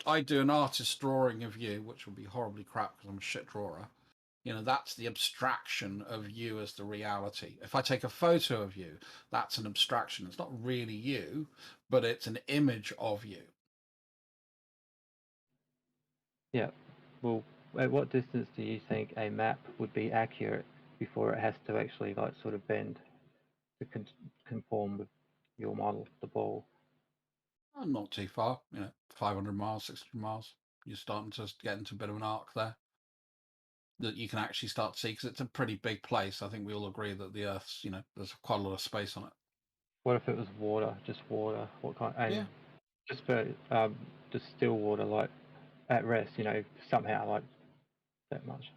I do an artist drawing of you, which will be horribly crap because I'm a shit drawer. You know, that's the abstraction of you as the reality. If I take a photo of you, that's an abstraction. It's not really you, but it's an image of you. Yeah. Well, at what distance do you think a map would be accurate before it has to actually like sort of bend to conform with your model, the ball? Not too far, 500 miles, 600 miles. You're starting to get into a bit of an arc there that you can actually start to see, because it's a pretty big place. I think we all agree that the Earth's, there's quite a lot of space on it. What if it was water, just water? What kind? And Yeah. just for just still water, like at rest, somehow like that much.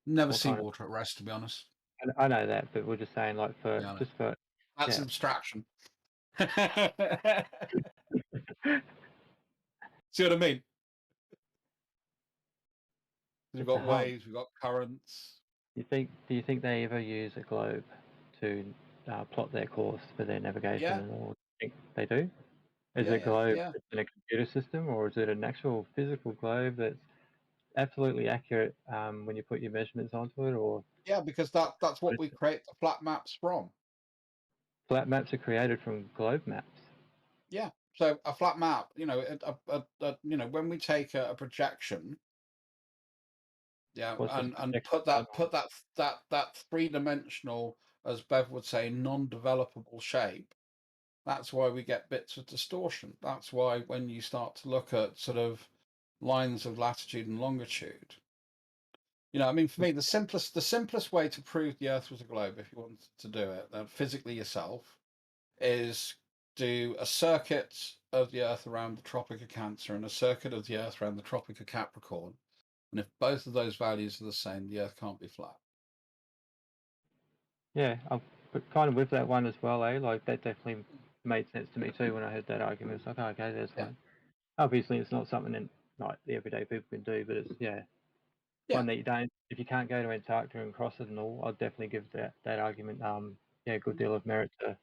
Never What see kind of? water at rest, to be honest. I know that, but we're just saying like for Yeah, just for. that's Yeah. an abstraction. See what I mean? We've got waves, we've got currents. Do you think they ever use a globe to plot their course for their navigation Yeah. and all? Do you think they do? Is Yeah, it globe yeah. in a computer system, or is it an actual physical globe that's absolutely accurate when you put your measurements onto it? Or Yeah, because that's what we create the flat maps from. flat maps are created from globe maps. Yeah. So a flat map, when we take a projection, yeah, and put that three-dimensional, as Bev would say, non-developable shape. That's why we get bits of distortion. That's why when you start to look at sort of lines of latitude and longitude, I mean, for me, the simplest way to prove the Earth was a globe, if you wanted to do it physically yourself, is do a circuit of the Earth around the Tropic of Cancer and a circuit of the Earth around the Tropic of Capricorn. And if both of those values are the same, the Earth can't be flat. Yeah, I'm kind of with that one as well, eh? Like that definitely made sense to me too when I heard that argument. It's like, oh, okay, there's one. Obviously, it's not something that like the everyday people can do, but it's one that you don't. If you can't go to Antarctica and cross it and all, I'd definitely give that argument a good deal of merit to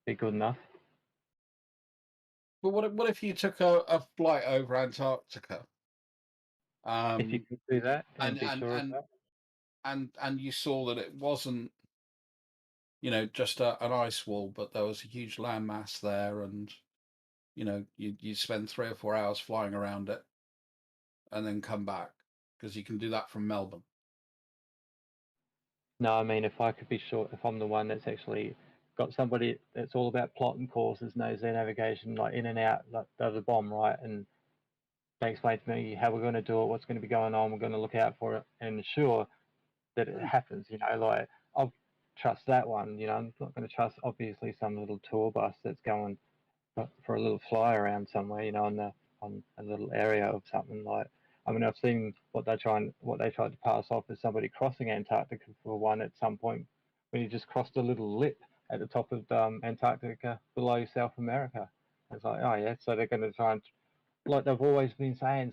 be good enough. But what if you took a flight over Antarctica? If you could do that and be sure of that. And you saw that it wasn't, just an ice wall, but there was a huge landmass there, and you spend 3 or 4 hours flying around it, and then come back, because you can do that from Melbourne. No, I mean, if I could be sure, if I'm the one that's actually got somebody that's all about plotting courses, knows their navigation, like in and out, like of the bomb, right? And they explain to me how we're going to do it, what's going to be going on, we're going to look out for it and ensure that it happens, like I'll trust that one, I'm not going to trust obviously some little tour bus that's going for a little fly around somewhere, on a little area of something like. I mean, I've seen what they tried to pass off as somebody crossing Antarctica for one at some point when you just crossed a little lip at the top of Antarctica below South America. It's like, oh yeah, so they're going to try and, like they've always been saying,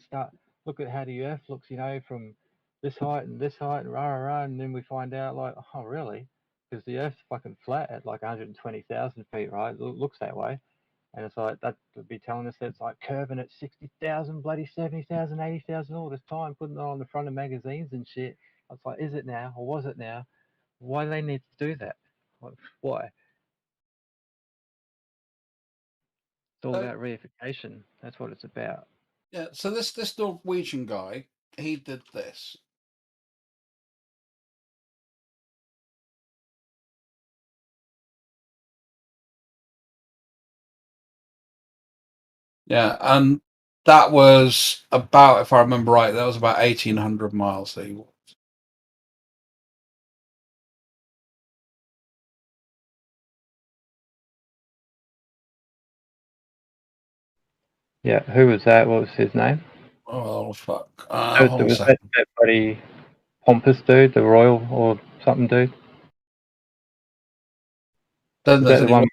look at how the Earth looks, from this height and rah rah rah, and then we find out like, oh really? Because the Earth's fucking flat at like 120,000 feet, right? It looks that way. And it's like, that would be telling us that it's like curving at 60,000, bloody 70,000, 80,000 all this time, putting it on the front of magazines and shit. I was like, is it now or was it now? Why do they need to do that? Why? It's all about reification. That's what it's about. Yeah, so this Norwegian guy, he did this. Yeah, and that was about, if I remember right, that was about 1,800 miles that he walked. Yeah, who was that? What was his name? Oh, fuck. Was that bloody pompous dude, the royal or something dude? Was that the one?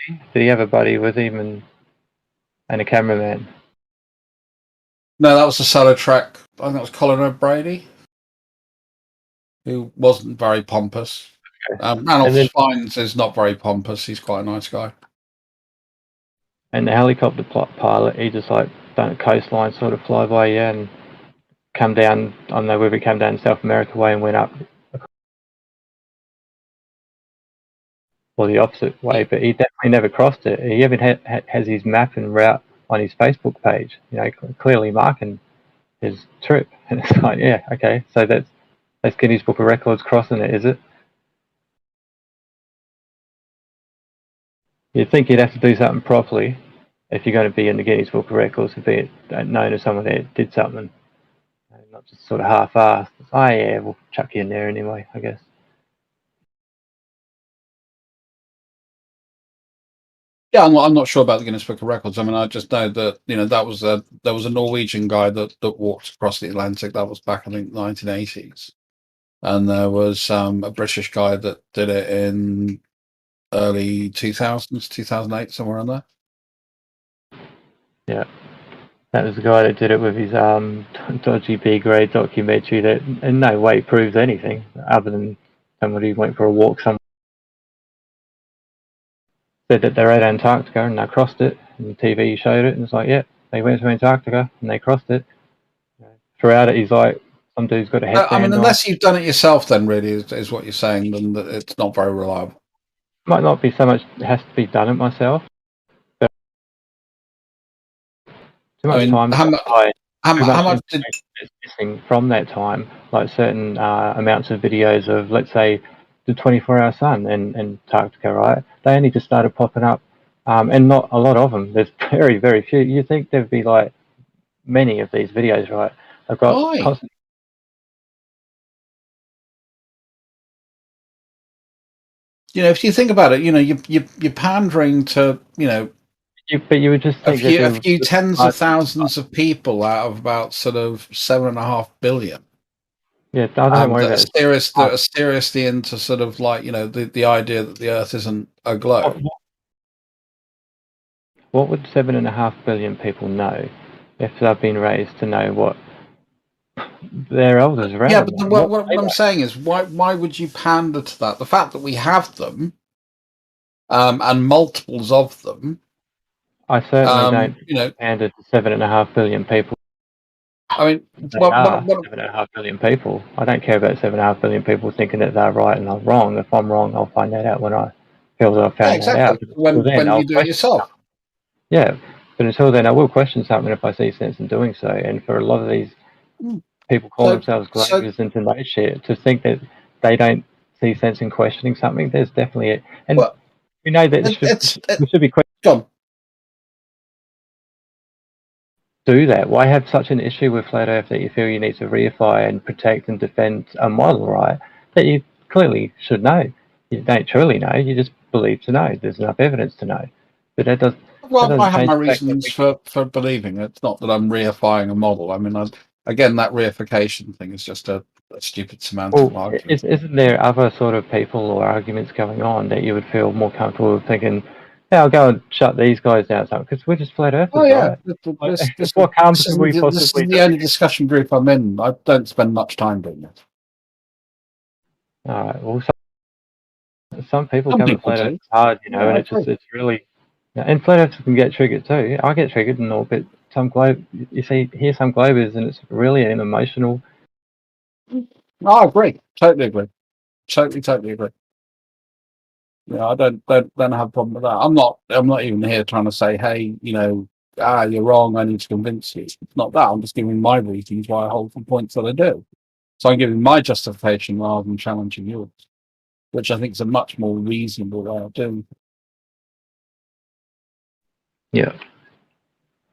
Did he have a buddy with him and a cameraman? No, that was the solo track. I think that was Colin O'Brady, who wasn't very pompous. Okay. Ranulph Fiennes is not very pompous. He's quite a nice guy. And the helicopter pilot, he just like done a coastline sort of flyby, yeah, and come down. I don't know whether he came down South America way and went up, or the opposite way, but he definitely never crossed it. He even has his map and route on his Facebook page, you know, clearly marking his trip. And it's like, yeah, okay, so that's Guinness Book of Records crossing it, is it? You'd think you'd have to do something properly if you're going to be in the Guinness Book of Records to be known as someone that did something, not just sort of half-assed. Oh yeah, we'll chuck you in there anyway, I guess. Yeah, I'm not sure about the Guinness Book of Records. I mean, I just know that, you know, there was a Norwegian guy that walked across the Atlantic. That was back, I think, 1980s, and there was a British guy that did it in early 2000s, 2008, somewhere in there. Yeah, that was the guy that did it with his dodgy B-grade documentary that in no way proves anything other than somebody went for a walk somewhere. Said that they're at Antarctica and they crossed it, and the TV showed it, and it's like, yeah, they went to Antarctica and they crossed it. Throughout it, he's like, some dude's got a headband I mean, on. unless you've done it yourself, then really is what you're saying, then it's not very reliable. Might not be so much it has to be done it myself. But too much time. How much did missing from that time? Like certain amounts of videos of, let's say, the 24-hour sun in Antarctica, right? They only just started popping up, and not a lot of them. There's very, very few. You think there'd be like many of these videos, right? I've got constant. You know, if you think about it, you know, you're pandering to, you know, but you would just think a few tens of thousands of people out of about sort of 7.5 billion. Yeah, I don't worry about it. That are seriously into sort of like, you know, the idea that the Earth isn't a globe. What would 7.5 billion people know if they've been raised to know what their elders around? Yeah, but what I'm saying is, why would you pander to that? The fact that we have them, and multiples of them. I certainly don't, you know, pander to 7.5 billion people. I mean, they are 7.5 billion people. I don't care about 7.5 billion people thinking that they're right and I'm wrong. If I'm wrong, I'll find that out when I feel that I've found that out. When you do it yourself. Yeah, but until then, I will question something if I see sense in doing so. And for a lot of these people calling themselves Glovers and to know shit, to think that they don't see sense in questioning something, there's definitely it. And we know that we should be questioning. Do that. Why have such an issue with flat Earth that you feel you need to reify and protect and defend a model, right? That you clearly should know. You don't truly know. You just believe to know. There's enough evidence to know. But that does. Well, I have my reasons for believing it. It's not that I'm reifying a model. I mean, again, that reification thing is just a stupid semantic argument. Isn't there other sort of people or arguments going on that you would feel more comfortable with thinking, yeah, I'll go and shut these guys down, because we're just flat earthers, right? What harm could we possibly do? This is the only discussion group I'm in. I don't spend much time doing it. All right. Well, some people come at flat earth hard, you know, and it's really. And flat earthers can get triggered too. I get triggered and all, but some hear some globers, and it's really an emotional. I agree. Totally agree. Totally agree. Yeah, I don't have a problem with that. I'm not even here trying to say, hey, you know, you're wrong, I need to convince you. It's not that. I'm just giving my reasons why I hold the points that I do. So I'm giving my justification rather than challenging yours, which I think is a much more reasonable way of doing it. Yeah.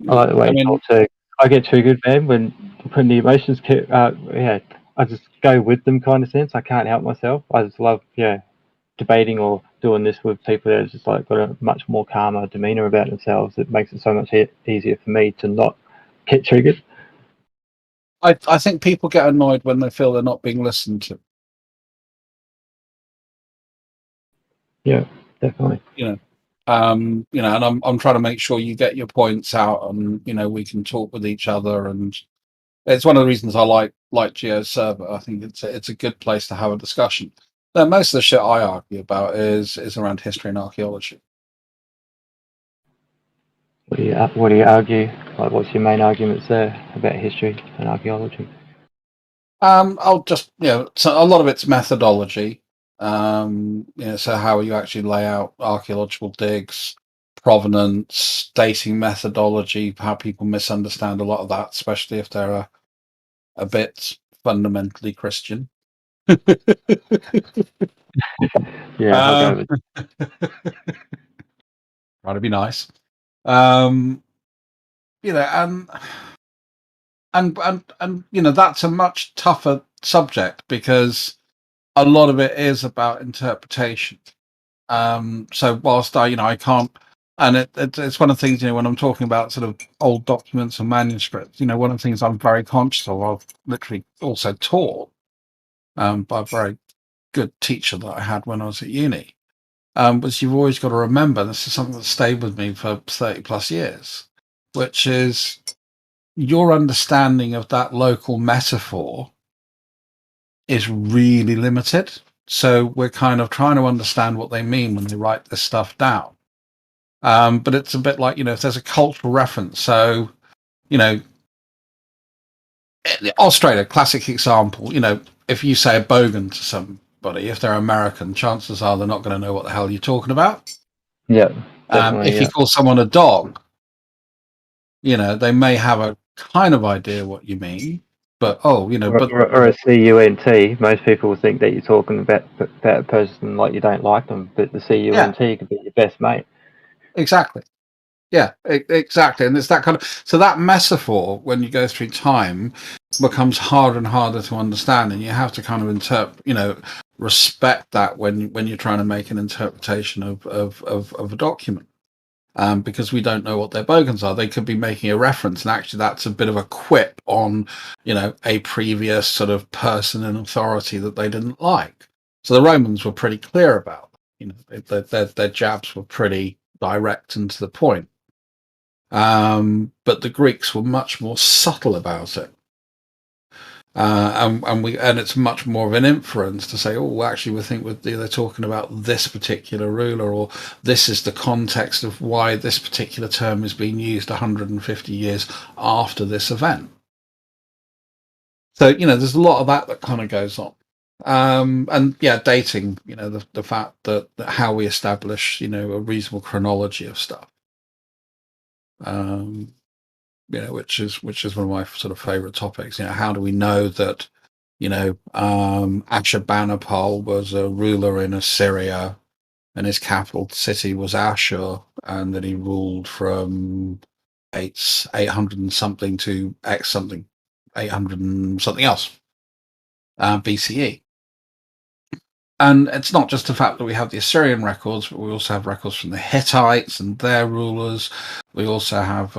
I like the way you talk too. I get triggered, man, when the emotions I just go with them kind of sense. I can't help myself. I just love, debating or doing this with people that are just like got a much more calmer demeanor about themselves. It makes it so much easier for me to not get triggered. I think people get annoyed when they feel they're not being listened to. Yeah, definitely. You know, and I'm trying to make sure you get your points out, and you know, we can talk with each other, and it's one of the reasons I like Geo's server. I think it's a good place to have a discussion. Now, most of the shit I argue about is around history and archaeology. What do you argue? Like, what's your main arguments there about history and archaeology? I'll just, so a lot of it's methodology. So how you actually lay out archaeological digs, provenance, dating methodology, how people misunderstand a lot of that, especially if they're a bit fundamentally Christian. Yeah, I'll go with try to be nice. And that's a much tougher subject because a lot of it is about interpretation. So whilst I can't, and it's one of the things, when I'm talking about sort of old documents and manuscripts, one of the things I'm very conscious of, I've literally also taught by a very good teacher that I had when I was at uni, was you've always got to remember, this is something that stayed with me for 30 plus years, which is your understanding of that local metaphor is really limited. So we're kind of trying to understand what they mean when they write this stuff down. But it's a bit like, if there's a cultural reference. So, Australia, classic example, if you say a bogan to somebody, if they're American, chances are they're not going to know what the hell you're talking about. Yeah. If you call someone a dog, they may have a kind of idea what you mean, but or a CUNT, most people will think that you're talking about a person like you don't like them, but the CUNT could be your best mate. Exactly. Yeah, exactly. And it's that kind of, so that metaphor, when you go through time, becomes harder and harder to understand, and you have to kind of respect that when you're trying to make an interpretation of a document. Because we don't know what their bogans are. They could be making a reference, and actually that's a bit of a quip on, a previous sort of person in authority that they didn't like. So the Romans were pretty clear about that. Their jabs were pretty direct and to the point. But the Greeks were much more subtle about it. And it's much more of an inference to say, oh, actually, we think they're talking about this particular ruler, or this is the context of why this particular term is being used 150 years after this event. So, there's a lot of that kind of goes on. And dating, the fact that how we establish, a reasonable chronology of stuff. Which is one of my sort of favorite topics. How do we know that, Ashurbanipal was a ruler in Assyria, and his capital city was Ashur, and that he ruled from 800 and something to X something, 800 and something else, BCE. And it's not just the fact that we have the Assyrian records, but we also have records from the Hittites and their rulers. We also have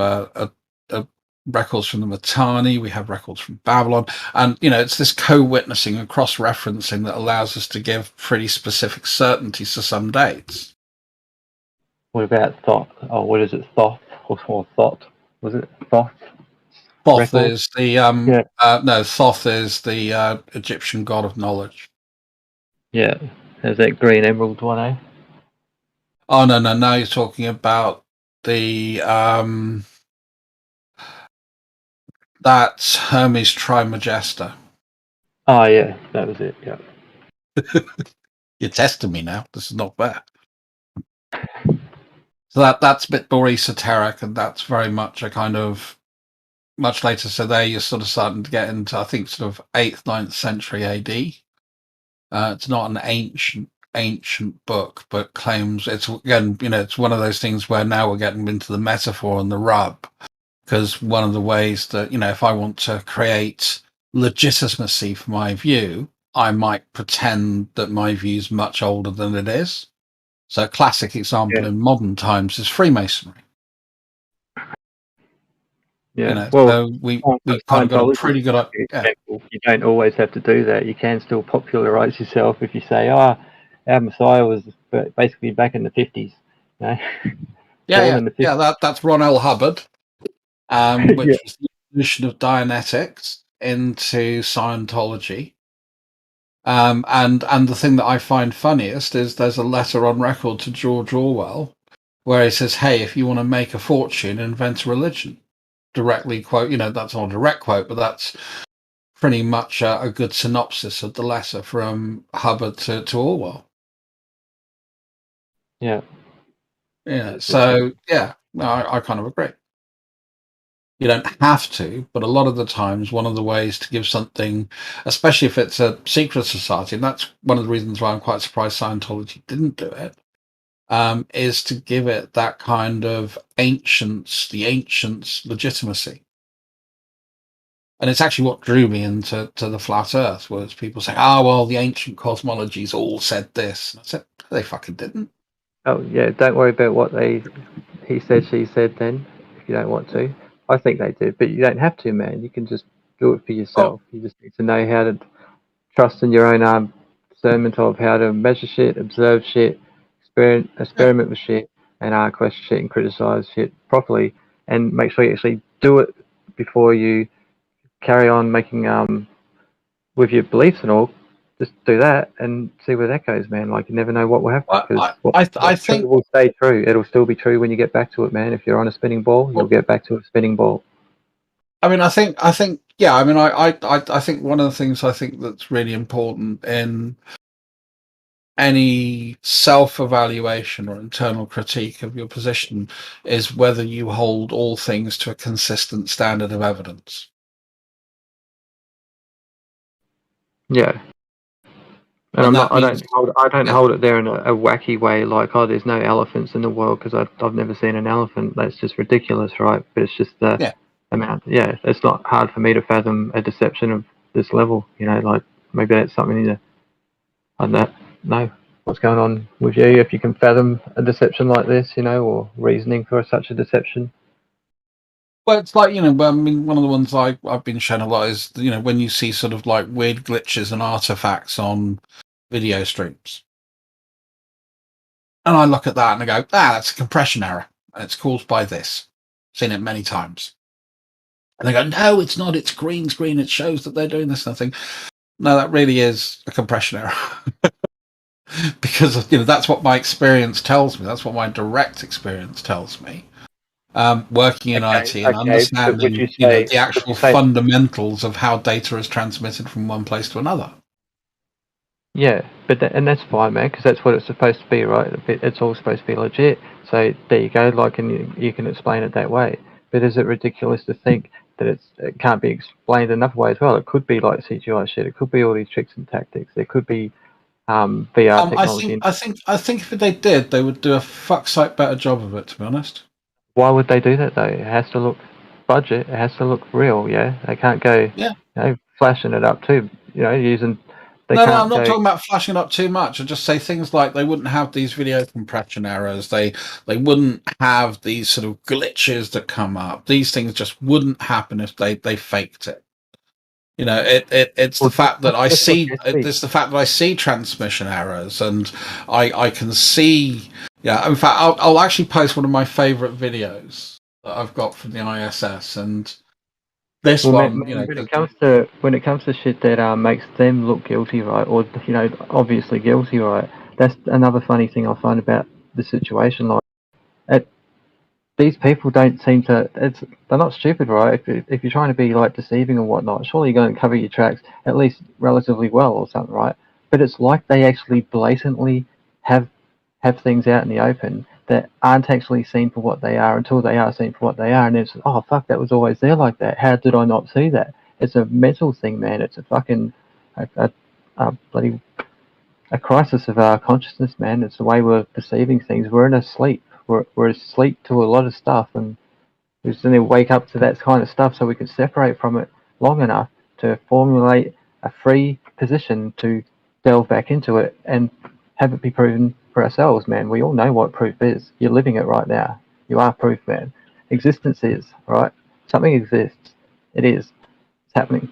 records from the Mitanni. We have records from Babylon. And, it's this co-witnessing and cross-referencing that allows us to give pretty specific certainties to some dates. What about Thoth? Oh, what is it? Thoth or Thought? Was it Thoth? Thoth is the Thoth is the Egyptian god of knowledge. Yeah, there's that green emerald one, eh? Oh no! Now you're talking about the that's Hermes Trismegista. Oh yeah, that was it. Yeah. You're testing me now. This is not fair. So that's a bit more esoteric, and that's very much a kind of much later. So there you're sort of starting to get into, I think, sort of 8th, 9th century AD. It's not an ancient book, but claims it's, again, it's one of those things where now we're getting into the metaphor and the rub, because one of the ways that, if I want to create legitimacy for my view, I might pretend that my view is much older than it is. So a classic example in modern times is Freemasonry. Yeah, so we kind of got a pretty good example. You don't always have to do that. You can still popularize yourself if you say, "Oh, our Messiah was basically back in the 50s." That's Ron L. Hubbard, which was the evolution of Dianetics into Scientology. And the thing that I find funniest is there's a letter on record to George Orwell where he says, "Hey, if you want to make a fortune, invent a religion." directly quote, that's not a direct quote, but that's pretty much a good synopsis of the letter from Hubbard to Orwell. Yeah. Yeah. So yeah, I kind of agree. You don't have to, but a lot of the times, one of the ways to give something, especially if it's a secret society, and that's one of the reasons why I'm quite surprised Scientology didn't do it, is to give it that kind of the ancients' legitimacy. And it's actually what drew me into the flat Earth, was people saying, "Oh, well, the ancient cosmologies all said this." And I said, "They fucking didn't." Oh yeah, don't worry about what he said, she said. Then, if you don't want to, I think they did, but you don't have to, man. You can just do it for yourself. You just need to know how to trust in your own discernment of how to measure shit, observe shit, experiment with shit, and question shit and criticize shit properly, and make sure you actually do it before you carry on making with your beliefs and all. Just do that and see where that goes, man. Like, you never know what will happen, because I what's true think. will stay true. It'll still be true when you get back to it, man. If you're on a spinning ball, you'll get back to a spinning ball. I mean, I think, yeah. I mean, I think one of the things I think that's really important in any self-evaluation or internal critique of your position is whether you hold all things to a consistent standard of evidence. Yeah. And I don't hold it there in a wacky way, like, oh, there's no elephants in the world because I've never seen an elephant. That's just ridiculous, right? But it's just the amount. Yeah, it's not hard for me to fathom a deception of this level. Like, maybe that's something I don't know what's going on with you, if you can fathom a deception like this, or reasoning for such a deception. Well, it's like, I mean, one of the ones I've been shown a lot is, when you see sort of like weird glitches and artifacts on video streams. And I look at that and I go, that's a compression error. And it's caused by this. Seen it many times. And they go, no, it's not. It's green screen. It shows that they're doing this. And I think, no, that really is a compression error. Because, that's what my experience tells me. That's what my direct experience tells me. Working in IT and understanding, the actual fundamentals of how data is transmitted from one place to another. Yeah, and that's fine, man, because that's what it's supposed to be, right? It's all supposed to be legit. So there you go, like, and you can explain it that way. But is it ridiculous to think that it can't be explained another way as well? It could be like CGI shit. It could be all these tricks and tactics. There could be VR technology. I think if they did, they would do a fuck sight better job of it, to be honest. Why would they do that though? It has to look budget. It has to look real. Yeah, they can't go flashing it up too. Using. No, I'm not talking about flashing it up too much. I just say things like they wouldn't have these video compression errors. They wouldn't have these sort of glitches that come up. These things just wouldn't happen if they faked it. It's the fact that I see. It's the fact that I see transmission errors, and I can see. Yeah, in fact, I'll actually post one of my favorite videos that I've got from the ISS, and this one, when it comes to shit that makes them look guilty, right, or obviously guilty, right. That's another funny thing I find about the situation. Like, these people don't seem to. They're not stupid, right? If you're trying to be like deceiving and whatnot, surely you're going to cover your tracks at least relatively well or something, right? But it's like they actually blatantly have things out in the open that aren't actually seen for what they are until they are seen for what they are, and it's, oh fuck, that was always there like that. How did I not see that? It's a mental thing, man. It's a fucking bloody a crisis of our consciousness, man. It's the way we're perceiving things. We're in a sleep. We're asleep to a lot of stuff, and we just need to wake up to that kind of stuff so we can separate from it long enough to formulate a free position to delve back into it and have it be proven for ourselves, man. We all know what proof is. You're living it right now. You are proof, man. Existence is, right? Something exists. It is. It's happening.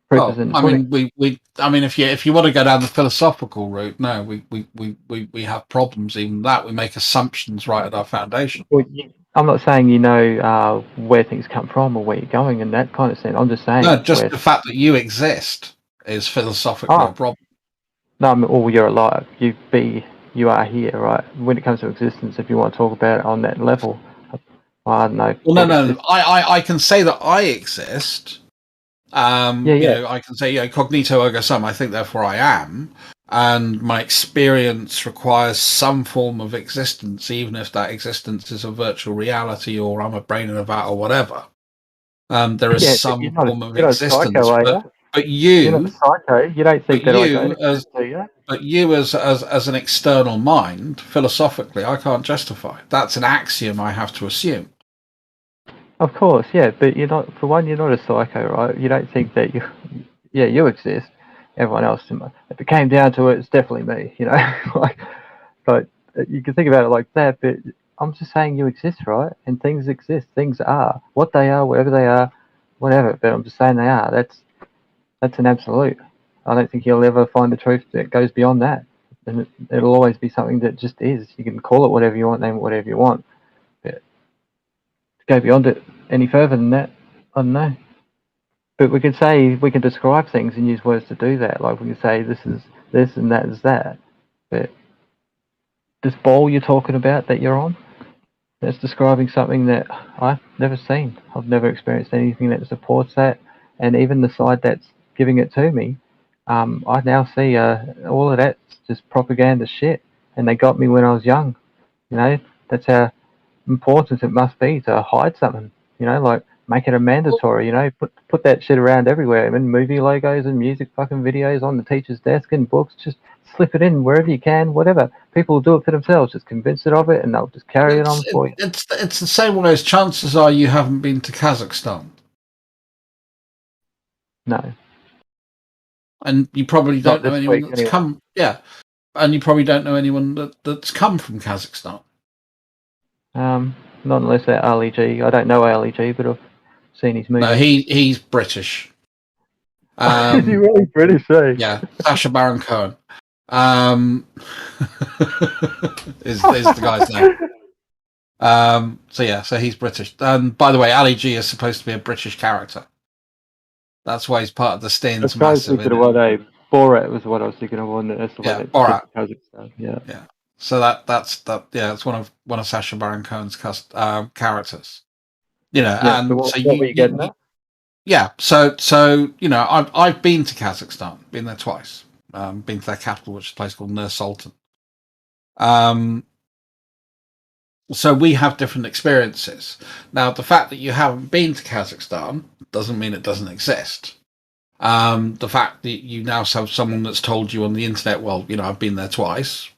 Proof is I mean, if you want to go down the philosophical route, no, we have problems. Even that, we make assumptions right at our foundation. Well, I'm not saying where things come from or where you're going and that kind of thing. I'm just saying. No, just the fact that you exist is philosophically a problem. No, you're alive. You are here, right? When it comes to existence, if you want to talk about it on that level, I don't know. Well, no. I can say that I exist. You know, I can say, cognito ergo sum. I think, therefore, I am. And my experience requires some form of existence, even if that existence is a virtual reality or I'm a brain in a vat or whatever. There is some form of existence. But you're not a psycho. You don't think that I don't exist, do you? But you, as an external mind, philosophically, I can't justify. That's an axiom I have to assume. Of course, yeah, but you're not. For one, you're not a psycho, right? You don't think that you, you exist. Everyone else, if it came down to it, it's definitely me. You know, but you can think about it like that. But I'm just saying you exist, right? And things exist. Things are what they are, whatever they are, whatever. But I'm just saying they are. That's an absolute. I don't think you'll ever find the truth that goes beyond that. And it'll always be something that just is. You can call it whatever you want, name it whatever you want. But to go beyond it any further than that, I don't know. But we can describe things and use words to do that. Like we can say this is this and that is that. But this ball you're talking about that you're on, that's describing something that I've never seen. I've never experienced anything that supports that. And even the side that's giving it to me, I now see all of that's just propaganda shit. And they got me when I was young. You know, that's how important it must be to hide something. You know, like make it a mandatory. You know, put that shit around everywhere. I mean, movie logos and music fucking videos on the teacher's desk and books. Just slip it in wherever you can. Whatever. People will do it for themselves. Just convince it of it, and they'll just carry it on for you. It's the same one as chances are you haven't been to Kazakhstan. No. And you probably don't know anyone that's come. Yeah, and you probably don't know anyone that's come from Kazakhstan. Not unless they're Ali G. I don't know Ali G, but I've seen his movies. No, he's British. Is he really British? Eh? Yeah, Sacha Baron Cohen. is the guy's name. So he's British. And by the way, Ali G is supposed to be a British character. That's why he's part of the Stins massive. Borat was what I was thinking of, wasn't it? That's the one Borat. Kazakhstan. Yeah. So that's it's one of Sacha Baron Cohen's characters. You know, yeah, and so what were you getting at? Yeah, so you know, I've been to Kazakhstan, been there twice. Been to their capital, which is a place called Nur Sultan. So we have different experiences. Now, the fact that you haven't been to Kazakhstan doesn't mean it doesn't exist. The fact that you now have someone that's told you on the internet, well, you know, I've been there twice,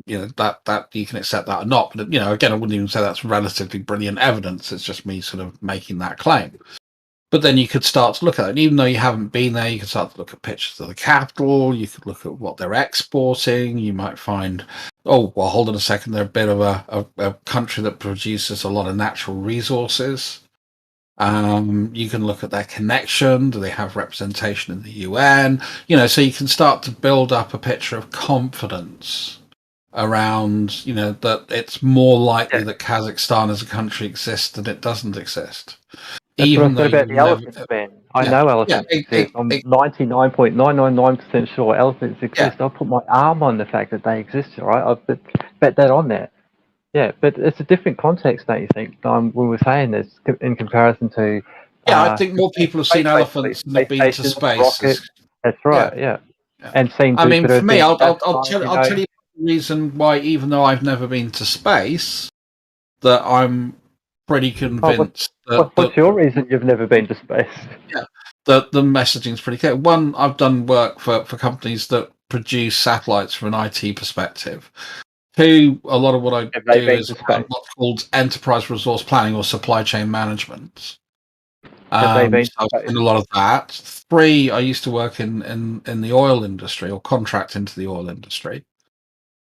you know, that you can accept that or not. But, you know, again, I wouldn't even say that's relatively brilliant evidence. It's just me sort of making that claim. But then you could start to look at it. And even though you haven't been there, you could start to look at pictures of the capital. You could look at what they're exporting. You might find, oh, well, hold on a second. They're a bit of a country that produces a lot of natural resources. You can look at their connection. Do they have representation in the UN? You know, so you can start to build up a picture of confidence around, you know, that it's more likely that Kazakhstan as a country exists than it doesn't exist. That's even what I said about the elephants, Ben. I know elephants exist. I'm 99.999% sure elephants exist. I'll put my arm on the fact that they exist, right? I'll bet that on there. Yeah, but it's a different context, don't you think? When we're saying this in comparison to... I think more people have seen elephants than have been to space. Rockets. That's right, yeah. And seen... I mean, for me, I'll tell you the reason why, even though I've never been to space, that I'm pretty convinced what's your reason you've never been to space? Yeah, the messaging's pretty clear. One, I've done work for companies that produce satellites from an IT perspective. Two, a lot of what I do is what's called enterprise resource planning or supply chain management. So I've seen a lot of that. Three, I used to work in the oil industry or contract into the oil industry.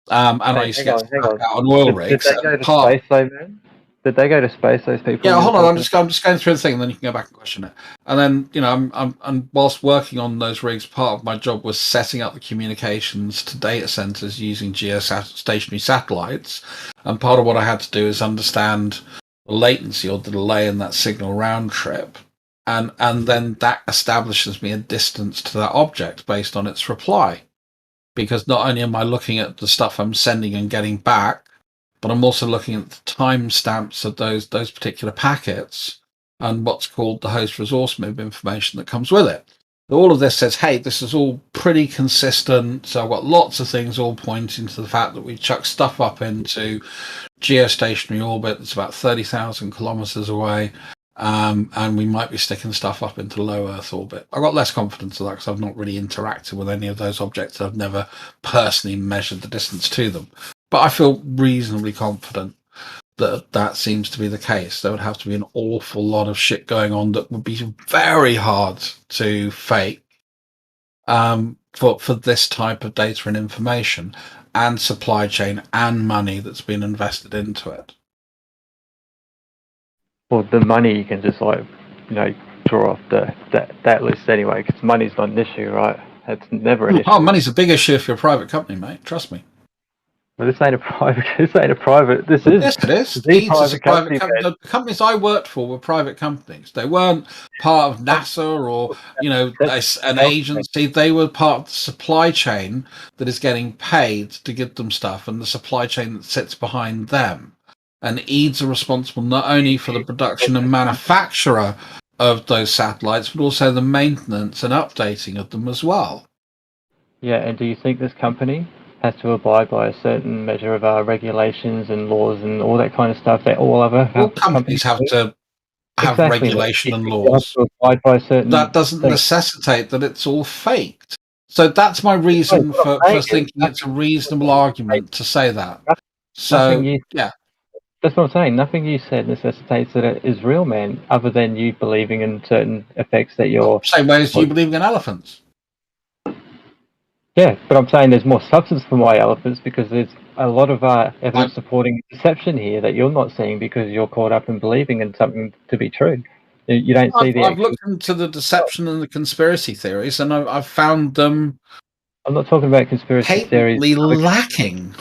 And I used to get out on oil rigs. Did they go to space though, man? Did they go to space, those people? Yeah, hold on. I'm just going through the thing, and then you can go back and question it. And then, you know, I'm whilst working on those rigs, part of my job was setting up the communications to data centers using geostationary satellites. And part of what I had to do is understand the latency or the delay in that signal round trip. And then that establishes me a distance to that object based on its reply. Because not only am I looking at the stuff I'm sending and getting back, but I'm also looking at the timestamps of those particular packets and what's called the host resource move information that comes with it. All of this says, hey, this is all pretty consistent. So I've got lots of things all pointing to the fact that we chuck stuff up into geostationary orbit that's about 30,000 kilometers away. And we might be sticking stuff up into low Earth orbit. I've got less confidence of that because I've not really interacted with any of those objects. I've never personally measured the distance to them. But I feel reasonably confident that that seems to be the case. There would have to be an awful lot of shit going on that would be very hard to fake for this type of data and information and supply chain and money that's been invested into it. Well, the money you can just draw off that list anyway, because money's not an issue, right? It's never an issue. Oh, money's a big issue if you're a private company, mate. Trust me. Well, this ain't a private. This ain't a private. This is. Yes, it is. The private company. The companies I worked for were private companies. They weren't part of NASA or an agency. They were part of the supply chain that is getting paid to give them stuff, and the supply chain that sits behind them. And EADS are responsible not only for the production and manufacture of those satellites, but also the maintenance and updating of them as well. Yeah, and do you think this company has to abide by a certain measure of regulations and laws and all that kind of stuff that all companies have to have regulation and laws. To abide by certain that doesn't necessitate that it's all faked. So that's my reason for thinking it's a reasonable argument to say that. So, yeah. That's what I'm saying. Nothing you said necessitates that it is real, man, other than you believing in certain effects that you're... Same way as you believing in elephants. Yeah, but I'm saying there's more substance for my elephants because there's a lot of evidence supporting deception here that you're not seeing because you're caught up in believing in something to be true. You don't see the... I've looked into the deception and the conspiracy theories, and I've found them... I'm not talking about conspiracy theories. Lacking.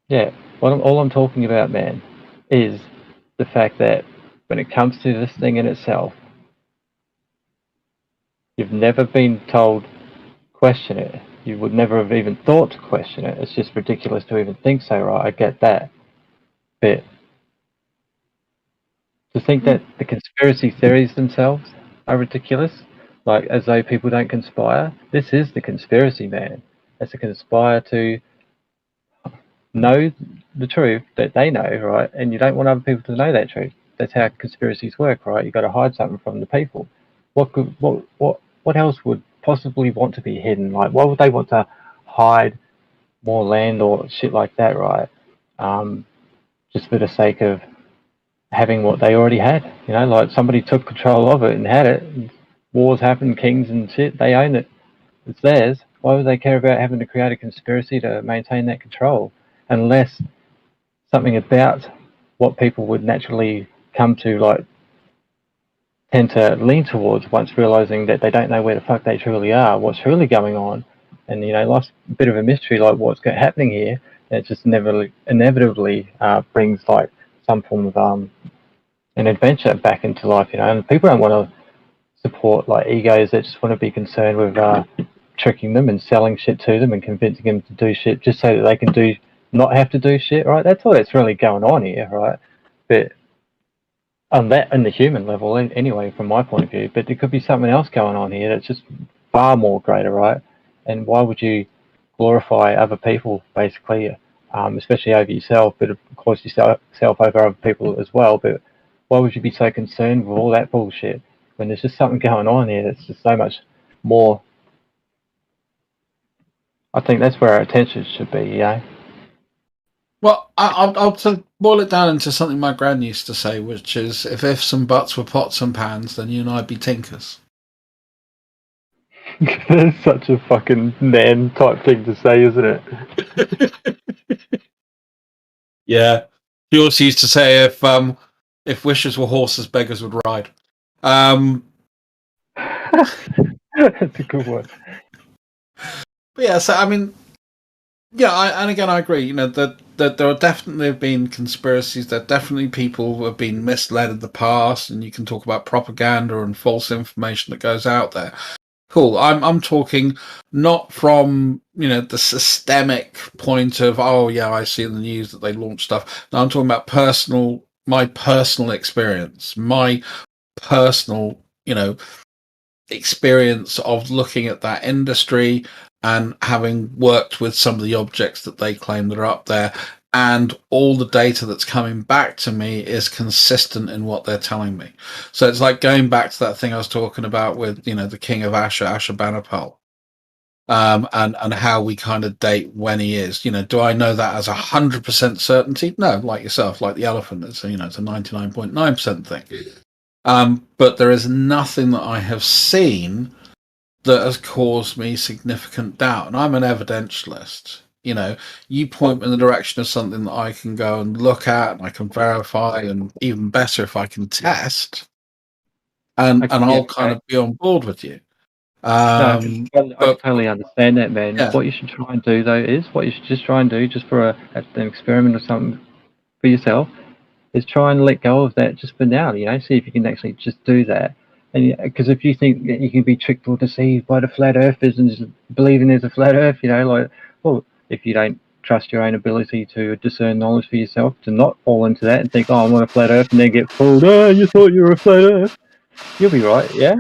Yeah, all I'm talking about, man, is the fact that when it comes to this thing in itself, you've never been told... question it. You would never have even thought to question it. It's just ridiculous to even think so, right? I get that. But to think that the conspiracy theories themselves are ridiculous, like as though people don't conspire, this is the conspiracy, man. It's a conspire to know the truth that they know, right? And you don't want other people to know that truth. That's how conspiracies work, right? You got to hide something from the people. What else would possibly want to be hidden? Like, why would they want to hide more land or shit like that, right? Just for the sake of having what they already had, like somebody took control of it and had it. Wars happen, kings and shit, they own it. It's theirs. Why would they care about having to create a conspiracy to maintain that control? Unless something about what people would naturally come to, like, tend to lean towards once realizing that they don't know where the fuck they truly are, what's really going on, and life's a bit of a mystery, like what's happening here. And it just inevitably brings like some form of an adventure back into life, And people don't want to support like egos that just want to be concerned with tricking them and selling shit to them and convincing them to do shit just so that they can not have to do shit, right? That's all that's really going on here, right? But on the human level, anyway, from my point of view, but there could be something else going on here that's just far more greater, right? And why would you glorify other people, basically, especially over yourself, but of course yourself over other people as well? But why would you be so concerned with all that bullshit when there's just something going on here that's just so much more? I think that's where our attention should be, Well, I'll boil it down into something my gran used to say, which is, if ifs and buts were pots and pans, then you and I'd be tinkers. That's such a fucking man type thing to say, isn't it? Yeah. She also used to say, if wishes were horses, beggars would ride. That's a good one. But yeah, so I mean, yeah, and again, I agree. That there are definitely have been conspiracies. There are definitely people who have been misled in the past, and you can talk about propaganda and false information that goes out there. Cool. I'm talking not from, you know, the systemic point of, oh yeah, I see in the news that they launched stuff. No, I'm talking about my personal experience, my personal, you know, experience of looking at that industry and having worked with some of the objects that they claim that are up there, and all the data that's coming back to me is consistent in what they're telling me. So it's like going back to that thing I was talking about with, you know, the king of Ashurbanipal, and how we kind of date when he is. You know, do I know that as 100% certainty? No, like yourself, like the elephant, it's, you know, it's a 99.9% thing. But there is nothing that I have seen that has caused me significant doubt. And I'm an evidentialist. You know, you point me in the direction of something that I can go and look at and I can verify, and even better if I can test, and I'll kind of be on board with you. No, I totally understand that, man. Yeah. What you should try and do, though, is what you should just try and do, just for an experiment or something for yourself, is try and let go of that just for now. You know, see if you can actually just do that. And because if you think that you can be tricked or deceived by the flat earthers and just believing there's a flat earth, you know, like, well, if you don't trust your own ability to discern knowledge for yourself, to not fall into that and think, oh, I'm on a flat earth, and then get fooled, oh, you thought you were a flat earth, you'll be right, yeah?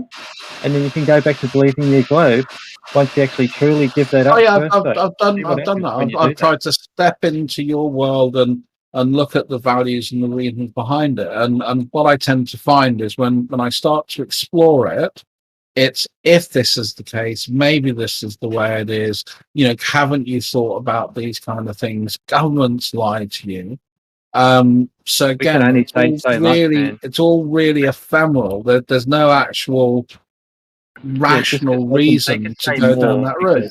And then you can go back to believing the globe once you actually truly give that up. Oh yeah, I've done that. I've tried to step into your world and look at the values and the reasons behind it. And what I tend to find is when I start to explore it, it's, if this is the case, maybe this is the way it is. You know, haven't you thought about these kind of things? Governments lie to you. So We can again, only say so much, man. it's all really ephemeral. There's no actual rational reason to go down that route.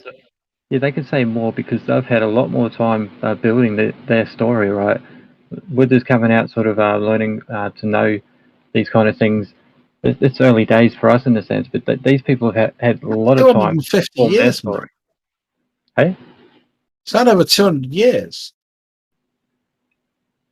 Yeah, they can say more because they've had a lot more time building their story, right? With this coming out, sort of learning to know these kind of things. It's early days for us in a sense, but these people have had a lot of time. 250 years, man. Hey? It's not over 200 years.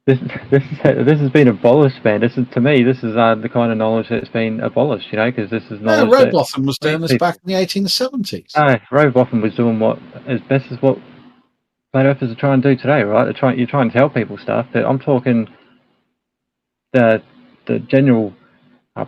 This has been abolished, man. To me, this is the kind of knowledge that's been abolished, you know, because this is knowledge. Robotham was doing this back in the 1870s. Robotham was doing what flat earthers are trying to do today, right? You're trying to tell people stuff, but I'm talking the general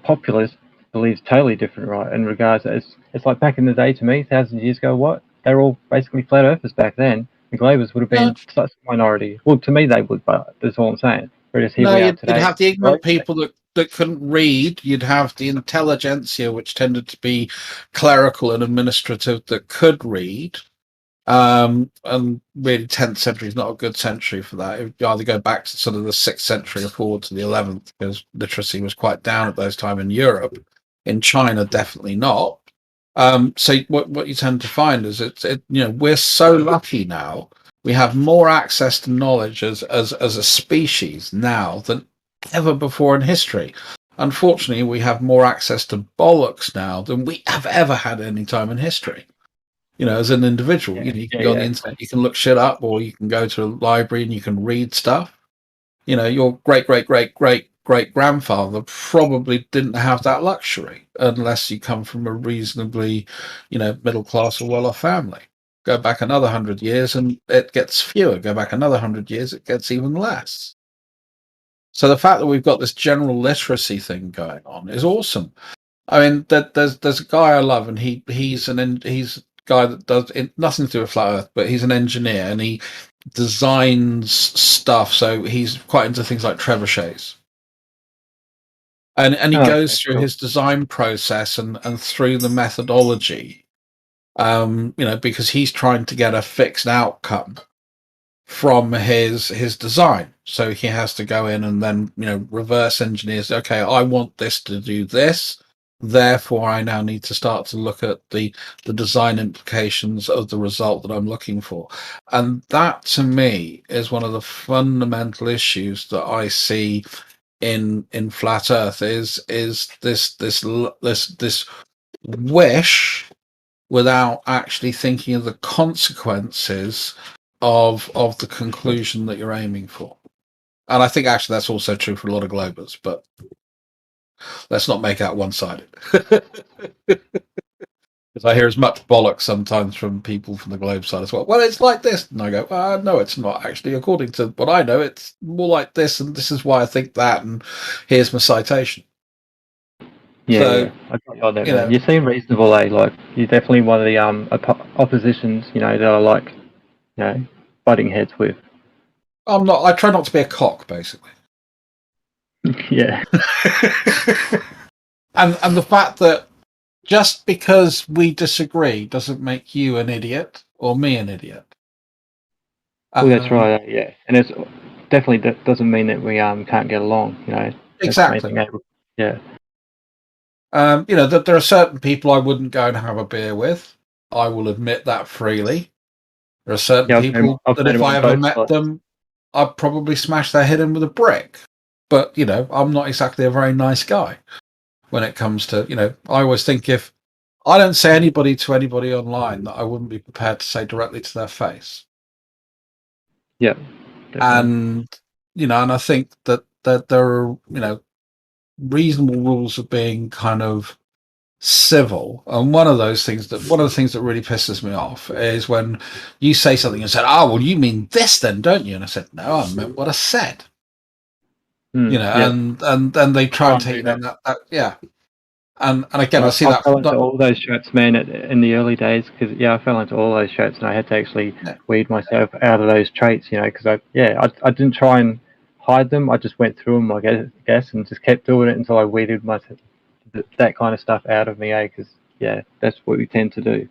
populace believes totally different, right? In regards to it's like back in the day to me, thousands of years ago, what? They were all basically flat earthers back then. The Globers would have been such a minority. Well, to me they would, but that's all I'm saying. Whereas here we are today. You'd have the ignorant people that couldn't read. You'd have the intelligentsia, which tended to be clerical and administrative, that could read. And really 10th century is not a good century for that. You either go back to sort of the 6th century or forward to the 11th, because literacy was quite down at those time in Europe. In China, definitely not. So what you tend to find is you know, we're so lucky now. We have more access to knowledge as a species now than ever before in history. Unfortunately, we have more access to bollocks now than we have ever had any time in history. You know, as an individual, you know, you can go on the internet, you can look shit up, or you can go to a library and you can read stuff. You know, your great grandfather probably didn't have that luxury unless you come from a reasonably, you know, middle class or well-off family. Go back another 100 years and it gets fewer. Go back another 100 years, it gets even less. So the fact that we've got this general literacy thing going on is awesome. I mean, there's a guy I love, and he's a guy that does nothing to do with flat Earth, but he's an engineer and he designs stuff. So he's quite into things like trebuchets, and he goes through his design process and through the methodology. You know, because he's trying to get a fixed outcome from his design. So he has to go in and then, you know, reverse engineers. Okay, I want this to do this. Therefore, I now need to start to look at the design implications of the result that I'm looking for. And that, to me, is one of the fundamental issues that I see in flat Earth is this wish without actually thinking of the consequences of the conclusion that you're aiming for. And I think actually that's also true for a lot of Globers, but let's not make out one-sided. Because I hear as much bollocks sometimes from people from the Globe side as well. Well, it's like this. And I go, no, it's not actually. According to what I know, it's more like this, and this is why I think that, and here's my citation. Yeah, so, yeah. I got you on that, you man. know, You seem reasonable, eh? Like, you're definitely one of the oppositions, you know, that I like, you know, butting heads with. I'm not. I try not to be a cock, basically. Yeah. and the fact that just because we disagree doesn't make you an idiot or me an idiot. Well, that's right. Yeah, and it's definitely that doesn't mean that we can't get along. You know, exactly. Yeah. You know, that there are certain people I wouldn't go and have a beer with. I will admit that freely. There are certain people that if I ever met them, I'd probably smash their head in with a brick. But, you know, I'm not exactly a very nice guy when it comes to, you know, I always think if I don't say anybody to anybody online that I wouldn't be prepared to say directly to their face. Yeah. Definitely. And, you know, and I think that there are, you know, reasonable rules of being kind of civil. And one of the things that really pisses me off is when you say something and said, "Oh, well, you mean this then, don't you?" And I said, "No, I meant what I said." You know, and then they try and take that. Yeah. And again, I see that. I fell into all those traps, man, in the early days, because I fell into all those traps, and I had to actually weed myself out of those traits, you know, because I didn't try and hide them. I just went through them, I guess, and just kept doing it until I weeded that kind of stuff out of me, because that's what we tend to do.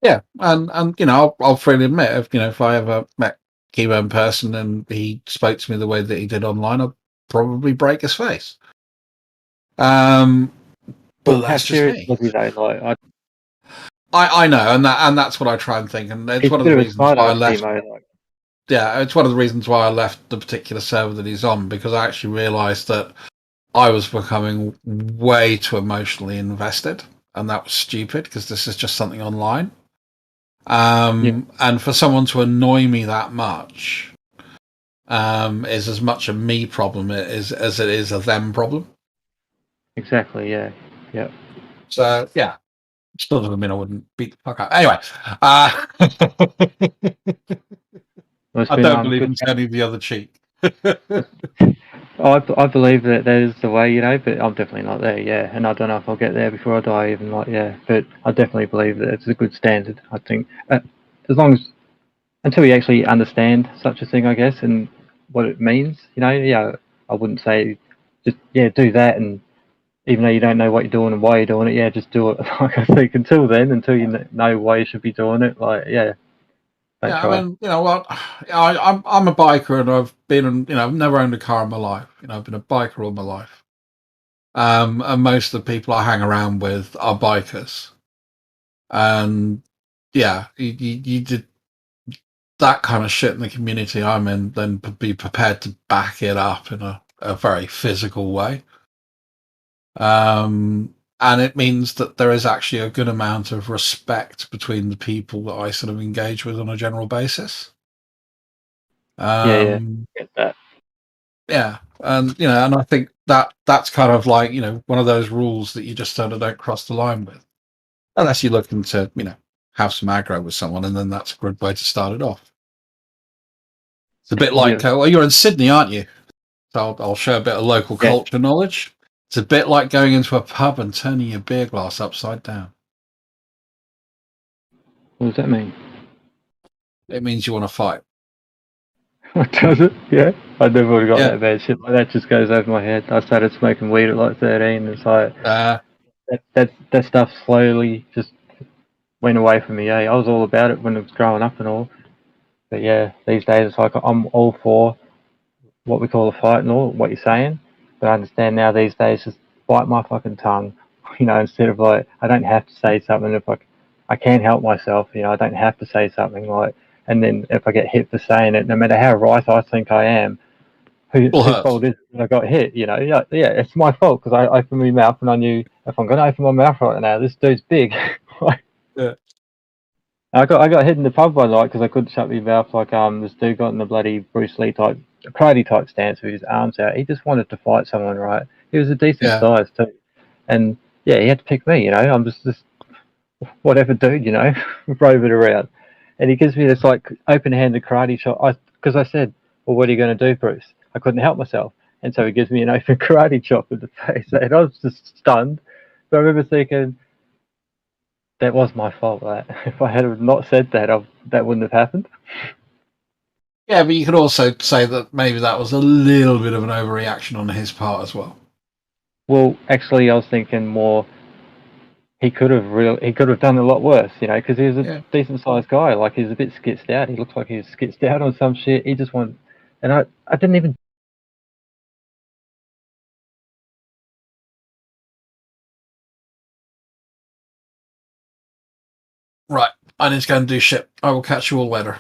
Yeah, and you know, I'll freely admit, if I ever met Kibo in person and he spoke to me the way that he did online, I'd probably break his face. But that's just me. Was he, though? Like, I know, and that's what I try and think, and it's one of the reasons why I left. Yeah, it's one of the reasons why I left the particular server that he's on, because I actually realised that I was becoming way too emotionally invested, and that was stupid because this is just something online. And for someone to annoy me that much is as much a me problem as it is a them problem. Exactly. Yeah. Yeah. So yeah, still doesn't mean I wouldn't beat the fuck out. Anyway, I don't believe in turning the other cheek. I believe that is the way, you know, but I'm definitely not there, yeah. And I don't know if I'll get there before I die, even, like, yeah. But I definitely believe that it's a good standard. I think as long as until you actually understand such a thing, I guess, and what it means, you know, yeah. I wouldn't say just do that, and even though you don't know what you're doing and why you're doing it, yeah, just do it. Like I think until you know why you should be doing it, like I mean, you know what? I'm a biker, and I've been, you know, I've never owned a car in my life. You know, I've been a biker all my life. And most of the people I hang around with are bikers. And yeah, you did that kind of shit in the community I'm in, then be prepared to back it up in a very physical way. And it means that there is actually a good amount of respect between the people that I sort of engage with on a general basis. Get that. Yeah, and you know, and I think that's kind of like, you know, one of those rules that you just sort of don't cross the line with, unless you're looking to, you know, have some aggro with someone, and then that's a good way to start it off. It's a bit like, well, you're in Sydney, aren't you? So I'll share a bit of local culture knowledge. It's a bit like going into a pub and turning your beer glass upside down. What does that mean? It means you want to fight. Does it? Yeah. I never would have got that bad shit. Like, that just goes over my head. I started smoking weed at like 13. It's like that stuff slowly just went away from me. Yeah, I was all about it when I was growing up and all. But yeah, these days it's like I'm all for what we call a fight and all, what you're saying. But I understand now these days, just bite my fucking tongue, you know, instead of like, I don't have to say something if I can't help myself, you know, I don't have to say something like, and then if I get hit for saying it, no matter how right I think I am, whose fault is it that I got hit, you know? Yeah, it's my fault because I opened my mouth and I knew if I'm going to open my mouth right now, this dude's big. I got hit in the pub one night because I couldn't shut my mouth. Like this dude got in the bloody Bruce Lee type karate type stance with his arms out. He just wanted to fight someone, right? He was a decent size too, and yeah, he had to pick me. You know, I'm just whatever dude, you know, roving around. And he gives me this like open-handed karate chop. Because I said, well, what are you going to do, Bruce? I couldn't help myself. And so he gives me an open karate chop in the face. And I was just stunned. But I remember thinking, that was my fault. That if I had not said that, that wouldn't have happened. Yeah, but you could also say that maybe that was a little bit of an overreaction on his part as well. Well, actually, I was thinking more. He could have done a lot worse, you know, because he was a decent sized guy. Like, he's a bit skitsed out. He looks like he's skitsed out on some shit. He just wanted, and I didn't even. Right, I need to go and do shit. I will catch you all later.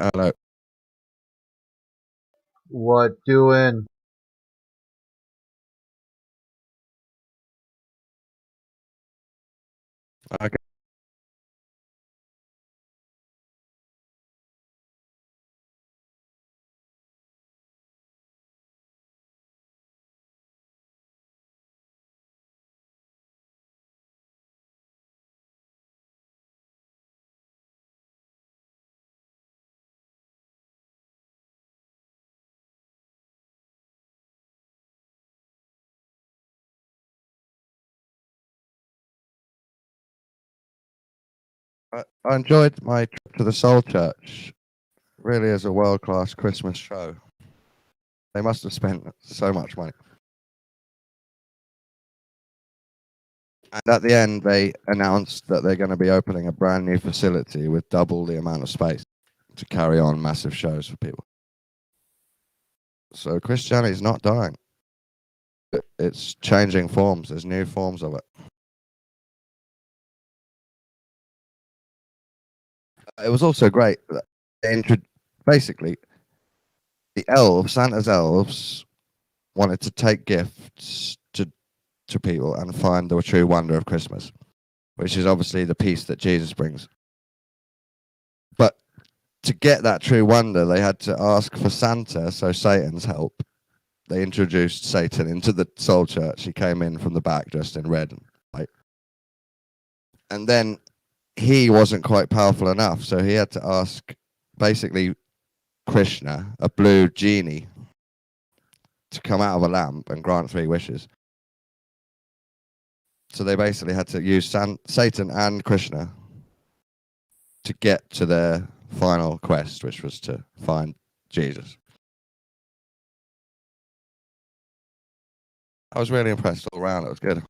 Hello. What doing? Okay. I enjoyed my trip to the Soul Church. Really is a world-class Christmas show. They must have spent so much money. And at the end, they announced that they're going to be opening a brand new facility with double the amount of space to carry on massive shows for people. So Christianity is not dying. It's changing forms. There's new forms of it. It was also great that basically the elves, Santa's elves, wanted to take gifts to people and find the true wonder of Christmas, which is obviously the peace that Jesus brings. But to get that true wonder, they had to ask for Santa, so Satan's help. They introduced Satan into the Soul Church. He came in from the back dressed in red and white. And then he wasn't quite powerful enough, so he had to ask basically Krishna, a blue genie, to come out of a lamp and grant 3 wishes. So they basically had to use Satan and Krishna to get to their final quest, which was to find Jesus. I was really impressed all around. It was good.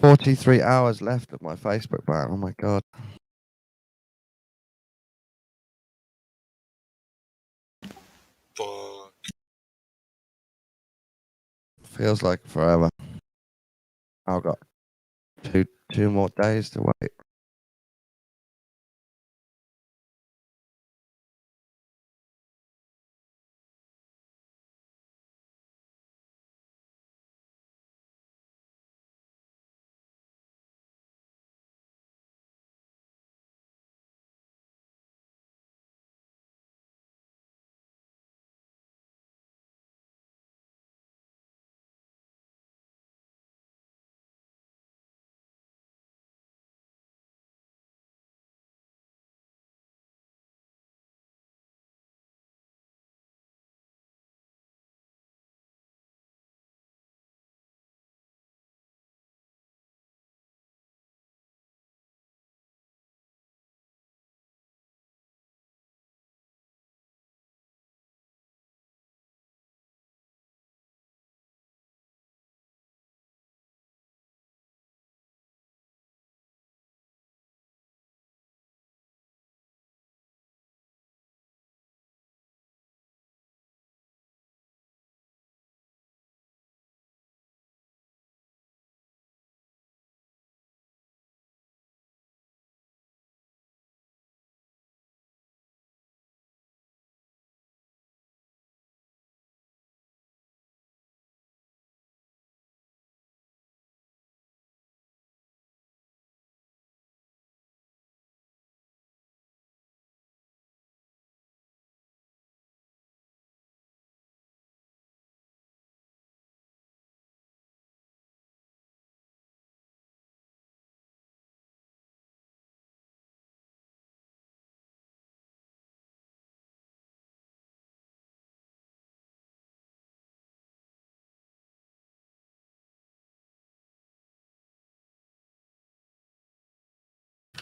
43 hours left of my Facebook ban. Oh my god. Fuck. Feels like forever. I've got two more days to wait.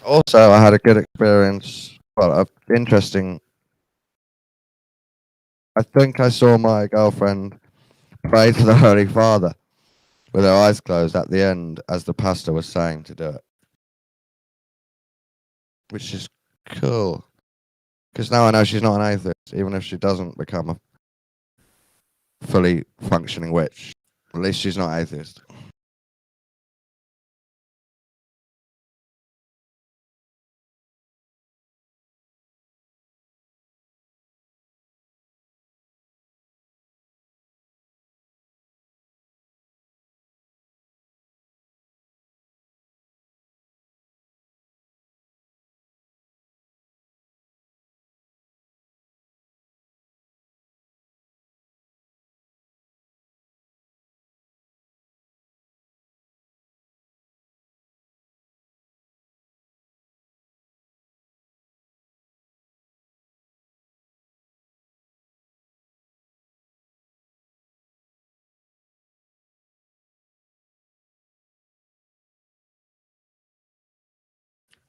Also, I had a good experience. Well, interesting. I think I saw my girlfriend pray to the Holy Father with her eyes closed at the end as the pastor was saying to do it. Which is cool. Because now I know she's not an atheist, even if she doesn't become a fully functioning witch. At least she's not atheist.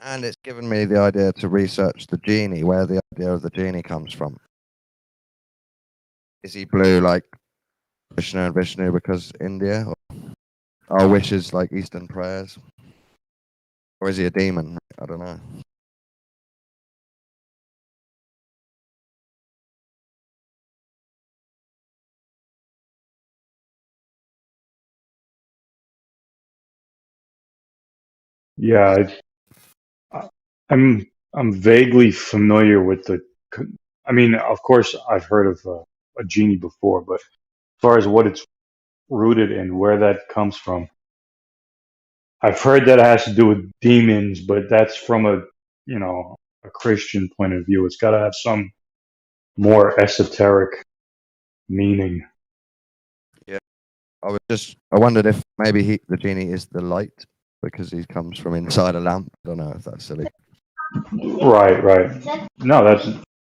And it's given me the idea to research the genie, where the idea of the genie comes from. Is he blue like Krishna and Vishnu because India? Or are wishes like Eastern prayers? Or is he a demon? I don't know. Yeah, I'm vaguely familiar with the. I mean, of course, I've heard of a genie before, but as far as what it's rooted in, where that comes from, I've heard that it has to do with demons, but that's from a Christian point of view. It's got to have some more esoteric meaning. Yeah. I wondered if maybe the genie is the light because he comes from inside a lamp. I don't know if that's silly. Right. No,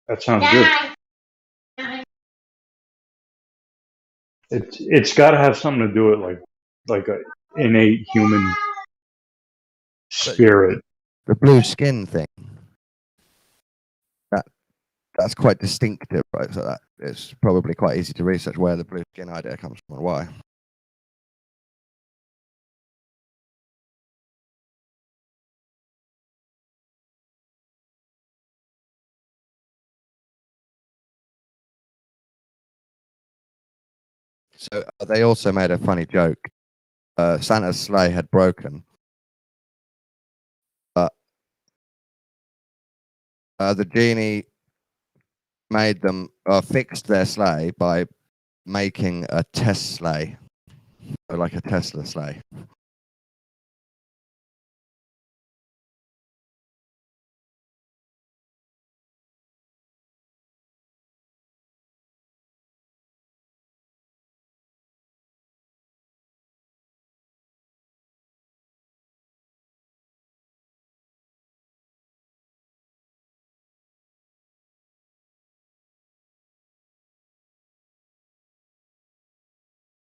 that sounds good. It's got to have something to do with like a innate human spirit. The blue skin thing. That's quite distinctive, right? So that it's probably quite easy to research where the blue skin idea comes from and why. So they also made a funny joke. Santa's sleigh had broken, but the genie made them fixed their sleigh by making a test sleigh, like a Tesla sleigh.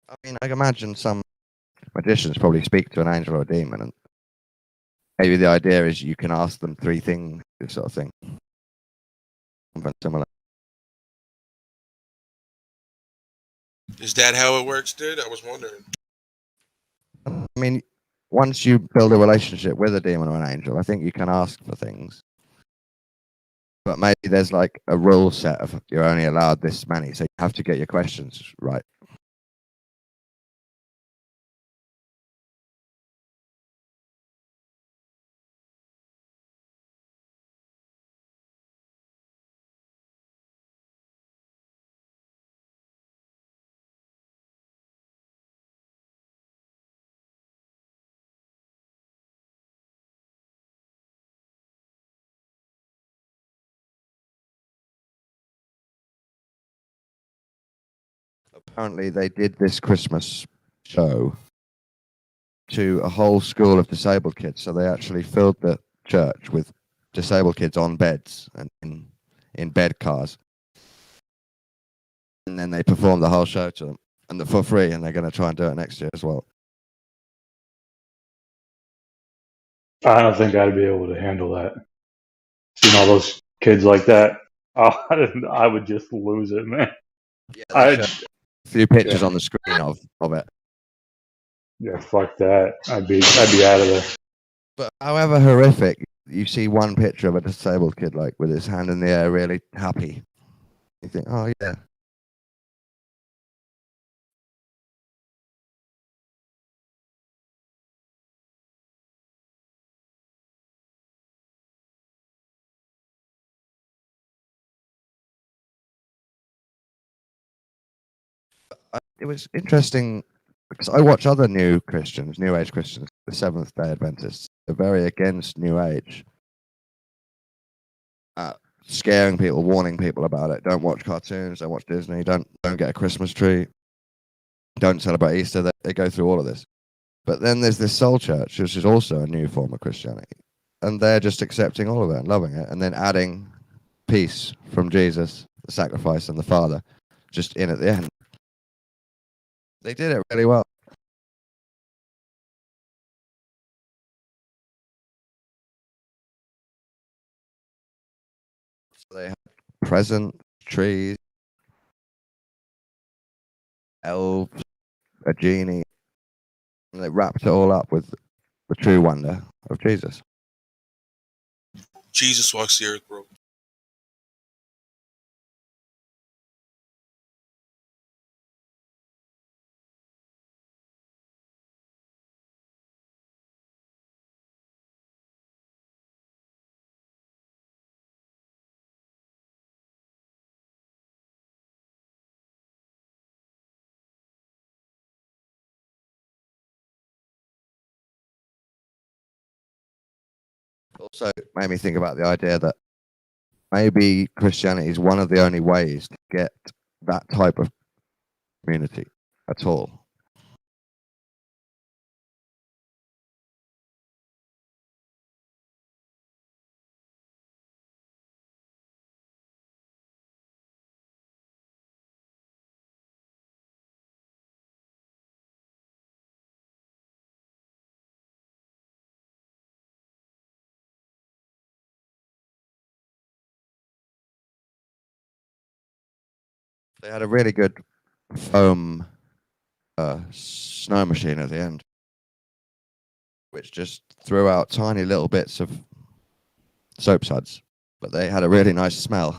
I mean, I can imagine some magicians probably speak to an angel or a demon, and maybe the idea is you can ask them 3 things, this sort of thing. Something similar. Is that how it works, dude? I was wondering. I mean, once you build a relationship with a demon or an angel, I think you can ask for things. But maybe there's like a rule set of you're only allowed this many, so you have to get your questions right. Apparently, they did this Christmas show to a whole school of disabled kids. So they actually filled the church with disabled kids on beds and in bed cars. And then they performed the whole show to them, and for free. And they're going to try and do it next year as well. I don't think I'd be able to handle that. Seeing all those kids like that, I would just lose it, man. Yeah, I'd, a few pictures on the screen of it. Yeah, fuck that. I'd be out of there. But however horrific, you see one picture of a disabled kid like with his hand in the air, really happy. You think, oh yeah. It was interesting because I watch other new Christians, New Age Christians, the Seventh-day Adventists. They're very against New Age, scaring people, warning people about it. Don't watch cartoons. Don't watch Disney. Don't get a Christmas tree. Don't celebrate Easter. They go through all of this. But then there's this Soul Church, which is also a new form of Christianity, and they're just accepting all of it and loving it, and then adding peace from Jesus, the sacrifice, and the Father, just in at the end. They did it really well. So they had presents, trees, elves, a genie, and they wrapped it all up with the true wonder of Jesus. Jesus walks the earth, bro. Also made me think about the idea that maybe Christianity is one of the only ways to get that type of community at all. They had a really good foam snow machine at the end, which just threw out tiny little bits of soap suds, but they had a really nice smell.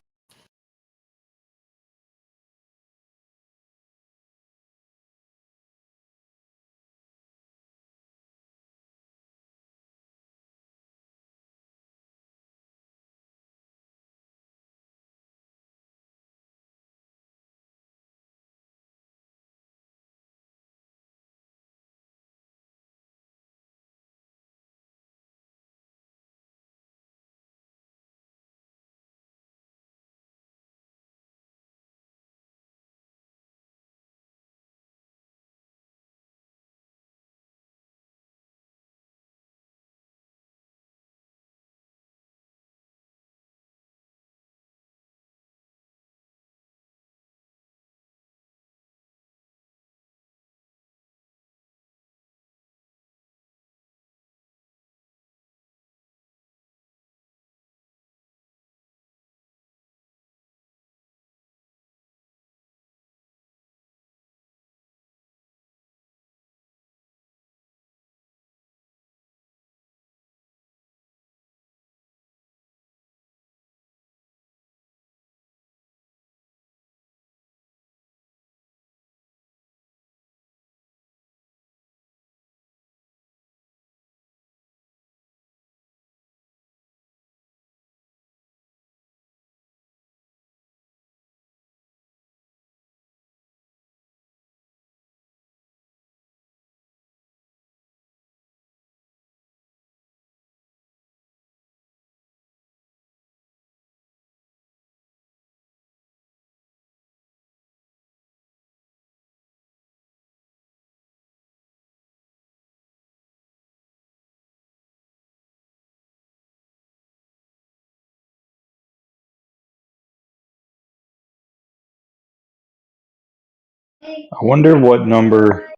I wonder what number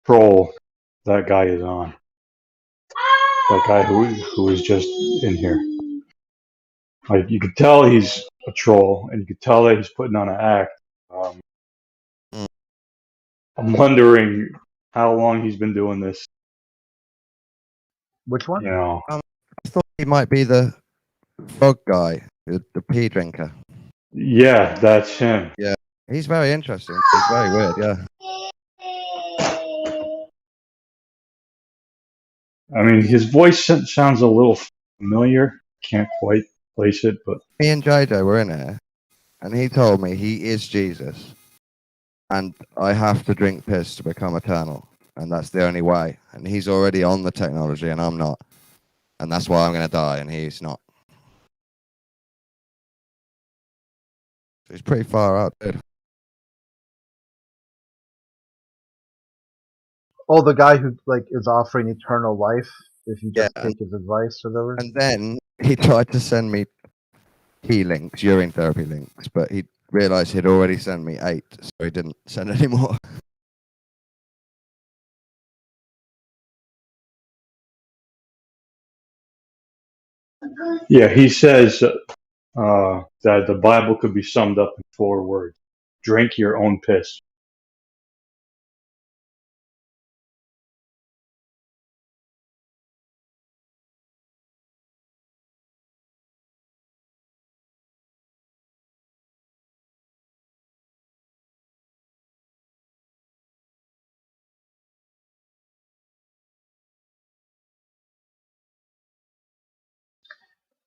troll that guy is on. That guy who was just in here. Like, you could tell he's a troll, and you could tell that he's putting on an act. I'm wondering how long he's been doing this. Which one? You know, I thought he might be the frog guy, the pea drinker. yeah, that's him. Yeah, he's very interesting. He's very weird. Yeah. I mean, his voice sounds a little familiar. Can't quite place it, but Me and JJ were in here, and he told me he is Jesus, and I have to drink piss to become eternal, and that's the only way. And he's already on the technology, and I'm not, and that's why I'm going to die, and he's not. He's pretty far out, dude. Oh, the guy who like is offering eternal life if you just Yeah. take his advice or whatever. And then he tried to send me pee links, urine therapy links, but he realized he'd already sent me 8, so he didn't send any more. yeah, he says that the Bible could be summed up in 4 words: drink your own piss.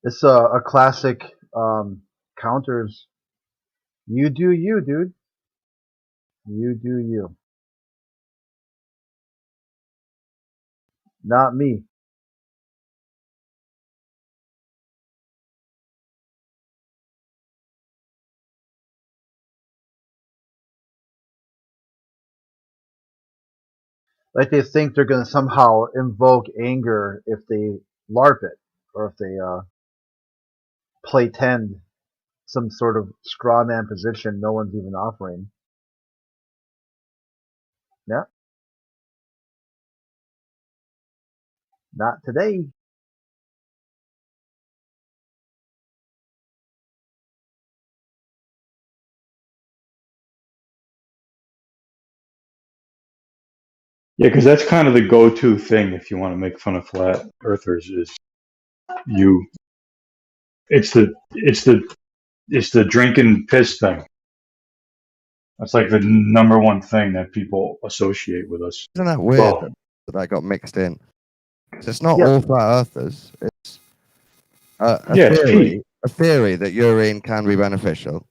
It's a classic counters. You do you, dude. You do you. Not me. Like they think they're going to somehow invoke anger if they LARP it, or if they pretend some sort of straw man position no one's even offering. Yeah. Not today. Yeah, because that's kind of the go-to thing if you want to make fun of flat earthers. Is you? It's the drinking piss thing. That's like the number one thing that people associate with us. Isn't that weird Well, that got mixed in? 'Cause it's not Yeah. all flat earthers. It's a yeah, it's theory. Pete. A theory that urine can be beneficial,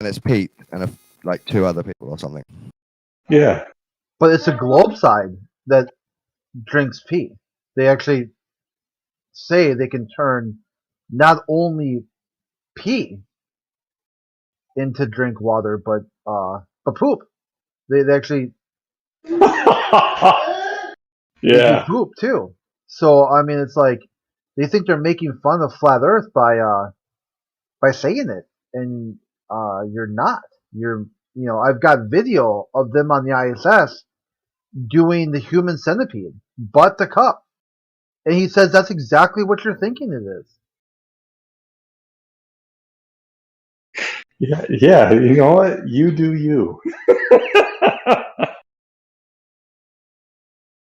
and it's Pete and like 2 other people or something. Yeah, But it's a globe side that drinks pee. They actually say they can turn not only pee into drink water, but poop. They actually they do yeah. poop too. So I mean, it's like they think they're making fun of flat Earth by saying it, and you're not. I've got video of them on the ISS doing the human centipede, butt to cup, and he says that's exactly what you're thinking it is. Yeah. You know what? You do you.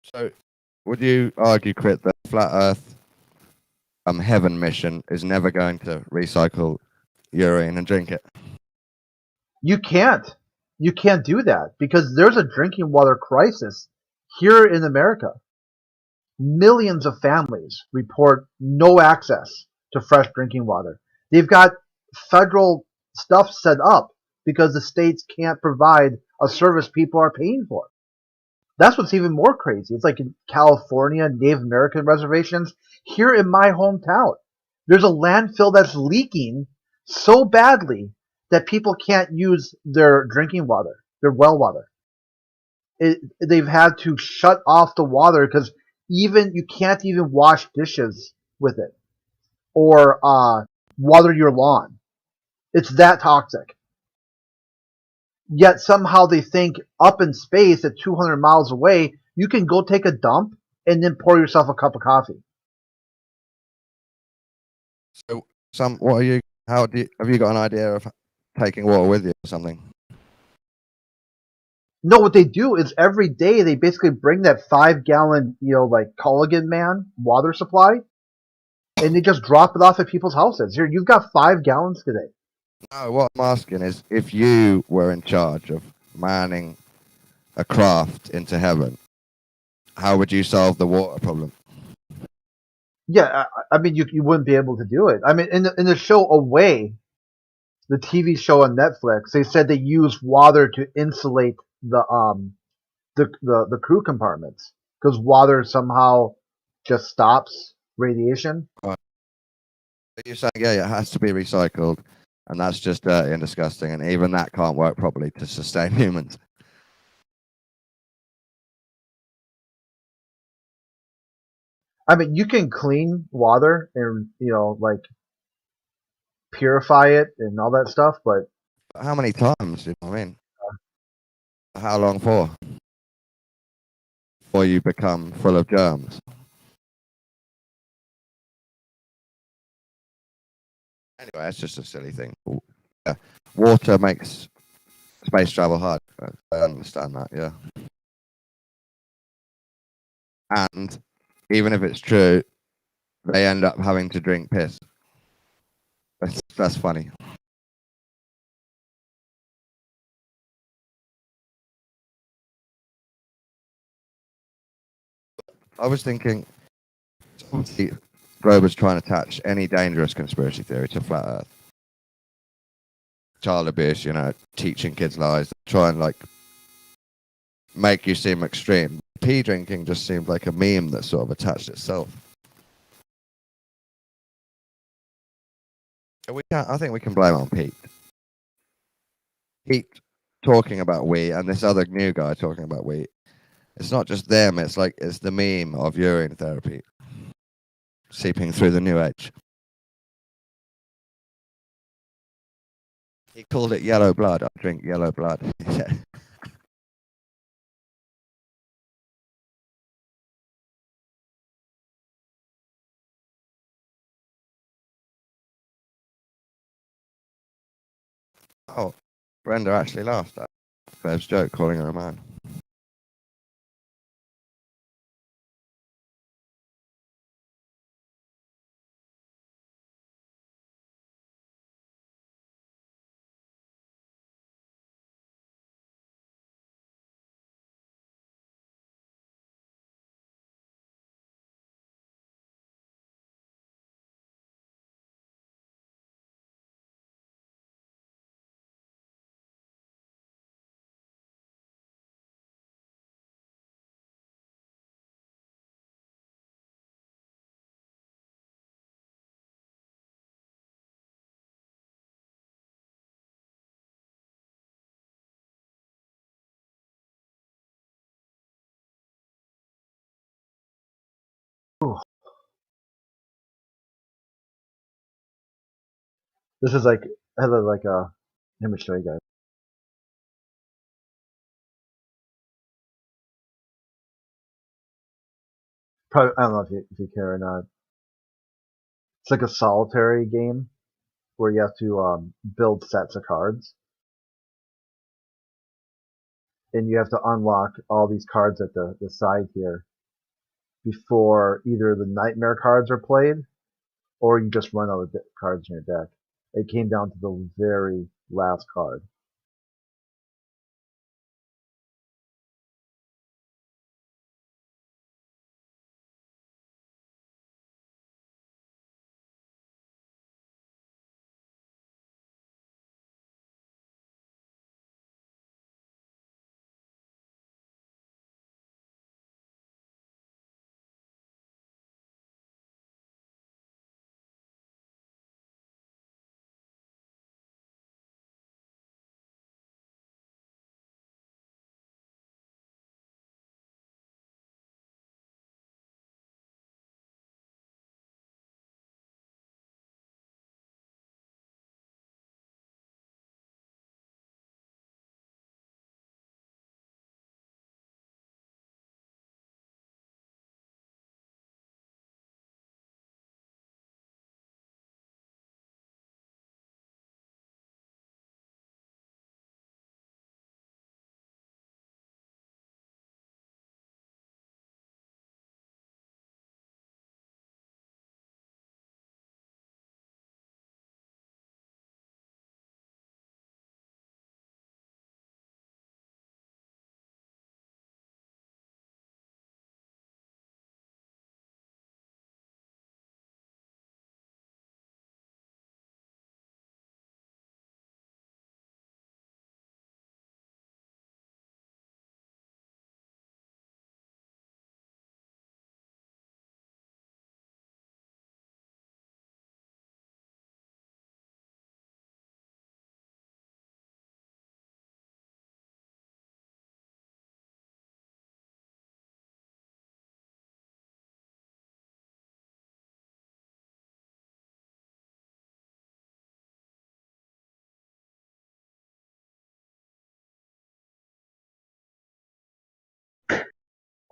So, would you argue, Crit, that flat Earth heaven mission is never going to recycle urine and drink it? You can't do that because there's a drinking water crisis here in America. Millions of families report no access to fresh drinking water. They've got federal stuff set up because the states can't provide a service people are paying for. That's what's even more crazy. It's like in California, Native American reservations. Here in my hometown, there's a landfill that's leaking so badly that people can't use their drinking water, their well water. They've had to shut off the water because you can't even wash dishes with it or water your lawn. It's that toxic. Yet somehow they think up in space at 200 miles away, you can go take a dump and then pour yourself a cup of coffee. So, what are you? Have you got an idea of taking water with you or something? No, what they do is every day they basically bring that 5-gallon, like Culligan Man water supply, and they just drop it off at people's houses. Here, you've got 5 gallons today. No, what I'm asking is, if you were in charge of manning a craft into heaven, how would you solve the water problem? Yeah, I mean, you wouldn't be able to do it. I mean, in the show Away, the TV show on Netflix, they said they use water to insulate the crew compartments because water somehow just stops radiation. Right. You're saying, yeah, it has to be recycled, and that's just dirty and disgusting, and even that can't work properly to sustain humans. I mean, you can clean water and like purify it and all that stuff, but How many times? You know what I mean? How long for? Before you become full of germs. Anyway, it's just a silly thing. Yeah. Water makes space travel hard. I understand that, yeah. And even if it's true, they end up having to drink piss. That's funny. I was thinking, obviously, Globe is trying to attach any dangerous conspiracy theory to flat Earth. Child abuse, teaching kids lies, try and make you seem extreme. Pee drinking just seemed like a meme that sort of attached itself. I think we can blame it on Pete. Pete talking about we and this other new guy talking about we. It's not just them. It's the meme of urine therapy seeping through the new age. He called it yellow blood. I drink yellow blood. Oh, Brenda actually laughed at Bev's joke, calling her a man. this is like let me show you guys. Probably, I don't know if you care or not. It's like a solitary game where you have to build sets of cards, and you have to unlock all these cards at the side here before either the nightmare cards are played or you just run out of cards in your deck. It came down to the very last card.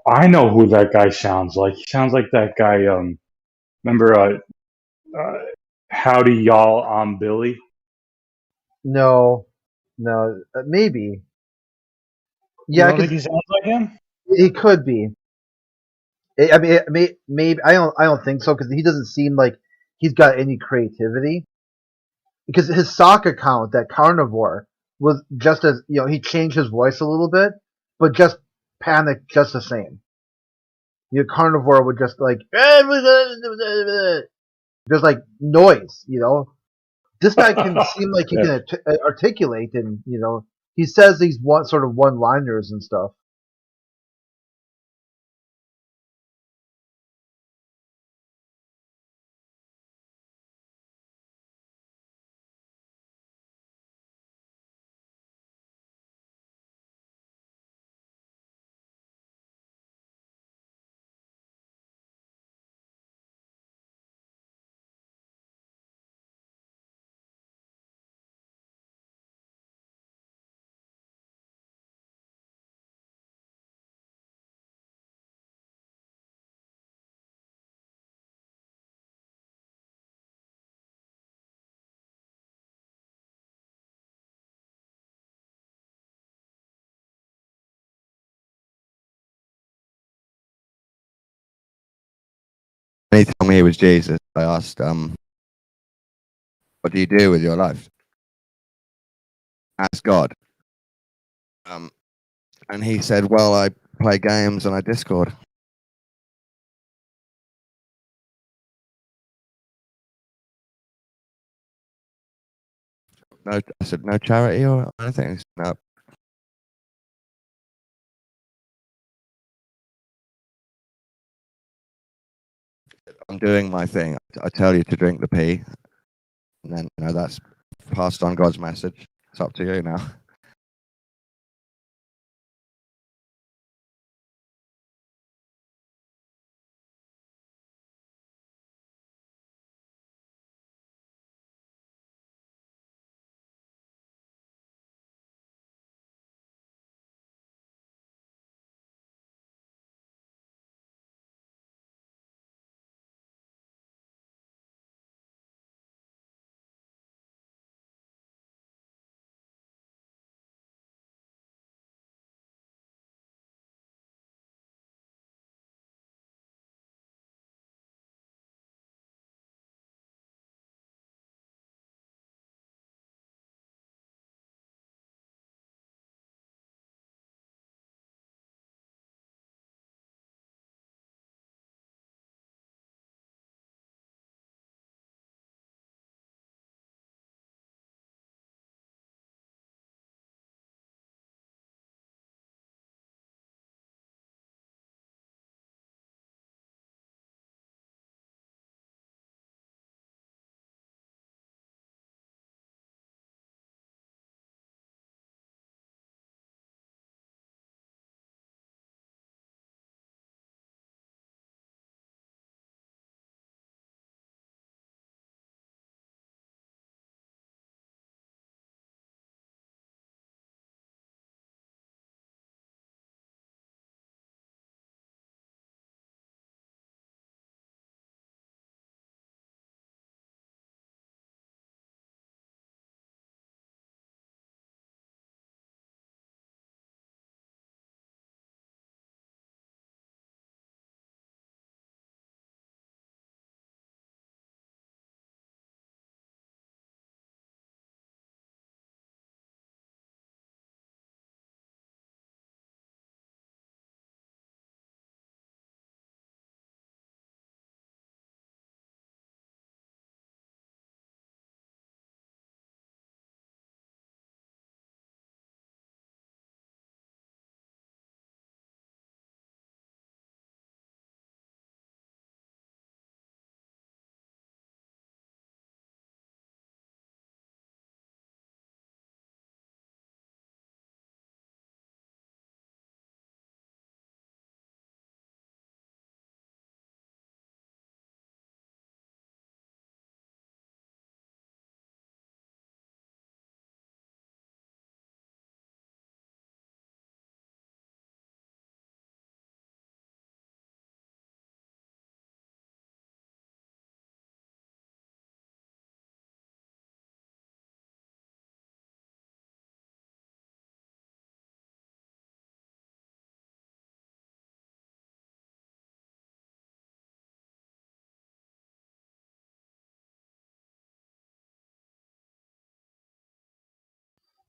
I know who that guy sounds like. He sounds like that guy. Remember, howdy y'all, I'm Billy. No, maybe. You Yeah, don't think because he sounds like him? he could be. I mean, maybe I don't think so because he doesn't seem like he's got any creativity. Because his sock account, that carnivore, was just as he changed his voice a little bit, but just panicked just the same. Carnivore would just like there's like noise. This guy can seem like he Yeah. can articulate, and he says these sort of one-liners and stuff. When he told me he was Jesus, I asked, what do you do with your life? Ask God. And he said, well, I play games and I Discord. No, I said, no charity or anything? He said, no. I'm doing my thing. I tell you to drink the pee, and then that's passed on God's message. It's up to you now.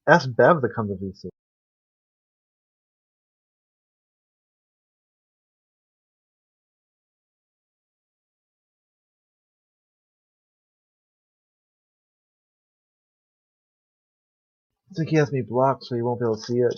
Ask Bev to come to VC. I think he has me blocked, so he won't be able to see it.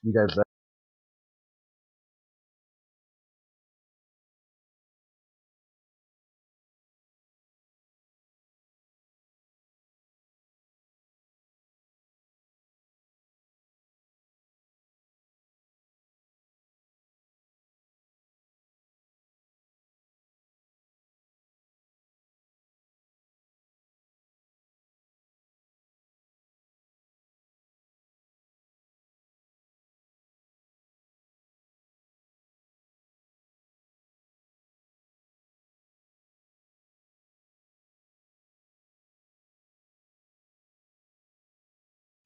You guys there?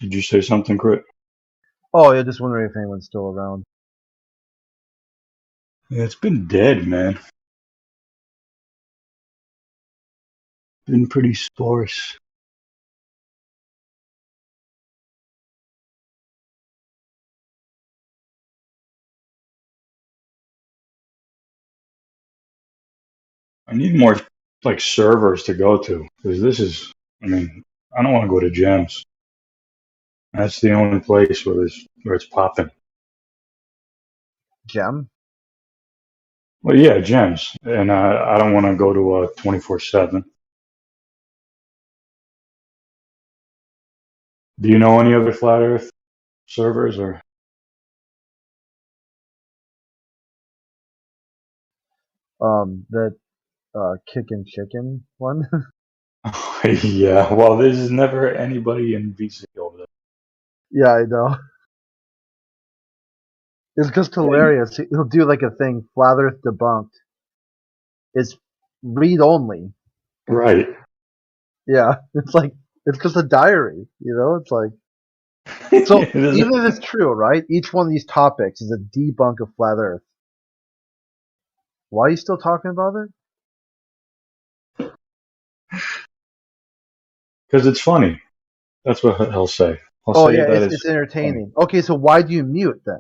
Did you say something, Crit? Oh, yeah, just wondering if anyone's still around. Yeah, it's been dead, man. Been pretty sparse. I need more like servers to go to because this is. I mean, I don't want to go to Gems. That's the only place where it's popping. Gem? Well, yeah, Gems, and I don't want to go to 24/7. Do you know any other flat Earth servers or? That Kickin' Chicken one? Yeah, well, there's never anybody in VC over there. Yeah, I know. It's just hilarious. He'll do like a thing, Flat Earth Debunked. It's read only. Right. Yeah, it's just a diary, you know? It's like, so even if it's true, right? Each one of these topics is a debunk of Flat Earth. Why are you still talking about it? Because it's funny. That's what he'll say. Oh yeah, it's entertaining. Funny. Okay, so why do you mute then?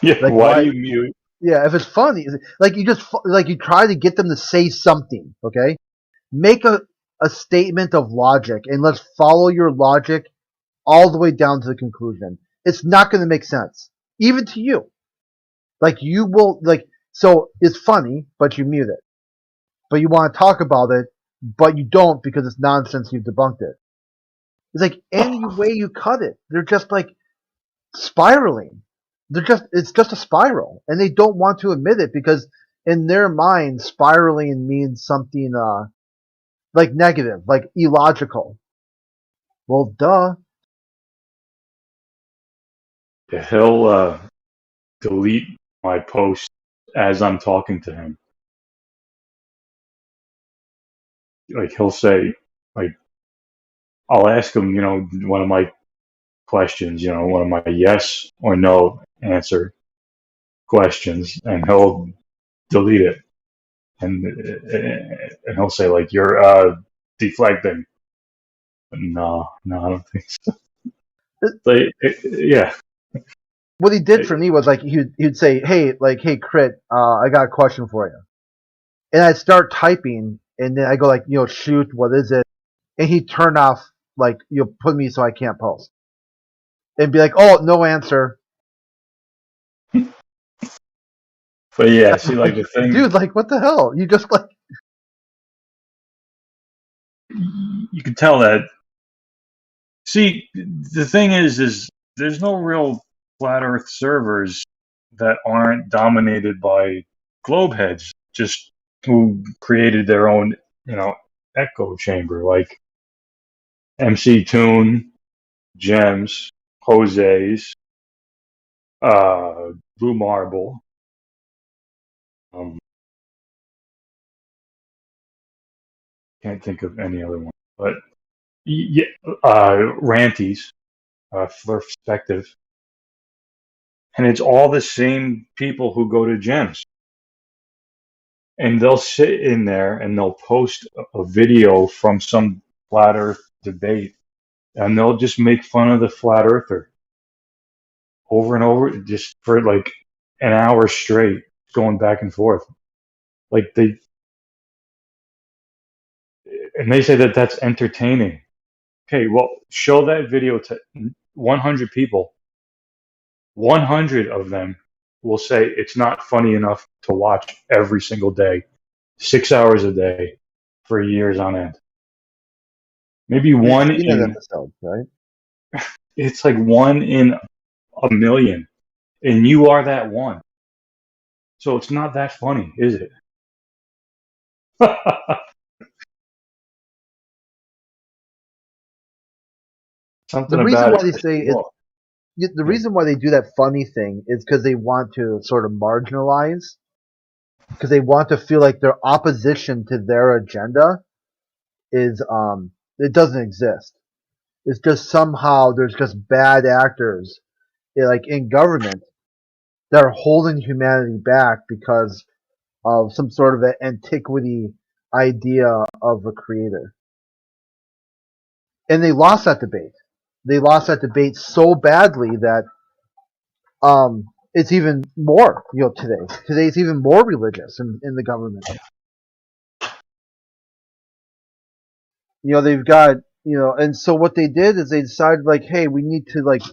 Yeah, like, why do you mute? Yeah, if it's funny, like you try to get them to say something, okay? Make a statement of logic and let's follow your logic all the way down to the conclusion. It's not going to make sense, even to you. Like you will, so it's funny, but you mute it. But you want to talk about it, but you don't because it's nonsense. You've debunked it. It's like any way you cut it, they're just like spiraling. It's just a spiral, and they don't want to admit it because in their mind, spiraling means something like negative, like illogical. Well, duh. Yeah, he'll delete my post as I'm talking to him. Like he'll say, like, I'll ask him, one of my questions, one of my yes or no answer questions, and he'll delete it, and he'll say like, you're deflecting. No, I don't think so. Yeah. What he did for me was like he'd say, hey, Crit, I got a question for you, and I'd start typing, and then I go like, shoot, what is it? And he'd turn off, like, put me so I can't post, and be like, oh, no answer. But yeah, see, like the thing, dude, like, what the hell? You just like, you can tell that. See, the thing is there's no real flat Earth servers that aren't dominated by globe heads, just who created their own, echo chamber, like MC Toon, Gems, Jose's, Blue Marble. Can't think of any other one, but yeah, Ranties, Perspective, and it's all the same people who go to Gems, and they'll sit in there and they'll post a video from some flat Earth debate, and they'll just make fun of the flat earther over and over, just for like an hour straight, going back and forth, like they say that that's entertaining. Okay, well, show that video to 100 people 100 of them will say it's not funny enough to watch every single day, 6 hours a day, for years on end. Maybe one You've seen that in, episode, right? it's like 1 in a million, and you are that one. So it's not that funny, is it? Something The reason about why they it. say it, the reason why they do that funny thing is because they want to sort of marginalize, because they want to feel like their opposition to their agenda is it doesn't exist. It's just somehow there's just bad actors, like in government, that are holding humanity back because of some sort of an antiquity idea of a creator. And they lost that debate. They lost that debate so badly that it's even more, today. Today it's even more religious in the government. They've got, and so what they did is they decided, like, hey, we need to, like,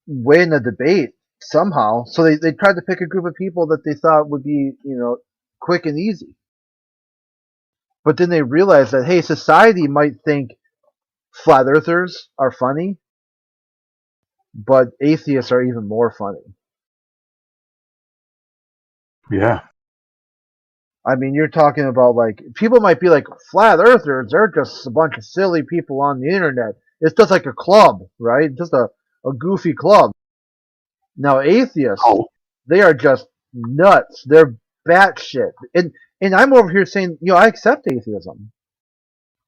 win a debate somehow. So they tried to pick a group of people that they thought would be, quick and easy. But then they realized that, hey, society might think flat earthers are funny, but atheists are even more funny. Yeah. I mean, you're talking about, like, people might be like, flat earthers, they're just a bunch of silly people on the internet. It's just like a club, right? Just a goofy club. Now, atheists, they are just nuts. They're batshit. And I'm over here saying, I accept atheism.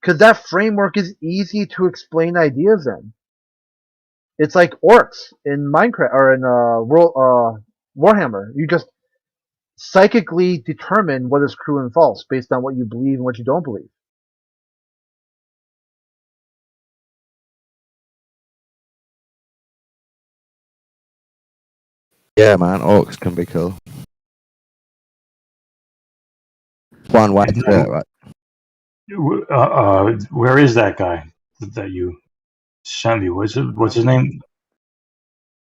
Because that framework is easy to explain ideas in. It's like orcs in Minecraft, or in Warhammer. You just psychically determine what is true and false based on what you believe and what you don't believe. Yeah, man, orcs can be cool. One way to do it, right? Where is that guy that you sent me? What's his name?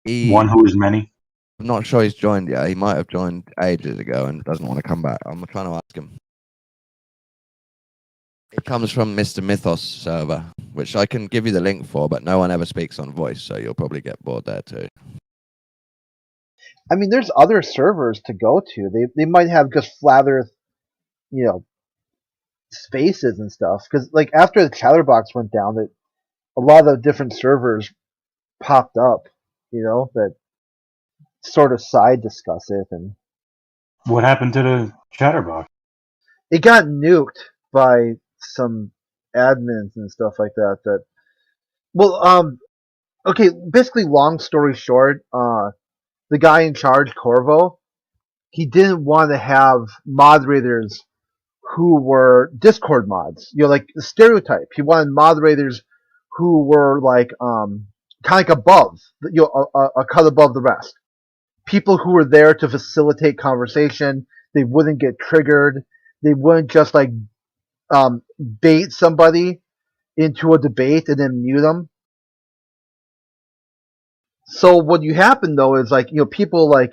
One who is many. I'm not sure he's joined yet. He might have joined ages ago and doesn't want to come back. I'm trying to ask him. It comes from Mr. Mythos server, which I can give you the link for, but no one ever speaks on voice, so you'll probably get bored there too. I mean, there's other servers to go to. They might have just flat earth, spaces and stuff. Because, like, after the Chatterbox went down, that a lot of different servers popped up, that sort of side discuss it. And what happened to the Chatterbox? It got nuked by some admins and stuff like that. Okay, basically, long story short, the guy in charge, Corvo, he didn't want to have moderators who were Discord mods. Like the stereotype. He wanted moderators who were like kind of like above, a cut above the rest. People who were there to facilitate conversation. They wouldn't get triggered. They wouldn't just like bait somebody into a debate and then mute them. So what you happen though is like people like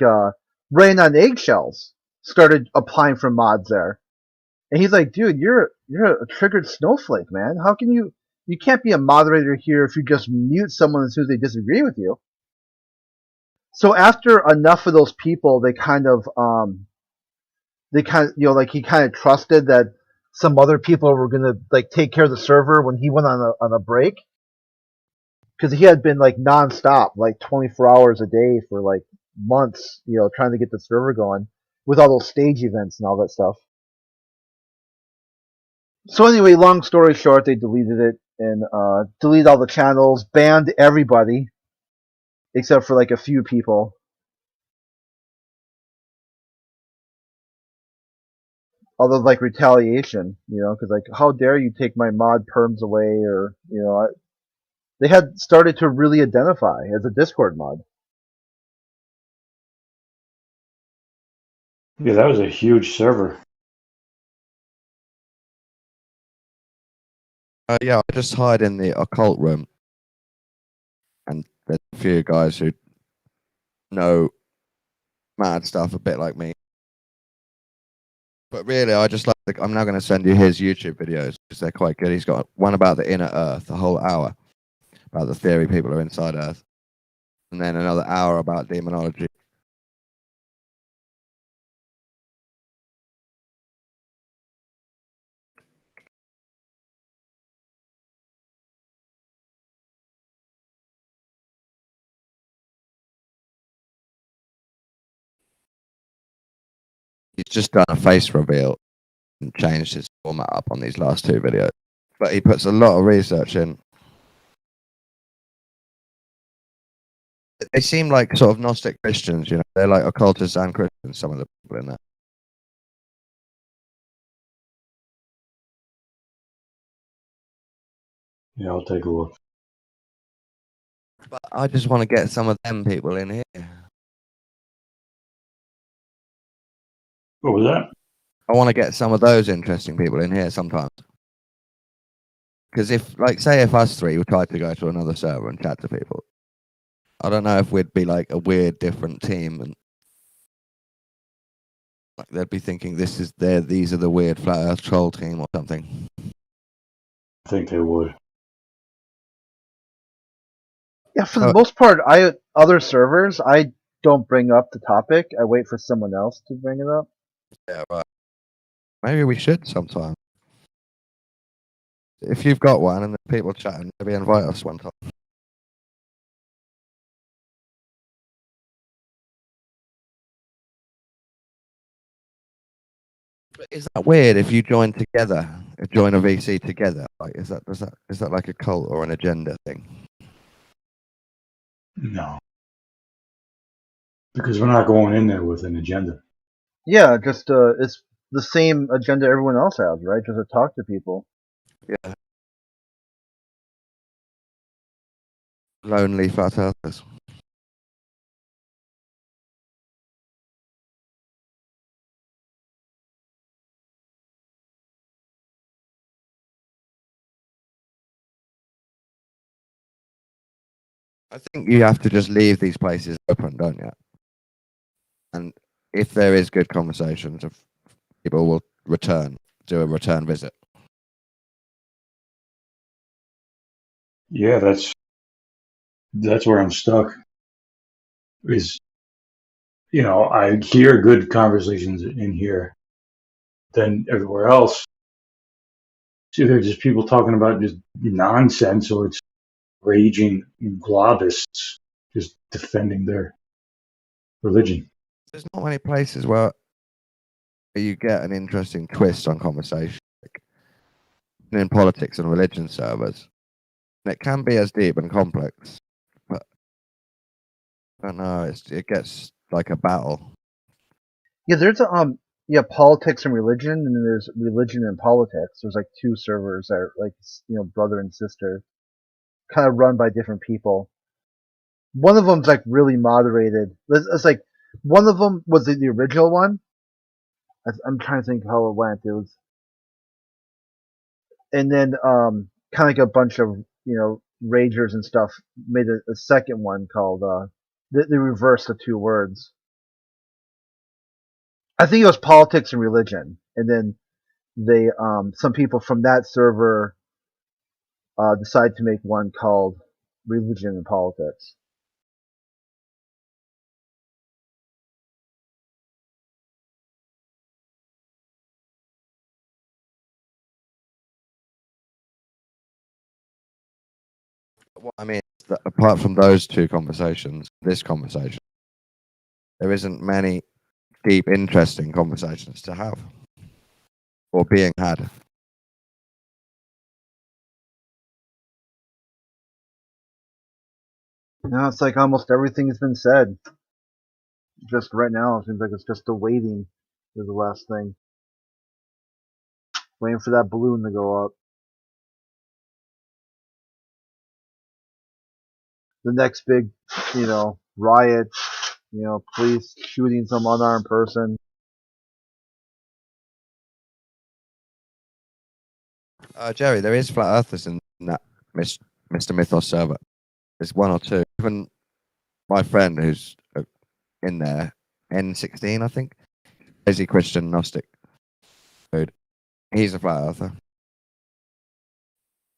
Rain on Eggshells started applying for mods there, and he's like, dude, you're a triggered snowflake, man. How can you can't be a moderator here if you just mute someone as soon as they disagree with you. So after enough of those people, they kind of he kind of trusted that some other people were gonna like take care of the server when he went on a break. Because he had been like nonstop, like 24 hours a day for like months, trying to get the server going with all those stage events and all that stuff. So anyway, long story short, they deleted it and deleted all the channels, banned everybody except for like a few people. Although like retaliation, because like how dare you take my mod perms away, or they had started to really identify as a Discord mod. Yeah, that was a huge server. Yeah, I just hide in the occult room, and there's a few guys who know mad stuff a bit like me. But really, I just like. I'm now going to send you his YouTube videos because they're quite good. He's got one about the inner Earth, a whole hour about the theory people are inside Earth, and then another hour about demonology. He's just done a face reveal and changed his format up on these last two videos. But he puts a lot of research in. They seem like sort of Gnostic Christians, you know. They're like occultists and Christians, some of the people in there. Yeah, I'll take a look. But I just want to get some of them people in here. What was that? I want to get some of those interesting people in here sometimes. Because if, like, say if us three tried to go to another server and chat to people, I don't know if we'd be like a weird, different team, and like they'd be thinking these are the weird flat Earth troll team or something. I think they would. Yeah, for the most part, other servers, I don't bring up the topic. I wait for someone else to bring it up. Yeah, right. Maybe we should sometime. If you've got one and the people chatting, maybe invite us one time. But is that weird if you join together, join a VC together? Like, is that like a cult or an agenda thing? No. Because we're not going in there with an agenda. Yeah, just it's the same agenda everyone else has, right? Just to talk to people. Yeah. Lonely flat earthers. I think you have to just leave these places open, don't you? And if there is good conversations, people will do a return visit. Yeah, that's where I'm stuck. Is, you know, I hear good conversations in here. Then everywhere else, it's either just people talking about just nonsense or it's raging globists just defending their religion. There's not many places where you get an interesting twist on conversation, like in politics and religion servers. And it can be as deep and complex, but I don't know. It gets like a battle. Yeah, there's politics and religion, and then there's religion and politics. There's like two servers that are like, you know, brother and sister, kind of run by different people. One of them's like really moderated. It's like one of them was the original one. I'm trying to think how it went. It was, and then kind of like a bunch of, you know, ragers and stuff made a second one called they reversed the two words. I think it was politics and religion, and then they some people from that server decided to make one called religion and politics. What I mean is that apart from those two conversations, this conversation, there isn't many deep, interesting conversations to have or being had. Now it's like almost everything has been said. Just right now, it seems like it's just the waiting is the last thing. Waiting for that balloon to go up. The next big, you know, riot, you know, police shooting some unarmed person. Jerry, there is flat earthers in that Mr. Mythos server. There's one or two. Even my friend who's in there, N16, I think. Crazy Christian Gnostic. Dude, he's a flat earther.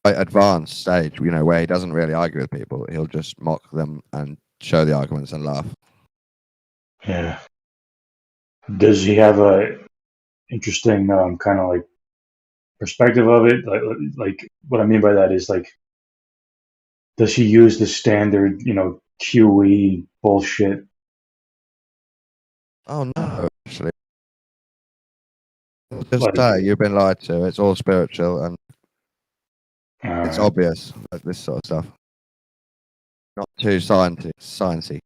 Quite advanced stage, you know, where he doesn't really argue with people. He'll just mock them and show the arguments and laugh. Yeah. Does he have a interesting kind of like perspective of it? Like what I mean by that is like, does he use the standard, you know, QE bullshit? Oh no, actually. Just say you've been lied to. It's all spiritual and it's obvious, like this sort of stuff. Not too sciencey.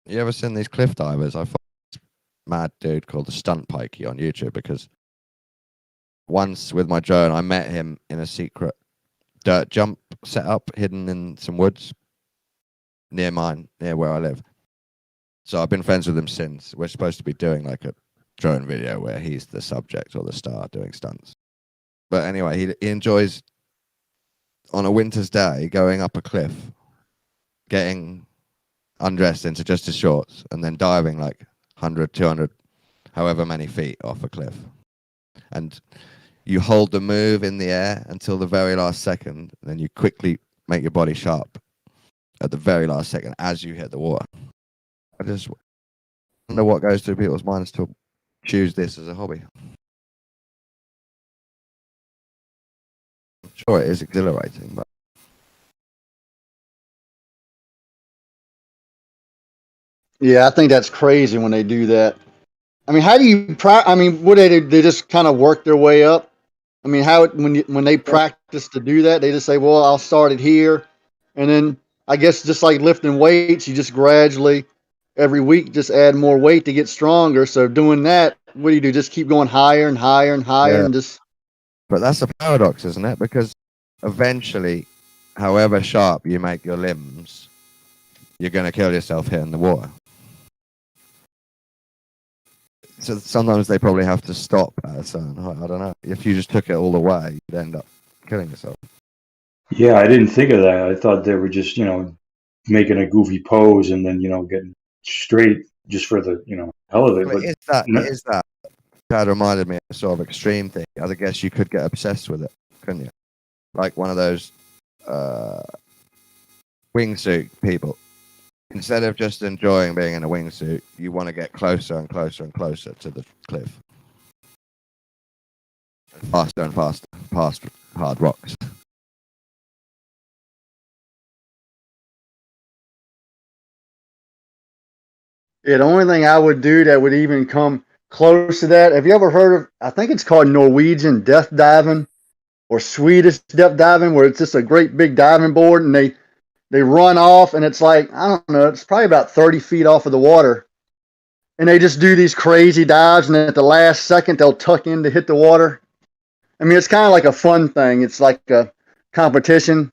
You ever seen these cliff divers? I follow this mad dude called the Stunt Pikey on YouTube because once with my drone, I met him in a secret dirt jump setup hidden in some woods near where I live. So I've been friends with him since. We're supposed to be doing like a drone video where he's the subject or the star doing stunts. But anyway, he enjoys on a winter's day going up a cliff, getting undressed into just his shorts and then diving like 100, 200, however many feet off a cliff. And you hold the move in the air until the very last second, and then you quickly make your body sharp at the very last second as you hit the water. I just wonder what goes through people's minds to choose this as a hobby. I'm sure it is exhilarating, but yeah, I think that's crazy when they do that. I mean, how do you I mean, what they just kind of work their way up? I mean, how when they practice to do that, they just say, "Well, I'll start it here," and then I guess just like lifting weights, you just gradually every week just add more weight to get stronger. So doing that, what do? Just keep going higher and higher and higher, yeah. and just. But that's a paradox, isn't it? Because eventually, however sharp you make your limbs, you're going to kill yourself here in the water. So sometimes they probably have to stop at a certain height. I don't know. If you just took it all the way, you'd end up killing yourself. Yeah, I didn't think of that. I thought they were just, you know, making a goofy pose and then, you know, getting straight just for the, you know, hell of it. Well, it is that. That reminded me of a sort of extreme thing. I guess you could get obsessed with it, couldn't you? Like one of those wingsuit people. Instead of just enjoying being in a wingsuit, you want to get closer and closer and closer to the cliff. Faster and faster, past hard rocks. Yeah, the only thing I would do that would even come close to that. Have you ever heard of? I think it's called Norwegian death diving or Swedish death diving, where it's just a great big diving board and they run off and it's like, I don't know, it's probably about 30 feet off of the water. And they just do these crazy dives, and at the last second, they'll tuck in to hit the water. I mean, it's kind of like a fun thing. It's like a competition.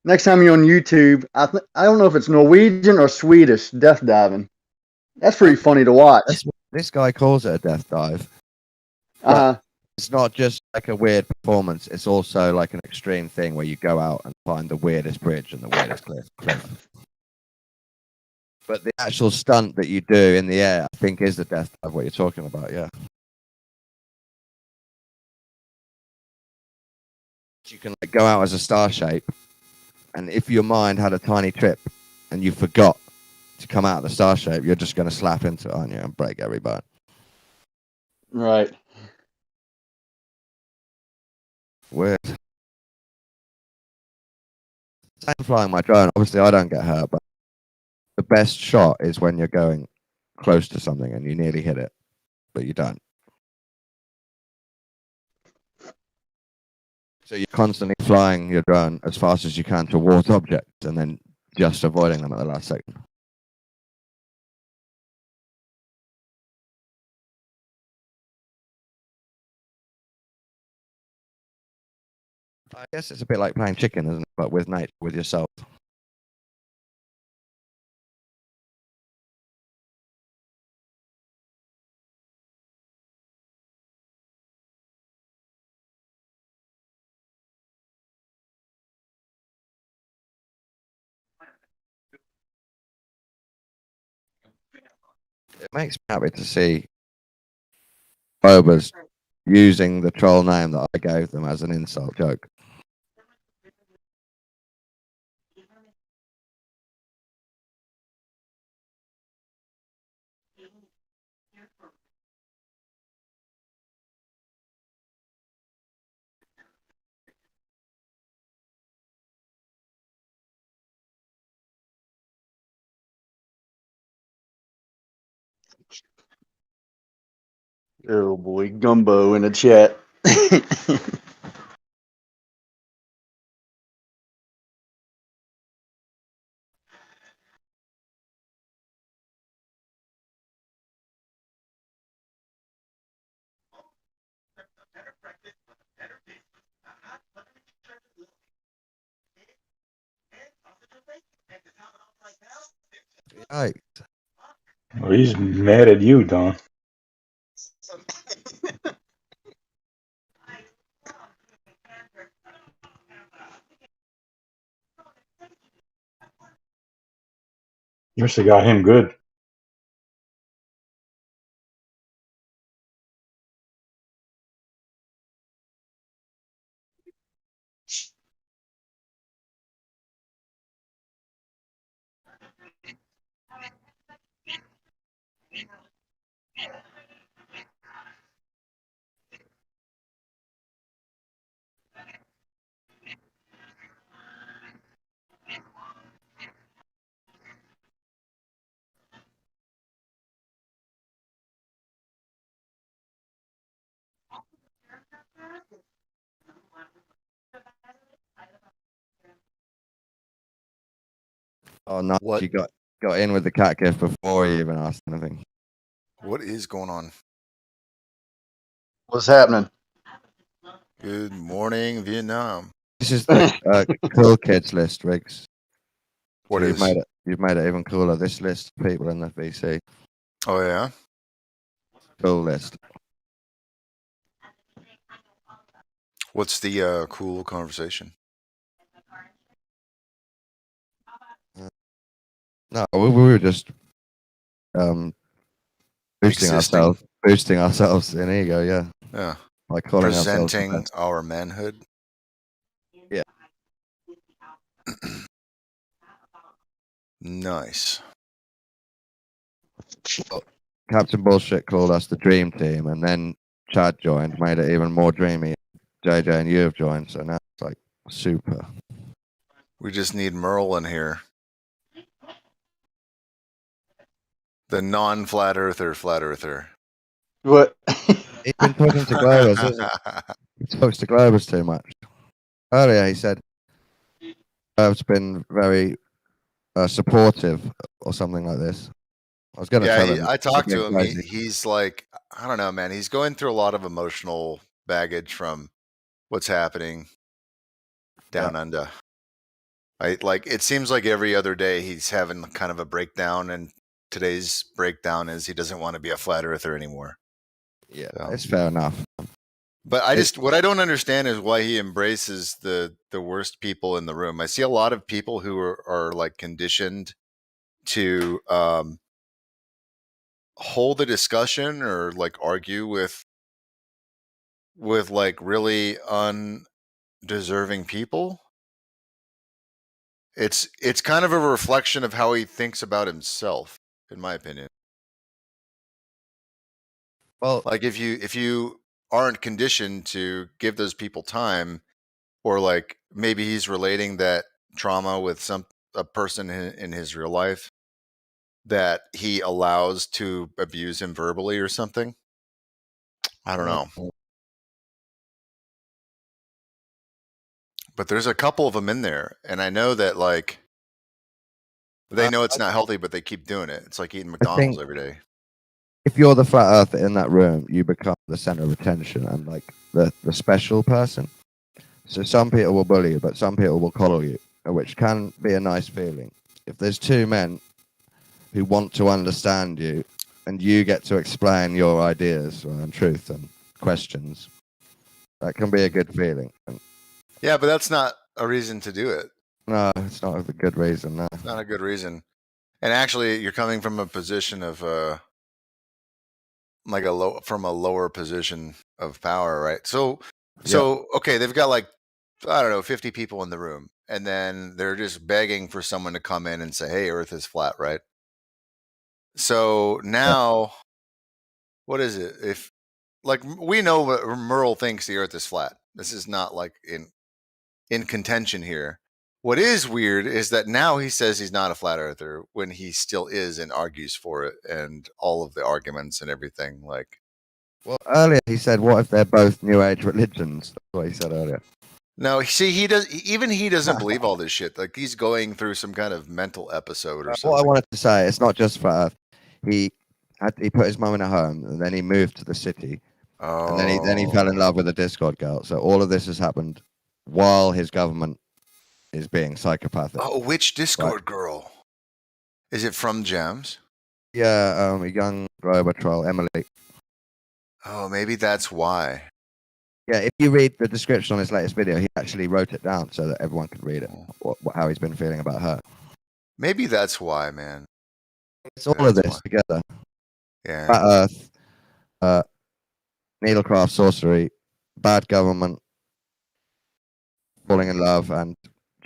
Next time you're on YouTube, I don't know if it's Norwegian or Swedish death diving. That's pretty funny to watch. This guy calls it a death dive. It's not just like a weird performance. It's also like an extreme thing where you go out and find the weirdest bridge and the weirdest cliff. But the actual stunt that you do in the air, I think, is the death dive. What you're talking about, yeah. You can like go out as a star shape, and if your mind had a tiny trip, and you forgot to come out of the star shape, you're just going to slap into it, aren't you, and break every bone. Right. Weird. Same flying my drone. Obviously, I don't get hurt, but the best shot is when you're going close to something and you nearly hit it, but you don't. So you're constantly flying your drone as fast as you can towards objects and then just avoiding them at the last second. I guess it's a bit like playing chicken, isn't it? But with nature, with yourself. It makes me happy to see Bobas using the troll name that I gave them as an insult joke. Oh boy, Gumbo in the chat. Right. Well, he's mad at you, Don. You must have got him good. Oh, nice. What? You got in with the cat gift before you even asked anything. What is going on? What's happening? Good morning, Vietnam. This is the cool kids list, Riggs. What So is? you've made it even cooler. This list of people in the VC. Oh yeah. Cool list. What's the cool conversation? No, we were just boosting ourselves in ego, yeah. Yeah. Like calling ourselves the Presenting best. our manhood. Yeah. Nice. Captain Bullshit called us the dream team, and then Chad joined, made it even more dreamy. JJ and you have joined, so now it's like super. We just need Merle in here. The non-flat earther, flat earther. What? He's been talking to Globers, hasn't he? He talks to Globers too much. Earlier he said Globers been very supportive or something like this. I was going to tell him. I talked to him. Crazy. He's like, I don't know, man. He's going through a lot of emotional baggage from what's happening down under. Like it seems like every other day he's having kind of a breakdown, and today's breakdown is he doesn't want to be a flat earther anymore. Yeah, it's fair enough. But what I don't understand is why he embraces the worst people in the room. I see a lot of people who are like conditioned to hold a discussion or like argue with like really undeserving people. It's kind of a reflection of how he thinks about himself, in my opinion. Well, like if you aren't conditioned to give those people time, or like maybe he's relating that trauma with a person in his real life that he allows to abuse him verbally or something. I don't know. But there's a couple of them in there, and I know that like they know it's not healthy, but they keep doing it. It's like eating McDonald's every day. If you're the flat earther in that room, you become the center of attention and like the special person. So some people will bully you, but some people will coddle you, which can be a nice feeling. If there's two men who want to understand you and you get to explain your ideas and truth and questions, that can be a good feeling. Yeah, but that's not a reason to do it. No, it's not a good reason. No. It's not a good reason. And actually, you're coming from a position of like from a lower position of power, right? So okay, they've got like, I don't know, 50 people in the room, and then they're just begging for someone to come in and say, "Hey, Earth is flat," right? So now, what is it? If like we know what Merle thinks the Earth is flat. This is not like in contention here. What is weird is that now he says he's not a flat earther when he still is and argues for it, and all of the arguments and everything. Like, well, earlier he said, "What if they're both New Age religions?" That's what he said earlier. No, see, he doesn't believe all this shit. Like he's going through some kind of mental episode or something. What I wanted to say, it's not just flat Earth. He put his mum in a home, and then he moved to the city, and then he fell in love with a Discord girl. So all of this has happened while his government is being psychopathic. Oh, which Discord girl? Is it from Gems? Yeah, a young global troll, Emily. Oh, maybe that's why. Yeah, if you read the description on his latest video, he actually wrote it down so that everyone can read it, how he's been feeling about her. Maybe that's why, man. It's all of this together. Yeah. Flat Earth, needlecraft sorcery, bad government, falling in love, and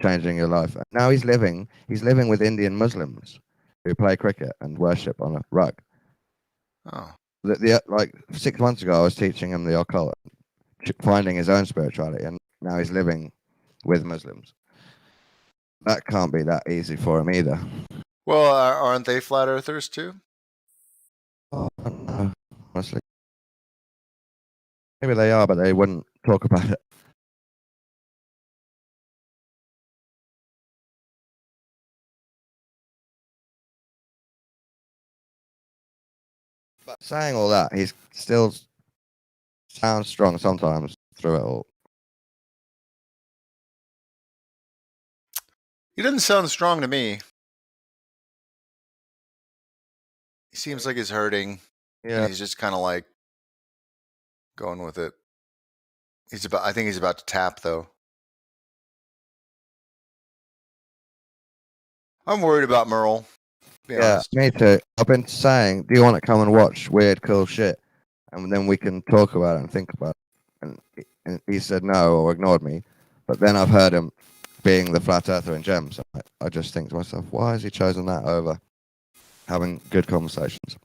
changing your life. Now he's living with Indian Muslims who play cricket and worship on a rug. Oh. Like 6 months ago, I was teaching him the occult, finding his own spirituality, and now he's living with Muslims. That can't be that easy for him either. Well, aren't they flat earthers too? Oh, no, honestly. Maybe they are, but they wouldn't talk about it. But saying all that, he still sounds strong sometimes through it all. He doesn't sound strong to me. He seems like he's hurting. Yeah. And he's just kind of like going with it. I think he's about to tap though. I'm worried about Merle. Yeah, me too. I've been saying, do you want to come and watch weird, cool shit? And then we can talk about it and think about it. And he said no or ignored me. But then I've heard him being the flat earther in Gems. I just think to myself, why has he chosen that over having good conversations?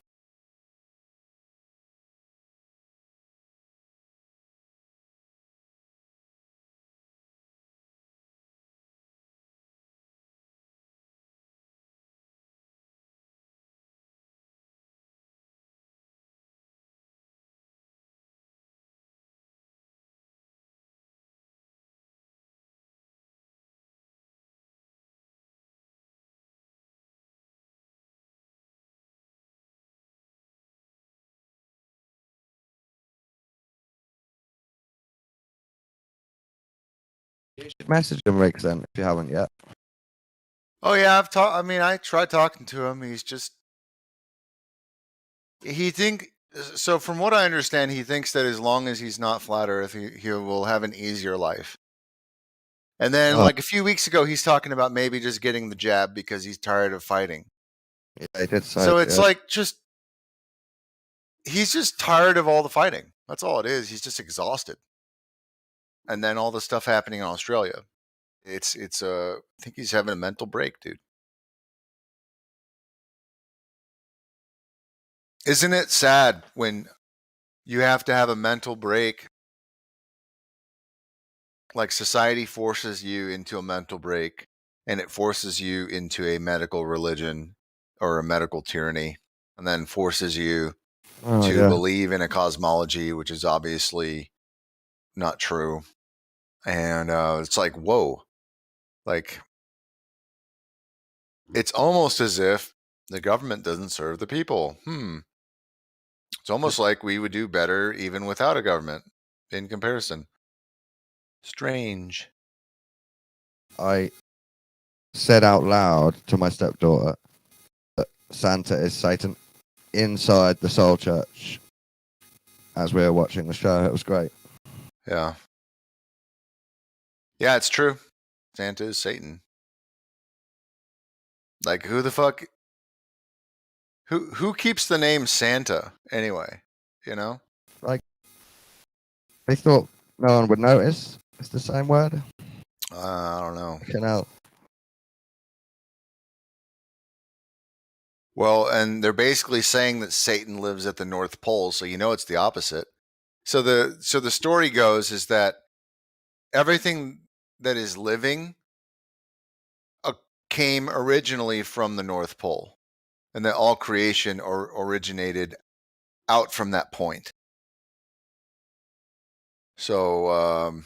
You should message him, Rick, then, if you haven't yet. Oh yeah, I tried talking to him. He's just so from what I understand, he thinks that as long as he's not flat earth, he will have an easier life. And then like a few weeks ago, he's talking about maybe just getting the jab because he's tired of fighting. Yeah, they did say, So it's yeah. like he's just tired of all the fighting. That's all it is. He's just exhausted. And then all the stuff happening in Australia. I think he's having a mental break, dude. Isn't it sad when you have to have a mental break? Like society forces you into a mental break and it forces you into a medical religion or a medical tyranny and then forces you to believe in a cosmology, which is obviously not true. And it's like, whoa, like it's almost as if the government doesn't serve the people. It's almost like we would do better even without a government in comparison. Strange. I said out loud to my stepdaughter that Santa is Satan inside the Soul Church as we were watching the show. It was great. Yeah. Yeah, it's true. Santa is Satan. Like, who the fuck? Who keeps the name Santa anyway? You know? Like, they thought no one would notice. It's the same word. I don't know. You know. Well, and they're basically saying that Satan lives at the North Pole, so you know it's the opposite. So the story goes is that everything that is living came originally from the North Pole, and that all creation originated out from that point. So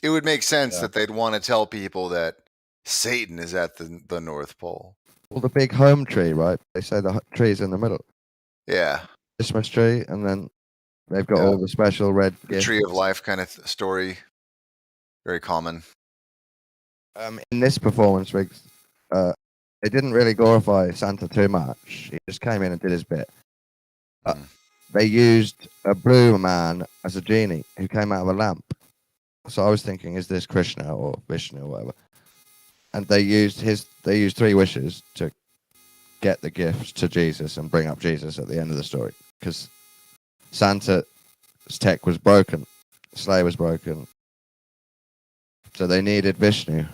it would make sense that they'd want to tell people that Satan is at the North Pole. Well, the big home tree, right? They say the tree's in the middle. Yeah. Christmas tree, and then they've got all the special red gifts. Tree of life kind of story. Very common. In this performance, Riggs, they didn't really glorify Santa too much. He just came in and did his bit. They used a blue man as a genie who came out of a lamp. So I was thinking, is this Krishna or Vishnu or whatever? And they used 3 wishes to get the gifts to Jesus and bring up Jesus at the end of the story. Because Santa's tech was broken, the sleigh was broken, so they needed Vishnu.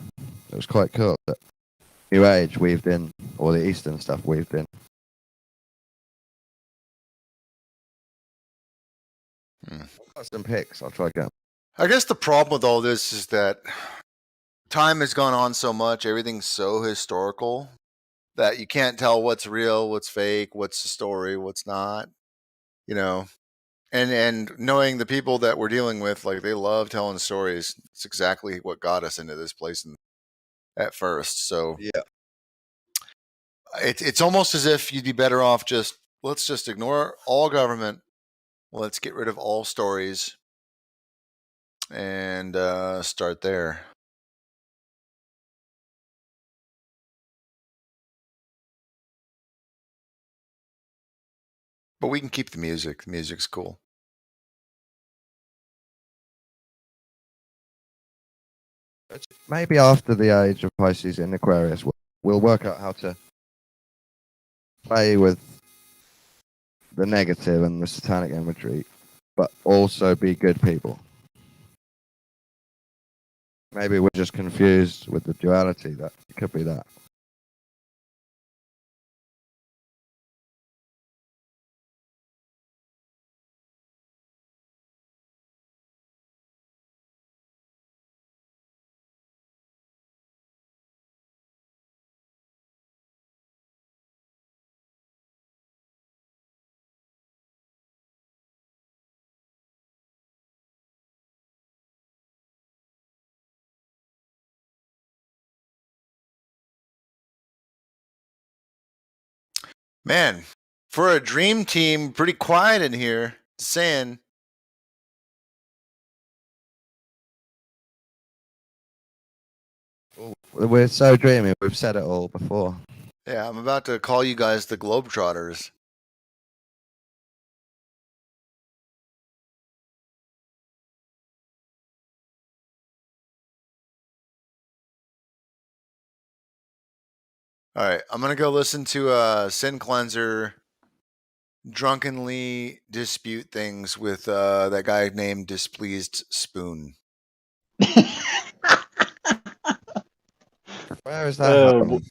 It was quite cool that New Age weaved in, or the Eastern stuff weaved in. I've got some pics. I'll try again. I guess the problem with all this is that time has gone on so much. Everything's so historical that you can't tell what's real, what's fake, what's the story, what's not. You know, and knowing the people that we're dealing with, like they love telling stories. It's exactly what got us into this place at first. So yeah, it's almost as if you'd be better off let's just ignore all government. Let's get rid of all stories and start there. But we can keep the music. The music's cool. Maybe after the age of Pisces in Aquarius, we'll work out how to play with the negative and the satanic imagery, but also be good people. Maybe we're just confused with the duality. That it could be that. Man, for a dream team, pretty quiet in here. Just saying. We're so dreamy. We've said it all before. Yeah, I'm about to call you guys the Globetrotters. All right, I'm gonna go listen to Sin Cleanser drunkenly dispute things with that guy named Displeased Spoon. Where is that happening?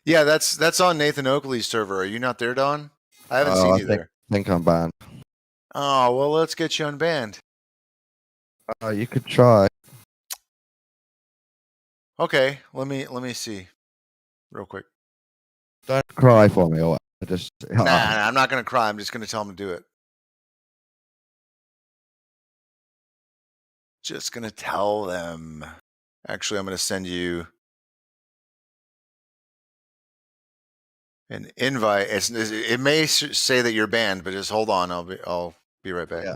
Yeah, that's on Nathan Oakley's server. Are you not there, Don? I haven't seen you there. I think I'm banned. Oh well, let's get you unbanned. You could try. Okay, let me see, real quick. Don't cry for me, or just. Nah, I'm not gonna cry. I'm just gonna tell him to do it. Just gonna tell them. Actually, I'm gonna send you an invite. It may say that you're banned, but just hold on. I'll be right back. Yeah.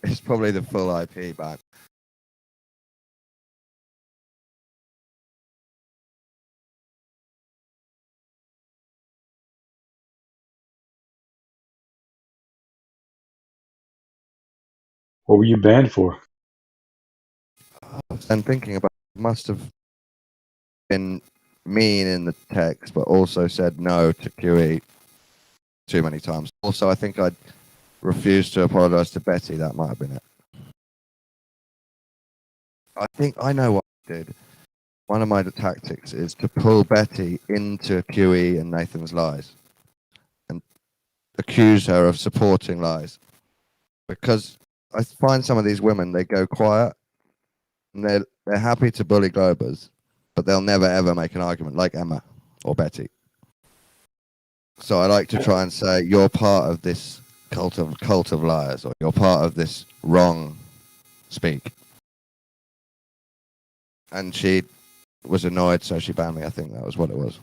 It's probably the full IP ban. What were you banned for? I'm thinking about must have been mean in the text, but also said no to QE too many times. Also, I think I refused to apologize to Betty. That might have been it. I think I know what I did. One of my tactics is to pull Betty into QE and Nathan's lies and accuse her of supporting lies. Because I find some of these women, they go quiet and they're happy to bully Globers, but they'll never ever make an argument like Emma or Betty. So I like to try and say, you're part of this cult of liars, or you're part of this wrong speak. And she was annoyed, so she banned me. I think that was what it was.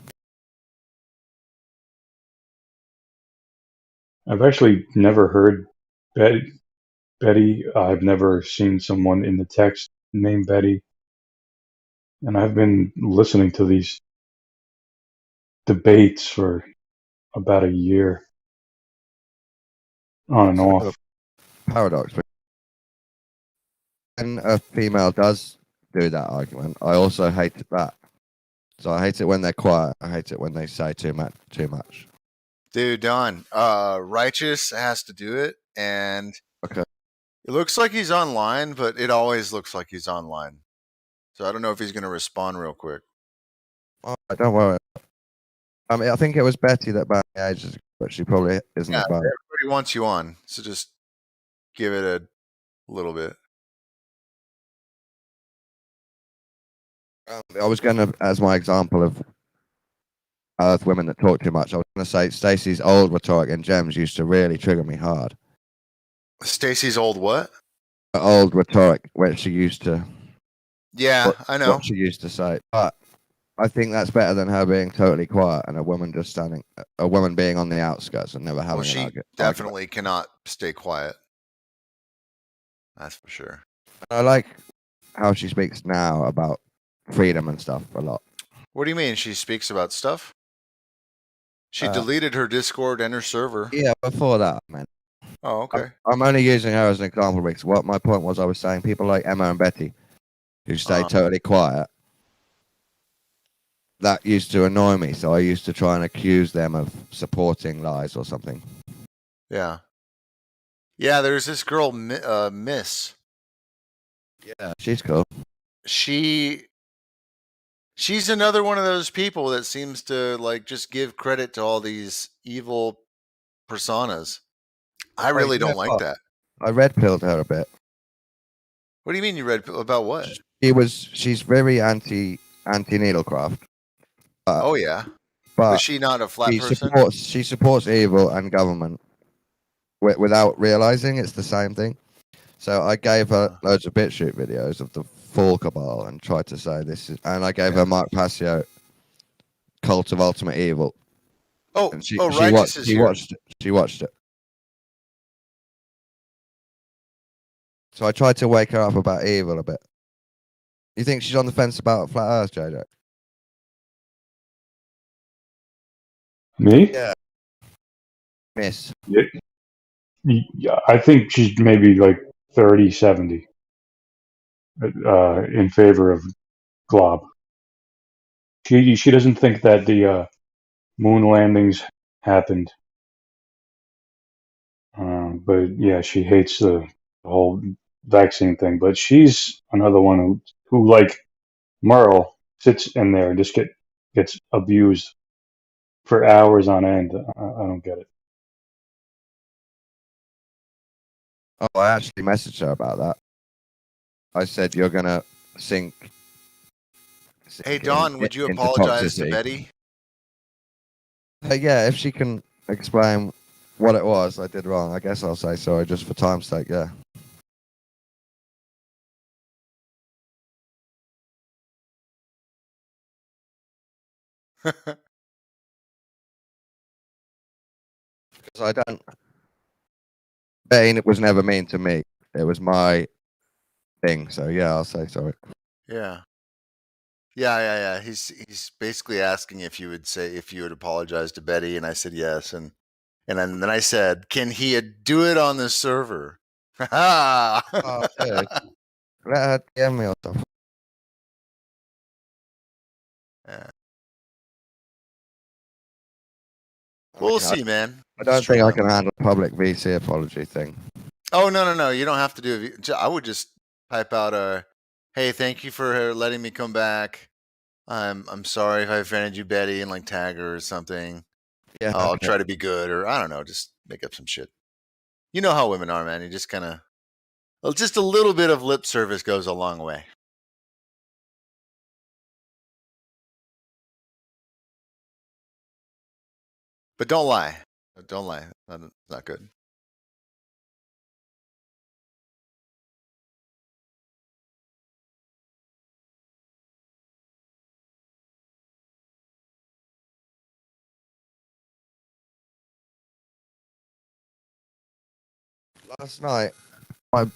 I've actually never heard Betty. I've never seen someone in the text named Betty. And I've been listening to these debates for about a year, on and off. Paradox. When a female does do that argument, I also hate that. So I hate it when they're quiet. I hate it when they say too much. Dude, Don, Righteous has to do it, and Okay. it looks like he's online, but it always looks like he's online. So I don't know if he's going to respond real quick. Oh, don't worry. I mean, I think it was Betty that banned me ages ago, but she probably isn't Yeah, banned. everybody wants you on, so just give it a little bit. I was going to, as my example of Earth women that talk too much, I was going to say Stacey's old rhetoric in Gems used to really trigger me hard. Stacey's old what? Old rhetoric, where she used to. Yeah, I know. What she used to say. But I think that's better than her being totally quiet and a woman being on the outskirts and never having an argument. She definitely cannot stay quiet. That's for sure. I like how she speaks now about freedom and stuff a lot. What do you mean? She speaks about stuff? She deleted her Discord and her server. Yeah, before that, man. Oh, okay. I'm only using her as an example because what my point was, I was saying people like Emma and Betty who stay totally quiet. That used to annoy me, so I used to try and accuse them of supporting lies or something. Yeah. Yeah, there's this girl, Miss. Yeah, she's cool. She's another one of those people that seems to like just give credit to all these evil personas. I really don't like that. I red-pilled her a bit. What do you mean you read about what? She's very anti Needlecraft. Oh yeah. But is she not a flat person? She supports evil and government without realizing it's the same thing. So I gave her loads of BitChute videos of the full cabal and tried to say this is, and I gave her Mark Passio, Cult of Ultimate Evil. Oh, and she watched it. So I tried to wake her up about evil a bit. You think she's on the fence about Flat Earth, JJ? Me? Yeah. Miss. Yeah, I think she's maybe like 30-70 in favor of Glob. She doesn't think that the moon landings happened. But yeah, she hates the whole vaccine thing. But she's another one who like Merle, sits in there and just gets abused for hours on end. I don't get it. Oh, I actually messaged her about that. I said you're gonna sink. Hey Don, would you apologize to Betty? Yeah, if she can explain what it was I did wrong, I guess I'll say sorry just for time's sake. Yeah. Because I don't. Bane, it was never mean to me. It was my thing. So yeah, I'll say sorry. Yeah. Yeah. He's basically asking if you would apologize to Betty, and I said yes, and then I said, can he do it on the server? Oh, dude. Let her DM me or something. Yeah. We'll see, man. I don't think I can handle a public VC apology thing. Oh no! You don't have to do it. I would just type out a, "Hey, thank you for letting me come back. I'm sorry if I offended you, Betty," and like tag her or something. Yeah, I'll try to be good, or I don't know, just make up some shit. You know how women are, man. You just kind of, just a little bit of lip service goes a long way. But don't lie. Don't lie. That's not good. Last night, my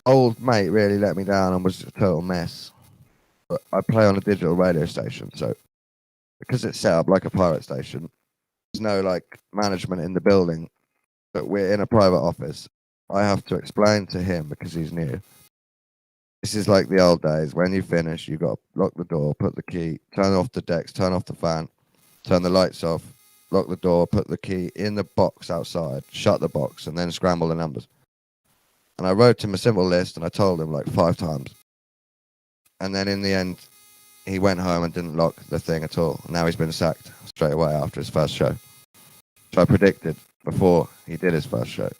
old mate really let me down and was a total mess. But I play on a digital radio station, so because it's set up like a pirate station, there's no like management in the building, but we're in a private office. I have to explain to him because he's new. This is like the old days. When you finish, you got to lock the door, put the key, turn off the decks, turn off the fan, turn the lights off, lock the door, put the key in the box outside, shut the box, and then scramble the numbers. And I wrote him a simple list, and I told him like 5 times. And then in the end, he went home and didn't lock the thing at all. Now he's been sacked straight away after his first show. So I predicted before he did his first show.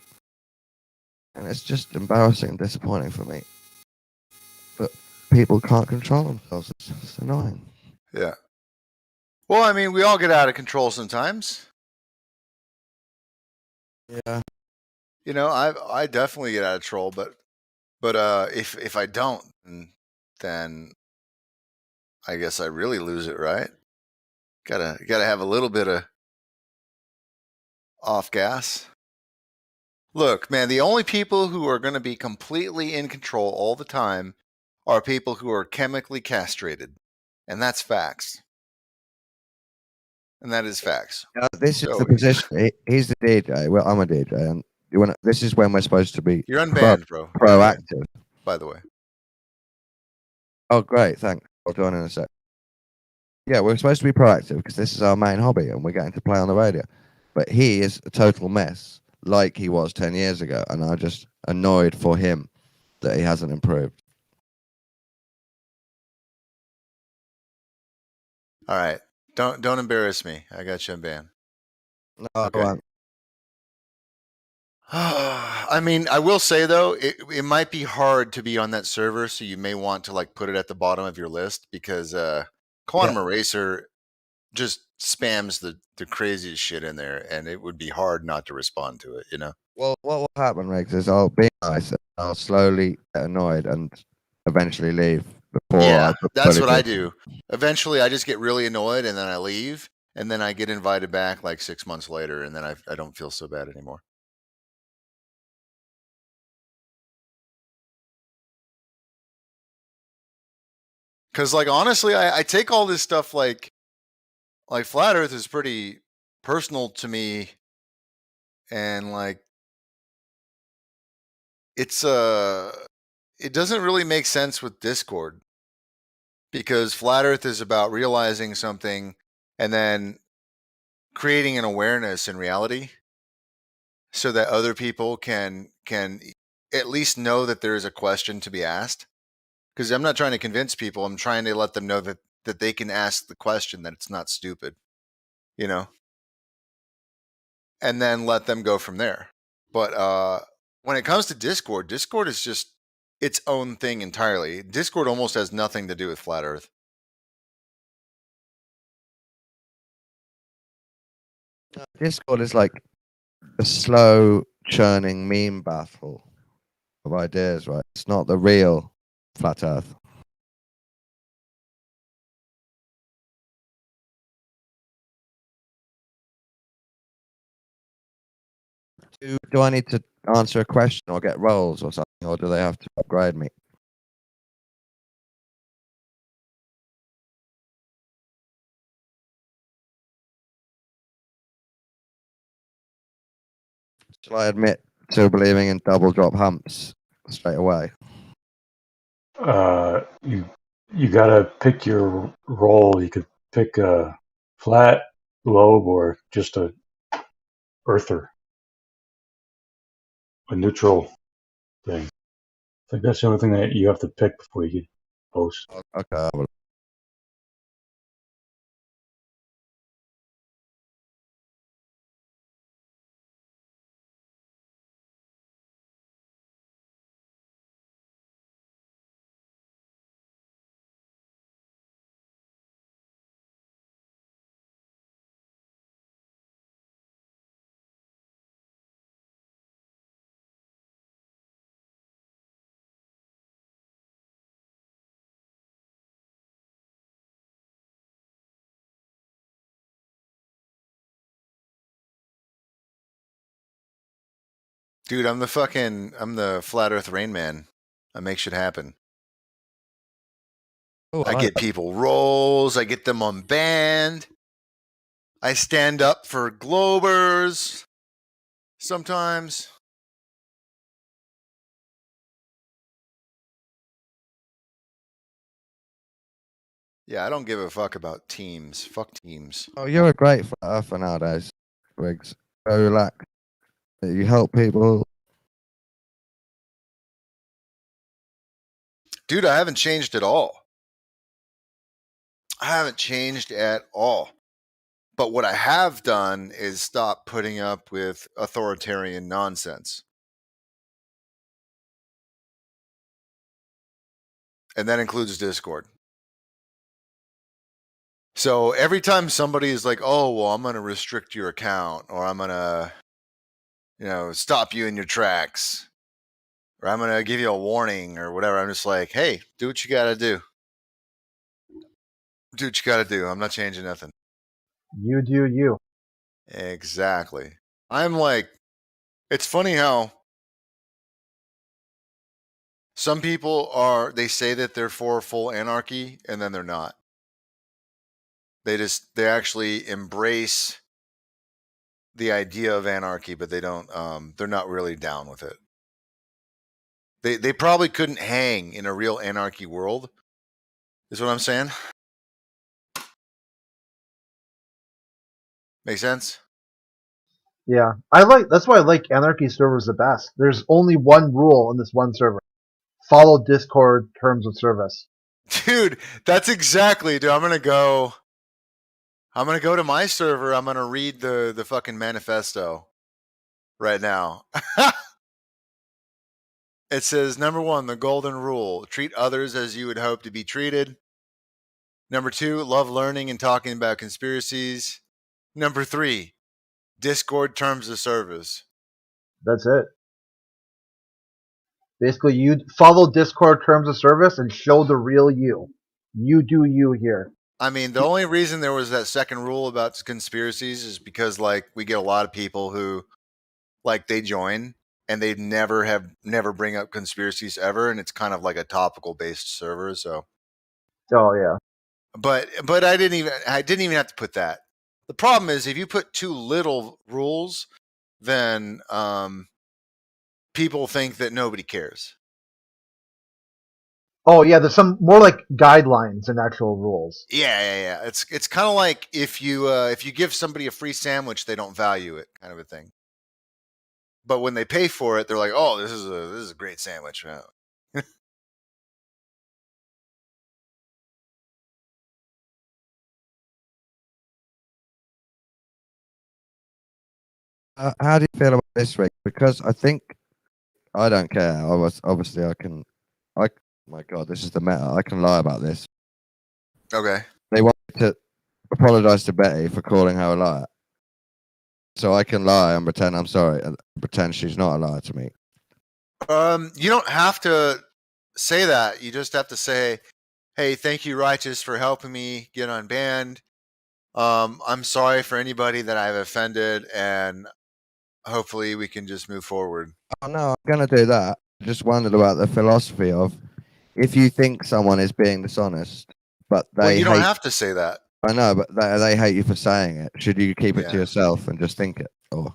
And it's just embarrassing and disappointing for me. But people can't control themselves. It's annoying. Yeah. Well, I mean, we all get out of control sometimes. Yeah. You know, I definitely get out of control, but if I don't, then I guess I really lose it, right? Gotta have a little bit of off gas. Look, man, the only people who are going to be completely in control all the time are people who are chemically castrated, and that's facts. And that is facts. This is the position. He's the DJ. Well, I'm a DJ, and this is when we're supposed to be. You're unbanned, bro. Proactive. Unbanned, by the way. Oh, great! Thanks. I'll join in a sec. Yeah, we're supposed to be proactive because this is our main hobby, and we're getting to play on the radio. But he is a total mess, like he was 10 years ago, and I'm just annoyed for him that he hasn't improved. All right. Don't embarrass me. I got you unbanned. No, okay. I won't. I mean, I will say though, it might be hard to be on that server, so you may want to like put it at the bottom of your list because Quantum Eraser just spams the craziest shit in there, and it would be hard not to respond to it, you know? Well, what will happen, Riggs, is I'll be nice, and I'll slowly get annoyed and eventually leave before Yeah, I that's what I do. Eventually, I just get really annoyed, and then I leave, and then I get invited back like 6 months later, and then I don't feel so bad anymore. Because, like, honestly, I take all this stuff like Flat Earth is pretty personal to me, and like it's it doesn't really make sense with Discord, because Flat Earth is about realizing something and then creating an awareness in reality so that other people can at least know that there is a question to be asked. Because I'm not trying to convince people, I'm trying to let them know that they can ask the question, that it's not stupid, you know, and then let them go from there. But when it comes to Discord, Discord is just its own thing entirely. Discord almost has nothing to do with Flat Earth. Discord is like a slow churning meme battle of ideas, right? It's not the real Flat Earth. Do I need to answer a question or get roles or something, or do they have to upgrade me? Shall I admit to believing in double drop humps straight away? You gotta pick your role. You could pick a flat, globe, or just a earther, a neutral thing. I think that's the only thing that you have to pick before you get post. Okay. Dude, I'm the Flat Earth Rain Man. I make shit happen. Oh, I get people roles. I get them on band. I stand up for Globers sometimes. Yeah, I don't give a fuck about teams. Fuck teams. Oh, you're a great Flat Earther nowadays, Riggs. So relaxed. You help people. Dude, I haven't changed at all. I haven't changed at all. But what I have done is stop putting up with authoritarian nonsense. And that includes Discord. So every time somebody is like, oh, well, I'm going to restrict your account, or I'm going to, stop you in your tracks, or I'm going to give you a warning or whatever, I'm just like, hey, do what you got to do. Do what you got to do. I'm not changing nothing. You do you. Exactly. I'm like, it's funny how some people they say that they're for full anarchy, and then they're not. They actually embrace the idea of anarchy, but they don't, they're not really down with it. They probably couldn't hang in a real anarchy world, is what I'm saying. Make sense? Yeah, that's why I like anarchy servers the best. There's only one rule in this one server: follow Discord terms of service. Dude, that's exactly, dude. I'm gonna go to my server. I'm gonna read the fucking manifesto right now. It says, number 1, the golden rule: treat others as you would hope to be treated. Number 2, love learning and talking about conspiracies. Number 3, Discord terms of service. That's it. Basically, you follow Discord terms of service and show the real you. You do you here. I mean, the only reason there was that second rule about conspiracies is because, like, we get a lot of people who, like, they join and they never bring up conspiracies ever, and it's kind of like a topical based server. So, oh yeah. But I didn't even have to put that. The problem is if you put too little rules, then people think that nobody cares. Oh yeah, there's some more like guidelines and actual rules. Yeah. It's kind of like if you give somebody a free sandwich, they don't value it, kind of a thing. But when they pay for it, they're like, "Oh, this is a great sandwich." How do you feel about this, Rick? Because I think I don't care. Obviously I can. My God, this is the meta. I can lie about this. Okay. They want me to apologize to Betty for calling her a liar, so I can lie and pretend I'm sorry and pretend she's not a liar to me. You don't have to say that. You just have to say, "Hey, thank you, Righteous, for helping me get unbanned. I'm sorry for anybody that I've offended, and hopefully we can just move forward." Oh no, I'm gonna do that. I just wondered about the philosophy of if you think someone is being dishonest, but Well, they you don't hate. have to say that. I know, but they hate you for saying it. Should you keep it to Yeah. yourself and just think it, or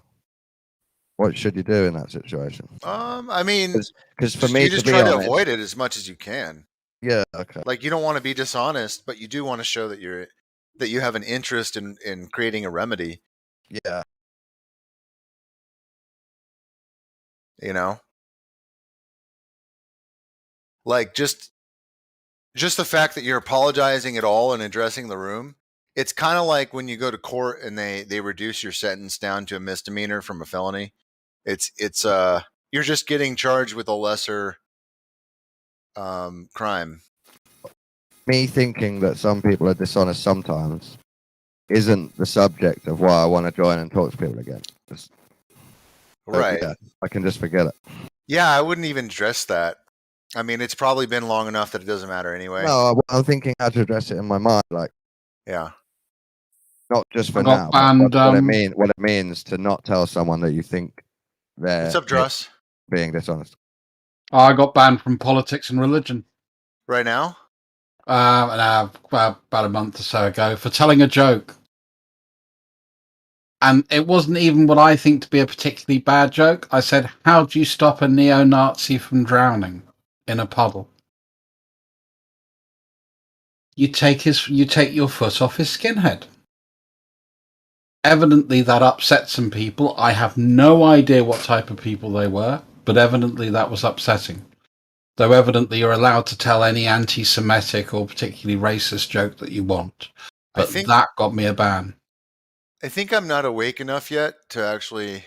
what should you do in that situation? I mean, Because for me you to just be try to honest, avoid it as much as you can. yeah, okay, Like, you don't want to be dishonest, but you do want to show that you have an interest in creating a remedy. yeah, You know, like just the fact that you're apologizing at all and addressing the room. It's kind of like when you go to court and they reduce your sentence down to a misdemeanor from a felony. It's you're just getting charged with a lesser crime. me thinking that some people are dishonest sometimes isn't the subject of why I want to join and talk to people again. Right. Yeah, I can just forget it. Yeah, I wouldn't even address that. I mean, it's probably been long enough that it doesn't matter anyway. No, I'm thinking how to address it in my mind, like Yeah. not just for I got now, but banned, what it means to not tell someone that you think they're What's up, Dross? being dishonest. I got banned from politics and religion Right now? about a month or so ago for telling a joke. And it wasn't even what I think to be a particularly bad joke. I said, "How do you stop a neo-Nazi from drowning in a puddle? You take your foot off his skinhead." Evidently that upset some people. I have no idea what type of people they were, but evidently that was upsetting. Though evidently you're allowed to tell any anti-Semitic or particularly racist joke that you want. But that got me a ban. I think I'm not awake enough yet to actually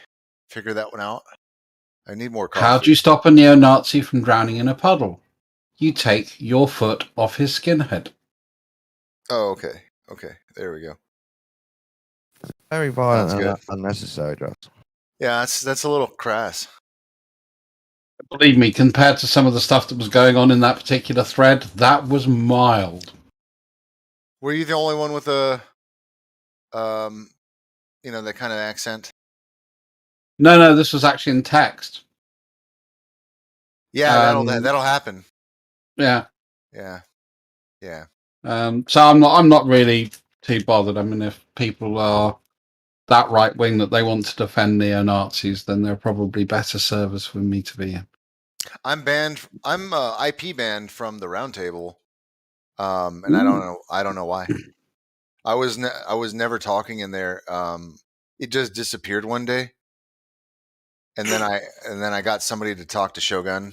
figure that one out. I need more coffee. How do you stop a neo-Nazi from drowning in a puddle? You take your foot off his skinhead. Oh, okay. Okay, there we go. Very violent and unnecessary, Josh. Yeah, that's a little crass. Believe me, compared to some of the stuff that was going on in that particular thread, that was mild. Were you the only one with a, that kind of accent? No, this was actually in text. Yeah, that'll happen. Yeah. Yeah. So I'm not really too bothered. I mean, if people are that right wing that they want to defend neo-Nazis, then they're probably better servers for me to be in. I'm banned. I'm IP banned from the roundtable, and I don't know why. I was never talking in there. It just disappeared one day, and then I got somebody to talk to Shogun,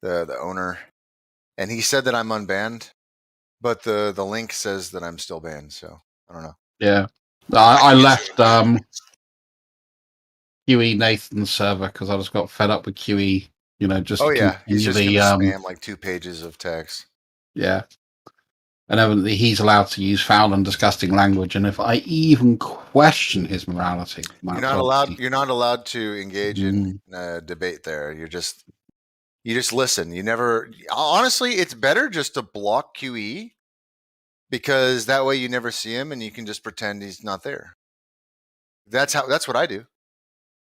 the owner, and he said that I'm unbanned, but the link says that I'm still banned. So I don't know. Yeah, I left QE Nathan's server because I just got fed up with QE. Just he's just gonna spam like 2 pages of text. Yeah. And evidently he's allowed to use foul and disgusting language, and if I even question his morality, you're not allowed to engage in a debate there. You just listen. You never. Honestly, it's better just to block QE because that way you never see him and you can just pretend he's not there. That's what I do.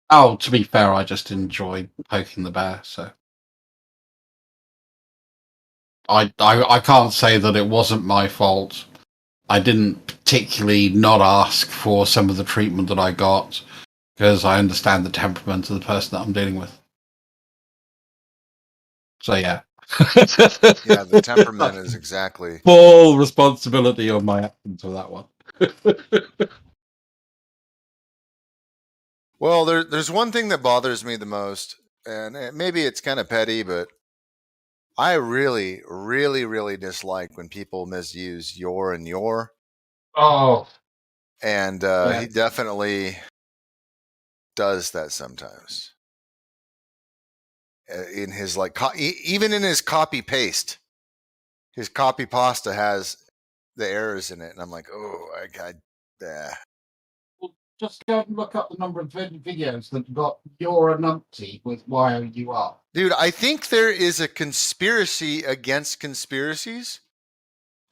Oh, to be fair, I just enjoy poking the bear, so I can't say that it wasn't my fault. I didn't particularly not ask for some of the treatment that I got because I understand the temperament of the person that I'm dealing with. So yeah. Yeah, the temperament is exactly. Full responsibility on my actions for that one. Well, there's one thing that bothers me the most, and maybe it's kind of petty, but I really, really, really dislike when people misuse your and your. Oh. And Yeah. he definitely does that sometimes. In his like, even in his copy paste, his copy pasta has the errors in it, and I'm like, oh, Well, just go and look up the number of videos that got you're a numpty with YOUR. Dude, I think there is a conspiracy against conspiracies.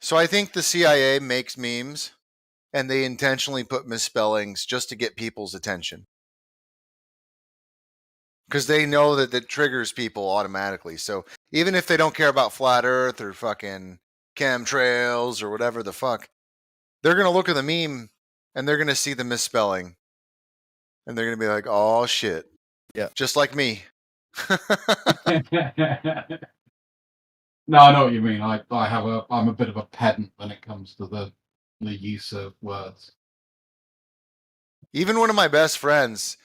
So I think the CIA makes memes and they intentionally put misspellings just to get people's attention. Because they know that it triggers people automatically. So even if they don't care about flat earth or fucking chemtrails or whatever the fuck, they're going to look at the meme and they're going to see the misspelling. And they're going to be like, oh shit. Yeah. Just like me. No, I know what you mean. I'm a bit of a pedant when it comes to the use of words. Even one of my best friends,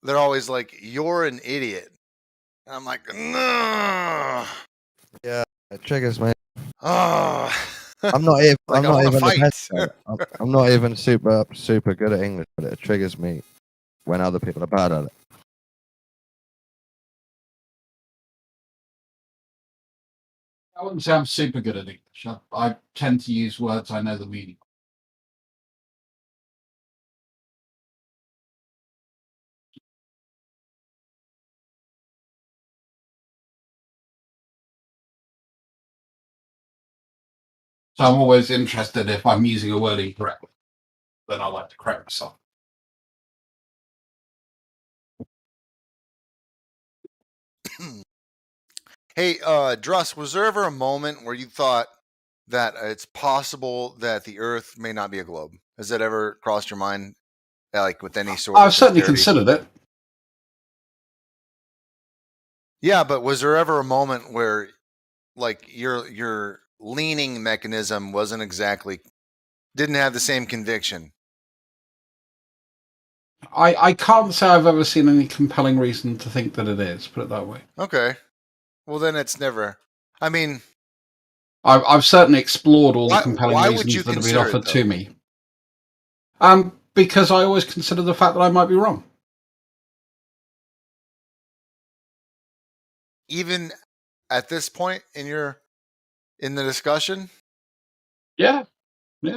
they're always like, you're an idiot. And I'm like, no. Yeah, it triggers me. Oh. I'm not even. Like, I'm not even the fight. best. I'm not even super good at English, but it triggers me when other people are bad at it. I wouldn't say I'm super good at English. I tend to use words I know the meaning. So I'm always interested if I'm using a word incorrectly. Then I like to correct myself. Hey, Druss, was there ever a moment where you thought that it's possible that the Earth may not be a globe? Has that ever crossed your mind, like with any sort of I've certainly sincerity? considered it. Yeah, but was there ever a moment where, like, your leaning mechanism didn't have the same conviction? I can't say I've ever seen any compelling reason to think that it is. Put it that way. Okay, well then it's never. I mean, I've certainly explored all the compelling why would reasons you that have been consider it, offered though? to me. Because I always consider the fact that I might be wrong. Even at this point in the discussion? Yeah, I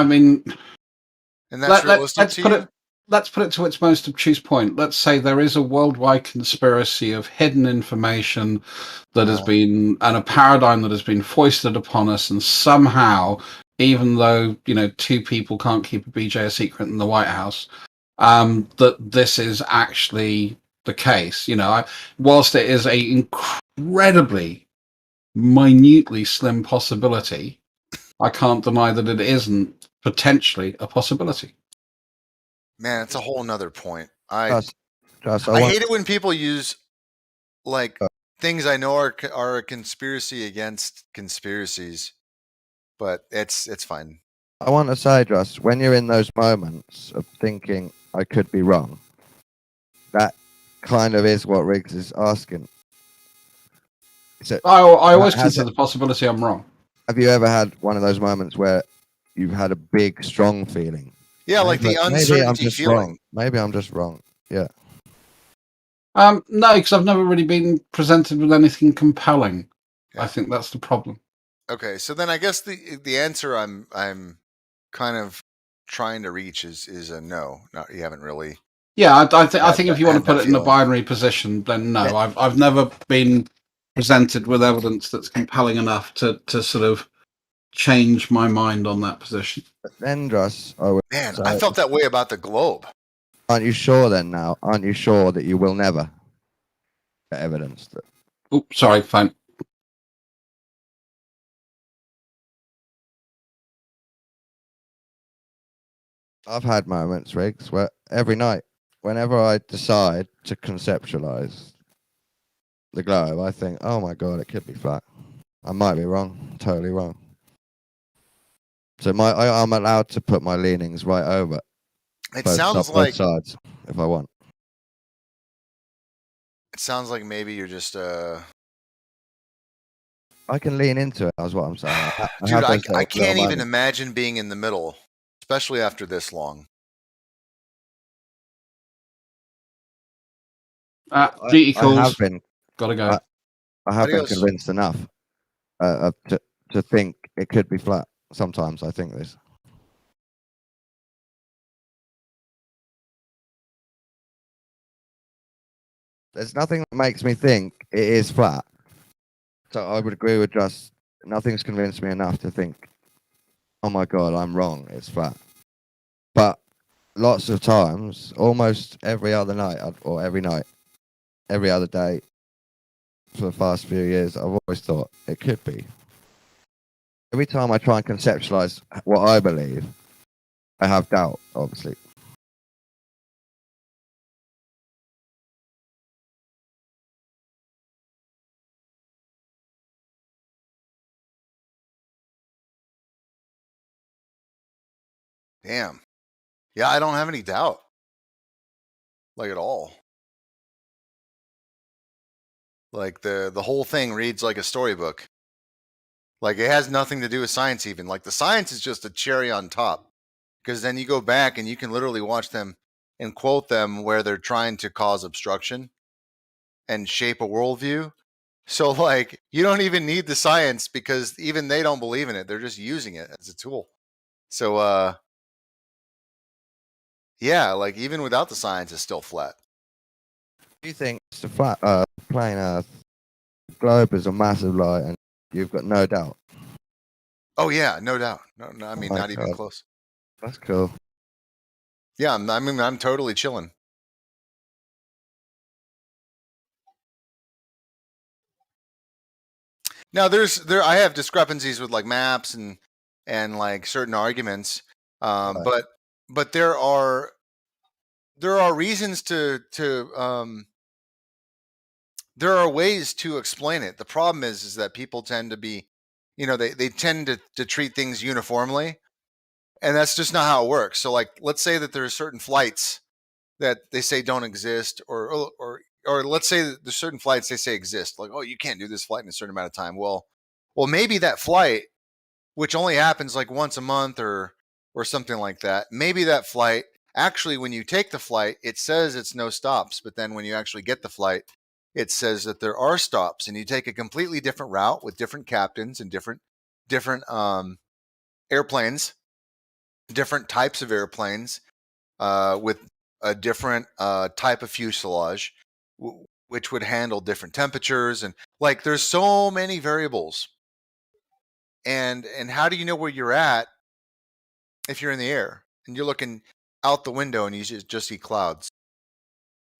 mean, And that's realistic to you? Let's put it to its most obtuse point. Let's say there is a worldwide conspiracy of hidden information that has been, and a paradigm that has been foisted upon us, and somehow, even though two people can't keep a BJ a secret in the White House, that this is actually the case. Whilst it is a incredibly minutely slim possibility, I can't deny that it isn't potentially a possibility. Man, it's a whole nother point. I I hate it when people use like things I know are a conspiracy against conspiracies, but it's fine. I want to say, Joss, when you're in those moments of thinking I could be wrong, that kind of is what Riggs is asking. I always consider the possibility I'm wrong. Have you ever had one of those moments where you've had a big, strong feeling? Yeah, like the uncertainty feeling. Maybe I'm just wrong. Yeah. No, because I've never really been presented with anything compelling. Yeah. I think that's the problem. Okay, so then I guess the answer I'm kind of trying to reach is a no. Not you haven't really. Yeah, I think if you want to put it in a binary position, then no. Yeah. I've never been presented with evidence that's compelling enough to sort of change my mind on that position. But then, Dross, I felt that way about the globe. Aren't you sure then now? Aren't you sure that you will never get evidence that... Oh, sorry, fine. I've had moments, Riggs, where every night whenever I decide to conceptualize the globe, I think, oh my god, it could be flat. I might be wrong, totally wrong. So I'm allowed to put my leanings right over. It sounds both like sides if I want. it sounds like maybe you're just I can lean into it. That's what I'm saying. dude. I little can't even moments. imagine being in the middle, especially after this long. GT I have calls. been. Gotta go. I have been Adios. convinced enough to think it could be flat. Sometimes I think this. There's nothing that makes me think it is flat. So I would agree with just nothing's convinced me enough to think, oh my god, I'm wrong. It's flat. But lots of times, almost every other night or every night, every other day, for the past few years, I've always thought it could be. Every time I try and conceptualize what I believe, I have doubt, obviously. Damn. Yeah, I don't have any doubt. Like at all. Like the whole thing reads like a storybook. Like it has nothing to do with science even. Like the science is just a cherry on top. Because then you go back and you can literally watch them and quote them where they're trying to cause obstruction and shape a worldview. So like you don't even need the science because even they don't believe in it. They're just using it as a tool. So yeah, like even without the science it's still flat. Do you think it's a flat plain Earth? The globe is a massive lie, and you've got no doubt. Oh yeah, no doubt. No, I mean not even close. That's cool. Yeah, I'm totally chilling. Now I have discrepancies with like maps and like certain arguments, Right. but there are reasons to there are ways to explain it. The problem is that people tend to be, they tend to treat things uniformly, and that's just not how it works. So like let's say that there are certain flights that they say don't exist, or let's say that there's certain flights they say exist, like, oh, you can't do this flight in a certain amount of time. Well maybe that flight, which only happens like once a month or something like that, maybe that flight actually, when you take the flight, it says it's no stops, but then when you actually get the flight, it says that there are stops, and you take a completely different route with different captains and different airplanes, different types of airplanes, with a different type of fuselage, which would handle different temperatures, and like there's so many variables. And how do you know where you're at if you're in the air and you're looking out the window and you just see clouds?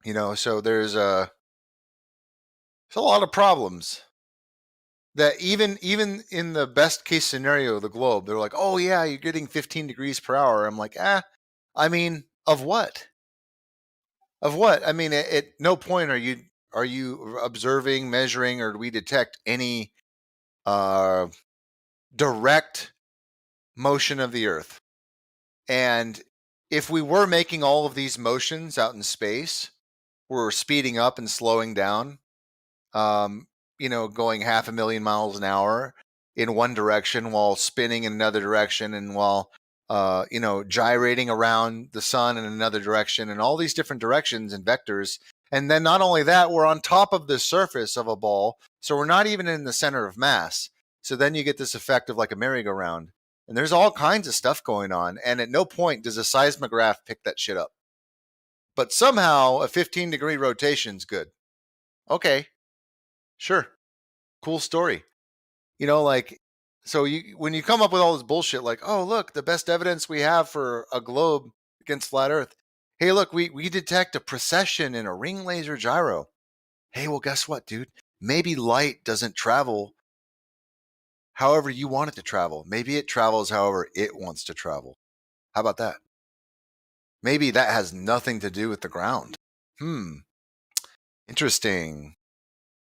So there's a lot of problems that even in the best case scenario of the globe, they're like, oh yeah, you're getting 15 degrees per hour. I'm like, I mean, of what? Of what? I mean, at no point are you observing, measuring, or do we detect any direct motion of the Earth? And if we were making all of these motions out in space, we're speeding up and slowing down, going 500,000 miles an hour in one direction while spinning in another direction, and while gyrating around the sun in another direction, and all these different directions and vectors. And then not only that, we're on top of the surface of a ball, so we're not even in the center of mass. So then you get this effect of like a merry-go-round. And there's all kinds of stuff going on, and at no point does a seismograph pick that shit up. But somehow a 15-degree rotation's good. Okay, sure, cool story. So when you come up with all this bullshit, like, oh look, the best evidence we have for a globe against flat Earth. Hey, look, we detect a precession in a ring laser gyro. Hey, well, guess what, dude? Maybe light doesn't travel however you want it to travel. Maybe it travels however it wants to travel. How about that? Maybe that has nothing to do with the ground. Interesting.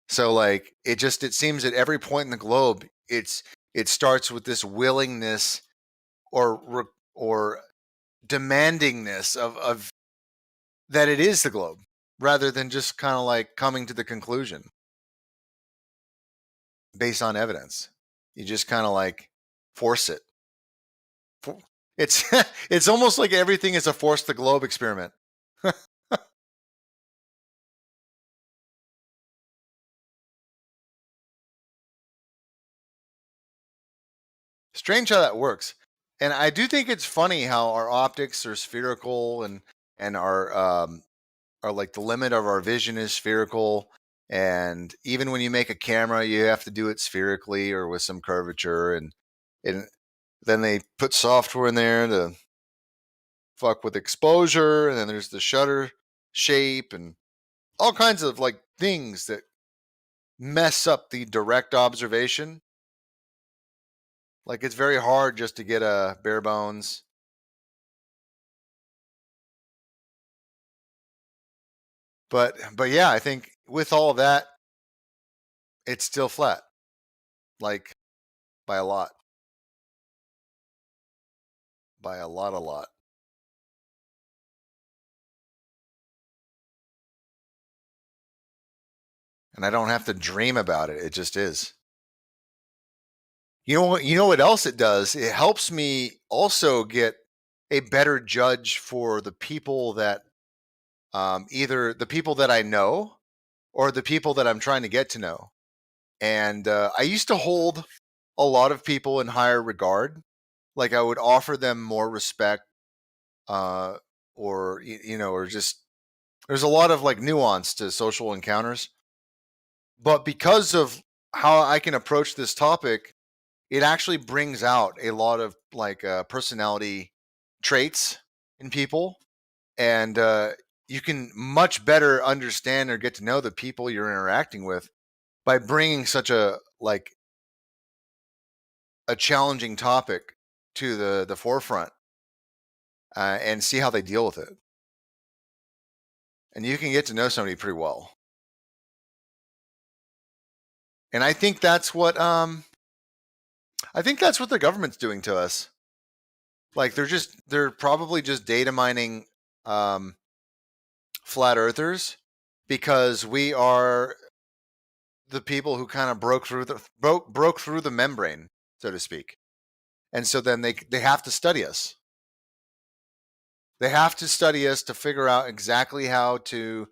So like it seems at every point in the globe, it starts with this willingness or demandingness of that it is the globe, rather than just kind of like coming to the conclusion based on evidence. You just kind of like force it. It's it's almost like everything is a force the globe experiment. Strange how that works. And I do think it's funny how our optics are spherical and our like the limit of our vision is spherical. And even when you make a camera, you have to do it spherically or with some curvature. And then they put software in there to fuck with exposure. And then there's the shutter shape and all kinds of like things that mess up the direct observation. Like it's very hard just to get a bare bones. But yeah, I think with all of that, it's still flat. Like by a lot. By a lot. And I don't have to dream about it. It just is. You know what else it does? It helps me also get a better judge for the people that either the people that I know or the people that I'm trying to get to know. And I used to hold a lot of people in higher regard. Like I would offer them more respect, or or just there's a lot of like nuance to social encounters. But because of how I can approach this topic, it actually brings out a lot of like personality traits in people, and you can much better understand or get to know the people you're interacting with by bringing such a challenging topic to the forefront and see how they deal with it. And you can get to know somebody pretty well. And I think that's what the government's doing to us. Like they're probably just data mining flat earthers because we are the people who kind of broke through the membrane, so to speak. And so then they have to study us. They have to study us to figure out exactly how to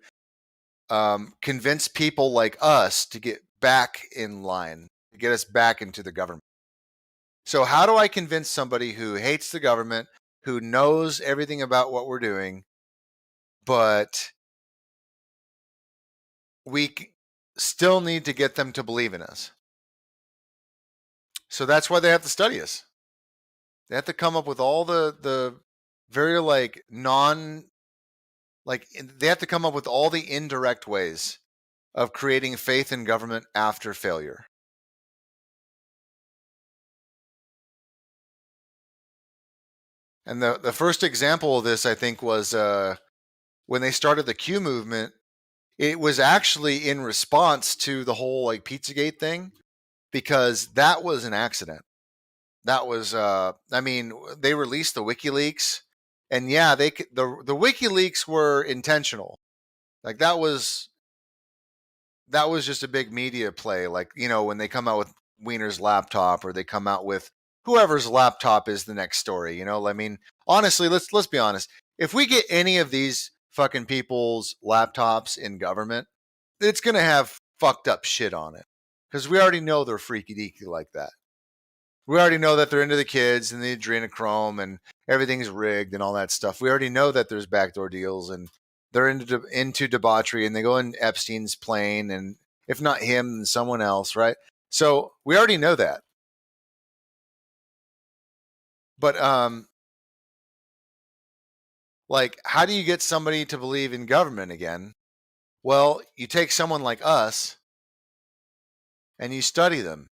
convince people like us to get back in line, to get us back into the government. So how do I convince somebody who hates the government, who knows everything about what we're doing, but we still need to get them to believe in us? So that's why they have to study us. They have to come up with all the very they have to come up with all the indirect ways of creating faith in government after failure. And the first example of this, I think, was when they started the Q movement. It was actually in response to the whole like Pizzagate thing, because that was an accident. That was, they released the WikiLeaks, and yeah, the WikiLeaks were intentional. Like that was just a big media play. Like, when they come out with Wiener's laptop, or they come out with whoever's laptop is the next story. I mean, honestly, let's be honest. If we get any of these fucking people's laptops in government, it's gonna have fucked up shit on it, because we already know they're freaky deaky like that. We already know that they're into the kids and the adrenochrome and everything's rigged and all that stuff. We already know that there's backdoor deals and they're into debauchery, and they go in Epstein's plane, and if not him, then someone else, right? So we already know that. But how do you get somebody to believe in government again? Well, you take someone like us and you study them,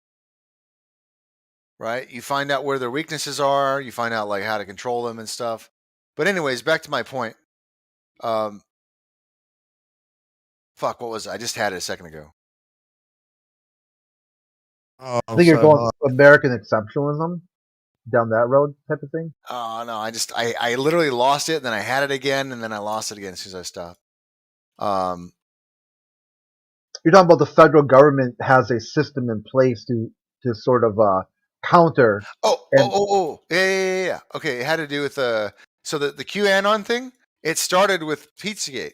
right? You find out where their weaknesses are. You find out how to control them and stuff. But anyways, back to my point. Fuck, what was it? I just had it a second ago. Oh, I think you're so going hard. American exceptionalism down that road type of thing. Oh no, I literally lost it, and then I had it again, and then I lost it again as soon as I stopped. You're talking about the federal government has a system in place to sort of counter. Yeah. Okay, it had to do with so the QAnon thing. It started with Pizzagate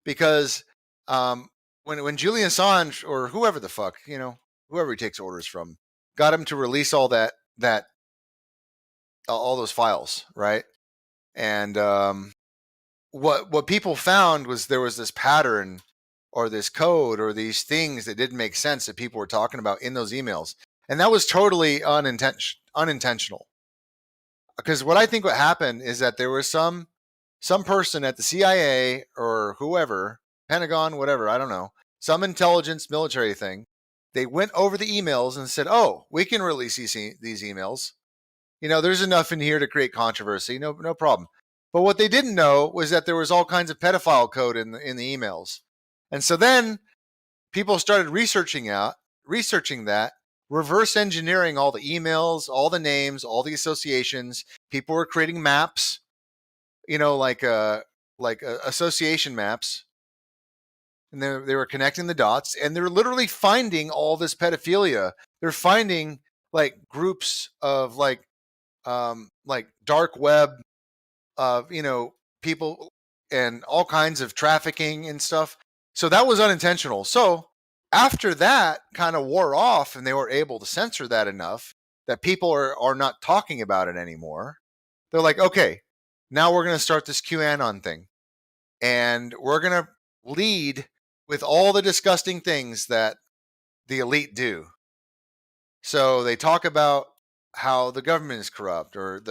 because when Julian Assange or whoever the fuck, whoever he takes orders from, got him to release all that all those files, right? And what people found was there was this pattern or this code or these things that didn't make sense that people were talking about in those emails, and that was totally unintentional. Because what I think what happened is that there was some person at the CIA or whoever, Pentagon, whatever, I don't know, some intelligence military thing. They went over the emails and said, "Oh, we can release these emails. There's enough in here to create controversy. No problem." But what they didn't know was that there was all kinds of pedophile code in the emails. And so then people started researching that, reverse engineering all the emails, all the names, all the associations. People were creating maps, like association maps. And they were connecting the dots, and they're literally finding all this pedophilia. They're finding like groups of like dark web of people and all kinds of trafficking and stuff. So that was unintentional. So after that kind of wore off and they were able to censor that enough that people are not talking about it anymore, they're like, okay, now we're going to start this QAnon thing, and we're going to lead with all the disgusting things that the elite do. So they talk about how the government is corrupt, or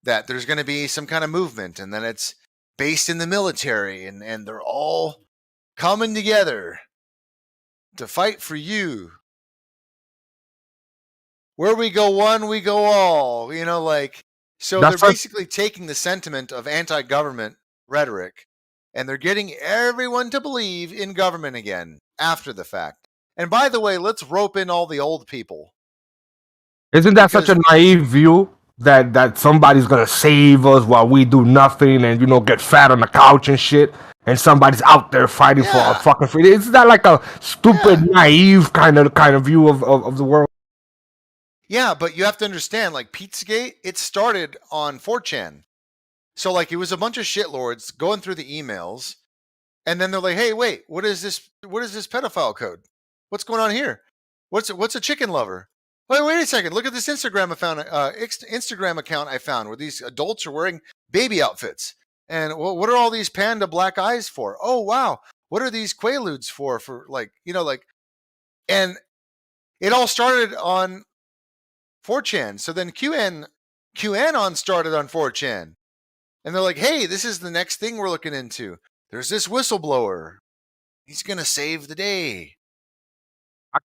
that there's going to be some kind of movement, and then it's based in the military, and they're all coming together to fight for you. Where we go one, we go all. So they're basically taking the sentiment of anti-government rhetoric, and they're getting everyone to believe in government again after the fact. And by the way, let's rope in all the old people. Isn't that such a naive view that somebody's gonna save us while we do nothing and get fat on the couch and shit, and somebody's out there fighting for our fucking freedom? Isn't that like a stupid, naive kind of view of the world? Yeah, but you have to understand, like Pizzagate, it started on 4chan. So like it was a bunch of shitlords going through the emails, and then they're like, "Hey, wait, what is this pedophile code? What's going on here? What's a chicken lover? Wait a second. Look at this Instagram account I found where these adults are wearing baby outfits. And what are all these panda black eyes for? Oh, wow. What are these quaaludes for and it all started on 4chan. So then QAnon started on 4chan. And they're like, "Hey, this is the next thing we're looking into. There's this whistleblower. He's going to save the day.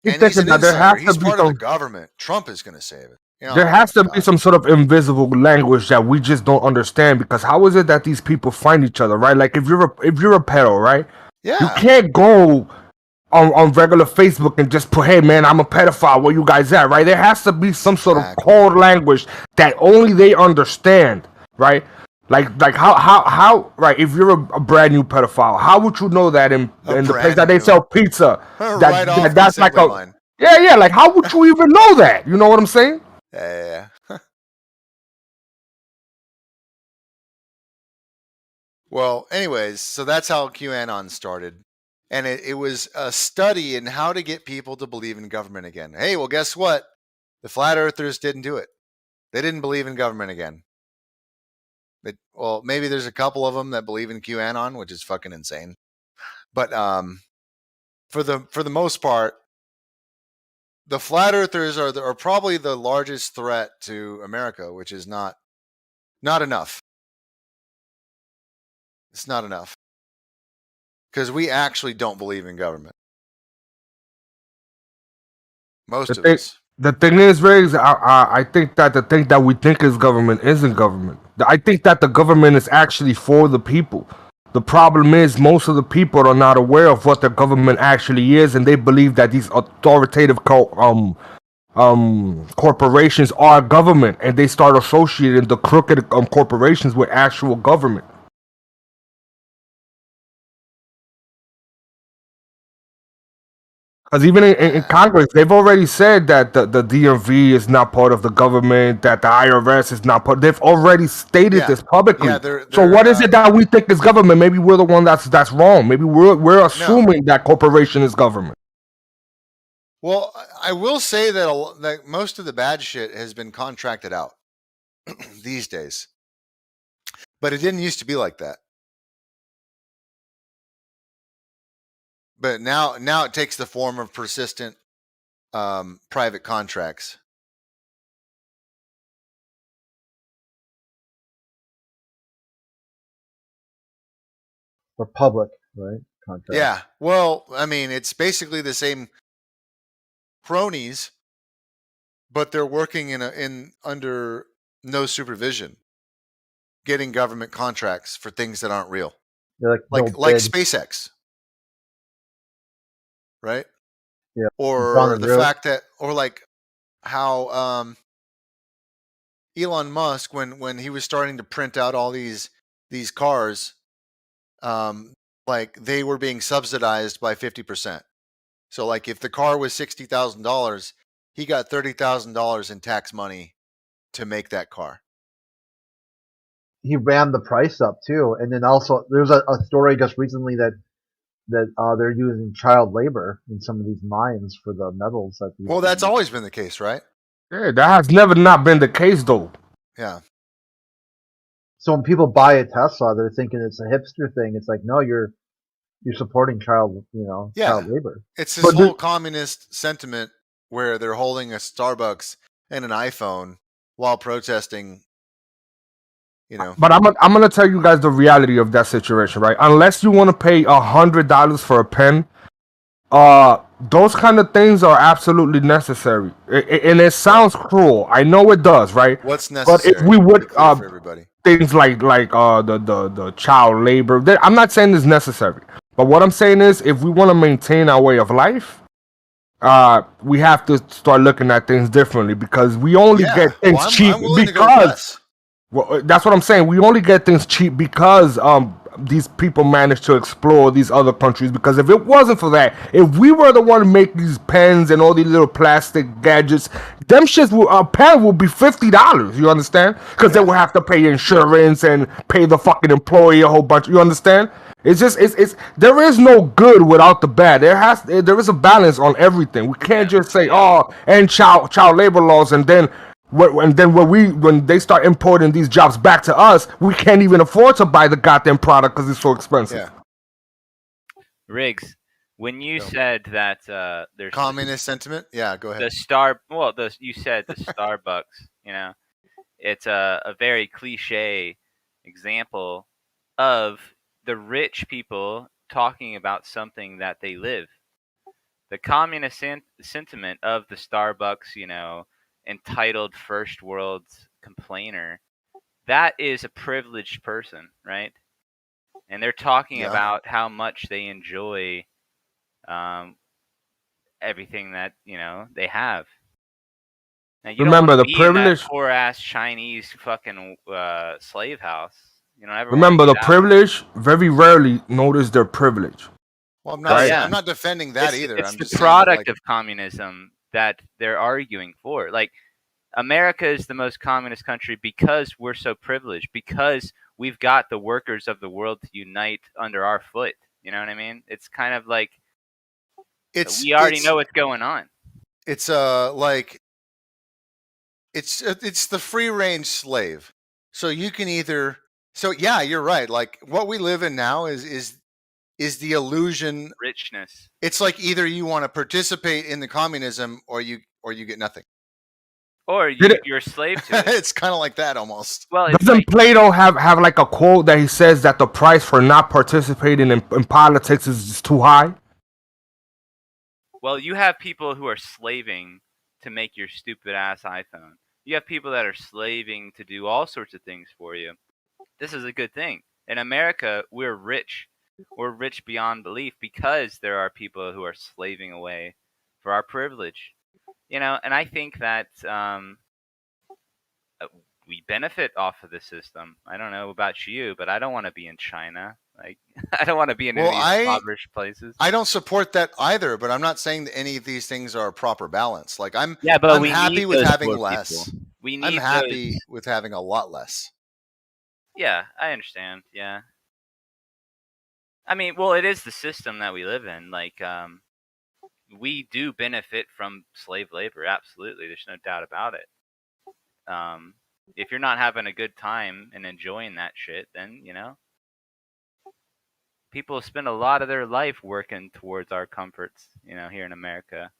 And he's an insider. He's part of the government. Trump is going to save it." There has to be some sort of invisible language that we just don't understand, because how is it that these people find each other, right? Like if you're a pedo, right? Yeah. You can't go on regular Facebook and just put, "Hey man, I'm a pedophile. Where you guys at?" Right? There has to be some sort of code language that only they understand, right? Like how right? If you're a brand new pedophile, how would you know that in the place that they sell pizza? That's like a yeah. Like how would you even know that? You know what I'm saying? Yeah. Well, anyways, so that's how QAnon started. And it was a study in how to get people to believe in government again. Hey, well, guess what? The flat earthers didn't do it. They didn't believe in government again. Well, maybe there's a couple of them that believe in QAnon, which is fucking insane. But for the most part, the flat earthers are probably the largest threat to America, which is not enough. It's not enough. Because we actually don't believe in government. Most of us. The thing is, Riggs, I think that the thing that we think is government isn't government. I think that the government is actually for the people. The problem is most of the people are not aware of what the government actually is, and they believe that these authoritative corporations are government, and they start associating the crooked corporations with actual government. Because even in Congress, they've already said that the DMV is not part of the government, that the IRS is not part. They've already stated this publicly. Yeah, so what is it that we think is government? Maybe we're the one that's wrong. Maybe we're assuming that corporation is government. Well, I will say that most of the bad shit has been contracted out these days, but it didn't used to be like that. But now it takes the form of persistent private contracts. For public, right? Contract. Yeah. Well, I mean, it's basically the same cronies, but they're working in under no supervision, getting government contracts for things that aren't real. They're like SpaceX. Right? Yeah. Or the fact that, or like how Elon Musk, when he was starting to print out all these cars, like they were being subsidized by 50%. So like if the car was $60,000, he got $30,000 in tax money to make that car. He ran the price up too, and then also there's a story just recently that they're using child labor in some of these mines for the metals. Well, that's always been the case, right? Yeah, that has never not been the case, though. Yeah. So when people buy a Tesla, they're thinking it's a hipster thing. It's like, no, you're supporting child labor. It's this whole communist sentiment where they're holding a Starbucks and an iPhone while protesting. You know. But I'm gonna tell you guys the reality of that situation, right? Unless you want to pay $100 for a pen, those kind of things are absolutely necessary. And it sounds cruel. I know it does, right? What's necessary? But if we would for everybody. Things like the child labor, I'm not saying it's necessary. But what I'm saying is, if we want to maintain our way of life, we have to start looking at things differently, because we only get things cheap because. Well, that's what I'm saying. We only get things cheap because these people manage to explore these other countries. Because if it wasn't for that, if we were the one to make these pens and all these little plastic gadgets, them shits a pen would be $50. You understand? Because they would have to pay insurance and pay the fucking employee a whole bunch. You understand? It's just it's there is no good without the bad. There is a balance on everything. We can't just say and child labor laws, and then. When they start importing these jobs back to us, we can't even afford to buy the goddamn product because it's so expensive. Yeah. Riggs, when you said that there's communist sentiment, yeah, go ahead. You said the Starbucks. You know, it's a very cliche example of the rich people talking about something that they live. The communist sentiment of the Starbucks, you know, entitled first world complainer, that is a privileged person, right? And they're talking about how much they enjoy everything that, you know, they have. Now, you remember the privilege, poor ass Chinese fucking slave house. You know, remember the privilege very rarely notice their privilege. Well, I'm not defending that either. It's the product of communism that they're arguing for. Like, America is the most communist country because we're so privileged, because we've got the workers of the world to unite under our foot. You know what I mean? It's kind of like we already know what's going on. It's like it's the free range slave. So you can either you're right. Like what we live in now is the illusion richness. It's like either you want to participate in the communism or you get nothing. Or you're a slave to it. It's kind of like that almost. Well, doesn't Plato have like a quote that he says that the price for not participating in politics is too high? Well, you have people who are slaving to make your stupid ass iPhone. You have people that are slaving to do all sorts of things for you. This is a good thing. In America, we're rich. We're rich beyond belief because there are people who are slaving away for our privilege. You know, and I think that we benefit off of the system. I don't know about you, but I don't want to be in China. Like, I don't want to be in any of these impoverished places. I don't support that either, but I'm not saying that any of these things are a proper balance. Like I'm happy with having less. I'm happy with having a lot less. Yeah, I understand. Yeah. I mean, well, it is the system that we live in. Like, we do benefit from slave labor. Absolutely. There's no doubt about it. If you're not having a good time and enjoying that shit, then, you know, people spend a lot of their life working towards our comforts, you know, here in America.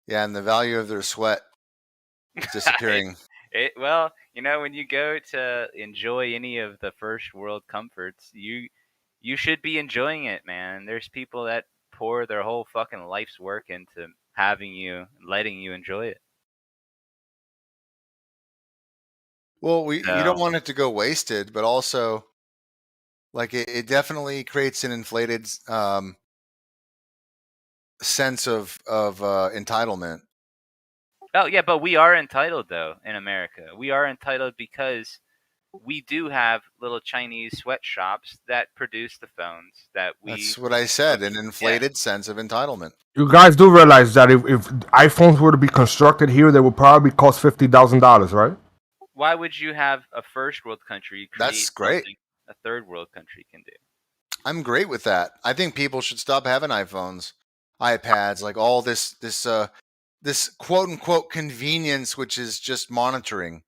Yeah, and the value of their sweat is disappearing. Well, you know, when you go to enjoy any of the first world comforts, you should be enjoying it, man. There's people that pour their whole fucking life's work into having you, letting you enjoy it. Well, you don't want it to go wasted, but also, like, it definitely creates an inflated sense of entitlement. Oh yeah, but we are entitled though in America. We are entitled because we do have little Chinese sweatshops that produce the phones that we. That's what I said. An inflated sense of entitlement. You guys do realize that if iPhones were to be constructed here, they would probably cost $50,000, right? Why would you have a first world country create That's great. A third world country can do? I'm great with that. I think people should stop having iPhones, iPads, like all this quote unquote convenience, which is just monitoring.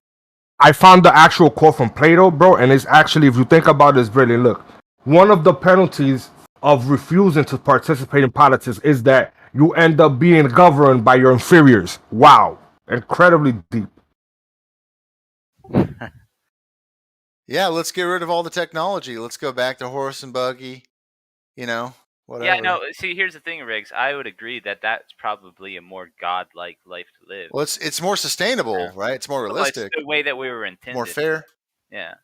I found the actual quote from Plato, bro, and it's actually, if you think about it, it's brilliant. Look, one of the penalties of refusing to participate in politics is that you end up being governed by your inferiors. Wow. Incredibly deep. Yeah, let's get rid of all the technology. Let's go back to horse and buggy, you know, whatever. Yeah, no, see, here's the thing, Riggs. I would agree that that's probably a more godlike life to live. Well, it's more sustainable, right? It's more realistic. Well, it's the way that we were intended. More fair. Yeah.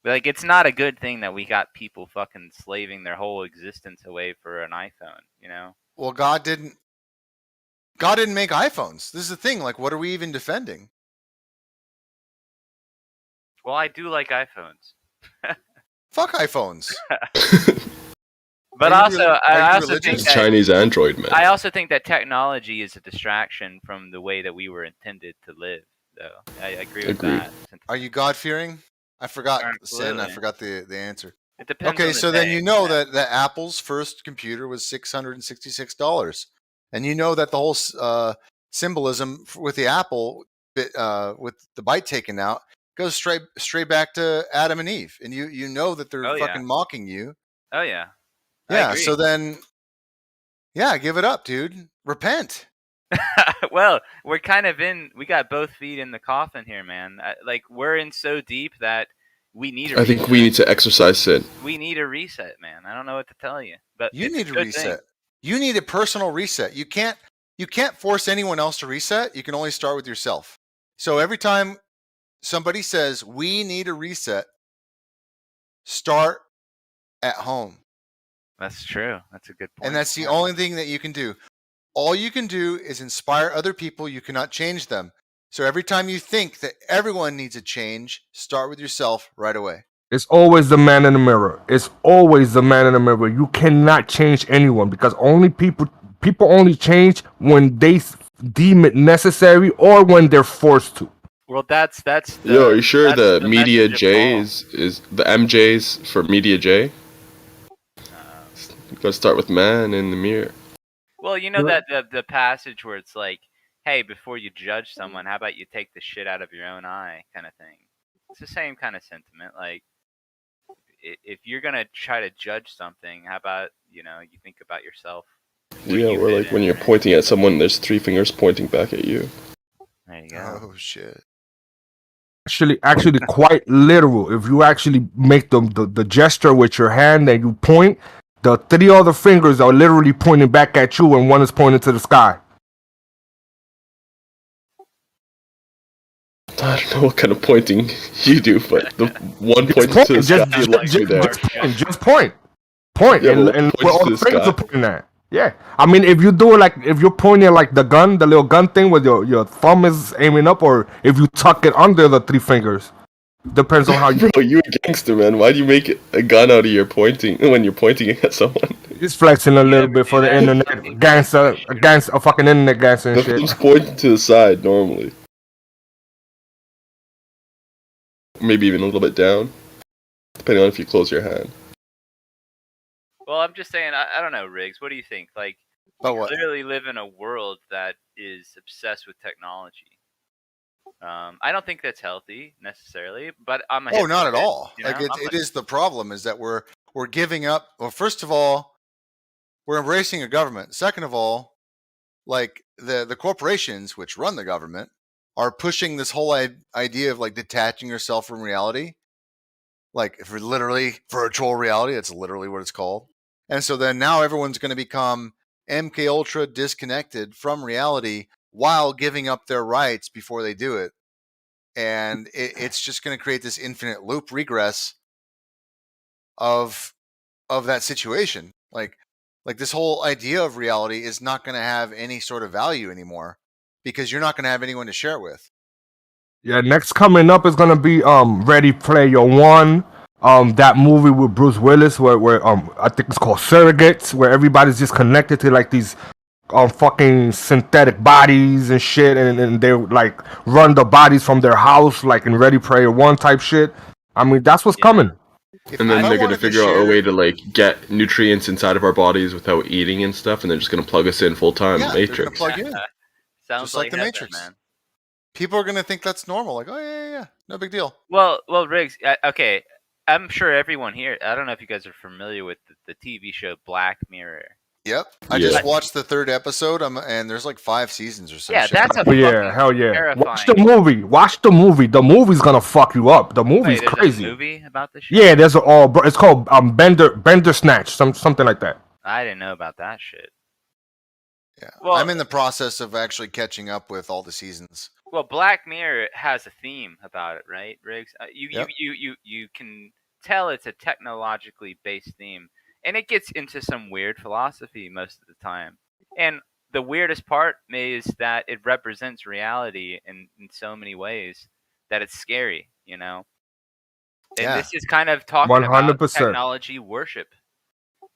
But, like, it's not a good thing that we got people fucking slaving their whole existence away for an iPhone, you know? Well, God didn't make iPhones. This is the thing. Like, what are we even defending? Well, I do like iPhones. Fuck iPhones. But I also think that Chinese Android, man. I also think that technology is a distraction from the way that we were intended to live, though. I agree with that. Are you God-fearing? I forgot Absolutely. I forgot the answer. It depends Okay, on the so day. then you know that Apple's first computer was $666. And you know that the whole symbolism with the Apple, with the byte taken out, goes straight back to Adam and Eve. And you know that they're fucking mocking you. Oh, yeah. Yeah, so then, yeah, give it up, dude. Repent. Well, we're kind of we got both feet in the coffin here, man. Like, we're in so deep that we need a I think we need to exercise sin. We need a reset, man. I don't know what to tell you. But You it's need a good reset. thing. You need a personal reset. You can't force anyone else to reset. You can only start with yourself. So every time somebody says, we need a reset, start at home. That's true. That's a good point. And that's the only thing that you can do. All you can do is inspire other people. You cannot change them. So every time you think that everyone needs a change, start with yourself right away. It's always the man in the mirror. It's always the man in the mirror. You cannot change anyone because only people only change when they deem it necessary or when they're forced to. Well, that's Yo, are you sure the Media message of J Paul. is the MJ's for Media J? You gotta start with man in the mirror. Well, you know that the passage where it's like, hey, before you judge someone, how about you take the shit out of your own eye, kind of thing. It's the same kind of sentiment. Like, if you're gonna try to judge something, how about you think about yourself? Yeah, or like when you're pointing at someone, there's 3 fingers pointing back at you. There you go. Oh shit. Actually quite literal. If you actually make the gesture with your hand and you point, the 3 other fingers are literally pointing back at you and one is pointing to the sky. I don't know what kind of pointing you do, but the one point to the sky lets me there. Just point. Point, Yeah, and but where all to the the fingers sky. are pointing at. Yeah, I mean, if you do it like if you're pointing like the gun, the little gun thing with your thumb is aiming up, or if you tuck it under the 3 fingers, depends on how you. Bro, you a gangster, man. Why do you make a gun out of your pointing when you're pointing at someone? Just flexing a little bit for the internet, gangster, a fucking internet gangster and The shit. thumb's pointing to the side normally. Maybe even a little bit down, depending on if you close your hand. Well, I'm just saying, I don't know, Riggs. What do you think? Like, we clearly live in a world that is obsessed with technology. I don't think that's healthy necessarily, but I'm a not at hypocrite, all. you know? Like it is the problem is that we're giving up. Well, first of all, we're embracing a government. Second of all, like the corporations which run the government are pushing this whole idea of like detaching yourself from reality. Like virtual reality, that's literally what it's called. And so then now everyone's going to become MK Ultra disconnected from reality while giving up their rights before they do it. And it's just going to create this infinite loop regress of that situation. Like this whole idea of reality is not going to have any sort of value anymore because you're not going to have anyone to share it with. Yeah, next coming up is gonna be Ready Player One. That movie with Bruce Willis where I think it's called Surrogates, where everybody's just connected to like these fucking synthetic bodies and shit, and they like run the bodies from their house like in Ready Player One type shit. I mean, that's what's coming. And then they're gonna figure out a way to like get nutrients inside of our bodies without eating and stuff, and they're just gonna plug us in full time. Yeah, Matrix. they're gonna plug you in. Sounds just like the heaven, Matrix. man. People are going to think that's normal. Like, oh, yeah, no big deal. Well, Riggs, okay, I'm sure everyone here, I don't know if you guys are familiar with the TV show Black Mirror. Yep. I just watched the 3rd episode, and there's like 5 seasons or something. Yeah, that's a hell yeah. terrifying. Watch the movie. The movie's gonna fuck you up. The movie's there's crazy. A movie about this shit? Yeah, there's it's called Bender Snatch, something like that. I didn't know about that shit. Yeah. Well, I'm in the process of actually catching up with all the seasons. Well, Black Mirror has a theme about it, right, Riggs? You can tell it's a technologically based theme, and it gets into some weird philosophy most of the time. And the weirdest part is that it represents reality in so many ways that it's scary, you know. And this is kind of talking 100%. about technology worship.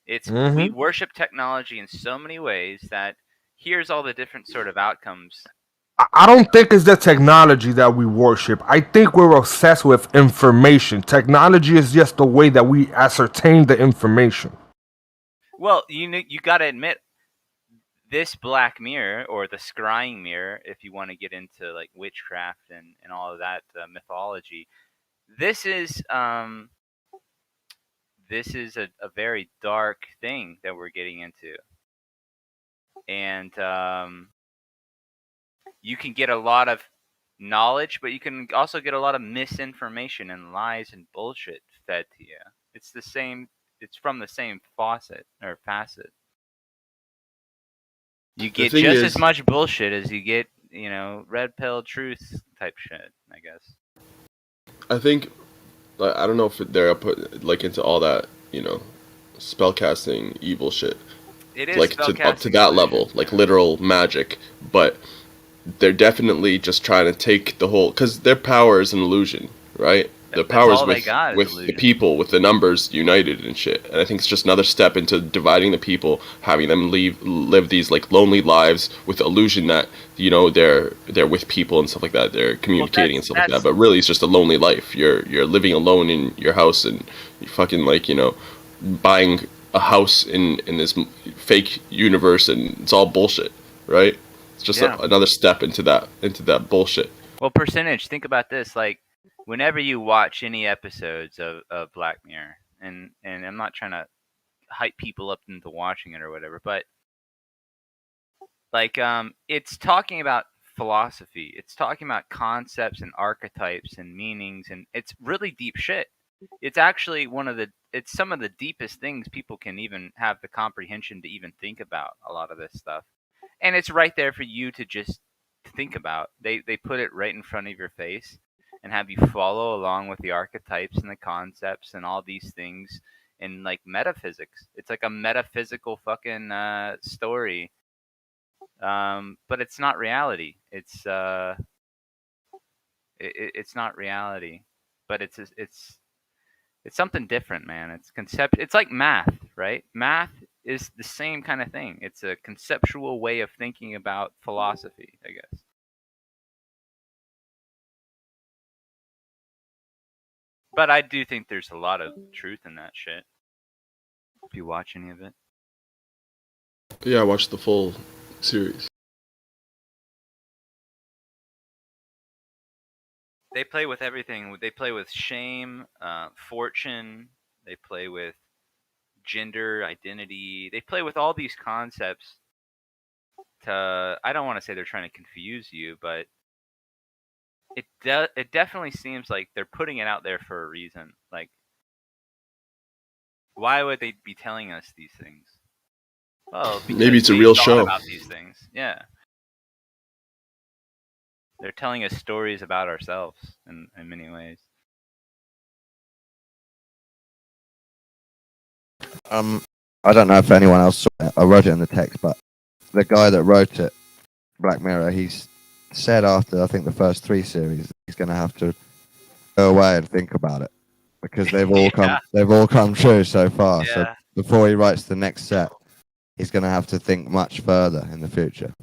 We worship technology in so many ways that here's all the different sort of outcomes. I don't think it's the technology that we worship. I think we're obsessed with information. Technology is just the way that we ascertain the information. Well, you got to admit, this Black Mirror, or the Scrying Mirror, if you want to get into like witchcraft and all of that mythology, this is a very dark thing that we're getting into, and you can get a lot of knowledge, but you can also get a lot of misinformation and lies and bullshit fed to you. It's the same. It's from the same facet. You get just as much bullshit as you get, red pill truth type shit, I guess. I think, I don't know if they're put like into all that, spellcasting evil shit. It is like up to that level, like literal magic, but they're definitely just trying to take the whole, because their power is an illusion, right? The power is with the people, with the numbers united and shit. And I think it's just another step into dividing the people, having them live these like lonely lives with the illusion that they're with people and stuff like that. They're communicating and stuff like that. But really, it's just a lonely life. You're living alone in your house, and you fucking buying a house in this fake universe, and it's all bullshit, right? It's just another step into that bullshit. Well, Percentage, think about this. Like, whenever you watch any episodes of Black Mirror, and I'm not trying to hype people up into watching it or whatever, but it's talking about philosophy. It's talking about concepts and archetypes and meanings, and it's really deep shit. It's actually it's some of the deepest things people can even have the comprehension to even think about, a lot of this stuff. And it's right there for you to just think about. They put it right in front of your face and have you follow along with the archetypes and the concepts and all these things in like metaphysics. It's like a metaphysical fucking story. But it's not reality. It's not reality, but it's something different, man. It's concept. It's like math, right? Math is the same kind of thing. It's a conceptual way of thinking about philosophy, I guess. But I do think there's a lot of truth in that shit. If you watch any of it. Yeah, I watched the full series. They play with everything. They play with shame, fortune. They play with gender, identity. They play with all these concepts to, I don't want to say they're trying to confuse you, but it definitely seems like they're putting it out there for a reason. Like, why would they be telling us these things? Well, maybe it's a real show about these things. Yeah. They're telling us stories about ourselves in many ways. I don't know if anyone else saw it. I wrote it in the text, but the guy that wrote it, Black Mirror, he's said after I think the first 3 series, he's going to have to go away and think about it because they've all come true so far. Yeah. So before he writes the next set, he's going to have to think much further in the future.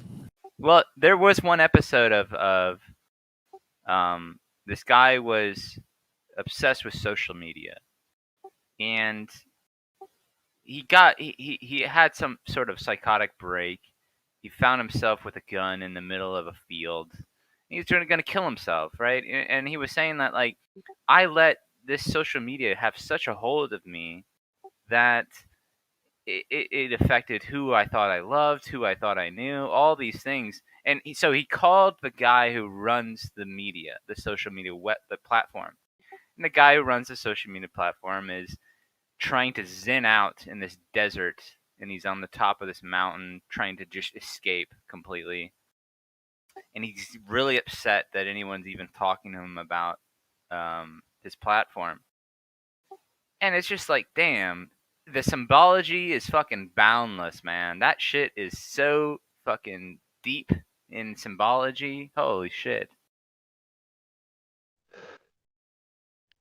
Well, there was one episode of this guy was obsessed with social media, and he had some sort of psychotic break. He found himself with a gun in the middle of a field. He was going to kill himself, right? And he was saying that, like, I let this social media have such a hold of me that it affected who I thought I loved, who I thought I knew, all these things. And so he called the guy who runs the media, the social media, the platform. And the guy who runs the social media platform is trying to zen out in this desert, and he's on the top of this mountain trying to just escape completely. And he's really upset that anyone's even talking to him about his platform. And it's just like, damn, the symbology is fucking boundless, man. That shit is so fucking deep in symbology. Holy shit.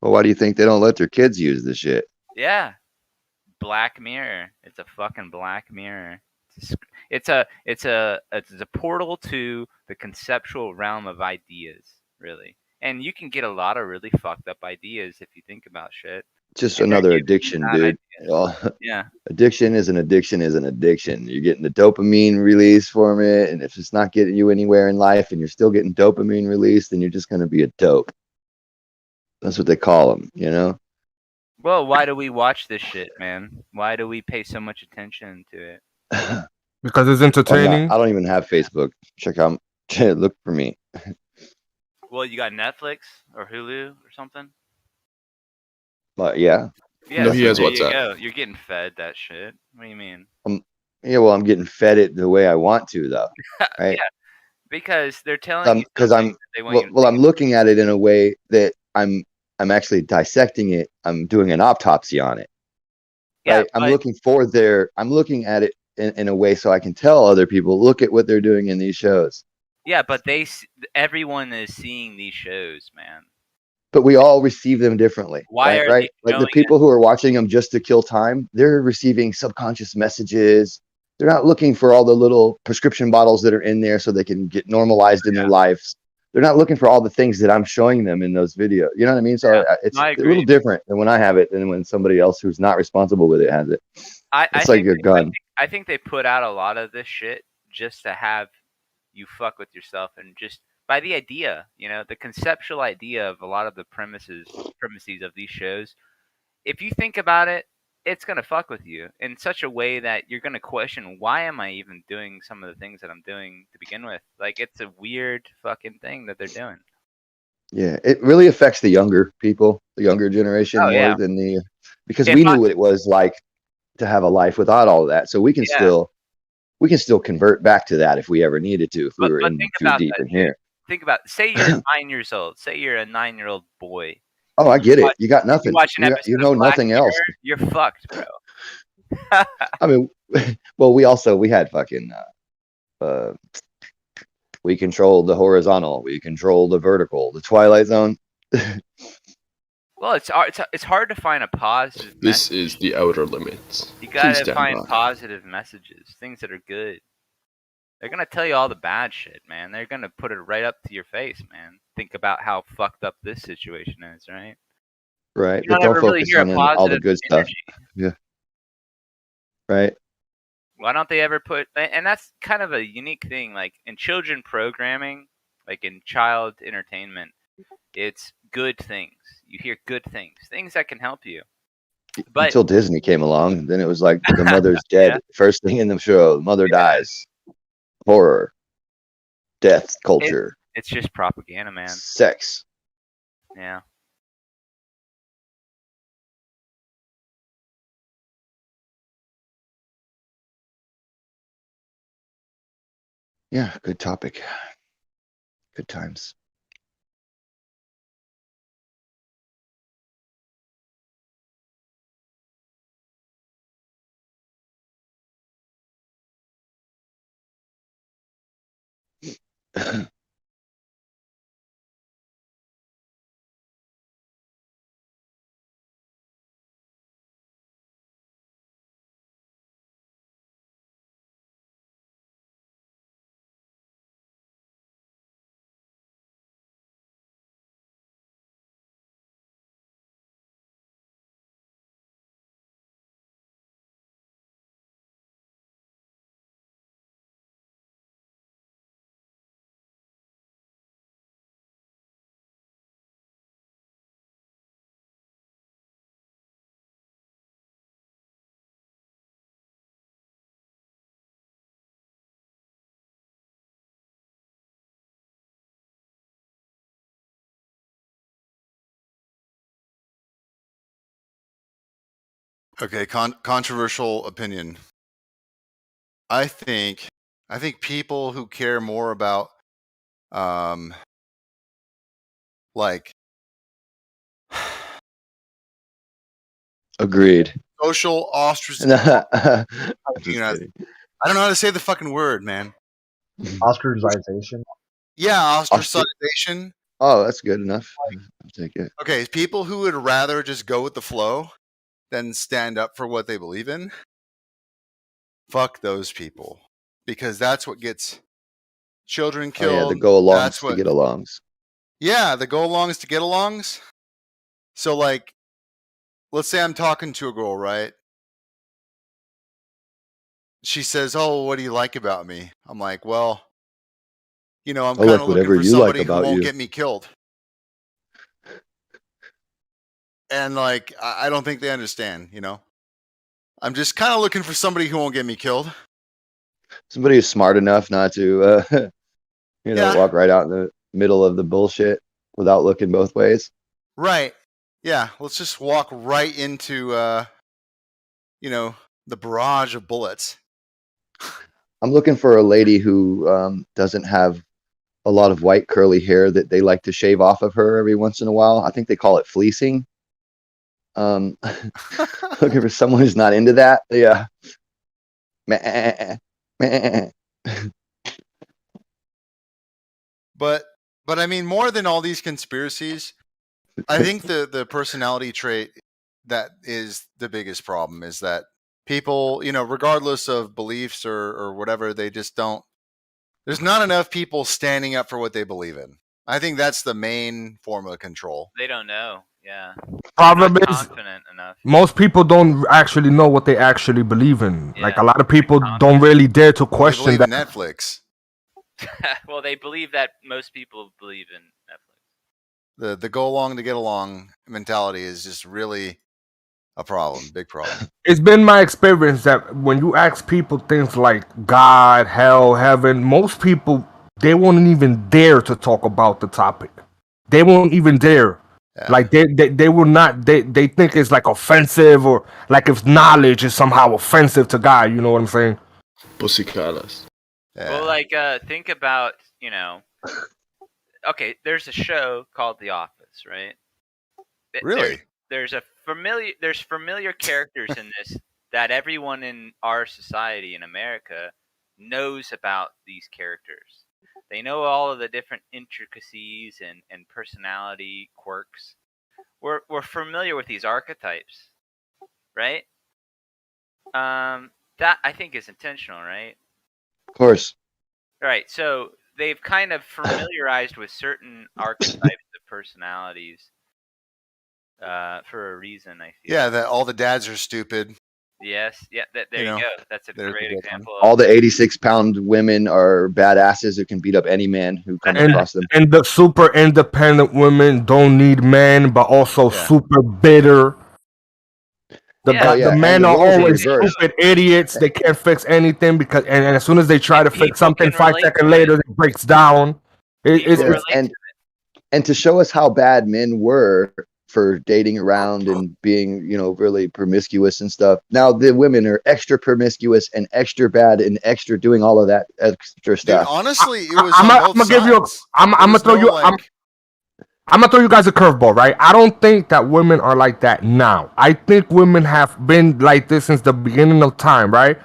Well, why do you think they don't let their kids use this shit? Yeah. Black Mirror. It's a fucking Black Mirror. It's a portal to the conceptual realm of ideas, really. And you can get a lot of really fucked up ideas if you think about shit. Just another addiction, dude. Yeah. Addiction is an addiction is an addiction. You're getting the dopamine release from it, and if it's not getting you anywhere in life and you're still getting dopamine release, then you're just going to be a dope. That's what they call them, you know? Well, why do we watch this shit, man? Why do we pay so much attention to it? Because it's entertaining. I don't even have Facebook. Check out, look for me. Well, you got Netflix or Hulu or something? Yeah. Yeah, no, he has there WhatsApp. You go. You're getting fed that shit. What do you mean? Yeah, well, I'm getting fed it the way I want to, though. Right? Yeah, because they're telling you because I'm looking at it in a way that I'm actually dissecting it. I'm doing an autopsy on it. Yeah, right? I'm looking at it in a way so I can tell other people, look at what they're doing in these shows. Yeah, but everyone is seeing these shows, man. But we all receive them differently. Why are right? Like the people who are watching them just to kill time, they're receiving subconscious messages. They're not looking for all the little prescription bottles that are in there so they can get normalized in their lives. They're not looking for all the things that I'm showing them in those videos. You know what I mean? So it's a little different than when I have it than when somebody else who's not responsible with it has it. It's like your gun. I think they put out a lot of this shit just to have you fuck with yourself and just by the idea, you know, the conceptual idea of a lot of the premises of these shows. If you think about it, it's going to fuck with you in such a way that you're going to question, why am I even doing some of the things that I'm doing to begin with? Like, it's a weird fucking thing that they're doing. Yeah, it really affects the younger people, the younger generation more than because we knew what it was like to have a life without all of that. So we can still we can still convert back to that if we ever needed to, if we were in too deep in here. Think about, say you're 9 years old. Say you're a 9-year-old boy. Oh, I get it. You got nothing. You know nothing else. You're fucked, bro. I mean, well, we had fucking we controlled the horizontal, we controlled the vertical, the Twilight Zone. Well, it's hard to find a positive. This is the outer limits. You gotta find positive messages, things that are good. They're gonna tell you all the bad shit, man. They're gonna put it right up to your face, man. Think about how fucked up this situation is, right? Right. You don't really hear a positive all the good stuff. Yeah. Right. Why don't they ever put? And that's kind of a unique thing, like in children programming, like in child entertainment, it's good things. You hear good things, things that can help you. But until Disney came along, then it was like the mother's dead. Yeah. First thing in the show, mother dies. Horror, death, culture. It's just propaganda, man. Sex. Yeah. Yeah, good topic. Good times. Okay, controversial opinion. I think people who care more about like agreed. Social ostracization. I don't know how to say the fucking word, man. Ostracization. Yeah, ostracization. Oh, that's good enough. I'll take it. Okay, people who would rather just go with the flow than stand up for what they believe in. Fuck those people, because that's what gets children killed. Oh, yeah, the go-alongs to get-alongs. Yeah, the go-alongs to get-alongs. So, like, let's say I'm talking to a girl, right? She says, "Oh, what do you like about me?" I'm like, "Well, you know, I'm kind of looking for somebody who won't get me killed." And like, I don't think they understand, you know. I'm just kind of looking for somebody who won't get me killed. Somebody who's smart enough not to, walk right out in the middle of the bullshit without looking both ways. Right. Yeah. Let's just walk right into, the barrage of bullets. I'm looking for a lady who doesn't have a lot of white curly hair that they like to shave off of her every once in a while. I think they call it fleecing. Looking for someone who's not into that. Yeah. But I mean, more than all these conspiracies, I think the personality trait that is the biggest problem is that people, regardless of beliefs or whatever, they just don't. There's not enough people standing up for what they believe in. I think that's the main form of control. They don't know. Yeah. Problem is, most people don't actually know what they actually believe in. Yeah. Like a lot of people don't really dare to question that. Netflix. Well, they believe that most people believe in Netflix. The go along to get along mentality is just really a problem, big problem. It's been my experience that when you ask people things like God, hell, heaven, most people, they won't even dare to talk about the topic. They won't even dare. Yeah. Like they will not. They think it's like offensive, or like if knowledge is somehow offensive to God. You know what I'm saying? Pusicadas. Yeah. Well, like, think about, okay, there's a show called The Office, right? Really? There's familiar characters in this that everyone in our society in America knows about these characters. They know all of the different intricacies and personality quirks. We're familiar with these archetypes, right? That I think is intentional, right? Of course. Right. So they've kind of familiarized with certain archetypes of personalities for a reason, I feel. Yeah, that all the dads are stupid. Yes. Yeah. There you go. That's a great example. All the 86-pound women are badasses who can beat up any man who comes across them. And the super independent women don't need men, but also super bitter. The men are always stupid idiots. They can't fix anything because, and as soon as they try to fix something, 5 seconds later it breaks down. And to show us how bad men were for dating around and being, really promiscuous and stuff. Now the women are extra promiscuous and extra bad and extra doing all of that extra stuff. Dude, honestly, it was. I'm gonna throw you. I'm gonna throw you guys a curveball, right? I don't think that women are like that now. I think women have been like this since the beginning of time, right?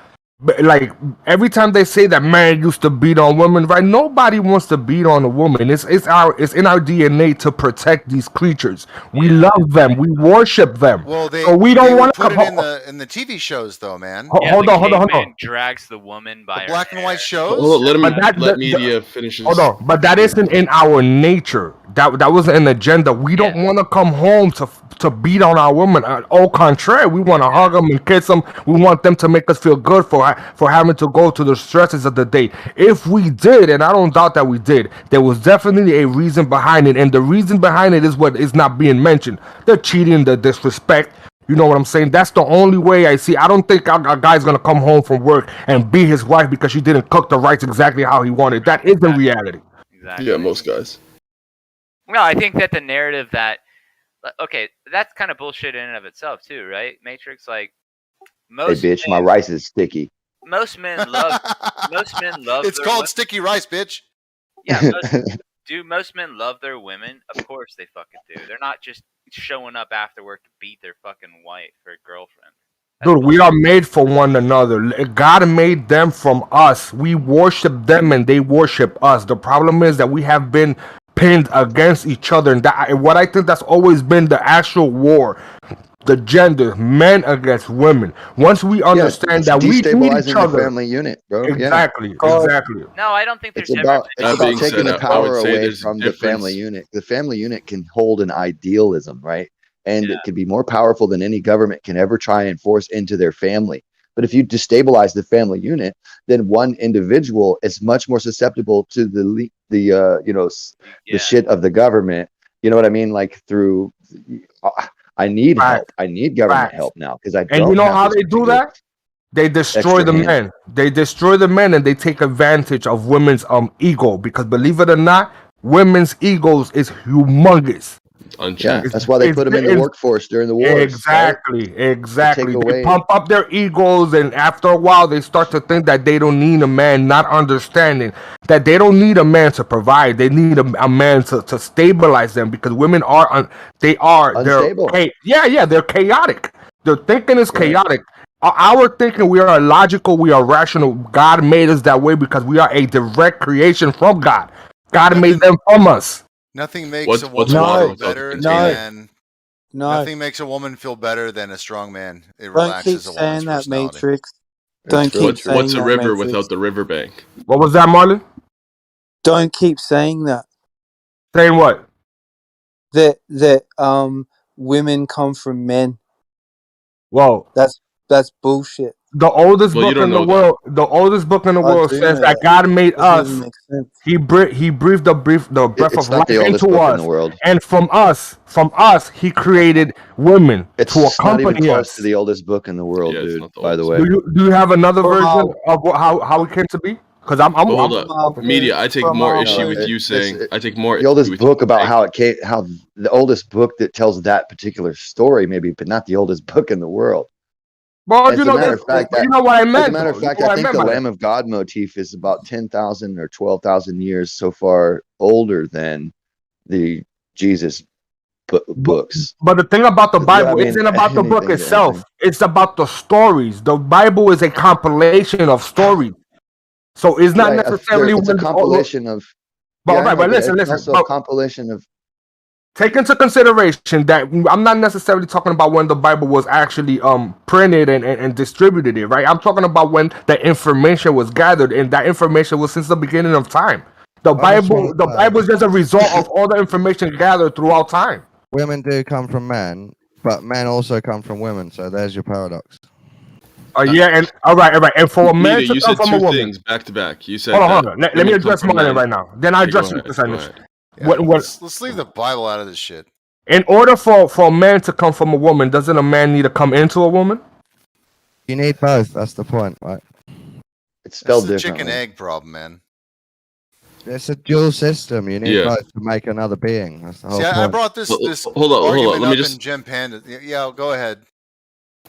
But like every time they say that man used to beat on women, right? Nobody wants to beat on a woman. It's in our DNA to protect these creatures. We love them. We worship them. Well, so we don't want to put it in the TV shows, though, man. Hold on. Drags the woman by the black and white shows. Let media finish. Hold on, but that isn't in our nature. That wasn't an agenda. We don't want to come home to beat on our women. Au contraire, we want to hug them and kiss them. We want them to make us feel good for having to go to the stresses of the day. If we did, and I don't doubt that we did, there was definitely a reason behind it, and the reason behind it is what is not being mentioned. The cheating, the disrespect. You know what I'm saying? That's the only way I see. I don't think a guy's gonna come home from work and beat his wife because she didn't cook the rice exactly how he wanted. That is the reality. Exactly. Yeah, most guys. Well, I think that the narrative that, okay, that's kind of bullshit in and of itself too, right? Matrix, like most. Hey, bitch, my rice is sticky. Most men love. It's called sticky rice, bitch. Yeah. Most men love their women? Of course they fucking do. They're not just showing up after work to beat their fucking wife or girlfriend. Dude, we are made for one another. God made them from us. We worship them and they worship us. The problem is that we have been pinned against each other, and what I think that's always been the actual war. The gender, men against women. Once we understand that we need each other, the family unit, bro. Exactly. No, I don't think there's it's about taking the power away from the family unit. The family unit can hold an idealism, right? And it can be more powerful than any government can ever try and force into their family. But if you destabilize the family unit, then one individual is much more susceptible to the shit of the government. You know what I mean? Like through. I need help. I need government help now because I don't. And you know how they do that? They destroy the men. They destroy the men and they take advantage of women's ego because believe it or not, women's egos is humongous. Yeah, that's why they put them in the workforce during the wars. Exactly. They pump up their egos, and after a while, they start to think that they don't need a man, not understanding that they don't need a man to provide. They need a man to stabilize them because women are unstable. They're chaotic. Their thinking is chaotic. Our thinking, we are logical, we are rational. God made us that way because we are a direct creation from God. God made them from us. Nothing makes a woman feel better than nothing makes a woman feel better than a strong man. It relaxes a woman's personality. Matrix. Don't keep saying what's a river Matrix. without the riverbank? What was that, Marlon? Don't keep saying that. Saying what? That women come from men. Whoa. That's bullshit. The oldest book in the world. The oldest book in the world says that God made us. He breathed the breath of life into us, and from us, He created women to accompany not even close us. to the oldest book in the world, dude. By the way, do you have another version of how it came to be? Because I'm media. I take more issue with you saying. I take more. The oldest book about how it came, how the oldest book that tells that particular story, maybe, but not the oldest book in the world. Well, As a matter of fact, you know what I meant. As a matter of fact, I think the Lamb of God motif is about 10,000 or 12,000 years so far older than the Jesus books. But the thing about the Bible isn't about the book anything's itself. anything. It's about the stories. The Bible is a compilation of stories. So it's not necessarily it's a compilation of. But listen. Also a compilation of. Take into consideration that I'm not necessarily talking about when the Bible was actually printed and distributed it, right? I'm talking about when the information was gathered, and that information was since the beginning of time. The Bible is just a result of all the information gathered throughout time. Women do come from men, but men also come from women. So there's your paradox. Yeah, and all right, and for a man Nita, to come from a woman, things back to back. You said, hold on. Let me address mine right now. Then I address your percentage. Let's leave the Bible out of this shit. In order for a man to come from a woman, doesn't a man need to come into a woman? You need both. That's the point, right? It's spelled differently. differently. Chicken egg problem, man. It's a dual system. You need both to make another being. That's the whole point. I brought this hold on. Let me just. In Gem Panda. Yeah, go ahead.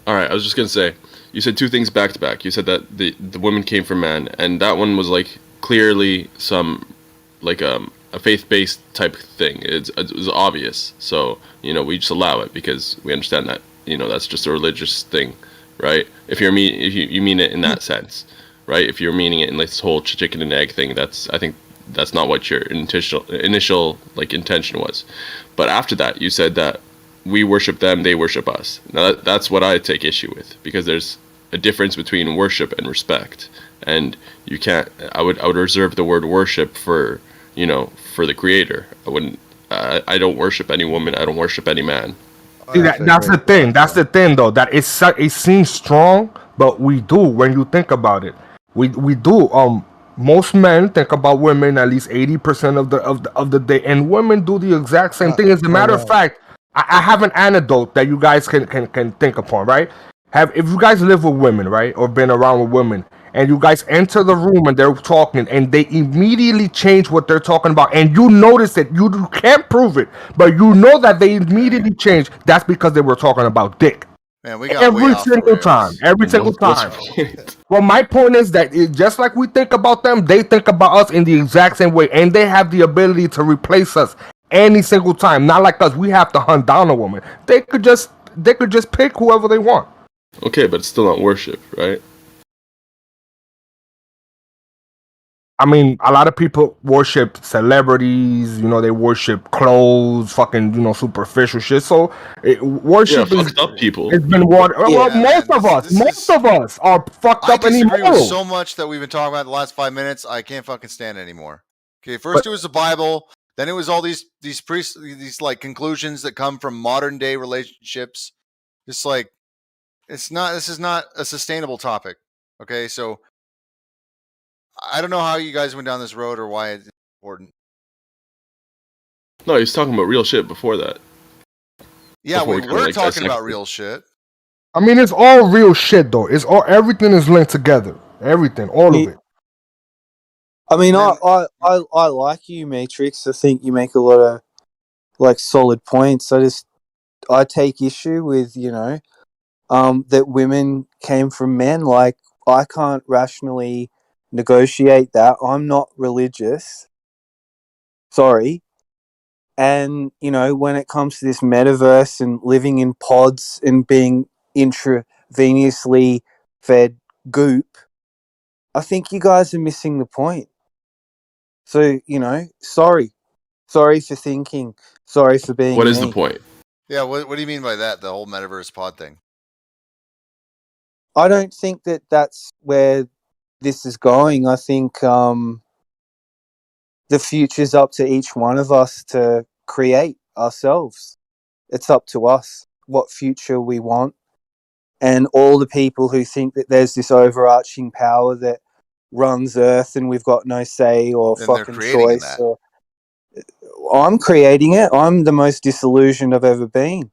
All right, I was just gonna say, you said two things back to back. You said that the women came from man, and that one was like clearly some like a faith-based type thing. It was obvious, so we just allow it because we understand that that's just a religious thing, right? If you mean it in that sense, right? If you're meaning it in like this whole chicken and egg thing, I think that's not what your initial like intention was. But after that, you said that we worship them, they worship us. Now that's what I take issue with, because there's a difference between worship and respect, and you can't. I would reserve the word worship for for the Creator. I wouldn't. I don't worship any woman. I don't worship any man. See, that's the thing. That's the thing, though. That it seems strong, but we do. When you think about it, we do. Most men think about women at least 80% of the day, and women do the exact same thing. As a matter of fact, I have an anecdote that you guys can think upon, right? If you guys live with women, right, or been around with women, and you guys enter the room and they're talking, and they immediately change what they're talking about, and you notice it, you can't prove it, but you know that they immediately changed. That's because they were talking about dick. Man, we got every single time. Well, my point is that just like we think about them, they think about us in the exact same way, and they have the ability to replace us any single time. Not like us, we have to hunt down a woman. They could just pick whoever they want. Okay, but it's still not worship, right? I mean, a lot of people worship celebrities, they worship clothes, fucking, superficial shit. So, worship is fucked up people. It's been water. Well, most of us are fucked up and immoral. I disagree with so much that we've been talking about the last 5 minutes. I can't fucking stand it anymore. Okay, first it was the Bible, then it was all these priests, these like conclusions that come from modern day relationships. Just like this is not a sustainable topic. Okay, so I don't know how you guys went down this road or why it's important. No, he was talking about real shit before that. Yeah, we were talking about real shit. I mean, it's all real shit, though. Everything is linked together. Everything, all of it. I mean, I like you, Matrix. I think you make a lot of like solid points. I take issue with that women came from men. Like, I can't rationally negotiate that. I'm not religious. Sorry. And, when it comes to this metaverse and living in pods and being intravenously fed goop, I think you guys are missing the point. So, sorry. Sorry for thinking. Sorry for being What is the point? Yeah, what do you mean by that, the whole metaverse pod thing? I don't think that that's where this is going. I think the future's up to each one of us to create ourselves. It's up to us what future we want. And all the people who think that there's this overarching power that runs Earth and we've got no say or then fucking choice. I'm creating it. I'm the most disillusioned I've ever been.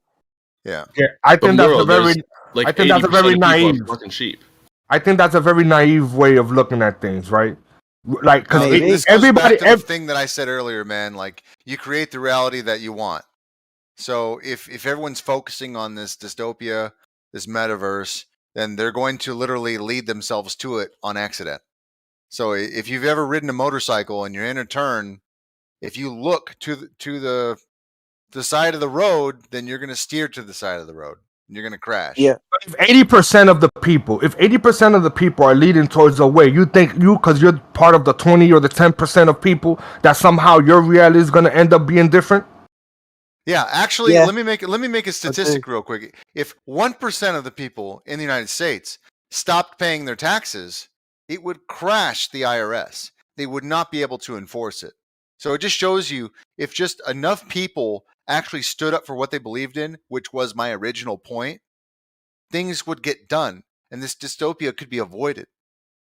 Yeah. I think that's a very naive. Fucking sheep. I think that's a very naive way of looking at things, right? Like, because this goes back to the thing that I said earlier, man. Like, you create the reality that you want. So if everyone's focusing on this dystopia, this metaverse, then they're going to literally lead themselves to it on accident. So if you've ever ridden a motorcycle and you're in a turn, if you look to the side of the road, then you're going to steer to the side of the road. And you're going to crash. Yeah. If 80% of the people are leading towards the way, you think because you're part of the 20 or the 10% of people, that somehow your reality is going to end up being different? Yeah, actually, let me make a statistic real quick. If 1% of the people in the United States stopped paying their taxes, it would crash the IRS. They would not be able to enforce it. So it just shows you, if just enough people actually stood up for what they believed in, which was my original point, things would get done, and this dystopia could be avoided.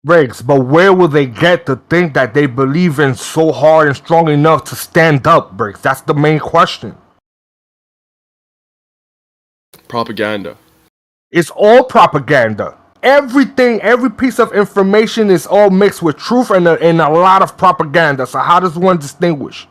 Riggs, but where will they get to think that they believe in so hard and strong enough to stand up, Briggs? That's the main question. Propaganda. It's all propaganda. Everything, every piece of information is all mixed with truth and a lot of propaganda. So how does one distinguish?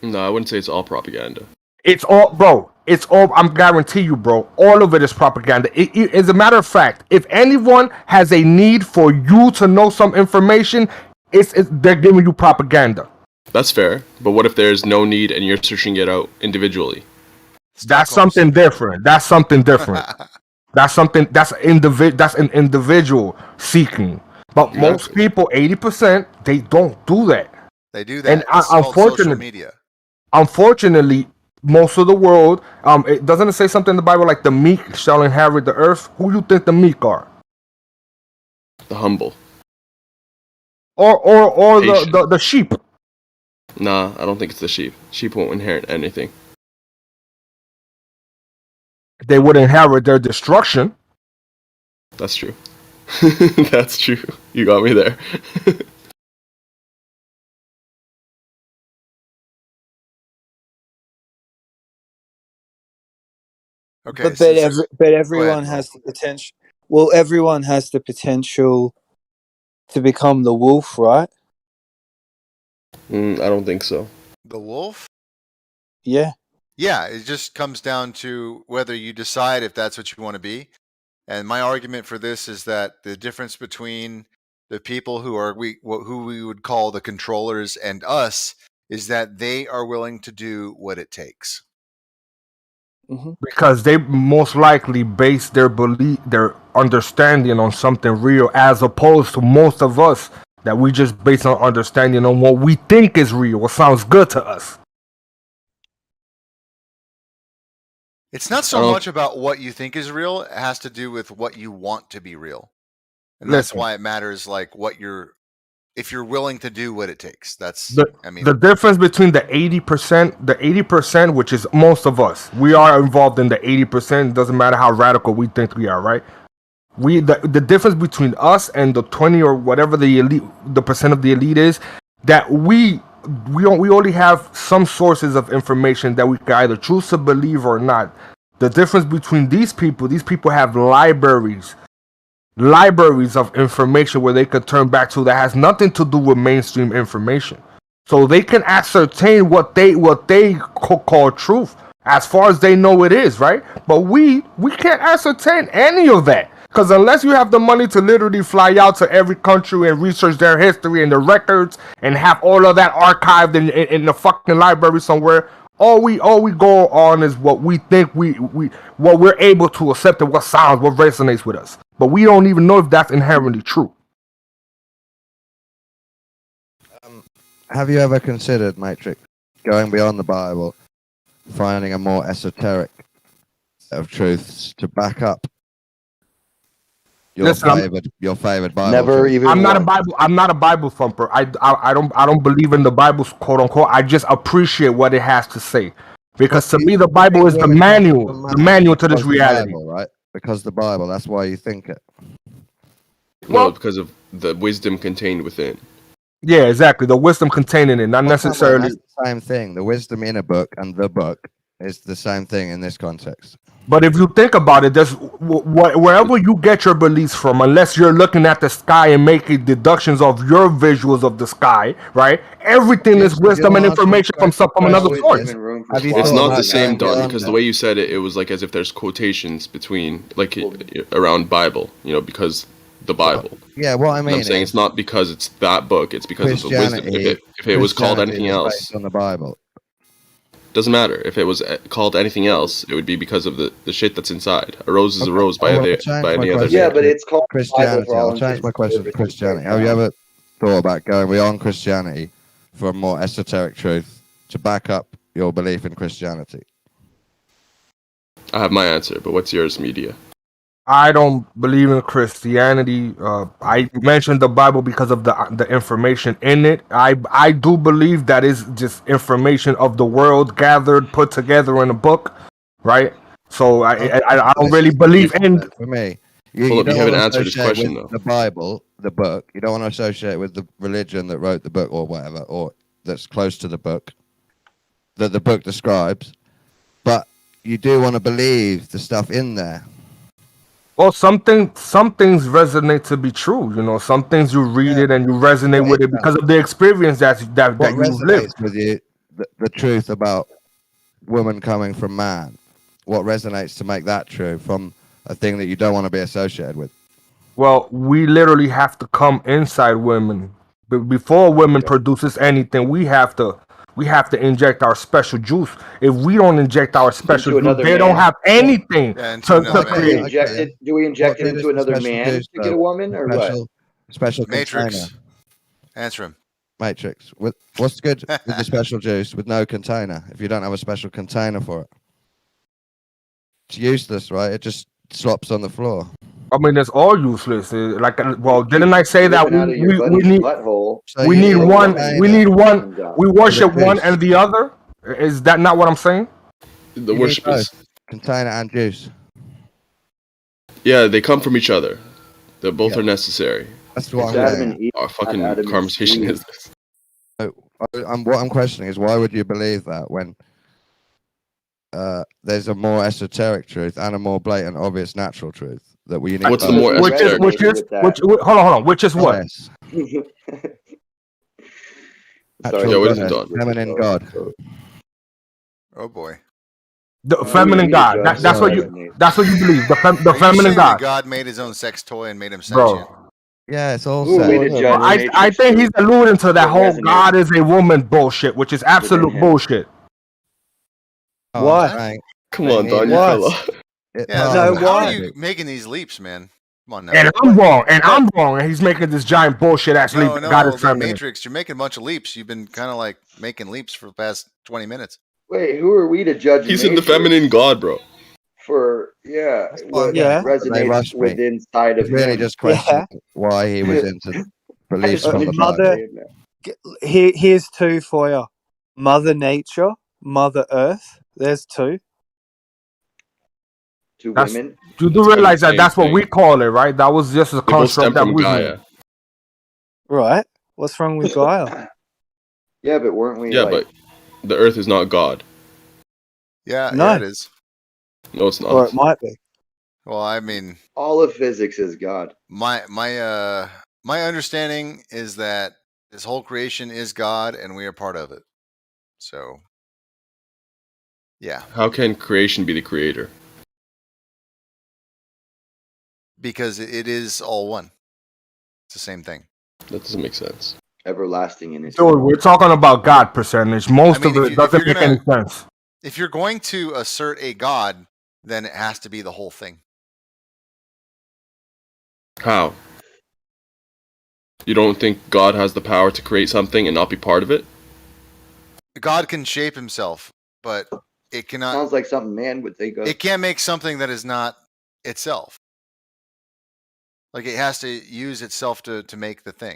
No, I wouldn't say it's all propaganda. It's all, bro. It's all. I'm guarantee you, bro. All of it is propaganda. As a matter of fact, if anyone has a need for you to know some information, they're giving you propaganda. That's fair. But what if there's no need and you're searching it out individually? That's something different. That's something different. That's an individual seeking. But most people, 80%, they don't do that. They do that. And unfortunately, social media. Unfortunately, most of the world, it doesn't say something in the Bible like the meek shall inherit the earth. Who do you think the meek are? The humble. Or the sheep. Nah, I don't think it's the sheep. Sheep won't inherit anything. They would inherit their destruction. That's true. That's true. You got me there. Okay, but everyone has the potential. Well, everyone has the potential to become the wolf, right? I don't think so. The wolf? Yeah. Yeah, it just comes down to whether you decide if that's what you want to be. And my argument for this is that the difference between the people who we would call the controllers and us is that they are willing to do what it takes. Because they most likely base their belief, their understanding on something real, as opposed to most of us that we just base our understanding on what we think is real, what sounds good to us. It's not so much about what you think is real. It has to do with what you want to be real. And that's why it matters, like, if you're willing to do what it takes. The difference between the 80%, which is most of us, we are involved in the 80%. It doesn't matter how radical we think we are, right? The difference between us and the 20 or whatever the elite, the percent of the elite is, that we only have some sources of information that we can either choose to believe or not. The difference between these people have libraries of information where they could turn back to that has nothing to do with mainstream information. So they can ascertain what they call truth as far as they know it is, right? But we can't ascertain any of that. Because unless you have the money to literally fly out to every country and research their history and their records and have all of that archived in the fucking library somewhere, all we go on is what we think what we're able to accept and what resonates with us. But we don't even know if that's inherently true. Have you ever considered, Matrix, going beyond the Bible, finding a more esoteric set of truths to back up your favorite Bible? Never even. I'm not a Bible thumper. I don't believe in the Bible, quote unquote. I just appreciate what it has to say, because to me the Bible is the manual to this reality. Bible, right? Because the Bible. That's why you think it. Well, because of the wisdom contained within. Yeah, exactly. The wisdom contained in it, not necessarily. That's the same thing. The wisdom in a book and the book is the same thing in this context. But if you think about it, there's wherever you get your beliefs from, unless you're looking at the sky and making deductions of your visuals of the sky, right? Everything is wisdom and information from another source. It's not the same, Don, because the way you said it, it was like as if there's quotations between, like, around Bible, you know, because the Bible. Yeah, what I mean, I'm saying it's not because it's that book; it's because of the wisdom. If it was called anything else, on the Bible. Doesn't matter. If it was called anything else, it would be because of the shit that's inside. A rose is a rose by any other. Yeah, but it's called Christianity. I'll change my question to Christianity. Have you ever thought about going beyond Christianity for a more esoteric truth to back up your belief in Christianity? I have my answer, but what's yours, media? I don't believe in Christianity. I mentioned the Bible because of the information in it. I do believe that is just information of the world gathered, put together in a book, right? So I don't really believe in. For me, you haven't answered this question though. The Bible, the book, you don't want to associate it with the religion that wrote the book or whatever, or that's close to the book that the book describes. But you do want to believe the stuff in there. Well, some things resonate to be true. You know, some things you read it and you resonate with it because of the experience that you live. With you, the truth about woman coming from man. What resonates to make that true from a thing that you don't want to be associated with? Well, we literally have to come inside women. Before women produces anything, we have to inject our special juice. If we don't inject our special juice, they don't have anything to create. Do we inject it into another man to get a woman, or what? Special Matrix. Container. Answer him. Matrix. What's good with the special juice with no container if you don't have a special container for it? It's useless, right? It just slops on the floor. I mean, it's all useless. Well, didn't I say that we need one? We worship one and the other. Is that not what I'm saying? The worship is container and juice. Yeah, they come from each other. They both are necessary. That's what I'm saying. Our fucking conversation is this. What I'm questioning is why would you believe that when there's a more esoteric truth and a more blatant, obvious, natural truth that we need. What's the more esoteric? Hold on. Which is what? Feminine God. Oh boy. The feminine God. That's what you believe. The feminine God. God made his own sex toy and made him sentient. Bro. Yeah, it's all I think he's alluding to that whole God is a woman bullshit, which is absolute bullshit. What? Right. Come on, Don, you fell off. How are you making these leaps, man? Come on now. And I'm wrong, and he's making this giant bullshit ass leap. God is feminine. Matrix, you're making a bunch of leaps. You've been kind of like making leaps for the past 20 minutes. Wait, who are we to judge? He's in the feminine God, bro. For what resonates with inside of really just question why he was into beliefs from the mother. Here's two for you: Mother Nature, Mother Earth. There's two. Women. You do realize that that's what we call it, right? That was just a construct that we Gaia. Right. What's wrong with Gaia? Yeah, but weren't we? Yeah, but the Earth is not God. Yeah, no. Yeah, it is. No, it's not. Or it might be. Well, I mean, all of physics is God. My understanding is that this whole creation is God, and we are part of it. So, yeah. How can creation be the creator? Because it is all one. It's the same thing. That doesn't make sense. Everlasting in its. Dude, we're talking about God percentage. Most of it doesn't make any sense. If you're going to assert a God, then it has to be the whole thing. How? You don't think God has the power to create something and not be part of it? God can shape himself, but it cannot. Sounds like something man would think of. It can't make something that is not itself. Like it has to use itself to make the thing.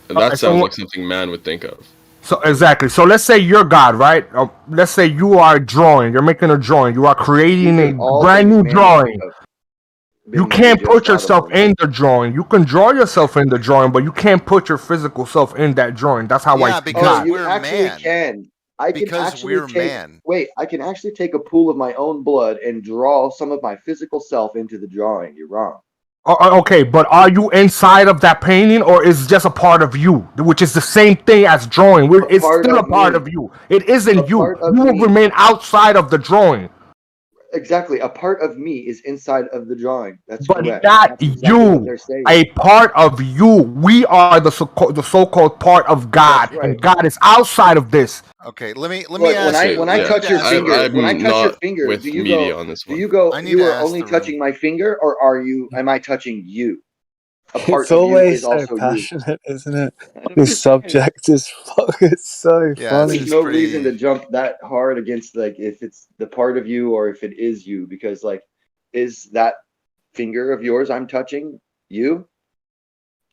And that sounds like something man would think of. So exactly. So let's say you're God, right? Let's say you are drawing. You're making a drawing. You are creating a brand new drawing. You can't put yourself in the drawing. You can draw yourself in the drawing, but you can't put your physical self in that drawing. That's how I because we're actually man. Can. I can Because actually we're man. Wait, I can actually take a pool of my own blood and draw some of my physical self into the drawing. You're wrong. Okay, but are you inside of that painting, or is it just a part of you, which is the same thing as drawing? It's still a part of you. It isn't you. You will remain outside of the drawing. Exactly. A part of me is inside of the drawing. That's but correct. not That's exactly you. what they're saying. A part of you. We are the so-called part of God, That's right. and God is outside of this. Okay, let me Look, ask when I touch your finger, when I touch your finger, with do you media go? on this Do one. you go? I need You to are ask only the touching my finger, or are you? Am I touching you? A part It's of you always is so also you. passionate, isn't it? I'm This just saying. subject is fuck. It's so funny. There's no reason to jump that hard against like if it's the part of you or if it is you, because like, is that finger of yours I'm touching you,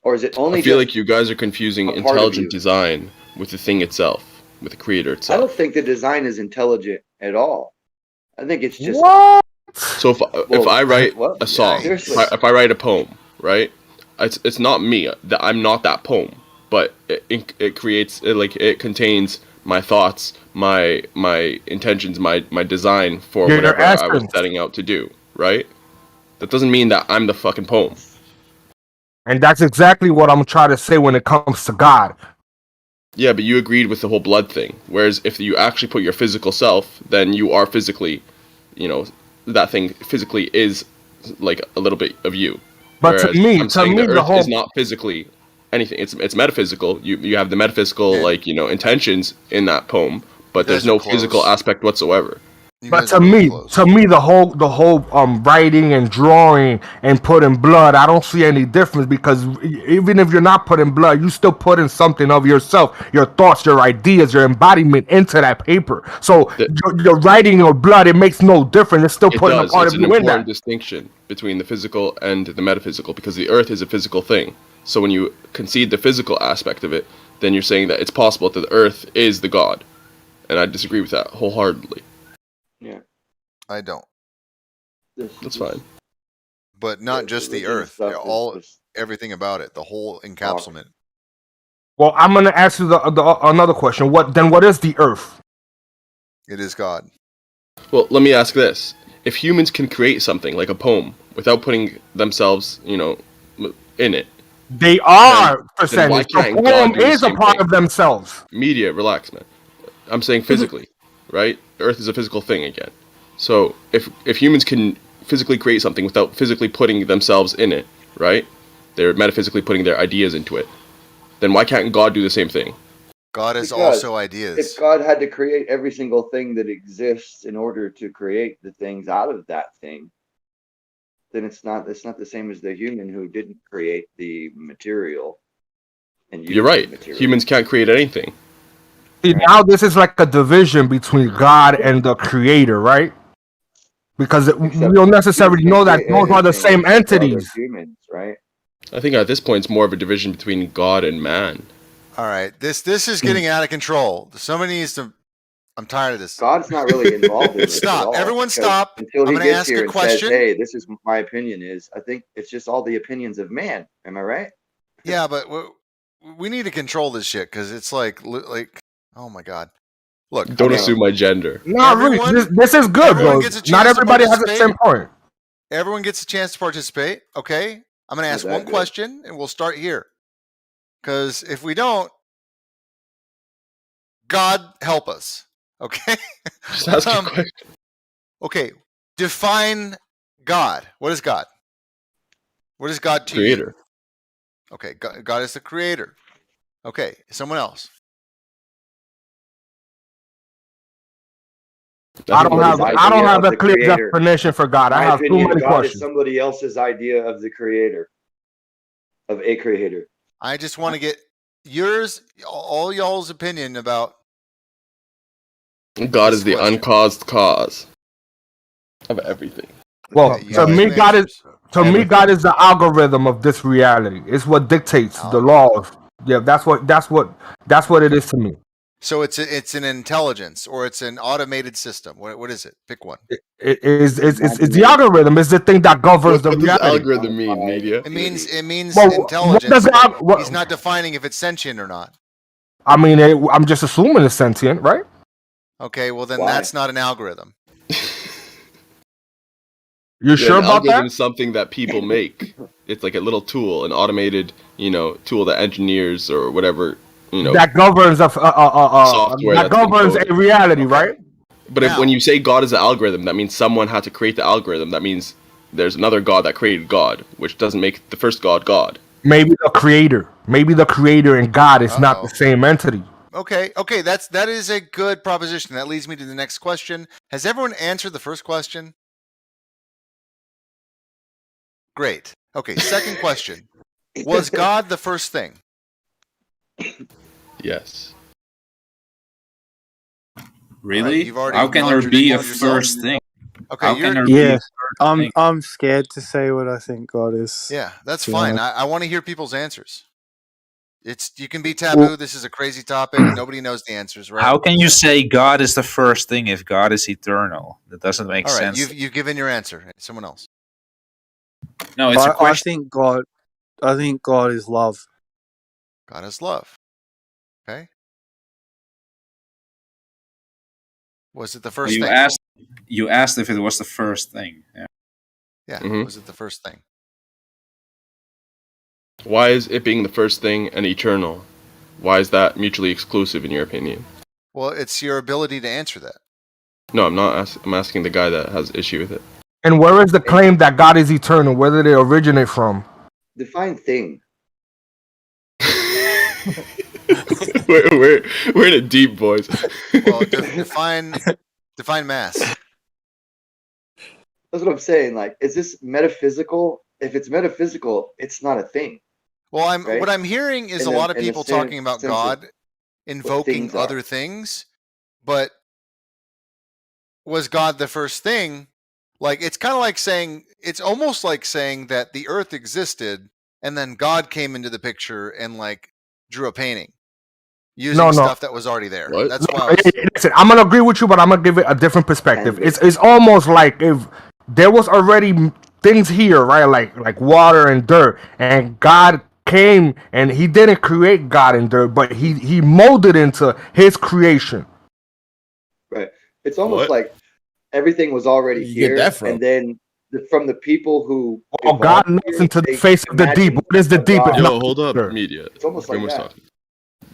or is it only? I feel just like you guys are confusing a part of intelligent you? design with the thing itself, with the creator I itself. don't think the design is intelligent at all. I think it's just. So if I write a song, seriously. if I write a poem, right? It's not me. I'm not that poem, but it creates it contains my thoughts, my intentions, my design for Your whatever I was essence. setting out to do, right? That doesn't mean that I'm the fucking poem. And that's exactly what I'm trying to say when it comes to God. Yeah, but you agreed with the whole blood thing. Whereas if you actually put your physical self, then you are physically, that thing physically is like a little bit of you. But Whereas to me, I'm saying the Earth whole is not physically anything. It's metaphysical. You have the metaphysical intentions in that poem, but there's no physical aspect whatsoever. But to me, the whole writing and drawing and putting blood, I don't see any difference, because even if you're not putting blood, you still put in something of yourself, your thoughts, your ideas, your embodiment into that paper. So your writing your blood, it makes no difference. It's still putting a part of you in It's an that. important distinction between the physical and the metaphysical, because the Earth is a physical thing. So when you concede the physical aspect of it, then you're saying that it's possible that the Earth is the God, and I disagree with that wholeheartedly. Yeah, I don't. That's fine. But not just the Earth, everything about it, the whole encapsulament. Well, I'm gonna ask you another question. What is the Earth? It is God. Well, let me ask this: if humans can create something like a poem without putting themselves, in it, they are then why percentage. can't The God poem do the is a same part thing? of themselves. Media, relax, man. I'm saying physically, right? Earth is a physical thing again. So if humans can physically create something without physically putting themselves in it, right? They're metaphysically putting their ideas into it. Then why can't God do the same thing? God is Because also ideas. If God had to create every single thing that exists in order to create the things out of that thing, then it's not the same as the human who didn't create the material. And You're right. Humans can't create anything. See, now this is like a division between God and the Creator, right? Because we don't necessarily know that those are the same entities. Humans, right? I think at this point it's more of a division between God and man. All right, this is getting out of control. Somebody needs to. I'm tired of this. God's not really involved in this Stop. at all. Everyone because stop. Until he I'm gonna gets ask here a and question. says, "Hey, this is my opinion." I think it's just all the opinions of man. Am I right? Yeah, but we need to control this shit because it's like, oh my god. Look, Don't assume my gender. No, really, this is good, bro. Not everybody has the same point. Everyone gets a chance to participate. Okay, I'm gonna ask one question, and we'll start here. Because if we don't, God help us. Okay. Just ask a question. Okay, define God. What is God? What is God to Creator. you? Okay, God is the creator. Okay, someone else. I don't have a clear definition for God. I have too many God questions. is somebody else's idea of the creator, of a creator. I just want to get all y'all's opinion about. God is the uncaused cause of everything. Well, to me, God is the algorithm of this reality. It's what dictates the laws. Yeah, that's what it is to me. So it's an intelligence, or it's an automated system. What is it? Pick one. It's the algorithm. It's the thing that governs the reality. What does algorithm mean, media? It means intelligence. He's not defining if it's sentient or not. I mean, I'm just assuming it's sentient, right? Okay, well then Why? that's not an algorithm. You sure an about algorithm that? is something that people make. It's like a little tool, an automated, tool that engineers or whatever, That governs software that that's been governs coded. a reality, Okay. right? But when you say God is an algorithm, that means someone had to create the algorithm. That means there's another God that created God, which doesn't make the first God God. Maybe the creator and God is not the same entity. Okay, that is a good proposition. That leads me to the next question. Has everyone answered the first question? Great. Okay, second question. Was God the first thing? Yes. Really? You've How can there be a first thing? Okay, How can there be a first thing? I'm scared to say what I think God is. Yeah, that's to be fine. honest. I want to hear people's answers. You can be taboo. This is a crazy topic. Nobody knows the answers, right? How can you say God is the first thing if God is eternal? That doesn't make All right, sense. you've given your answer. Someone else. No, it's a I question. think God is love. God is love. Okay. Was it the first You thing? You asked if it was the first thing. Yeah. Yeah. Was it the first thing? Why is it being the first thing and eternal? Why is that mutually exclusive in your opinion? Well, it's your ability to answer that. No, I'm not. I'm asking the guy that has issue with it. And where is the claim that God is eternal? Where did it originate from? Define thing. we're in a deep, boys. Well, define mass. That's what I'm saying. Like, is this metaphysical? If it's metaphysical, it's not a thing. Well, right? what I'm hearing is In a lot of in the people sense- talking about sense of God what invoking things are. other things, but was God the first thing? Like, it's kind of like saying, it's almost like saying that the earth existed and then God came into the picture and like drew a painting using stuff that was already there. What? That's why Listen, I'm gonna agree with you, but I'm gonna give it a different perspective. It's almost like if there was already things here, right? Like water and dirt, and God came and He didn't create God and dirt, but He molded into His creation. Right. It's almost like everything was already you get here, that from? and then from the people who. Oh, God evolved looks here, into the they face of the deep. imagined What is the a deep if God. not Yo, hold up, water? media. It's almost Grim like was that. talking.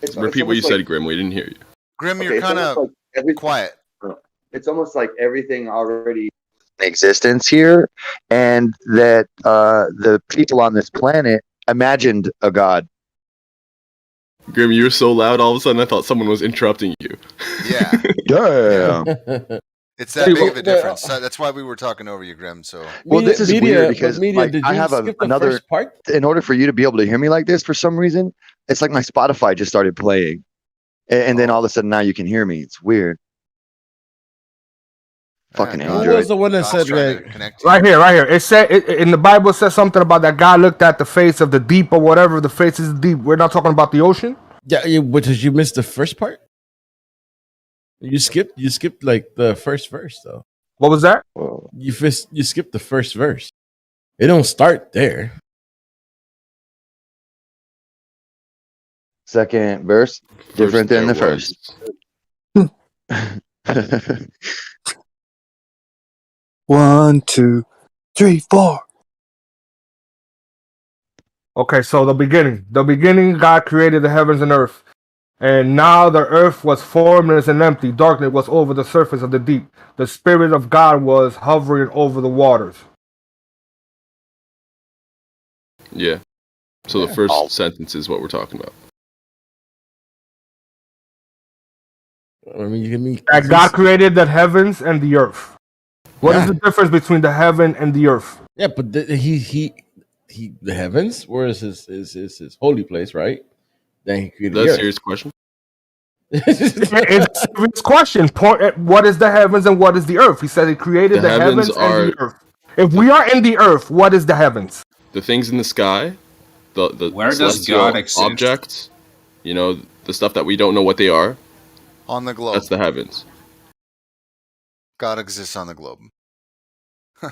It's Repeat what you almost said, like- Grim. We didn't hear you. Grim, Okay, you're it's kind almost of like everything- quiet. It's almost like everything already in existence here, and that the people on this planet imagined a God. Grim, you were so loud all of a sudden I thought someone was interrupting you. Yeah. Yeah. It's that big of a difference. That's why we were talking over you, Grim. So Well, this is weird because did I you have skip the another. first part? In order for you to be able to hear me like this, for some reason, it's like my Spotify just started playing, and then all of a sudden now you can hear me. It's weird. Fucking Who Android. was the one that said that? Right here. It said in the Bible. It says something about that God looked at the face of the deep or whatever. The face is deep. We're not talking about the ocean. Yeah, but did you miss the first part? You skipped like the first verse though. What was that? You skipped the first verse. It don't start there. Second verse different than the there first. 1, 2, 3, 4. Okay, so the beginning, God created the heavens and earth. And now the earth was formless and empty. Darkness was over the surface of the deep. The Spirit of God was hovering over the waters. Yeah. So the first sentence is what we're talking about. I mean, you give me That God created the heavens and the earth. What is the difference between the heaven and the earth? Yeah, but he the heavens, where is his holy place, right? Then he created That's the a earth. serious question. It's a serious question. What is the heavens and what is the earth? He said he created the heavens and the earth. If we are in the earth, what is the heavens? The things in the sky, the Where does celestial God exist? objects, the stuff that we don't know what they are. On the globe. That's the heavens. God exists on the globe.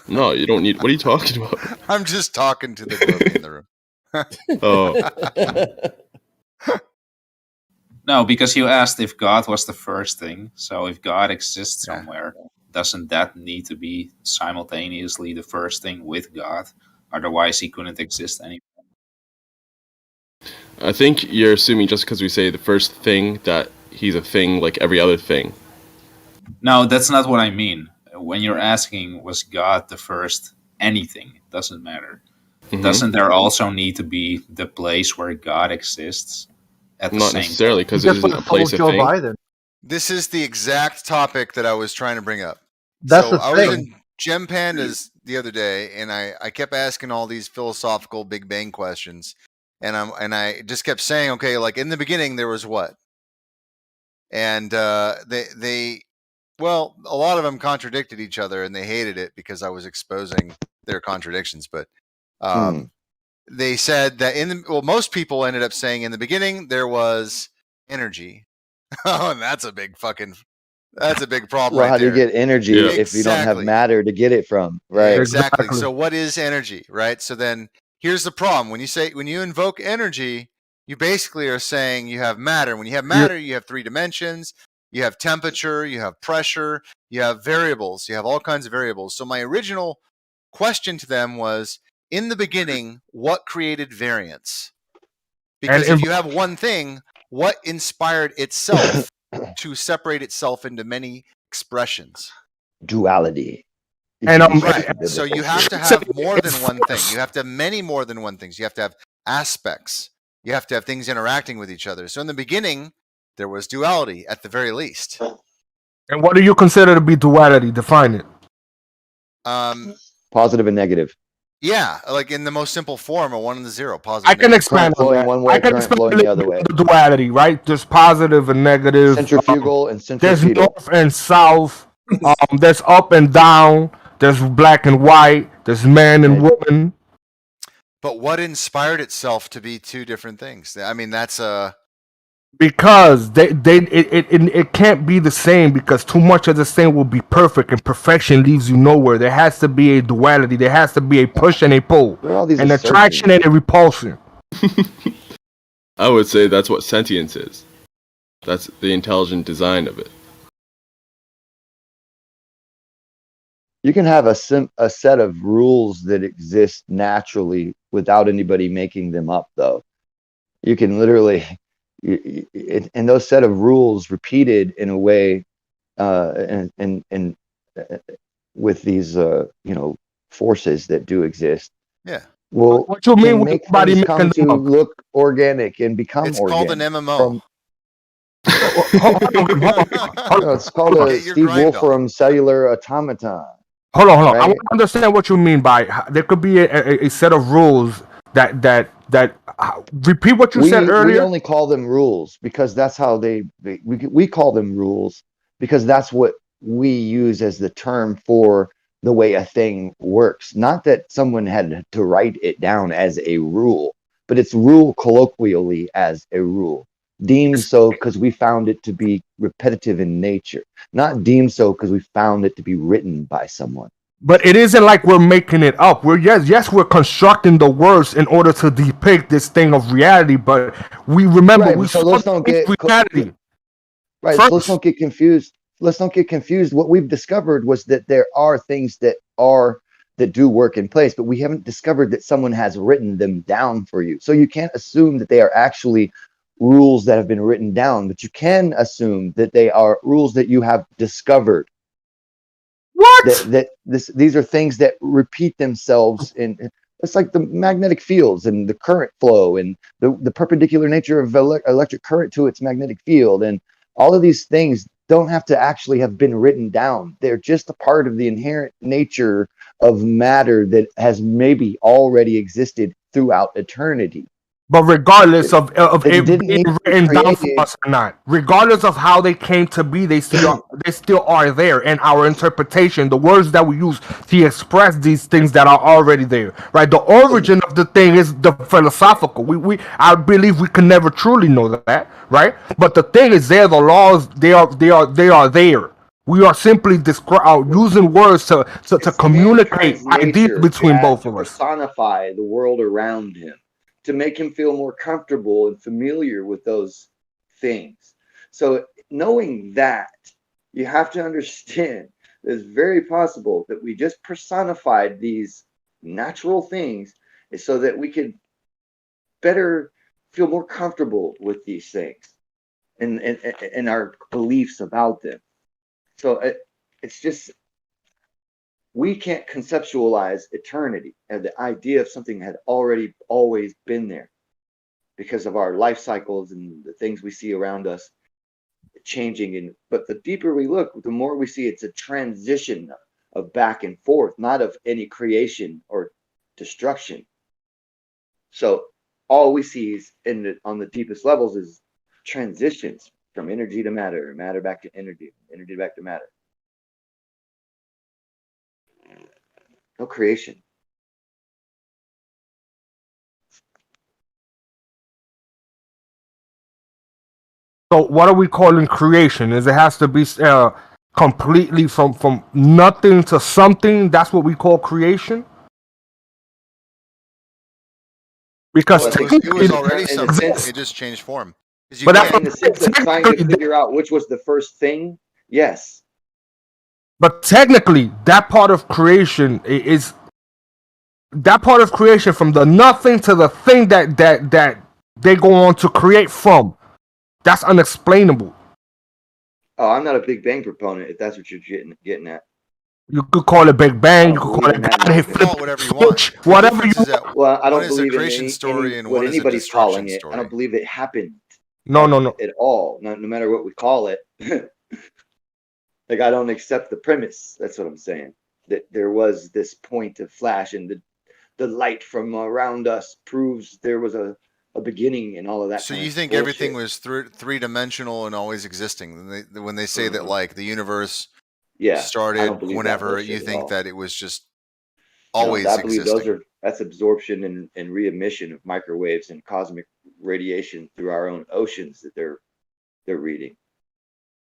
No, you don't need. What are you talking about? I'm just talking to the globe in the room. Oh. No, because you asked if God was the first thing. So if God exists somewhere, doesn't that need to be simultaneously the first thing with God? Otherwise, he couldn't exist anymore. I think you're assuming just because we say the first thing that he's a thing like every other thing. No, that's not what I mean. When you're asking, was God the first anything? It doesn't matter. Mm-hmm. Doesn't there also need to be the place where God exists? At the Not same necessarily, time? because it isn't a place of thing. Biden. This is the exact topic that I was trying to bring up. That's so the I was thing. in Gem Pandas the other day, and I kept asking all these philosophical Big Bang questions, and I just kept saying, okay, like in the beginning there was what, and they well, a lot of them contradicted each other, and they hated it because I was exposing their contradictions. But they said that most people ended up saying in the beginning there was energy. Oh, and that's a big problem. Well, how do you there. get energy if you don't have matter to get it from? Right. Exactly. So what is energy, right? So then here's the problem. When you invoke energy, you basically are saying you have matter. When you have matter, you have 3 dimensions. You have temperature, you have pressure, you have variables, you have all kinds of variables. So my original question to them was, in the beginning, what created variance? Because if you have one thing, what inspired itself to separate itself into many expressions? Duality. And right. So you have to have more than one thing. You have to have many more than one things. You have to have aspects. You have to have things interacting with each other. So in the beginning, there was duality at the very least. And what do you consider to be duality? Define it. Positive and negative. Yeah, like in the most simple form, a 1 and a 0. Positive. I can expand on that. One way, I can current expand flowing the other way. the duality, right? There's positive and negative. Centrifugal and there's centripetal. north and south. There's up and down. There's black and white. There's man and woman. But what inspired itself to be 2 different things? I mean, that's because it can't be the same, because too much of the same will be perfect, and perfection leaves you nowhere. There has to be a duality. There has to be a push and a pull, an attraction and a repulsion. I would say that's what sentience is. That's the intelligent design of it. You can have a set of rules that exist naturally without anybody making them up, though. You can literally, and those set of rules repeated in a way, and with these, forces that do exist. Yeah. Well, what you mean with make everybody things making come to them up? look organic and become it's organic. called an MMO. No, it's called a Steve Wolfram cellular automaton. Hold on. Right? I want to understand what you mean by there could be a set of rules that repeat what you said earlier. We only call them rules because that's how we call them rules because that's what we use as the term for the way a thing works. Not that someone had to write it down as a rule, but it's rule colloquially as a rule. Deemed so because we found it to be repetitive in nature, not deemed so because we found it to be written by someone. But it isn't like we're making it up. We're constructing the words in order to depict this thing of reality. But we remember we so let's don't get reality. Right. So let's don't get confused. Let's don't get confused. What we've discovered was that there are things that do work in place, but we haven't discovered that someone has written them down for you. So you can't assume that they are actually rules that have been written down, but you can assume that they are rules that you have discovered. What? These are things that repeat themselves in. It's like the magnetic fields and the current flow and the perpendicular nature of electric current to its magnetic field, and all of these things don't have to actually have been written down. They're just a part of the inherent nature of matter that has maybe already existed throughout eternity. But regardless of it being written down for us or not, regardless of how they came to be, they still are there in our interpretation. The words that we use to express these things that are already there, right? The origin of the thing is the philosophical. I believe we can never truly know that, right? But the thing is, there, the laws they are there. We are simply using words to communicate ideas between both of us. Personify the world around him, to make him feel more comfortable and familiar with those things. So knowing that, you have to understand that it's very possible that we just personified these natural things so that we could better feel more comfortable with these things and our beliefs about them. So it's just, we can't conceptualize eternity and the idea of something had already always been there because of our life cycles and the things we see around us changing. But the deeper we look, the more we see it's a transition of back and forth, not of any creation or destruction. So all we see is on the deepest levels is transitions from energy to matter, matter back to energy, energy back to matter. No creation. So what are we calling creation? Is it has to be completely from nothing to something? That's what we call creation. Because it was already something. It just changed form. But that's in the sense of trying to figure out which was the first thing. Yes. But technically, that part of creation is that part of creation from the nothing to the thing that they go on to create from. That's unexplainable. Oh, I'm not a Big Bang proponent. If that's what you're getting at. You could call it Big Bang. You could call it God. Whatever you want. Whatever you want. Well, I don't one is a believe creation in story and what one is a anybody's calling destruction it. story. I don't believe it happened. No. At all. No matter what we call it. Like, I don't accept the premise. That's what I'm saying. That there was this point of flash, and the light from around us proves there was a beginning and all of that. So you think everything was three-dimensional and always existing? When they say that, like, the universe started whenever, you think that it was just always I believe existing? that's absorption and re-emission of microwaves and cosmic radiation through our own oceans that they're reading.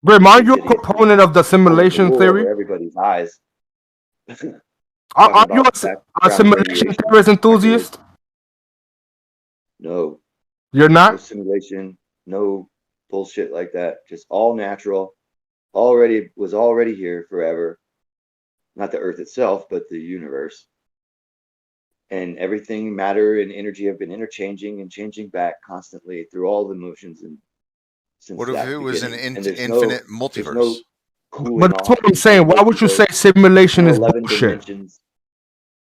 Grim, are you a proponent of the simulation theory? Over everybody's eyes. Are you a simulation theorist enthusiast? No. You're not? No simulation, no bullshit like that. Just all natural. Was already here forever. Not the Earth itself, but the universe. And everything, matter and energy, have been interchanging and changing back constantly through all the motions. And since what if it was an infinite multiverse? But that's what I'm saying. Why would you say simulation is bullshit? Dimensions.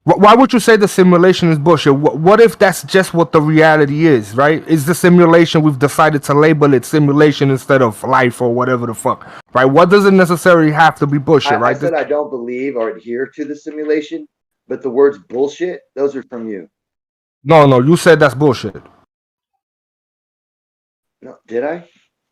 Why would you say the simulation is bullshit? What if that's just what the reality is, right? Is the simulation, we've decided to label it simulation instead of life or whatever the fuck, right? What doesn't necessarily have to be bullshit, right? I said I don't believe or adhere to the simulation, but the words bullshit, those are from you. No, you said that's bullshit. No, did I?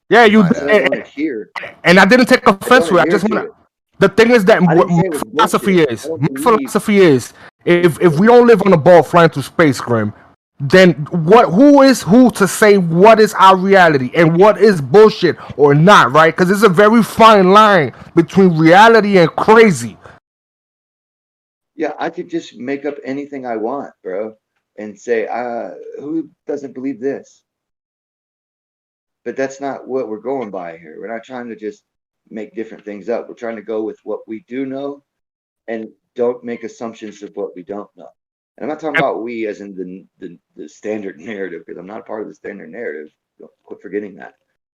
Yeah, you did. And I didn't take offense to it. I just want to. The thing is that what my philosophy is, if we don't live on a ball flying through space, Grim, then who is who to say what is our reality and what is bullshit or not, right? Because there's a very fine line between reality and crazy. Yeah, I could just make up anything I want, bro, and say, who doesn't believe this? But that's not what we're going by here. We're not trying to just make different things up. We're trying to go with what we do know and don't make assumptions of what we don't know. And I'm not talking about we as in the standard narrative, because I'm not a part of the standard narrative. Don't quit forgetting that.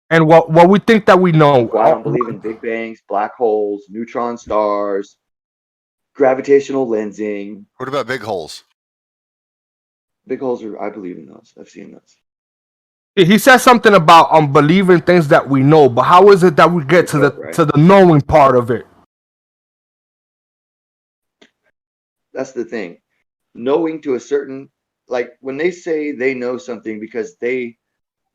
And what we think that we know. I don't believe in big bangs, black holes, neutron stars, gravitational lensing. What about big holes? Big holes I believe in those. I've seen those. He says something about believing things that we know, but how is it that we get to the knowing part of it? That's the thing. Knowing to a certain, like when they say they know something because they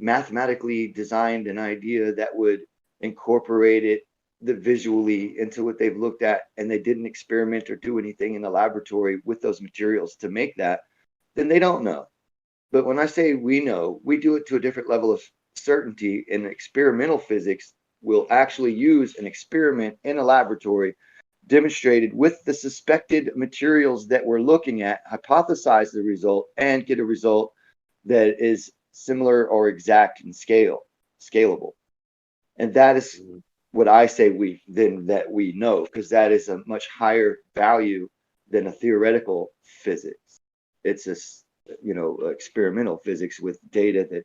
mathematically designed an idea that would incorporate it visually into what they've looked at, and they didn't experiment or do anything in the laboratory with those materials to make that, then they don't know. But when I say we know, we do it to a different level of certainty, and experimental physics will actually use an experiment in a laboratory demonstrated with the suspected materials that we're looking at, hypothesize the result, and get a result that is similar or exact in scale. scalable. And that is what I say we know, because that is a much higher value than a theoretical physics. It's a, experimental physics with data that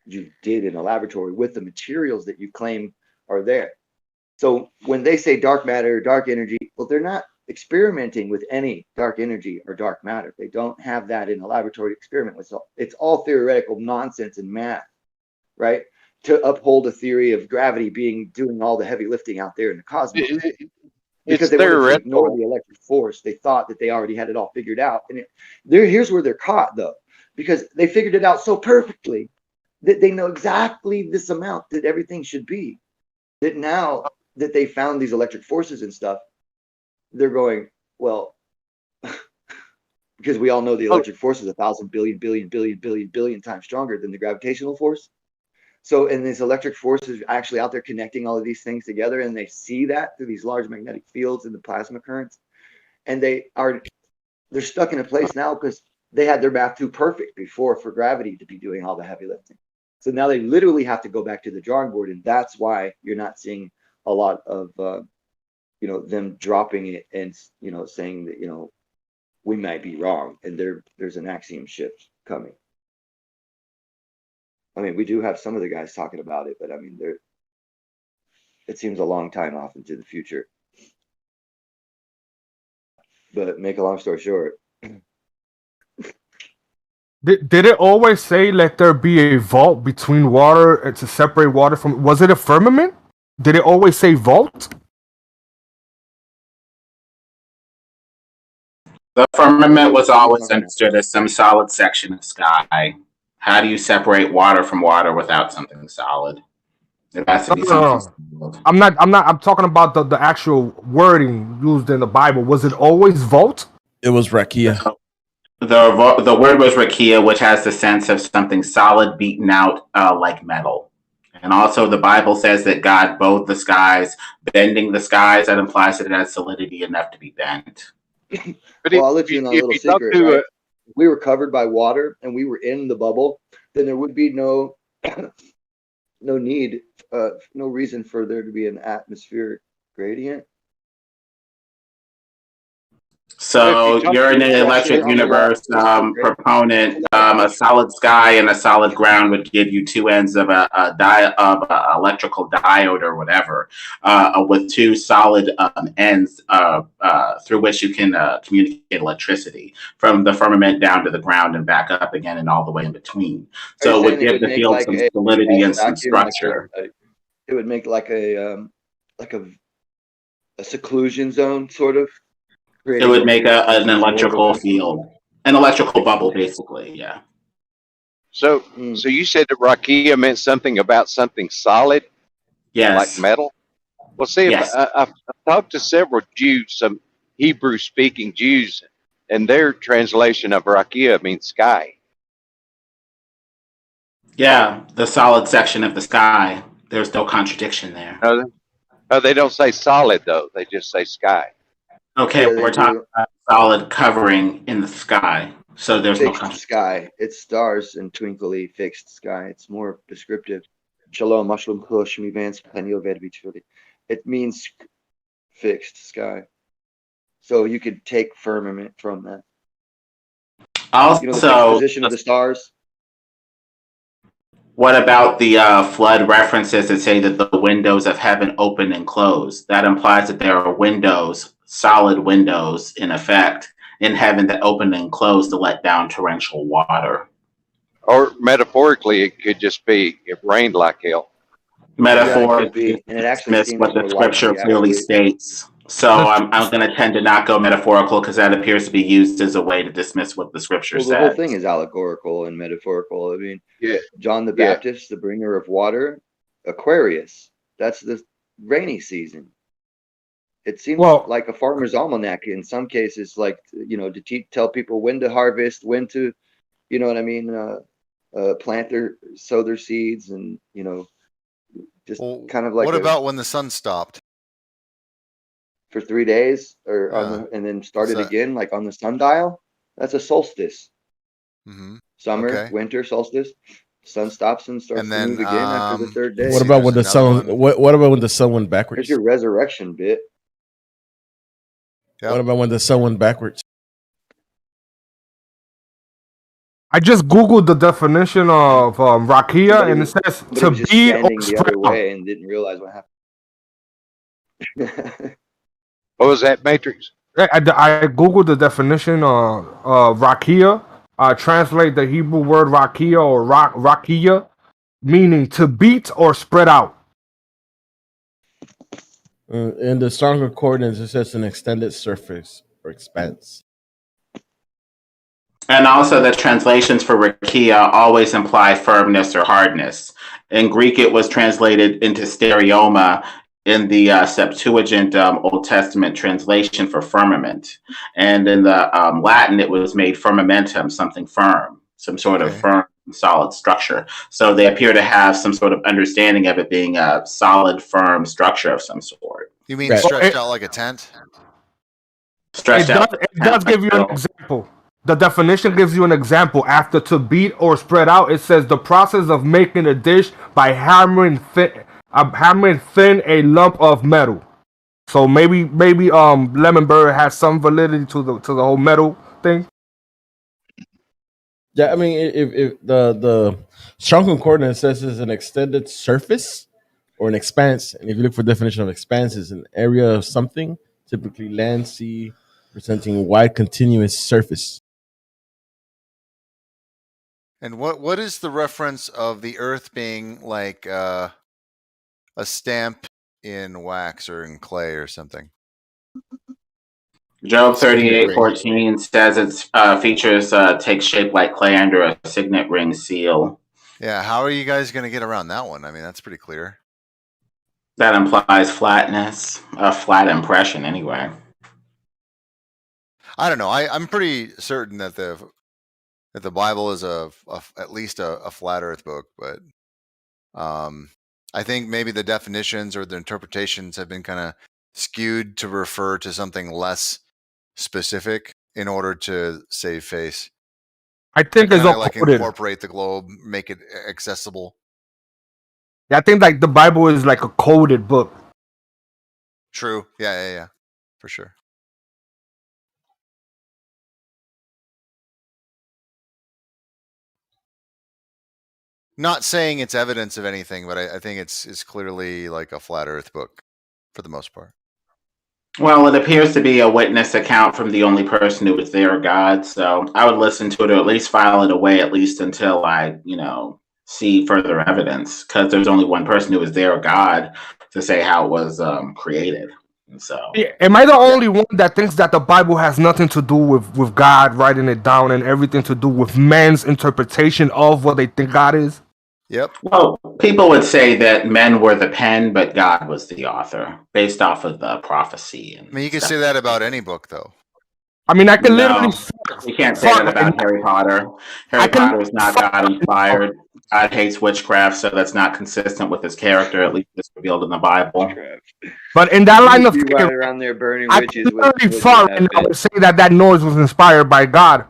you did in a laboratory with the materials that you claim are there. So when they say dark matter or dark energy, well, they're not experimenting with any dark energy or dark matter. They don't have that in a laboratory experiment. It's all theoretical nonsense and math, right? To uphold a theory of gravity doing all the heavy lifting out there in the cosmos. Because they wanted to ignore the electric force. They thought that they already had it all figured out. And here's where they're caught, though, because they figured it out so perfectly that they know exactly this amount that everything should be. That now that they found these electric forces and stuff, they're going, well, because we all know the electric force is 1,000 billion times stronger than the gravitational force. So, and this electric force is actually out there connecting all of these things together, and they see that through these large magnetic fields and the plasma currents, and they're stuck in a place now because they had their math too perfect before for gravity to be doing all the heavy lifting. So now they literally have to go back to the drawing board, and that's why you're not seeing a lot of them dropping it and saying that we might be wrong, and there's an axiom shift coming. I mean, we do have some of the guys talking about it, but I mean, it seems a long time off into the future. But make a long story short. Did it always say let there be a vault between water and to separate water from? Was it a firmament? Did it always say vault? The firmament was always understood as some solid section of sky. How do you separate water from water without something solid? It has to be something solid. I'm talking about the actual wording used in the Bible. Was it always vault? It was rakia. The word was rakia, which has the sense of something solid beaten out like metal. And also the Bible says that God bowed the skies, bending the skies. That implies that it has solidity enough to be bent. Well, I'll let you in on a little secret, right? If we were covered by water and we were in the bubble, then there would be no need, no reason for there to be an atmospheric gradient. So you're in an electric universe proponent. A solid sky and a solid ground would give you two ends of a electrical diode or whatever, with two solid ends through which you can communicate electricity from the firmament down to the ground and back up again and all the way in between. So it would give the field some solidity and some structure. It would make like a seclusion zone, sort of. It would make an electrical field, an electrical bubble, basically. Yeah. So you said that rakia meant something about something solid, yes, like metal. Well, see, yes. I've talked to several Jews, some Hebrew-speaking Jews, and their translation of rakia means sky. Yeah, the solid section of the sky. There's no contradiction there. No, they don't say solid though. They just say sky. Okay, we're talking about solid covering in the sky, so there's no fixed sky. It's stars and twinkly fixed sky. It's more descriptive. Shalom, mushroom, it means fixed sky. So you could take firmament from that. Also, the fixed position of the stars. What about the flood references that say that the windows of heaven open and close? That implies that there are windows, solid windows, in effect, in heaven that open and close to let down torrential water. Or metaphorically, it could just be it rained like hell. Metaphorically, and it actually seems what the scripture clearly states. So I'm going to tend to not go metaphorical because that appears to be used as a way to dismiss what the scripture says. The whole thing is allegorical and metaphorical. I mean, John the Baptist, the bringer of water, Aquarius. That's the rainy season. It seems like a farmer's almanac in some cases, like, to tell people when to harvest, when to, sow their seeds, and, just kind of like. What about when the sun stopped? For 3 days, or and then started again, like on the sundial. That's a solstice. Mm-hmm. Summer, winter, solstice. Sun stops and starts And to then, move again after the third day. What about when the sun? What about when the sun went backwards? There's your resurrection bit. What about when the sun went backwards? I just googled the definition of rakia, and it says Somebody to was just be or standing the spread other out. way and didn't realize what happened. What was that, Matrix? I googled the definition of rakia. Translate the Hebrew word rakia or rakia, meaning to beat or spread out. In the Strong Concordance, it says an extended surface or expanse. And also, the translations for rakia always imply firmness or hardness. In Greek, it was translated into stereoma in the Septuagint Old Testament translation for firmament. And in the Latin, it was made firmamentum, something firm, some sort of firm, solid structure. So they appear to have some sort of understanding of it being a solid, firm structure of some sort. You mean stretched out like a tent? Stretched out. It does give you an example. The definition gives you an example. After to beat or spread out, it says the process of making a dish by hammering thin a lump of metal. So maybe Lemonbird has some validity to the whole metal thing. Yeah, I mean, if the Strong Concordance says it's an extended surface or an expanse, and if you look for definition of expanse, it's an area of something, typically land, sea, presenting a wide continuous surface. And what is the reference of the Earth being like a stamp in wax or in clay or something? Job 38:14 says its features take shape like clay under a signet ring seal. Yeah, how are you guys going to get around that one? I mean, that's pretty clear. That implies flatness, a flat impression anyway. I don't know. I'm pretty certain that the Bible is at least a flat Earth book, but I think maybe the definitions or the interpretations have been kind of skewed to refer to something less specific in order to save face. I think it's all like coded. Incorporate the globe, make it accessible. Yeah, I think like the Bible is like a coded book. True. Yeah, for sure. Not saying it's evidence of anything, but I think it's clearly like a flat Earth book for the most part. Well, it appears to be a witness account from the only person who was there, God. So I would listen to it, or at least file it away, at least until I, see further evidence. Because there's only one person who was there, God, to say how it was created. So, am I the only one that thinks that the Bible has nothing to do with God writing it down and everything to do with man's interpretation of what they think God is? Yep. Well, people would say that men were the pen, but God was the author, based off of the prophecy. I mean, you can say that about any book, though. I mean, I can literally. You can't say that about Harry Potter. Harry Potter is not God inspired. God hates witchcraft, so that's not consistent with his character, at least it's revealed in the Bible. But in that line of thinking, thinking, around there burning I witches can literally with far and I would say that noise was inspired by God.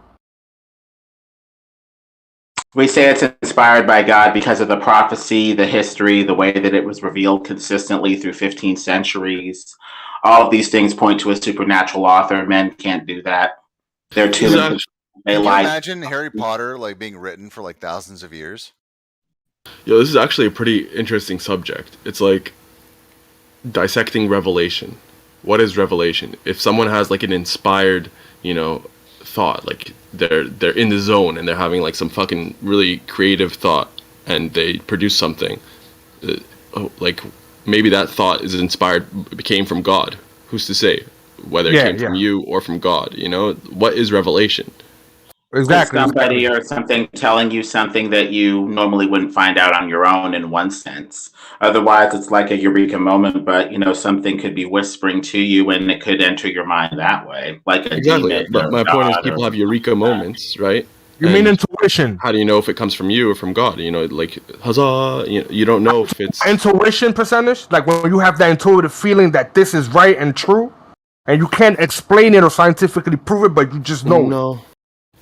We say it's inspired by God because of the prophecy, the history, the way that it was revealed consistently through 15 centuries. All of these things point to a supernatural author. Men can't do that. They're too. Can you imagine Harry Potter like being written for like thousands of years? Yo, this is actually a pretty interesting subject. It's like dissecting revelation. What is revelation? If someone has like an inspired, thought, like they're in the zone and they're having like some fucking really creative thought and they produce something, like maybe that thought is came from God. Who's to say whether it came from you or from God? What is revelation? Exactly. Somebody or something telling you something that you normally wouldn't find out on your own in one sense. Otherwise, it's like a eureka moment, but something could be whispering to you and it could enter your mind that way. Like a demon. But my point is people have eureka moments, right? You mean intuition? How do you know if it comes from you or from God? Like huzzah! You don't know if it's intuition percentage. Like when you have that intuitive feeling that this is right and true, and you can't explain it or scientifically prove it, but you just know. No,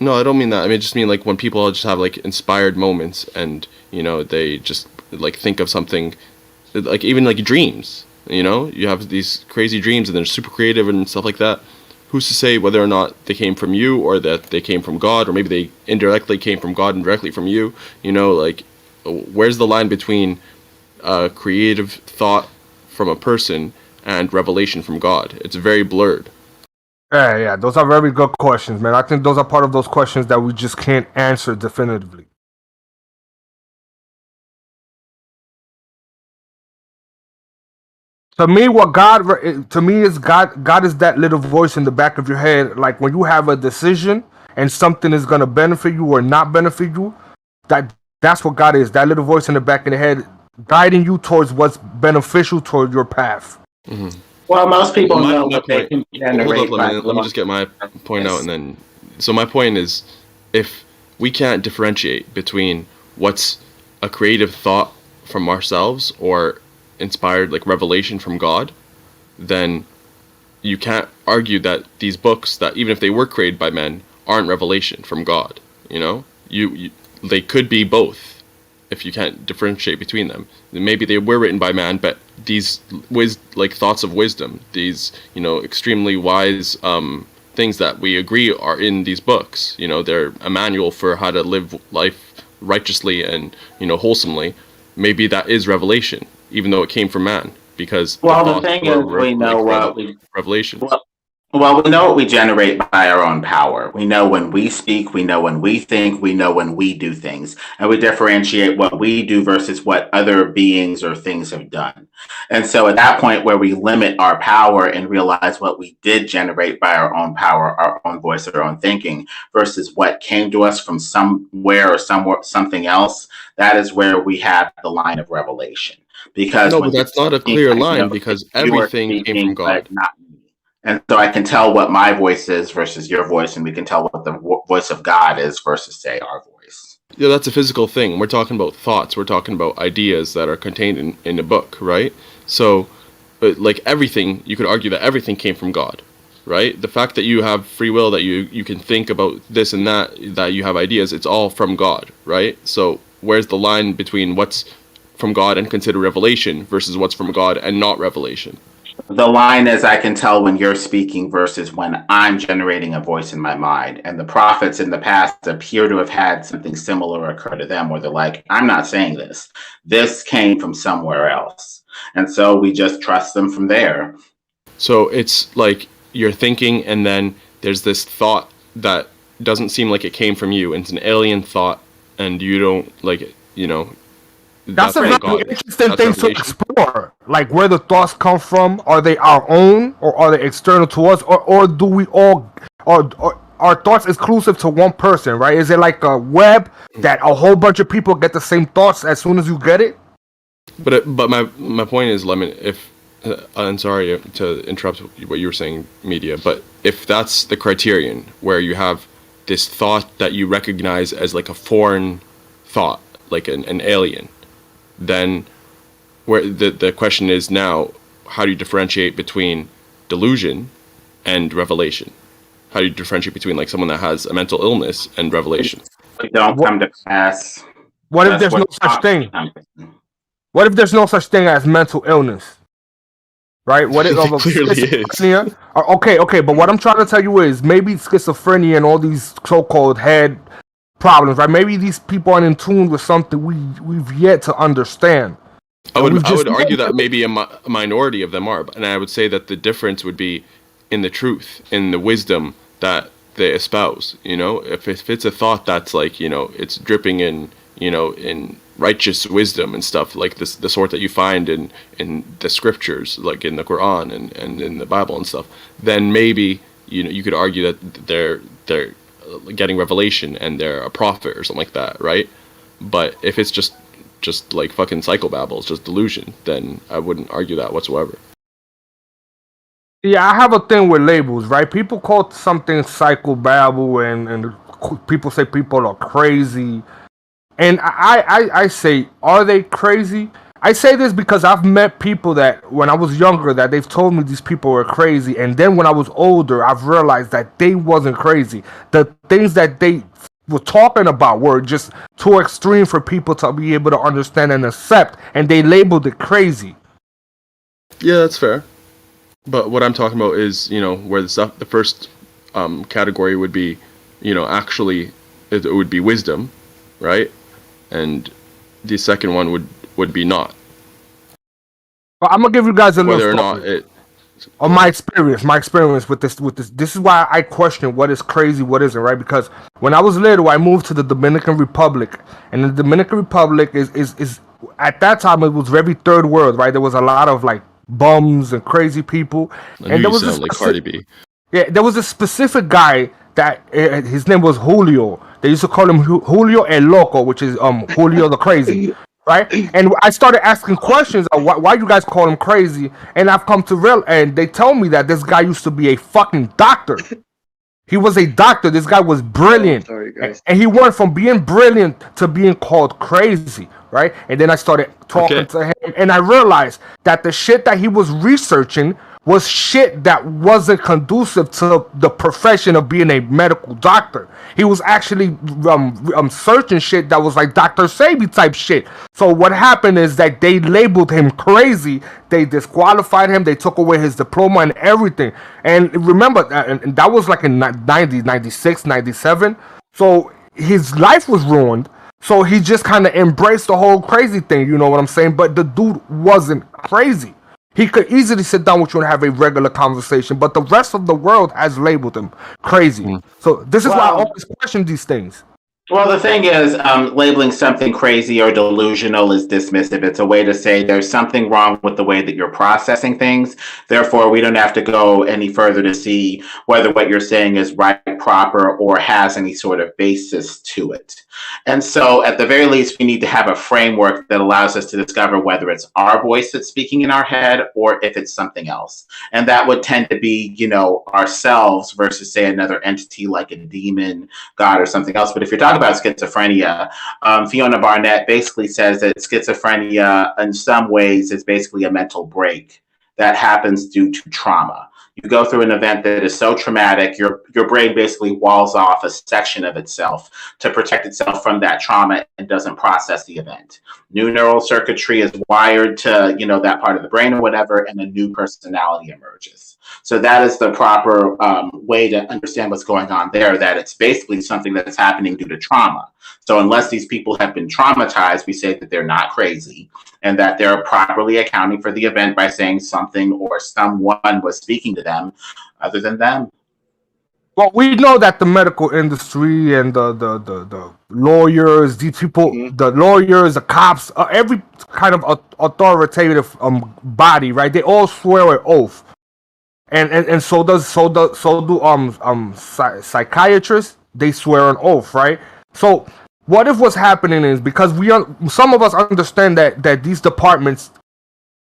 No, I don't mean that. I just mean like when people just have like inspired moments and, they just like think of something, like even like dreams, you have these crazy dreams and they're super creative and stuff like that. Who's to say whether or not they came from you or that they came from God, or maybe they indirectly came from God and directly from you, like where's the line between creative thought from a person and revelation from God? It's very blurred. Yeah, those are very good questions, man. I think those are part of those questions that we just can't answer definitively. To me, is God. God is that little voice in the back of your head. Like when you have a decision and something is gonna benefit you or not benefit you, that's what God is. That little voice in the back of the head, guiding you towards what's beneficial toward your path. Mm-hmm. Well, most people know my what they can generate. Hold on, let me just get my point out, and then. So my point is, if we can't differentiate between what's a creative thought from ourselves or inspired like revelation from God, then you can't argue that these books, that even if they were created by men, aren't revelation from God. You they could be both if you can't differentiate between them. Maybe they were written by man, but these thoughts of wisdom, these extremely wise things that we agree are in these books, they're a manual for how to live life righteously and wholesomely. Maybe that is revelation, even though it came from man, because the thing is, we know what revelation. Well, we know what we generate by our own power. We know when we speak, we know when we think, we know when we do things, and we differentiate what we do versus what other beings or things have done. And so at that point where we limit our power and realize what we did generate by our own power, our own voice, our own thinking, versus what came to us from somewhere or something else, that is where we have the line of revelation. Because no, but that's not a clear line, because everything came from God. And so I can tell what my voice is versus your voice, and we can tell what the voice of God is versus, say, our voice. Yeah, that's a physical thing. We're talking about thoughts. We're talking about ideas that are contained in a book, right? So, like everything, you could argue that everything came from God, right? The fact that you have free will, that you can think about this and that you have ideas, it's all from God, right? So where's the line between what's from God and considered revelation versus what's from God and not revelation? The line is, I can tell when you're speaking versus when I'm generating a voice in my mind. And the prophets in the past appear to have had something similar occur to them where they're like, I'm not saying this. This came from somewhere else. And so we just trust them from there. So it's like you're thinking and then there's this thought that doesn't seem like it came from you. And it's an alien thought and you don't like it, That's a very interesting thing to explore. Like where the thoughts come from. Are they our own or are they external to us? Or do we all or are thoughts exclusive to one person, right? Is it like a web that a whole bunch of people get the same thoughts as soon as you get it? But my point is, Lemon, if I'm sorry to interrupt what you were saying, Media, but if that's the criterion where you have this thought that you recognize as like a foreign thought, like an alien, then where the question is now, how do you differentiate between delusion and revelation? How do you differentiate between like someone that has a mental illness and revelation? We don't come to pass. What if there's no such thing? What if there's no such thing as mental illness? Right? What if clearly is? Okay, but what I'm trying to tell you is maybe schizophrenia and all these so-called head problems, right? Maybe these people are in tune with something we've yet to understand. I would argue that maybe a minority of them are, and I would say that the difference would be in the truth, in the wisdom that they espouse. If it's a thought that's like, it's dripping in, in righteous wisdom and stuff like this, the sort that you find in the scriptures, like in the Quran and in the Bible and stuff, then maybe you could argue that they're getting revelation and they're a prophet or something like that, right? But if it's just like fucking psychobabble, it's just delusion, then I wouldn't argue that whatsoever. Yeah, I have a thing with labels, right? People call something psychobabble and people say people are crazy. And I say, are they crazy? I say this because I've met people that when I was younger that they've told me these people were crazy, and then when I was older, I've realized that they wasn't crazy. The things that they were talking about were just too extreme for people to be able to understand and accept, and they labeled it crazy. Yeah, that's fair. But what I'm talking about is, where the first category would be, actually it would be wisdom, right? And the second one would be not. Well, I'm gonna give you guys a little whether or story. not it. On my experience with this. This is why I question what is crazy, what isn't, right? Because when I was little, I moved to the Dominican Republic, and the Dominican Republic is at that time it was very third world, right? There was a lot of like bums and crazy people, and there was sound like Cardi B. Yeah, there was a specific guy that his name was Julio. They used to call him Julio El Loco, which is Julio the Crazy, right? And I started asking questions of why you guys call him crazy, and I've come to real, and they tell me that this guy used to be a fucking doctor. He was a doctor. This guy was brilliant, and he went from being brilliant to being called crazy, right? And then I started talking to him, and I realized that the shit that he was researching was shit that wasn't conducive to the profession of being a medical doctor. He was actually searching shit that was like Dr. Sabi type shit. So what happened is that they labeled him crazy. They disqualified him. They took away his diploma and everything. And remember, and that was like in 90, 96, 97. So his life was ruined. So he just kind of embraced the whole crazy thing. You know what I'm saying? But the dude wasn't crazy. He could easily sit down with you and have a regular conversation, but the rest of the world has labeled him crazy. So this is why I always question these things. Well, the thing is, labeling something crazy or delusional is dismissive. It's a way to say there's something wrong with the way that you're processing things. Therefore, we don't have to go any further to see whether what you're saying is right, proper, or has any sort of basis to it. And so, at the very least, we need to have a framework that allows us to discover whether it's our voice that's speaking in our head or if it's something else. And that would tend to be, ourselves versus, say, another entity like a demon, God, or something else. But if you're talking about schizophrenia, Fiona Barnett basically says that schizophrenia in some ways is basically a mental break that happens due to trauma. You go through an event that is so traumatic, your brain basically walls off a section of itself to protect itself from that trauma and doesn't process the event. New neural circuitry is wired to, that part of the brain or whatever, and a new personality emerges. So that is the proper way to understand what's going on there, that it's basically something that's happening due to trauma. So unless these people have been traumatized, we say that they're not crazy and that they're properly accounting for the event by saying something or someone was speaking to them other than them. Well, we know that the medical industry and the lawyers, these people, the lawyers, the cops, every kind of authoritative body, right? They all swear an oath. And so do psychiatrists. They swear an oath, right? So what if what's happening is because some of us understand that these departments,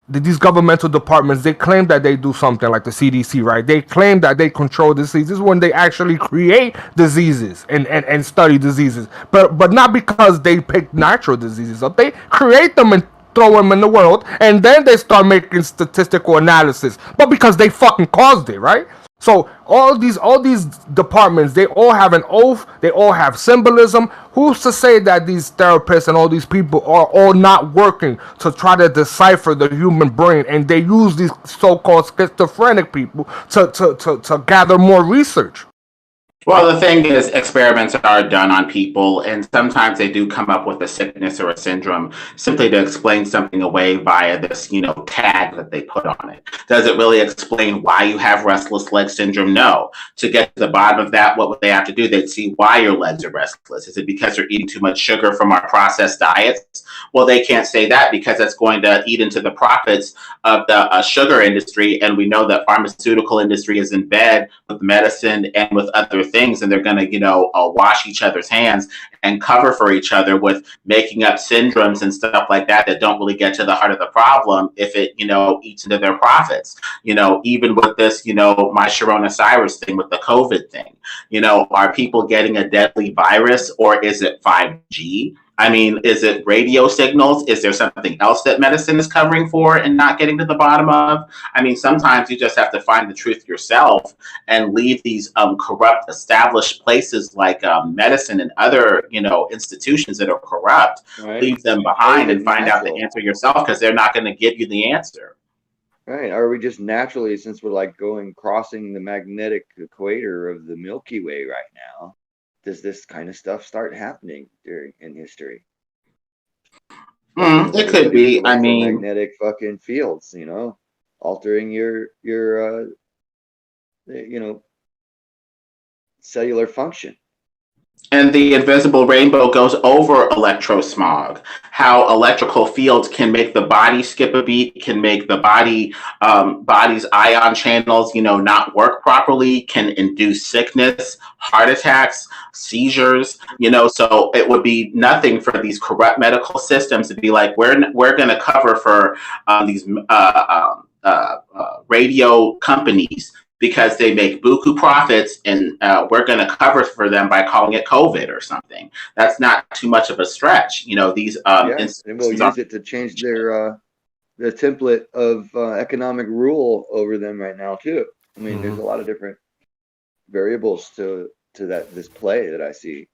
these governmental departments, they claim that they do something like the CDC, right? They claim that they control diseases when they actually create diseases and study diseases, but not because they pick natural diseases up. They create them and throw them in the world, and then they start making statistical analysis, but because they fucking caused it, right? So all these departments, they all have an oath, they all have symbolism. Who's to say that these therapists and all these people are all not working to try to decipher the human brain, and they use these so-called schizophrenic people to gather more research? Well, the thing is, experiments are done on people, and sometimes they do come up with a sickness or a syndrome simply to explain something away via this, tag that they put on it. Does it really explain why you have restless leg syndrome? No. To get to the bottom of that, what would they have to do? They'd see why your legs are restless. Is it because you're eating too much sugar from our processed diets? Well, they can't say that because that's going to eat into the profits of the sugar industry, and we know that pharmaceutical industry is in bed with medicine and with other things, and they're going to wash each other's hands and cover for each other with making up syndromes and stuff like that don't really get to the heart of the problem if it eats into their profits. Even with this my Sharona Cyrus thing with the COVID thing, are people getting a deadly virus, or is it 5G? I mean, is it radio signals? Is there something else that medicine is covering for and not getting to the bottom of? I mean, sometimes you just have to find the truth yourself and leave these corrupt established places like medicine and other, institutions that are corrupt, leave them behind and find out the answer yourself, because they're not going to give you the answer. Right. Are we just naturally, since we're like crossing the magnetic equator of the Milky Way right now, does this kind of stuff start happening in history? It could be. I mean, magnetic fucking fields, altering your cellular function. And the invisible rainbow goes over electrosmog. How electrical fields can make the body skip a beat, can make the body's ion channels, not work properly, can induce sickness, heart attacks, seizures. So it would be nothing for these corrupt medical systems to be like, we're going to cover for these radio companies, because they make buku profits, and we're going to cover for them by calling it COVID or something. That's not too much of a stretch. These and we'll use it to change their the template of economic rule over them right now too. I mean, there's a lot of different variables to this play that I see.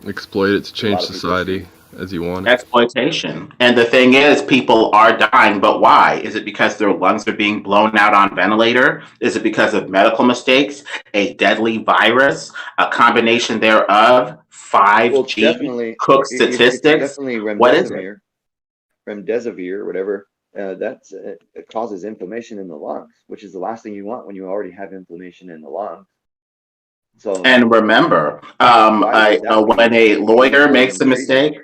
Exploit it to change society as you want. Exploitation. And the thing is, people are dying, but why? Is it because their lungs are being blown out on ventilator? Is it because of medical mistakes, a deadly virus, a combination thereof, 5G, cook statistics? What is it? Remdesivir or whatever. It causes inflammation in the lungs, which is the last thing you want when you already have inflammation in the lungs. So, and remember, when a lawyer makes a mistake,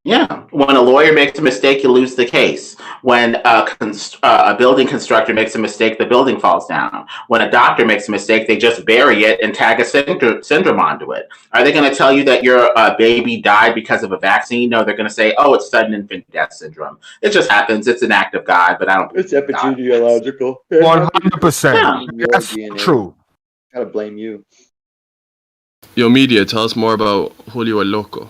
when a lawyer makes a mistake, you lose the case. When a building constructor makes a mistake, the building falls down. When a doctor makes a mistake, they just bury it and tag a syndrome onto it. Are they going to tell you that your baby died because of a vaccine? No, they're going to say, oh, it's sudden infant death syndrome. It just happens. It's an act of God, but I don't. It's epidemiological. 100%. That's true. Gotta blame you. Yo, media, tell us more about Julio El Loco.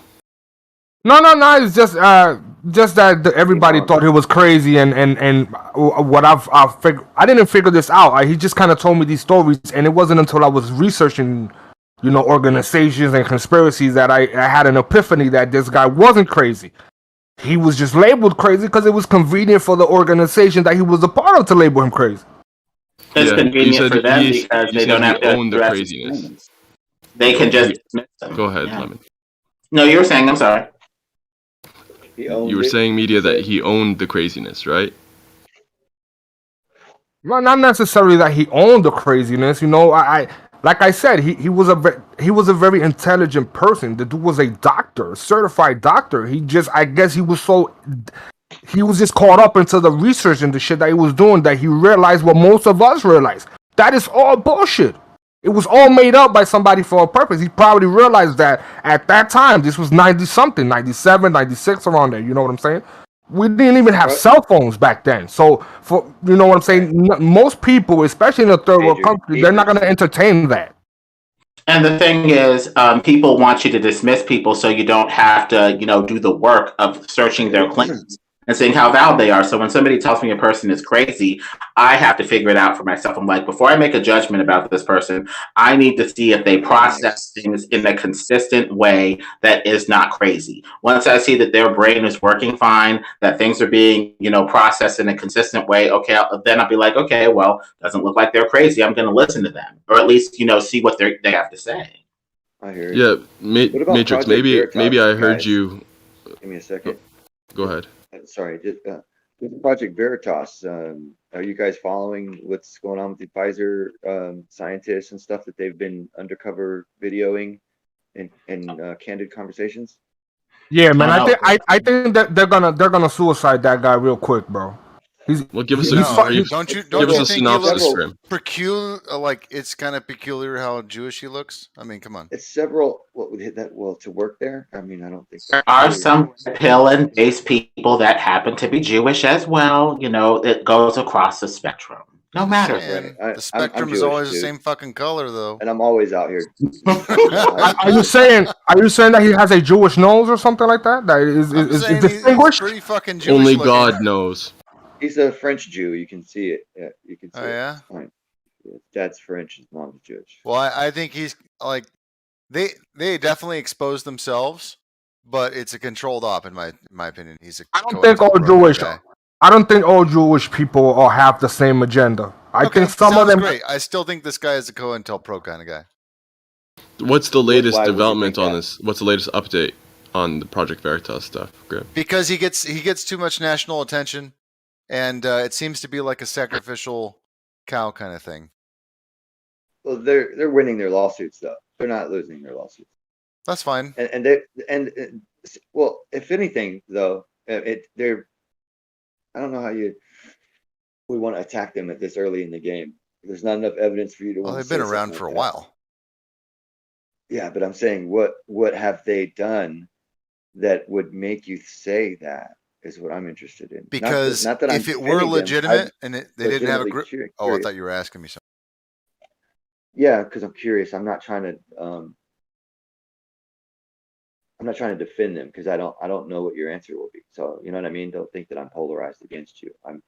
No. It's just that everybody thought he was crazy, and what I figured, I didn't figure this out. He just kind of told me these stories, and it wasn't until I was researching, organizations and conspiracies that I had an epiphany that this guy wasn't crazy. He was just labeled crazy because it was convenient for the organization that he was a part of to label him crazy. It's convenient for them because they don't have to own the craziness. They can just dismiss them. Go ahead, Lemon. No, you were saying. I'm sorry. You were saying, media, that he owned the craziness, right? Well, not necessarily that he owned the craziness. I like I said, he was a very intelligent person. The dude was a doctor, a certified doctor. I guess he was just caught up into the research and the shit that he was doing that he realized what most of us realize. That is all bullshit. It was all made up by somebody for a purpose. He probably realized that at that time, this was 90-something, 97, 96, around there. You know what I'm saying? We didn't even have cell phones back then. So, you know what I'm saying? Most people, especially in a third world country, they're not going to entertain that. And the thing is, people want you to dismiss people so you don't have to, do the work of searching their claims and seeing how valid they are. So when somebody tells me a person is crazy, I have to figure it out for myself. I'm like, before I make a judgment about this person, I need to see if they process things in a consistent way that is not crazy. Once I see that their brain is working fine, that things are being, processed in a consistent way, okay, then I'll be like, okay, well, doesn't look like they're crazy. I'm going to listen to them, or at least, see what they have to say. I hear you. Yeah, Matrix, maybe I heard you. Give me a second. Go ahead. Sorry, just Project Veritas. Are you guys following what's going on with the Pfizer scientists and stuff that they've been undercover videoing in candid conversations? Yeah, man. I think that they're gonna suicide that guy real quick, bro. Give us a synopsis for him. It's kind of peculiar how Jewish he looks. I mean, come on. It's several. What would hit that? Well, to work there. I mean, I don't think there are some pill and base people that happen to be Jewish as well. It goes across the spectrum. No matter. Man, I'm the spectrum is Jewish, always the dude. same fucking color, though. And I'm always out here. Are you saying that he has a Jewish nose or something like that? That is He's distinguished? pretty fucking Jewish Only looking. God knows. He's a French Jew. You can see it. Yeah, you can see Oh, it. yeah? It's fine. His dad's French. His mom's Jewish. Well, I think he's like they definitely expose themselves, but it's a controlled op in my opinion. He's a I don't think all Jewish. guy. I don't think all Jewish people all have the same agenda. I think some of them. Great. I still think this guy is a COINTELPRO kind of guy. What's the latest why would you development think on that? this? What's the latest update on the Project Veritas stuff, Grib? Because he gets too much national attention, and it seems to be like a sacrificial cow kind of thing. Well, they're winning their lawsuits though. They're not losing their lawsuits. That's fine. Well, if anything though, they're. I don't know how we want to attack them at this early in the game. There's not enough evidence for you to. Well, want they've to been say around something for like a that. while. Yeah, but I'm saying what have they done that would make you say that is what I'm interested in. Because not that I'm if it were defending them, legitimate I'm and they didn't have a legitimately grip. Oh, I curious. thought you were asking me something. Yeah, because I'm curious. I'm not trying to defend them because I don't know what your answer will be. So you know what I mean? Don't think that I'm polarized against you. I'm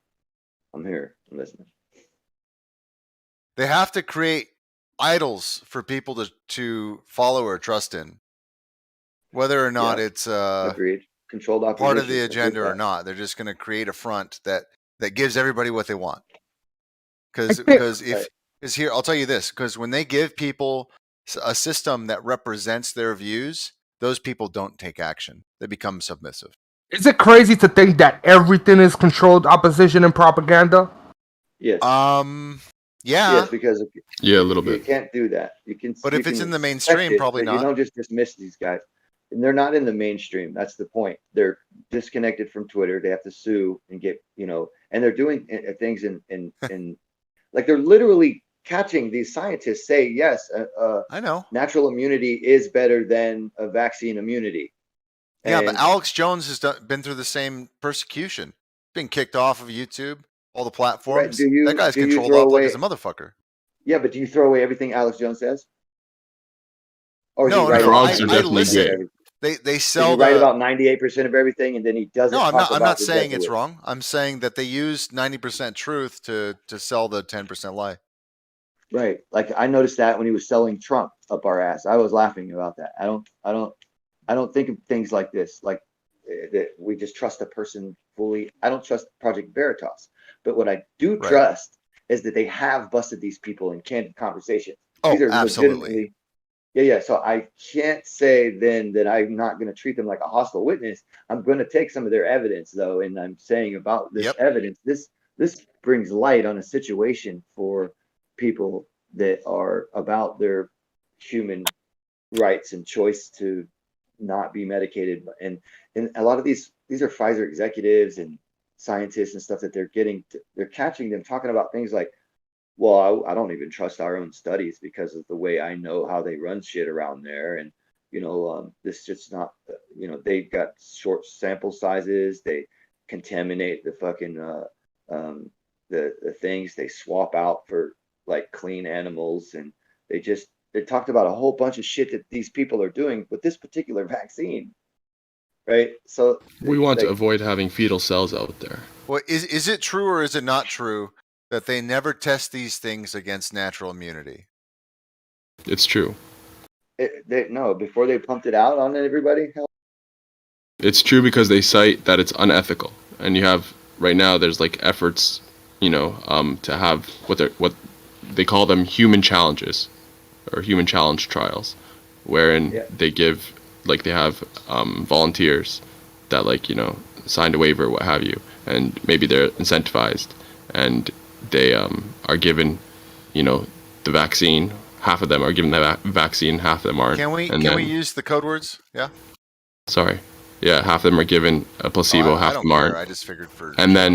here. I'm listening. They have to create idols for people to follow or trust in, whether or not it's agreed. Controlled opposition. part of the agenda or not. They're just going to create a front that gives everybody what they want. Because here, I'll tell you this, because when they give people a system that represents their views, those people don't take action. They become submissive. Is it crazy to think that everything is controlled opposition and propaganda? Yes. Yeah. Yes, because a little bit. You can't do that. You can. But you if it's can in the expect mainstream, it, probably but not. You don't just dismiss these guys. And they're not in the mainstream. That's the point. They're disconnected from Twitter. They have to sue and get, and they're doing things in like they're literally catching these scientists say, yes, I know natural immunity is better than a vaccine immunity. Yeah, but Alex Jones has been through the same persecution. Been kicked off of YouTube, all the platforms. Right. That guy's controlled off like as a motherfucker. Yeah, but do you throw away everything Alex Jones says? Or no, I listen. They sell. Does he write about 98% of everything, and then he doesn't. No, I'm not saying it's wrong. I'm saying that they use 90% truth to sell the 10% lie. Right. Like I noticed that when he was selling Trump up our ass. I was laughing about that. I don't think of things like this. Like that we just trust a person fully. I don't trust Project Veritas. But what I do trust is that they have busted these people in candid conversations. Oh, these are absolutely. Yeah. So I can't say then that I'm not going to treat them like a hostile witness. I'm going to take some of their evidence though, and I'm saying about this evidence, this brings light on a situation for people that are about their human rights and choice to not be medicated. And a lot of these are Pfizer executives and scientists and stuff that they're catching them talking about things like, well, I don't even trust our own studies because of the way I know how they run shit around there. And, this just not, they've got short sample sizes. They contaminate the fucking, the things they swap out for like clean animals. And they talked about a whole bunch of shit that these people are doing with this particular vaccine. Right. So we want to avoid having fetal cells out there. Well, is it true or is it not true that they never test these things against natural immunity? It's true. No, before they pumped it out on everybody? It's true because they cite that it's unethical. And you have, right now, there's like efforts, to have what they call them human challenges or human challenge trials, wherein they give, they have volunteers that signed a waiver, what have you, and maybe they're incentivized and they are given, the vaccine. Half of them are given the vaccine, half of them aren't. Can we use the code words? Yeah. Sorry. Yeah, half of them are given a placebo, half of them aren't. I just figured for. And then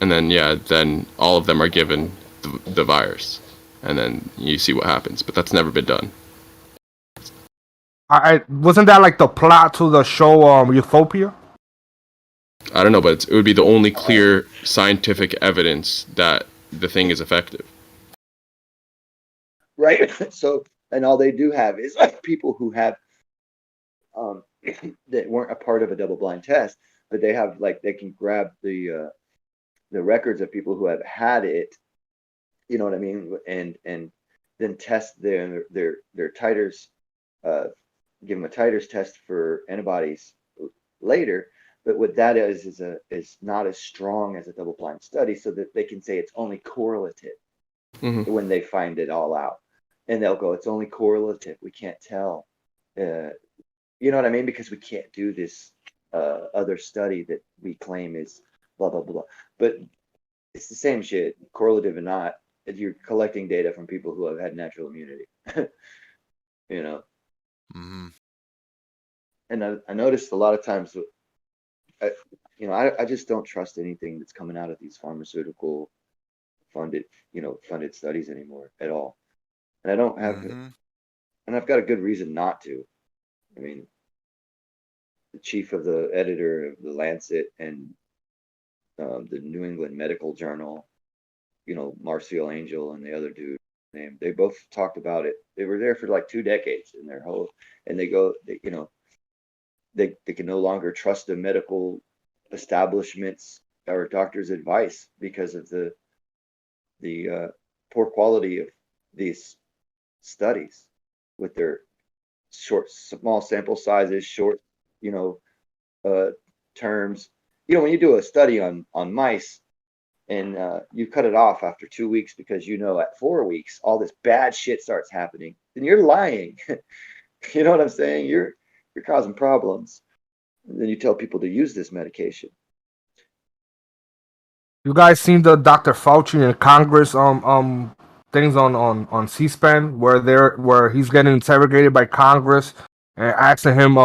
then all of them are given the virus, and then you see what happens. But that's never been done. Wasn't that like the plot to the show Utopia? I don't know, but it would be the only clear scientific evidence that the thing is effective. Right. So, and all they do have is people who have that weren't a part of a double-blind test, but they have like they can grab the records of people who have had it. You know what I mean? And then test their titers, give them a titers test for antibodies later. But what that is not as strong as a double-blind study, so that they can say it's only correlative when they find it all out, and they'll go, it's only correlative. We can't tell. You know what I mean? Because we can't do this other study that we claim is blah blah blah. But it's the same shit, correlative or not. You're collecting data from people who have had natural immunity. You know. And I noticed a lot of times, I just don't trust anything that's coming out of these pharmaceutical funded studies anymore at all. And I don't have, and I've got a good reason not to. I mean, the chief of the editor of the Lancet and the New England Medical Journal, Marcial Angel and the other dude name, they both talked about it. They were there for like 2 decades in their whole, and they go, they can no longer trust the medical establishments or doctors' advice because of the poor quality of these studies with their small sample sizes, short, terms. When you do a study on mice and you cut it off after 2 weeks because at 4 weeks all this bad shit starts happening, then you're lying. You know what I'm saying? You're causing problems. And then you tell people to use this medication. You guys seen the Dr. Fauci and Congress things on C-SPAN where he's getting interrogated by Congress and asking him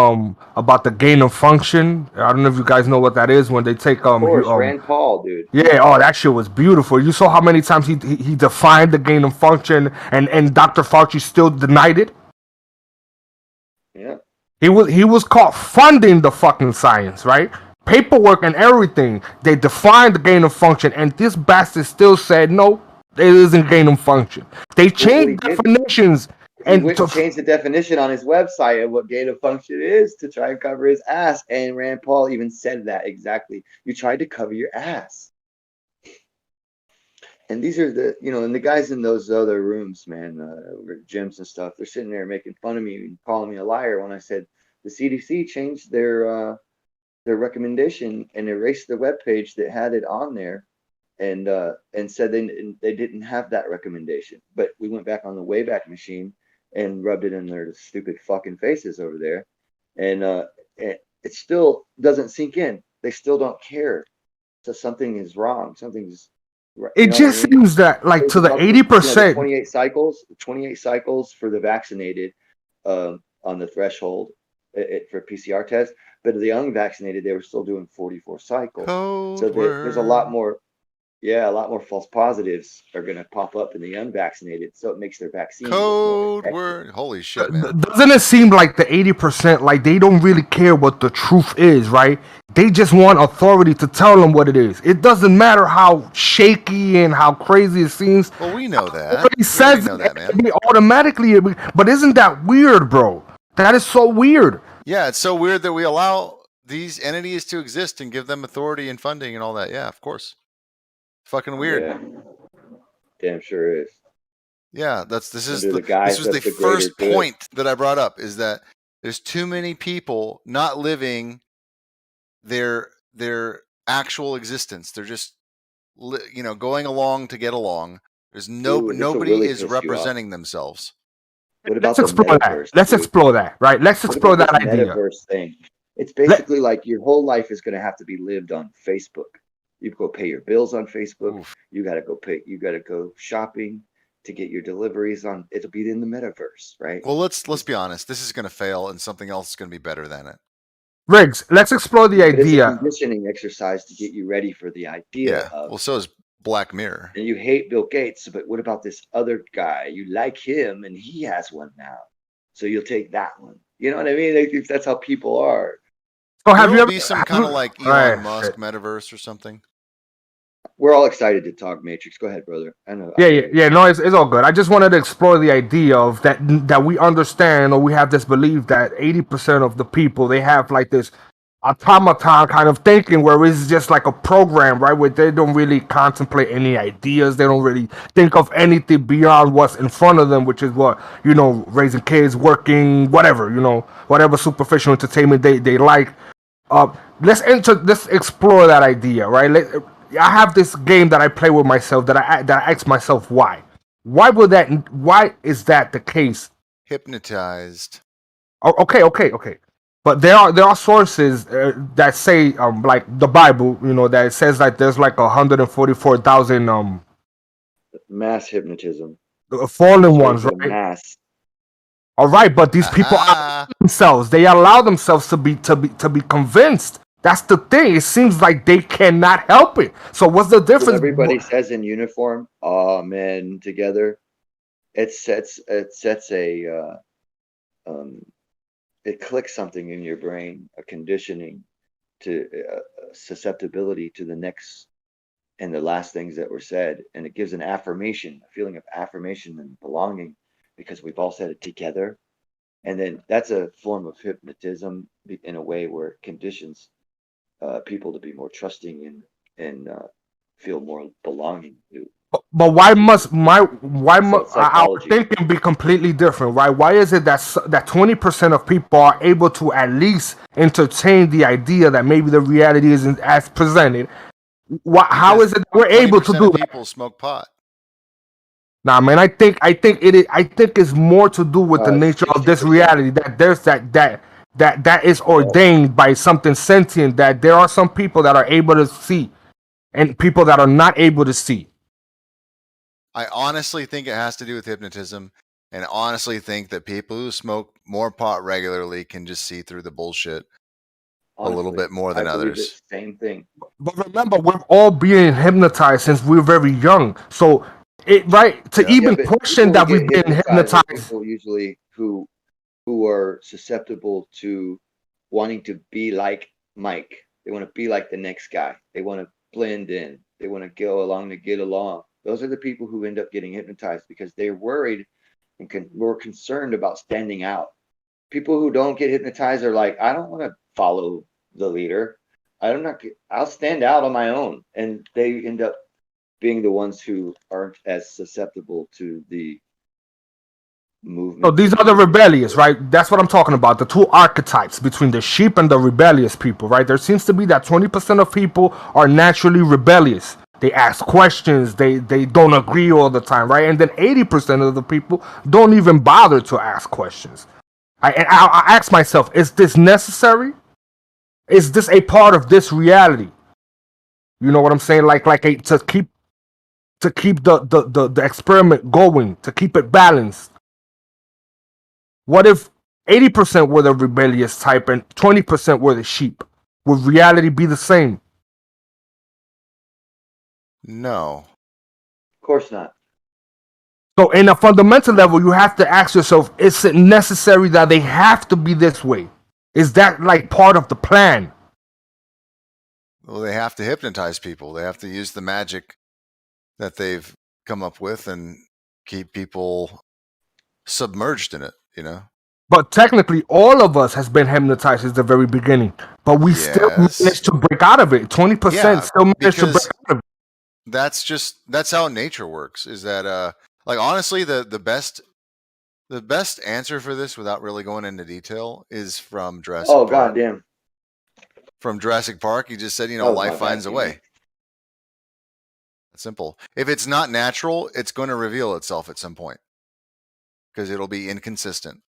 about the gain of function. I don't know if you guys know what that is when they take Of course, Rand Paul, dude. Yeah, that shit was beautiful. You saw how many times he defined the gain of function and Dr. Fauci still denied it. Yeah. He was caught funding the fucking science, right? Paperwork and everything. They defined the gain of function, and this bastard still said no, it isn't gain of function. They changed definitions. He went to change the definition on his website of what gain of function is to try and cover his ass. And Rand Paul even said that exactly. You tried to cover your ass. And these are and the guys in those other rooms, man, gyms and stuff, they're sitting there making fun of me and calling me a liar when I said the CDC changed their recommendation and erased the webpage that had it on there and said they didn't have that recommendation. But we went back on the Wayback Machine and rubbed it in their stupid fucking faces over there. And it still doesn't sink in. They still don't care. So something is wrong. Something's right. It just seems that like to the 80%. 28 cycles for the vaccinated on the threshold for PCR test. But the unvaccinated, they were still doing 44 cycles. So there's a lot more. Yeah, a lot more false positives are going to pop up in the unvaccinated, so it makes their vaccine code word. Holy shit, man! Doesn't it seem like the 80%, like they don't really care what the truth is, right? They just want authority to tell them what it is. It doesn't matter how shaky and how crazy it seems. Well, we know that. He says it automatically, but isn't that weird, bro? That is so weird. Yeah, it's so weird that we allow these entities to exist and give them authority and funding and all that. Yeah, of course. Fucking weird. Yeah. Damn sure is. Yeah, this was the first point that I brought up, is that there's too many people not living their actual existence. They're just going along to get along. There's nobody is representing themselves. Let's explore that. Let's explore that, right? Let's explore that idea. Metaverse thing. It's basically like your whole life is going to have to be lived on Facebook. You go pay your bills on Facebook. Oof. You got to go shopping to get your deliveries on. It'll be in the metaverse, right? Well, let's be honest. This is going to fail, and something else is going to be better than it. Riggs, let's explore the idea. It's a conditioning exercise to get you ready for the idea. Yeah. Well, so is Black Mirror. And you hate Bill Gates, but what about this other guy? You like him, and he has one now, so you'll take that one. You know what I mean? That's how people are. Oh, have you ever be some kind of like Elon Musk metaverse or something? we're all excited to talk Matrix. Go ahead, brother. I know. Yeah. No, it's all good. I just wanted to explore the idea of that we understand, or we have this belief that 80% of the people, they have like this automaton kind of thinking where it's just like a program, right? Where they don't really contemplate any ideas. They don't really think of anything beyond what's in front of them, which is what, raising kids, working, whatever, whatever superficial entertainment they like. Let's explore that idea, right? I have this game that I play with myself that I ask myself why. Why is that the case? Hypnotized. Oh, okay. But there are sources that say like the Bible, that it says that there's like 144,000 mass hypnotism. Fallen ones, right? Mass. All right, but these people allow themselves. They allow themselves to be convinced. That's the thing. It seems like they cannot help it. So what's the difference? When everybody says in uniform, "Amen," together, it sets a it clicks something in your brain, a conditioning to susceptibility to the next and the last things that were said, and it gives an affirmation, a feeling of affirmation and belonging, because we've all said it together. And then that's a form of hypnotism in a way where it conditions people to be more trusting and feel more belonging to. But why must our thinking be completely different, right? Why is it that 20% of people are able to at least entertain the idea that maybe the reality isn't as presented? How is it that we're able to do that? People smoke pot. Nah, man, I think it's more to do with the nature of this reality, that there's that is ordained by something sentient, that there are some people that are able to see and people that are not able to see. I honestly think it has to do with hypnotism, and honestly think that people who smoke more pot regularly can just see through the bullshit a little bit more than others. Same thing. But remember, we're all being hypnotized since we're very young. So question that we've been hypnotized. People usually who are susceptible to wanting to be like Mike. They want to be like the next guy. They want to blend in. They want to go along to get along. Those are the people who end up getting hypnotized because they're worried and more concerned about standing out. People who don't get hypnotized are like, I don't want to follow the leader. I'll stand out on my own. And they end up being the ones who aren't as susceptible to the movement. So these are the rebellious, right? That's what I'm talking about. The two archetypes between the sheep and the rebellious people, right? There seems to be that 20% of people are naturally rebellious. They ask questions. They don't agree all the time, right? And then 80% of the people don't even bother to ask questions. I ask myself, is this necessary? Is this a part of this reality? You know what I'm saying? To keep the experiment going, to keep it balanced. What if 80% were the rebellious type and 20% were the sheep? Would reality be the same? No. Of course not. So in a fundamental level, you have to ask yourself, is it necessary that they have to be this way? Is that like part of the plan? Well, they have to hypnotize people. They have to use the magic that they've come up with and keep people submerged in it, But technically, all of us has been hypnotized since the very beginning. But we still managed to break out of it. 20% still managed to break out of it. That's how nature works. Is that honestly the best answer for this, without really going into detail, is from Jurassic Park. Goddamn. From Jurassic Park, he just said, life finds a way. It's simple. If it's not natural, it's going to reveal itself at some point because it'll be inconsistent.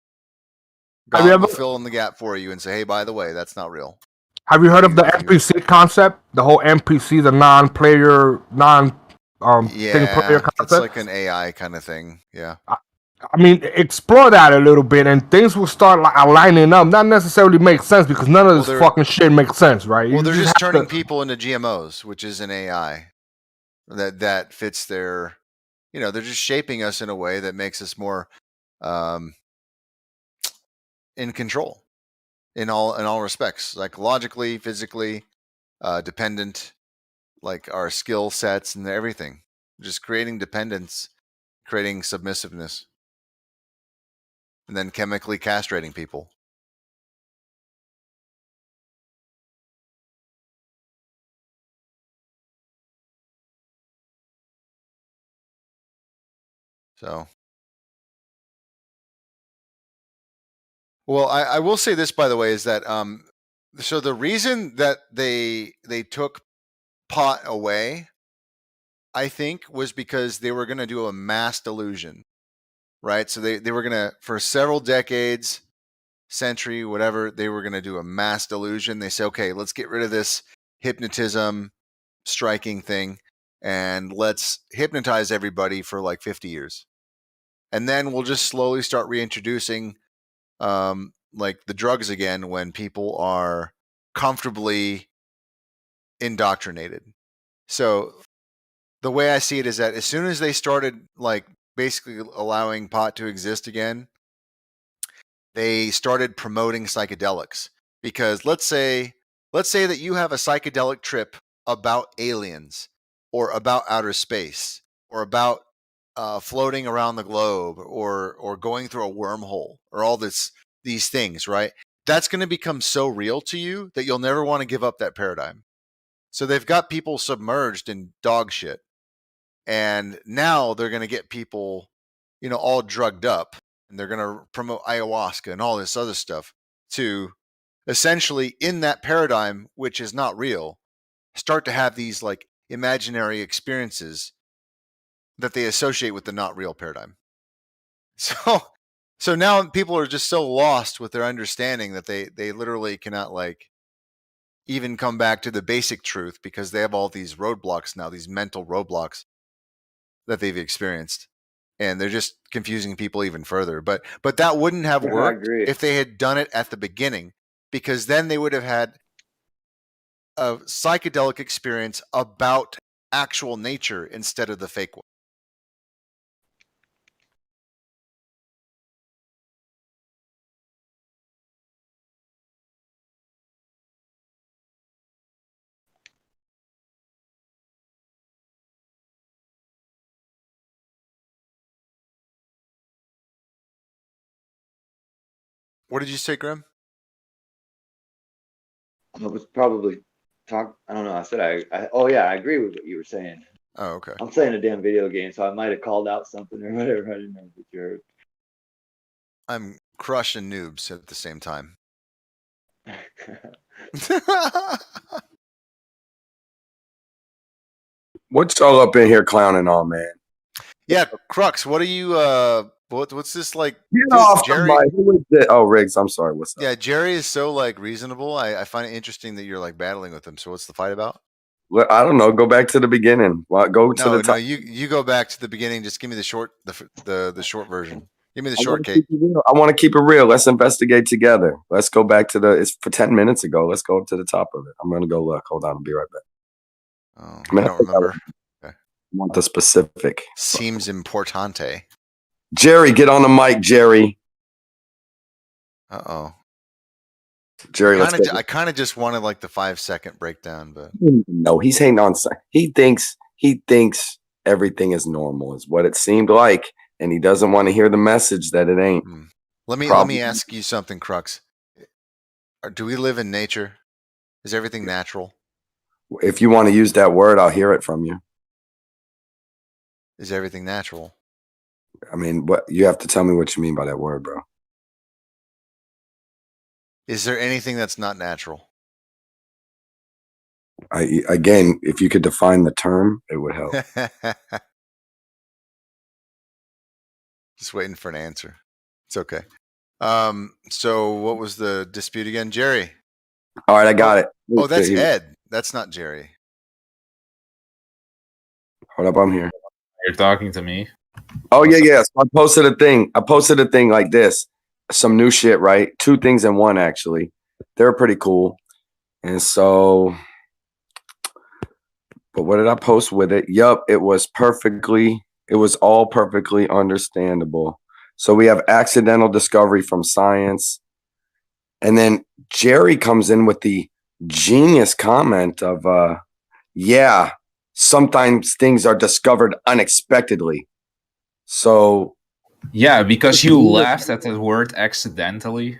God will fill in the gap for you and say, hey, by the way, that's not real. Have you heard of the NPC concept? The whole NPC, the non-player, thing player concept? It's like an AI kind of thing. Yeah. I mean, explore that a little bit, and things will start lining up. Not necessarily make sense because none of this fucking shit makes sense, right? Well, they're just turning people into GMOs, which is an AI that fits their. They're just shaping us in a way that makes us more in control in all respects, psychologically, physically, dependent, like our skill sets and everything. Just creating dependence, creating submissiveness, and then chemically castrating people. So, well, I will say this, by the way, is that so the reason that they took pot away, I think, was because they were going to do a mass delusion, right? So they were going to, for several decades, century, whatever, they were going to do a mass delusion. They say, okay, let's get rid of this hypnotism striking thing and let's hypnotize everybody for like 50 years. And then we'll just slowly start reintroducing like the drugs again when people are comfortably indoctrinated. So the way I see it is that as soon as they started like basically allowing pot to exist again, they started promoting psychedelics. Because let's say that you have a psychedelic trip about aliens or about outer space or about floating around the globe or going through a wormhole or all these things, right? That's going to become so real to you that you'll never want to give up that paradigm. So they've got people submerged in dog shit. And now they're going to get people, you know, all drugged up, and they're going to promote ayahuasca and all this other stuff to essentially, in that paradigm, which is not real, start to have these like imaginary experiences that they associate with the not real paradigm. So now people are just so lost with their understanding that they literally cannot like even come back to the basic truth because they have all these roadblocks now, these mental roadblocks that they've experienced, and they're just confusing people even further. But that wouldn't have worked if they had done it at the beginning, because then they would have had a psychedelic experience about actual nature instead of the fake one. What did you say, Grim? I was probably talk. I don't know. I said oh yeah, I agree with what you were saying. Oh, okay. I'm playing a damn video game, so I might have called out something or whatever. I didn't know what you heard. I'm crushing noobs at the same time. What's all up in here clowning on, man? Yeah, Crux, what are you what's this like? Get off Jerry, the mic. Who is it? Oh, Riggs, I'm sorry. What's up? Yeah, Jerry is so like reasonable. I find it interesting that you're like battling with him. So what's the fight about? Well, I don't know. Go back to the beginning. Go to the top. No, you go back to the beginning. Just give me the short short version. Give me the short cake. I want to keep it real. Let's investigate together. Let's go back to it's for 10 minutes ago. Let's go up to the top of it. I'm gonna go look. Hold on, I'll be right back. Oh, I don't remember. Okay. I want the specific. Seems importante. Jerry, get on the mic, Jerry. Uh-oh. Jerry, I kind of just wanted like the 5-second breakdown, but no, he's hating on. He thinks everything is normal, is what it seemed like, and he doesn't want to hear the message that it ain't. Let me ask you something, Crux. Do we live in nature? Is everything natural? If you want to use that word, I'll hear it from you. Is everything natural? I mean, what you have to tell me what you mean by that word, bro. Is there anything that's not natural? Again, if you could define the term, it would help. Just waiting for an answer. It's okay. So what was the dispute again, Jerry? All right, I got it. Oh, that's Ed. That's not Jerry. Hold up, I'm here. You're talking to me. Oh yeah. So I posted a thing like this. Some new shit, right? 2 things in one, actually. They're pretty cool. And so, but what did I post with it? Yup, it was all perfectly understandable. So we have accidental discovery from science. And then Jerry comes in with the genius comment of, yeah, sometimes things are discovered unexpectedly. So yeah, because you laughed at the word accidentally.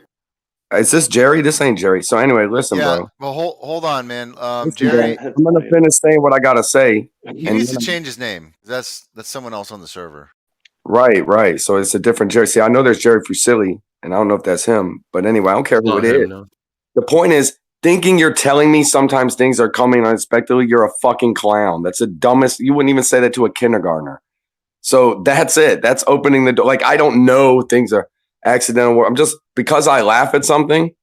Is this Jerry? This ain't Jerry. So anyway, listen, Yeah, bro. well, hold on, man. Listen, Jerry, bro, I'm gonna finish saying what I gotta say. he needs to change his name. That's someone else on the server. Right. So it's a different Jerry. See, I know there's Jerry Fusilli, and I don't know if that's him. But anyway, I don't care who it is. No. The point is, thinking you're telling me sometimes things are coming unexpectedly, you're a fucking clown. That's the dumbest. You wouldn't even say that to a kindergartner. So that's it. That's opening the door. Like, I don't know things are accidental. I'm just, because I laugh at something,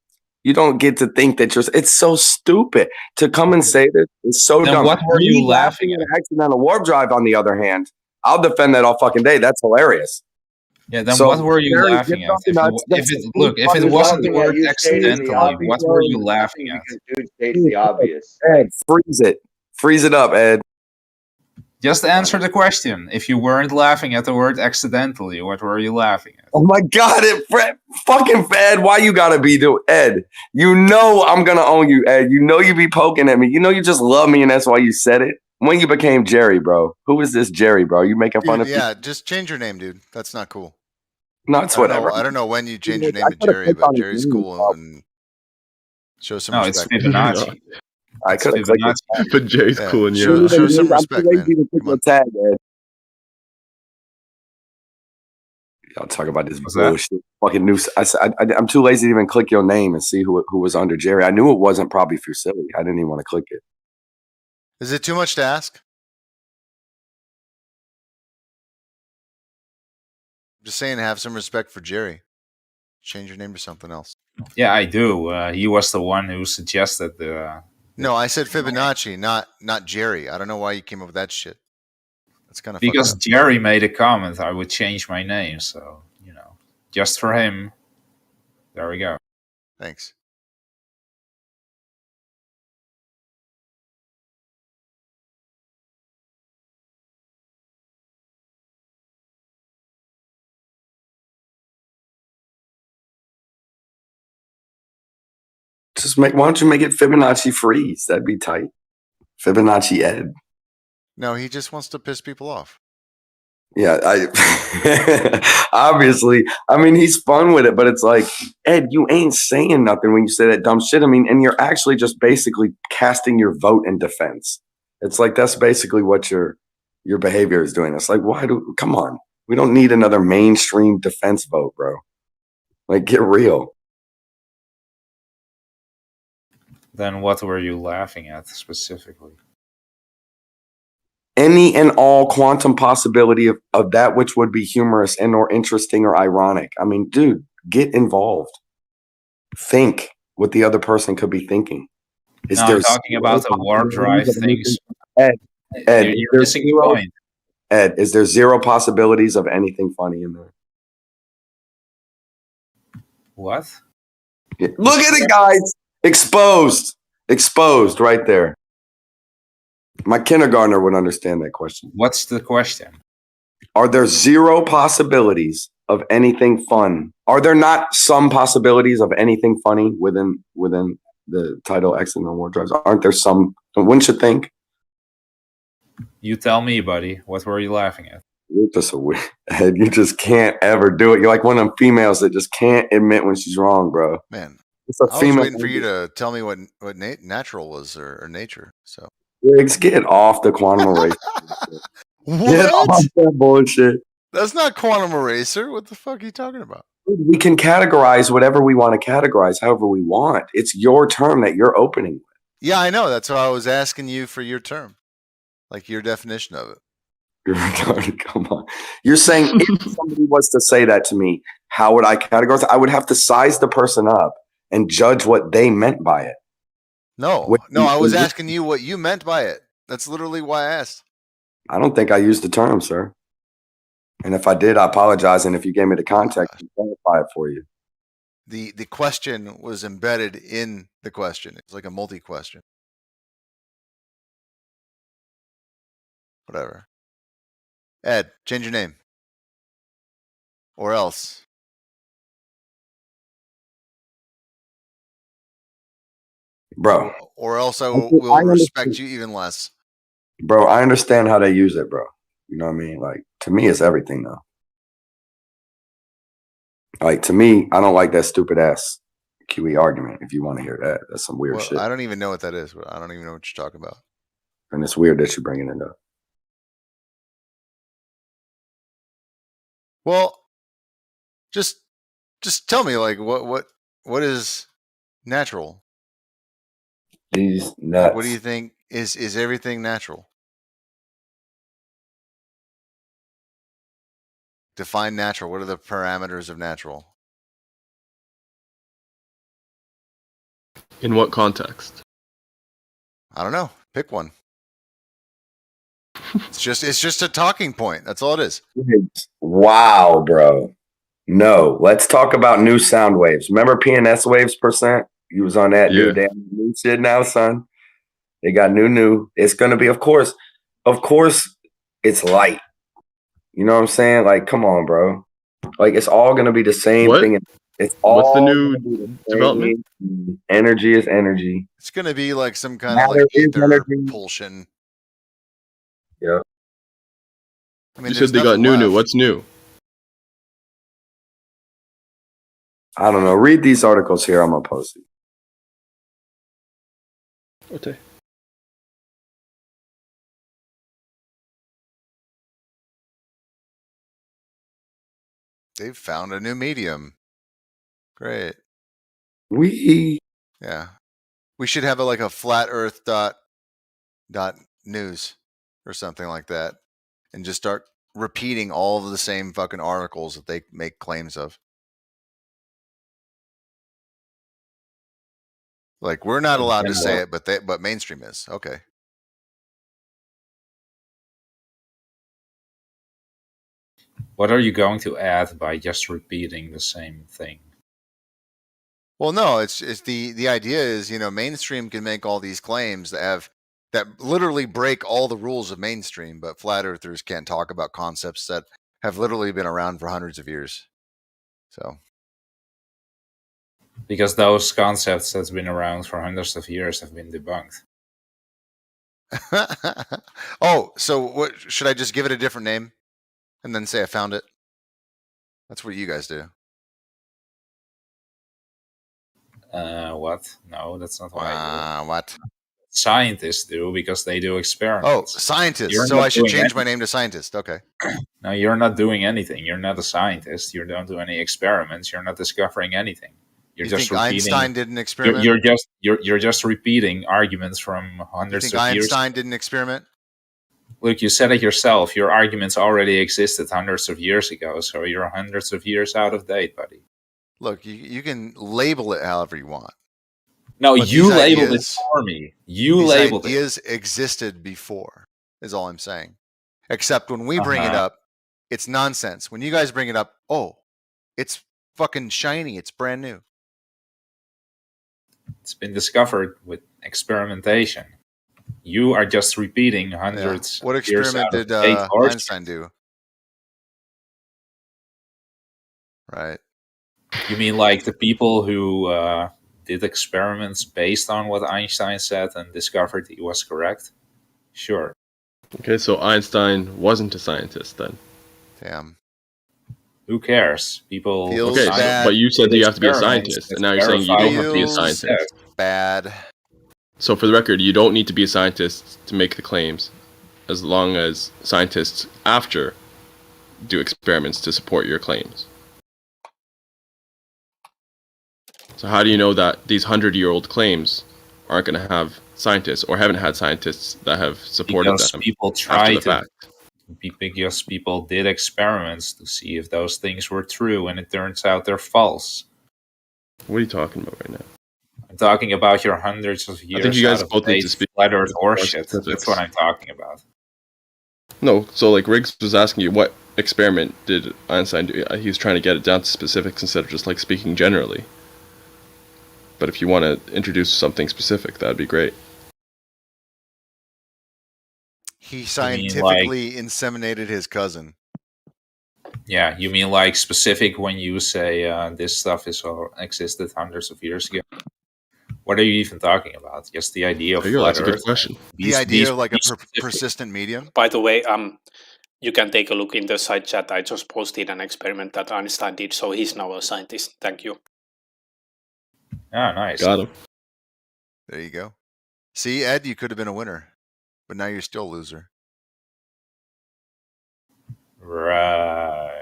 you don't get to think that it's so stupid to come and say this. It's so then dumb. What were you laughing at? An accidental warp drive, on the other hand, I'll defend that all fucking day. That's hilarious. Yeah, then what were you laughing at? If it wasn't the word accidentally, what were you laughing at? Dude states the obvious. Ed, freeze it up, Ed. Just answer the question. If you weren't laughing at the word accidentally, what were you laughing at? Oh my God, fucking Ed, why you gotta be doing Ed? You know I'm gonna own you, Ed. You know you be poking at me. You know you just love me, and that's why you said it. When you became Jerry, bro. Who is this Jerry, bro? You making fun of me? Yeah, just change your name, dude. That's not cool. No, it's whatever. I don't know when you change your name to Jerry, but Jerry's cool and show some respect. It's Fibonacci. I could have clicked it. But Jerry's cool and show some respect, man. Tag, Ed. Y'all talk about this bullshit. Fucking news. I'm too lazy to even click your name and see who was under Jerry. I knew it wasn't probably Fusilli. I didn't even want to click it. Is it too much to ask? I'm just saying, have some respect for Jerry. Change your name to something else. Yeah, I do. He was the one who suggested the. No, I said Fibonacci, not Jerry. I don't know why you came up with that shit. That's kind of because Jerry made a comment. I would change my name, so just for him. There we go. Thanks. Why don't you make it Fibonacci freeze? That'd be tight. Fibonacci Ed. No, he just wants to piss people off. Yeah, obviously. I mean, he's fun with it, but it's like, Ed, you ain't saying nothing when you say that dumb shit. I mean, and you're actually just basically casting your vote in defense. It's like that's basically what your behavior is doing. It's like, come on. We don't need another mainstream defense vote, bro. Like, get real. Then what were you laughing at specifically? Any and all quantum possibility of that which would be humorous and or interesting or ironic. I mean, dude, get involved. Think what the other person could be thinking. I'm talking about the warp drive things. Ed, you're missing the point. Ed, is there zero possibilities of anything funny in there? What? Yeah. Look at it, guys. Exposed right there. My kindergartner would understand that question. What's the question? Are there zero possibilities of anything fun? Are there not some possibilities of anything funny within the title Accidental Warp Drives? Aren't there some? Wouldn't you think? You tell me, buddy. What were you laughing at? You're just a weird. You just can't ever do it. You're like one of them females that just can't admit when she's wrong, bro. Man, it's a I was waiting for you to tell me what natural was or nature. So Riggs, get off the quantum eraser. Get off that bullshit. That's not quantum eraser. What the fuck are you talking about? We can categorize whatever we want to categorize, however we want. It's your term that you're opening with. Yeah, I know. That's why I was asking you for your term, like your definition of it. You're retarded. Come on. You're saying if somebody was to say that to me, how would I categorize it? I would have to size the person up and judge what they meant by it. No, I was asking you what you meant by it. That's literally why I asked. I don't think I used the term, sir. And if I did, I apologize. And if you gave me the context, I'll clarify it for you. The question was embedded in the question. It's like a multi-question. Whatever. Ed, change your name. Or else. Bro. Or else I will respect you even less. Bro, I understand how they use it, bro. You know what I mean? Like, to me, it's everything, though. Like, to me, I don't like that stupid ass QE argument. If you want to hear that, that's some weird shit. I don't even know what that is. I don't even know what you're talking about. And it's weird that you're bringing it up. Well, just tell me, like, what is natural? These nuts. Like, what do you think is everything natural? Define natural. What are the parameters of natural? In what context? I don't know. Pick one. It's just a talking point. That's all it is. Wow, bro. No, let's talk about new sound waves. Remember PNS waves %? You was on that new damn new shit now, son. They got new. It's gonna be, of course, it's light. You know what I'm saying? Like, come on, bro. Like, it's all gonna be the same thing. It's all. What's the new development? Energy is energy. It's gonna be like some kind of like ether propulsion. Yeah. I mean, you said they got new. What's new? I don't know. Read these articles here. I'm gonna post it. Okay. They've found a new medium. Great. Yeah. We should have a flat earth dot news or something like that, and just start repeating all of the same fucking articles that they make claims of. Like, we're not allowed to say it, but mainstream is. Okay. What are you going to add by just repeating the same thing? Well, no, it's the idea is, mainstream can make all these claims that literally break all the rules of mainstream, but flat earthers can't talk about concepts that have literally been around for hundreds of years. So, because those concepts that's been around for hundreds of years have been debunked. Oh, so what should I just give it a different name and then say I found it? That's what you guys do. What? No, that's not what I do. What? Scientists do, because they do experiments. Oh, scientists. So I should change my name to scientist. Okay. No, you're not doing anything. You're not a scientist. You don't do any experiments. You're not discovering anything. You're just repeating. Einstein did an experiment? You're just repeating arguments from hundreds of years. Einstein did an experiment? Look, you said it yourself. Your arguments already existed hundreds of years ago, so you're hundreds of years out of date, buddy. Look, you can label it however you want. No, you labeled it for me. You labeled it. These ideas existed before, is all I'm saying. Except when we bring it up, it's nonsense. When you guys bring it up, oh, it's fucking shiny. It's brand new. It's been discovered with experimentation. You are just repeating hundreds. What experiment did Einstein do? Right. You mean like the people who did experiments based on what Einstein said and discovered he was correct? Sure. Okay, so Einstein wasn't a scientist then. Damn. Who cares? People. Okay, but you said you have to be a scientist, and now you're saying you don't have to be a scientist. Bad. So for the record, you don't need to be a scientist to make the claims, as long as scientists after do experiments to support your claims. So how do you know that these 100-year-old claims aren't going to have scientists, or haven't had scientists that have supported them people try to fact? Because people did experiments to see if those things were true, and it turns out they're false. What are you talking about right now? I'm talking about your hundreds of years. I think you guys both need to speak flat earth horseshit. That's what I'm talking about. No, so like Riggs was asking you, what experiment did Einstein do? He was trying to get it down to specifics instead of just like speaking generally. But if you want to introduce something specific, that'd be great. He scientifically inseminated his cousin. Yeah, you mean like specific when you say this stuff is all existed hundreds of years ago? What are you even talking about? Just the idea of flat That's a good Earth? question. The idea of like a persistent medium. By the way, you can take a look in the side chat. I just posted an experiment that Einstein did, so he's now a scientist. Thank you. Ah, nice. Got him. There you go. See, Ed, you could have been a winner, but now you're still a loser. Right.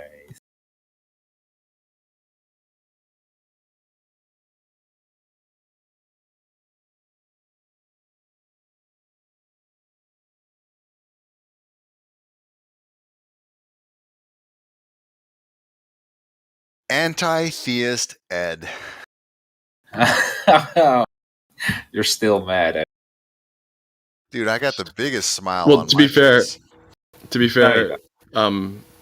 Anti-theist Ed. You're still mad at. Dude, I got the biggest smile Well, on to my be fair, face.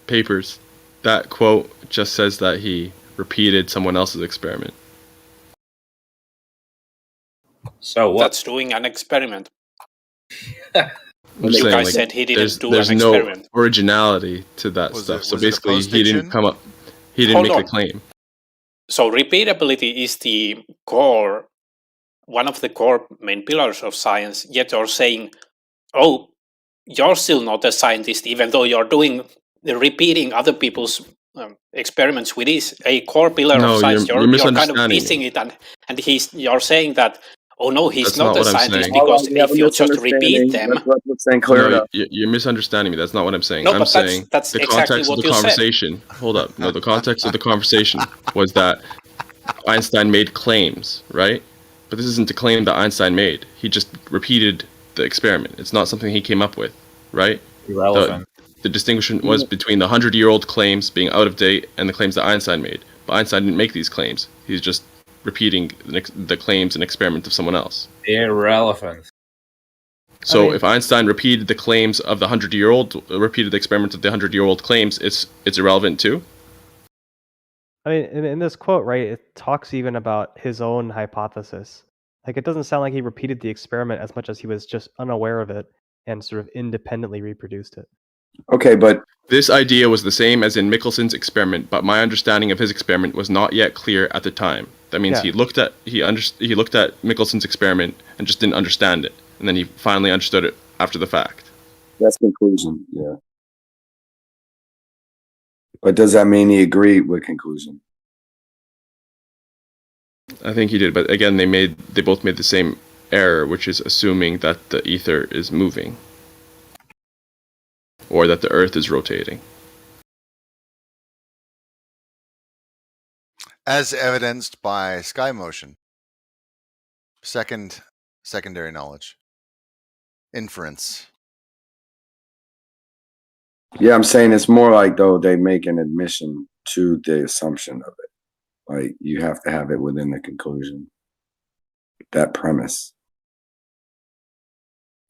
Papers, that quote just says that he repeated someone else's experiment. So what? That's doing an experiment. I'm You saying, guys like, said he didn't do there's an no experiment. originality to that stuff. So basically, he didn't come up. He didn't Hold make on. the claim. So repeatability is the core, one of the core main pillars of science. Yet you're saying, oh, you're still not a scientist, even though you're repeating other people's experiments, which is a core pillar No, of science. you're You're kind of misunderstanding dissing me. it, and you're saying that, oh no, he's That's not not a what I'm scientist saying. because Alright, we have if a you just repeat them, Let's stand clear No, enough. you're misunderstanding me. That's not what I'm saying. No, I'm but saying that's the exactly context of what the you said. conversation. Hold up. No, the context of the conversation was that Einstein made claims, right? But this isn't a claim that Einstein made. He just repeated the experiment. It's not something he came up with, right? Irrelevant. The distinction was between the 100-year-old claims being out of date and the claims that Einstein made. But Einstein didn't make these claims. He's just repeating the claims and experiment of someone else. Irrelevant. So if Einstein repeated the claims of the 100-year-old, repeated the experiment of the 100-year-old claims, it's irrelevant too? I mean, in this quote, right, it talks even about his own hypothesis. Like, it doesn't sound like he repeated the experiment as much as he was just unaware of it and sort of independently reproduced it. Okay, but this idea was the same as in Michelson's experiment, but my understanding of his experiment was not yet clear at the time. That means he looked at Michelson's experiment and just didn't understand it, and then he finally understood it after the fact. that's conclusion, yeah. But does that mean he agreed with conclusion? I think he did, but again, they both made the same error, which is assuming that the ether is moving or that the Earth is rotating. As evidenced by sky motion. Secondary knowledge. Inference. Yeah, I'm saying it's more like, though, they make an admission to the assumption of it. Like, you have to have it within the conclusion. That premise.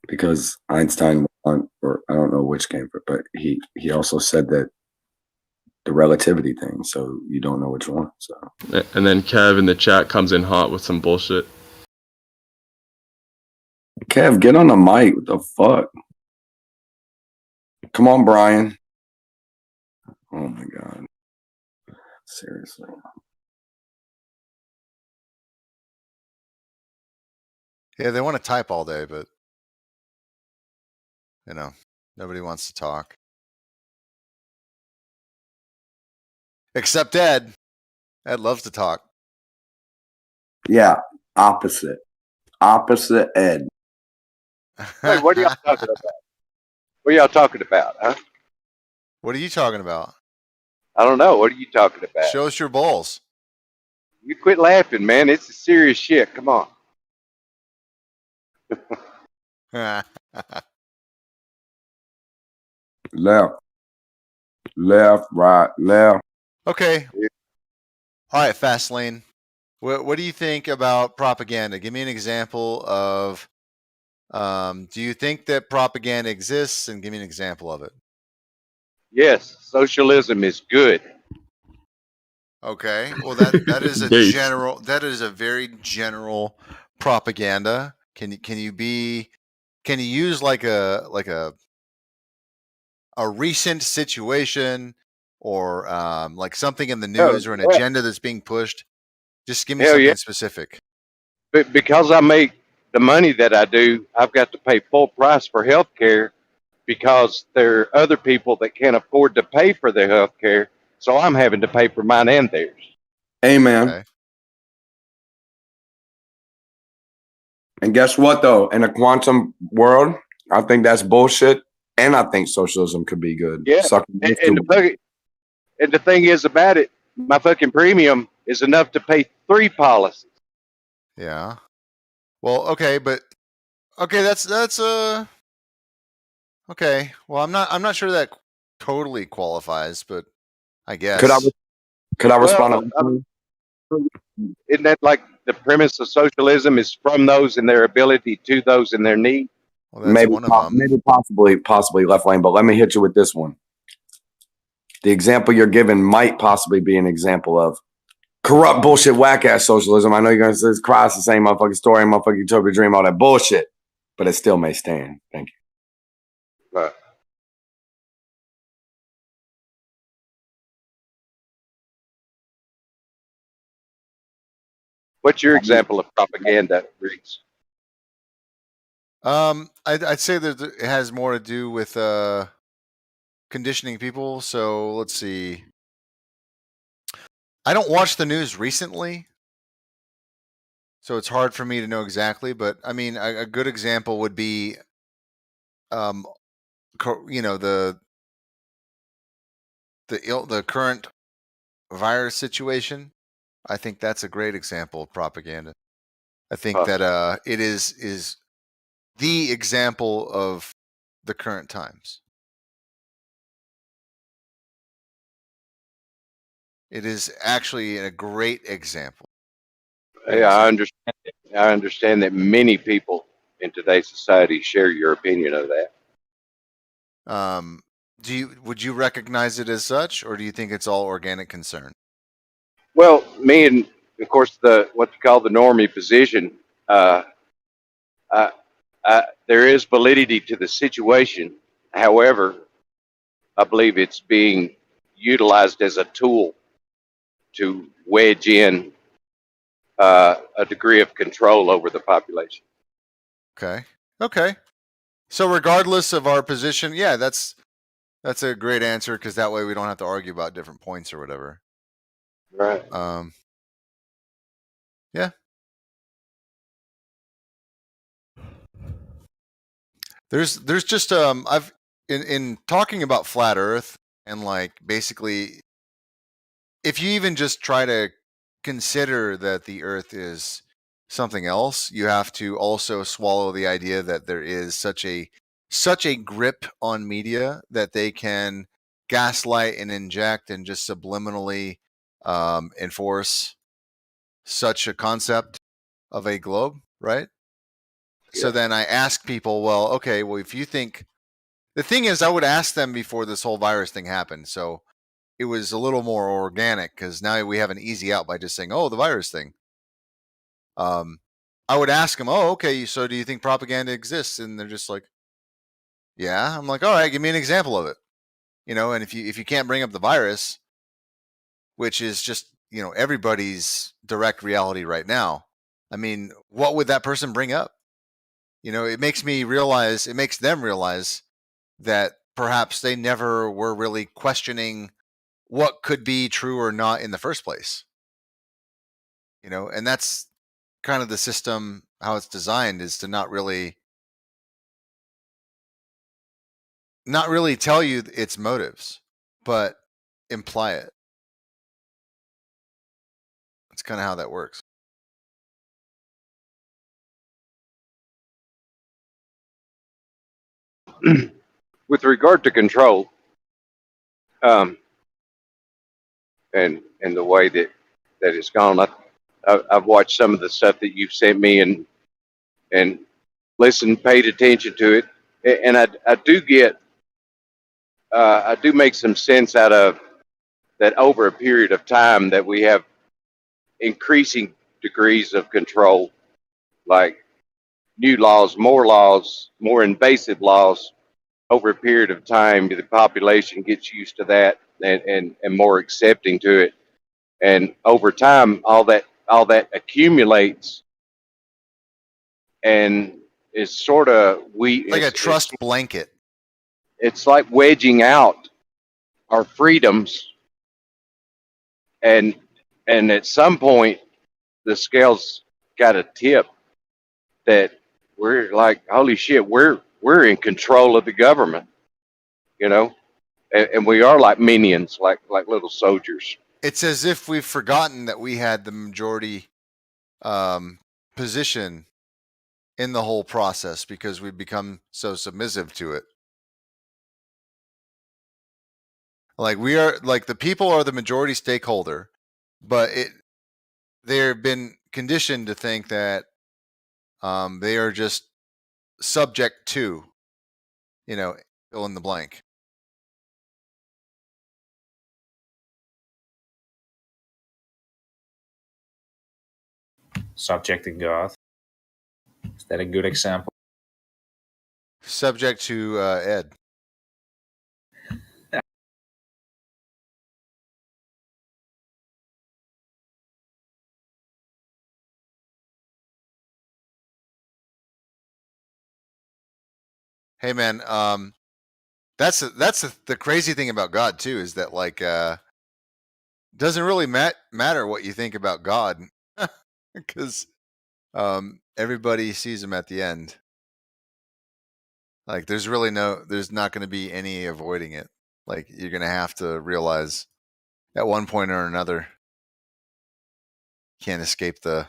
Because Einstein, or I don't know which came from, but he also said that the relativity thing, so you don't know which one. So. And then Kev in the chat comes in hot with some bullshit. Kev, get on the mic. What the fuck? Come on, Brian. Oh my god. Seriously. Yeah, they want to type all day, but nobody wants to talk. Except Ed. Ed loves to talk. Yeah, opposite. Opposite Ed. Hey, what are y'all talking about? What are y'all talking about, huh? What are you talking about? I don't know. What are you talking about? Show us your bowls. You quit laughing, man. It's serious shit. Come on. Left. Left, right, left. Okay. All right, Fastlane. What do you think about propaganda? Give me an example of. Do you think that propaganda exists? And give me an example of it. Yes, socialism is good. Okay. Well, that is a general. That is a very general propaganda. Can you use like a recent situation or like something in the news or an agenda that's being pushed? Just give me something specific. But because I make the money that I do, I've got to pay full price for health care because there are other people that can't afford to pay for their health care. So I'm having to pay for mine and theirs. Amen. Okay. And guess what, though? In a quantum world, I think that's bullshit, and I think socialism could be good. Yeah. And the thing is about it, my fucking premium is enough to pay 3 policies. Yeah. Well, okay, but okay, that's okay. Well, I'm not sure that totally qualifies, but I guess. Could I respond? Isn't that like the premise of socialism is from those and their ability to those and their need? Well, that's one of them. Maybe possibly left lane, but let me hit you with this one. The example you're given might possibly be an example of corrupt bullshit, whack ass socialism. I know you're gonna say it's Christ, the same motherfucking story, motherfucking utopia dream, all that bullshit, but it still may stand. Thank you. Right. What's your example of propaganda, Reeds? I'd say that it has more to do with conditioning people. So let's see. I don't watch the news recently, so it's hard for me to know exactly. But I mean, a good example would be, the current virus situation. I think that's a great example of propaganda. I think that it is the example of the current times. It is actually a great example. Yeah, I understand that many people in today's society share your opinion of that. Would you recognize it as such, or do you think it's all organic concern? Well, me and of course what you call the normie position, there is validity to the situation. However, I believe it's being utilized as a tool to wedge in a degree of control over the population. Okay. So regardless of our position, yeah, that's a great answer, because that way we don't have to argue about different points or whatever. Right. Yeah. There's just I've in talking about flat Earth, and like basically, if you even just try to consider that the Earth is something else, you have to also swallow the idea that there is such a grip on media that they can gaslight and inject and just subliminally enforce such a concept of a globe, right? Yeah. So then I ask people, well, okay, well, if you think, the thing is, I would ask them before this whole virus thing happened, so it was a little more organic, because now we have an easy out by just saying, oh, the virus thing. I would ask them, oh, okay, so do you think propaganda exists? And they're just like, yeah. I'm like, all right, give me an example of it. And if you can't bring up the virus, which is just, everybody's direct reality right now, I mean, what would that person bring up? It makes them realize that perhaps they never were really questioning what could be true or not in the first place. And that's kind of the system, how it's designed, is to not really tell you its motives, but imply it. That's kind of how that works. With regard to control, and the way that it's gone, I've watched some of the stuff that you've sent me and listened, paid attention to it, and I do make some sense out of that over a period of time that we have increasing degrees of control, like new laws, more invasive laws. Over a period of time, the population gets used to that and more accepting to it. And over time, all that accumulates and it's sort of like a trust blanket. It's like wedging out our freedoms, and at some point the scales got to tip that we're like, holy shit, we're in control of the government, you know, and we are like minions, like little soldiers. It's as if we've forgotten that we had the majority position in the whole process because we've become so submissive to it. Like we are, like the people are the majority stakeholder, but they've been conditioned to think that they are just subject to, you know, fill in the blank. Subject to God. Is that a good example? Subject to Ed. Hey man, that's the crazy thing about God too, is that like doesn't really matter what you think about God, because everybody sees him at the end. Like there's not going to be any avoiding it. Like you're going to have to realize at one point or another, you can't escape the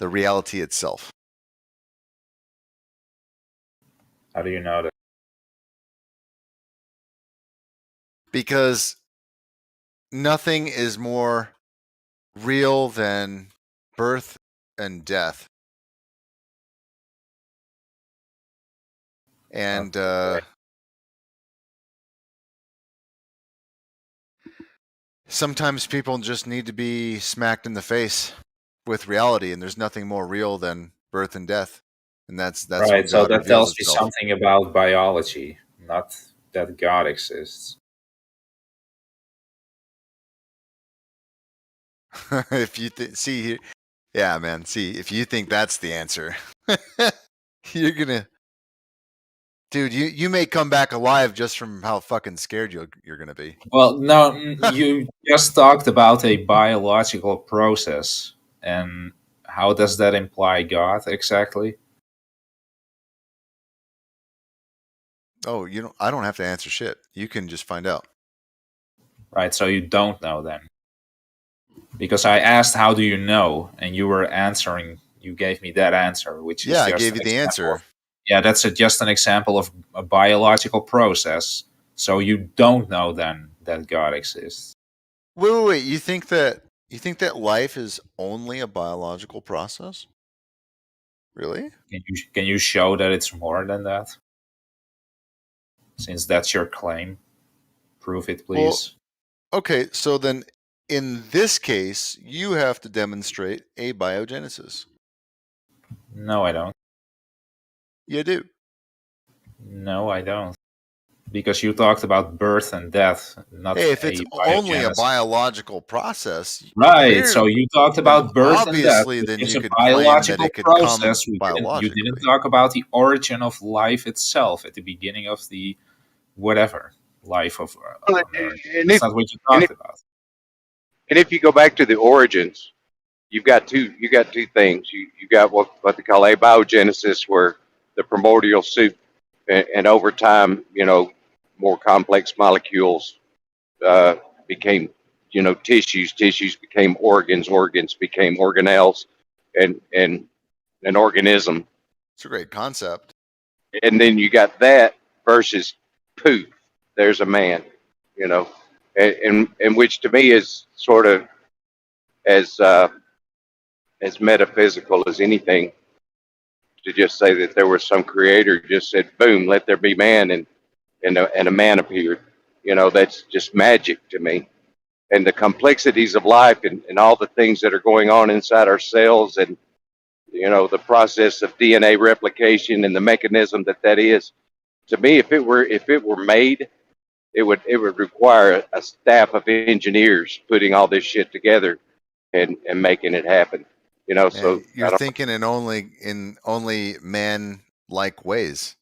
reality itself. How do you know that? Because nothing is more real than birth and death. And sometimes people just need to be smacked in the face with reality, and there's nothing more real than birth and death. And that's right. So that tells me something about biology, not that God exists. If you see, yeah, man. See, if you think that's the answer, you're gonna, dude. You may come back alive just from how fucking scared you're gonna be. Well, no, you just talked about a biological process, and how does that imply God exactly? Oh, I don't have to answer shit. You can just find out. Right. So you don't know then. Because I asked, how do you know? And you were answering, you gave me that answer, which is just I gave you the answer. That's just an example of a biological process. So you don't know then that God exists. Wait. You think that life is only a biological process? Really? Can you show that it's more than that? Since that's your claim, prove it, please. Well, okay, so then in this case, you have to demonstrate a biogenesis. No, I don't. You do. No, I don't. Because you talked about birth and death, not if it's only a biological process, right? So you talked about birth obviously, and death. Then It's you a could claim biological that it could process. come biologically. You didn't talk about the origin of life itself at the beginning of the whatever life of Earth. That's not what you talked about. And if you go back to the origins, you've got two things. You got what they call abiogenesis, where the primordial soup, and over time, more complex molecules became, tissues. Tissues became organs. Organs became organelles, and an organism. It's a great concept. And then you got that versus poof, there's a man, and which to me is sort of as metaphysical as anything, to just say that there was some creator who just said, boom, let there be man, and a man appeared. That's just magic to me. And the complexities of life, and all the things that are going on inside our cells, and the process of DNA replication and the mechanism that is, to me, if it were made, it would require a staff of engineers putting all this shit together and making it happen. You know, so and you're thinking in only man-like ways.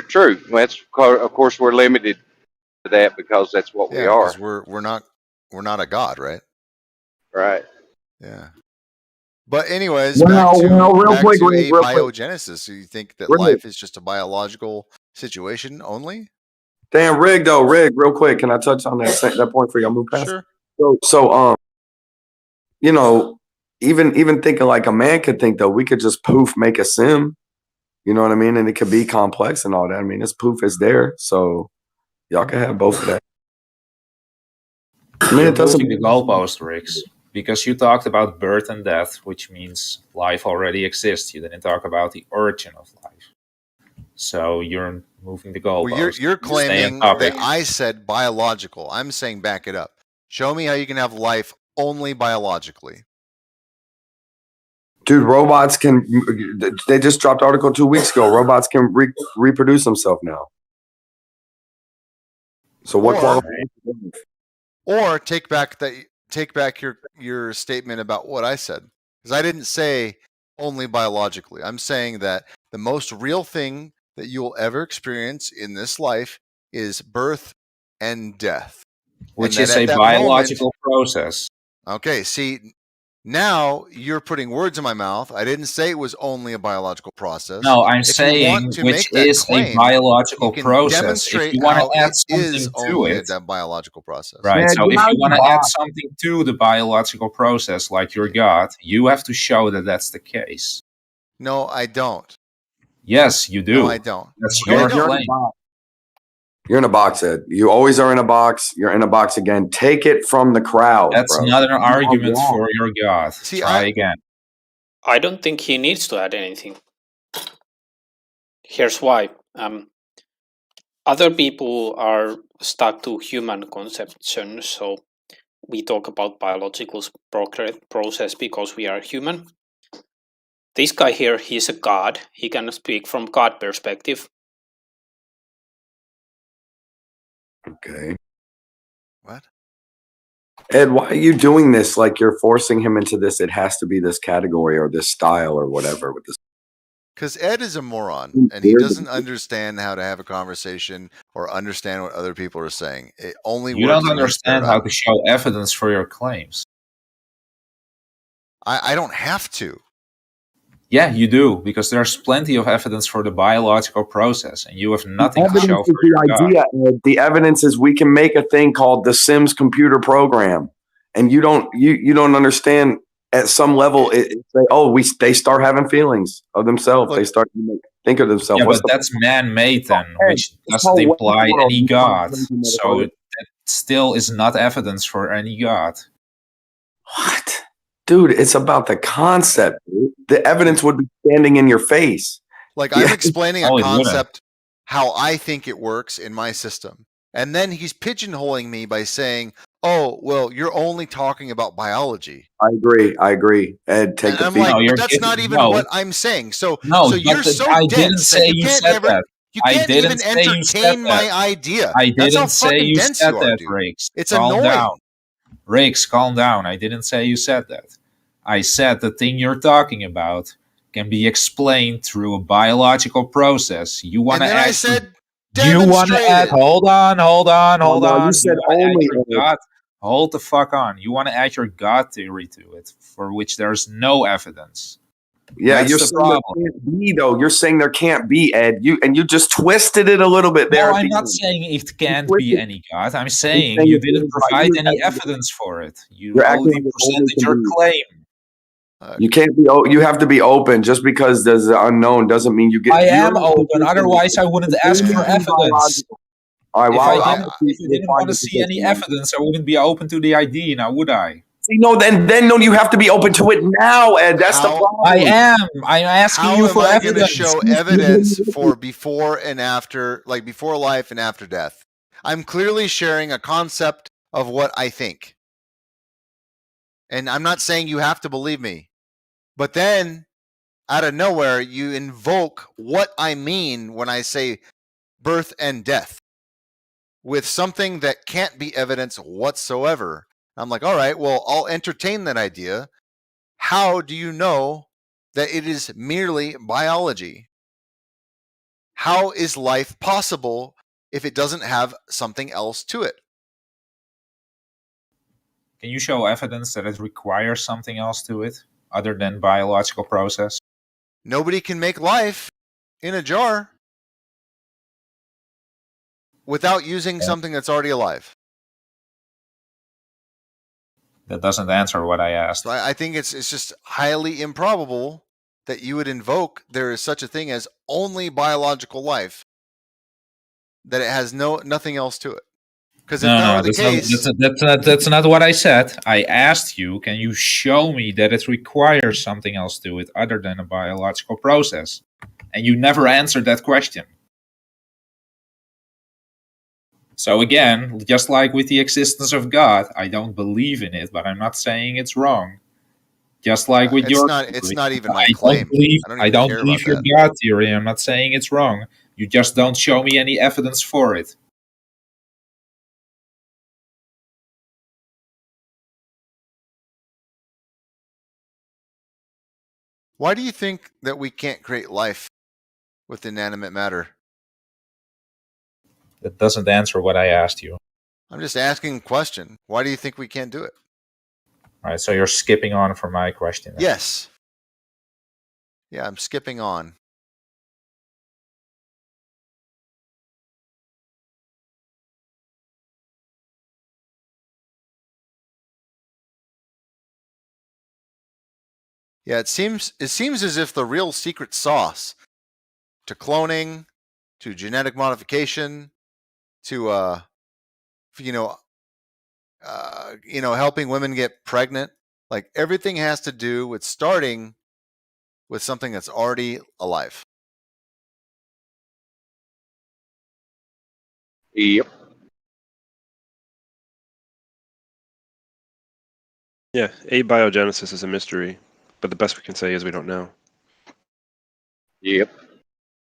True. That's of course we're limited to that because that's what we are. Because we're not a god, right? Right. Yeah. But anyways, real back to quick, Rick, real quick. abiogenesis. So you think that life is just a biological situation only? Damn, Rig, real quick. Can I touch on that point for y'all move past? Sure. So, you know, even thinking like a man could think, though, we could just poof make a sim. You know what I mean? And it could be complex and all that. I mean, this poof is there, so y'all can have both of that. I mean, it doesn't the goalpost, Riggs, because you talked about birth and death, which means life already exists. You didn't talk about the origin of life. So you're moving the goalpost. Well, you're claiming that I said biological. I'm saying back it up. Show me how you can have life only biologically. Dude, robots can. They just dropped article 2 weeks ago. Robots can reproduce themselves now. So what qualifies? Or take back your statement about what I said, because I didn't say only biologically. I'm saying that the most real thing that you will ever experience in this life is birth and death, which is a biological process. Okay, see, now you're putting words in my mouth. I didn't say it was only a biological process. No, I'm saying which is a biological process. If you want to add something to it, a biological process. Right. Man, so if you want to add something to the biological process, like your God, you have to show that that's the case. No, I don't. Yes, you do. No, I don't. That's your claim. You're in a box, Ed. You always are in a box. You're in a box again. Take it from the crowd. That's bro. not an argument for your God. See, Try again. I don't think he needs to add anything. Here's why. Other people are stuck to human conception, so we talk about biological process because we are human. This guy here, he's a god. He can speak from God perspective. Okay. What? Ed, why are you doing this? Like you're forcing him into this. It has to be this category or this style or whatever with this. Because Ed is a moron and he doesn't understand how to have a conversation or understand what other people are saying. It only you works don't understand how to show evidence for your claims. I don't have to. Yeah, you do, because there's plenty of evidence for the biological process, and you have nothing to show for the idea. The evidence is we can make a thing called the Sims computer program, and you don't understand. At some level, they start having feelings of themselves. Look, they start to think of themselves. Yeah, but that's man-made then, which doesn't imply any god. So that still is not evidence for any god. What? Dude, it's about the concept. Dude. The evidence would be standing in your face. Like I'm explaining a concept, how I think it works in my system. And then he's pigeonholing me by saying, oh, well, you're only talking about biology. I agree. Ed, take the I'm like, but that's not even what I'm saying. So you're so I dense didn't say you said that. You can't even entertain my idea. I didn't say you said that, Rakes. It's annoying. Rakes, calm down. I didn't say you said that. I said the thing you're talking about can be explained through a biological process. You want to add? I said, you want to add? Hold on. You said only. Hold the fuck on. You want to add your God theory to it, for which there's no evidence. Yeah, That's you're the saying problem. there can't be, though. You're saying there can't be, Ed. You just twisted it a little bit there. No, I'm not saying it can't be any God. I'm saying you didn't provide any evidence for it. You only presented your claim. You can't be. You have to be open. Just because there's an unknown doesn't mean you get. I am open. Otherwise, I wouldn't ask for evidence. All right, if you didn't want to see any evidence, I wouldn't be open to the idea now, would I? See, no, then no, you have to be open to it now, Ed. That's the problem. I am. I'm asking you for evidence. How am I going to show evidence for before and after, like before life and after death? I'm clearly sharing a concept of what I think. And I'm not saying you have to believe me. But then, out of nowhere, you invoke what I mean when I say birth and death with something that can't be evidence whatsoever. I'm like, all right, well, I'll entertain that idea. how do you know that it is merely biology? How is life possible if it doesn't have something else to it? Can you show evidence that it requires something else to it other than biological process? Nobody can make life in a jar without using something that's already alive. That doesn't answer what I asked. So I think it's just highly improbable that you would invoke there is such a thing as only biological life, that it has nothing else to it. Because if that were the case, that's not what I said. I asked you, can you show me that it requires something else to it other than a biological process? And you never answered that question. So again, just like with the existence of God, I don't believe in it, but I'm not saying it's wrong. Just like with your it's not even my claim. I don't believe your God theory. I'm not saying it's wrong. You just don't show me any evidence for it. Why do you think that we can't create life with inanimate matter? That doesn't answer what I asked you. I'm just asking a question. Why do you think we can't do it? All right, so you're skipping on from my question. Yes. Yeah, I'm skipping on. Yeah, it seems as if the real secret sauce to cloning, to genetic modification, to helping women get pregnant, like everything has to do with starting with something that's already alive. Yep. Yeah, abiogenesis is a mystery, but the best we can say is we don't know. Yep.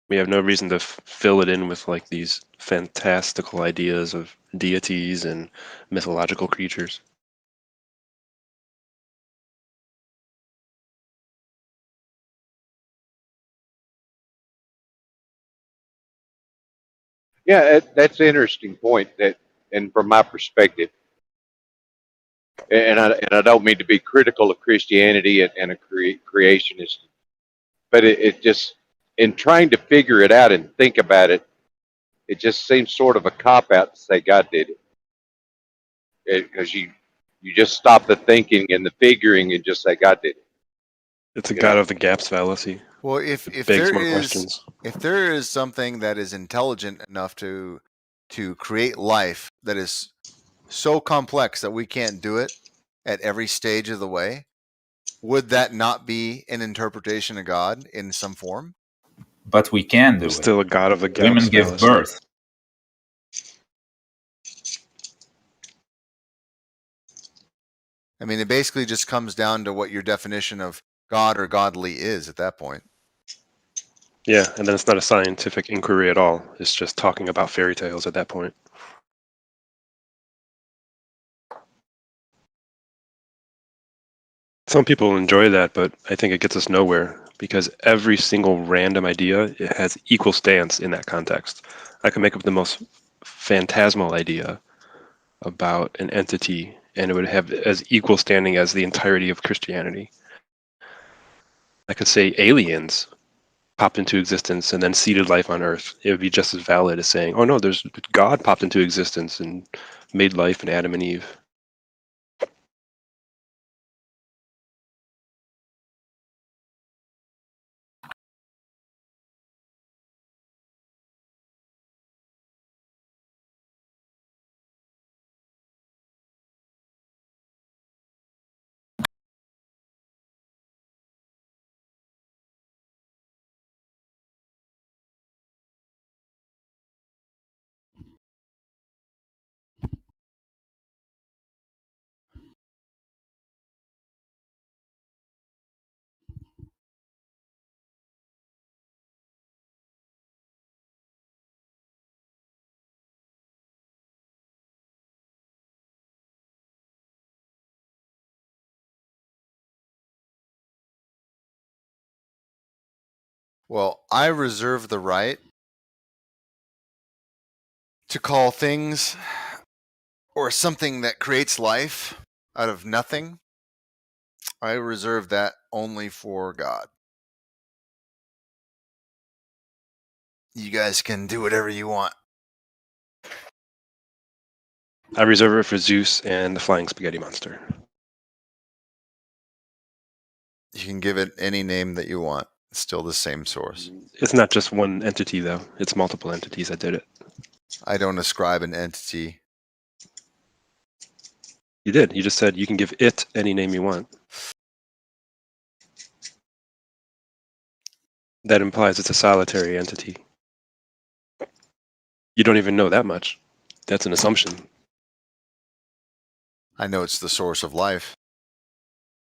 We have no reason to fill it in with like these fantastical ideas of deities and mythological creatures. Yeah, that's an interesting point. And from my perspective, and I don't mean to be critical of Christianity and a creationist, but it just, in trying to figure it out and think about it, it just seems sort of a cop out to say God did it, because you just stop the thinking and the figuring and just say God did it. It's a God of the gaps fallacy. Well, if there is something that is intelligent enough to create life that is so complex that we can't do it at every stage of the way, would that not be an interpretation of God in some form? But we can do it. Still a God of the gaps. Women give birth. I mean, it basically just comes down to what your definition of God or godly is at that point. Yeah, and then it's not a scientific inquiry at all. It's just talking about fairy tales at that point. Some people enjoy that, but I think it gets us nowhere because every single random idea, it has equal stance in that context. I can make up the most phantasmal idea about an entity and it would have as equal standing as the entirety of Christianity. I could say aliens popped into existence and then seeded life on Earth. It would be just as valid as saying, oh no, there's God popped into existence and made life in Adam and Eve. Well, I reserve the right to call things or something that creates life out of nothing. I reserve that only for God. You guys can do whatever you want. I reserve it for Zeus and the Flying Spaghetti Monster. You can give it any name that you want. It's still the same source. It's not just one entity, though. It's multiple entities that did it. I don't ascribe an entity. You did. You just said you can give it any name you want. That implies it's a solitary entity. You don't even know that much. That's an assumption. I know it's the source of life.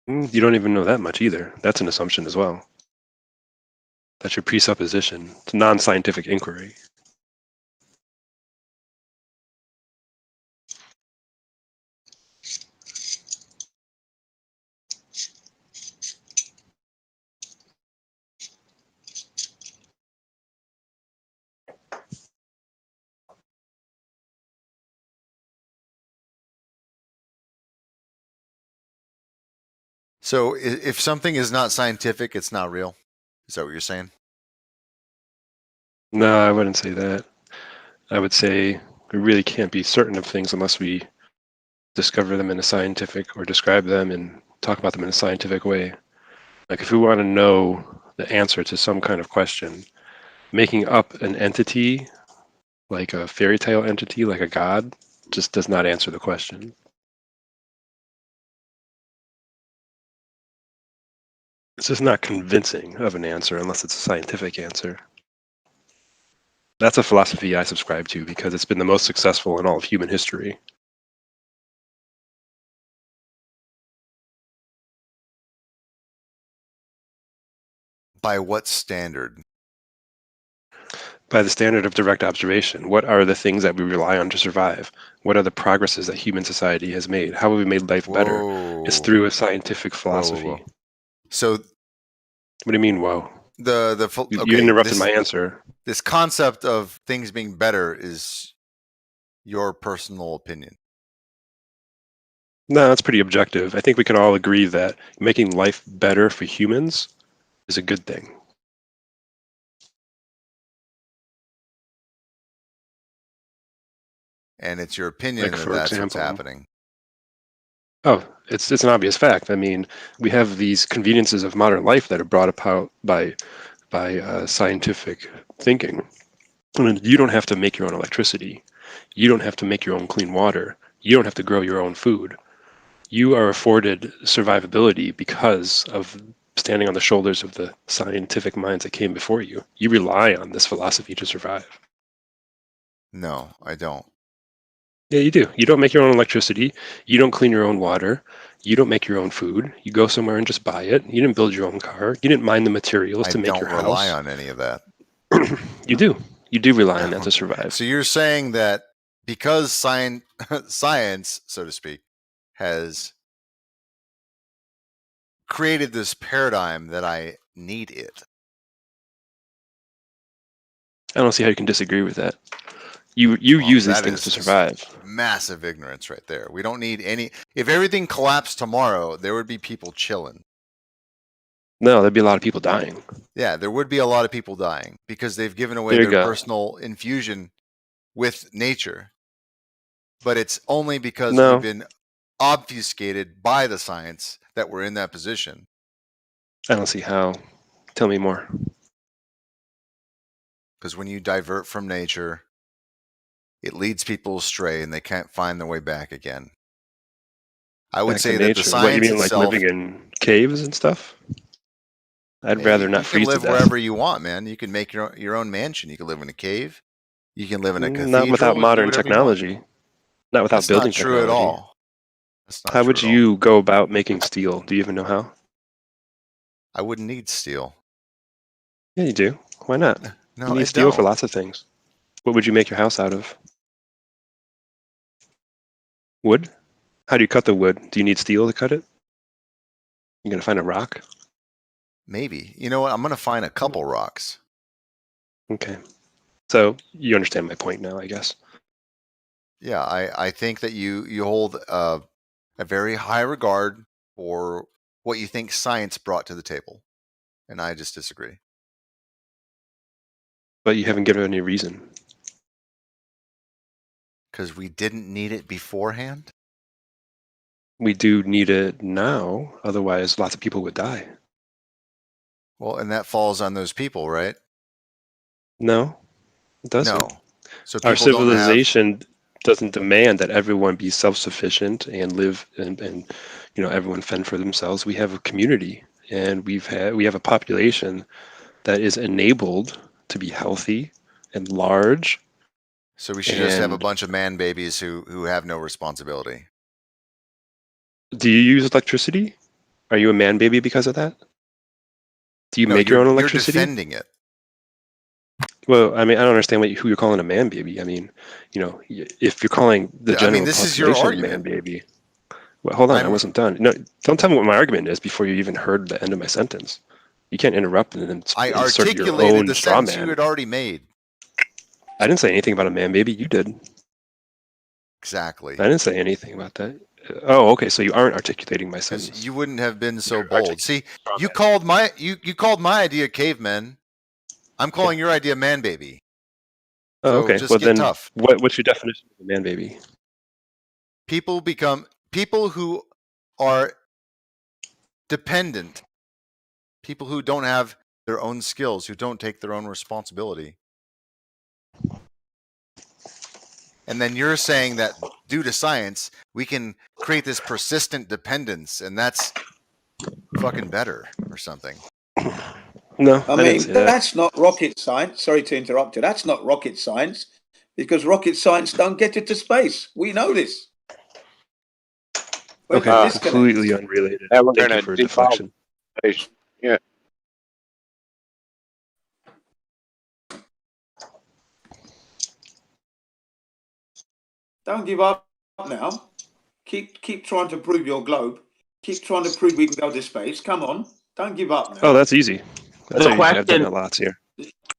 You don't even know that much either. That's an assumption as well. That's your presupposition. It's a non-scientific inquiry. So if something is not scientific, it's not real. Is that what you're saying? No, I wouldn't say that. I would say we really can't be certain of things unless we discover them in a scientific or describe them and talk about them in a scientific way. Like if we want to know the answer to some kind of question, making up an entity, like a fairy tale entity, like a god, just does not answer the question. It's just not convincing of an answer unless it's a scientific answer. That's a philosophy I subscribe to because it's been the most successful in all of human history. By what standard? By the standard of direct observation. What are the things that we rely on to survive? What are the progresses that human society has made? How have we made life better? It's through a scientific philosophy. Whoa. So, what do you mean, whoa? Okay, you interrupted my answer. This concept of things being better is your personal opinion. No, that's pretty objective. I think we can all agree that making life better for humans is a good thing. And it's your opinion Like, that for that's example, what's happening. Oh, it's an obvious fact. I mean, we have these conveniences of modern life that are brought about by scientific thinking. I mean, you don't have to make your own electricity. You don't have to make your own clean water. You don't have to grow your own food. You are afforded survivability because of standing on the shoulders of the scientific minds that came before you. You rely on this philosophy to survive. No, I don't. Yeah, you do. You don't make your own electricity. You don't clean your own water. You don't make your own food. You go somewhere and just buy it. You didn't build your own car. You didn't mine the materials to make your house. I don't rely on any of that. You do. You do rely on that to survive. So you're saying that because science, so to speak, has created this paradigm that I need it. I don't see how you can disagree with that. You use these things to survive. Massive ignorance right there. We don't need any. If everything collapsed tomorrow, there would be people chilling. No, there'd be a lot of people dying. Yeah, there would be a lot of people dying because they've given away their personal infusion with nature. But it's only because we've been obfuscated by the science that we're in that position. I don't see how. Tell me more. Because when you divert from nature, it leads people astray and they can't find their way back again. I would say that the science what, you mean, itself, like living in caves and stuff? I'd rather not freeze to death. You can live wherever you want, man. You can make your own mansion. You can live in a cave. You can live in a cathedral. Not without modern technology. Not without building technology. That's not true at all. How would you go about making steel? Do you even know how? I wouldn't need steel. Yeah, you do. Why not? No, you need steel for lots of things. What would you make your house out of? Wood? How do you cut the wood? Do you need steel to cut it? You gonna find a rock? Maybe. You know what? I'm going to find a couple rocks. Okay. So you understand my point now, I guess. Yeah, I think that you hold a very high regard for what you think science brought to the table, and I just disagree. But you haven't given any reason. Because we didn't need it beforehand? We do need it now, otherwise lots of people would die. Well, and that falls on those people, right? No, it doesn't. No. So our people don't have- civilization doesn't demand that everyone be self-sufficient and live and everyone fend for themselves. We have a community, and we have a population that is enabled to be healthy and large. So we should just have a bunch of man babies who have no responsibility. Do you use electricity? Are you a man baby because of that? Do you make your own electricity? You're defending it. Well, I mean, I don't understand who you're calling a man baby. I mean, if you're calling the general this is your population a man baby. Well, hold on, I wasn't done. No, don't tell me what my argument is before you even heard the end of my sentence. You can't interrupt and then I insert your articulated own the straw sentence man. you had already made. I didn't say anything about a man baby. You did. Exactly. I didn't say anything about that. Oh, okay. So you aren't articulating my sentence. You wouldn't have been so bold. See, you called my idea cavemen. I'm calling your idea man baby. Oh, So okay. just Well, get then, tough. what's your definition of a man baby? People who are dependent. People who don't have their own skills, who don't take their own responsibility. And then you're saying that due to science, we can create this persistent dependence, and that's fucking better or something. No, I mean, that's not rocket science. Sorry to interrupt you. That's not rocket science, because rocket science don't get you to space. We know this. Okay, completely unrelated. Now we're Thank going you to for a deflection. Yeah. Don't give up now. Keep trying to prove your globe. Keep trying to prove we can go to space. Come on. Don't give up now. Oh, that's easy. That's easy. I've done that lots here.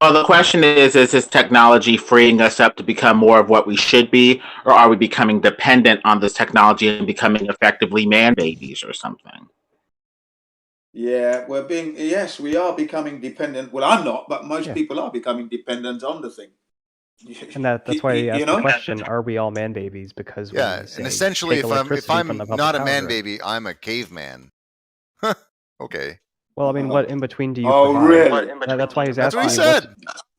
Well, the question is this technology freeing us up to become more of what we should be, or are we becoming dependent on this technology and becoming effectively man babies or something? Yeah, yes, we are becoming dependent. Well, I'm not, but most people are becoming dependent on the thing. And that's why I asked the question: are we all man babies? Because and essentially, if I'm not a man baby, I'm a caveman. Okay. Well, I mean, what in between do you provide? Really? That's why he's That's asking. what he said.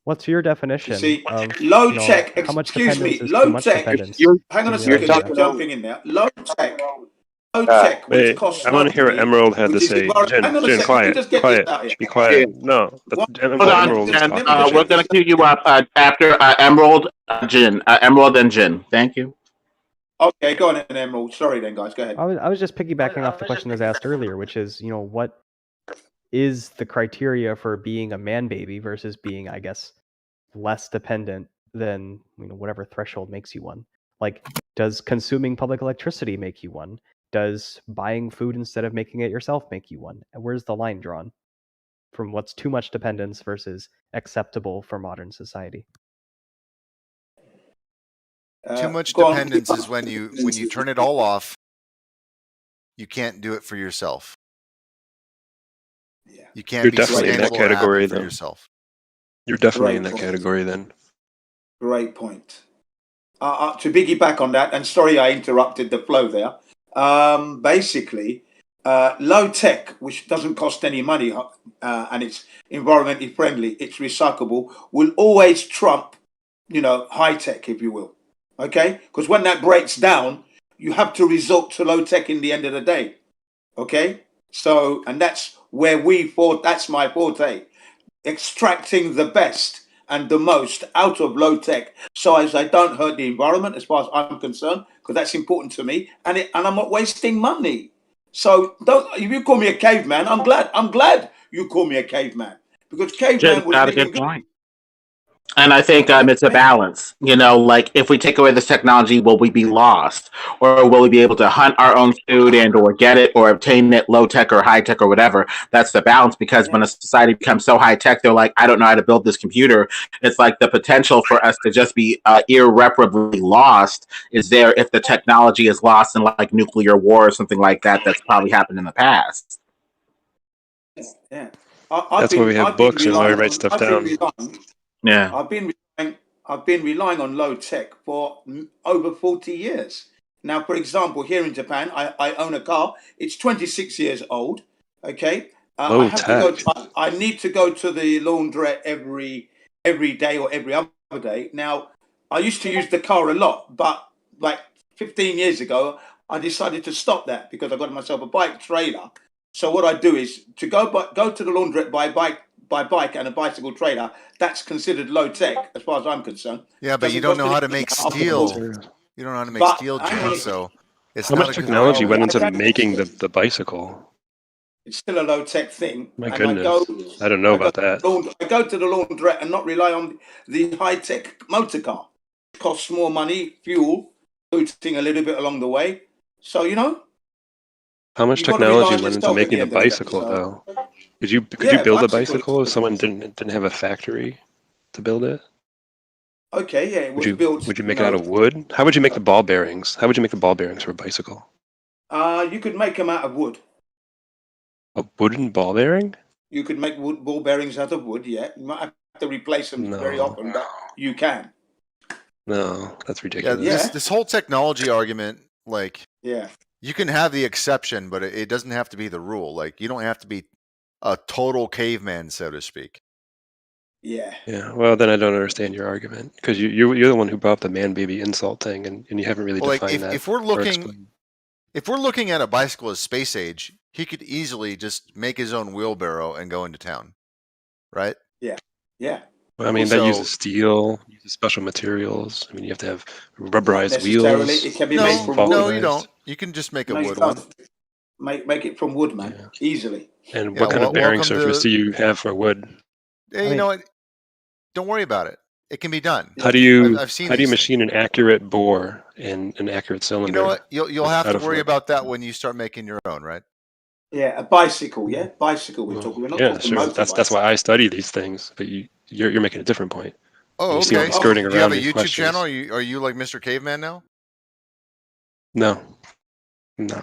What's your definition of low tech? How much Excuse me, dependence is low too much tech. dependence? Hang on a second, I'm jumping in there. Low tech. Wait, I want to hear what Emerald had to say. Jen, quiet. Be quiet. No, Hold on, Jen. We're going to queue you up after Emerald, Jin. Emerald and Jin. Thank you. Okay, go on, Emerald. Sorry, then, guys. Go ahead. I was just piggybacking off the question that was asked earlier, which is, what is the criteria for being a man baby versus being, I guess, less dependent than whatever threshold makes you one? Like, does consuming public electricity make you one? Does buying food instead of making it yourself make you one? Where's the line drawn from what's too much dependence versus acceptable for modern society? Too much dependence is when you turn it all off. You can't do it for yourself. Yeah. You can't You're be definitely in that sustainable or category happy for then. yourself. You're definitely Great in that point. category then. Great point. To piggyback on that, and sorry I interrupted the flow there. Basically, low tech, which doesn't cost any money, and it's environmentally friendly, it's recyclable, will always trump, high tech, if you will. Okay, because when that breaks down, you have to resort to low tech in the end of the day. Okay, so and that's where that's my forte, extracting the best and the most out of low tech, so as I don't hurt the environment, as far as I'm concerned, because that's important to me, and I'm not wasting money. So if you call me a caveman, I'm glad you call me a caveman, because caveman Jin's was got a living good point. And I think it's a balance. Like if we take away this technology, will we be lost, or will we be able to hunt our own food and or get it or obtain it low tech or high tech or whatever? That's the balance. Because when a society becomes so high tech, they're like, I don't know how to build this computer. It's like the potential for us to just be irreparably lost is there if the technology is lost in like nuclear war or something like that. That's probably happened in the past. Yeah. That's why we have books and why we write stuff down. Yeah. I've been relying on low tech for over 40 years. Now, for example, here in Japan, I own a car. It's 26 years old. Okay. Low tech. I need to go to the laundrette every day or every other day. Now, I used to use the car a lot, but like 15 years ago, I decided to stop that because I got myself a bike trailer. So what I do is to go to the laundrette by bike and a bicycle trailer. That's considered low tech as far as I'm concerned. Yeah, but you don't know how to make steel. You don't know how to make steel, Jim. So it's how not much technology went into making the bicycle? It's still a low tech thing. My goodness, I don't know about that. I go to the laundrette and not rely on the high tech motor car. It costs more money, fuel, booting a little bit along the way. So how much technology went into making a bicycle, though? Could you build a bicycle if someone didn't have a factory to build it? Okay, yeah, it was built. Would you make it out of wood? How would you make the ball bearings? How would you make the ball bearings for a bicycle? You could make them out of wood. A wooden ball bearing? You could make ball bearings out of wood. Yeah, you might have to replace them very often, but you can. No, that's ridiculous. Yeah, this whole technology argument, like, yeah, you can have the exception, but it doesn't have to be the rule. Like, you don't have to be a total caveman, so to speak. Yeah. Yeah. Well, then I don't understand your argument because you're the one who brought up the man baby insult thing, and you haven't really defined that. If we're looking at a bicycle as space age, he could easily just make his own wheelbarrow and go into town, right? Yeah. Yeah. Well, I mean, that uses steel, uses special materials. I mean, you have to have rubberized wheels. It can be made from wood. No, you don't. You can just make a wood one. Make it from wood, man, easily. And what kind of bearing surface do you have for wood? Yeah, you know what? Don't worry about it. It can be done. How do you I've seen how do you machine an accurate bore and an accurate cylinder? You know what? You'll have to worry about that when you start making your own, right? Yeah, a bicycle. Yeah, bicycle. We're talking. We're not talking sure. That's why I study these things. But you're making a different point. Oh, you okay. seem to be skirting Do you have around a these YouTube questions. channel? Are you like Mr. Caveman now? No. Oh.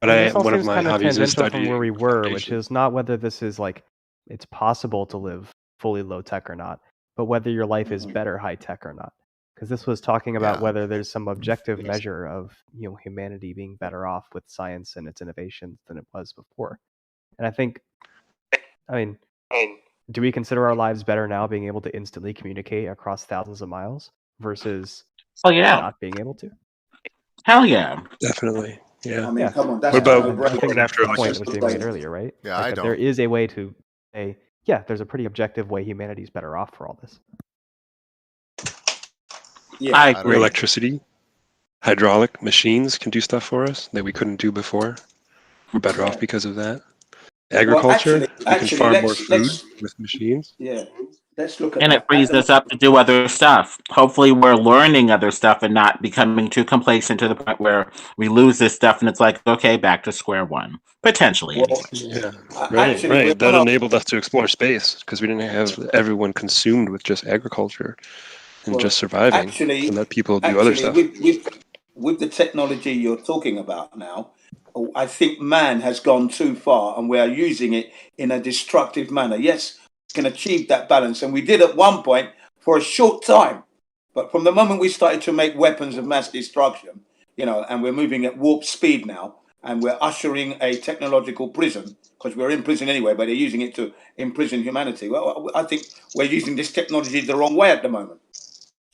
But one of my kind of hobbies is tangential from where we studying were, foundation. which is not whether this is like it's possible to live fully low tech or not, but whether your life is better high tech or not. Because this was talking about whether there's some objective measure of humanity being better off with science and its innovations than it was before. And I think, do we consider our lives better now being able to instantly communicate across thousands of miles versus not being able to? Hell yeah. Definitely. Yeah. I mean, come on. That's what about I think after the point was being made earlier, right? Yeah, like that there is a way to say, yeah, there's a pretty objective way humanity's better off for all this. Yeah, I agree. Electricity, hydraulic machines can do stuff for us that we couldn't do before. We're better off because of that. Agriculture, we can farm more food with machines. Yeah, let's look at and that. it frees us up to do other stuff. Hopefully we're learning other stuff and not becoming too complacent to the point where we lose this stuff and it's like, okay, back to square one. Potentially. Yeah, right. That enabled us to explore space because we didn't have everyone consumed with just agriculture and just surviving and let people do other stuff. With the technology you're talking about now, I think man has gone too far and we are using it in a destructive manner. Yes, we can achieve that balance. And we did at one point for a short time. But from the moment we started to make weapons of mass destruction, and we're moving at warp speed now, and we're ushering a technological prison, because we're in prison anyway, but they're using it to imprison humanity. Well, I think we're using this technology the wrong way at the moment.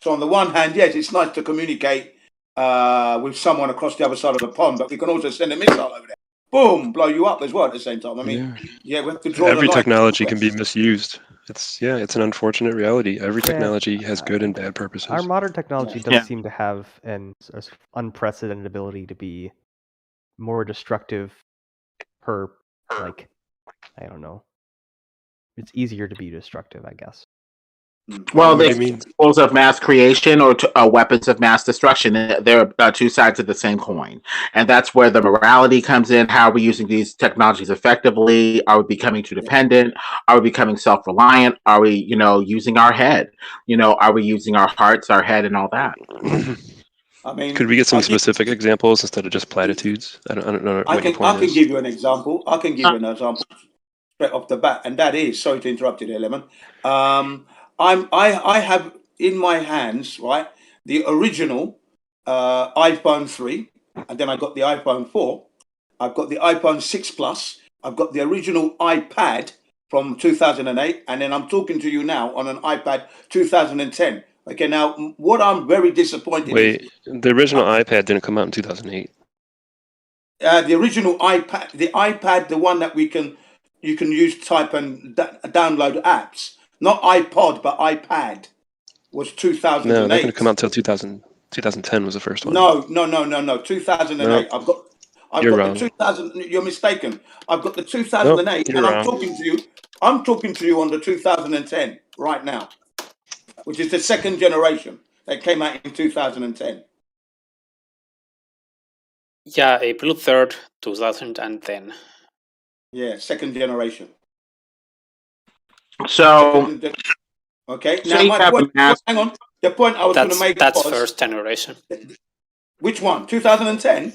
So on the one hand, yes, it's nice to communicate with someone across the other side of the pond, but we can also send a missile over there. Boom, blow you up as well at the same time. I mean, we have to draw every the line. Technology can be misused. It's an unfortunate reality. Every technology has good and bad purposes. Our modern technology does seem to have an unprecedented ability to be more destructive per, I don't know. It's easier to be destructive, I guess. Well, What do they you mean? tools of mass creation or weapons of mass destruction. They're two sides of the same coin, and that's where the morality comes in. How are we using these technologies effectively? Are we becoming too dependent? Are we becoming self-reliant? Are we, using our head? Are we using our hearts, our head, and all that? I mean, could we get some specific examples instead of just platitudes? I don't know what your point I can is. give you an example. I can give you an example straight off the bat, and that is, sorry to interrupt you there, Lemon. I have in my hands, right, the original iPhone 3, and then I got the iPhone 4. I've got the iPhone 6 Plus. I've got the original iPad from 2008, and then I'm talking to you now on an iPad 2010. Okay, now what I'm very disappointed Wait, the original iPad didn't come out in 2008. the original iPad, the one that you can use, type and download apps, not iPod but iPad, was 2008. No, that didn't come out until 2010 was the first one. No, 2008. Nope. I've You're got wrong. the 2000. You're mistaken. I've got the 2008, Nope, and you're I'm wrong. talking to you. I'm talking to you on the 2010 right now, which is the second generation that came out in 2010. Yeah, April 3rd, 2010. Yeah, second generation. So, okay. so Now you my have point. a mass. Hang on. The point I was going to make That's was first generation. which one? 2010.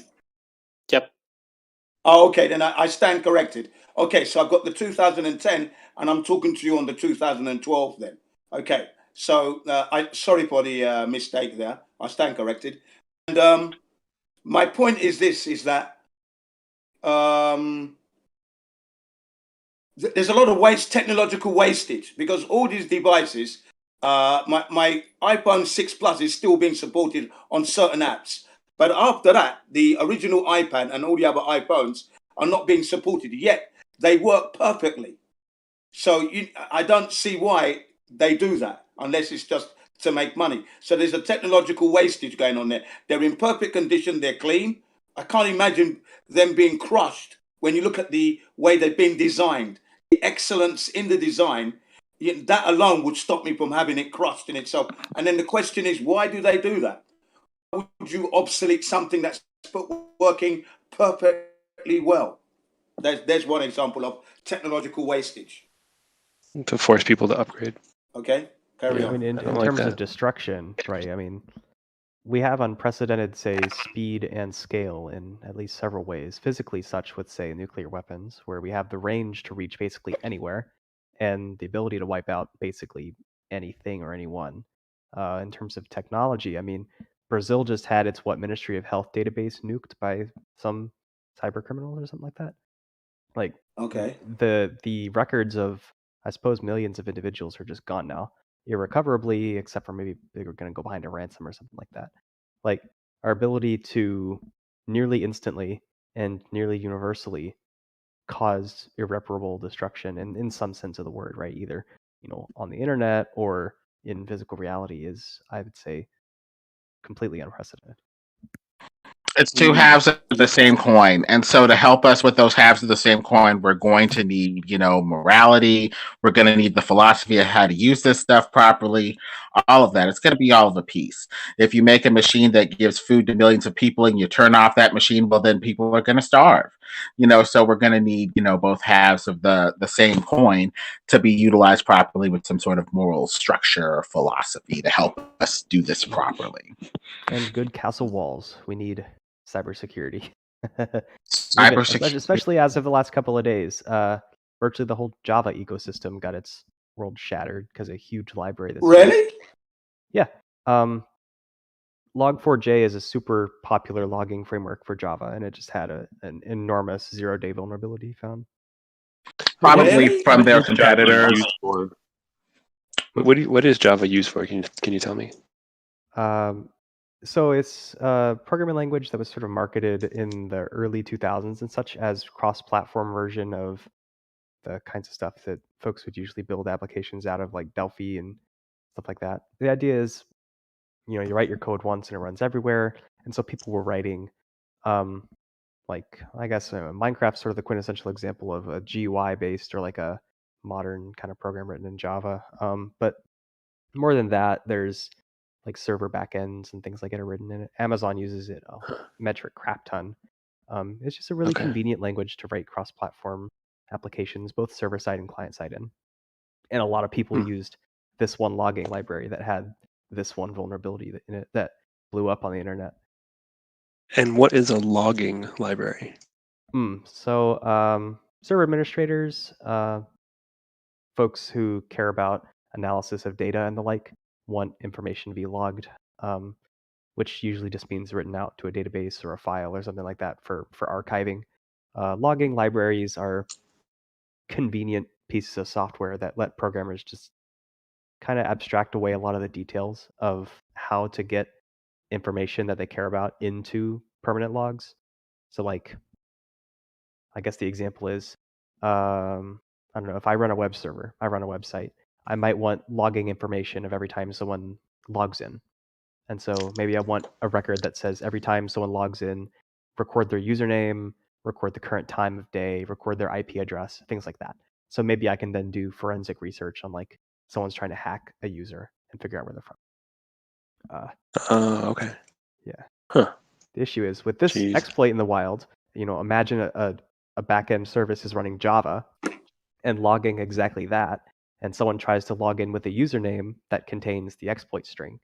Yep. Oh, okay. Then I stand corrected. Okay, so I've got the 2010, and I'm talking to you on the 2012. Then. Okay. So sorry for the mistake there. I stand corrected. And my point is this: is that there's a lot of technological wastage, because all these devices, my iPhone 6 Plus is still being supported on certain apps. But after that, the original iPad and all the other iPhones are not being supported, yet they work perfectly. So I don't see why they do that, unless it's just to make money. So there's a technological wastage going on there. They're in perfect condition, they're clean. I can't imagine them being crushed when you look at the way they've been designed. The excellence in the design, that alone would stop me from having it crushed in itself. And then the question is, why do they do that? Would you obsolete something that's working perfectly well? There's one example of technological wastage. To force people to upgrade. Okay, carry on. I mean, in terms of destruction, right? I mean, we have unprecedented, say, speed and scale in at least several ways. Physically, such with, say, nuclear weapons, where we have the range to reach basically anywhere, and the ability to wipe out basically anything or anyone. In terms of technology, I mean, Brazil just had its Ministry of Health database nuked by some cyber criminals or something like that. Like, okay, the records of, I suppose, millions of individuals are just gone now, irrecoverably, except for maybe they were going to go behind a ransom or something like that. Like, our ability to nearly instantly and nearly universally cause irreparable destruction, and in some sense of the word, right? Either, on the internet or in physical reality, is, I would say, completely unprecedented. It's two halves of the same coin. And so to help us with those halves of the same coin, we're going to need, morality. We're going to need the philosophy of how to use this stuff properly. All of that. It's going to be all of a piece. If you make a machine that gives food to millions of people and you turn off that machine, well, then people are going to starve. So we're going to need, both halves of the same coin to be utilized properly with some sort of moral structure or philosophy to help us do this properly. And good castle walls. We need cybersecurity. Cybersecurity. Especially as of the last couple of days. Virtually the whole Java ecosystem got its world shattered because a huge library. Really? Yeah. Log4j is a super popular logging framework for Java, and it just had an enormous zero-day vulnerability found. Probably from their competitors. What is Java used for? Can you tell me? So it's a programming language that was sort of marketed in the early 2000s and such as cross-platform version of the kinds of stuff that folks would usually build applications out of, like Delphi and stuff like that. The idea is, you write your code once and it runs everywhere. And so people were writing, like, I guess Minecraft's sort of the quintessential example of a GUI based or like a modern kind of program written in Java. But more than that, there's like server backends and things like it are written in it. Amazon uses it a whole metric crap ton. It's just a really convenient language to write cross-platform applications, both server-side and client-side in. And a lot of people used this one logging library that had this one vulnerability in it that blew up on the internet. And what is a logging library? So server administrators, folks who care about analysis of data and the like, want information to be logged, which usually just means written out to a database or a file or something like that for archiving. Logging libraries are convenient pieces of software that let programmers just kind of abstract away a lot of the details of how to get information that they care about into permanent logs. So like, I guess the example is, I don't know, if I run a web server, I run a website, I might want logging information of every time someone logs in. And so maybe I want a record that says every time someone logs in, record their username, record the current time of day, record their IP address, things like that. So maybe I can then do forensic research on like someone's trying to hack a user and figure out where they're from. Okay. Yeah. Huh. The issue is with this exploit in the wild, imagine a backend service is running Java and logging exactly that, and someone tries to log in with a username that contains the exploit string.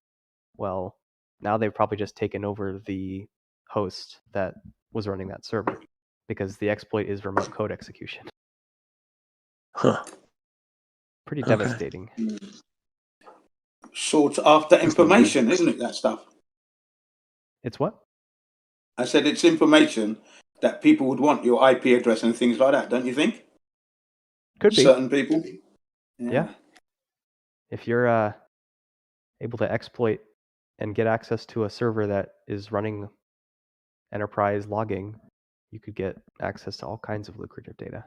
Well, now they've probably just taken over the host that was running that server because the exploit is remote code execution. Huh. Pretty devastating. Sought after information, isn't it, that stuff? It's what? I said it's information that people would want, your IP address and things like that, don't you think? Could be. Certain people. Yeah. If you're able to exploit and get access to a server that is running enterprise logging, you could get access to all kinds of lucrative data.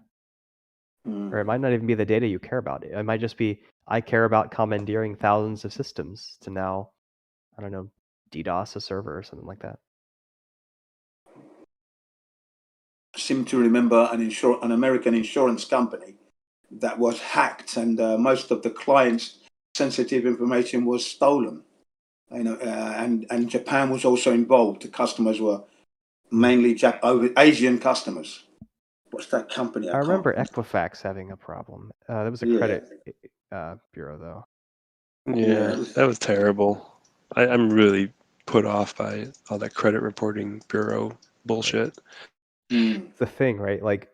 Or it might not even be the data you care about. It might just be, I care about commandeering thousands of systems to now, I don't know, DDoS a server or something like that. I seem to remember an American insurance company that was hacked, and most of the clients' sensitive information was stolen. And Japan was also involved. The customers were mainly Asian customers. What's that company? I remember Equifax having a problem. That was a credit bureau, though. Yeah, that was terrible. I'm really put off by all that credit reporting bureau bullshit. It's the thing, right? Like,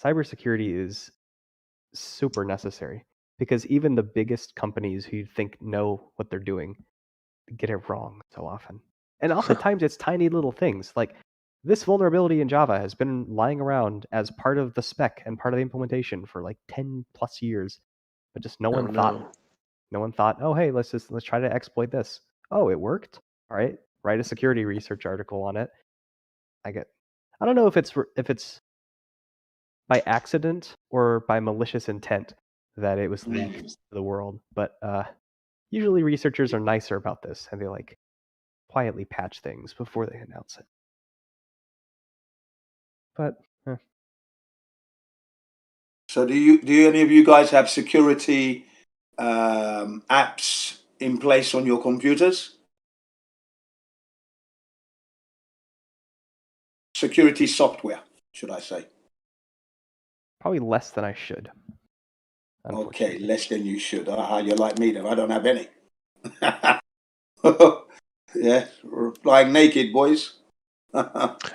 cybersecurity is super necessary because even the biggest companies who you think know what they're doing get it wrong so often. And oftentimes it's tiny little things. Like, this vulnerability in Java has been lying around as part of the spec and part of the implementation for like 10 plus years, but just no one thought, oh, hey, let's try to exploit this. Oh, it worked. All right, write a security research article on it. I don't know if it's by accident or by malicious intent that it was leaked to the world, but usually researchers are nicer about this and they like quietly patch things before they announce it. But So do any of you guys have security apps in place on your computers? Security software, should I say? Probably less than I should. Okay, less than you should. You're like me then. I don't have any. Yeah, flying naked, boys.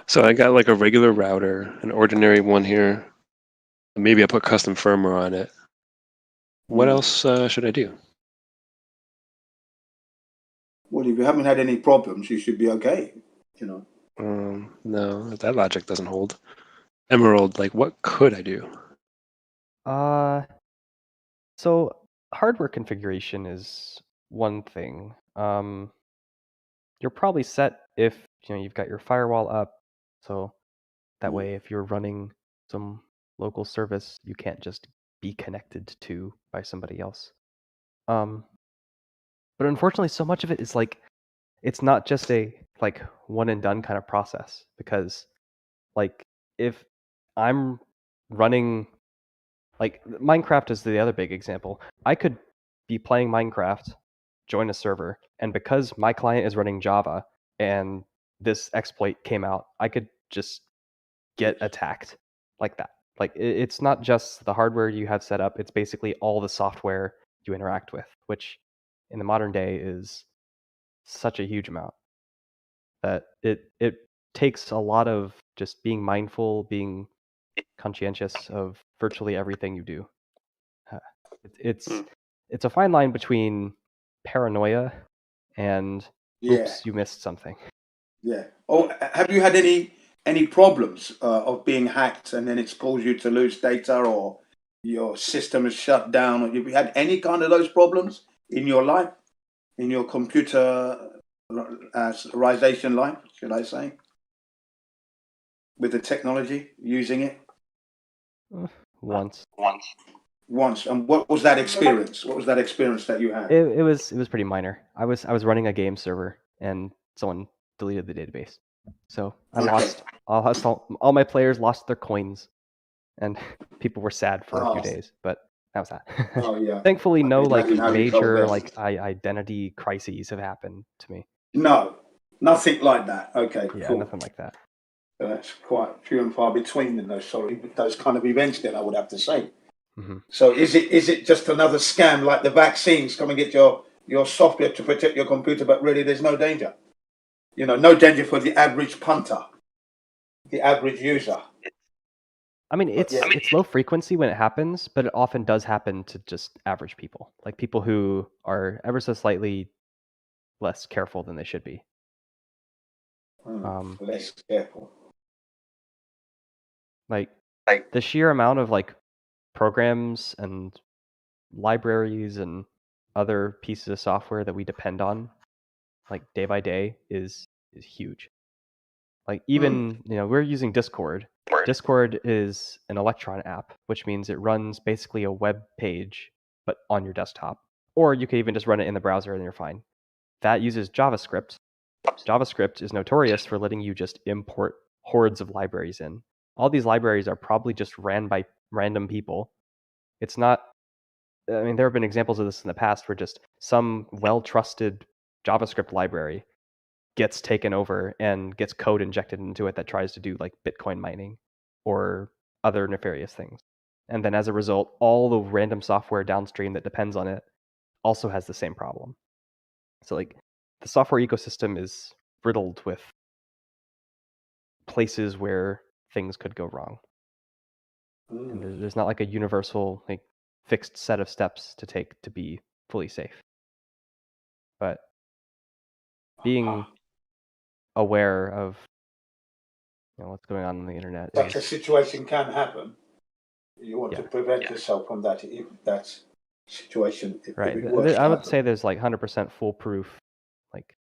So I got like a regular router, an ordinary one here. Maybe I put custom firmware on it. What else should I do? Well, if you haven't had any problems, you should be okay. No, that logic doesn't hold. Emerald, like, what could I do? So hardware configuration is one thing. You're probably set if you've got your firewall up, so that way if you're running some local service, you can't just be connected to by somebody else. But unfortunately, so much of it is like, it's not just a like one and done kind of process, because like if I'm running, like Minecraft is the other big example. I could be playing Minecraft join a server, and because my client is running Java and this exploit came out, I could just get attacked like that. Like it's not just the hardware you have set up, it's basically all the software you interact with, which in the modern day is such a huge amount that it takes a lot of just being mindful, being conscientious of virtually everything you do. It's a fine line between paranoia and oops, you missed something. Yeah. Oh, have you had any problems of being hacked and then it's caused you to lose data, or your system is shut down, or have you had any kind of those problems in your life, in your computerization life, should I say, with the technology, using it? Once. And what was that experience? What was that experience that you had? It was pretty minor. I was running a game server and someone deleted the database. So I lost all my players lost their coins, and people were sad for a few days, but that was that. Oh yeah. Thankfully, no like major like identity crises have happened to me. No, nothing like that. Okay, yeah, cool. Nothing like that. So that's quite few and far between in those kind of events. Then I would have to say. Mm-hmm. So is it just another scam like the vaccines? Come and get your software to protect your computer, but really there's no danger. No danger for the average punter, the average user. I mean, it's low frequency when it happens, but it often does happen to just average people, like people who are ever so slightly less careful than they should be. Less careful. Like the sheer amount of like programs and libraries and other pieces of software that we depend on, like day by day, is huge. Like even we're using Discord. Discord is an Electron app, which means it runs basically a web page, but on your desktop. Or you could even just run it in the browser and you're fine. That uses JavaScript. JavaScript is notorious for letting you just import hordes of libraries in. All these libraries are probably just ran by random people. It's not, I mean, there have been examples of this in the past where just some well-trusted JavaScript library gets taken over and gets code injected into it that tries to do like Bitcoin mining or other nefarious things. And then as a result, all the random software downstream that depends on it also has the same problem. So like the software ecosystem is riddled with places where things could go wrong. And there's not like a universal like fixed set of steps to take to be fully safe. But being aware of what's going on the internet. Such a situation can happen. You want to prevent yourself from that if that situation. Right. If I would say there's like 100% foolproof like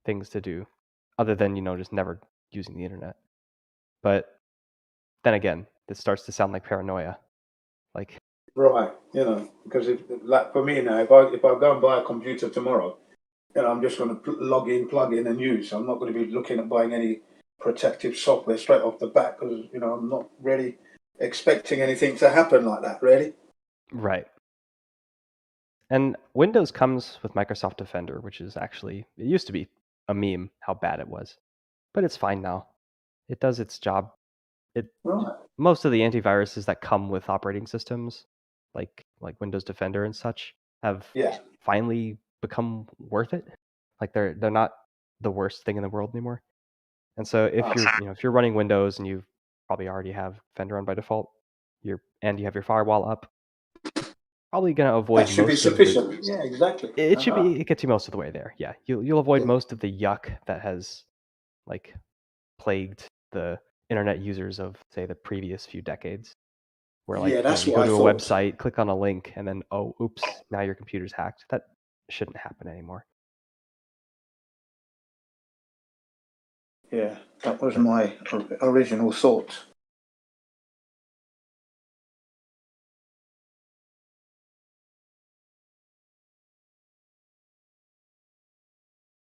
things to do, other than just never using the internet. But then again, this starts to sound like paranoia. Like right, because like for me now, if I go and buy a computer tomorrow, I'm just going to log in, plug in, and use. I'm not going to be looking at buying any protective software straight off the bat because I'm not really expecting anything to happen like that, really. Right. And Windows comes with Microsoft Defender, which is actually, it used to be a meme how bad it was, but it's fine now. It does its job. Most of the antiviruses that come with operating systems, like Windows Defender and such, have finally become worth it. Like they're not the worst thing in the world anymore. And so if you're running Windows and you probably already have Defender on by default, and you have your firewall up, probably going to avoid that should most be sufficient. Yeah, exactly. It should be. It gets you most of the way there. Yeah, you'll avoid most of the yuck that has like plagued the internet users of say the previous few decades, where like you go to a website, click on a link, and then oops, now your computer's hacked. That shouldn't happen anymore. Yeah, that was my original thought.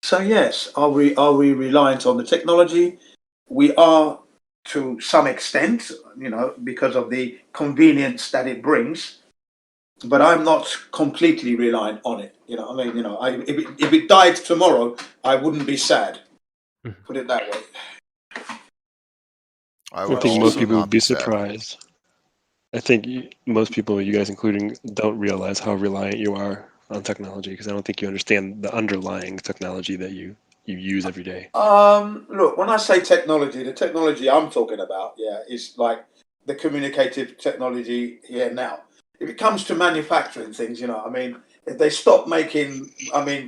So yes, are we reliant on the technology? We are to some extent, because of the convenience that it brings. but I'm not completely reliant on it. You know, I mean, you know, if it died tomorrow, I wouldn't be sad. Put it that way. I think most people would be surprised. I think most people, you guys including, don't realize how reliant you are on technology, because I don't think you understand the underlying technology that you use every day. Look, when I say technology, the technology I'm talking about, is like the communicative technology here now. If it comes to manufacturing things, you know, I mean, if they stop making,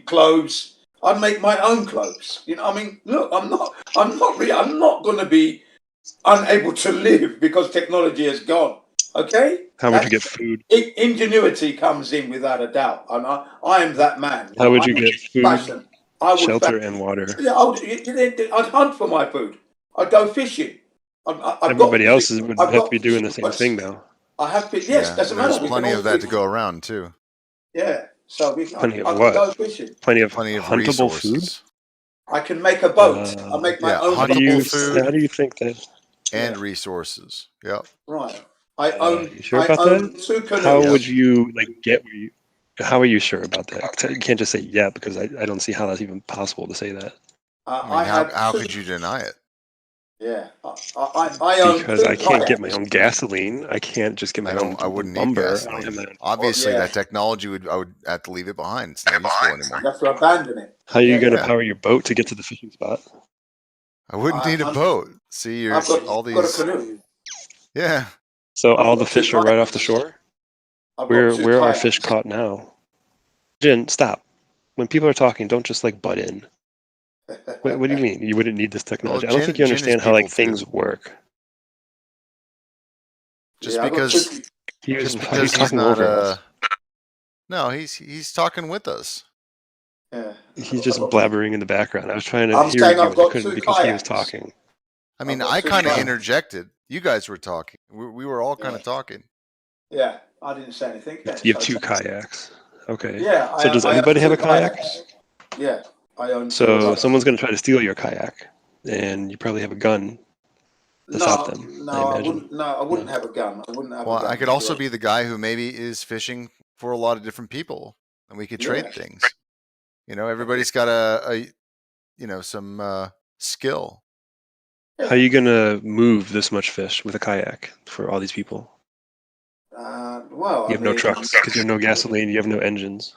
clothes, I'd make my own clothes. You know, I mean, look, I'm not going to be unable to live because technology is gone. Okay. How would you get food? Ingenuity comes in without a doubt, and I am that man. How would you get food, shelter, and water? Yeah, I'd hunt for my food. I'd go fishing. Everybody else would have to be doing the same thing now. I have to. Yes, doesn't matter. There's plenty of that to go around too. Yeah. So Plenty of I what? can go fishing. Plenty of huntable resources. I can make a boat. I make my own huntable food. How do you think that? And resources. Yep. Right. I own. You sure about that? How would you get where you? How are you sure about that? You can't just say yeah, because I don't see how that's even possible to say that. How could you deny it? Yeah, I own. Because I can't get my own gasoline. I can't just get my own. I wouldn't need lumber. gasoline. Obviously, that technology I would have to leave it behind. It's not useful anymore. You have to abandon it. How are you going to power your boat to get to the fishing spot? I wouldn't need a boat. See, all these. Got a canoe. Yeah. So all the fish are right off the shore? Where are fish caught now? Jin, stop. When people are talking, don't just butt in. What do you mean? You wouldn't need this technology? Well, I don't think you understand how things work. Just because he's not No, he's talking with us. Yeah. He's just blabbering in the background. I was trying to hear you, but I couldn't because he was talking. I mean, I kind of interjected. You guys were talking. We were all kind of talking. Yeah, I didn't say anything. You have 2 kayaks. Okay. Yeah. So does everybody have a kayak? Yeah, I own. So someone's going to try to steal your kayak, and you probably have a gun to stop them. I wouldn't have a gun. I wouldn't have. Well, a gun I could also be the guy who maybe is fishing for a lot of different people, and we could trade things. You know, everybody's got some skill. How are you going to move this much fish with a kayak for all these people? Well, you have no trucks because you have no gasoline. You have no engines.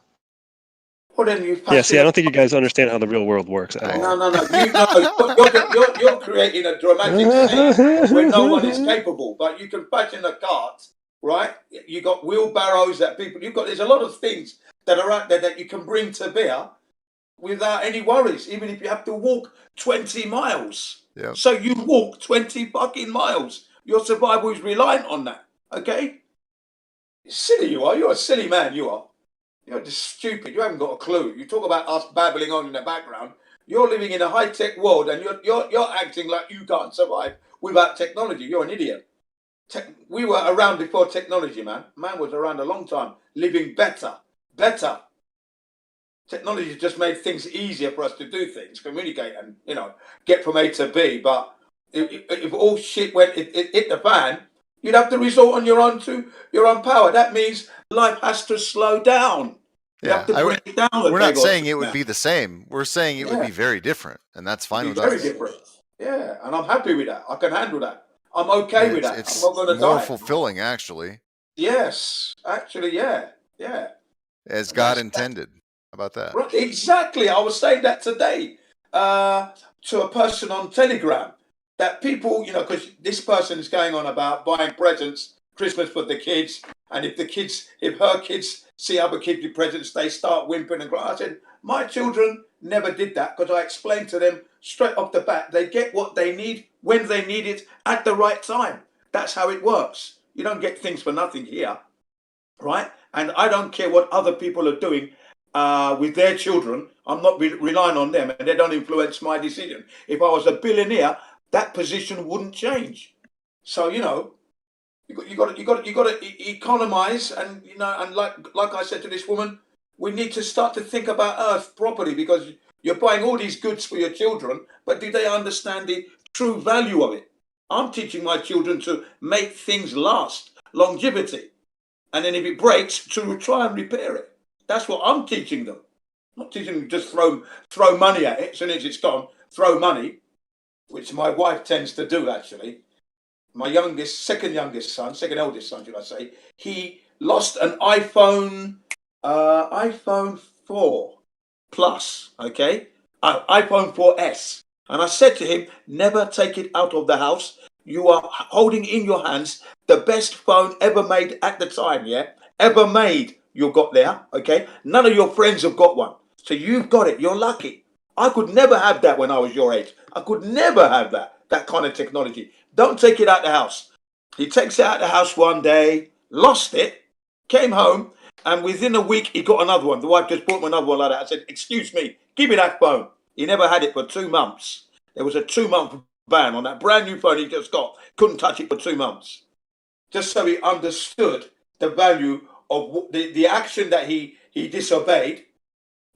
Well, then you. Yeah, see, I don't think you guys understand how the real world works at all. No. You're creating a dramatic scene where no one is capable. But you can fashion a cart, right? You got wheelbarrows that people. There's a lot of things that are out there that you can bring to bear without any worries, even if you have to walk 20 miles. Yeah. So you walk 20 fucking miles. Your survival is reliant on that. Okay? Silly you are. You're a silly man, you are. You're just stupid. You haven't got a clue. You talk about us babbling on in the background. You're living in a high-tech world and you're acting like you can't survive without technology. You're an idiot. We were around before technology, man. Man was around a long time, living better. Technology just made things easier for us to do things, communicate and, get from A to B. But if all shit it hit the fan, you'd have to resort on your own power. That means life has to slow down. You have to bring it down. We're not saying it would be the same. We're saying it would be very different, and that's fine with us. Very different. Yeah, and I'm happy with that. I can handle that. I'm okay with that. I'm not going to die. More fulfilling, actually. Yes, actually, yeah. As God intended. How about that? Right, exactly. I was saying that today to a person on Telegram. That people, because this person is going on about buying presents, Christmas for the kids, and if her kids see other kids with presents, they start whimpering and crying. I said, my children never did that because I explained to them straight off the bat, they get what they need when they need it at the right time. That's how it works. You don't get things for nothing here, right? And I don't care what other people are doing with their children. I'm not relying on them, and they don't influence my decision. If I was a billionaire, that position wouldn't change. So you got to economize, and and like I said to this woman, we need to start to think about Earth properly because you're buying all these goods for your children, but do they understand the true value of it? I'm teaching my children to make things last, longevity. and then if it breaks, to try and repair it. That's what I'm teaching them. I'm not teaching them just throw money at it. As soon as it's gone, throw money, which my wife tends to do actually. My second eldest son, should I say, he lost an iPhone 4 Plus, okay? iPhone 4S. And I said to him, never take it out of the house. You are holding in your hands the best phone ever made at the time, yeah? Ever made, you got there, okay? None of your friends have got one. So you've got it. You're lucky. I could never have that when I was your age. I could never have that kind of technology. Don't take it out the house. He takes it out the house one day, lost it, came home, and within a week he got another one. The wife just bought him another one like that. I said, excuse me, give me that phone. He never had it for 2 months. There was a 2-month ban on that brand new phone he just got. Couldn't touch it for 2 months. Just so he understood the value of the action that he disobeyed,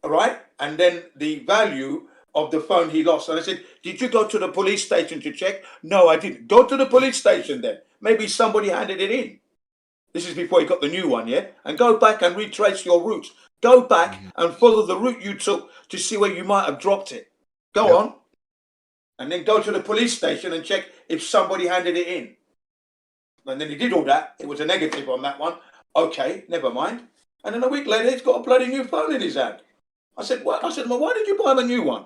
all right? And then the value of the phone he lost. And I said, did you go to the police station to check? No, I didn't. Go to the police station then. Maybe somebody handed it in. This is before he got the new one, yeah? And go back and retrace your route. Go back and follow the route you took to see where you might have dropped it. Go on. And then go to the police station and check if somebody handed it in. And then he did all that. It was a negative on that one. Okay, never mind. And then a week later, he's got a bloody new phone in his hand. I said, what? I said, well, why did you buy him a new one?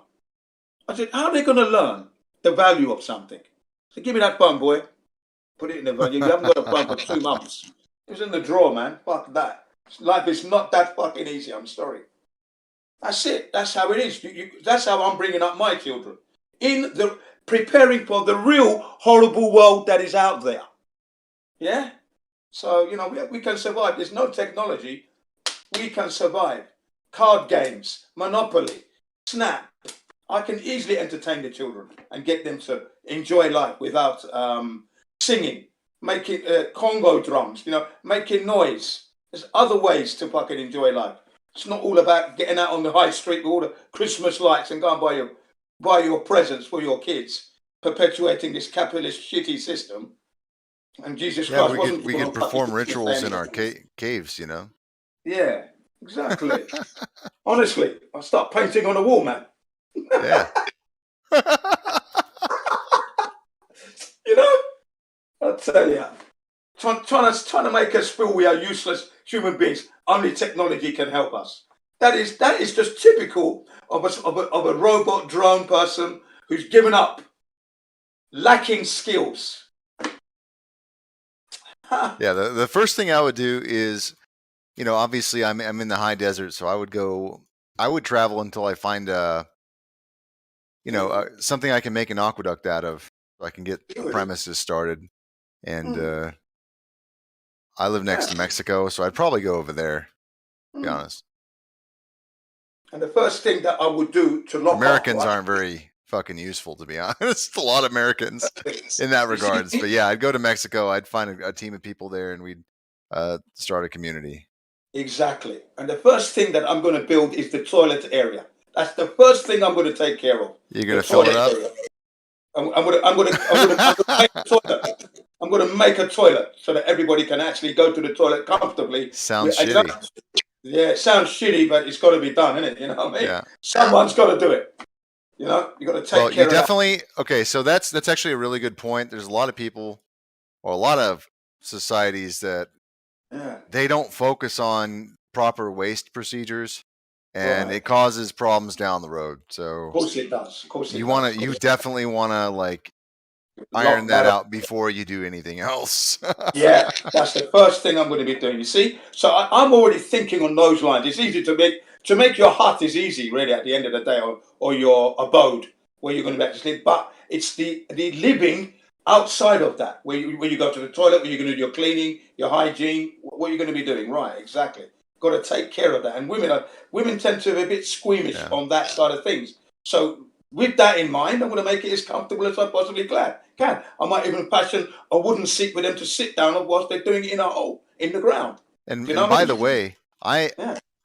I said, how are they going to learn the value of something? I said, give me that phone, boy. Put it in the value. You haven't got a phone for 2 months. It was in the drawer, man. Fuck that. Life is not that fucking easy. I'm sorry. That's it. That's how it is. That's how I'm bringing up my children. Preparing for the real horrible world that is out there. Yeah? So, we can survive. There's no technology. We can survive. Card games, Monopoly, Snap. I can easily entertain the children and get them to enjoy life without singing, making Congo drums, making noise. There's other ways to fucking enjoy life. It's not all about getting out on the high street with all the Christmas lights and go and buy your presents for your kids, perpetuating this capitalist shitty system. And Jesus Christ wasn't. We could perform rituals in our caves, Yeah, exactly. Honestly, I'll start painting on the wall, man. Yeah. I'll tell you, trying to make us feel we are useless human beings. Only technology can help us. That is just typical of a robot drone person who's given up, lacking skills. Yeah, the first thing I would do is, obviously I'm in the high desert, so I would travel until I find something I can make an aqueduct out of, so I can get premises started. And I live next to Mexico, so I'd probably go over there, to be honest. And the first thing that I would do to lock Americans aren't very fucking useful, to be honest. A lot of Americans in that regards. But yeah, I'd go to Mexico. I'd find a team of people there, and we'd start a community. Exactly. And the first thing that I'm going to build is the toilet area. That's the first thing I'm going to take care of. You're going to fill it up? I'm going to make a toilet so that everybody can actually go to the toilet comfortably. Sounds shitty. Yeah, it sounds shitty, but it's got to be done, isn't it? You know what I mean? Yeah. Someone's got to do it. You got to take care of definitely. Okay, so that's actually a really good point. There's a lot of people, or a lot of societies that they don't focus on proper waste procedures, and it causes problems down the road. So of course it does. You definitely want to iron that out before you do anything else. Yeah, that's the first thing I'm going to be doing. You see, so I'm already thinking on those lines. It's easy to make your hut is easy, really, at the end of the day, or your abode where you're going to be able to sleep. But it's the living outside of that, where you go to the toilet, where you're going to do your cleaning, your hygiene, what you're going to be doing. Right, exactly. Got to take care of that. And women tend to be a bit squeamish on that side of things. So with that in mind, I'm going to make it as comfortable as I possibly can. I might even fashion a wooden seat for them to sit down on whilst they're doing it in a hole in the ground. And by the way, I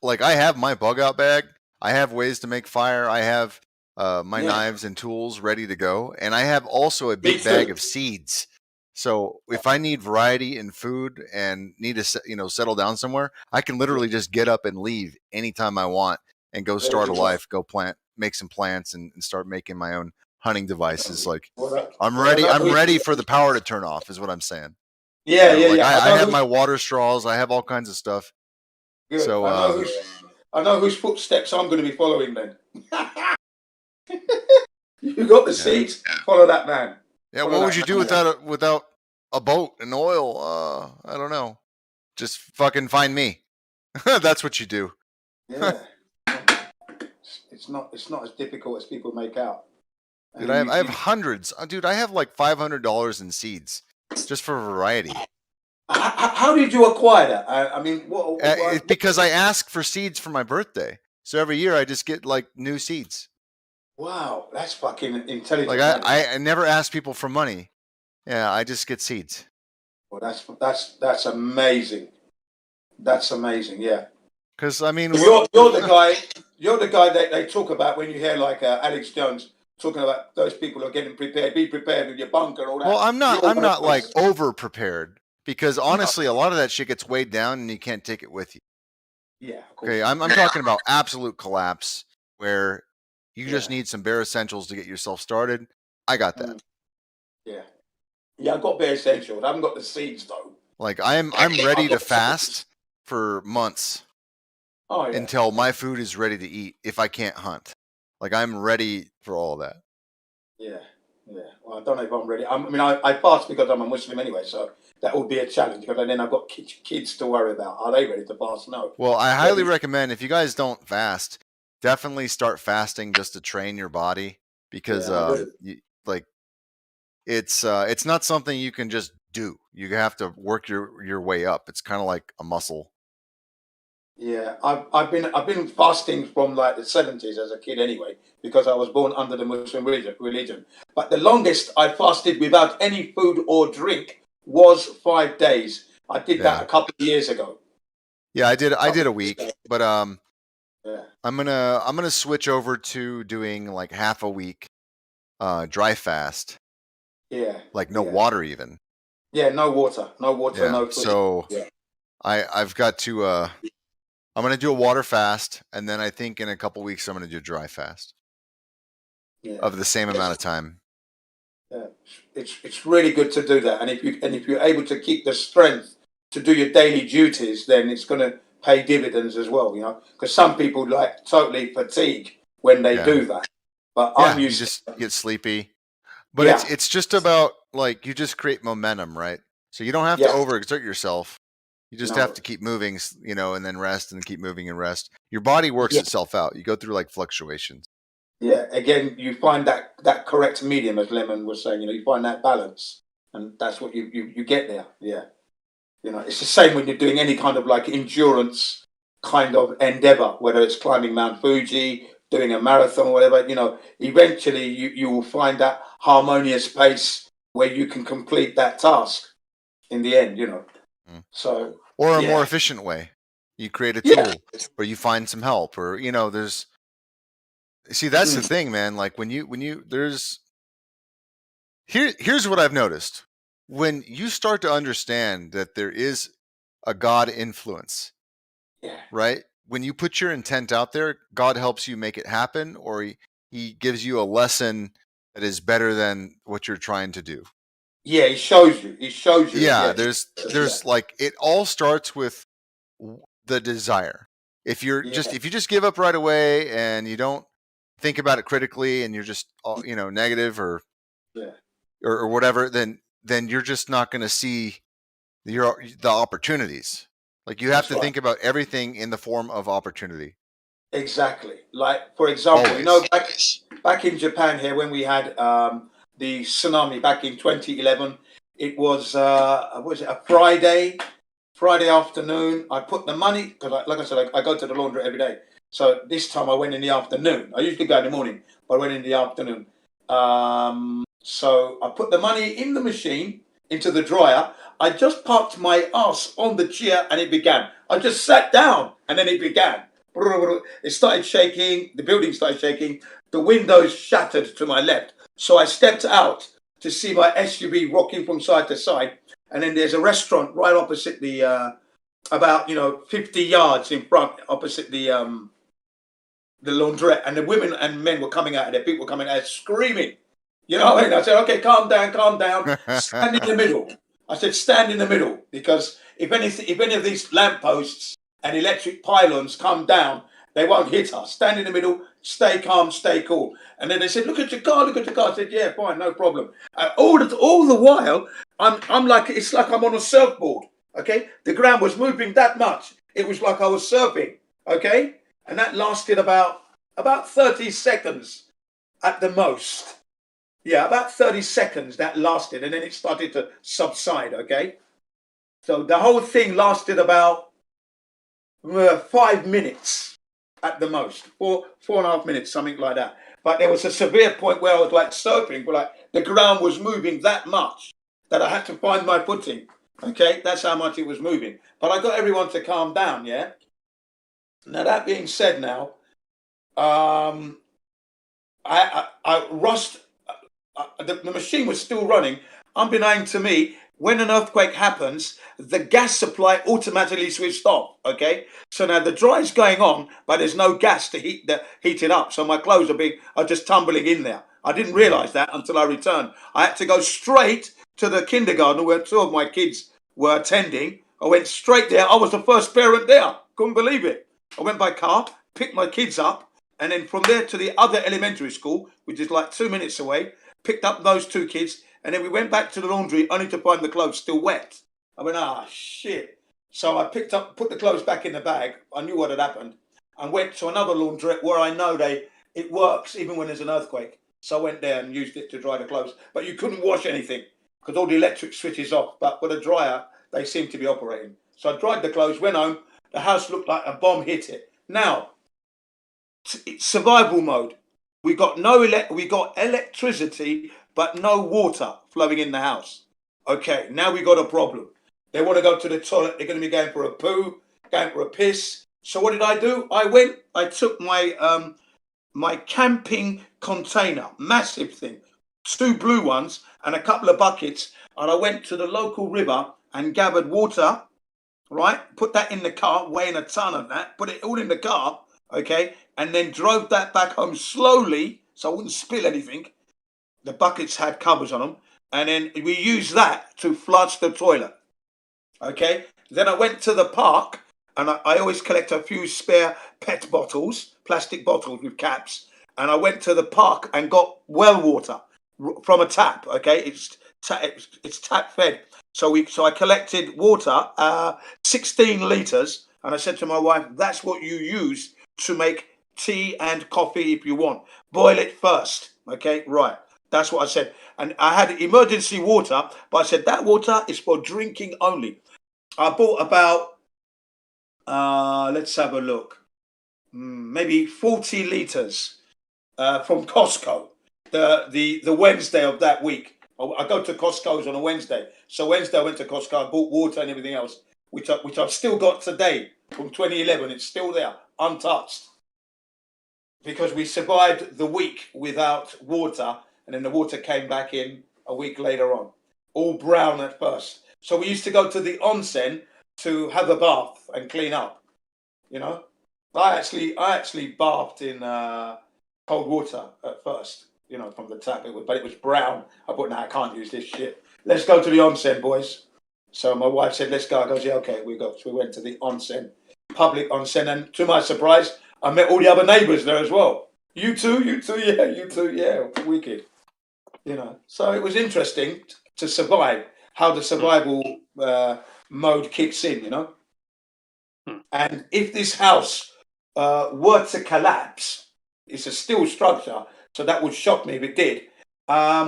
have my bug out bag. I have ways to make fire. I have my knives and tools ready to go, and I have also a big bag of seeds. So if I need variety in food and need to, settle down somewhere, I can literally just get up and leave anytime I want and go start a life, go make some plants and start making my own hunting devices. Like I'm ready for the power to turn off is what I'm saying. Yeah, I have my water straws. I have all kinds of stuff. Good. So I know whose footsteps I'm going to be following then. You got the seeds. Follow that man. Yeah, what would you do without a boat and oil? I don't know. Just fucking find me. That's what you do. Yeah. It's not as difficult as people make out. Dude, I have hundreds. Dude, I have like $500 in seeds just for variety. How did you acquire that? I mean, what? Because I ask for seeds for my birthday. So every year I just get like new seeds. Wow, that's fucking intelligent. Like I never ask people for money. Yeah, I just get seeds. Well, that's amazing. That's amazing. Yeah. Because I mean, you're the guy. You're the guy that they talk about when you hear like Alex Jones talking about those people who are getting prepared. Be prepared with your bunker and all that. Well, I'm not like over prepared because honestly, a lot of that shit gets weighed down and you can't take it with you. Yeah. Okay, I'm talking about absolute collapse where you just need some bare essentials to get yourself started. I got that. Yeah. Yeah, I've got bare essentials. I haven't got the seeds though. Like I'm ready to fast for months. Oh, yeah. Until my food is ready to eat if I can't hunt. Like I'm ready for all that. Yeah. Well, I don't know if I'm ready. I fast because I'm a Muslim anyway, so that would be a challenge because then I've got kids to worry about. Are they ready to fast? No. Well, I highly recommend if you guys don't fast, definitely start fasting just to train your body because it's not something you can just do. You have to work your way up. It's kind of like a muscle. Yeah, I've been fasting from like the 70s as a kid anyway, because I was born under the Muslim religion. But the longest I fasted without any food or drink was 5 days. I did that a couple of years ago. Yeah, I did a week, but I'm gonna switch over to doing like half a week dry fast. Yeah. Like no water even. Yeah, no water, no food. So I've got to I'm going to do a water fast, and then I think in a couple weeks I'm going to do a dry fast of the same amount of time. Yeah, it's really good to do that, and if you're able to keep the strength to do your daily duties, then it's going to pay dividends as well. You know, because some people like totally fatigue when they do that, but you just get sleepy. But it's just about like you just create momentum, right? So you don't have to overexert yourself. You just have to keep moving, and then rest and keep moving and rest. Your body works itself out. You go through like fluctuations. Yeah, again, you find that correct medium, as Lemon was saying. You find that balance, and that's what you get there. Yeah, it's the same when you're doing any kind of like endurance kind of endeavor, whether it's climbing Mount Fuji, doing a marathon, or whatever. Eventually you will find that harmonious pace where you can complete that task in the end. So or a more efficient way. You create a tool, or you find some help, or there's. See, that's the thing, man. Like when you here's what I've noticed. When you start to understand that there is a God influence, right? When you put your intent out there, God helps you make it happen, or he gives you a lesson that is better than what you're trying to do. Yeah, he shows you. Yeah, there's like it all starts with the desire. If you just give up right away and you don't think about it critically and you're just negative or whatever, then you're just not going to see the opportunities. Like you have to think about everything in the form of opportunity. Exactly. Like for example, back in Japan here when we had the tsunami back in 2011, it was a Friday afternoon. I put the money because, like I said, I go to the laundry every day. So this time I went in the afternoon. I usually go in the morning, but I went in the afternoon. So I put the money in the machine, into the dryer. I just parked my ass on the chair and it began. I just sat down and then it began. It started shaking. The building started shaking. The windows shattered to my left. So I stepped out to see my SUV rocking from side to side. And then there's a restaurant right opposite the, about 50 yards in front, opposite the laundrette. And the women and men were coming out of there. People were coming out screaming. You know what I mean? I said, okay, calm down, stand in the middle. I said, stand in the middle, because if any of these lampposts and electric pylons come down, they won't hit us. Stand in the middle, stay calm, stay cool. And then they said, look at your car, look at your car. I said, yeah, fine, no problem. All the while, I'm like, it's like I'm on a surfboard, okay? The ground was moving that much. It was like I was surfing, okay? And that lasted about 30 seconds at the most. Yeah, about 30 seconds that lasted, and then it started to subside, okay? So the whole thing lasted about 5 minutes at the most, 4.5 minutes, something like that. But there was a severe point where I was like surfing, but like the ground was moving that much that I had to find my footing, okay? That's how much it was moving. But I got everyone to calm down, yeah? Now, that being said now, I rushed. The machine was still running. Unbeknownst to me, when an earthquake happens, the gas supply automatically switched off, okay? So now the dry's going on, but there's no gas to heat it up. So my clothes are just tumbling in there. I didn't realize that until I returned. I had to go straight to the kindergarten where 2 of my kids were attending. I went straight there. I was the first parent there. Couldn't believe it. I went by car, picked my kids up, and then from there to the other elementary school, which is like 2 minutes away, picked up those 2 kids, and then we went back to the laundry only to find the clothes still wet. I went, shit. So I put the clothes back in the bag. I knew what had happened, and went to another laundrette where I know it works even when there's an earthquake. So I went there and used it to dry the clothes. But you couldn't wash anything because all the electric switches off. But with a dryer, they seemed to be operating. So I dried the clothes, went home. The house looked like a bomb hit it. Now, it's survival mode. We got electricity, but no water flowing in the house. Okay, now we got a problem. They want to go to the toilet. They're going to be going for a poo, going for a piss. So what did I do? I took my my camping container, massive thing, 2 blue ones and a couple of buckets, and I went to the local river and gathered water, right? Put that in the car, weighing a ton of that, put it all in the car, okay? And then drove that back home slowly so I wouldn't spill anything. The buckets had covers on them. And then we used that to flush the toilet, okay? Then I went to the park, and I always collect a few spare PET bottles, plastic bottles with caps. And I went to the park and got well water from a tap, okay? It's tap fed. So I collected water, 16 litres. And I said to my wife, that's what you use to make tea and coffee if you want. Boil it first, okay? Right. That's what I said. And I had emergency water, but I said that water is for drinking only. I bought about, let's have a look, maybe 40 litres from Costco, the Wednesday of that week. I go to Costco's on a Wednesday. So Wednesday I went to Costco, I bought water and everything else, which I've still got today from 2011. It's still there, untouched. Because we survived the week without water, and then the water came back in a week later on, all brown at first. So we used to go to the onsen to have a bath and clean up, you know. I actually bathed in cold water at first, you know, from the tap. But it was brown. I thought, I can't use this shit. Let's go to the onsen, boys. So my wife said, let's go. I goes, yeah, okay, we go. So we went to the onsen, public onsen, and to my surprise, I met all the other neighbours there as well. You too, yeah, wicked. You know, so it was interesting to survive, how the survival mode kicks in, you know. And if this house were to collapse, it's a steel structure, so that would shock me if it did.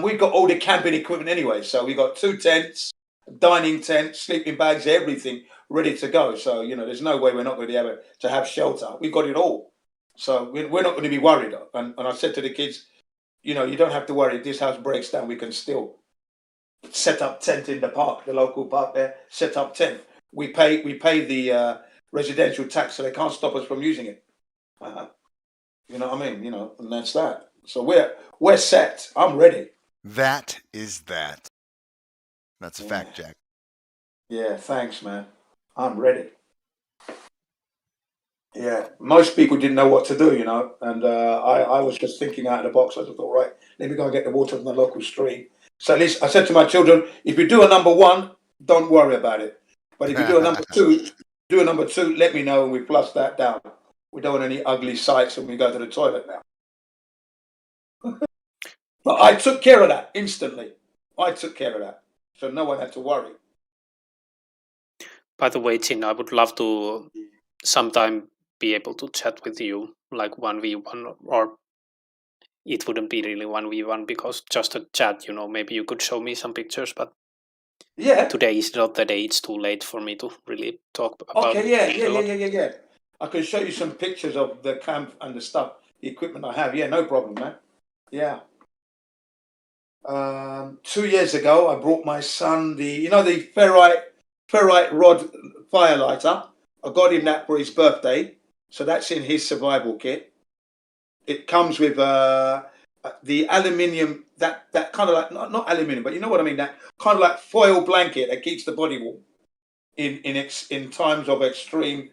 We've got all the camping equipment anyway, so we got 2 tents, dining tent, sleeping bags, everything ready to go. So, you know, there's no way we're not going to be able to have shelter. We've got it all. So we're not going to be worried. And I said to the kids, you know, you don't have to worry. If this house breaks down, we can still set up tent in the park, the local park there, set up tent. We pay the residential tax, so they can't stop us from using it. You know what I mean? You know, and that's that. So we're set. I'm ready. That is that. That's a fact, Jack. Yeah, thanks, man. I'm ready. Yeah, most people didn't know what to do, you know, and I was just thinking out of the box. I just thought, right, let me go and get the water from the local stream. So at least I said to my children, if you do a number one, don't worry about it. But if you do a number two, let me know and we flush that down. We don't want any ugly sights when we go to the toilet now. But I took care of that instantly. I took care of that. So no one had to worry. By the way, Chin, I would love to sometime be able to chat with you like 1v1, or it wouldn't be really 1v1 because just a chat, you know, maybe you could show me some pictures, but yeah, today is not the day. It's too late for me to really talk about okay, it. yeah. I can show you some pictures of the camp and the stuff, the equipment I have. Yeah, no problem, man. Yeah. 2 years ago, I brought my son the ferrite rod firelighter. I got him that for his birthday, so that's in his survival kit. It comes with the aluminium, that kind of like not aluminium, but you know what I mean. That kind of like foil blanket that keeps the body warm in times of extreme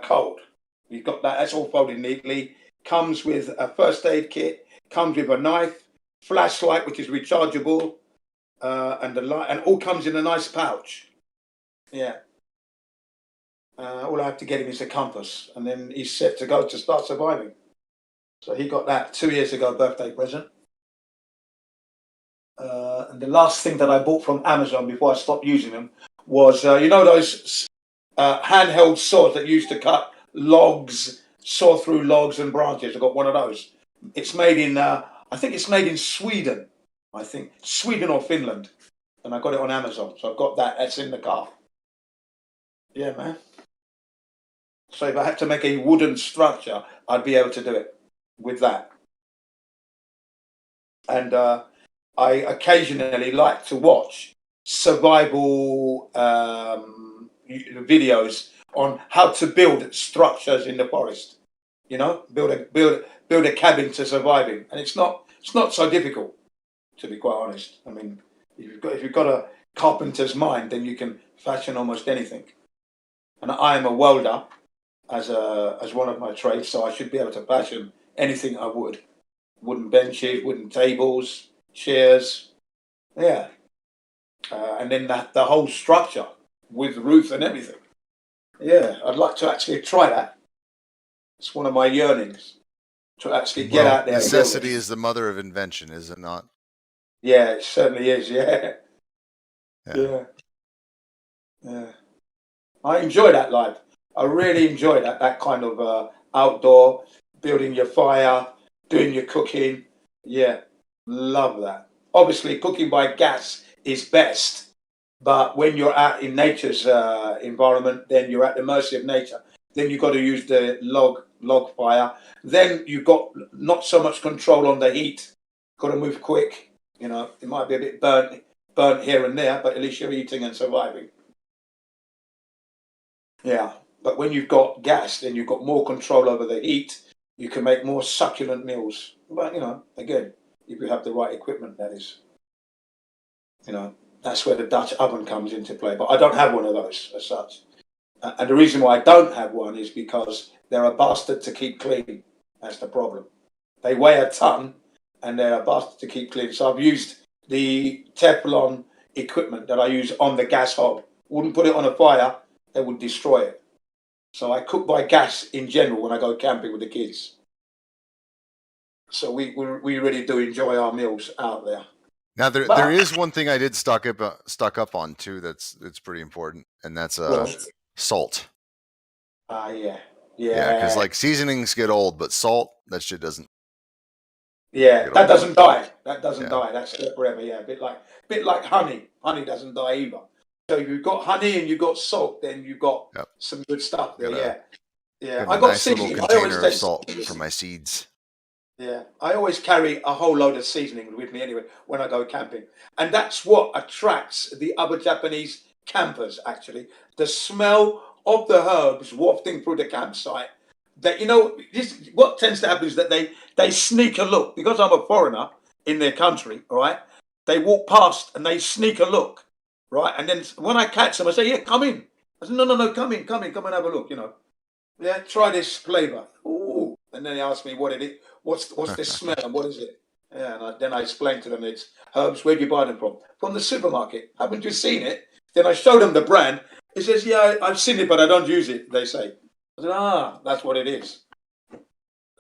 cold. You've got that. That's all folded neatly. Comes with a first aid kit. Comes with a knife, flashlight which is rechargeable, and the light, and all comes in a nice pouch. Yeah. All I have to get him is a compass, and then he's set to go to start surviving. So he got that 2 years ago, birthday present. And the last thing that I bought from Amazon before I stopped using them was, you know, those handheld saws that used to cut logs, saw through logs and branches. I got one of those. It's made in, I think it's made in Sweden. I think Sweden or Finland, and I got it on Amazon. So I've got that. That's in the car. Yeah, man. So if I had to make a wooden structure, I'd be able to do it with that. And I occasionally like to watch survival videos on how to build structures in the forest. You know, build a cabin to survive in, and it's not so difficult, to be quite honest. I mean, if you've got a carpenter's mind, then you can fashion almost anything. And I am a welder as one of my trades, so I should be able to fashion anything I would. Wooden benches, wooden tables, chairs, yeah. And then the whole structure with roof and everything. Yeah, I'd like to actually try that. It's one of my yearnings, to actually get out there. Necessity is the mother of invention, is it not? Yeah, it certainly is, yeah. I enjoy that life. I really enjoy that kind of outdoor, building your fire, doing your cooking. Yeah, love that. Obviously, cooking by gas is best, but when you're out in nature's environment, then you're at the mercy of nature. Then you've got to use the log fire. Then you've got not so much control on the heat. Got to move quick. You know, it might be a bit burnt here and there, but at least you're eating and surviving. Yeah, but when you've got gas, then you've got more control over the heat. You can make more succulent meals. But, you know, again, if you have the right equipment, that is. You know, that's where the Dutch oven comes into play. But I don't have one of those as such. And the reason why I don't have one is because they're a bastard to keep clean. That's the problem. They weigh a ton, and they're a bastard to keep clean. So I've used the Teflon equipment that I use on the gas hob. Wouldn't put it on a fire, they would destroy it. So I cook by gas in general when I go camping with the kids. So we really do enjoy our meals out there. Now there is one thing I did stock up on too. That's pretty important, and that's salt. Yeah. Because like seasonings get old, but salt, that shit doesn't. Yeah, that doesn't die. That doesn't die. That's there forever. Yeah, a bit like honey. Honey doesn't die either. So if you've got honey and you've got salt, then you've got some good stuff there. Yeah. I got nice little container of salt for my seeds. Yeah, I always carry a whole load of seasoning with me anyway when I go camping, and that's what attracts the other Japanese campers. Actually, the smell of the herbs wafting through the campsite. That, you know, what tends to happen is that they sneak a look, because I'm a foreigner in their country, all right? they walk past and they sneak a look, right? And then when I catch them, I say, yeah, come in. I say, no, come in, come and have a look, Yeah, try this flavour. Ooh. And then they ask me what it is. What's this smell and what is it? Yeah, and then I explain to them it's herbs. Where do you buy them from? From the supermarket. Haven't you seen it? Then I show them the brand. He says, yeah, I've seen it, but I don't use it, they say. I said, that's what it is.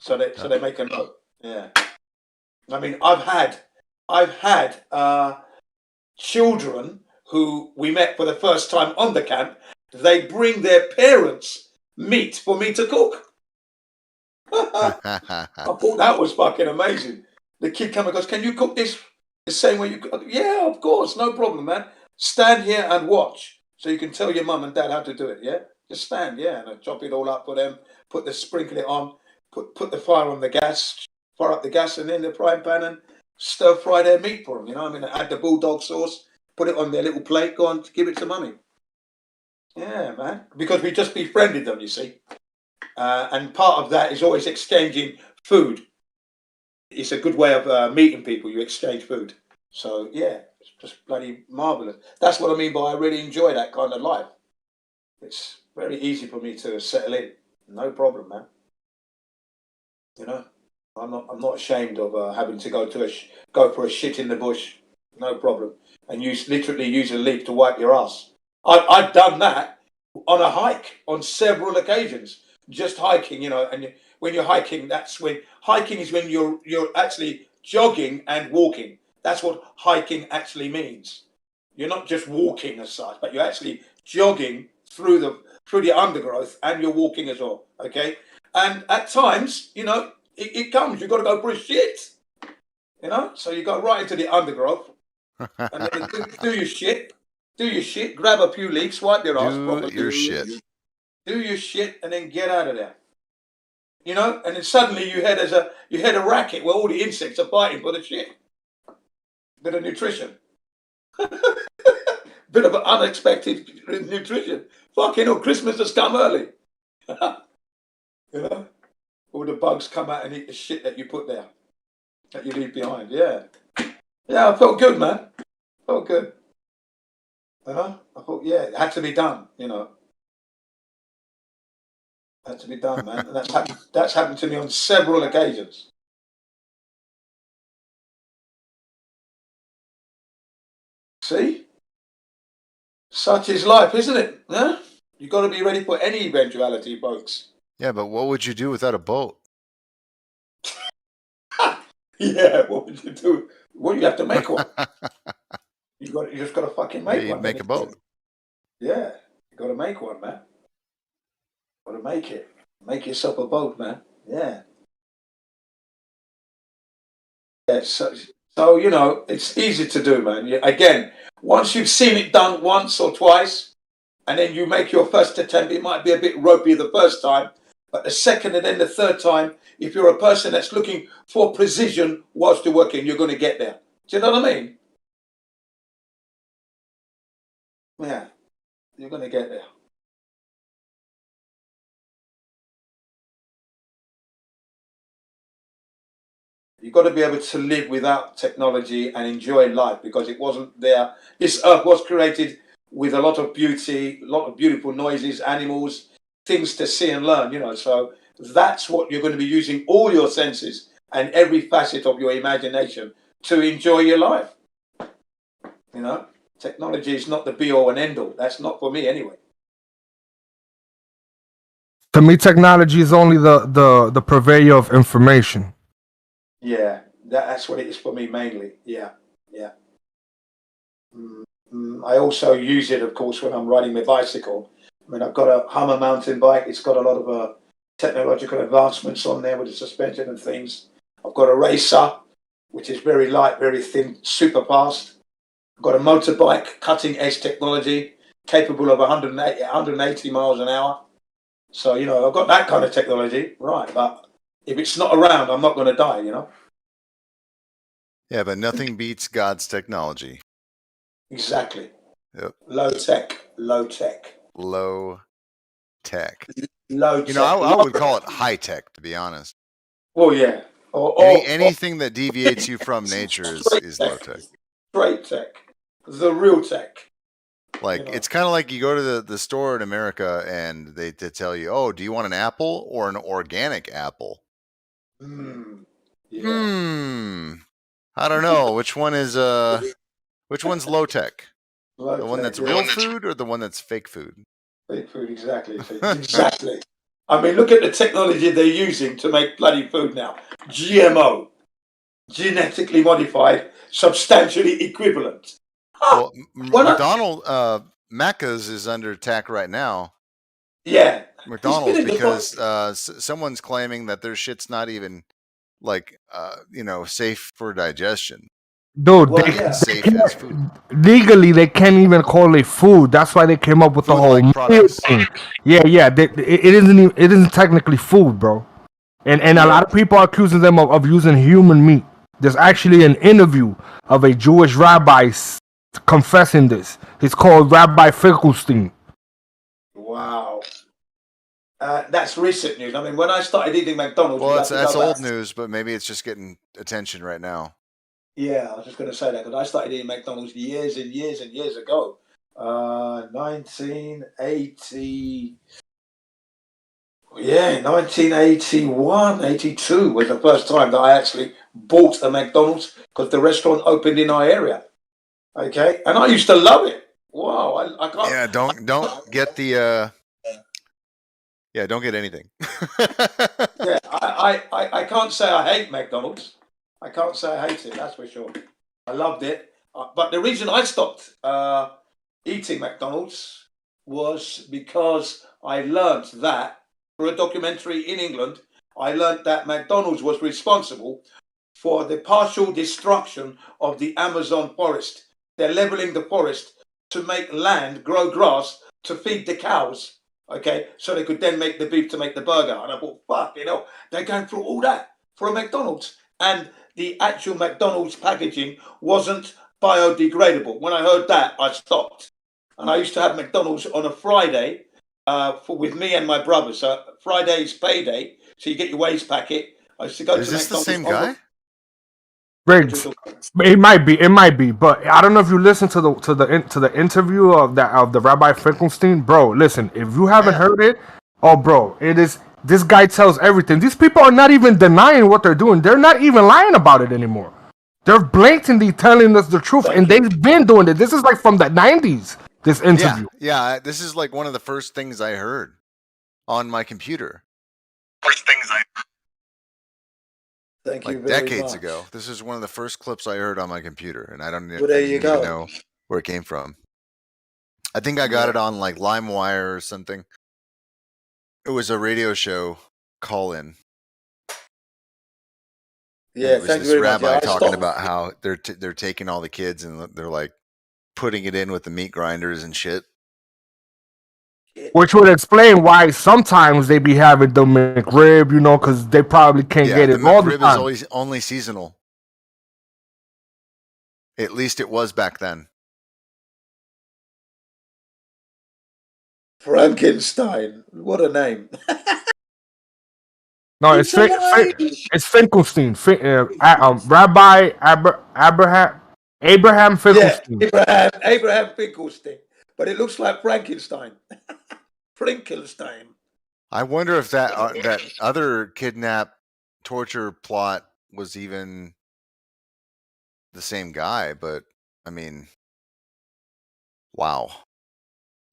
So they make a note. Yeah. I mean, I've had children who we met for the first time on the camp. They bring their parents meat for me to cook. I thought that was fucking amazing. The kid comes and goes, can you cook this the same way you cook? Yeah, of course, no problem, man. Stand here and watch so you can tell your mum and dad how to do it, yeah? Just stand, yeah, and I chop it all up for them, sprinkle it on, put the fire on the gas, fire up the gas and then the frying pan and stir fry their meat for them, I mean, add the bulldog sauce, put it on their little plate, go on, give it to mummy. Yeah, man, because we just befriended them, you see. And part of that is always exchanging food. It's a good way of meeting people. You exchange food. So, yeah, it's just bloody marvellous. That's what I mean by I really enjoy that kind of life. It's very easy for me to settle in. No problem, man. I'm not ashamed of having to go for a shit in the bush. No problem. And literally use a leaf to wipe your ass. I've done that on a hike on several occasions. Just hiking, and when you're hiking, hiking is when you're actually jogging and walking. That's what hiking actually means. You're not just walking as such, but you're actually jogging through the undergrowth and you're walking as well. Okay, and at times, it comes. You've got to go for a shit. So you go right into the undergrowth and then do your shit. Do your shit. Grab a few leaves, wipe your ass. Do your shit and then get out of there. And then suddenly you had a racket where all the insects are fighting for the shit. Bit of nutrition. Bit of an unexpected nutrition. Fucking hell, Christmas has come early. All the bugs come out and eat the shit that you put there. That you leave behind, yeah. Yeah, I felt good, man. Felt good. I thought, yeah, it had to be done, Had to be done, man. And that's happened to me on several occasions. See? Such is life, isn't it? Huh? You've got to be ready for any eventuality, folks. Yeah, but what would you do without a boat? Yeah, what would you do? Well, you have to make one. You just got to fucking make one. Make a boat. Yeah, you got to make one, man. Got to make it. Make yourself a boat, man. Yeah. Yeah. So it's easy to do, man. Again, once you've seen it done once or twice, and then you make your first attempt, it might be a bit ropey the first time, but the second and then the third time, if you're a person that's looking for precision whilst you're working, you're going to get there. Do you know what I mean? Yeah, you're going to get there. You've got to be able to live without technology and enjoy life because it wasn't there. This earth was created with a lot of beauty, a lot of beautiful noises, animals, things to see and learn, So that's what you're going to be using all your senses and every facet of your imagination to enjoy your life. Technology is not the be-all and end-all. That's not for me anyway. To me, technology is only the purveyor of information. Yeah, that's what it is for me mainly. Yeah. I also use it, of course, when I'm riding my bicycle. I mean, I've got a Hummer mountain bike. It's got a lot of technological advancements on there with the suspension and things. I've got a racer, which is very light, very thin, super fast. I've got a motorbike, cutting-edge technology, capable of 180 miles an hour. So, I've got that kind of technology, right, but if it's not around, I'm not going to die, Yeah, but nothing beats God's technology. Exactly. Yep. Low tech. Low tech. Low tech. I would call it high tech, to be honest. Well, yeah. Anything that deviates you from nature is low tech. straight tech, the real tech. Like, it's kind of like you go to the store in America and they tell you, oh, do you want an apple or an organic apple? I don't know. Which one is which one's low tech? The one that's real food or the one that's fake food? Fake food, exactly. Exactly. I mean, look at the technology they're using to make bloody food now. GMO, genetically modified, substantially equivalent. Well, McDonald's, Macca's is under attack right now. Yeah. McDonald's, because someone's claiming that their shit's not even like safe for digestion. Dude, safe as food. Legally they can't even call it food. That's why they came up with the whole meal thing. Yeah. It isn't technically food, bro. And a lot of people are accusing them of using human meat. There's actually an interview of a Jewish rabbi confessing this. He's called Rabbi Finkelstein. Wow. That's recent news. I mean, when I started eating McDonald's... Well, that's old news, but maybe it's just getting attention right now. Yeah, I was just going to say that, because I started eating McDonald's years and years and years ago. 1980... Yeah, 1981, 82 was the first time that I actually bought a McDonald's, because the restaurant opened in our area. Okay, and I used to love it. Wow, I can't... Yeah, don't get the... Yeah, don't get anything. Yeah, I can't say I hate McDonald's. I can't say I hate it, that's for sure. I loved it. But the reason I stopped eating McDonald's was because I learned that, through a documentary in England, I learned that McDonald's was responsible for the partial destruction of the Amazon forest. They're leveling the forest to make land grow grass to feed the cows. Okay, so they could then make the beef to make the burger. And I thought, fuck, they're going through all that for a McDonald's. And the actual McDonald's packaging wasn't biodegradable. When I heard that, I stopped. And I used to have McDonald's on a Friday with me and my brother. So Friday's payday, so you get your wage packet. I used to go to McDonald's. Is this the same guy? Riggs. It might be, but I don't know if you listened to the interview of the Rabbi Finkelstein, bro. Listen, if you haven't heard it, bro, it is. This guy tells everything. These people are not even denying what they're doing. They're not even lying about it anymore. They're blatantly telling us the truth, and they've been doing it. This is like from the 90s. This interview. Yeah. This is like one of the first things I heard on my computer. Thank you like very decades much. ago. This is one of the first clips I heard on my computer, and I don't Well, there you even go. know where it came from. I think I got it on like LimeWire or something. It was a radio show call-in. Yeah, it was thank you this very much. rabbi Yeah, I talking stopped. about how they're taking all the kids and they're like putting it in with the meat grinders and shit. Which would explain why sometimes they be having the McRib, because they probably can't get it the all the McRib time. is only seasonal. At least it was back then. Frankenstein. What a name. No, it's Finkelstein. Rabbi Abraham Finkelstein. Yeah, Abraham Finkelstein. But it looks like Frankenstein. Frankenstein. I wonder if that other kidnap torture plot was even the same guy, but I mean, wow.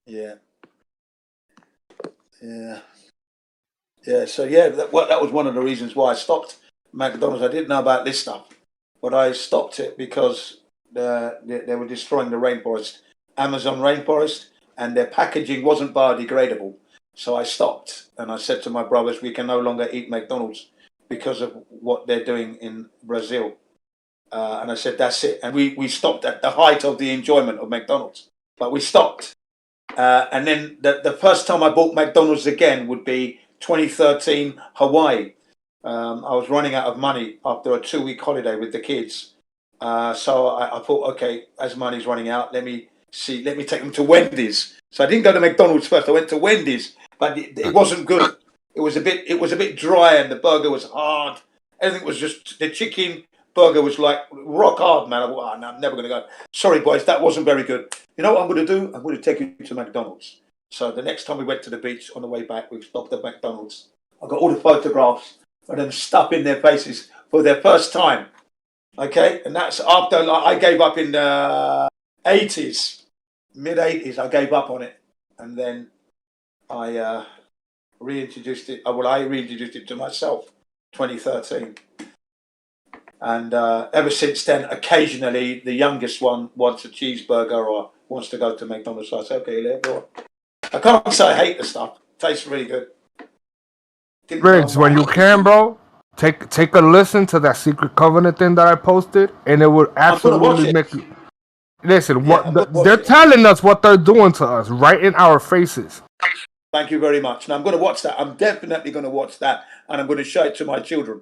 Yeah. So that was one of the reasons why I stopped McDonald's. I didn't know about this stuff, but I stopped it because they were destroying the rainforest, Amazon rainforest, and their packaging wasn't biodegradable. So I stopped, and I said to my brothers, we can no longer eat McDonald's because of what they're doing in Brazil. And I said, that's it. And we stopped at the height of the enjoyment of McDonald's, but we stopped. And then the first time I bought McDonald's again would be 2013 Hawaii. I was running out of money after a 2-week holiday with the kids. So I thought, okay, as money's running out, let me take them to Wendy's. So I didn't go to McDonald's first. I went to Wendy's, but it wasn't good. It was a bit dry, and the burger was hard. Everything was just the chicken burger was like rock hard, man. I thought, oh, no, I'm never going to go. Sorry, boys, that wasn't very good. You know what I'm going to do? I'm going to take you to McDonald's. So the next time we went to the beach on the way back, we stopped at McDonald's. I got all the photographs of them stuffing their faces for their first time. Okay, and that's after I gave up in the 80s, mid 80s. I gave up on it, and then I reintroduced it. Well, I reintroduced it to myself, 2013, and ever since then, occasionally the youngest one wants a cheeseburger or wants to go to McDonald's. So I say, okay, let's go. I can't say I hate the stuff. It tastes really good. Riggs, when you can, bro, take a listen to that Secret Covenant thing that I posted, and it would absolutely make you listen. They're telling us what they're doing to us right in our faces. Thank you very much. Now I'm going to watch that. I'm definitely going to watch that, and I'm going to show it to my children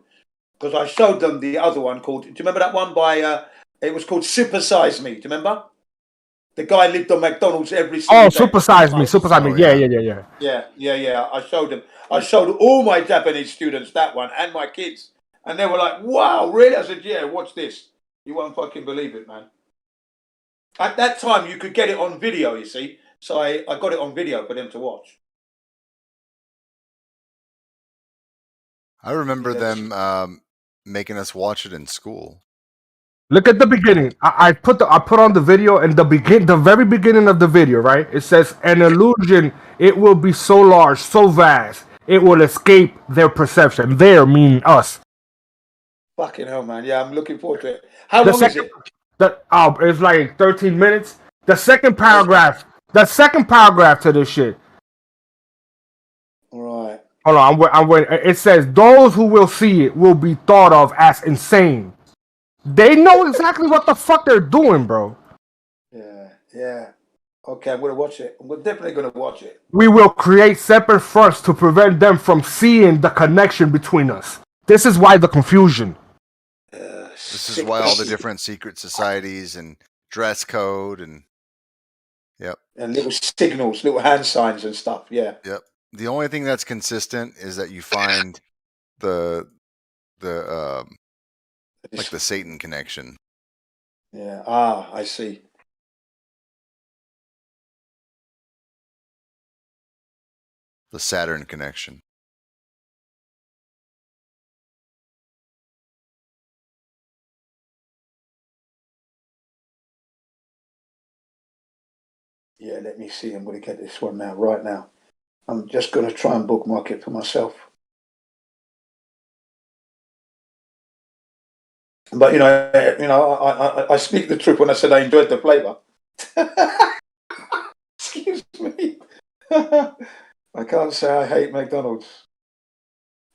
because I showed them the other one called. Do you remember that one by? It was called Super Size Me. Do you remember? The guy lived on McDonald's every single day. Super Size Me. Yeah. I showed them. I showed all my Japanese students that one and my kids, and they were like, "Wow, really?" I said, "Yeah, watch this. You won't fucking believe it, man." At that time, you could get it on video. You see, so I got it on video for them to watch. I remember them making us watch it in school. Look at the beginning. I put on the video, and the very beginning of the video, right? It says an illusion. It will be so large, so vast, it will escape their perception. Their meaning us. Fucking hell, man! Yeah, I'm looking forward to it. How long is it? It's like 13 minutes. The second paragraph to this shit. Right. Hold on, I'm waiting. It says those who will see it will be thought of as insane. They know exactly what the fuck they're doing, bro. Yeah. Okay, I'm gonna watch it. I'm definitely gonna watch it. We will create separate fronts to prevent them from seeing the connection between us. This is why the confusion. This is why all the different secret societies and dress code and and little signals, little hand signs and stuff. Yeah. Yep. The only thing that's consistent is that you find the like the Satan connection. Yeah. Ah, I see. The Saturn connection. Yeah, let me see. I'm going to get this one now, right now. I'm just going to try and bookmark it for myself. But I speak the truth when I said I enjoyed the flavor. Excuse me. I can't say I hate McDonald's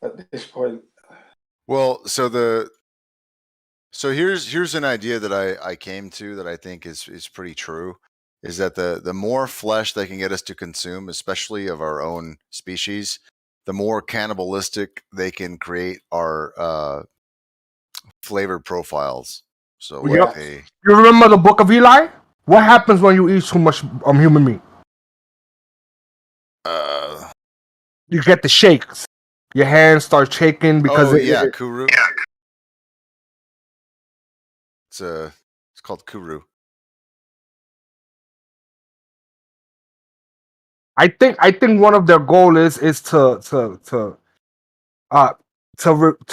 at this point. Well, so here's an idea that I came to that I think is pretty true. Is that the more flesh they can get us to consume, especially of our own species, the more cannibalistic they can create our flavored profiles. So You remember the Book of Eli? What happens when you eat too much human meat? You get the shakes. Your hands start shaking because kuru. It's called kuru. I think one of their goal is to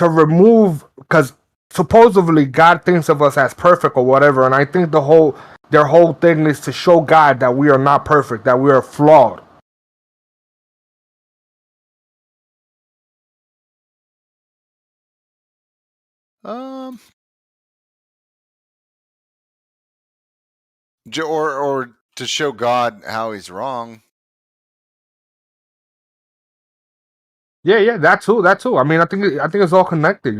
remove, because supposedly God thinks of us as perfect or whatever, and I think their whole thing is to show God that we are not perfect, that we are flawed. Or to show God how he's wrong. Yeah, that too. I mean, I think it's all connected.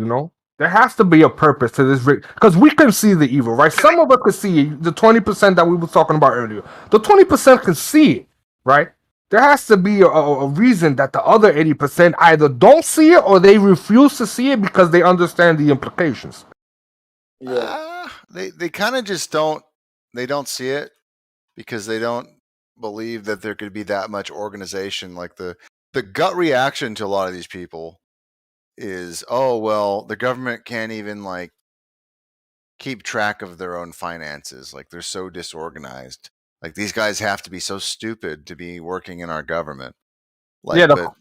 There has to be a purpose to this, because we can see the evil, right? Some of us can see it, the 20% that we were talking about earlier. The 20% can see it, right? There has to be a reason that the other 80% either don't see it or they refuse to see it because they understand the implications. Yeah, they kind of just don't see it because they don't believe that there could be that much organization. Like the gut reaction to a lot of these people is, oh well, the government can't even keep track of their own finances. Like they're so disorganized. Like these guys have to be so stupid to be working in our government. Like, yeah, the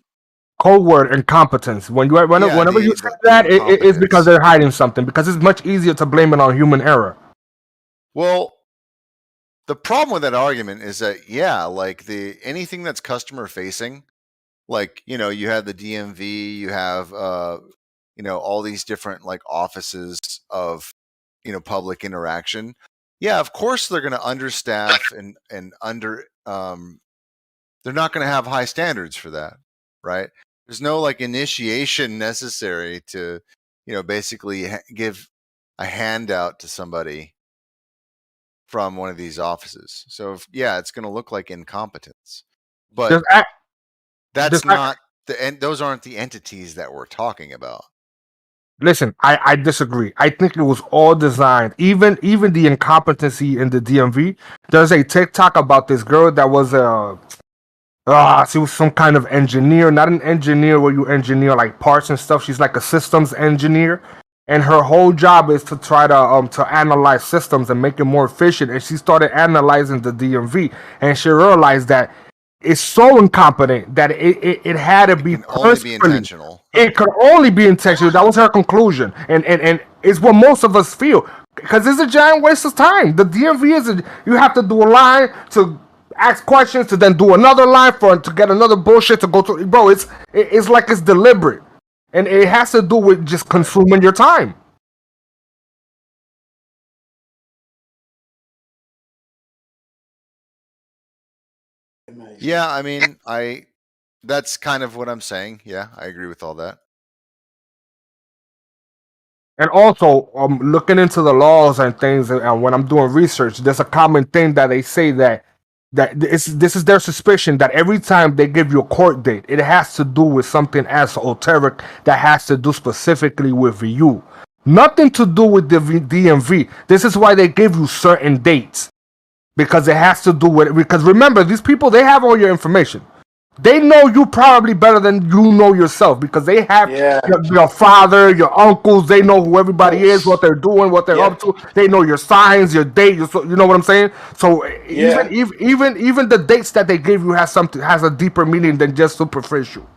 code word incompetence. Whenever you say that, it's because they're hiding something. Because it's much easier to blame it on human error. Well, the problem with that argument is that like anything that's customer facing, like you have the DMV, you have all these different like offices of public interaction. Yeah, of course they're going to understaff and under they're not going to have high standards for that, right? There's no like initiation necessary to basically give a handout to somebody from one of these offices. So it's going to look like incompetence, but that's not those aren't the entities that we're talking about. Listen, I disagree. I think it was all designed. Even the incompetency in the DMV. There's a TikTok about this girl that was she was some kind of engineer, not an engineer where you engineer like parts and stuff. She's like a systems engineer, and her whole job is to try to analyze systems and make it more efficient. And she started analyzing the DMV, and she realized that it's so incompetent that it had to be only be intentional. It could only be intentional. That was her conclusion, and it's what most of us feel, because it's a giant waste of time. The DMV is you have to do a line to ask questions, to then do another line to get another bullshit to go to. Bro, it's like it's deliberate, and it has to do with just consuming your time. Yeah, I mean, that's kind of what I'm saying. Yeah, I agree with all that. And also, looking into the laws and things, and when I'm doing research, there's a common thing that they say that this is their suspicion that every time they give you a court date, it has to do with something esoteric that has to do specifically with you. Nothing to do with the DMV. This is why they give you certain dates. Because it has to do with it. Because remember, these people, they have all your information. They know you probably better than you know yourself, because they have your father, your uncles. They know who everybody is, what they're doing, what they're up to. They know your signs, your date. You know what I'm saying? So even the dates that they give you has a deeper meaning than just superficial.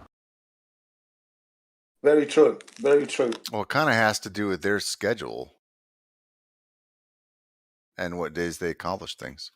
Very true. Very true. Well, it kind of has to do with their schedule and what days they accomplish things.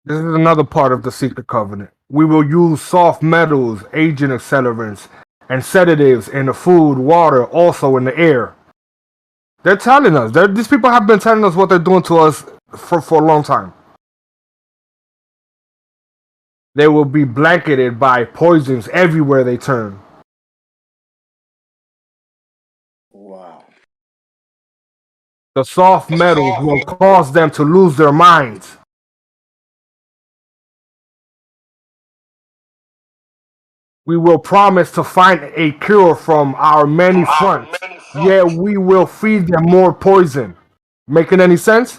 This is another part of the secret covenant. We will use soft metals, agent accelerants, and sedatives in the food, water, also in the air. They're telling us. These people have been telling us what they're doing to us for a long time. They will be blanketed by poisons everywhere they turn. Wow. The soft metals will cause them to lose their minds. We will promise to find a cure from our many fronts, yet we will feed them more poison. Making any sense?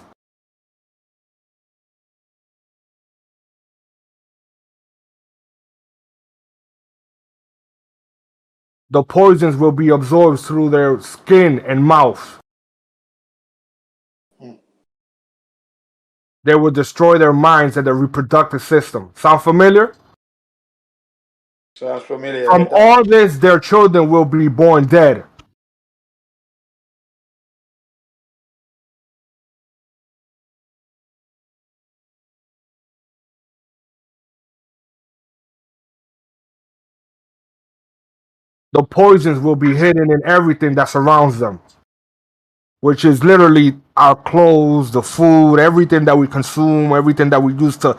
The poisons will be absorbed through their skin and mouth. They will destroy their minds and their reproductive system. Sound familiar? Sounds familiar. From all this, their children will be born dead. the poisons will be hidden in everything that surrounds them, which is literally our clothes, the food, everything that we consume, everything that we use to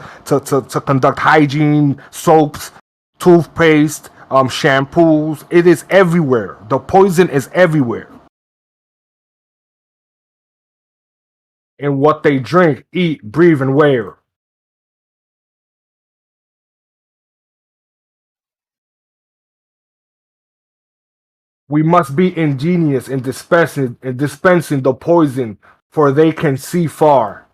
conduct hygiene, soaps, toothpaste, shampoos. It is everywhere. The poison is everywhere. In what they drink, eat, breathe, and wear. We must be ingenious in dispensing the poison, for they can see far.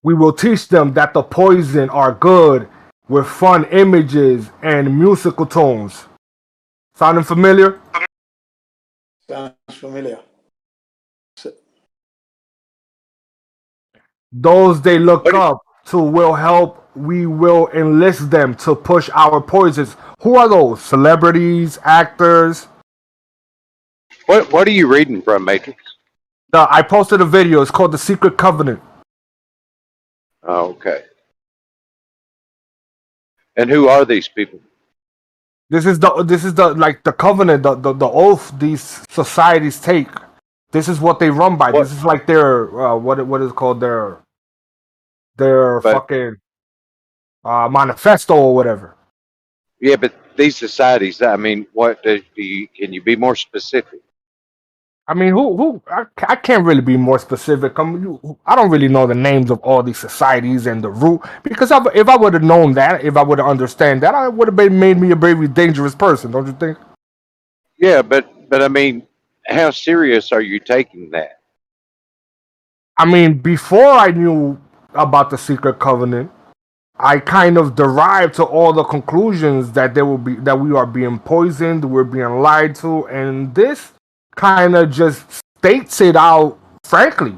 We will teach them that the poison are good with fun images and musical tones. Sounding familiar? Sounds familiar. Those they look up to will help. We will enlist them to push our poisons. Who are those? Celebrities, actors? What are you reading from, Matrix? I posted a video. It's called The Secret Covenant. Oh, okay. And who are these people? This is the like the covenant, the oath these societies take. This is what they run by. This is like their what is it called, their fucking manifesto or whatever. Yeah, but these societies, I mean, what do you, can you be more specific? I mean, I can't really be more specific. I don't really know the names of all these societies and the root, because if I would have known that, if I would have understand that, I would have made me a very dangerous person, don't you think? Yeah, but I mean, how serious are you taking that? I mean, before I knew about the Secret Covenant, I kind of derived to all the conclusions that we are being poisoned, we're being lied to, and this kind of just states it out frankly.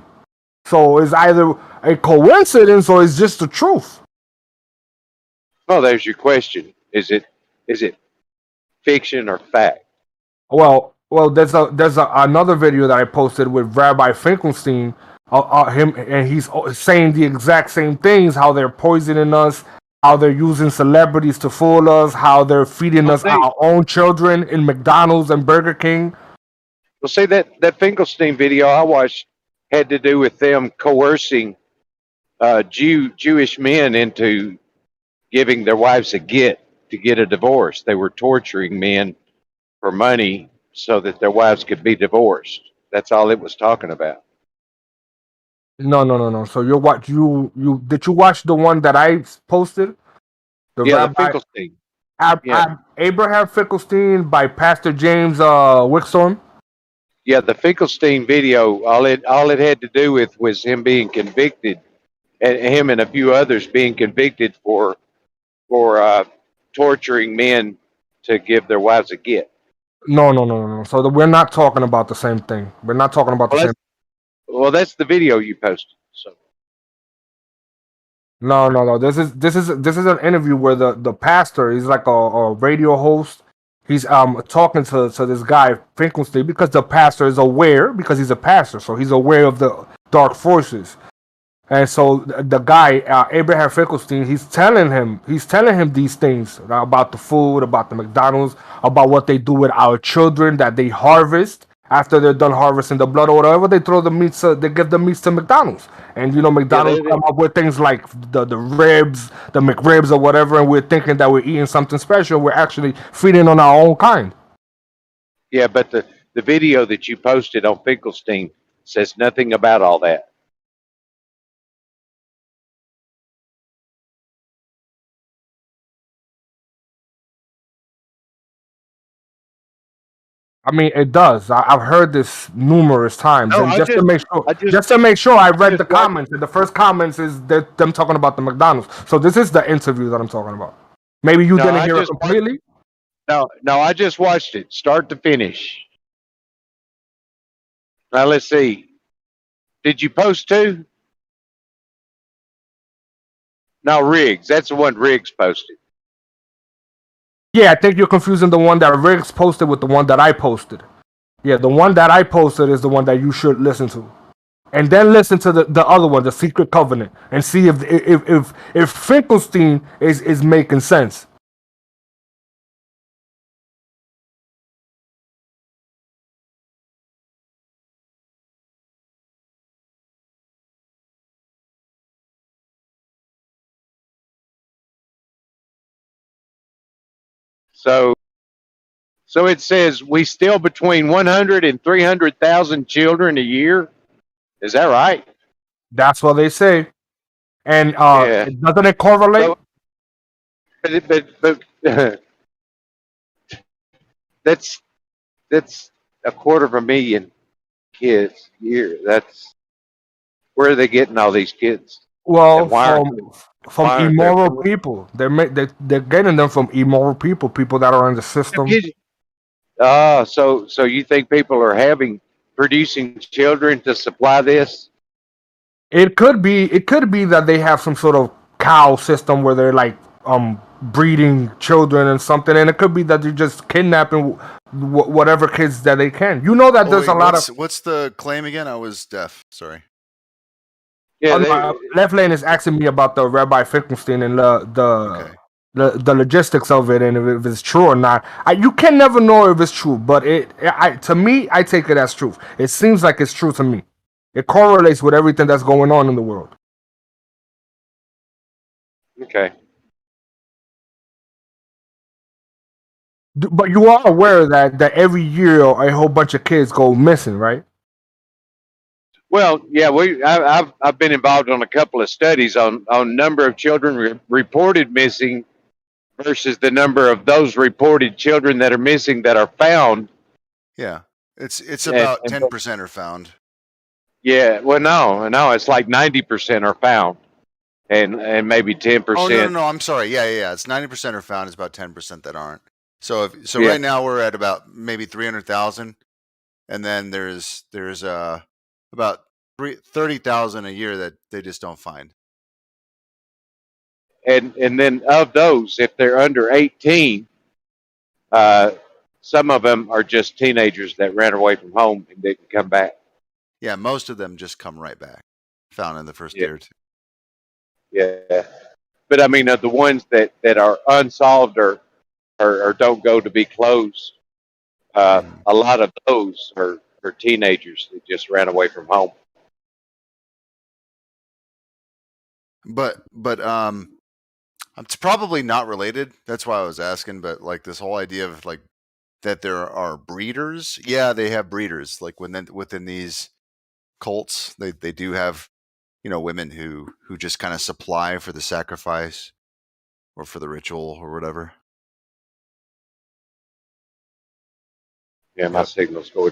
So it's either a coincidence or it's just the truth. Well, there's your question. Is it fiction or fact? Well, there's another video that I posted with Rabbi Finkelstein. Him, and he's saying the exact same things. How they're poisoning us, how they're using celebrities to fool us, how they're feeding us our own children in McDonald's and Burger King. Well, see, that Finkelstein video I watched had to do with them coercing Jewish men into giving their wives a get to get a divorce. They were torturing men for money so that their wives could be divorced. That's all it was talking about. No. So did you watch the one that I posted? The Finkelstein. Abraham Finkelstein by Pastor James Wickstorm. Yeah, the Finkelstein video. All it had to do with was him being convicted, and him and a few others being convicted for torturing men to give their wives a get. No. So we're not talking about the same thing. We're not talking about the same. Well, that's the video you posted. So. No. This is an interview where the pastor is like a radio host. He's talking to this guy Finkelstein, because the pastor is aware, because he's a pastor, so he's aware of the dark forces. And so the guy Abraham Finkelstein, he's telling him these things about the food, about the McDonald's, about what they do with our children that they harvest after they're done harvesting the blood or whatever. They throw the meats, they give the meats to McDonald's, and McDonald's come up with things like the ribs, the McRibs or whatever, and we're thinking that we're eating something special. We're actually feeding on our own kind. Yeah, but the video that you posted on Finkelstein says nothing about all that. I mean, it does. I've heard this numerous times, No, and just to make sure, I read the comments. And the first comments is them talking about the McDonald's. So this is the interview that I'm talking about. Maybe you didn't hear it completely. No, I just watched it, start to finish. Now let's see. Did you post two? No, Riggs. That's the one Riggs posted. Yeah, I think you're confusing the one that Riggs posted with the one that I posted. Yeah, the one that I posted is the one that you should listen to. and then listen to the other one, the Secret Covenant, and see if Finkelstein is making sense. So it says we steal between 100 and 300,000 children a year. Is that right? That's what they say. And Yeah. doesn't it correlate? So, but that's a quarter of a million kids a year. That's where are they getting all these kids? Well, And why from aren't there? immoral people. They're getting them from immoral people that are in the system. So you think people are producing children to supply this? It could be that they have some sort of cow system where they're like breeding children and something, and it could be that they're just kidnapping whatever kids that they can. You know that there's a lot of. What's the claim again? I was deaf. Sorry. Yeah, no, Left Lane is asking me about the Rabbi Finkelstein and the logistics of it, and if it's true or not. You can never know if it's true, but to me, I take it as truth. It seems like it's true to me. It correlates with everything that's going on in the world. Okay. But you are aware that every year a whole bunch of kids go missing, right? Well, yeah, I've been involved on a couple of studies on number of children reported missing versus the number of those reported children that are missing that are found. Yeah, it's about 10% are found. Yeah, well, no, it's like 90% are found, and maybe 10%. Oh no, I'm sorry. Yeah. It's 90% are found. It's about 10% that aren't. So Yeah. Right now we're at about maybe 300,000, and then there's about 30,000 a year that they just don't find. And then of those, if they're under 18, some of them are just teenagers that ran away from home and didn't come back. Yeah, most of them just come right back, found in the first year or two. Yeah, but I mean, of the ones that are unsolved or don't go to be closed, a lot of those are teenagers that just ran away from home. But it's probably not related. That's why I was asking. But like this whole idea of like that there are breeders. Yeah, they have breeders. Like within these cults, they do have, women who just kind of supply for the sacrifice or for the ritual or whatever. Yeah, my signal's going.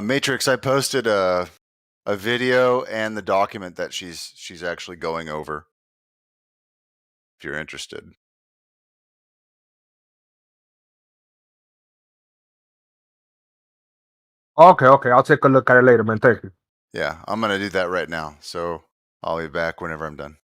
Matrix, I posted a video and the document that she's actually going over. If you're interested. Okay. I'll take a look at it later, man. Thank you. Yeah, I'm gonna do that right now. So I'll be back whenever I'm done.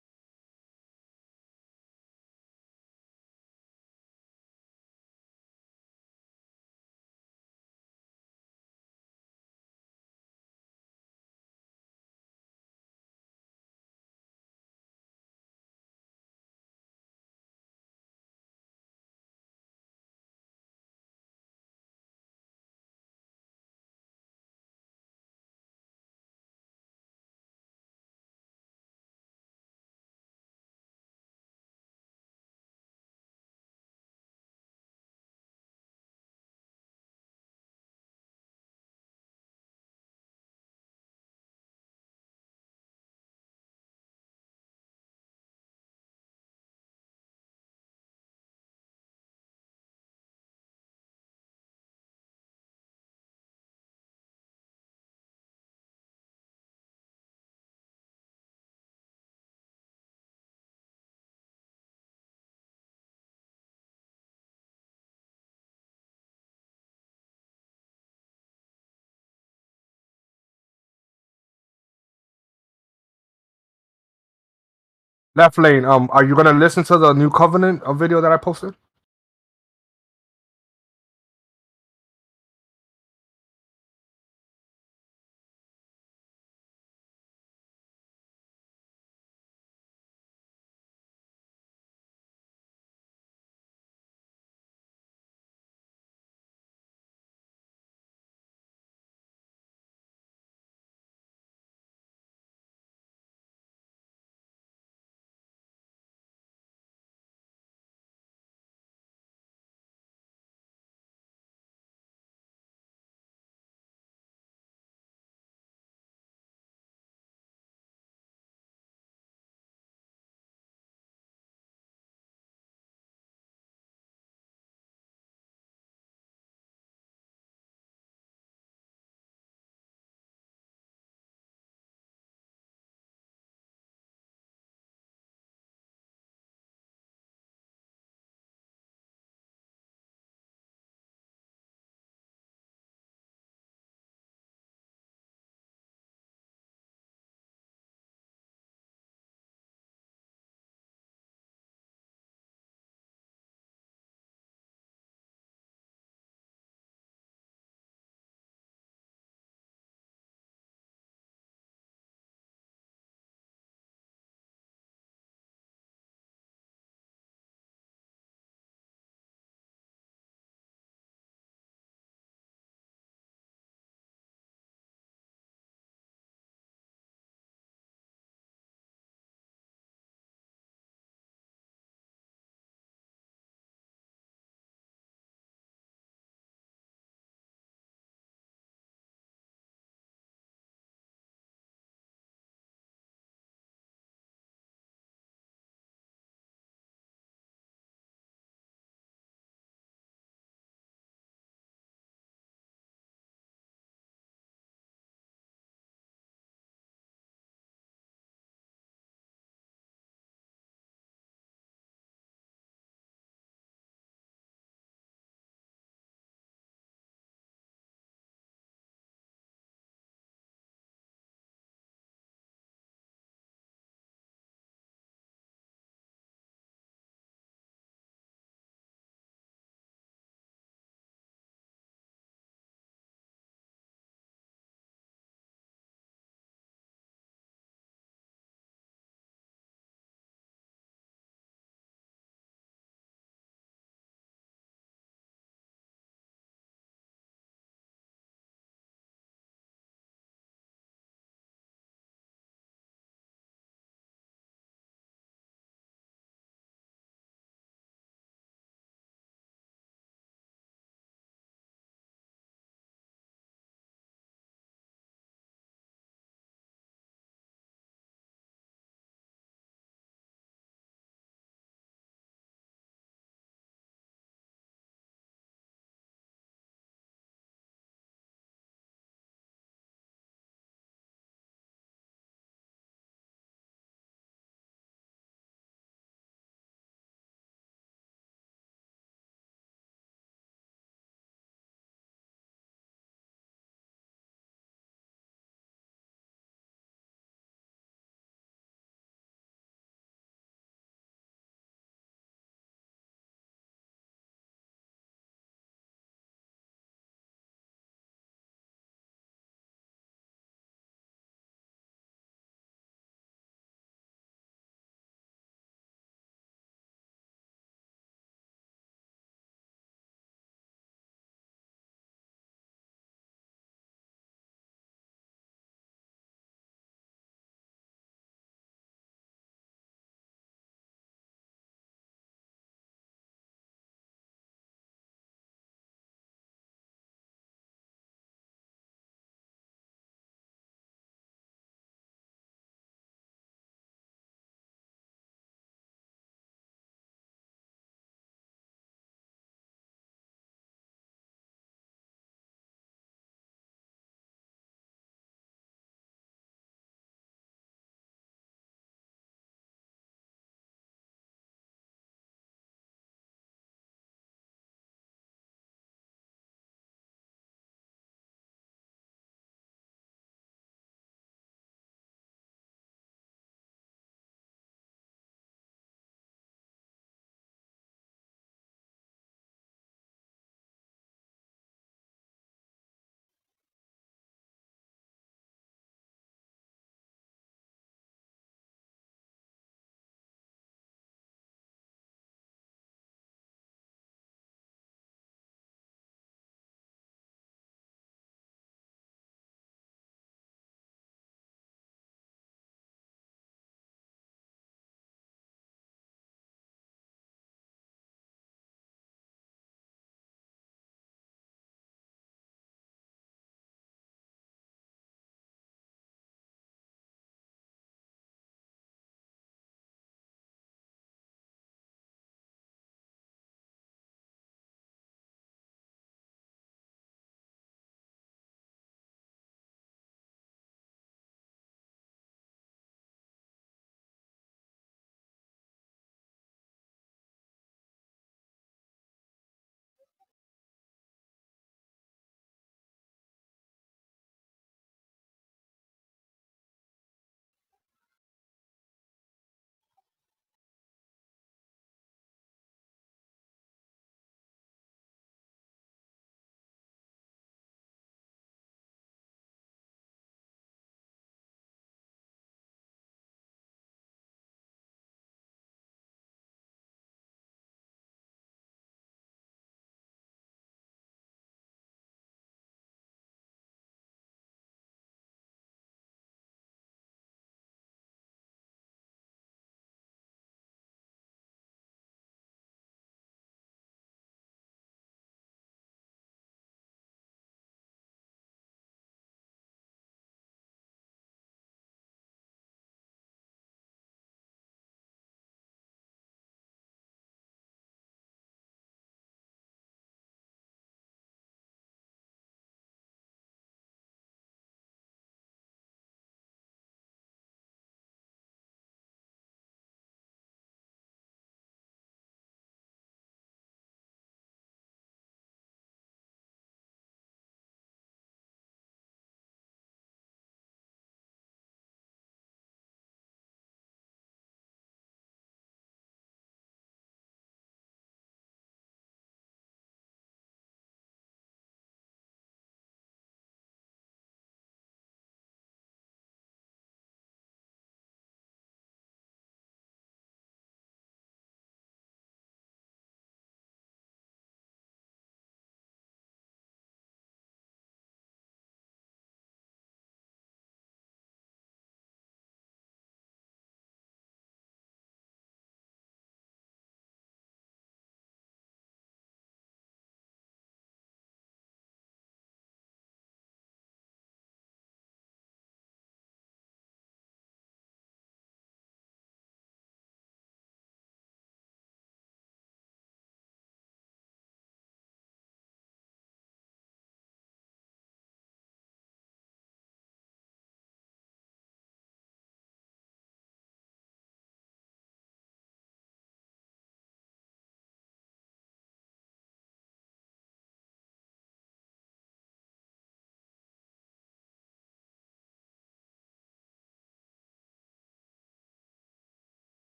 Left lane. Are you gonna listen to the new Covenant video that I posted?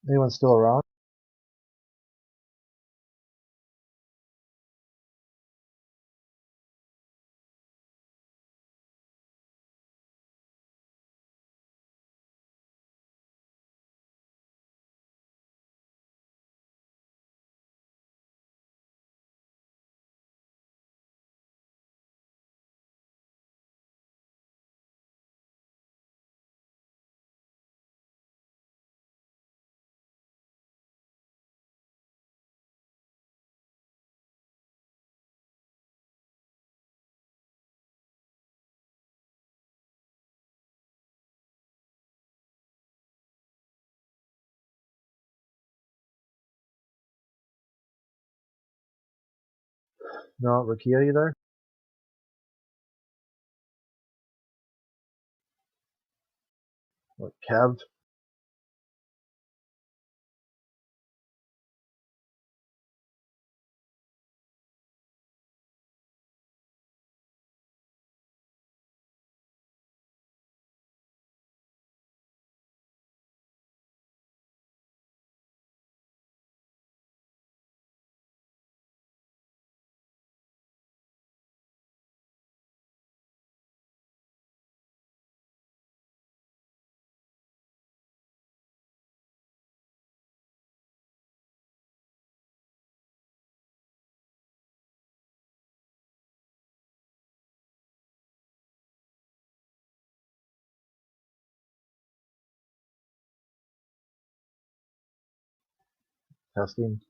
Anyone still around? No, Rakia, you there? What, Kev? Testing.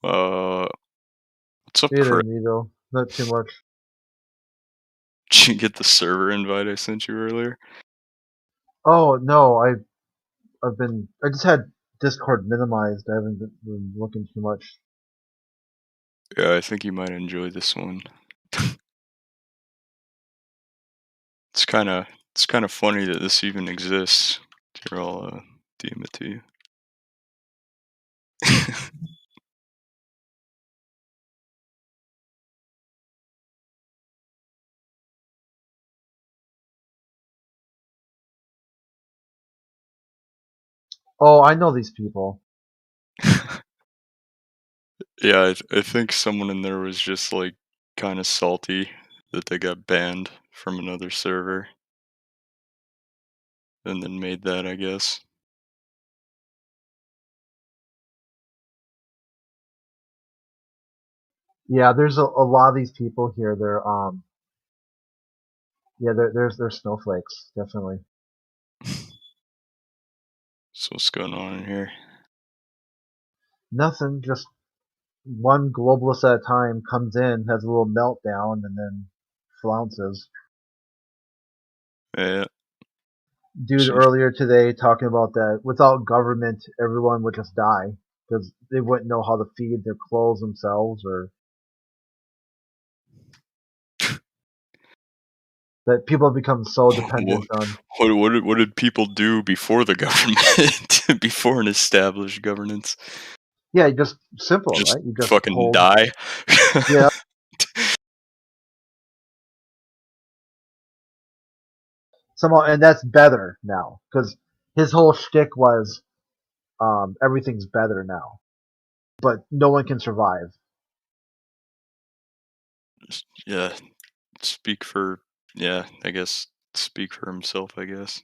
What's up, Either Chris? me though, not too much. Did you get the server invite I sent you earlier? Oh no, I just had Discord minimized. I haven't been looking too much. Yeah, I think you might enjoy this one. It's kind of funny that this even exists. Here, I'll DM it to you. Oh, I know these people. Yeah, I think someone in there was just like kind of salty that they got banned from another server, and then made that, I guess. Yeah, there's a lot of these people here. They're snowflakes, definitely. So what's going on in here? Nothing, just one globalist at a time comes in, has a little meltdown, and then flounces. Yeah. Dude earlier today talking about that without government, everyone would just die because they wouldn't know how to feed their clothes themselves, or that people have become so dependent on. What did people do before the government? Before an established governance? Yeah, just simple, Just right? You just fucking die. Yeah. Somehow, and that's better now because his whole shtick was everything's better now, but no one can survive. Yeah, I guess speak for himself, I guess.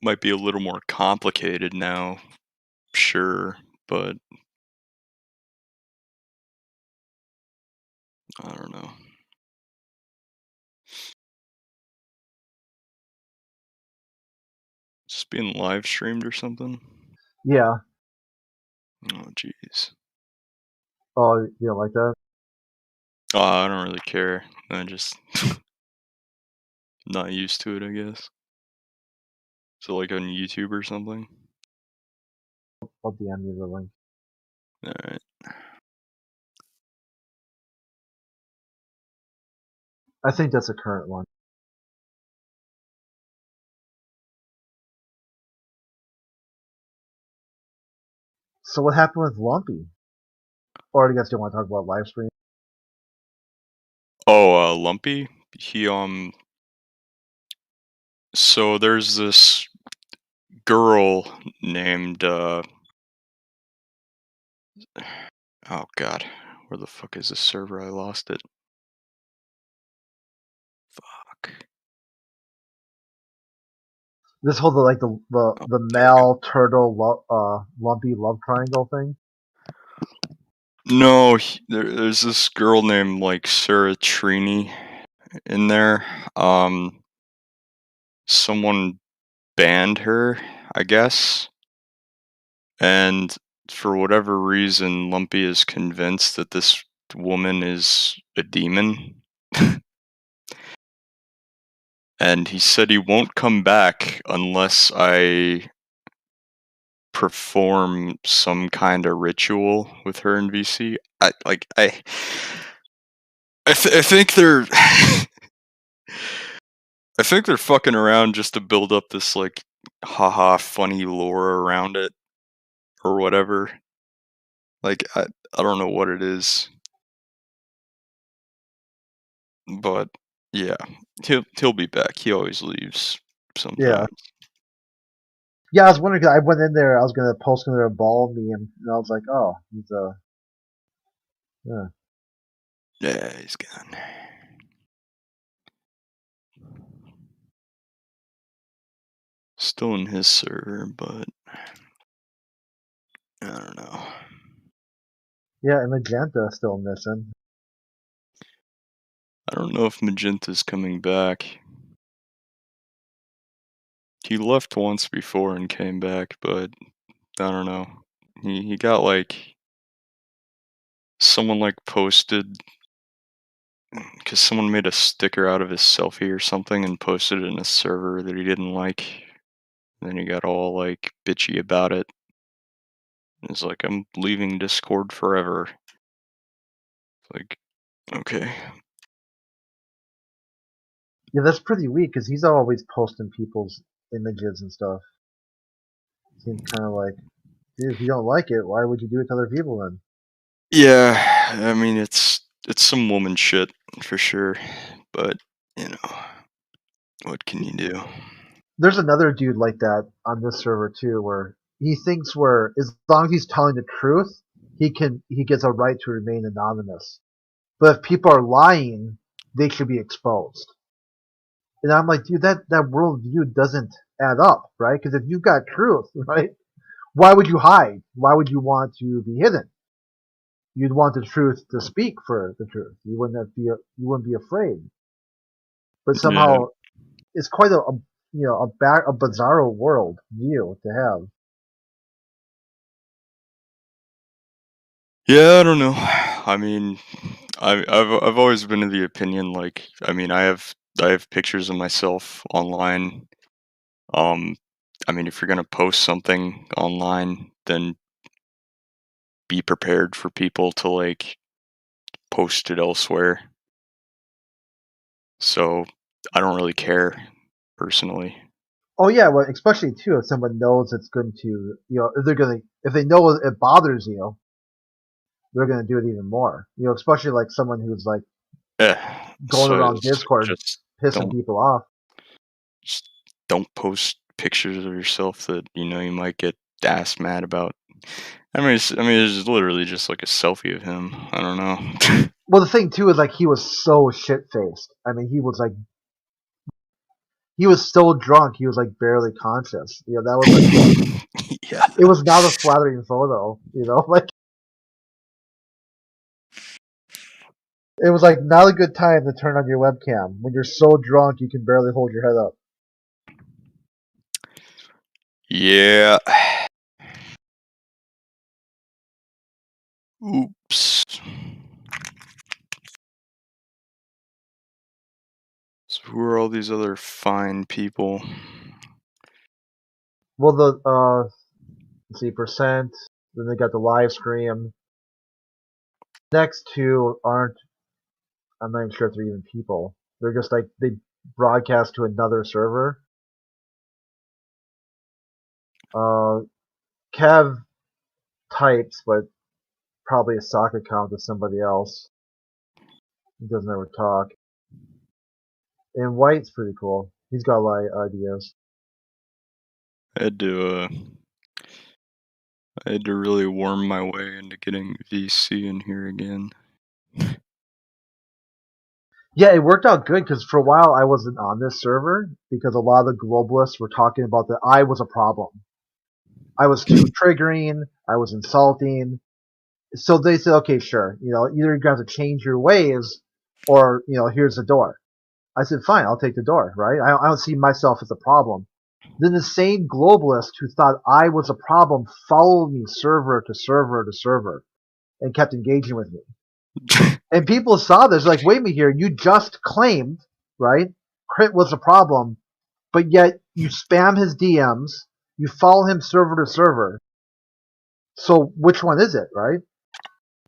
Might be a little more complicated now, sure, but I don't know. Is this being live streamed or something? Yeah. Oh, jeez. Oh, you don't like that? Oh, I don't really care. I just not used to it, I guess. So like on YouTube or something? I'll DM you the link. Alright. I think that's a current one. So what happened with Lumpy? Or do you guys still want to talk about live stream? Oh, Lumpy? He, so there's this girl named, oh god, where the fuck is this server? I lost it. Fuck. This whole the Mal Turtle Lumpy love triangle thing. No, there's this girl named like Sarah Trini in there. Someone banned her, I guess. And for whatever reason, Lumpy is convinced that this woman is a demon. And he said he won't come back unless I perform some kind of ritual with her in VC. I think they're I think they're fucking around just to build up this like haha funny lore around it or whatever. Like I don't know what it is. But yeah, he'll be back. He always leaves sometimes. Yeah, I was wondering. 'Cause I went in there. I was gonna post another ball meme, and I was like, "Oh, he's yeah." Yeah, he's gone. Still in his server, but I don't know. Yeah, and Magenta still missing. I don't know if Magenta's coming back. he left once before and came back, but I don't know. He got like someone like posted because someone made a sticker out of his selfie or something and posted it in a server that he didn't like. And then he got all like bitchy about it. He's like, I'm leaving Discord forever. Like, okay. Yeah, that's pretty weak because he's always posting people's images and stuff. Seems kind of like, dude, if you don't like it, why would you do it to other people then? Yeah, I mean it's some woman shit for sure, but you know, what can you do? There's another dude like that on this server too, where he thinks where as long as he's telling the truth, he gets a right to remain anonymous. But if people are lying, they should be exposed. And I'm like, dude, that worldview doesn't add up, right? Because if you've got truth, right, why would you hide? Why would you want to be hidden? You'd want the truth to speak for the truth. You wouldn't be afraid. But somehow, it's quite a bizarro world view to have. Yeah, I don't know. I mean, I've always been of the opinion like I mean I have pictures of myself online. I mean if you're gonna post something online, then be prepared for people to like post it elsewhere. So I don't really care personally. Oh yeah, well, especially too if someone knows it's going to, if they know it bothers you, they're going to do it even more. Especially like someone who's like going So around it's Discord just pissing people off. Just don't post pictures of yourself that you know you might get ass mad about. I mean, it's literally just like a selfie of him. I don't know. Well, the thing too is like he was so shit faced. I mean, he was so drunk, he was like barely conscious. That was like, yeah. It was not a flattering photo. Like it was like not a good time to turn on your webcam when you're so drunk you can barely hold your head up. Yeah. Oops. So who are all these other fine people? Well, the let's see, percent. Then they got the live stream. Next two aren't. I'm not even sure if they're even people. They're just like they broadcast to another server. Kev types, but probably a sock account to somebody else. He doesn't ever talk. And White's pretty cool. He's got a lot of ideas. I had to really worm my way into getting VC in here again. Yeah, it worked out good because for a while I wasn't on this server because a lot of the globalists were talking about that I was a problem. I was too triggering. I was insulting. So they said, okay, sure. Either you're going to have to change your ways or, here's the door. I said, fine, I'll take the door, right? I don't see myself as a problem. Then the same globalist who thought I was a problem followed me server to server to server and kept engaging with me. And people saw this like, wait a minute here, you just claimed, right? Crit was a problem, but yet you spam his DMs, you follow him server to server. So which one is it, right?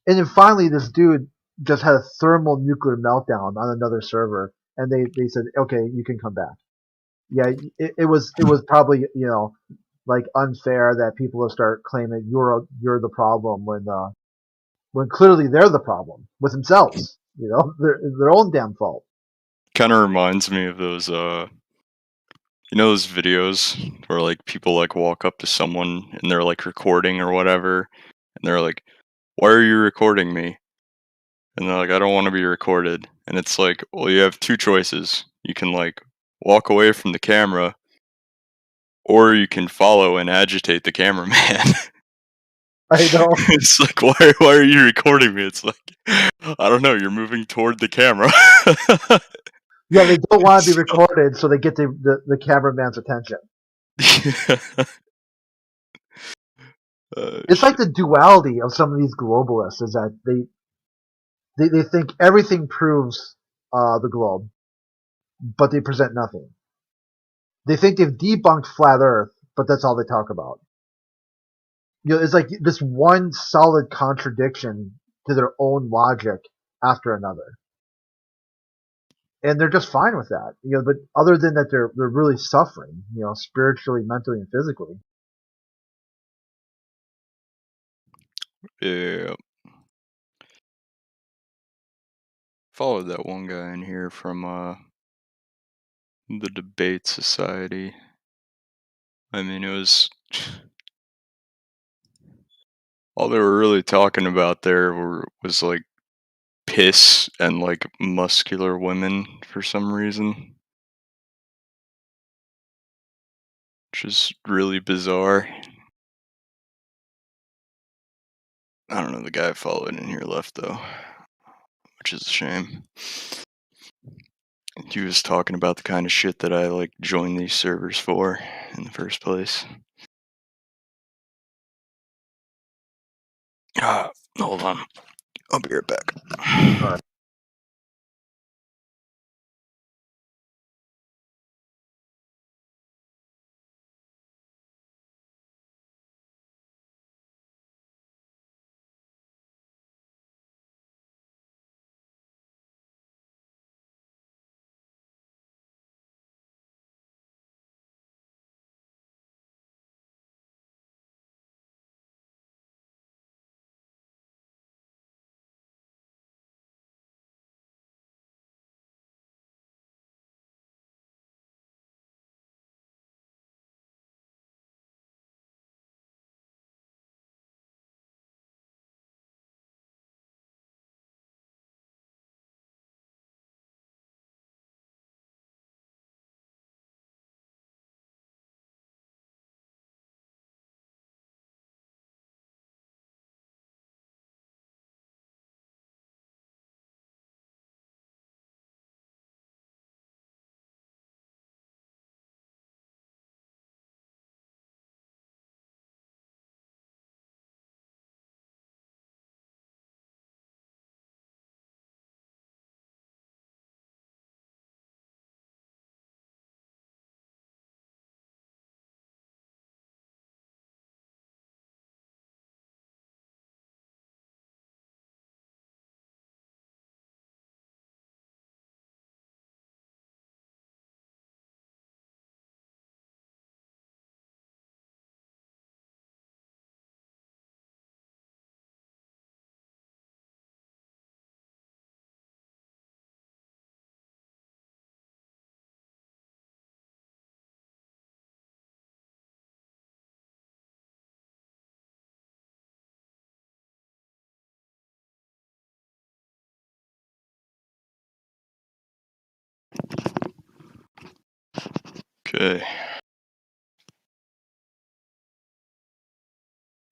And then finally this dude just had a thermal nuclear meltdown on another server, and they said, okay, you can come back. Yeah, it was probably like unfair that people will start claiming you're the problem when clearly they're the problem with themselves. Their own damn fault. Kind of reminds me of those those videos where like people like walk up to someone and they're like recording or whatever, and they're like, "Why are you recording me?" And they're like, "I don't want to be recorded." And it's like, well, you have two choices. You can like walk away from the camera, or you can follow and agitate the cameraman. I know. It's like, why are you recording me? It's like, I don't know. You're moving toward the camera. Yeah, they don't want to be recorded, so they get the cameraman's attention. It's like the duality of some of these globalists is that they think everything proves the globe, but they present nothing. They think they've debunked flat Earth, but that's all they talk about. It's like this one solid contradiction to their own logic after another, and they're just fine with that. But other than that, they're really suffering. Spiritually, mentally, and physically. Yeah. Followed that one guy in here from the Debate Society. I mean, it was all they were really talking about there was like piss and like muscular women for some reason, which is really bizarre. I don't know, the guy I followed in here left though, which is a shame. He was talking about the kind of shit that I like joined these servers for in the first place. Hold on. I'll be right back. All right. Okay.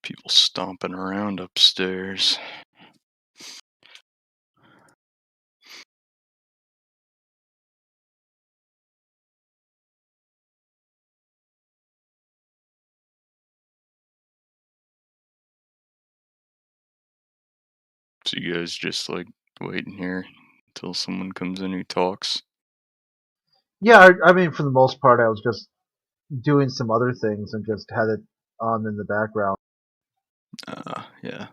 People stomping around upstairs. So you guys just like waiting here until someone comes in who talks? Yeah, I mean, for the most part, I was just doing some other things and just had it on in the background. Yeah.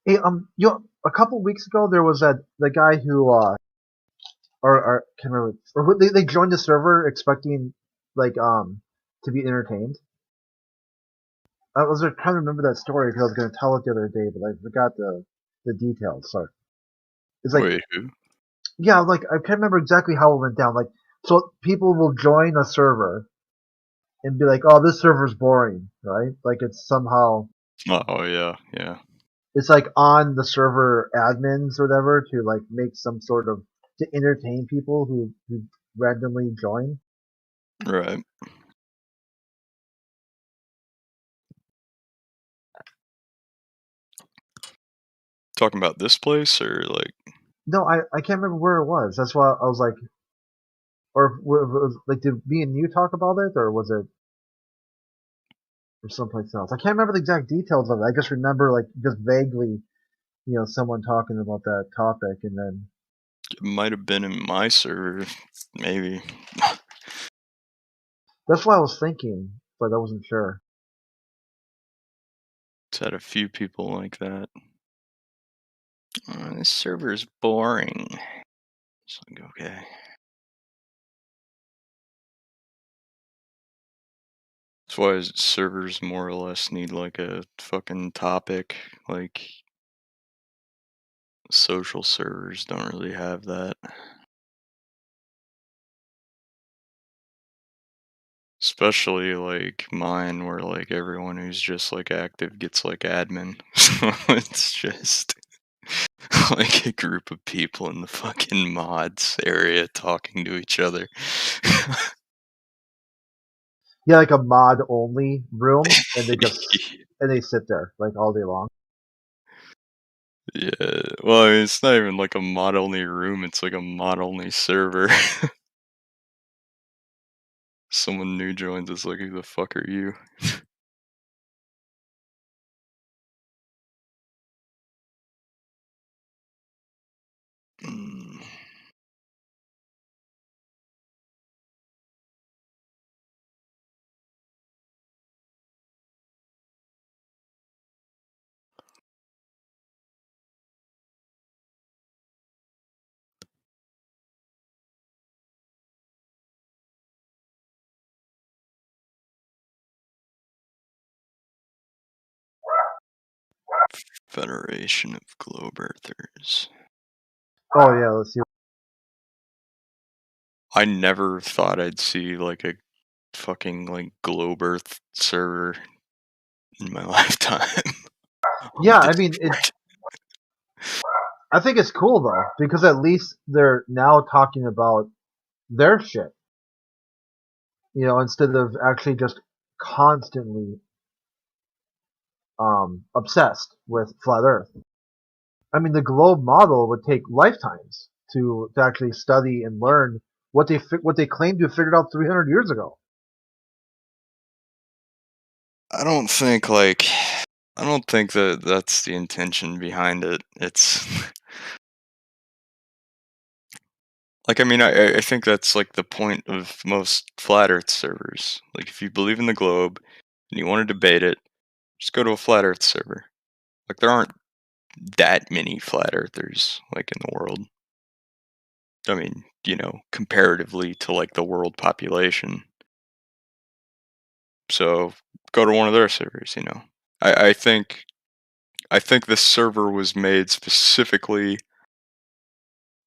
Hey, a couple weeks ago there was the guy who or can't remember, or they joined the server expecting like to be entertained. I was trying to remember that story because I was going to tell it the other day, but I forgot the details. Sorry. It's like, wait, who? yeah, like I can't remember exactly how it went down. Like, so people will join a server and be like, "Oh, this server's boring," right? Like it's somehow Oh yeah, yeah. it's like on the server admins or whatever to like make some sort of to entertain people who randomly join. Right. Talking about this place or like? No, I can't remember where it was. That's why I was like, or was, like, did me and you talk about it, or was it or someplace else? I can't remember the exact details of it. I just remember like just vaguely, someone talking about that topic, and then It might have been in my server, maybe. that's what I was thinking, but I wasn't sure. It's had a few people like that. This server's boring. It's like, okay. That's why servers more or less need like a fucking topic. Like social servers don't really have that. Especially like mine, where like everyone who's just like active gets like admin. So it's just like a group of people in the fucking mods area talking to each other. Yeah, like a mod only room, and they just and they sit there like all day long. Yeah, well, I mean, it's not even like a mod only room, it's like a mod only server. Someone new joins, it's like, who the fuck are you? Federation of Globe Earthers. Oh yeah, let's see. I never thought I'd see like a fucking like Globe Earth server in my lifetime. Yeah, I mean I think it's cool though because at least they're now talking about their shit, instead of actually just constantly obsessed with flat Earth. I mean, the globe model would take lifetimes to actually study and learn what they claimed to have figured out 300 years ago. I don't think that that's the intention behind it. It's like, I mean, I think that's like the point of most flat Earth servers. Like, if you believe in the globe and you want to debate it, just go to a flat Earth server. Like, there aren't that many flat earthers like in the world. I mean, comparatively to like the world population. So go to one of their servers, I think this server was made specifically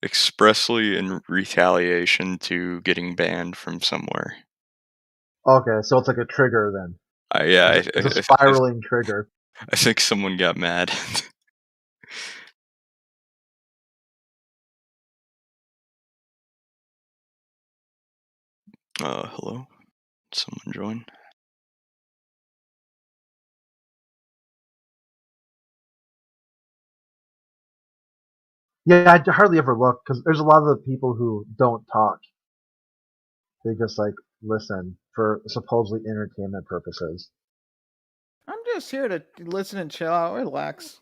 expressly in retaliation to getting banned from somewhere. Okay, so it's like a trigger then. Yeah, it's a spiraling trigger. I think someone got mad. Hello? Someone join? Yeah, I hardly ever look because there's a lot of the people who don't talk. They just like listen for supposedly entertainment purposes. I'm just here to listen and chill out, relax.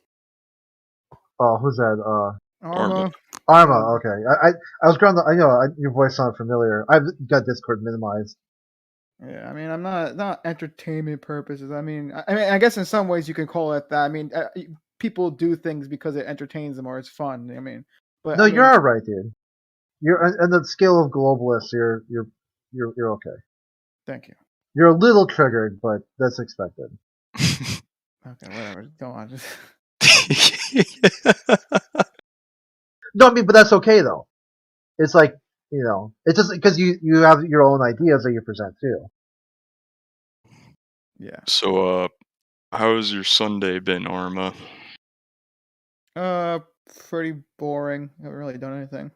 Oh, who's that? Arma. Arma. Okay, I was grounded. I know your voice sounded familiar. I've got Discord minimized. Yeah, I mean, I'm not entertainment purposes. I mean, I guess in some ways you can call it that. I mean, people do things because it entertains them or it's fun. I mean, but no, you're all right, dude. You're on the scale of globalists. You're okay. Thank you. You're a little triggered, but that's expected. Okay, whatever. Go on. No, I mean, but that's okay though. It's like, it's just because you have your own ideas that you present too. Yeah. So, how has your Sunday been, Arma? Pretty boring. I haven't really done anything.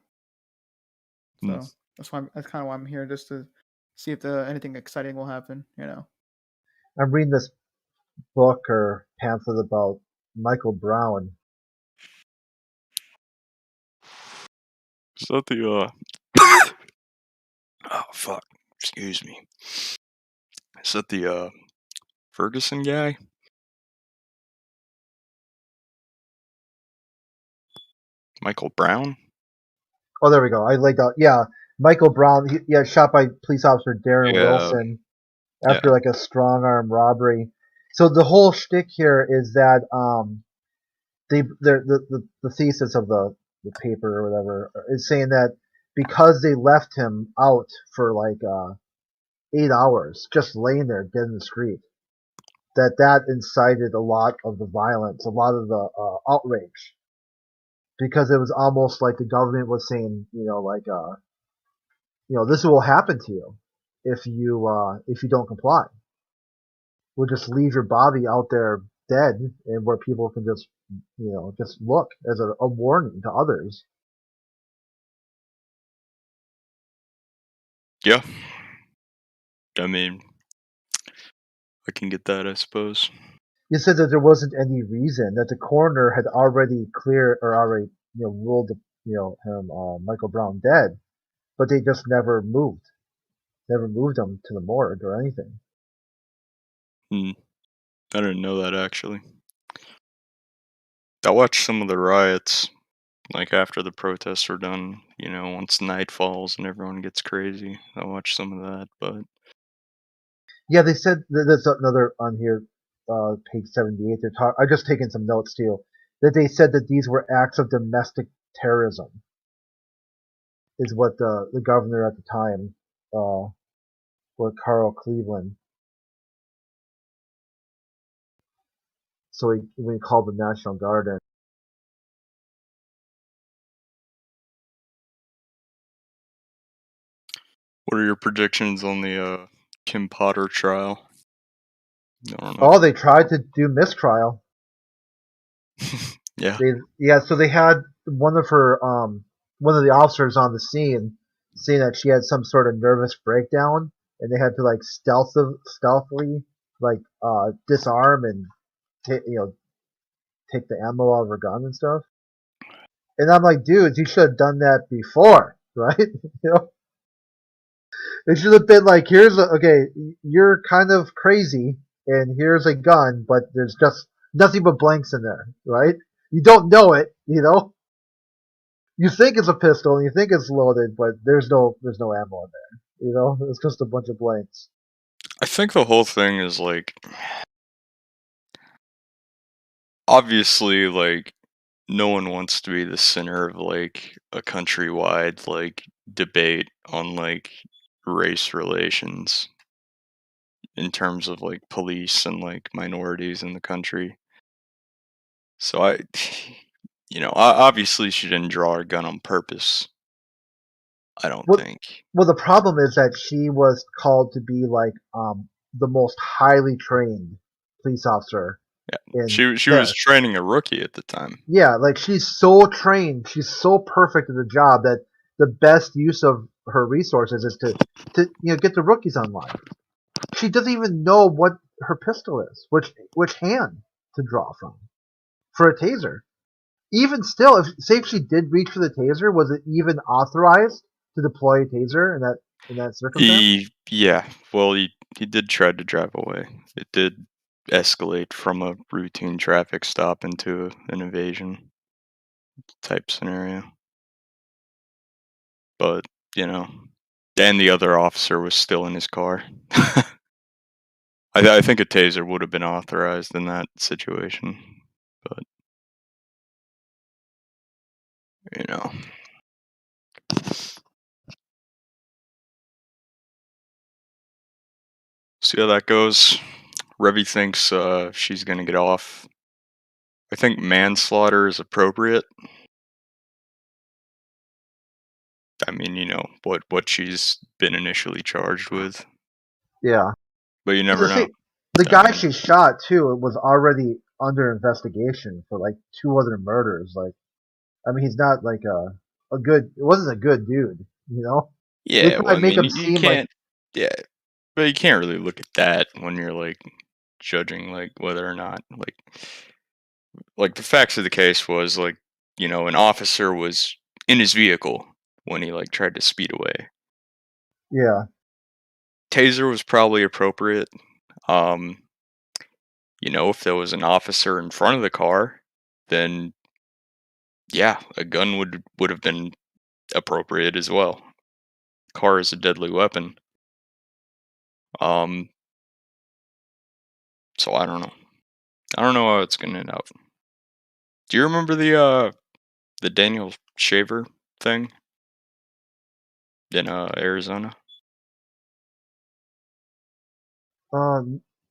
So Mm. that's kind of why I'm here, just to see if anything exciting will happen. I'm reading this book or pamphlet about Michael Brown. Is that the oh fuck, excuse me. Is that the Ferguson guy? Michael Brown? Oh, there we go. I laid out. Yeah, Michael Brown. Shot by police officer Darren Wilson after like a strong arm robbery. So the whole shtick here is that the thesis of the paper or whatever is saying that because they left him out for like 8 hours, just laying there dead in the street, that incited a lot of the violence, a lot of the outrage, because it was almost like the government was saying, this will happen to you if you don't comply. We'll just leave your body out there dead, and where people can just just look as a warning to others. Yeah. I mean, I can get that, I suppose. You said that there wasn't any reason, that the coroner had already ruled him Michael Brown dead, but they just never moved him to the morgue or anything. I didn't know that, actually. I watched some of the riots, like after the protests were done, once night falls and everyone gets crazy. I watched some of that, but Yeah, they said there's another on here, page 78. I just taken some notes too. That they said that these were acts of domestic terrorism, is what the governor at the time, Carl Cleveland. So when he called the National Guard in. what are your predictions on the Kim Potter trial? I don't know. Oh, they tried to do mistrial. Yeah. So they had one of the officers on the scene saying that she had some sort of nervous breakdown, and they had to like stealthily disarm and take the ammo out of her gun and stuff. And I'm like, dude, you should have done that before, right? It should have been like, you're kind of crazy, and here's a gun, but there's just nothing but blanks in there, right? You don't know it, You think it's a pistol, and you think it's loaded, but there's no ammo in there, It's just a bunch of blanks. I think the whole thing is like, obviously, like, no one wants to be the center of like a countrywide like debate on like race relations in terms of like police and like minorities in the country. So obviously she didn't draw her gun on purpose. I don't think. Well, the problem is that she was called to be like the most highly trained police officer. Yeah, she was training a rookie at the time. Yeah, like she's so trained, she's so perfect at the job that the best use of her resources is to get the rookies online. She doesn't even know what her pistol is, which hand to draw from for a taser. Even still, if she did reach for the taser, was it even authorized to deploy a taser in that circumstance? He did try to drive away. It did escalate from a routine traffic stop into an evasion type scenario. But, and the other officer was still in his car. I think a taser would have been authorized in that situation, but see how that goes. Revy thinks she's gonna get off. I think manslaughter is appropriate. I mean, you know what she's been initially charged with, Yeah. but you never know. The guy she shot too was already under investigation for like 2 other murders. Like, I mean, he's not like a good. It wasn't a good dude, you know. They Yeah, tried well, to I make mean, him you seem can't. like Yeah, but you can't really look at that when you're like judging like whether or not like the facts of the case was like, you know, an officer was in his vehicle when he like tried to speed away. yeah. Taser was probably appropriate. You know, if there was an officer in front of the car, then yeah, a gun would have been appropriate as well. Car is a deadly weapon. So I don't know. I don't know how it's gonna end up. Do you remember the Daniel Shaver thing in Arizona?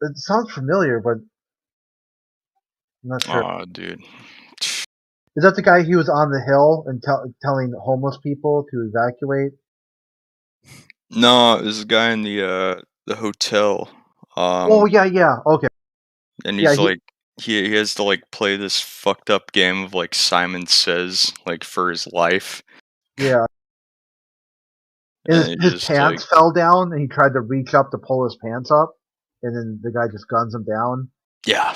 It sounds familiar, but I'm not sure. Oh, dude. Is that the guy who was on the hill and telling homeless people to evacuate? No, there's a guy in the hotel. Oh yeah. Okay. And Yeah, he's like he has to like play this fucked up game of like Simon Says like for his life. Yeah. And And his just pants fell down, and he tried to reach up to pull his pants up, and then the guy just guns him down. Yeah.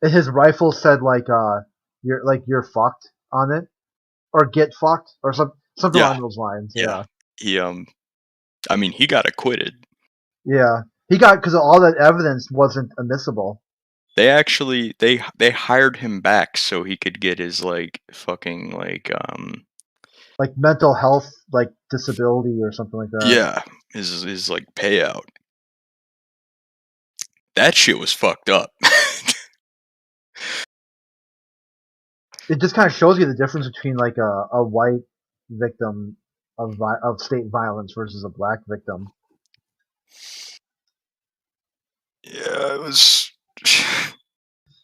And his rifle said like you're fucked on it, or get fucked, or something along those lines. Yeah. He I mean he got acquitted. Yeah. He got, because all that evidence wasn't admissible. They actually they hired him back so he could get his like fucking like mental health like disability or something like that. yeah, his like payout. That shit was fucked up. It just kind of shows you the difference between like a white victim of state violence versus a black victim. Yeah, it was.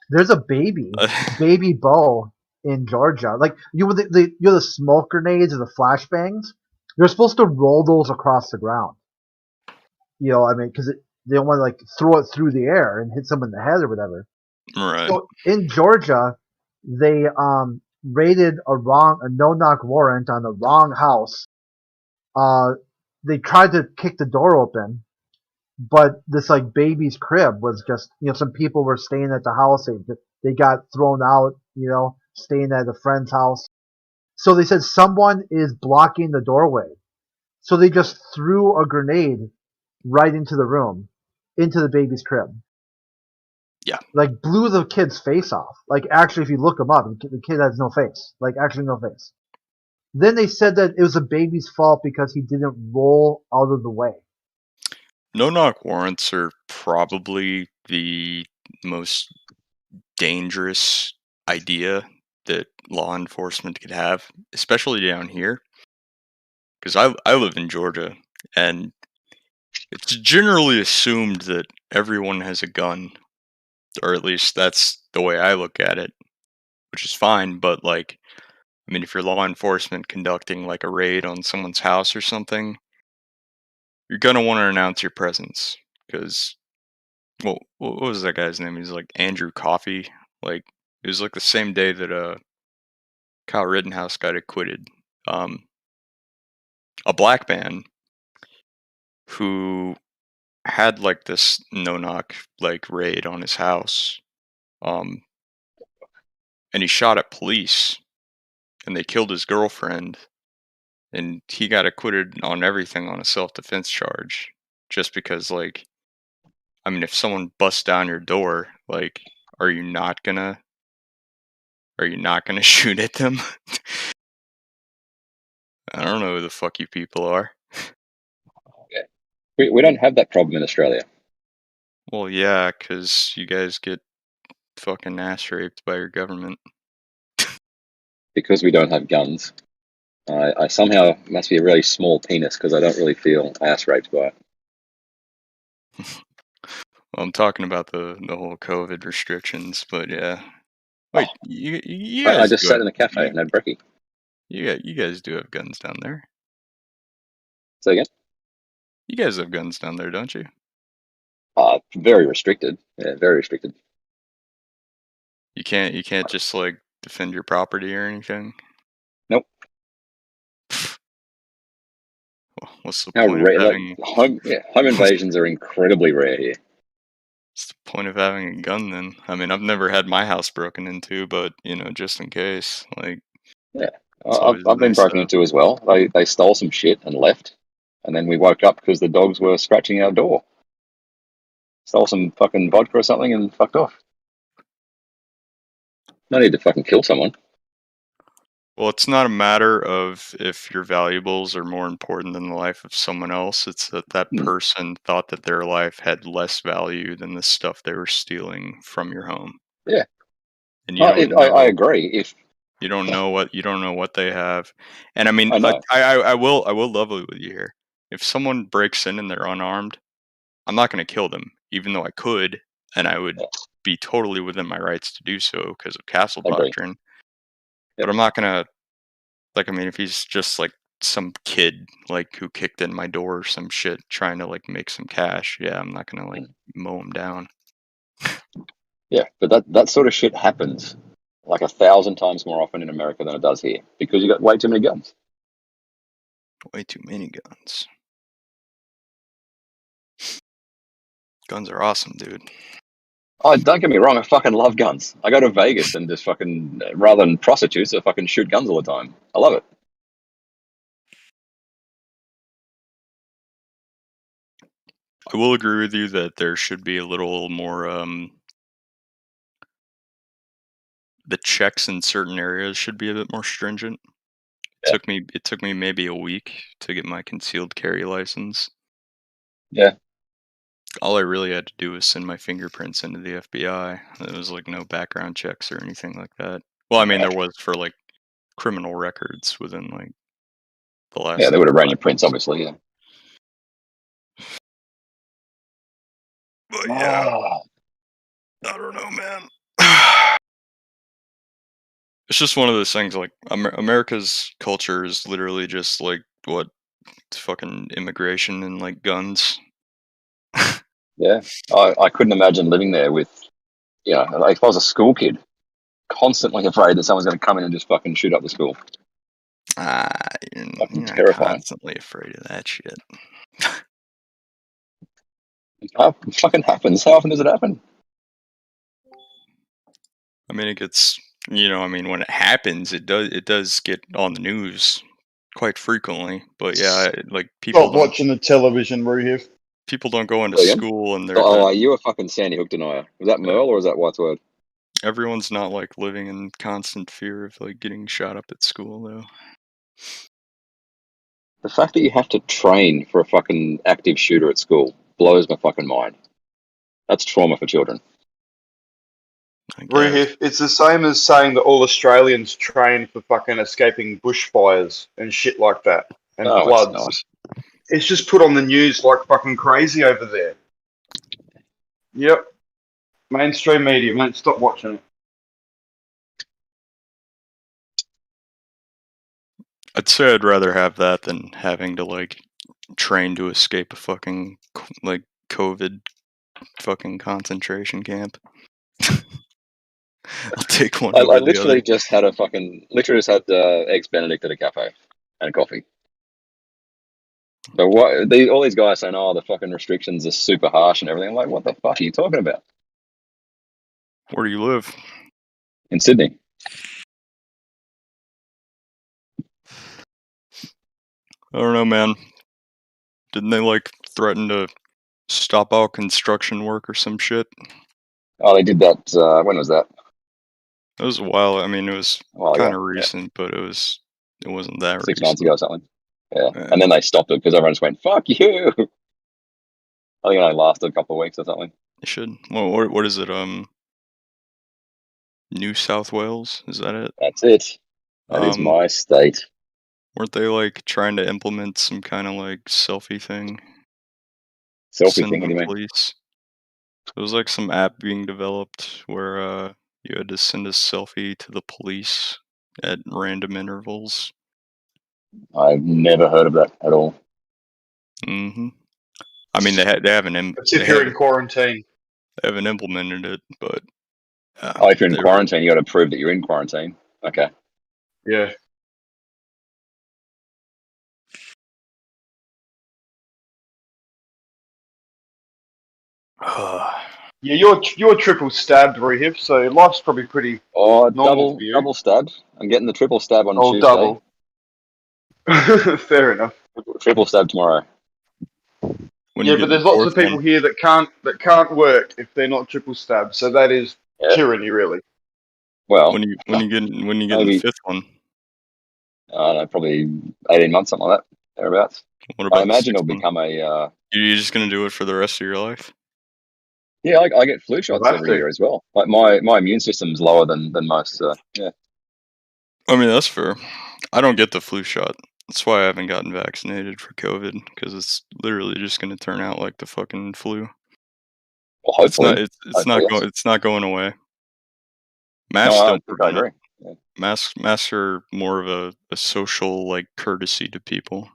There's a baby Bo in Georgia. Like you know the smoke grenades or the flashbangs. They're supposed to roll those across the ground. You know, I mean, because they don't want to like throw it through the air and hit someone in the head or whatever. Right. So in Georgia, they raided a no-knock warrant on the wrong house. They tried to kick the door open, but this like baby's crib was just, you know, some people were staying at the house. They got thrown out, you know, staying at a friend's house. So they said someone is blocking the doorway. So they just threw a grenade right into the room, into the baby's crib. Yeah. Like blew the kid's face off. Like actually, if you look him up, the kid has no face. Like actually no face. Then they said that it was the baby's fault because he didn't roll out of the way. No-knock warrants are probably the most dangerous idea that law enforcement could have, especially down here. Because I live in Georgia, and it's generally assumed that everyone has a gun, or at least that's the way I look at it, which is fine. But like, I mean, if you're law enforcement conducting like a raid on someone's house or something, you're gonna want to announce your presence because, well, what was that guy's name? He's like Andrew Coffey. Like it was like the same day that Kyle Rittenhouse got acquitted. A black man who had like this no-knock like raid on his house, and he shot at police, and they killed his girlfriend, and he got acquitted on everything on a self-defense charge, just because like. I mean, if someone busts down your door, like, are you not gonna shoot at them? I don't know who the fuck you people are. We don't have that problem in Australia. Well, yeah, because you guys get fucking ass raped by your government. Because we don't have guns. I somehow must be a really small penis because I don't really feel ass raped by it. I'm talking about the whole COVID restrictions, but yeah. Wait, you I guys just do sat have, in a cafe and had brekkie. you guys do have guns down there. Say again? You guys have guns down there, don't you? Very restricted. Yeah, very restricted. You can't just like defend your property or anything. Nope. What's the How point of rare? Like having home invasions are incredibly rare here. What's the point of having a gun then? I mean, I've never had my house broken into, but just in case, like. Yeah, it's always I've been nice broken to- into as well. They stole some shit and left, and then we woke up because the dogs were scratching our door. Stole some fucking vodka or something and fucked off. No need to fucking kill someone. Well, it's not a matter of if your valuables are more important than the life of someone else. It's that person thought that their life had less value than the stuff they were stealing from your home. Yeah, and you don't know. I agree. If you don't know what they have, and I mean, I know. I will level with you here. If someone breaks in and they're unarmed, I'm not going to kill them, even though I could, and I would be totally within my rights to do so because of castle doctrine. But I'm not going to, like, I mean, if he's just like some kid like who kicked in my door or some shit trying to like make some cash, yeah, I'm not going to like mow him down. Yeah, but that sort of shit happens like 1,000 times more often in America than it does here because you got way too many guns. Way too many guns. Guns are awesome, dude. Oh, don't get me wrong, I fucking love guns. I go to Vegas and just fucking, rather than prostitutes, I fucking shoot guns all the time. I love it. I will agree with you that there should be a little more, the checks in certain areas should be a bit more stringent. It took me maybe a week to get my concealed carry license. Yeah. All I really had to do was send my fingerprints into the FBI. There was like no background checks or anything like that. Well, I mean, there was for like criminal records within like the last. Yeah, they would have ran your 5 prints, months. obviously, yeah. But yeah, I don't know, man. It's just one of those things. Like America's culture is literally just like what fucking immigration and like guns. Yeah, I couldn't imagine living there with, like if I was a school kid, constantly afraid that someone's going to come in and just fucking shoot up the school. You're terrifying. Constantly afraid of that shit. It fucking happens. How often does it happen? I mean, it gets, I mean, when it happens, it does get on the news quite frequently. But yeah, like people Stop watching the television, Ruhif. People don't go into Say again? school and they're. Oh, you a fucking Sandy Hook denier. Was that Merle or was that White's Word? Everyone's not like living in constant fear of like getting shot up at school, though. The fact that you have to train for a fucking active shooter at school blows my fucking mind. That's trauma for children. Ruhif, it's the same as saying that all Australians train for fucking escaping bushfires and shit like that, and No, floods. it's not. It's just put on the news like fucking crazy over there. Yep. Mainstream media, mate, stop watching it. I'd say I'd rather have that than having to like train to escape a fucking like COVID fucking concentration camp. I'll take one I over the literally other. just had eggs Benedict at a cafe and coffee. But all these guys saying, "Oh, the fucking restrictions are super harsh and everything." I'm like, what the fuck are you talking about? Where do you live? In Sydney. I don't know, man. Didn't they like threaten to stop all construction work or some shit? Oh, they did that. When was that? It was a while. I mean, it was while kind ago, of yeah. recent, but it wasn't that 6 recent. months ago or something. Yeah. And then they stopped it because everyone just went, "Fuck you." I think it only lasted a couple of weeks or something. It should. Well, what is it? New South Wales? Is that it? That's it. That is my state. Weren't they like trying to implement some kind of like selfie thing? Selfie Send thing, what do the you mean? police. It was like some app being developed where you had to send a selfie to the police at random intervals. I've never heard of that at all. Mm-hmm. I mean, they haven't. That's if you're in quarantine. They haven't implemented it, but oh, if you're in quarantine, you got to prove that you're in quarantine. Okay. Yeah. Yeah, you're triple stabbed, Rehab, so life's probably pretty normal for you. Double stabbed. I'm getting the triple stab on Tuesday. Double. Fair enough. Triple stab tomorrow. Yeah, but there's lots of people here that can't work if they're not triple stabbed, so that is tyranny, really. Well, when you get the fifth one, I don't know, probably 18 months, something like that, thereabouts. What about I imagine it'll become a. You're just gonna do it for the rest of your life? Yeah, I get flu shots every year as well. Like my immune system's lower than most. Yeah. I mean, that's fair. I don't get the flu shot. That's why I haven't gotten vaccinated for COVID, because it's literally just going to turn out like the fucking flu. Well, hopefully. It's not going away. Masks don't prevent it. Yeah. Masks are more of a social like courtesy to people,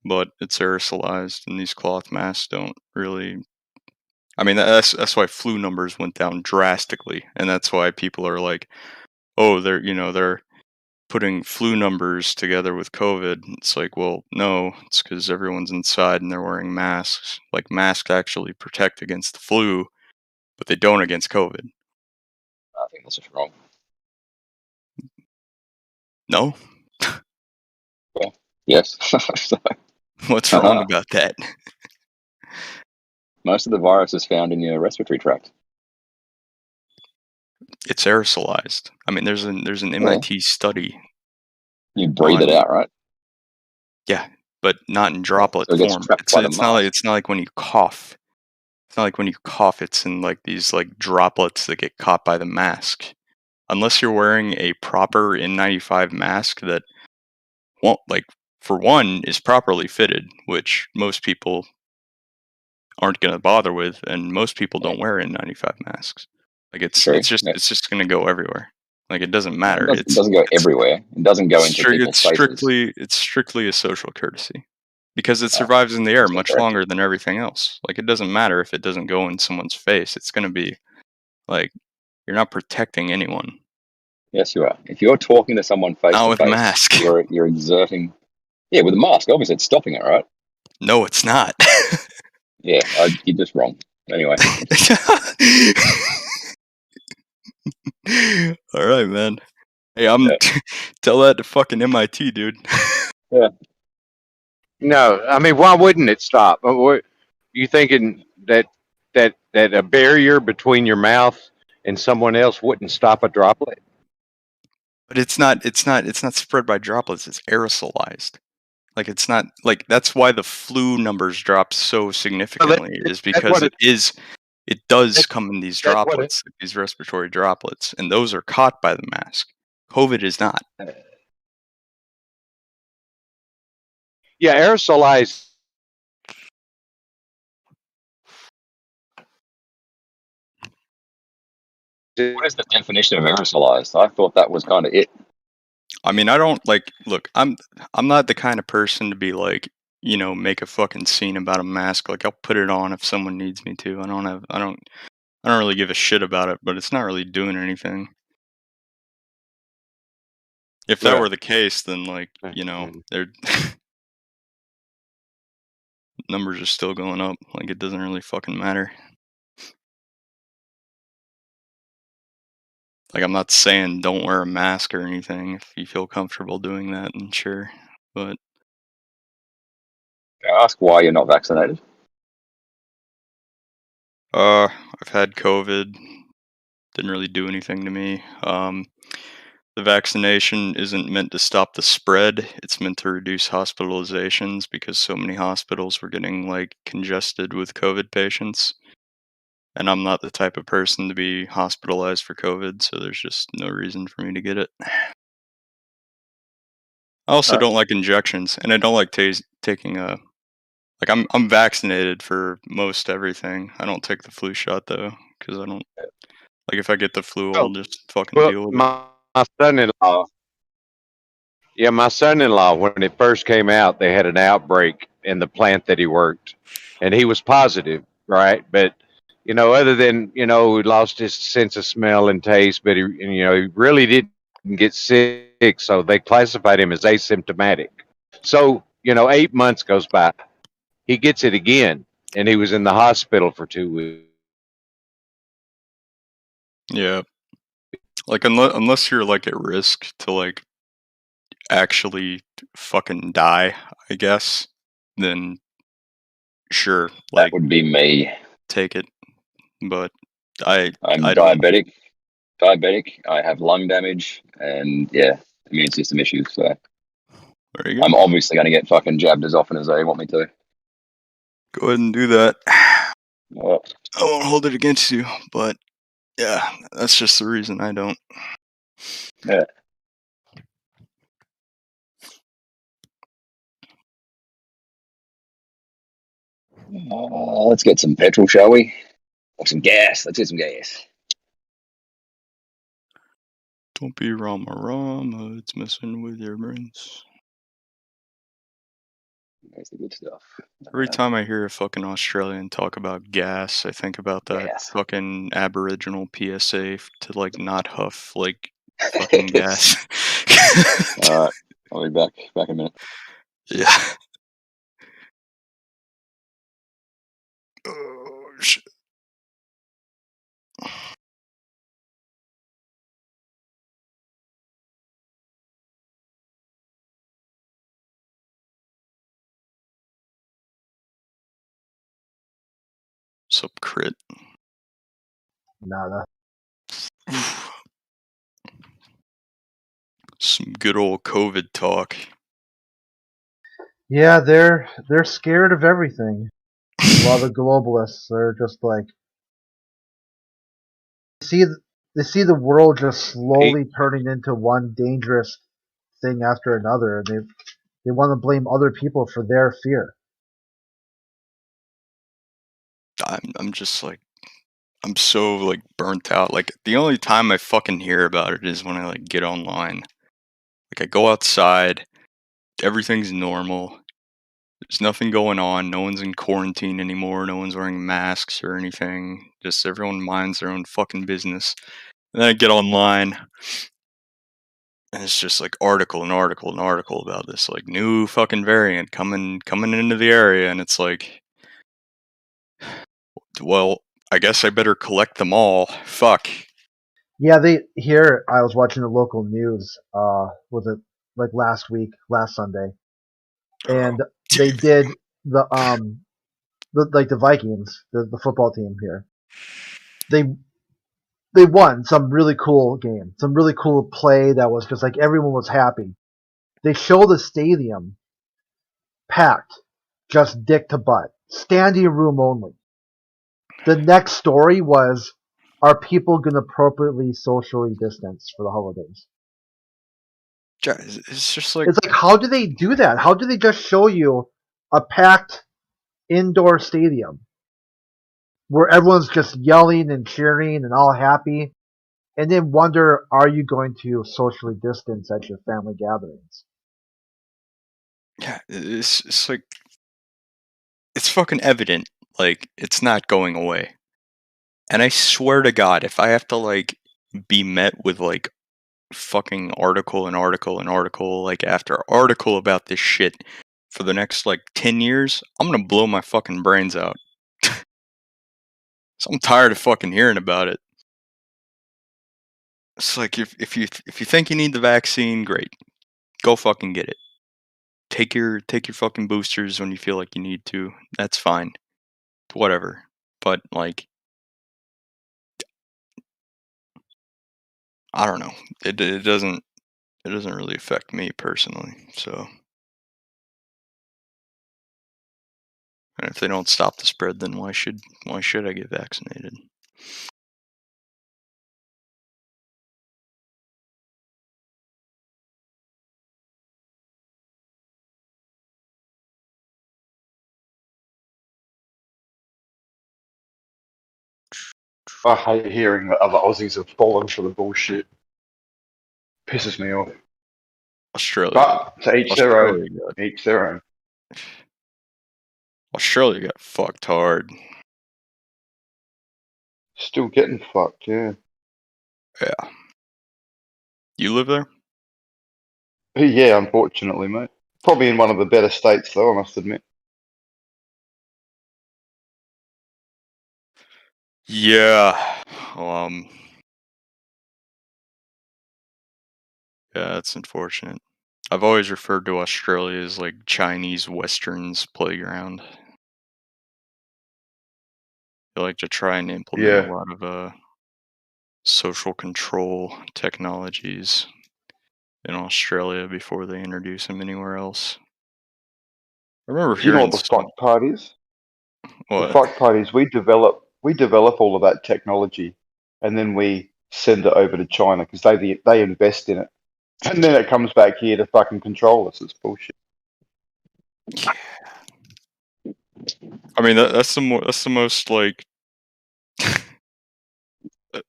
but it's aerosolized, and these cloth masks don't really. I mean, that's why flu numbers went down drastically, and that's why people are like, oh, they're putting flu numbers together with COVID. It's like, well, no, it's because everyone's inside and they're wearing masks. Like, masks actually protect against the flu, but they don't against COVID. I think that's just wrong. No? Well, yes. What's wrong about that? Most of the virus is found in your respiratory tract. It's aerosolized. I mean, there's an MIT study. You breathe it out, right? Yeah, but not in droplet So it gets form. trapped by the It's not like when you cough. It's not like when you cough, it's in like these like droplets that get caught by the mask. Unless you're wearing a proper N95 mask that won't, like, for one, is properly fitted, which most people aren't going to bother with, and most people don't wear N95 masks. Like, it's just going to go everywhere. Like, it doesn't matter. It doesn't go everywhere. It doesn't go into people's faces. It's strictly a social courtesy, because it survives in the air much longer than everything else. Like, it doesn't matter if it doesn't go in someone's face. It's going to be like, you're not protecting anyone. Yes, you are. If you're talking to someone face to face, with a mask, you're exerting. Yeah, with a mask, obviously it's stopping it, right? No, it's not. Yeah, you're just wrong. Anyway. All right, man. Hey, tell that to fucking MIT, dude. Yeah. No, I mean, why wouldn't it stop? You thinking that a barrier between your mouth and someone else wouldn't stop a droplet? But it's not spread by droplets. It's aerosolized. Like, it's not like, that's why the flu numbers drop so significantly, is because it does come in these droplets, these respiratory droplets, and those are caught by the mask. COVID is not. Yeah, aerosolized. What is the definition of aerosolized? I thought that was kind of it. I mean, I don't look, I'm not the kind of person to be like, make a fucking scene about a mask. Like, I'll put it on if someone needs me to. I don't really give a shit about it, but it's not really doing anything. If that were the case, then their numbers are still going up. Like, it doesn't really fucking matter. Like, I'm not saying don't wear a mask or anything. If you feel comfortable doing that, then sure. But Can I ask why you're not vaccinated? I've had COVID. Didn't really do anything to me. The vaccination isn't meant to stop the spread. It's meant to reduce hospitalizations, because so many hospitals were getting congested with COVID patients. And I'm not the type of person to be hospitalized for COVID, so there's just no reason for me to get it. I also don't like injections, and I don't like taking Like I'm vaccinated for most everything. I don't take the flu shot though, because I don't like if I get the flu, I'll just fucking Well, deal with it. my son-in-law, yeah, my son-in-law, when it first came out, they had an outbreak in the plant that he worked, and he was positive, right? But other than he lost his sense of smell and taste, but he really didn't get sick, so they classified him as asymptomatic. So 8 months goes by, he gets it again, and he was in the hospital for 2 weeks. Yeah. Like unless you're like at risk to like actually fucking die, I guess, then sure, That would be me. take it. But I'm I don't. diabetic. I have lung damage and immune system issues. So There you go. I'm obviously going to get fucking jabbed as often as they want me to. Go ahead and do that. Well, I won't hold it against you, but yeah, that's just the reason I don't. Yeah. Let's get some petrol, shall we? Or some gas. Let's get some gas. Don't be Rama Rama, it's messing with your brains. That's the good stuff. Every time I hear a fucking Australian talk about gas, I think about that fucking Aboriginal PSA to like not huff like fucking gas. Alright, I'll be back in a minute. Yeah. Oh shit. Sup, crit? Nada. Some good old COVID talk. Yeah, they're scared of everything. A lot of the globalists are just like they see the world just slowly turning into one dangerous thing after another, and they want to blame other people for their fear. I'm just like, I'm so like burnt out. Like the only time I fucking hear about it is when I like get online. Like I go outside, everything's normal. There's nothing going on. No one's in quarantine anymore. No one's wearing masks or anything. Just everyone minds their own fucking business. And then I get online, and it's just like article and article and article about this like new fucking variant coming into the area, and it's like, well, I guess I better collect them all. Fuck. Yeah, I was watching the local news, was it like last Sunday, and they did the Vikings, the football team here. They won some really cool game, some really cool play that was just like everyone was happy. They show the stadium packed, just dick to butt, standing room only. The next story was, are people going to appropriately socially distance for the holidays? It's just like, it's like, how do they do that? How do they just show you a packed indoor stadium where everyone's just yelling and cheering and all happy, and then wonder, are you going to socially distance at your family gatherings? yeah, it's like, it's fucking evident, like, it's not going away. And I swear to God, if I have to, like, be met with, like, fucking article and article and article, like, after article about this shit for the next, like, 10 years, I'm gonna blow my fucking brains out. So I'm tired of fucking hearing about it. It's like, if you think you need the vaccine, great. Go fucking get it. Take your fucking boosters when you feel like you need to. That's fine. Whatever. But like, I don't know. It doesn't really affect me personally. So, and if they don't stop the spread, then why should I get vaccinated? I hate hearing that other Aussies have fallen for the bullshit. Pisses me off. Australia. But to each their own. Australia got, Each their own. Australia got fucked hard. Still getting fucked, yeah. Yeah. You live there? Yeah, unfortunately, mate. Probably in one of the better states, though, I must admit. Yeah. Yeah, it's unfortunate. I've always referred to Australia as like Chinese Western's playground. They like to try and implement a lot of social control technologies in Australia before they introduce them anywhere else. I remember Do you know hearing what the fuck part is? What? The fuck part is we develop all of that technology, and then we send it over to China because they invest in it, and then it comes back here to fucking control us. It's bullshit. I mean, that's the most like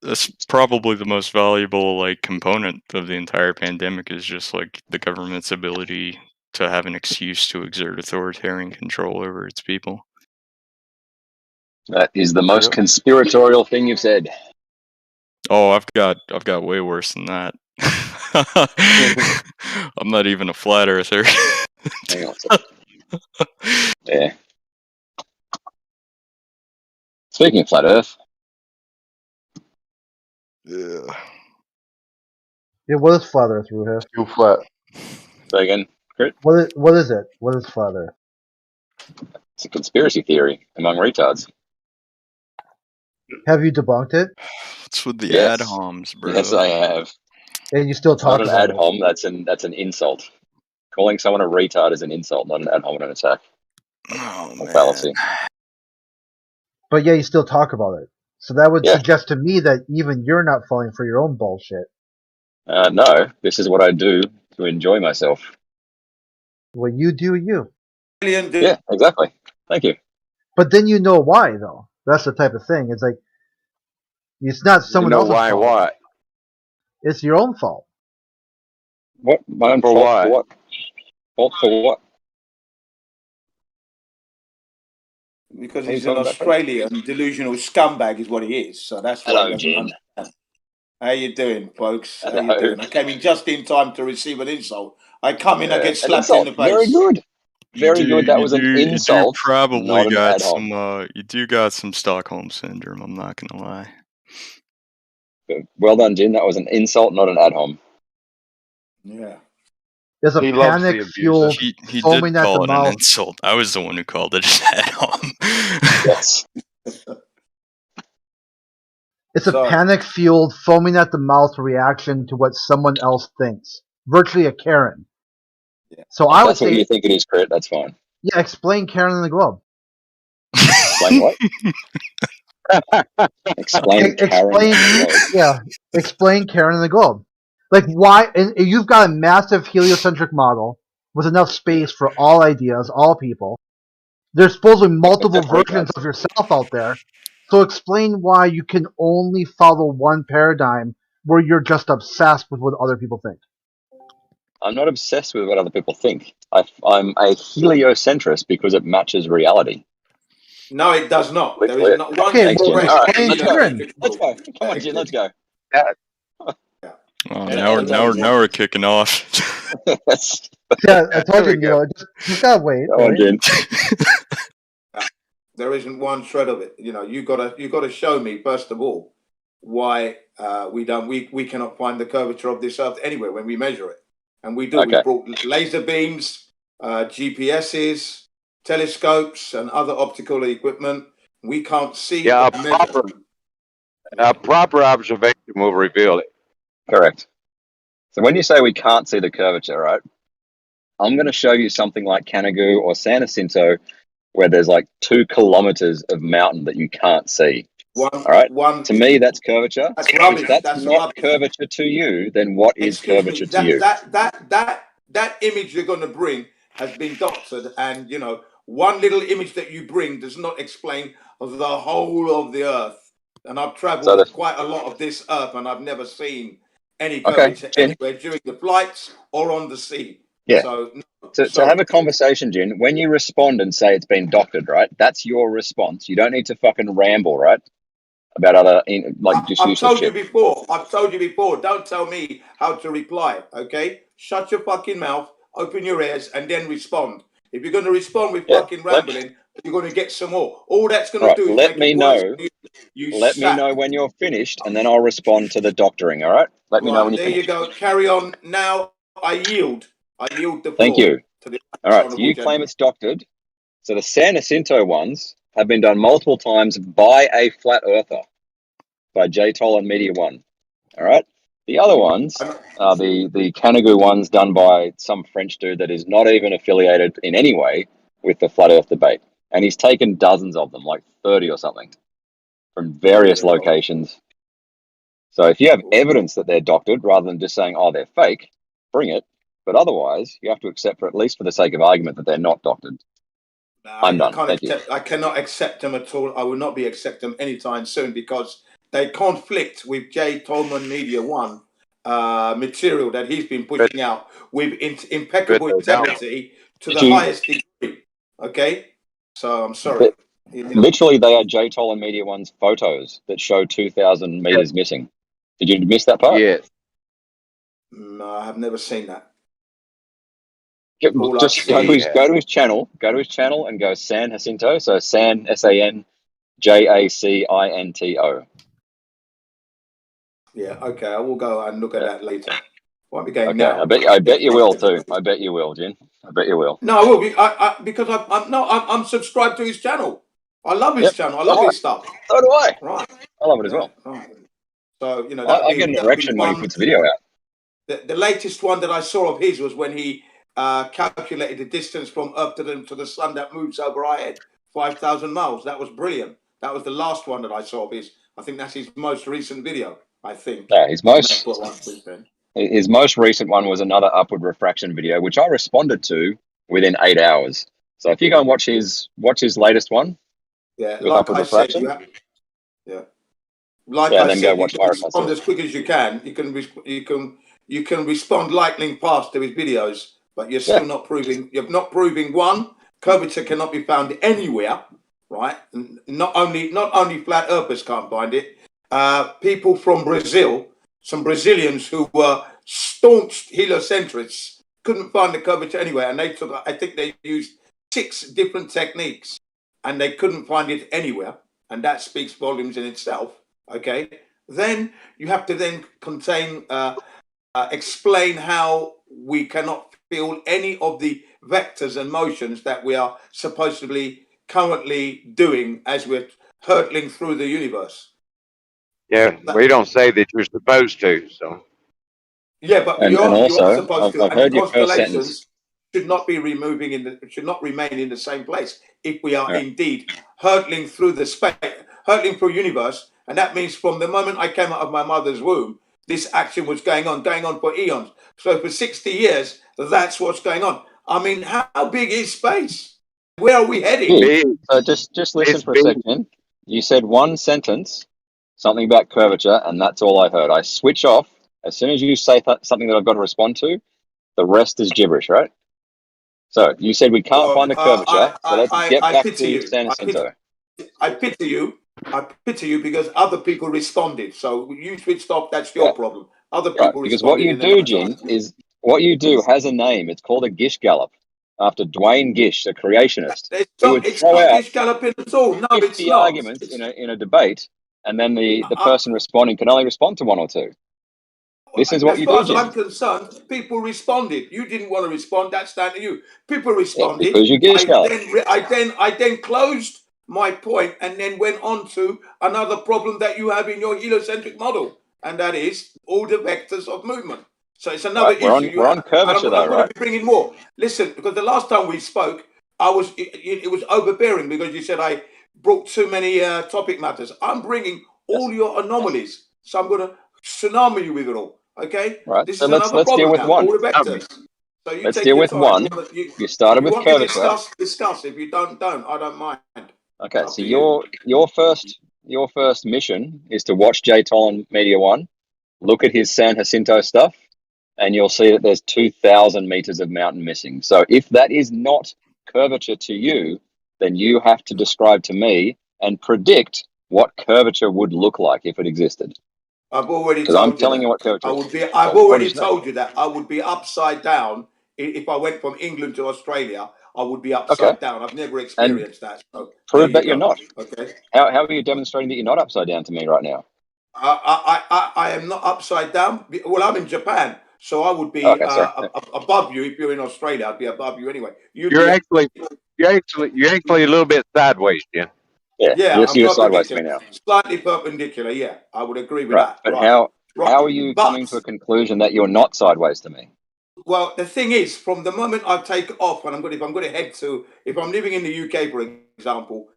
that's probably the most valuable like component of the entire pandemic is just like the government's ability to have an excuse to exert authoritarian control over its people. That is the most conspiratorial thing you've said. Oh, I've got way worse than that. I'm not even a flat earther. Hang on a second. Yeah. Speaking of flat Earth. Yeah. Yeah, what is flat Earth, Ruha? Still flat. Say again, Crit? What is it? What is flat Earth? It's a conspiracy theory among retards. Have you debunked it? What's with the Yes. ad homs, bro? Yes, I have. And you still It's talk not an about ad it? hom. That's an insult. Calling someone a retard is an insult, not an ad hominem attack. Oh man. Fallacy. But yeah, you still talk about it. So that would suggest to me that even you're not falling for your own bullshit. No, this is what I do to enjoy myself. Well, you do you. Yeah, exactly. Thank you. But then you know why, though. That's the type of thing. It's like it's not someone else's fault. What? It's your own fault. What? My own For fault what? for what? Fault for what? Because What are he's you an talking about, Australian delusional scumbag, is what he is. So that's why Hello, he doesn't Jen. understand. How you doing, folks? How Hello. you doing? I came in just in time to receive an insult. I come in, I get An slapped in insult. the face. Very good. Very good. That was an You insult, probably not an got ad hom. some. You do got some Stockholm syndrome. I'm not gonna lie. Well done, Jin. That was an insult, not an ad hom. Yeah. There's a panic-fueled He foaming did at the call it an mouth. insult. I was the one who called it an ad hom. Yes. It's a panic-fueled, foaming at the mouth reaction to what someone else thinks. Virtually a Karen. Yeah. So If I would that's what say, you think it is, Crit, that's fine. yeah, explain Karen in the Globe. Explain what? Explain Karen in the Globe. Yeah, explain Karen in the Globe. Like why? And you've got a massive heliocentric model with enough space for all ideas, all people. There's supposedly multiple versions of yourself out there. So explain why you can only follow one paradigm where you're just obsessed with what other people think. I'm not obsessed with what other people think. I'm a heliocentrist because it matches reality. No, it does not. There Clear. is not one. Thanks, Jin. All right, let's go. heliocentric Let's model. go. Come on, Jin. Let's go. Oh, now we're kicking off. Yeah, I told you, just gotta wait. Come on, Jin. There isn't one shred of it. You know, you gotta show me first of all why we cannot find the curvature of this Earth anywhere when we measure it, and we do. Okay. We brought laser beams, GPSs, telescopes, and other optical equipment. We can't see. Yeah, or measure. a proper observation will reveal it. Correct. So when you say we can't see the curvature, right? I'm going to show you something like Canigou or San Jacinto where there's like 2 kilometers of mountain that you can't see. All right? To me, that's curvature. That's rubbish. If that's That's not rubbish. curvature to you, then what is Excuse curvature me, to you? that image you're going to bring has been doctored, and one little image that you bring does not explain the whole of the Earth. and I've travelled So quite a lot of this earth, and I've never seen any Okay, curvature Jin. anywhere during the flights or on the sea. Yeah. So no, To sorry. have a conversation, Jin, when you respond and say it's been doctored, right? That's your response. You don't need to fucking ramble, right? About other, just I've useless told you shit. before. I've told you before. Don't tell me how to reply. Okay? Shut your fucking mouth, open your ears, and then respond. If you're going to respond with fucking rambling, you're going to get some more. All that's going All to right, do is let make me it worse. know. You Let me sap. know when you're finished, and then I'll respond to the doctoring. All right? Let me know when Right, you're there you finished. go. Carry on. Now I yield. I yield the Thank floor you. to the All right, so honourable you claim gentleman. it's doctored. So the San Jacinto ones have been done multiple times by a flat earther, by J. Toll and Media One. All right. The other ones are the Canigou ones done by some French dude that is not even affiliated in any way with the flat Earth debate, and he's taken dozens of them, like 30 or something, from various locations. So if you have evidence that they're doctored, rather than just saying, "Oh, they're fake," bring it. But otherwise, you have to accept, for at least for the sake of argument, that they're not doctored. I'm done. Thank you. I cannot accept them at all. I will not be accepting them anytime soon because they conflict with J. Tolman Media One material that he's been pushing out with impeccable integrity to the highest degree. Okay, so I'm sorry. Literally, they are J. Toll and Media One's photos that show 2,000 meters missing. Did you miss that part? Yes. No, I have never seen that. Just go to his channel. Go to his channel and go San Jacinto. So San SANJACINTO. Yeah, okay, I will go and look at that later. Won't be going Okay, now. I bet you will too. I bet you will, Jin. I bet you will. No, I will be. Because I'm subscribed to his channel. I love his channel. I love his stuff. So do I. Right. I love it as well. Right. So I get an erection when he puts a video out. The latest one that I saw of his was when he calculated the distance from Earth to the sun that moves over our head, 5,000 miles. That was brilliant. That was the last one that I saw of his. I think that's his most recent video. I think. Yeah, his most recent one was another upward refraction video, which I responded to within 8 hours. So if you go and watch his latest one, yeah, with like upward I refraction, said, like yeah, I then said, go watch you my can response. respond as quick as you can. You can respond lightning fast to his videos, but you're still not proving. You're not proving one. Curvature cannot be found anywhere, right? And not only flat earthers can't find it. People from Brazil, some Brazilians who were staunch heliocentrists, couldn't find the curvature anywhere, and I think they used 6 different techniques, and they couldn't find it anywhere, and that speaks volumes in itself. Okay, then you have to then explain how we cannot feel any of the vectors and motions that we are supposedly currently doing as we're hurtling through the universe. Yeah, we don't say that you're supposed to. So. Yeah, but and you are also, supposed to, I've and the heard your first sentence. constellations should not be should not remain in the same place if we are indeed hurtling through hurtling through universe, and that means from the moment I came out of my mother's womb, this action was going on for eons. So for 60 years, that's what's going on. I mean, how big is space? Where are we heading? So just listen for a second. You said one sentence, something about curvature, and that's all I heard. I switch off as soon as you say something that I've got to respond to. The rest is gibberish, right? So you said we can't find the curvature. So let's get back to San Jacinto. I pity you because other people responded. So you switched off. That's your problem. Other people Because what you do, Jin, is what you do has a name. It's called a Gish Gallop, after Dwayne Gish, the creationist, who would throw out Gish galloping at all. No, it's 50 not. arguments in a debate, and then the person responding can only respond to 1 or 2. This is what you do, As far as Jin. I'm concerned, people responded. You didn't want to respond. That's down to you. People responded. Because you Gish Gallop. I then closed my point and then went on to another problem that you have in your heliocentric model, and that is all the vectors of movement. So it's another issue. We're on curvature, though, I'm going to be bringing more. Listen, because the last time we spoke, it was overbearing because you said I brought too many topic matters. I'm bringing all your anomalies, so I'm going to tsunami you with it all. Okay, right. This So is let's another problem deal with now. one. All the vectors. So you Let's take deal your with time. one. You started with curvature. Discuss. If you don't. I don't mind. Okay. So your first your first mission is to watch Jay Tolan Media One, look at his San Jacinto stuff, and you'll see that there's 2,000 meters of mountain missing. So if that is not curvature to you, then you have to describe to me and predict what curvature would look like if it existed. I've already Because I'm told you telling you that. what curvature I is. would be. I've So what already did you say? told you that I would be upside down if I went from England to Australia. I would be Okay. upside down. I've never experienced that. So there Prove you that you're go. not. Okay. How are you demonstrating that you're not upside down to me right now? I am not upside down. Well, I'm in Japan, so I would be Okay, sorry. above you. If you're in Australia, I'd be above you anyway. You'd You're be. actually a little bit sideways, Jim. Yeah, I'm you're sideways to me perpendicular. now. Slightly perpendicular. Yeah, I would agree with Right. that. But Right. how are you coming to a conclusion that you're not sideways to me? Well, the thing is, from the moment I take off, and if I'm going to head to, if I'm living in the UK, for example,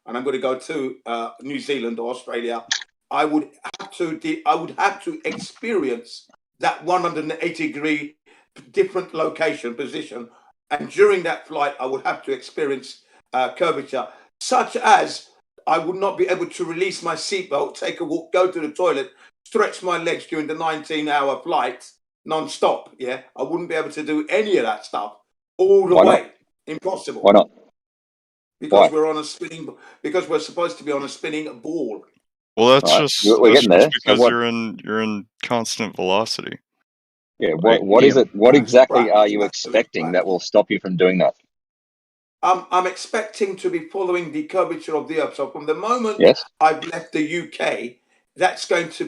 and I'm going to go to New Zealand or Australia, I would have to experience that 180-degree different location position, and during that flight, I would have to experience curvature, such as I would not be able to release my seatbelt, take a walk, go to the toilet, stretch my legs during the 19-hour flight non-stop. Yeah, I wouldn't be able to do any of that stuff all the Why not? way. Impossible. Why not? Because Why? we're on a spinning. Because we're supposed to be on a spinning ball. Well, that's Right. just We're that's getting there. just So because what? you're in constant velocity. Yeah. Like, What is it? What exactly Right. are you expecting that will stop you from doing that? I'm expecting to be following the curvature of the Earth. So from the moment Yes. I've left the UK, it's going to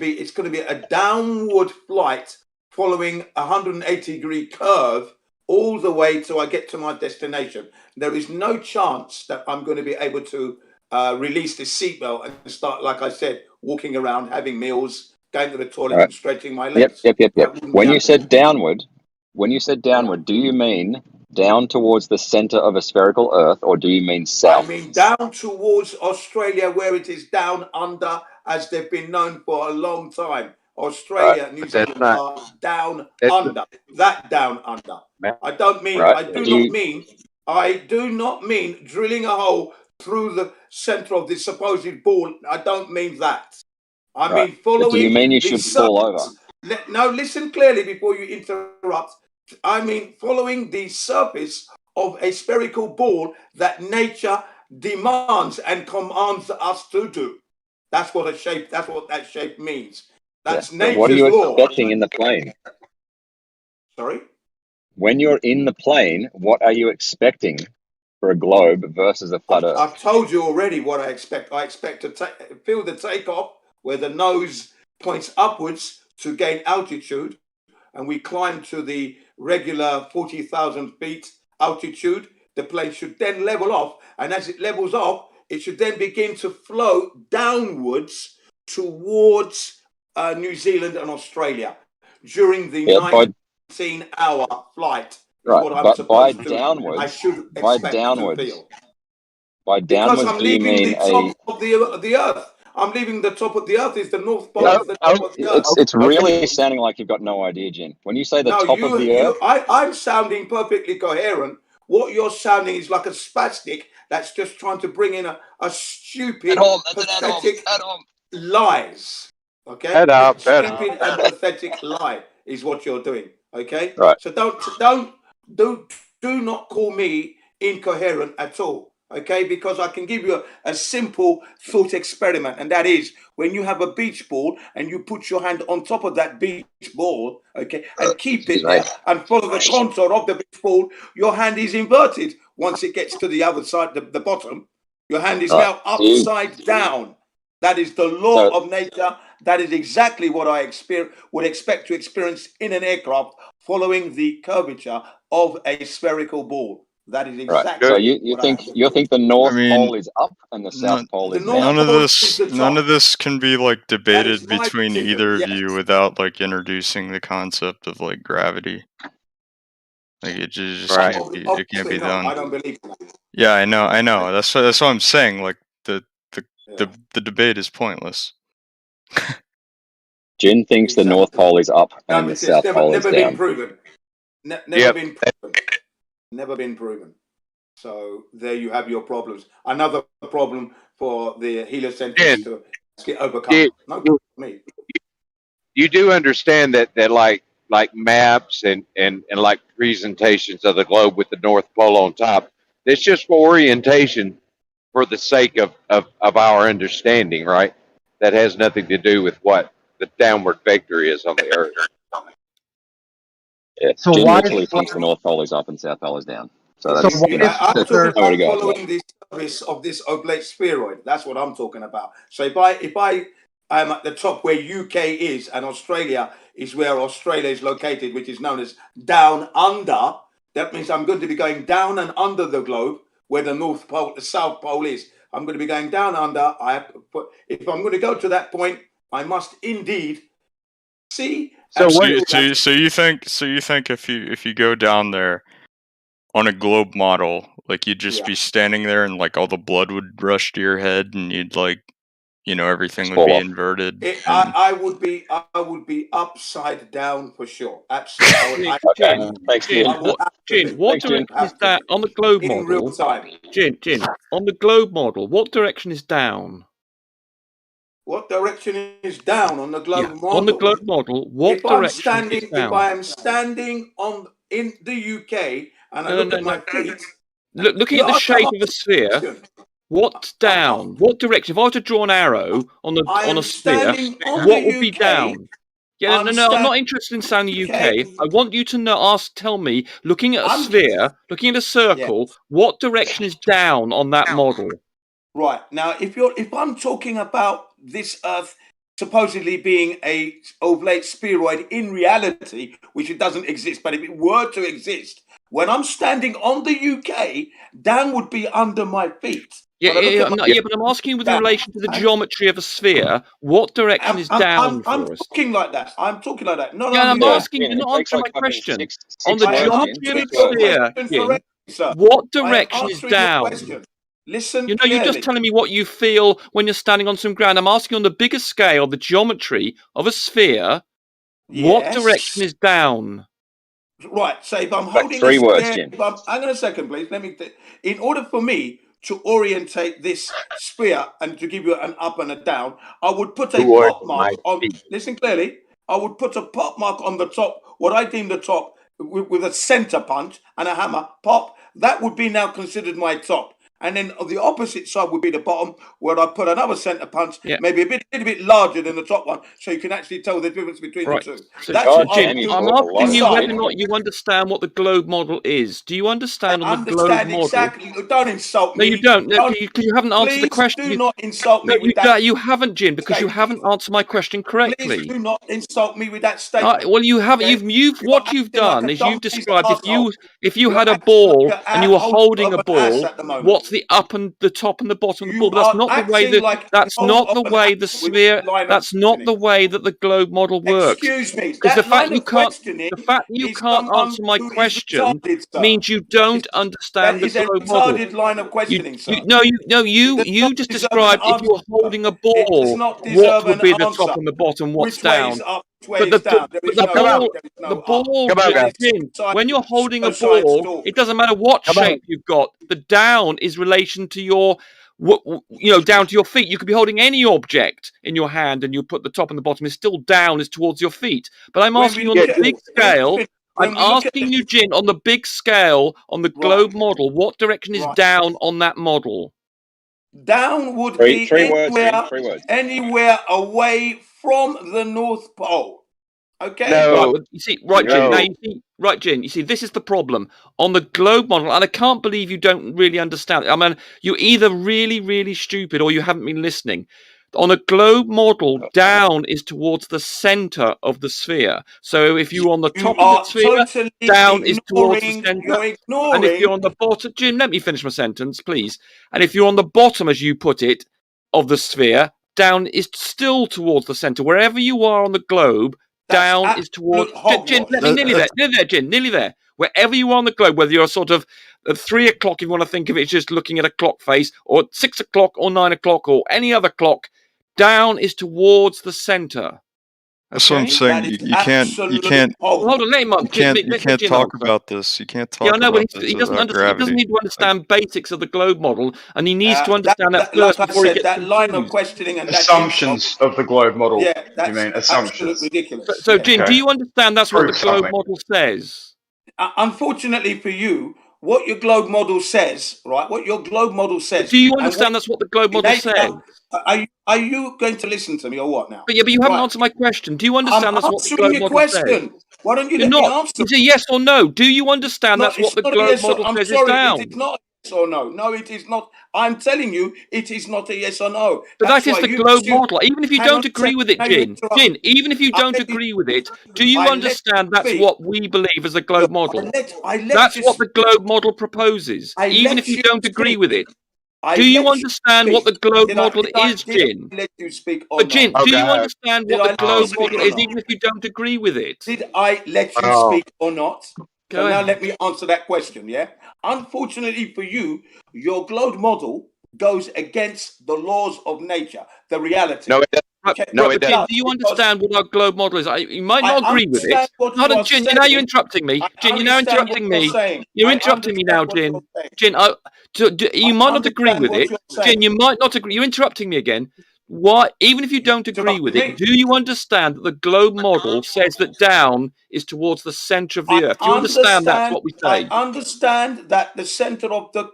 be a downward flight following a 180-degree curve all the way till I get to my destination. There is no chance that I'm going to be able to release the seatbelt and start, like I said, walking around, having meals, going to the toilet, Right. and stretching my legs. Yep. That wouldn't When be you said happening. downward, do you mean down towards the center of a spherical Earth, or do you mean I south? mean down towards Australia, where it is down under, as they've been known for a long time. Australia, New Zealand are down under. That down under. I don't mean. Right. I do not mean drilling a hole through the center of the supposed ball. I don't mean that. I Right. mean But do you following mean you the should fall over? surface. Now listen clearly before you interrupt. I mean following the surface of a spherical ball that nature demands and commands us to do. That's what that shape means. That's But what are nature's you law. expecting in the plane? Sorry? When you're in the plane, what are you expecting for a globe versus a flat Earth? I've told you already what I expect. I expect to feel the takeoff where the nose points upwards to gain altitude, and we climb to the regular 40,000 feet altitude. The plane should then level off, and as it levels off, it should then begin to flow downwards towards New Zealand and Australia during the 19-hour flight. Right, What I'm but by supposed to, I downwards, should expect to feel. Because I'm do you leaving mean the top of the Earth. I'm leaving the top of the Earth. Is the North Pole is the top of the Earth. It's really sounding like you've got no idea, Jen. When you say the No, top of the Earth, I'm sounding perfectly coherent. What you're sounding is like a spastic that's just trying to bring in a stupid, pathetic lies. Okay? Stupid and pathetic lie is what you're doing. Okay? Right. So do not call me incoherent at all. Okay, because I can give you a simple thought experiment, and that is when you have a beach ball and you put your hand on top of that beach ball, okay, and keep it there and follow the contour of the beach ball, your hand is inverted. Once it gets to the other side, the bottom, your hand is now upside down. That is the law of nature. That is exactly what I would expect to experience in an aircraft following the curvature of a spherical ball. That is exactly. So you think the North Pole is up and the South Pole is down? None of this can be like debated between either of you without like introducing the concept of like gravity. Like it just can't be done. I don't believe in that. Yeah, I know. That's what I'm saying. Like the debate is pointless. Jin thinks the North Pole is up and the South Pole is never down. been proven. Never been proven. Never been proven. So there you have your problems. Another problem for the heliocentrics to get overcome. No, me. You do understand that like maps and like presentations of the globe with the North Pole on top, it's just for orientation for the sake of our understanding, right? That has nothing to do with what the downward vector is on the Earth. Yeah, So Jim why literally is thinks the North Pole is up and South Pole is down. So So that's, why you know, is I'm that's talking nowhere to about go. following the service of this oblate spheroid. That's what I'm talking about. So if I am at the top where UK is and Australia is where Australia is located, which is known as down under, that means I'm going to be going down and under the globe where the North Pole, the South Pole is. I'm going to be going down under. I have to put, if I'm going to go to that point, I must indeed see. So you think if you go down there on a globe model, like you'd just be standing there and like all the blood would rush to your head and you'd like, you know, everything would be inverted. I would be upside down for sure. Absolutely. Jin, what direction is that on the globe model? In real time. Jin, on the globe model, what direction is down? What direction is down on the globe model? On the globe model, what direction is down? If I am standing in the UK and I look at my feet, looking at the shape of a sphere, what's down? What direction? If I were to draw an arrow on a sphere, what would be down? Yeah, I'm not interested in saying the UK. I want you to tell me, looking at a sphere, looking at a circle, what direction is down on that model? Right. Now, if I'm talking about this Earth supposedly being a oblate spheroid in reality, which it doesn't exist, but if it were to exist, when I'm standing on the UK, down would be under my feet. But I'm asking you with relation to the geometry of a sphere, what direction is down for us? I'm talking like that. I'm asking you, not answering my question. On the geometry of a sphere, what direction is down? Listen, you're just telling me what you feel when you're standing on some ground. I'm asking on the bigger scale, the geometry of a sphere, what direction is down? Right. So if I'm holding three words, Jim. Hang on a second, please. In order for me to orientate this sphere and to give you an up and a down, I would put a pop mark on. Listen clearly. I would put a pop mark on the top, what I deem the top, with a center punch and a hammer. Pop. That would be now considered my top. And then on the opposite side would be the bottom, where I put another center punch, maybe a little bit larger than the top one, so you can actually tell the difference between the two. So Jim, I'm asking you whether or not you understand what the globe model is. Do you understand on the globe model? Exactly. Don't insult me. No, you don't. You haven't answered the question. Do not insult me with that. You haven't, Jim, because you haven't answered my question correctly. Please do not insult me with that statement. Well, you haven't. What you've done is you've described if you had a ball and you were holding a ball, what's the up and the top and the bottom of the ball? But that's not the way that's not the way the sphere. That's not the way that the globe model works. Excuse me. Because the fact you can't answer my question means you don't understand the globe model. Line of questioning, sir. You just described if you were holding a ball, what would be the top and the bottom, what's down. But the ball, when you're holding a ball, it doesn't matter what shape you've got. The down is relation to your, down to your feet. You could be holding any object in your hand, and you put the top and the bottom is still down, is towards your feet. But I'm asking you on the big scale. I'm asking you, Jin, on the big scale, on the globe model, what direction is down on that model? Down would be anywhere away from the North Pole. Okay. No. You see, Jin. You see, this is the problem on the globe model, and I can't believe you don't really understand it. I mean, you're either really, really stupid or you haven't been listening. On a globe model, down is towards the center of the sphere. So if you're on the top of the sphere, down is towards the center. And if you're on the bottom, Jim, let me finish my sentence, please. And if you're on the bottom, as you put it, of the sphere, down is still towards the center. Wherever you are on the globe, down is towards. Jin, nearly there, Jin, nearly there. Wherever you are on the globe, whether you're sort of at 3 o'clock, if you want to think of it, just looking at a clock face, or 6 o'clock, or 9 o'clock, or any other clock, down is towards the center. That's what I'm Okay? saying. You can't Well, hold on, let him up. you can't Jin talk answer. about this. You can't Yeah, I talk know, but about this he doesn't without understand. He doesn't gravity. need to understand basics of the globe model, and he needs to understand that like first I before he said, gets that line of confused. questioning and that Assumptions of the globe model. yeah, You that's mean absolute assumptions? ridiculous. So, Yeah. Jin, do you understand that's what the Prove globe something. model says? Unfortunately for you, what your globe model says, right? What your globe model says. Do you and understand that's what the globe model nature- says? Are you going to listen to me or what now? But you haven't Right. answered my question. Do you understand I'm that's what the answering globe your model says? question. Why don't you You're let me not. answer? It's a yes or no. Do you understand No, that's what it's the not a globe yes or model I'm says is sorry, down? it is not a yes or no. No, it is not. I'm telling you, it is not a yes or no. But That's that is why the you globe still- model. Even if you Hang on don't a agree second, with it, now you Jin, interrupt Jin, me. even if you I don't let you- agree with it, do you I let understand you that's speak. what we believe as the globe model? I let That's you what the globe model proposes, I even let if you you don't agree speak. with it. I Do you let you understand what the speak. globe Did model I is, Jin? let you speak or But Jin, not? do you understand Did what the I let you globe speak model or is, not? even if you don't agree with it? Did I let you Oh. speak or not? Go So now ahead. let me answer that question, yeah? Unfortunately for you, your globe model goes against the laws of nature, the reality. No, it doesn't. Okay? No, Right, it but Jin, doesn't. do you understand what our globe model is? You might I not agree with it. understand what Hold you on, are Jin, now you're saying. interrupting me. I Jin, you're now understand what interrupting you're me. saying. You're I interrupting me now, understand what Jin. you're saying. Jin, you might not agree understand with what it. you're saying. Jin, you might not agree. You're interrupting me again. Why? Even if you don't agree with it, do you understand that the globe model says that down is towards the center of the earth? Do you understand that's what we say? I understand that the center of the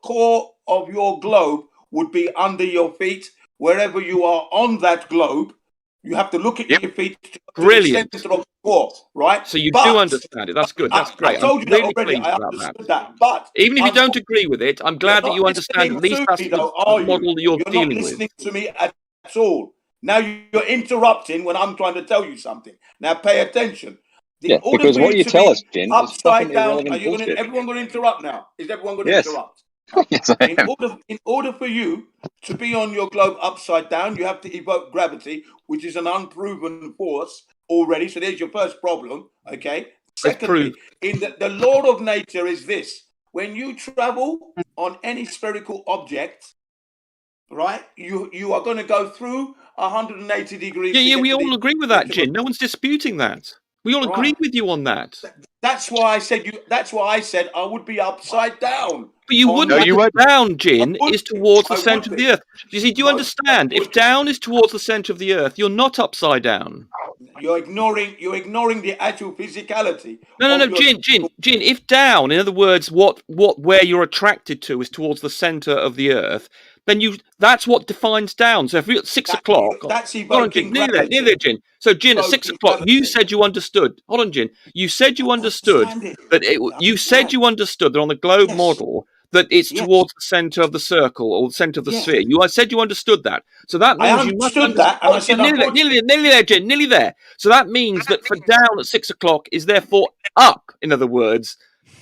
core of your globe would be under your feet, wherever you are on that globe. You have to look at your feet to Brilliant. the center of the core, right? So you But do understand it. That's good. That's great. I told I'm you that really already. pleased I about that. understood that. But Even if you don't agree with it, I'm you're glad that not you understand at listening least to that's me, the though, are you? model that you're You're not dealing with. listening to me at all. Now you're interrupting when I'm trying to tell you something. Now pay attention. Yeah, because what you tell us, Jin, is fucking Upside down. Are irrelevant you bullshit. everyone going to interrupt now? Is everyone going to Yes. interrupt? Yes, I am. In order for you to be on your globe upside down, you have to evoke gravity, which is an unproven force already. So there's your first problem. Okay. Secondly, in the law of nature is this: when you travel on any spherical object, right, you are going to go through 180 degrees. Yeah, we all agree with that, Jin. No one's disputing that. We all agree Right. with you on that. That's why I said That's why I said I would be upside down. But you wouldn't. Because down, Jin, is towards the center of the earth. You see, do you understand? If down is towards the center of the earth, you're not upside down. You're ignoring the actual physicality. No, Jin. If down, in other words, where you're attracted to is towards the center of the earth, then that's what defines down. So if we're at 6 o'clock, that's hold on, Jin, near there, Jin. So, Jin, at 6 o'clock, you said you understood. Hold on, Jin. You said you understood that you said you understood that on the globe model that it's towards the center of the circle or the center of the sphere. You said you understood that. So that means you must understand. And I said nearly there, Jin, nearly there. So that means that for down at 6 o'clock is therefore up, in other words,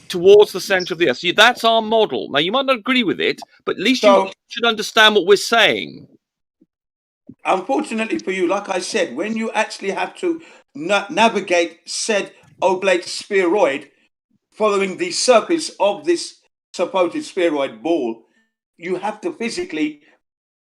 towards the center of the earth. So that's our model. Now, you might not agree with it, but at least you should understand what we're saying. Unfortunately for you, like I said, when you actually have to navigate said oblate spheroid following the surface of this supposed spheroid ball, you have to physically,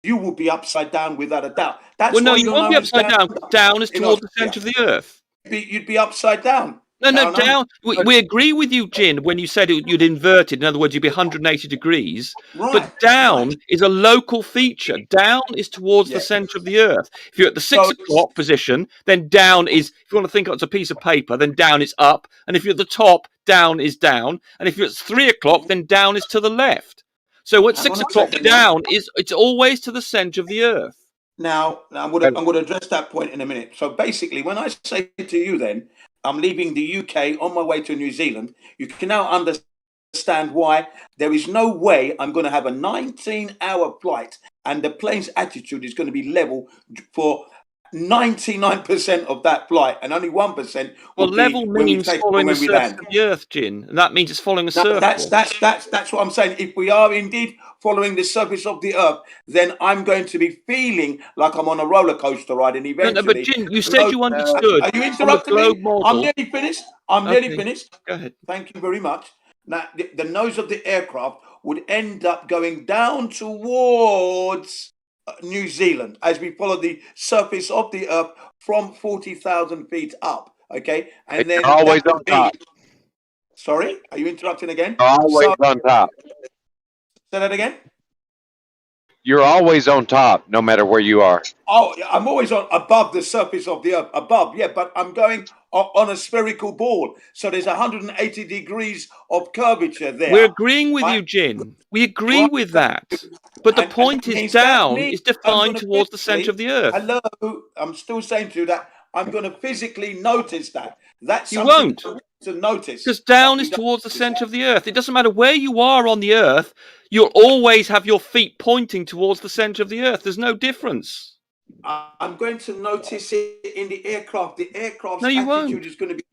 you will be upside down without a doubt. That's No, why you won't be upside down. Down is towards the center of the earth. You'd be upside down. No, down. We agree with you, Jin, when you said you'd invert it. In other words, you'd be 180 degrees. Right, but down is a local feature. Down is towards the center of the earth. If you're at the 6 o'clock position, then down is, if you want to think it's a piece of paper, then down is up. And if you're at the top, down is down. And if you're at 3 o'clock, then down is to the left. So at 6 o'clock, down it's always to the center of the earth. Now I'm going to address that point in a minute. So basically, when I say to you, then I'm leaving the UK on my way to New Zealand, you can now understand why there is no way I'm going to have a 19-hour flight and the plane's attitude is going to be level for 99% of that flight, and only 1% Well, will level be when we means take following the when we surface land. of the earth, Jin, and that means it's following a circle. That's what I'm saying. If we are indeed following the surface of the earth, then I'm going to be feeling like I'm on a roller coaster ride, and eventually. No, but Jin, you said you understood. Are you interrupting me? I'm nearly finished. Okay. Finished. Go ahead. Thank you very much. Now, the nose of the aircraft would end up going down towards New Zealand, as we follow the surface of the Earth from 40,000 feet up. Okay, and then always that on would top. be. Sorry, are you interrupting again? Always on top. Say that again. You're always on top, no matter where you are. Oh, I'm always on above the surface of the Earth, above. Yeah, but I'm going on a spherical ball, so there's 180 degrees of curvature there. We're agreeing with you, Jin. We agree with that. But the point is, down is defined towards the centre of the Earth. Hello, I'm still saying to you that I'm going to physically notice that. That's You something won't. I want to notice. Because down is towards the centre of the Earth. It doesn't matter where you are on the Earth, you'll always have your feet pointing towards the centre of the Earth. There's no difference. I'm going to notice it in the aircraft. The aircraft's No, you attitude won't. is going to be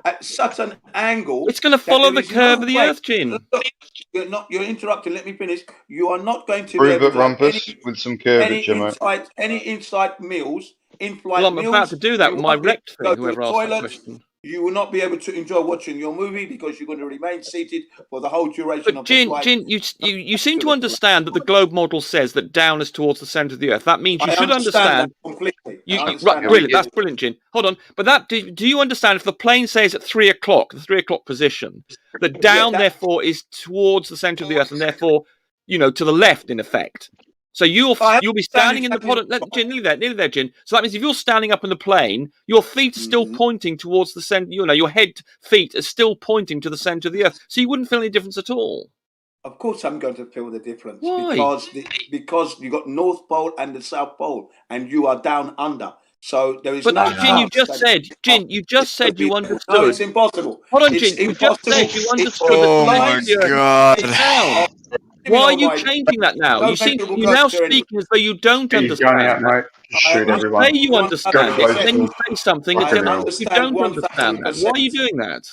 at such an angle. It's going to follow the curve of the Earth, Jin. Look, you're interrupting. Let me finish. You are not going to be Prove able it, to have Rumpus, with some curvature, mate. any inside meals, in-flight Well, I'm meals. about to do that You with my won't be able rect to go thing, to whoever the asked that toilet. question. You will not be able to enjoy watching your movie because you're going to remain seated for the whole duration of the Jin, flight. Jin, you seem to understand that the globe model says that down is towards the centre of the Earth. That means you should understand. that completely. Right, brilliant. That's brilliant, Jin. Hold on, but do you understand if the plane says at 3 o'clock, the 3 o'clock position, that down therefore is towards the centre of the Earth and therefore, to the left in effect. So you'll be standing in the pod. Jin, nearly there, Jin. So that means if you're standing up in the plane, your feet are still pointing towards the centre. Your feet are still pointing to the centre of the Earth. So you wouldn't feel any difference at all. Of course, I'm going to feel the difference. Why? Because you got North Pole and the South Pole, and you are down under. So there is no. But Jin, you just said you understood. No, it's impossible. Hold on, It's Jin. You just impossible. said you understood. Oh that my God. is down. Why are you changing that now? You now speaking as though you don't understand. Shoot You everyone. say you understand it, and then you say something I as if you understand don't understand that. Why are you doing that?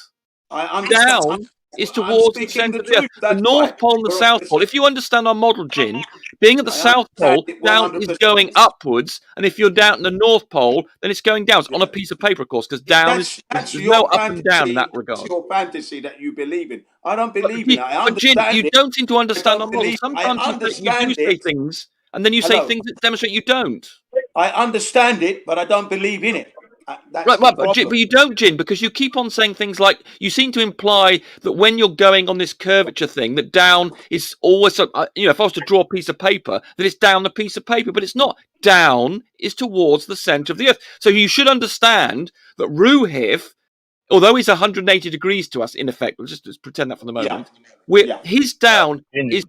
I understand. Down is towards the centre of the Earth. The North Pole and the South Pole. If you understand our model, Jin, being at the South Pole, down is going upwards, and if you're down at the North Pole, then it's going down. It's on a piece of paper, of course, because down is there's no up and down in that regard. That's your fantasy that you believe in. I don't believe in it. I But Jin, understand you it. don't seem to understand I our model. believe- I Sometimes you understand do say it. things, and then you say Hello. things that demonstrate you don't. I understand it, but I don't believe in it. That's Right, the but problem. you don't, Jin, because you keep on saying things like you seem to imply that when you're going on this curvature thing, that down is always, if I was to draw a piece of paper, that it's down the piece of paper, but it's not. Down is towards the centre of the Earth. So you should understand that Ruhif, although he's 180 degrees to us, in effect, let's just pretend that for the moment, his down is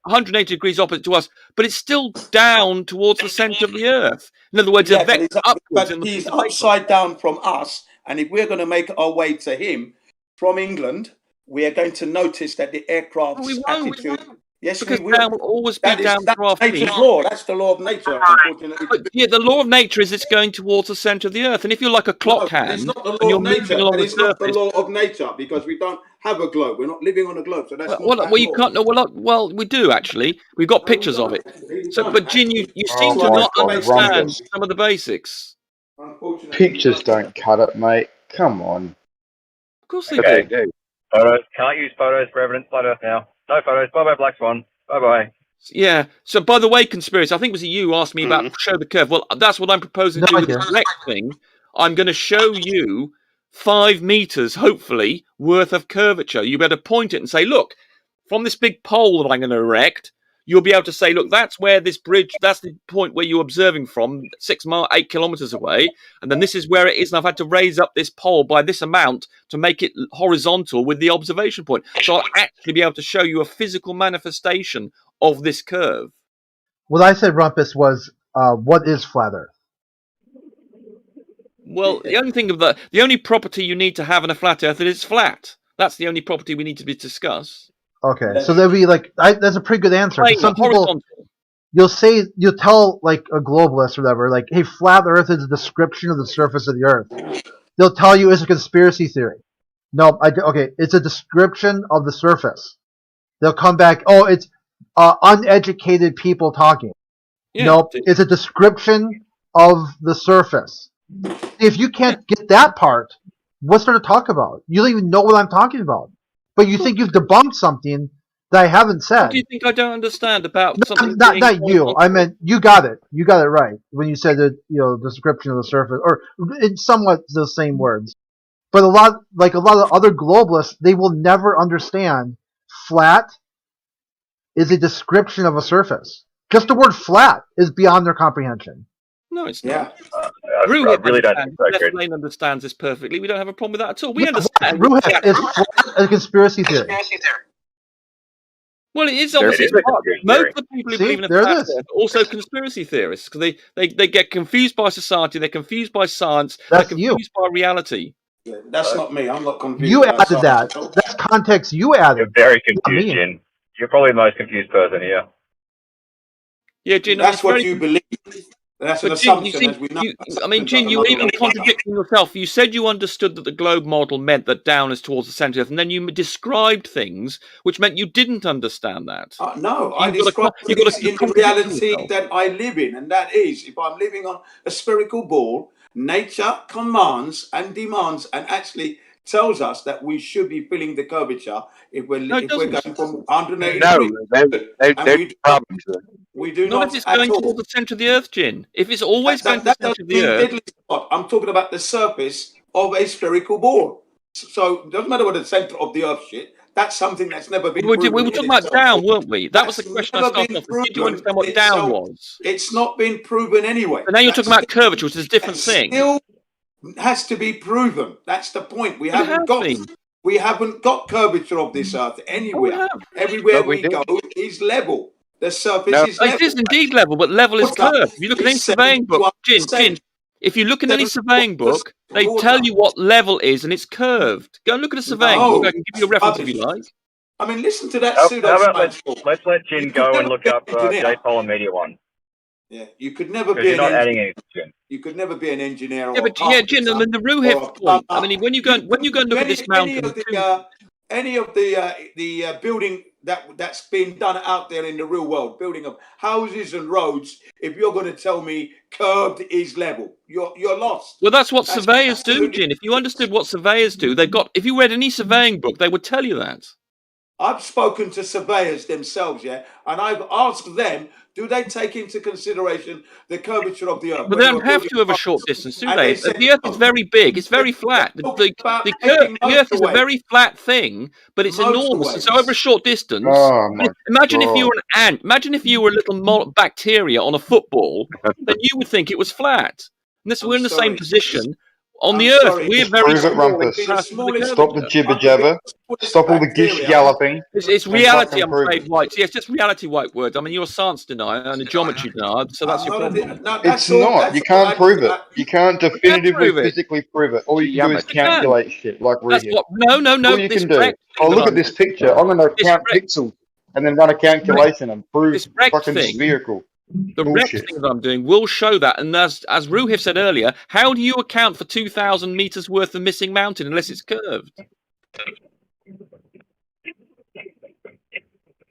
180 degrees opposite to us, but it's still down towards the centre of the Earth. In other words, a vector upwards. But he's upside down from us, and if we're going to make our way to him from England, we are going to notice that the aircraft's attitude. Yes, because we will. down will always be down that's to our feet. nature's law. That's the law of nature, unfortunately. But, the law of nature is it's going towards the centre of the Earth, and if you're like a clock hand, it's not the and law you're of moving nature. along the It's not the surface. law of nature because we don't have a globe. We're not living on a globe, so that's not that Well, you law. can't. No, well, we do actually. We've got pictures of it. So, but Jin, you seem to my not God, understand Rumpus. some of the basics. Pictures don't cut it, mate. Come on. Of course they Okay. do. Photos. Can't use photos for evidence. Flat Earth now. No photos. Bye bye, Black Swan. Bye bye. Yeah. So, by the way, conspiracy. I think it was you who asked me about show the curve. Well, that's what I'm proposing to do with this next thing. I'm going to show you 5 meters, hopefully, worth of curvature. You better point it and say, look, from this big pole that I'm going to erect, you'll be able to say, look, that's where this bridge, that's the point where you're observing from, 8 kilometers away. And then this is where it is. And I've had to raise up this pole by this amount to make it horizontal with the observation point. So I'll actually be able to show you a physical manifestation of this curve. What I said, Rumpus, was what is flat Earth? Well, the only property you need to have in a flat Earth is it's flat. That's the only property we need to discuss. Okay, so there'll be that's a pretty good answer. Plain, Some people, horizontal. you'll tell like a globalist or whatever, like, hey, flat Earth is a description of the surface of the Earth. They'll tell you it's a conspiracy theory. No, okay, it's a description of the surface. They'll come back, oh, it's uneducated people talking. Yeah, nope, it's a description of the surface. If you can't get that part, what's there to talk about? You don't even know what I'm talking about. But you think you've debunked something that I haven't said. What do you think I don't understand about something? Not you. I meant you got it. You got it right when you said that description of the surface, or in somewhat the same words. But a lot of other globalists, they will never understand flat is a description of a surface. Just the word flat is beyond their comprehension. No, it's not. I really don't think so, Left Lane understands this perfectly. We don't have a problem with that at all. We understand. It's flat a conspiracy theory. Well, it is obviously most of the people who believe in a flat Earth are also conspiracy theorists because they get confused by society, they're confused by science, they're confused by reality. Yeah, that's not me. I'm not confused. You added that. That's context you added. You're very confused, Jin. You're probably the most confused person here. Yeah, Jin. That's what you believe. That's an assumption, as we know. I mean, Jin, you were even contradicting yourself. You said you understood that the globe model meant that down is towards the centre of the Earth, and then you described things which meant you didn't understand that. No, I described things in the reality that I live in, and that is, if I'm living on a spherical ball, nature commands and demands and actually tells us that we should be filling the curvature if we're going from 180 degrees. We do not. If it's going towards the centre of the Earth, Jin. If it's always going to the centre of the Earth. I'm talking about the surface of a spherical ball. So it doesn't matter what the centre of the Earth shit. That's something that's never been proven. We were talking about down, weren't we? That was the question I started off with. Did you understand what down was? It's not been proven anyway. But now you're talking about curvature, which is a different thing. Still has to be proven. That's the point. We haven't got curvature of this Earth anywhere. Everywhere we go is level. The surface is level. It is indeed level, but level is curved. If you look at any surveying book, Jin, if you look in any surveying book, they tell you what level is, and it's curved. Go and look at a surveying book. I can give you a reference if you like. I mean, listen to that let's let Jin go and look up J-Pol and Media One. Yeah, you could never be. You're not adding anything, Jin. You could never be an engineer. Yeah, but Jin, I mean the Ruhif point. I mean, when you go and look at this mountain, any of the building that's been done out there in the real world, building of houses and roads. If you're going to tell me curved is level, you're lost. Well, that's what surveyors do, Jin. If you understood what surveyors do, if you read any surveying book, they would tell you that. I've spoken to surveyors themselves, and I've asked them, do they take into consideration the curvature of the Earth? But they don't have to over a short distance, do they? The Earth is very big. It's very flat. The Earth is a very flat thing, but it's enormous. And so over a short distance, imagine if you were an ant. Imagine if you were a little bacteria on a football, then you would think it was flat. And we're in the same position. On the Earth, we're very small. Stop the jibber jabber. Stop all the gish galloping. It's reality, I'm afraid, White. Yes, just reality, White words. I mean, you're a science denier and a geometry denier, so that's your problem. It's not. You can't prove it. You can't definitively physically prove it. All you can do is calculate shit like we're here. No. All you can do. Oh, look at this picture. I'm going to count pixels and then run a calculation and prove fucking spherical. The rect thing that I'm doing will show that, and as Ruhif said earlier, how do you account for 2,000 meters worth of missing mountain unless it's curved?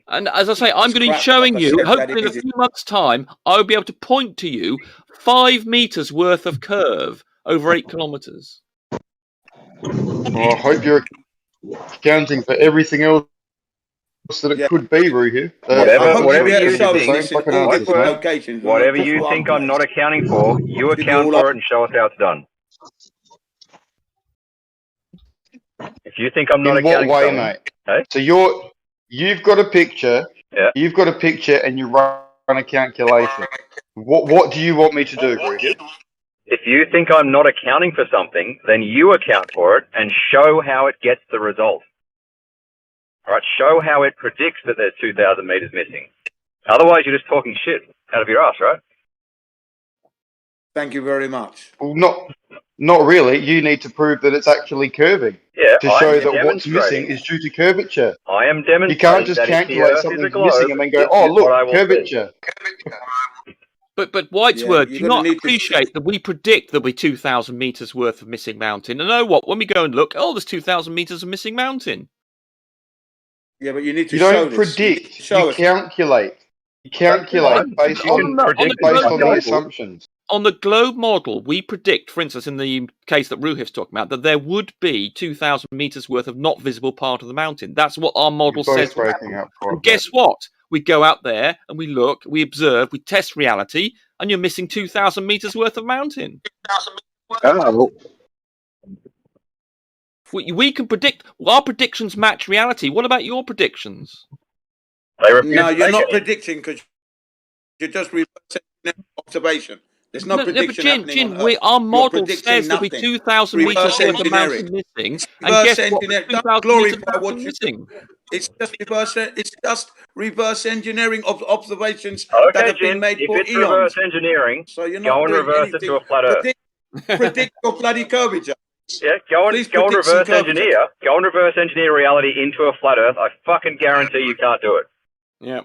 And as I say, I'm going to be showing you, hopefully in a few months' time, I'll be able to point to you 5 meters worth of curve over 8 kilometers. Well, I hope you're accounting for everything else that it could be, Ruhif. Whatever you think I'm not accounting for, you account for it and show us how it's done. If you think I'm not accounting for it, in what way, mate? So you've got a picture. Yeah. You've got a picture, and you run a calculation. What do you want me to do, Ruhif? If you think I'm not accounting for something, then you account for it and show how it gets the result. All right, show how it predicts that there's 2,000 meters missing. Otherwise, you're just talking shit out of your ass, right? Thank you very much. Well, not really. You need to prove that it's actually curving. Yeah, to show that what's missing is due to curvature. I am demonstrating. You can't just calculate something's missing and then go, "Oh, look, curvature." But White's word, do you not appreciate that we predict there'll be 2,000 meters worth of missing mountain? And know what? When we go and look, there's 2,000 meters of missing mountain. Yeah, but you need to You don't predict. You calculate. You calculate based on the assumptions. on the globe model, we predict, for instance, in the case that Ruhif's talking about, that there would be 2,000 meters worth of not visible part of the mountain. That's what our model You're says. both breaking up quite a And guess what? We go out there and we look, we observe, we test reality, and you're missing 2,000 meters worth of mountain. Oh. We can predict. Our predictions match reality. What about your predictions? No, you're not predicting because you're just reversing observation. There's no prediction happening on Earth. Our You're model predicting says there'll be nothing. 2,000 meters Reverse worth of mountain engineering. missing. And Reverse guess what? engineering. 2,000 Don't meters glorify of what mountain you missing. It's just reverse engineering of observations that Okay, have been Jin, made if for it's eons. reverse engineering, So you're go not and doing reverse it anything. to a flat Earth. Predict your bloody curvature. Yeah, go and Please predict some reverse engineer. Go and reverse engineer reality into a flat Earth. I fucking guarantee you can't do it. Yeah.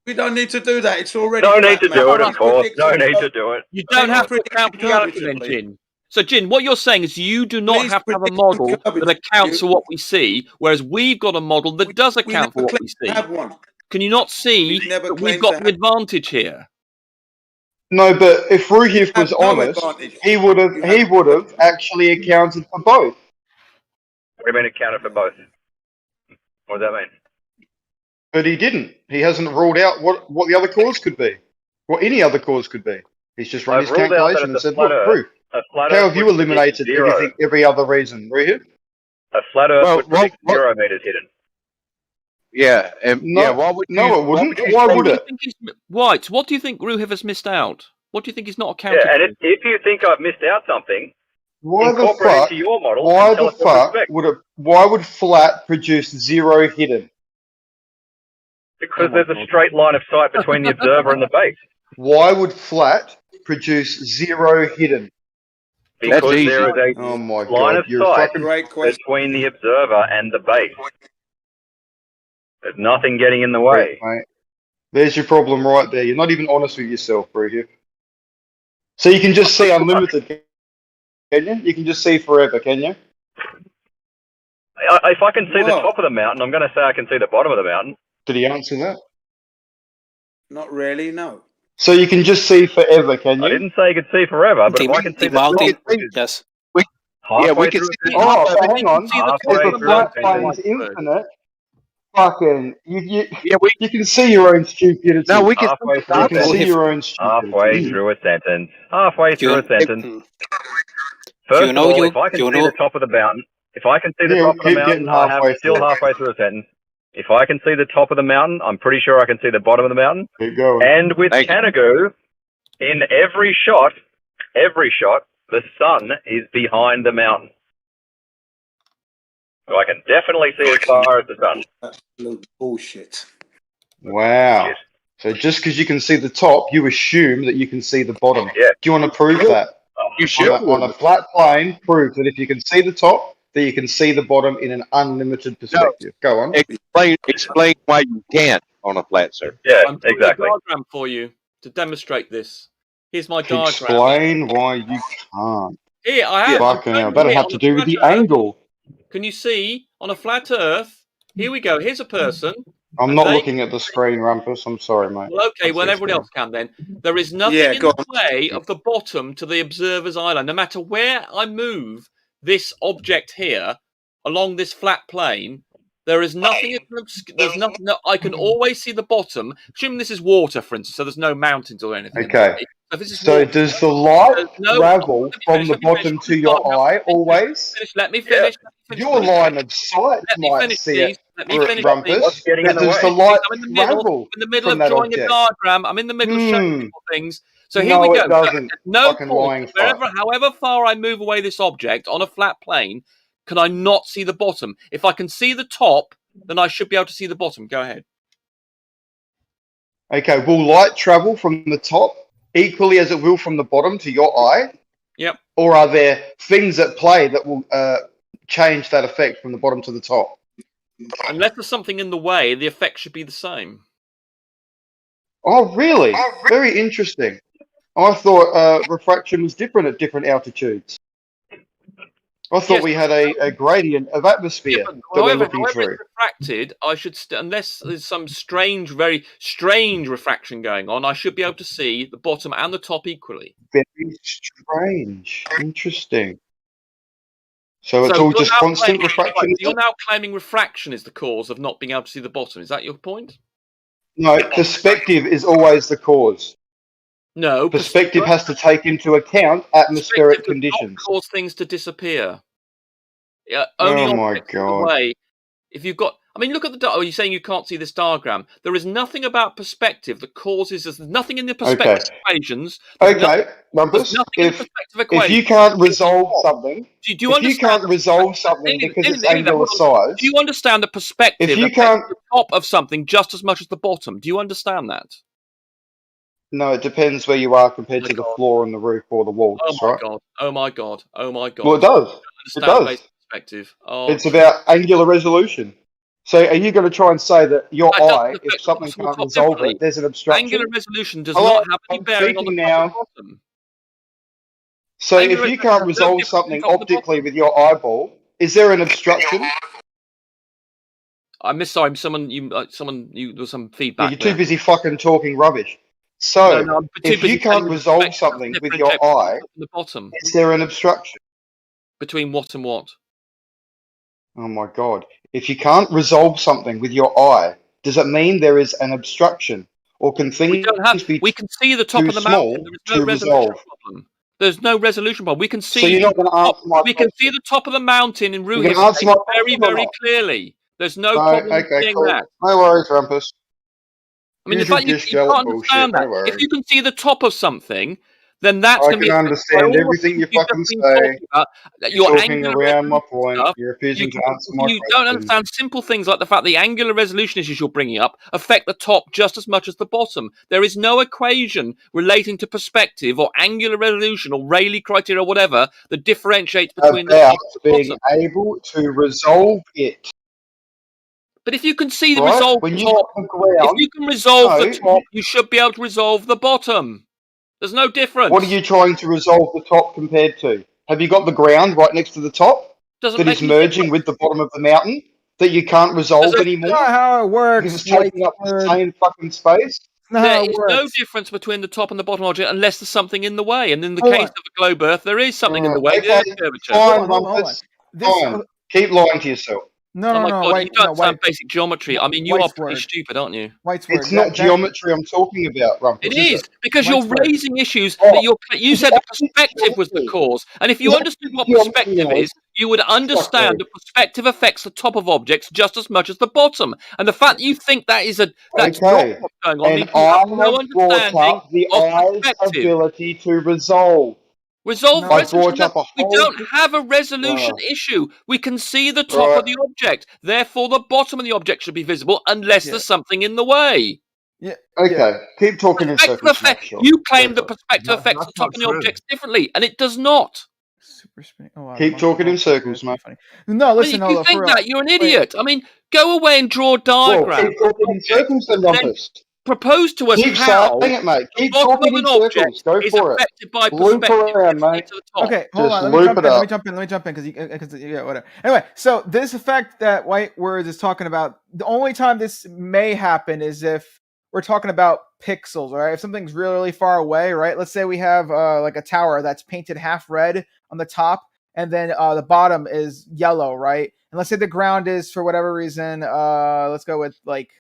We don't need to do that. It's already No flat, need to mate. do it, of Please course. predict No some need to do it. You don't Please have to predict account for reality curvature, then, please. Jin. So, Jin, what you're saying is you do not Please have to have a predict model curvature. that accounts for what we see, whereas we've got a model that does account for what we see. Have one. Can you not see never that we've claimed got to the advantage here? No, but if Ruhif was no honest, advantage. he would have actually accounted for both. What do you mean accounted for both? What does that mean? But he didn't. He hasn't ruled out what the other cause could be, what any other cause could be. He's just run I've his ruled out that calculation and it's a said, flat "Look, Earth. proof." A flat How Earth have you would predict eliminated zero. every other reason, Ruhif? A flat Earth would predict 0 meters hidden. Yeah, and No, yeah. Why would you? no, it wouldn't. you Why say- would it? White, what do you think Ruhiv has missed out? What do you think he's not accounted Yeah, and for? if you think I've missed out something, Why the incorporate fuck? into your model Why and tell the us what to fuck expect. would it? Why would flat produce 0 hidden? Because there's a straight line of sight between the observer and the base. Why would flat produce 0 hidden? Because there is a Oh my line god, of you're sight fucking. between the observer and the base. There's nothing getting in the way. Mate. There's your problem right there. You're not even honest with yourself, Ruhif. So you can just see unlimited, can you? You can just see forever, can you? If I can see the top of the mountain, I'm going to say I can see the bottom of the mountain. Did he answer that? Not really, no. So you can just see forever, can you? I didn't say you could see forever, but if I can see the top, yes. halfway we can through see. a Oh, sentence, but hang on. halfway If the through flat a sentence. plane's infinite, fucking, you can see your own stupidity. No, we can halfway You through a can see sentence. your own stupidity. Halfway through a sentence. Halfway through a sentence. First You know, of all, you- if I can you see know- the top of the mountain, if I can see the Yeah, top of the keep mountain, getting I am halfway still through. halfway through a sentence. If I can see the top of the mountain, I'm pretty sure I can see the bottom of the mountain. Keep going. And with Kanagoo, in every shot, the sun is behind the mountain. So I can definitely see as far as the sun. Absolute bullshit. Wow. So just because you can see the top, you assume that you can see the bottom. Yeah. Do you want to prove that? You should. On a flat plane, prove that if you can see the top, that you can see the bottom in an unlimited perspective. Go on. Explain why you can't on a flat surface. Yeah, I'm drawing exactly. a diagram for you to demonstrate this. Here's my diagram. Explain why you can't. Here, I have. Fucking hell. I'm That'll here have on to a do with flat the Earth. angle. Can you see on a flat Earth? Here we go. Here's a person. I'm and not they- looking at the screen, Rumpus. I'm sorry, mate. Well, okay, Can't well, see everybody screen. else can then. There is nothing Yeah, in go the way of the bottom to the observer's island. No matter where I move this object here along this flat plane, there is nothing. There's nothing. No, I can always see the bottom. Assuming this is water, for instance, so there's no mountains or anything. Okay. So, if this is So water, does the light there's no- travel from the let me finish. bottom to your eye always? Let me finish. Your line of sight Let me might finish, see please. it, Let me finish, Rumpus. please. What's getting in But the does way? the light I'm in the middle. travel In the middle from of that drawing object? a diagram. I'm in the middle of showing people things. So here No, we go. it doesn't. No Fucking point. lying fuck. Wherever, however far I move away this object on a flat plane, can I not see the bottom? If I can see the top, then I should be able to see the bottom. Go ahead. Okay, will light travel from the top equally as it will from the bottom to your eye? Yep. Or are there things at play that will change that effect from the bottom to the top? Unless there's something in the way, the effect should be the same. Oh, really? Very interesting. I thought refraction was different at different altitudes. I thought Yes, we had a gradient of atmosphere that we're however looking through. it's refracted, I should unless there's some strange, very strange refraction going on, I should be able to see the bottom and the top equally. Very strange. Interesting. So it's all just constant refraction. You're now claiming refraction is the cause of not being able to see the bottom. Is that your point? No, perspective is always the cause. No, perspective has to take into account atmospheric conditions. Cause things to disappear. Yeah, only oh my god! Way. If you've got, I mean, look at the. Oh, you're saying you can't see this diagram. There is nothing about perspective that causes. There's nothing in the perspective equations. Okay, Rumpus. If you can't resolve something, do you understand? You can't resolve something because it's angular size. Do you understand the perspective? If you can't, the top of something just as much as the bottom. Do you understand that? No, it depends where you are compared to the floor and the roof or the walls. Oh my right? god! Oh my god! Oh my god! Well, it does. It does. Perspective. Oh. It's about angular resolution. So, are you going to try and say that your eye, if something can't resolve it, there's an obstruction? Angular resolution does not have any bearing on the top and bottom. So, if you can't resolve something optically with your eyeball, is there an obstruction? I missed. Sorry, someone. There was some feedback. You're too busy fucking talking rubbish. So, if you can't resolve something with your eye, the bottom, is there an obstruction? Between what and what? Oh my god. If you can't resolve something with your eye, does it mean there is an obstruction? Or can things we can see the top of the mountain. There is no resolution problem. There's no resolution problem. We can see. So you're not going to answer my We can see the top of the mountain in Ruhi very, very clearly. There's no problem seeing that. No worries, Rumpus. I mean, the fact you can't understand that. If you can see the top of something, then that's going to be. I can understand everything you fucking say. You're talking around my point. You're refusing to answer my question. You don't understand simple things like the fact the angular resolution issues you're bringing up affect the top just as much as the bottom. There is no equation relating to perspective or angular resolution or Rayleigh criteria or whatever that differentiates between the top and the bottom. Being able to resolve it. But if you can see the resolve the top, if you can resolve the top, you should be able to resolve the bottom. There's no difference. What are you trying to resolve the top compared to? Have you got the ground right next to the top that is merging with the bottom of the mountain that you can't resolve anymore? That's not how it works. Because it's taking up the same fucking space. There is no difference between the top and the bottom object unless there's something in the way. And in the case of the globe Earth, there is something in the way. There's curvature. Fine. Keep lying to yourself. No, you don't understand basic geometry. I mean, you are pretty stupid, aren't you? It's not geometry I'm talking about, Rumpus. It is, because you're raising issues that you said the perspective was the cause. And if you understood what perspective is, you would understand that perspective affects the top of objects just as much as the bottom. And the fact that you think that's what's going on means you have no understanding the of eye's ability to resolve. Resolution. We don't have a resolution issue. We can see the top of the object. Therefore, the bottom of the object should be visible unless there's something in the way. Yeah. Okay. Keep talking in circles. You claim the perspective affects the top of the objects differently, and it does not. Super spinning. Oh, keep talking in circles, mate. No, listen. If you think that, you're an idiot. I mean, go away and draw a diagram. Keep talking in circles, then, Rumpus. Propose to us how saying it, mate. Keep the bottom talking of an in object circles. Go is for affected it. by Loop perspective. around, mate. Okay, hold on. Let me jump in because yeah, whatever. Anyway, so this effect that White Words is talking about, the only time this may happen is if we're talking about pixels, all right? If something's really, really far away, right? Let's say we have like a tower that's painted half red on the top, and then the bottom is yellow, right? And let's say the ground is, for whatever reason, let's go with like,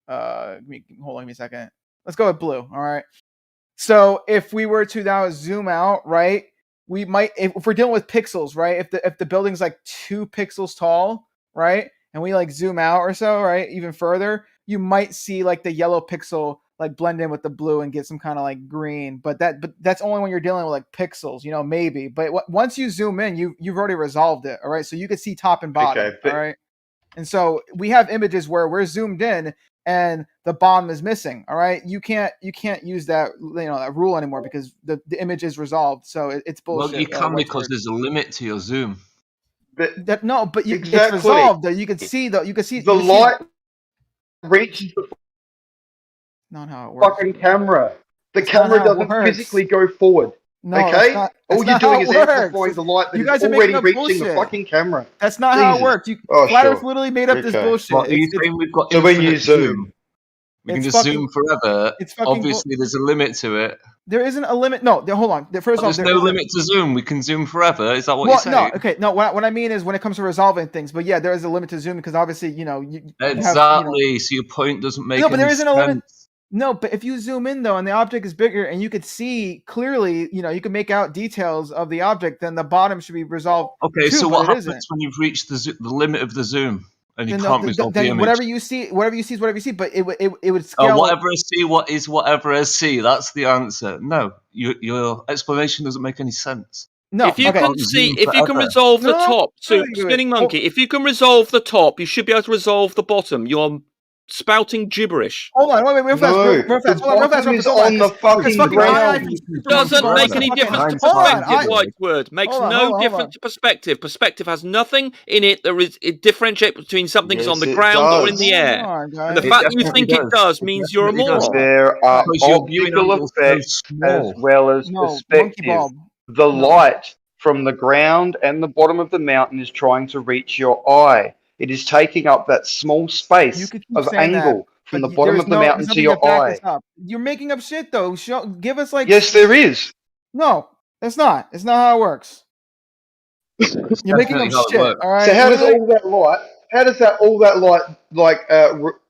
hold on, give me a second. Let's go with blue. All right. So if we were to now zoom out, right, we might, if we're dealing with pixels, right, if the building's like 2 pixels tall, right, and we like zoom out or so, right, even further, you might see like the yellow pixel like blend in with the blue and get some kind of like green. But that's only when you're dealing with like pixels, maybe. But once you zoom in, you've already resolved it. All right. So you can see top and bottom. Okay, all right. And so we have images where we're zoomed in and the bottom is missing. All right, you can't use that that rule anymore because the image is resolved. So it's bullshit. Well, you can because there's a limit to your zoom. But it's resolved though. You can see the light reaches the not how it works. Fucking camera. The camera doesn't physically go forward. No, okay? that's not, All that's you're not how doing it is works. amplifying the light that You is guys are already making up reaching the bullshit. fucking camera. That's not how it Jesus. works. You Oh, Flat Earth sure. literally made up this Okay. bullshit. What are you It's saying? We've got So when you infinite zoom, we can it's just fucking zoom forever. it's fucking Obviously, there's a limit to it. there isn't a limit. No, hold on. First off, There's there no is a, limit to zoom. We can zoom forever. Is that what well, you're saying? no, okay, no. What I mean is when it comes to resolving things, but yeah, there is a limit to zoom because obviously, you have, Exactly. So your point doesn't make no, but any there isn't a limit. sense. No, but if you zoom in though, and the object is bigger, and you could see clearly, you can make out details of the object, then the bottom should be resolved. Okay, too, so but what it happens isn't. when you've reached the limit of the zoom and you Then, can't resolve the then image? whatever you see is whatever you see. But it would scale. Whatever I see, what is whatever I see? That's the answer. No, your explanation doesn't make any sense. No, if you can see, if you can resolve the top, so spinning monkey, if you can resolve the top, you should be able to resolve the bottom. You're spouting gibberish. Hold on, wait, real fast, real fast. Hold on, real fast. is on the fucking ground. Doesn't make any difference to perspective, White word. Makes no difference to perspective. Perspective has nothing in it that it differentiates between something that's on the ground or in the air. And the fact that you think it does means you're a moron. There are optical effects as well as perspective. The light from the ground and the bottom of the mountain is trying to reach your eye. It is taking up that small space of angle from the bottom of the mountain to your eye. You're making up shit though. Give us like. Yes, there is. No, it's not. It's not how it works. You're making up shit. All right. So how does all that light? How does all that light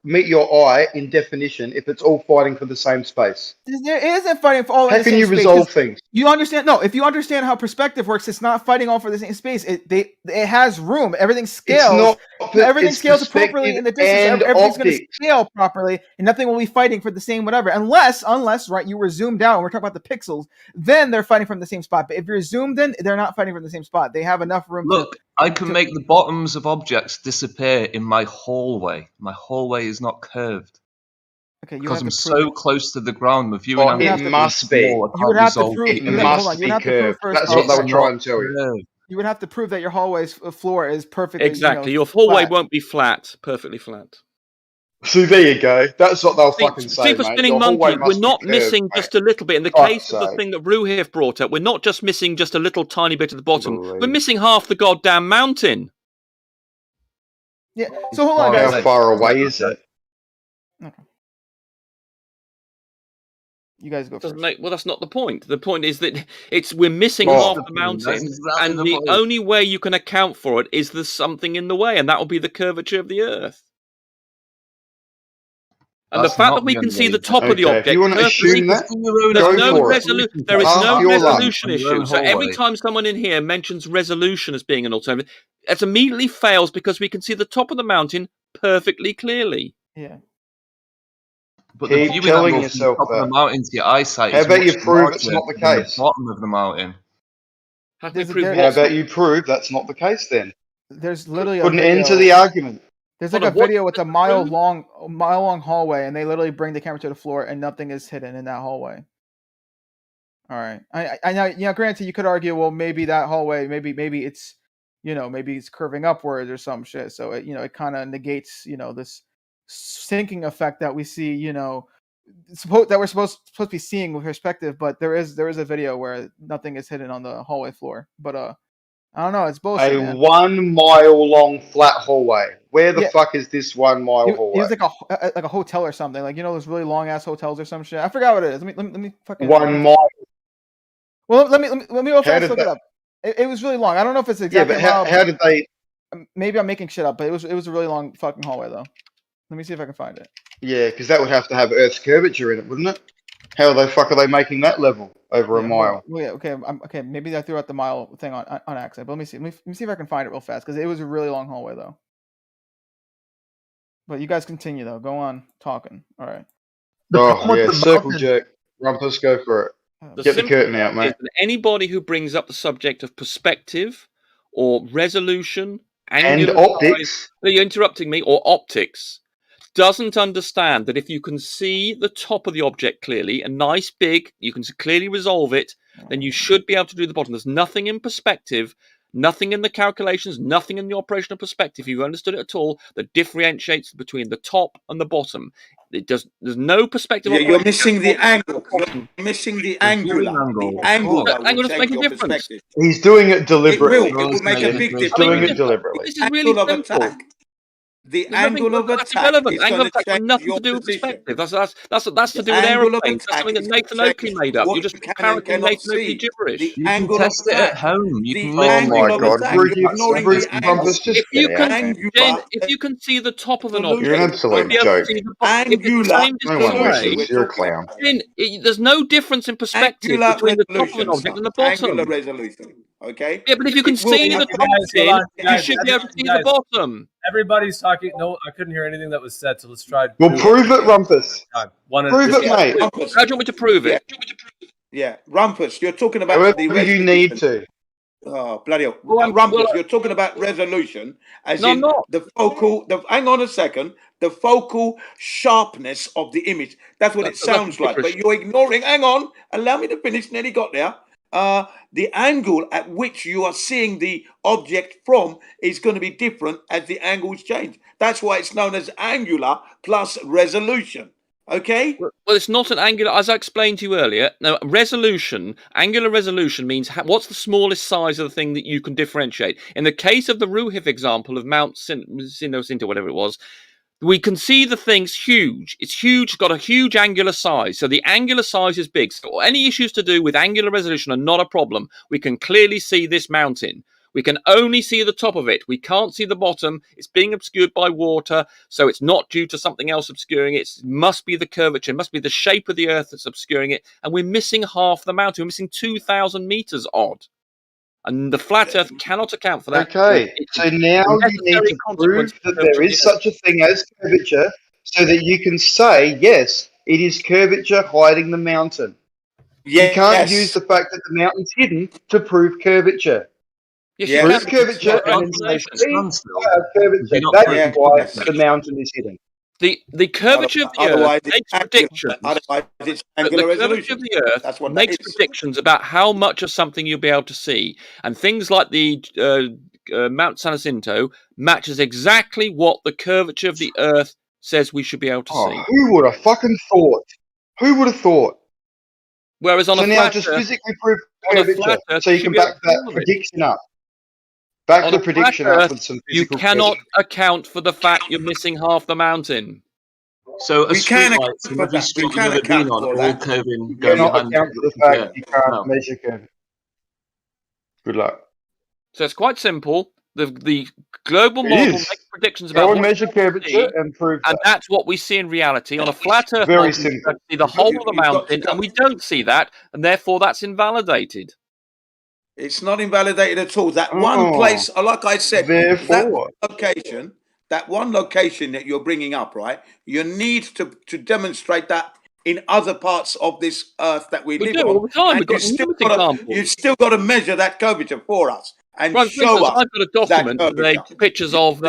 meet your eye in definition if it's all fighting for the same space? There isn't fighting for all. How can you resolve things? You understand? No, if you understand how perspective works, it's not fighting all for the same space. It has room. Everything scales. Everything scales appropriately in the distance. Everything's going to scale properly, and nothing will be fighting for the same whatever. Unless right, you were zoomed out, and we're talking about the pixels. Then they're fighting from the same spot. But if you're zoomed in, they're not fighting from the same spot. They have enough room. Look, I can make the bottoms of objects disappear in my hallway. My hallway is not curved. Okay, because I'm so close to the ground, my viewing angle it must be. You would have to prove. It must be curved. That's what they were trying to tell you. You would have to prove that your hallway's floor is perfectly. Exactly, your hallway won't be flat, perfectly flat. So there you go. That's what they'll fucking say, Super spinning monkey, we're not missing just a little bit. In the case of the thing that Ruhif brought up, we're not just missing just a little tiny bit at the bottom. We're missing half the goddamn mountain. Yeah. So hold on, guys. How far away is it? Okay. You guys go first. Well, that's not the point. The point is that we're missing half the mountain, and the only way you can account for it is there's something in the way, and that will be the curvature of the Earth. And the fact that we can see the top of the object, you want to assume that? There is no resolution issue. So every time someone in here mentions resolution as being an alternative, it immediately fails because we can see the top of the mountain perfectly clearly. Yeah. But the viewing angle from the top of the mountain to your eyesight How is about you much prove larger it's not the than case? the bottom of the mountain. How about you prove that's not the case then? There's literally put an end to the argument. There's like a video with a mile long hallway, and they literally bring the camera to the floor, and nothing is hidden in that hallway. All right, I know. Granted, you could argue, well, maybe that hallway, maybe it's, maybe it's curving upwards or some shit. So it kind of negates, this sinking effect that we see, that we're supposed to be seeing with perspective. But there is a video where nothing is hidden on the hallway floor. But I don't know. It's bullshit. A 1 mile long flat hallway. Where the fuck is this 1 mile hallway? It was like a hotel or something. Like those really long ass hotels or some shit. I forgot what it is. Let me fucking 1 mile. Well, let me look it up. It was really long. I don't know if it's exactly. Yeah, but how did they? Maybe I'm making shit up, but it was a really long fucking hallway though. Let me see if I can find it. Yeah, because that would have to have Earth's curvature in it, wouldn't it? How the fuck are they making that level over a mile? Well, yeah, okay. Maybe I threw out the mile thing on accident. But let me see. Let me see if I can find it real fast because it was a really long hallway though. But you guys continue though. Go on talking. All right. Oh yeah, circle jerk. Rumpus, go for it. Get the curtain out, mate. Anybody who brings up the subject of perspective or resolution and optics, you're interrupting me, or optics, doesn't understand that if you can see the top of the object clearly, a nice big, you can clearly resolve it, then you should be able to do the bottom. There's nothing in perspective, nothing in the calculations, nothing in the operation of perspective, if you understood it at all, that differentiates between the top and the bottom. There's no perspective. Yeah, you're operation. missing the angle. You're missing the angular. The angle that will Angle doesn't change make a your difference. perspective. He's doing it deliberately. It will make a big He's difference. doing it deliberately. This is really Angle of simple. attack. The There's nothing, angle of that's attack irrelevant. is Angle going of to attack got change nothing to your do with position. perspective. That's to do with Angle of aeroplanes. That's attack something that is Nathan going to Oakley change made up. what You're just you can and parroting cannot Nathan Oakley see. gibberish. The You can angle of test it at attack. home. You The can Oh angle my of God, attack. Rudy, You're ignoring the angle. Rumpus, just If get you it can, out, man. Jen, if you can see the top of an You're an object, you'll absolute be able to joke. see the bottom. If it's the Angular same No one distance resolution away, listens. You're a clown. Jen, there's no difference in perspective Angular between the top of an resolution, object sir. and the Angular bottom. resolution. Okay. Yeah, but if you can It will see make the a top, Guys, hold Jen, on, you guys. should be able to see the Guys, bottom. everybody's talking. No, I couldn't hear anything that was said. So let's try. Well, prove it, Rumpus. Prove it, mate. Rumpus. How do you want me to prove it? Yeah, Rumpus, you're talking about However the resolution. you need to. Oh, bloody hell. Rumpus, you're talking about resolution as No, I'm in not. the focal, hang on a second, the focal sharpness of the image. That's what it sounds like. But you're ignoring, hang on, allow me to finish, nearly got there. The angle at which you are seeing the object from is going to be different as the angles change. That's why it's known as angular plus resolution. Okay? Well, it's not an angular, as I explained to you earlier. No, angular resolution means what's the smallest size of the thing that you can differentiate. In the case of the Ruhif example of Mount Sinnosinto, whatever it was, we can see the thing's huge. It's huge, got a huge angular size. So the angular size is big. So any issues to do with angular resolution are not a problem. We can clearly see this mountain. We can only see the top of it. We can't see the bottom. It's being obscured by water, so it's not due to something else obscuring it. It must be the curvature. It must be the shape of the Earth that's obscuring it. And we're missing half the mountain. We're missing 2,000 meters odd. And the flat Earth cannot account for that. Okay, so now you need to prove that there is such a thing as curvature so that you can say, yes, it is curvature hiding the mountain. You can't use the fact that the mountain's hidden to prove curvature. Yes, Prove curvature and then say, see, I have curvature. That is why the mountain is hidden. The curvature of the Earth makes predictions. It's The angular curvature resolution. of the Earth That's what that makes is. predictions about how much of something you'll be able to see, and things like the Mount San Jacinto matches exactly what the curvature of the Earth says we should be able to see. Who would have fucking thought? Who would have thought? Whereas on So a now flat just Earth, physically prove on a curvature flat Earth, so you should can be able back to see that all of it. prediction up. Back On the a flat prediction up Earth, with some you physical cannot proof. account for the fact you're missing half the mountain. So a We can streetlights account in for every that. We street you've can ever been account on for are all that. curving, You going cannot behind account for the the fact you can't No. measure curvature. Good luck. So it's quite simple. The global It model is. makes predictions Go about and what measure we see, curvature and prove and that. that's what we see in reality. On a flat Earth Very model, we simple. see the whole of the mountain, and we don't see that, and therefore that's invalidated. It's not invalidated at all. That one place, like I said, Therefore. that one location that you're bringing up, right? You need to demonstrate that in other parts of this Earth that we We live do on. all the time. And We've got numerous examples. you've still got to measure that curvature for us and Right, for show instance, us I've got a document that with curvature. pictures of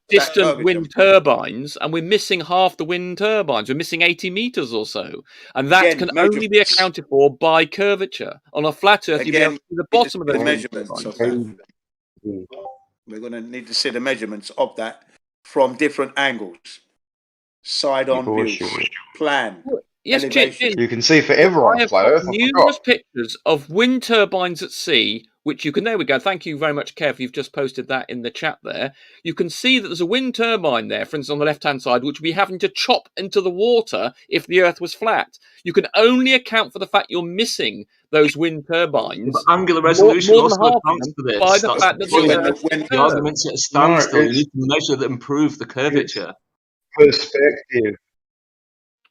distant wind turbines, and we're missing half the wind turbines. We're missing 80 meters or so, and that Again, can only be measurements. accounted for by curvature. On a flat Earth, you'll be able Again, to see the we need bottom of to see those the wind measurements of turbines. that. We're going to need to see the measurements of that from different angles, side-on views, plan, Yes, elevation. You can see forever on I a have flat got Earth. I numerous forgot. pictures of wind turbines at sea, which you can. There we go. Thank you very much, Kev. You've just posted that in the chat there. You can see that there's a wind turbine there, for instance, on the left-hand side, which would be having to chop into the water if the Earth was flat. You can only account for the fact you're missing those wind turbines. But angular resolution more than also half of accounts them for this. by the That's fact the that the point. Earth is The argument's at a standstill. You it's- need to measure that and prove the curvature. Perspective.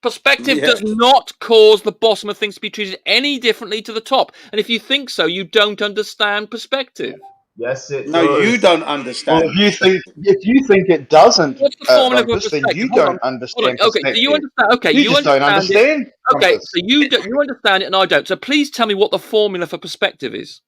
Perspective Yeah. does not cause the bottom of things to be treated any differently to the top. And if you think so, you don't understand perspective. Yes, it No, does. you don't Well, understand. if you think it doesn't, What's the formula for Rumpus, then perspective? you Hold don't on. understand Okay, so you perspective. understand. Okay, You just don't understand. it. Okay, Rumpus. so you understand it, and I don't. So please tell me what the formula for perspective is.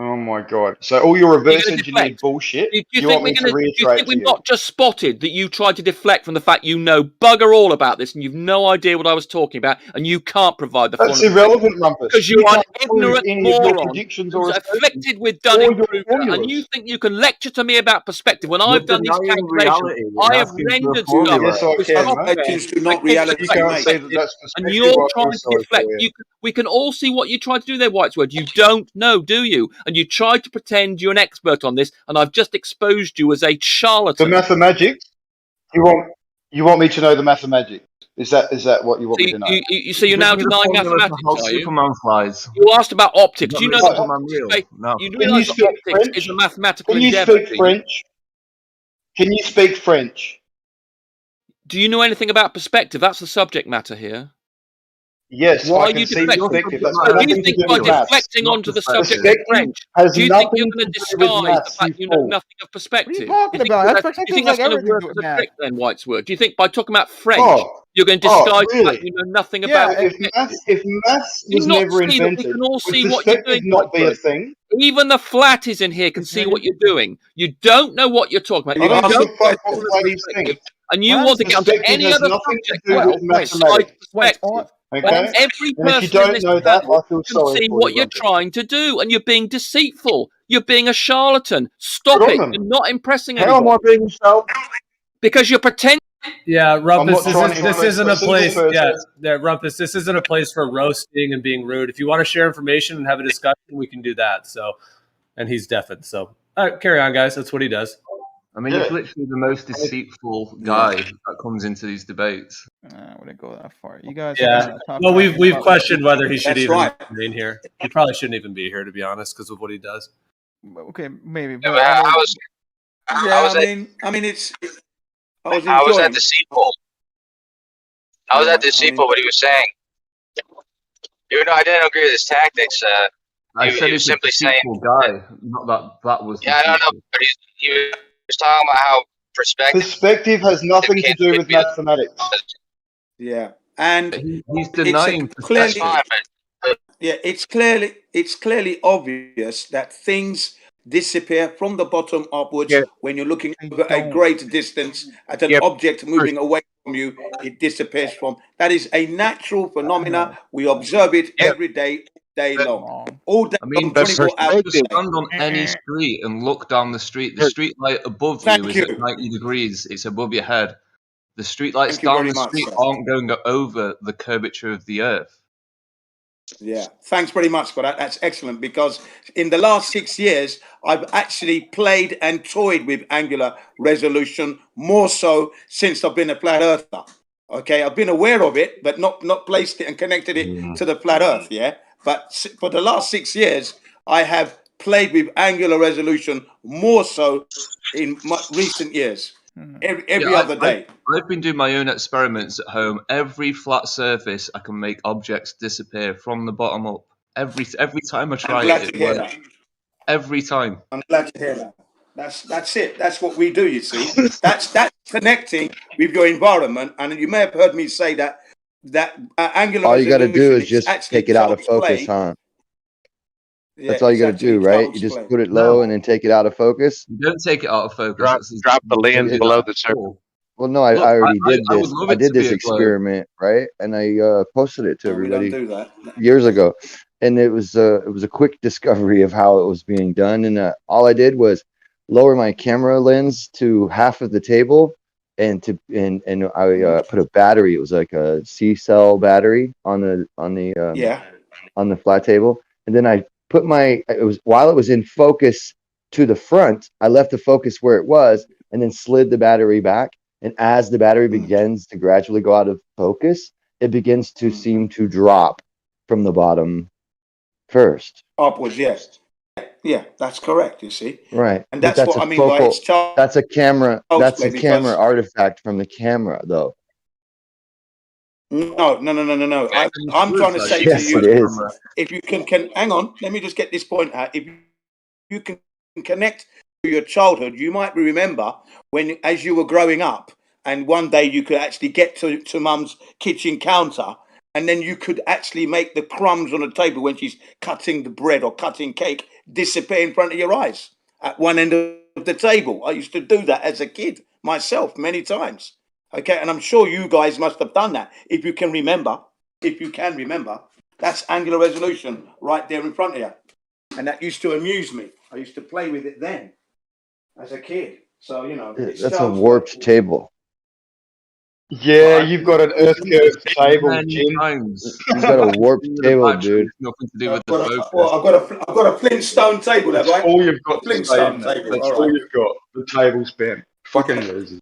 Oh my god! So all your reverse engineered bullshit, you want me to Do you reiterate think to we've you? not just spotted that you tried to deflect from the fact you know bugger all about this and you've no idea what I was talking about and you can't provide the full That's irrelevant, Rumpus. because you are an can't prove ignorant any of your moron predictions who's or afflicted with or your Dunning-Kruger, and you formulas. think you can lecture to me about perspective when You're I've done these denying calculations. reality and I have asking for a rendered formula. stuff Yes, I with can, software. mate. Do not I reality, You can't mate. say that that's and perspective. you're I trying feel to sorry for deflect. you. We can all see what you tried to do there, Whitesword. You don't know, do you? And you tried to pretend you're an expert on this, and I've just exposed you as a The charlatan. mathematics. You want me to know the mathematics? Is that what you want me to know? So you're now Give me the denying formula for mathematics, how are you? Superman flies. You asked about optics. Does Do you that know make that Superman real? No. you Can you realise that speak optics French? is a mathematical Can you endeavour? speak French? Can you speak French? Do you know anything about perspective? That's the subject matter here. Yes, Why I are can you see deflecting? perspective. That's So got do you nothing to think do by with maths. deflecting onto the subject of Perspective French, has do you think nothing you're going to to do with disguise the maths, fact you you know fool. nothing of perspective? What are you talking about? That's That's like going to everything work to as do with a math. trick then, Whitesword? Do you think by talking about French, Oh, you're going to disguise the really? fact you know nothing Yeah, about if maths Do you was not never see that we invented, can all would see what you're perspective doing, not be a Whitesword? thing? Even the flatties in here can see what you're doing. You don't know what you're talking about. I You don't give don't a fuck know what the flatties think. perspective, and you want to get onto Perspective any has other nothing to subject do with besides mathematics. perspective. When Okay? every And if you person in don't this know that, panel I feel can sorry see for what you, you're Rumpus. trying to do, and you're being deceitful. You're being a charlatan. Stop Good on it. them. You're not impressing How am anybody. I being so? Because you're pretending. Yeah, I'm Rumpus, not trying to this impress isn't a a single place. person. Yeah, Rumpus, this isn't a place for roasting and being rude. If you want to share information and have a discussion, we can do that. So, and he's deafened. So, all right, carry on, guys. That's what he does. I mean, he's literally the most deceitful guy that comes into these debates. I wouldn't go that far. You guys. Yeah. Are Well, we've about- questioned whether he should That's even right. remain here. He probably shouldn't even be here, to be honest, because of what he does. Okay, maybe. Yeah, But but I mean, I mean, I was I was enjoying. at deceitful. I was at deceitful what he was saying. Even though I didn't agree with his tactics, I he said was he's a simply saying, deceitful guy, not that was yeah, I don't know, but he was talking about how Perspective has nothing to do with mathematics. Yeah, and he's denying clearly, perspective. yeah, it's clearly obvious that things disappear from the bottom upwards when you're looking over a great distance at an object moving away from you. It disappears from. That is a natural phenomena. We observe it every day long, all day I mean, long, 24 hours. just stand on any street and look down the street. The street light above you is at 90 degrees. It's above your head. The street lights Thank you down very the much, street sir. aren't going over the curvature of the earth. Yeah, thanks very much for that. That's excellent, because in the last 6 years, I've actually played and toyed with angular resolution more so since I've been a flat earther. Okay, I've been aware of it, but not placed it and connected it to the flat earth. Yeah, but for the last 6 years, I have played with angular resolution more so in recent years. Every other day. I've been doing my own experiments at home. Every flat surface, I can make objects disappear from the bottom up. Every time I try it, it works. Every time. I'm glad to hear that. That's it. That's what we do. You see, that's connecting with your environment. And you may have heard me say that angular. All you got to do is just actually take it out of child's focus, play. huh? Yeah, That's all you got to it's actually do, right? You child's just play. put it low No. and then take it out of focus. You don't take it out of focus. Drop the lens below the surface. Well, no, I Look, already did I would this. love I it did to be this a globe. experiment, right? And I posted it to No, we don't everybody do that. years ago. And it was a quick discovery of how it was being done. And all I did was lower my camera lens to half of the table, and I put a battery. It was like a C-cell battery on the flat table, and then I put while it was in focus to the front, I left the focus where it was, and then slid the battery back. And as the battery begins to gradually go out of focus, it begins to seem to drop from the bottom first. Upwards, yes. Yeah, that's correct. You see, Right. and But that's what I mean by it's child. That's a camera. Child's That's play a camera because- artifact from the camera, though. No. I'm trying to say Yes, to you, it is. if you can hang on, let me just get this point out. If you can connect to your childhood, you might remember when, as you were growing up, and one day you could actually get to mum's kitchen counter and then you could actually make the crumbs on the table when she's cutting the bread or cutting cake disappear in front of your eyes at one end of the table. I used to do that as a kid myself many times. Okay, and I'm sure you guys must have done that if you can remember. If you can remember, that's angular resolution right there in front of you, and that used to amuse me. I used to play with it then as a kid. So you know, That's a warped table. Yeah, you've got an Earth curve table, Jim. You've got a warped table, dude. Nothing to do with the focus. I've got a Flintstone table, have I? All you've got to say, Flintstone mate. table. That's All all right. you've got. The table's bent. Fucking losers.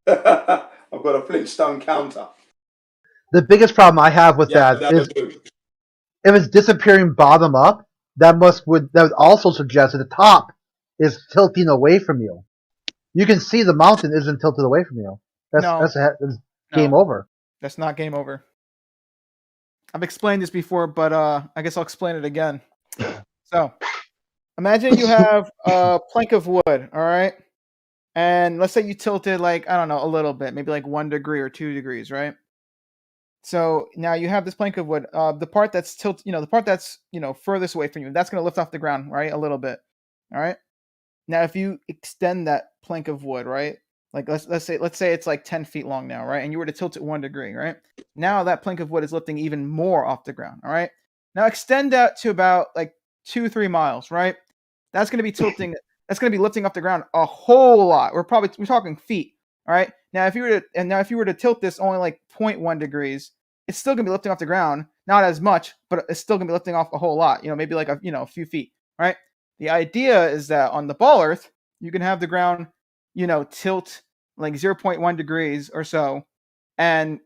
I've got a Flintstone counter. The biggest problem I have with that is if it's disappearing bottom up, that would also suggest that the top is tilting away from you. You can see the mountain isn't tilted away from you. That's game over. That's not game over. I've explained this before, but I guess I'll explain it again. So, imagine you have a plank of wood, all right? And let's say you tilted like, I don't know, a little bit, maybe like 1 degree or 2 degrees, right? So now you have this plank of wood. The part that's the part that's, furthest away from you, that's going to lift off the ground, right? A little bit. All right? Now if you extend that plank of wood, right? Like let's say it's like 10 feet long now, right? And you were to tilt it 1 degree, right? Now that plank of wood is lifting even more off the ground, all right? Now extend that to about like 2-3 miles, right? That's going to be tilting. That's going to be lifting off the ground a whole lot. We're talking feet, all right? Now if you were to tilt this only like 0.1 degrees, it's still going to be lifting off the ground, not as much, but it's still going to be lifting off a whole lot. Maybe like a few feet, right? The idea is that on the ball Earth, you can have the ground, tilt like 0.1 degrees or so, and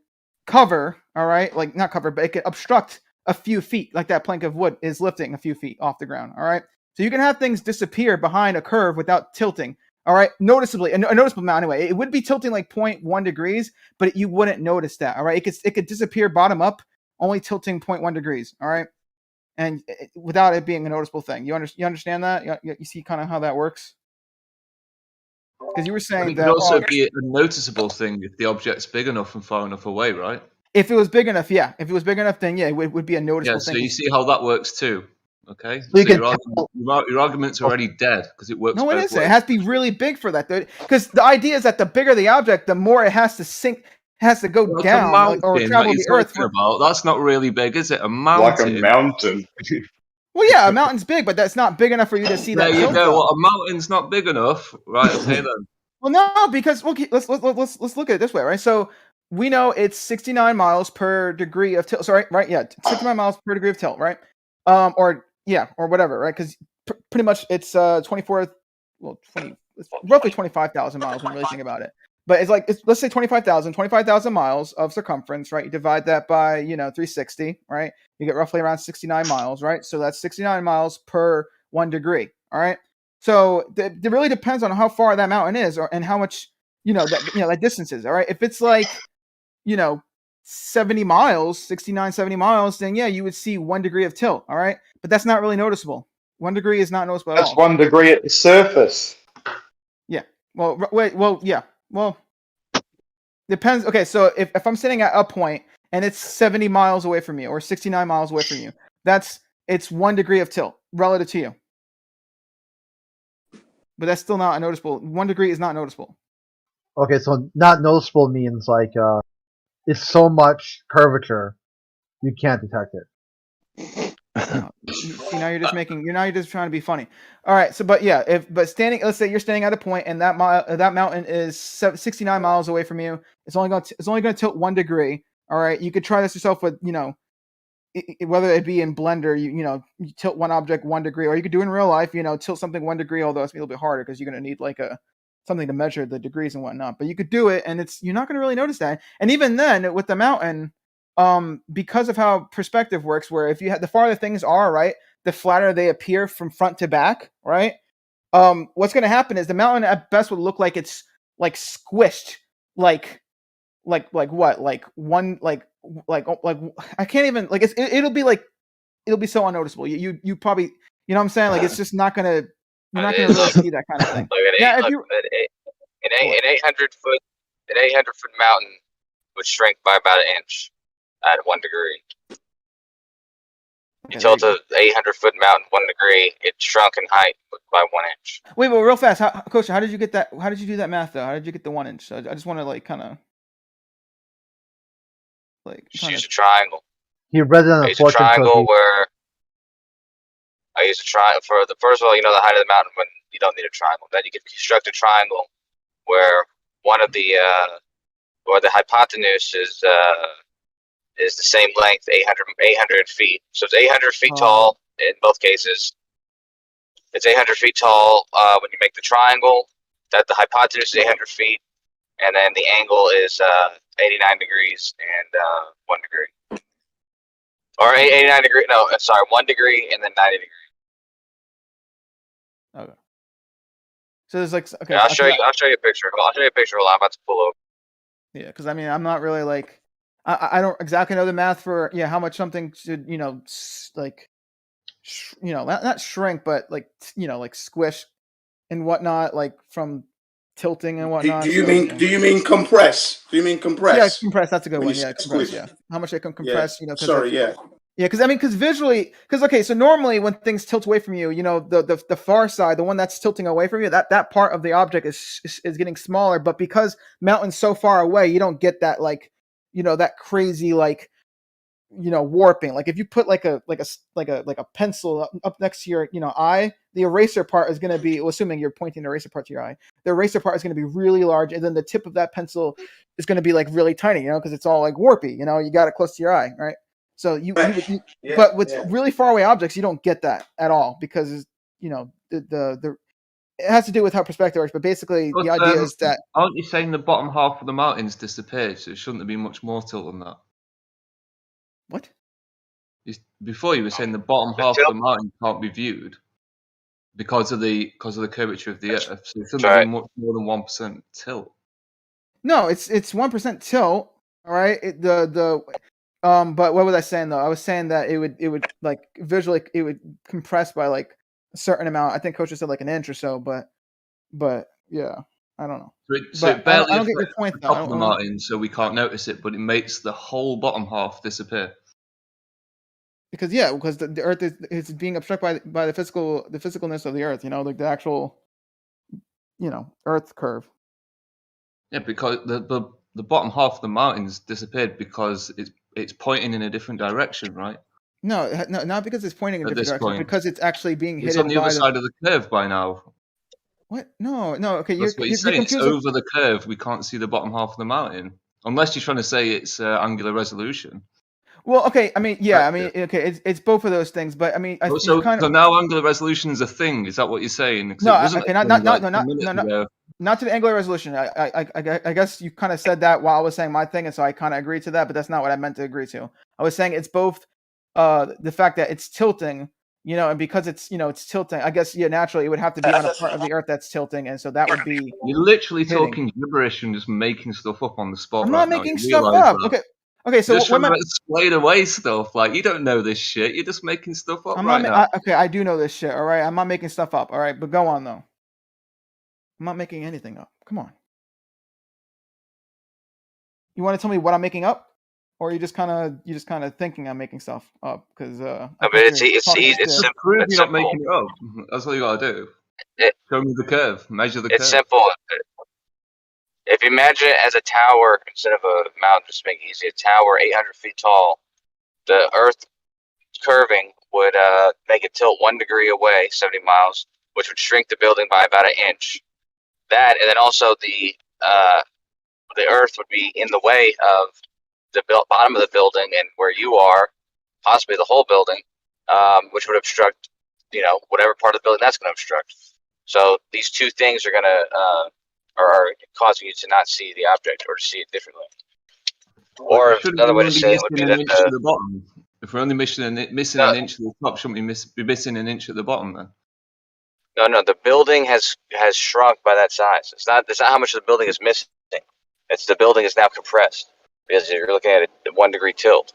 cover, all right, like not cover, but it can obstruct a few feet, like that plank of wood is lifting a few feet off the ground, all right? So you can have things disappear behind a curve without tilting, all right? Noticeably, a noticeable amount anyway. It would be tilting like 0.1 degrees, but you wouldn't notice that, all right? It could disappear bottom up, only tilting 0.1 degrees, all right? And without it being a noticeable thing. You understand that? You see kind of how that works? Because you were saying it that could also be a noticeable thing if the object's big enough and far enough away, right? If it was big enough, yeah. If it was big enough, then yeah, it would be a noticeable thing. So you see how that works too. Okay, So your argument's already dead because it works. No, it both isn't. ways. It has to be really big for that, because the idea is that the bigger the object, the more it has to sink, has to go down or travel the Earth. That's not really big, is it? A mountain. Like a mountain. Well, yeah, a mountain's big, but that's not big enough for you to see that. There you go. Well, a mountain's not big enough, right? Okay then. Well, no, because let's look at it this way, right? So we know it's 69 miles per degree of tilt. Sorry, right? Yeah, 69 miles per degree of tilt, right? Or whatever, right? Because pretty much it's 20, it's roughly 25,000 miles when you really think about it. But let's say 25,000 miles of circumference, right? You divide that by 360, right? You get roughly around 69 miles, right? So that's 69 miles per 1 degree, all right? So it really depends on how far that mountain is, and how much that distance is, all right? If it's like 70 miles, 69, 70 miles, then yeah, you would see 1 degree of tilt, all right? But that's not really noticeable. 1 degree is not noticeable at all. That's 1 degree at the surface. Yeah. Well, depends. Okay, so if I'm sitting at a point and it's 70 miles away from you or 69 miles away from you, it's 1 degree of tilt relative to you. But that's still not noticeable. 1 degree is not noticeable. Okay, so not noticeable means like it's so much curvature you can't detect it. Now you're just trying to be funny. All right, so let's say you're standing at a point and that mountain is 69 miles away from you. It's only going to tilt 1 degree. All right, you could try this yourself with whether it be in Blender, you tilt one object 1 degree, or you could do in real life, tilt something 1 degree. Although it's a little bit harder because you're going to need like something to measure the degrees and whatnot. But you could do it, and you're not going to really notice that. And even then, with the mountain, because of how perspective works, where if you have the farther things are, right, the flatter they appear from front to back, right? What's going to happen is the mountain at best would look like it's like squished, like what, like one, like I can't even like it'll be so unnoticeable. You probably, you know what I'm saying? Like it's just not gonna, you're not gonna really see that kind of thing. An 800 foot mountain would shrink by about 1 inch. at 1 degree. You tilt a 800-foot mountain 1 degree, it shrunk in height by 1 inch. Wait, but real fast, Coach, how did you get that? How did you do that math though? How did you get the 1 inch? I just want to like kind of like Just use a triangle. He read it on I a use a fortune triangle cookie. where I use a triangle for the first of all, you know the height of the mountain when you don't need a triangle. Then you can construct a triangle where one of the or the hypotenuse is the same length, 800 feet. So it's 800 feet tall in both cases. It's 800 feet tall when you make the triangle. That the hypotenuse is 800 feet, and then the angle is 89 degrees and 1 degree. Or 89 degree. No, sorry, 1 degree and then 90 degrees. Okay. So there's like okay. Yeah, I'll show you a picture. I'll show you a picture while I'm about to pull over. Yeah, because I mean I'm not really like I don't exactly know the math for how much something should like not shrink but like like squish and whatnot like from tilting and whatnot. Do you mean compress? Do you mean compress? Yeah, compress. That's a good When one. you Yeah, say compress. squish. Yeah, how much they can compress? Yeah. Cause Sorry, yeah. Yeah, because I mean, because visually, because okay, so normally when things tilt away from you, the far side, the one that's tilting away from you, that part of the object is getting smaller. But because mountain's so far away, you don't get that like, that crazy like, warping. Like if you put like a pencil up next to your eye, the eraser part is going to be, well, assuming you're pointing the eraser part to your eye, the eraser part is going to be really large, and then the tip of that pencil is going to be like really tiny, because it's all like warpy. You got it close to your eye, right? So but with really far away objects, you don't get that at all because the it has to do with how perspective works. But basically, the idea is that aren't you saying the bottom half of the mountains disappeared? So it shouldn't have been much more tilt than that. What? Before you were saying the bottom half of the mountain can't be viewed because of the curvature of the Earth. So it shouldn't have been much more than 1% tilt. No, it's 1% tilt. All right. But what was I saying though? I was saying that it would like visually it would compress by like a certain amount. I think Coach said like an inch or so, but yeah, I don't know. So it barely I don't get your point the though. top of the mountain, so we can't notice it, but it makes the whole bottom half disappear. Because the Earth is being obstructed by the physicalness of the Earth. Like the actual Earth curve. Yeah, because the bottom half of the mountains disappeared because it's pointing in a different direction, right? No, not because it's pointing in a At different this direction. point. Because it's actually being hidden. It's on the other side of the curve by now. What? No. Okay, That's what you're saying. It's over the curve. We can't see the bottom half of the mountain, unless you're trying to say it's angular resolution. Well, okay. I mean, yeah. I mean, okay. It's both of those things, but I mean, So now angular resolution is a thing. Is that what you're saying? No, okay. Not to the angular resolution. I guess you kind of said that while I was saying my thing, and so I kind of agreed to that, but that's not what I meant to agree to. I was saying it's both the fact that it's tilting, and because it's it's tilting. I guess naturally it would have to be on a part of the Earth that's tilting, and so that would be. You're literally talking gibberish and just making stuff up on the spot. I'm not making stuff up. Okay, so just trying to explain away stuff like you don't know this shit. You're just making stuff up now. Okay, I do know this shit. All right, I'm not making stuff up. All right, but go on though. I'm not making anything up. Come on. You want to tell me what I'm making up, or you just kind of thinking I'm making stuff up? Because it's easy. It's simple. Prove you're not making it up. That's all you gotta do. Show me the curve. Measure the curve. It's simple. If you imagine it as a tower instead of a mountain, just to make it easy, a tower 800 feet tall, the Earth curving would make it tilt 1 degree away, 70 miles, which would shrink the building by about an inch. That, and then also the Earth would be in the way of the bottom of the building and where you are, possibly the whole building, which would obstruct, whatever part of the building that's going to obstruct. So these two things are going to are causing you to not see the object or to see it differently. Or another way to say it would be that the bottom. If we're only missing an inch at the top, shouldn't we be missing an inch at the bottom then? No. The building has shrunk by that size. It's not how much the building is missing. It's the building is now compressed because you're looking at a 1 degree tilt.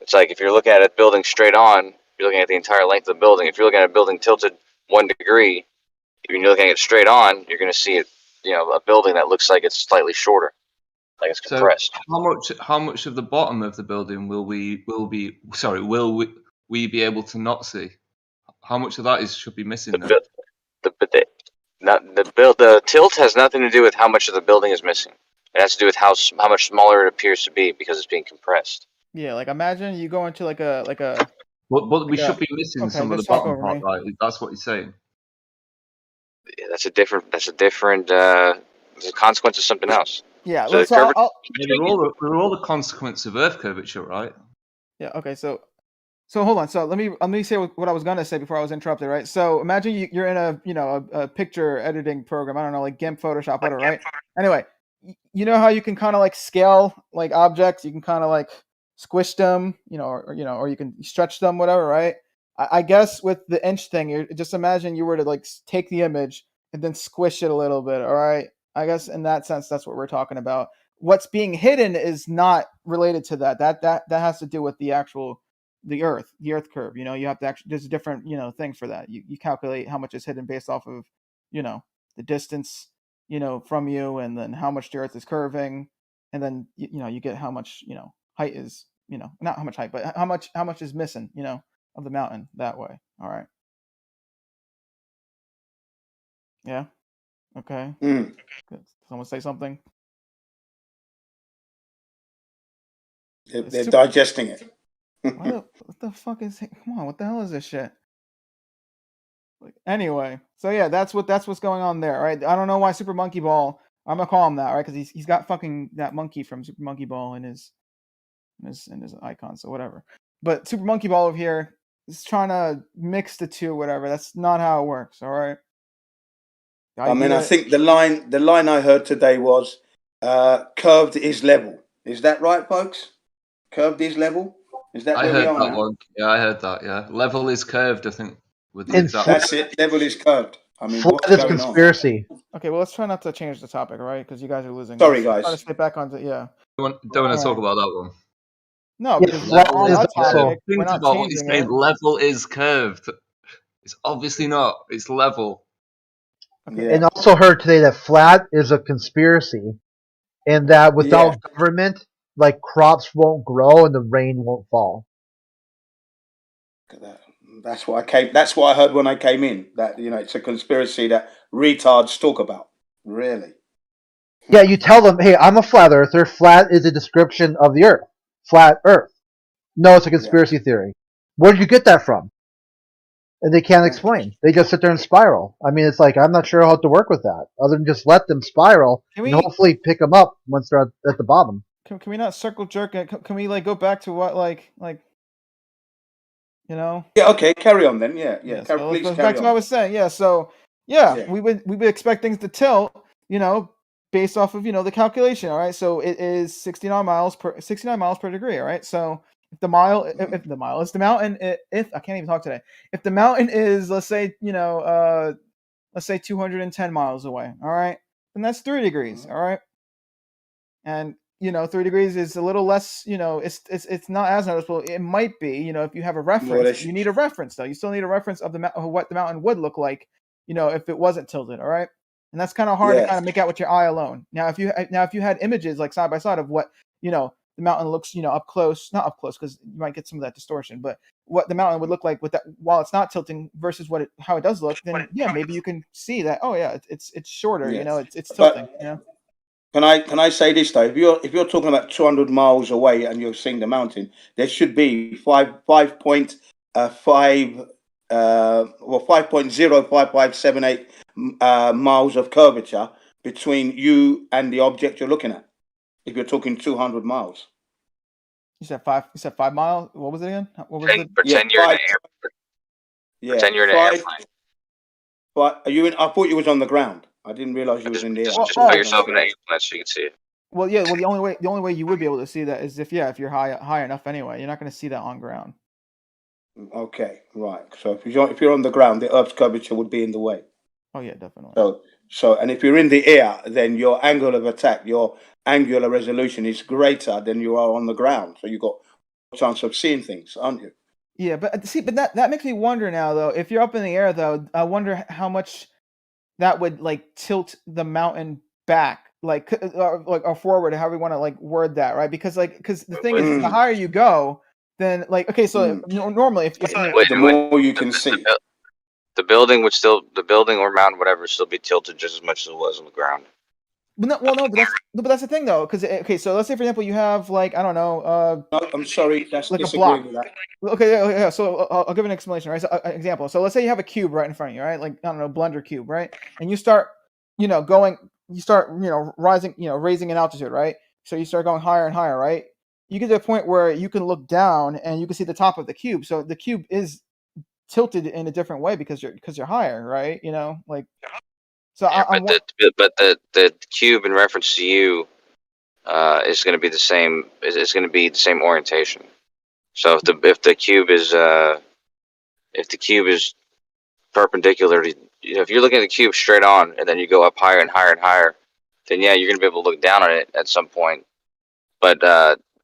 It's like if you're looking at a building straight on, you're looking at the entire length of the building. If you're looking at a building tilted 1 degree, if you're looking at it straight on, you're going to see it, a building that looks like it's slightly shorter. like it's compressed. So how much of the bottom of the building will we be able to not see? How much of that should be missing then? The tilt has nothing to do with how much of the building is missing. It has to do with how much smaller it appears to be because it's being compressed. Yeah, like imagine you go into like a. But we should be missing some of the bottom part, right? That's what you're saying. Yeah, that's a different. It's a consequence of something else. Yeah, So let's. the curvature. They're all the consequence of Earth curvature, right? Yeah. Okay. So hold on. So let me say what I was gonna say before I was interrupted. Right. So imagine you're in a picture editing program. I don't know, like GIMP, Photoshop, whatever. Right. Anyway, you know how you can kind of like scale like objects. You can kind of like squish them, or you can stretch them, whatever. Right. I guess with the inch thing, just imagine you were to like take the image and then squish it a little bit. All right. I guess in that sense, that's what we're talking about. What's being hidden is not related to that. That has to do with the Earth curve. You have to actually, there's a different, thing for that. You calculate how much is hidden based off of, the distance, from you, and then how much the Earth is curving, and then you get how much, height is, not how much height, but how much is missing, of the mountain that way. All right. Yeah. Okay. Good. Someone say something. They're digesting it. What the fuck is? Come on, what the hell is this shit? Anyway, so yeah, that's what's going on there. Right? I don't know why Super Monkey Ball. I'm gonna call him that, right? Because he's got fucking that monkey from Super Monkey Ball in his icon, so whatever. But Super Monkey Ball over here is trying to mix the two, whatever. That's not how it works. All right. I think the line I heard today was curved is level. Is that right, folks? Curved is level. Is that where we are that now? one. Yeah, I heard that. Yeah, level is curved. I think with that's it. Level is curved. I mean, what's Flat is going conspiracy. Okay, well, let's try not to change the topic, all right? Because you guys are losing. Sorry, Let's guys. try to stay back onto Don't want to talk about that one. No, because we're on that topic. We're Think not about what he's changing saying. it. Level is curved. It's obviously not. It's level. Yeah. And also heard today that flat is a conspiracy, and that without government, like crops won't grow and the rain won't fall. That's what I heard when I came in. That it's a conspiracy that retards talk about. Really. Yeah, you tell them, hey, I'm a flat earther. Flat is a description of the Earth. Flat Earth. No, it's a conspiracy theory. Where did you get that from? And they can't explain. They just sit there and spiral. I mean, it's like, I'm not sure how to work with that, other than just let them spiral and hopefully pick them up once they're at the bottom. Can we not circle jerk it? Can we like go back to what like Yeah. Okay. Carry on then. Yeah. So Please let's carry back to on. what I was saying. Yeah. So we would expect things to tilt. Based off of the calculation. All right. So it is 69 miles per degree. All right. So if the mountain, if I can't even talk today, if the mountain is, let's say 210 miles away, all right, then that's 3 degrees, all right, and 3 degrees is a little less, it's not as noticeable. It might be, if you have a reference, you need a reference though. You still need a reference of what the mountain would look like, if it wasn't tilted, all right, and that's kind of hard to kind of make out with your eye alone. Now, if you had images like side by side of what the mountain looks, up close, not up close because you might get some of that distortion, but what the mountain would look like with that while it's not tilting versus how it does look, then maybe you can see that. Oh yeah, it's shorter. It's tilting. Can I say this though? If you're talking about 200 miles away and you're seeing the mountain, there should be 5.05578 miles of curvature between you and the object you're looking at. If you're talking 200 miles. You said 5 miles. What was it again? What was Pretend you're in an airplane. Pretend you're in an airplane. But are you in? I thought you was on the ground. I didn't realize you was in the air. Just put yourself in an airplane so you can see it. Well, yeah. Well, the only way you would be able to see that is if you're high enough anyway. You're not going to see that on ground. Okay, right. So if you're on the ground, the Earth's curvature would be in the way. Oh yeah, definitely. So and if you're in the air, then your angle of attack, your angular resolution is greater than you are on the ground. So you've got a chance of seeing things, aren't you? Yeah, but that makes me wonder now though. If you're up in the air though, I wonder how much that would like tilt the mountain back, or forward, however you want to like word that, right? Because the thing is, the higher you go, then so normally if the more you can see, the building or mountain, whatever, would still be tilted just as much as it was on the ground. But that's the thing though, because so let's say for example you have I don't know. No, I'm sorry, that's like a disagreeing block. with that. Okay, yeah. So I'll give an explanation, right? So an example. So let's say you have a cube right in front of you, right? Like I don't know, blender cube, right? And you start, rising, raising in altitude, right? So you start going higher and higher, right? You get to a point where you can look down and you can see the top of the cube. So the cube is tilted in a different way because you're higher, right? So yeah, but the cube in reference to you is going to be the same. It's going to be the same orientation. So if the cube is perpendicular to, if you're looking at the cube straight on and then you go up higher and higher and higher, then yeah, you're going to be able to look down on it at some point. But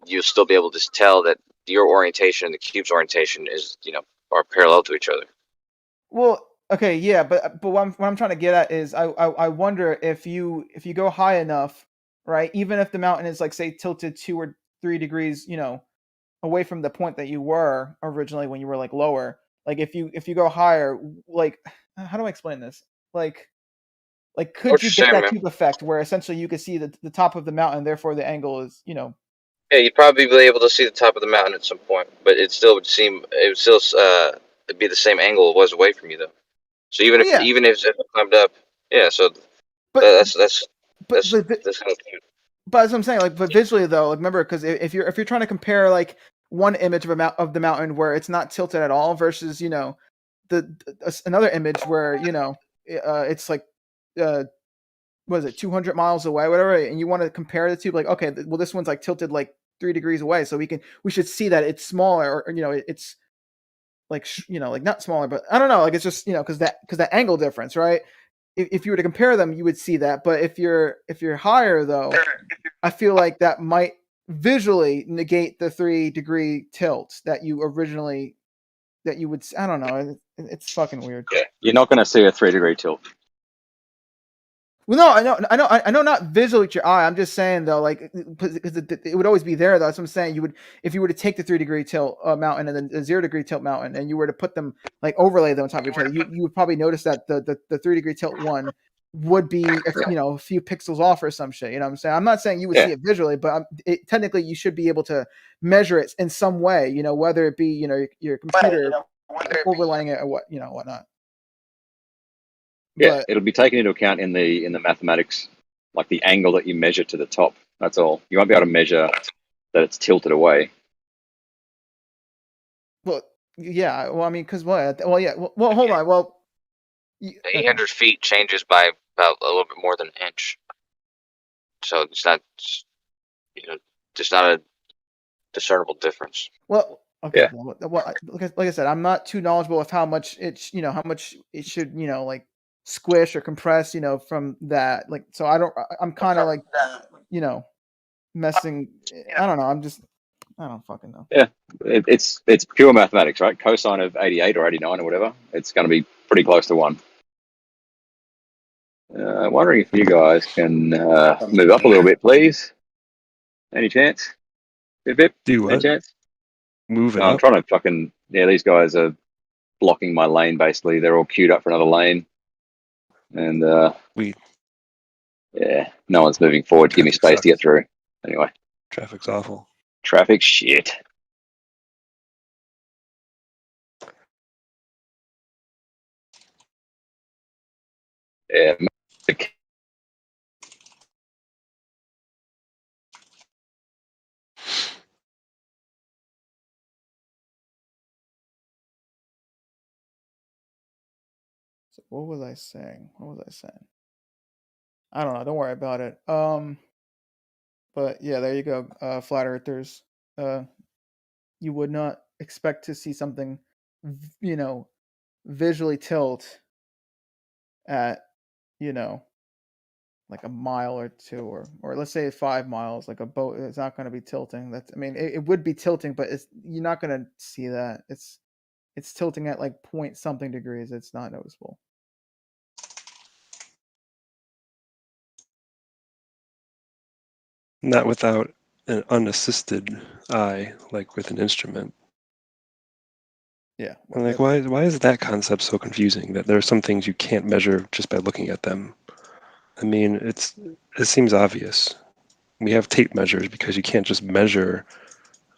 you'll still be able to tell that your orientation and the cube's orientation is are parallel to each other. Well, okay, yeah, but what I'm trying to get at is I wonder if you go high enough, right? Even if the mountain is say tilted 2 or 3 degrees, away from the point that you were originally when you were lower. If you go higher, how do I explain this? Could you get that cube effect where essentially you could see the top of the mountain, therefore the angle is Yeah, you'd probably be able to see the top of the mountain at some point, but it would it'd be the same angle it was away from you though. So even if it climbed up, yeah. So that's kind of cute. But as I'm saying, but visually though, remember, because if you're trying to compare one image of the mountain where it's not tilted at all versus another image where it's what is it, 200 miles away, whatever, and you want to compare the two, okay, well this one's tilted 3 degrees away, so we should see that it's smaller, or it's not smaller, but I don't know, it's just because that angle difference, right? If you were to compare them, you would see that. But if you're higher though, I feel like that might visually negate the 3 degree tilt that you would. I don't know. It's fucking weird. Yeah, you're not going to see a 3 degree tilt. Well, no, I know, not visually with your eye. I'm just saying though, because it would always be there though. That's what I'm saying. If you were to take the 3 degree tilt mountain and then the 0 degree tilt mountain, and you were to put them overlay them on top of each other, you would probably notice that the 3 degree tilt one would be a few pixels off or some shit. You know what I'm saying? I'm not saying you would see it visually, but technically you should be able to measure it in some way. Whether it be your computer overlaying it or whatnot. Yeah, it'll be taken into account in the mathematics, like the angle that you measure to the top. That's all. You won't be able to measure that it's tilted away. Well, yeah. Well, I mean, because what? Well, yeah. Well, hold on. Well, 800 feet changes by about a little bit more than an inch. So it's not, just not a discernible difference. Well, okay. Yeah. Well, like I said, I'm not too knowledgeable of how much how much it should, squish or compress, from that. So I'm kind of messing. I don't know. I don't fucking know. Yeah, it's pure mathematics, right? Cosine of 88 or 89 or whatever, it's going to be pretty close to 1. Wondering if you guys can move up a little bit, please. Any chance? Bip? Do what? Any chance? Move it I'm up? trying to fucking... Yeah, these guys are blocking my lane, basically. They're all queued up for another lane. And, yeah, no one's moving forward to give me space to get through. Anyway. Traffic's awful. Traffic shit. Yeah. So what was I saying? I don't know. Don't worry about it. But yeah, there you go. Flat earthers. You would not expect to see something, visually tilt at, like a mile or 2, or let's say 5 miles, like a boat. It's not going to be tilting. It would be tilting, but you're not going to see that. It's tilting at point something degrees. It's not noticeable. Not without an unassisted eye, like with an instrument. Yeah. I'm like, why is that concept so confusing? That there are some things you can't measure just by looking at them. I mean, it seems obvious. We have tape measures because you can't just measure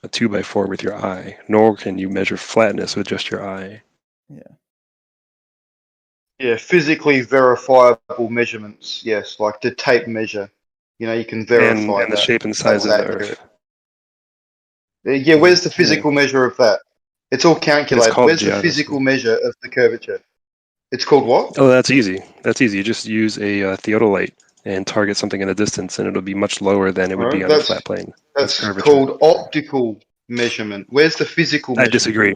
a 2x4 with your eye, nor can you measure flatness with just your eye. Yeah, physically verifiable measurements. Yes, like the tape measure. You know, you can verify And the that. shape and size That's of the accurate. Earth. Yeah, where's the physical measure of that? It's all It's calculated. called Where's the geodesy. physical measure of the curvature? It's called what? Oh, that's easy. That's easy. You just use a theodolite and target something in a distance, and it'll be much lower than it would be Alright, on a flat plane. That's that's curvature. called optical measurement. Where's the physical I measurement? disagree.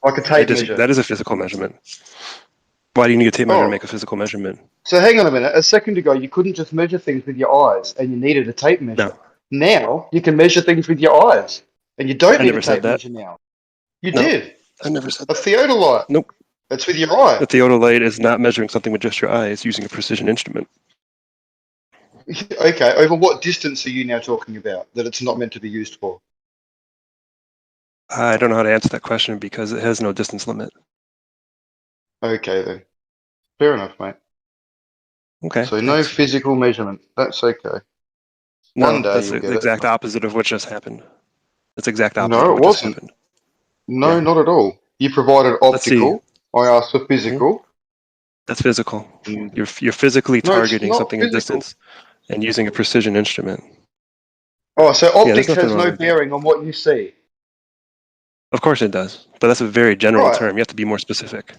Like a tape measure. That is a physical measurement. Why do you need a tape measure to Oh. make a physical measurement? So hang on a minute. A second ago, you couldn't just measure things with your eyes, and you needed a tape measure. Now you can measure things with your eyes, and you don't I need never a said tape that. measure now. You No, did. I never said A theodolite. Nope. That's with your eye. A theodolite is not measuring something with just your eye. It's using a precision instrument. Okay, over what distance are you now talking about that it's not meant to be used for? I don't know how to answer that question because it has no distance limit. Okay then. Fair enough, mate. Okay. So no physical measurement. That's okay. No, One day that's you'll the get exact it. opposite of what just happened. That's the exact opposite No, of it what just wasn't. happened. No, Yeah. not at all. You provided Let's see. optical. I asked for physical. That's physical. You're physically No, it's targeting not something in physical. distance and using a precision instrument. Oh, so Yeah, there's optics nothing has wrong no with that. bearing on what you see. Of course it does, but that's a very general Right. term. You have to be more specific.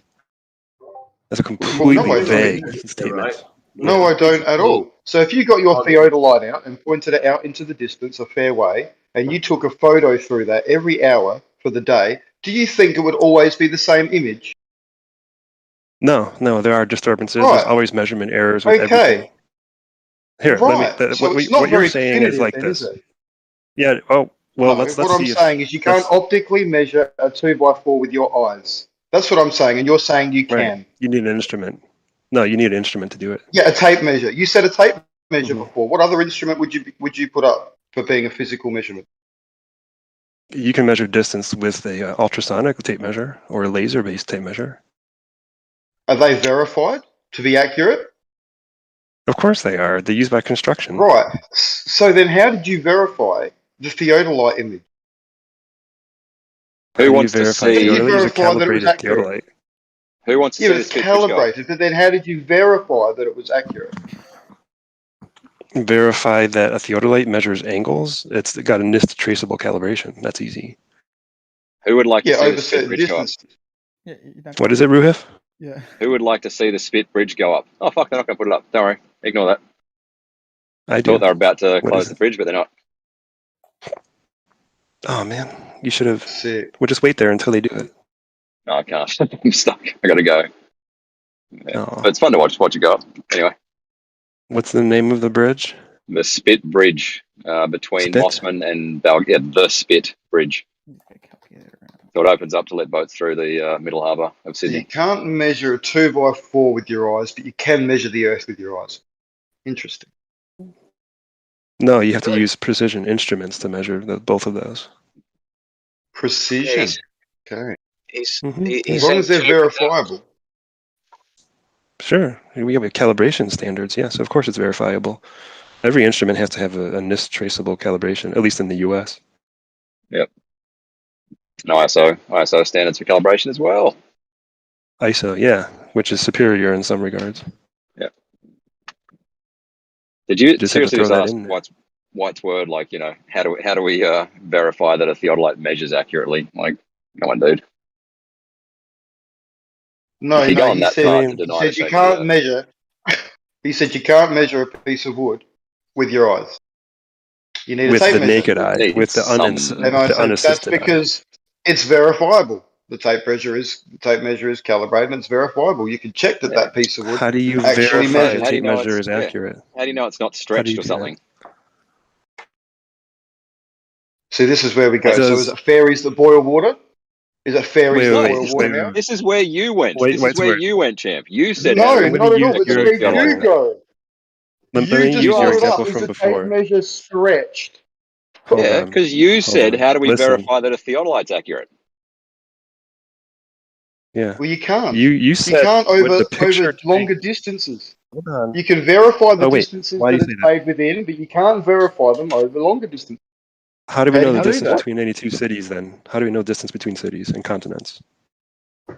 That's a Well, completely no, I vague don't. statement. No, I don't at all. So if you got your theodolite out and pointed it out into the distance a fair way, and you took a photo through that every hour for the day, do you think it would always be the same image? No, there are disturbances. Right. There's always measurement errors with everything. Okay. Here, Right. So it's not what you're very saying is definitive like then, this. is it? Yeah. Oh, well, No, let's what I'm see if saying is you can't optically measure a 2x4 with your eyes. That's what I'm saying, and you're saying you right. can. You need an instrument. No, you need an instrument to do it. Yeah, a tape measure. You said a tape measure Mm-hmm. before. What other instrument would you put up for being a physical measurement? You can measure distance with a ultrasonic tape measure or a laser-based tape measure. Are they verified to be accurate? Of course they are. They're used by construction. Right. So then how did you verify the theodolite image? Who wants to verify see? You verify that it was accurate. theodolite. Who wants to Yeah, see but the it's spit bridge go up? calibrated. But then how did you verify that it was accurate? Verify that a theodolite measures angles. It's got a NIST traceable calibration. That's easy. Who would like to see over the spit certain bridge go up? distances. Yeah, What is it, Ruhif? Yeah. Who would like to see the spit bridge go up? Oh fuck, they're not going to put it up. Don't worry, ignore that. I do. Thought they were about to What close is the it? bridge, but they're not. Oh man, you should have. Sick. We'll just wait there until they do it. No, I can't. I'm stuck. I got to go. Yeah. Oh. But it's fun to watch it go up. Anyway, What's the name of the bridge? the Spit Bridge between Spit? Mossman and Bal. Yeah, the Spit Bridge. So it opens up to let boats through the middle harbour of So you Sydney. can't measure a 2x4 with your eyes, but you can measure the Earth with your eyes. Interesting. No, you have to use precision instruments to measure both of those. Precision. Okay. He's As long as they're verifiable. Sure, we have calibration standards. Yes, of course it's verifiable. Every instrument has to have a NIST traceable calibration, at least in the U.S. Yep. And ISO standards for calibration as well. ISO, yeah, which is superior in some regards. Yep. Did you Just have to seriously throw just that ask in there. White's word, like, how do we verify that a theodolite measures accurately? Like, come on, dude. No, If you go no, on he that said, path to he deny said the you shape can't of the measure. He said you can't measure a piece of wood with your eyes. You need a With tape the measure. naked eye, with the, And I the said that's unassisted eye. because it's verifiable. The tape measure is calibrated and it's verifiable. You can check that that piece of wood How do you actually verify measures. a tape measure is accurate? How do you know it's not How do stretched you or do something? See, this is where we go. Does- So is it fairies that boil water? Is it fairies that boil water wait. now? This is where you went. Wait, This wait, is where word. you went, champ. You said No, how to not at all. It's measure where theodolite. you go. Let You me just use your brought example up, is from the tape before. measure stretched? Hold Yeah, on. because you Hold said, on. how do we Listen. verify that a theodolite's accurate? Yeah. Well, you can't. You said can't would over the picture longer change? distances. Hold on. You can verify the Oh wait, distances why do that you it's say that? made within, but you can't verify them over longer distances. How do we How know do the you do distance that? between any two cities then? How do we know distance between cities and continents?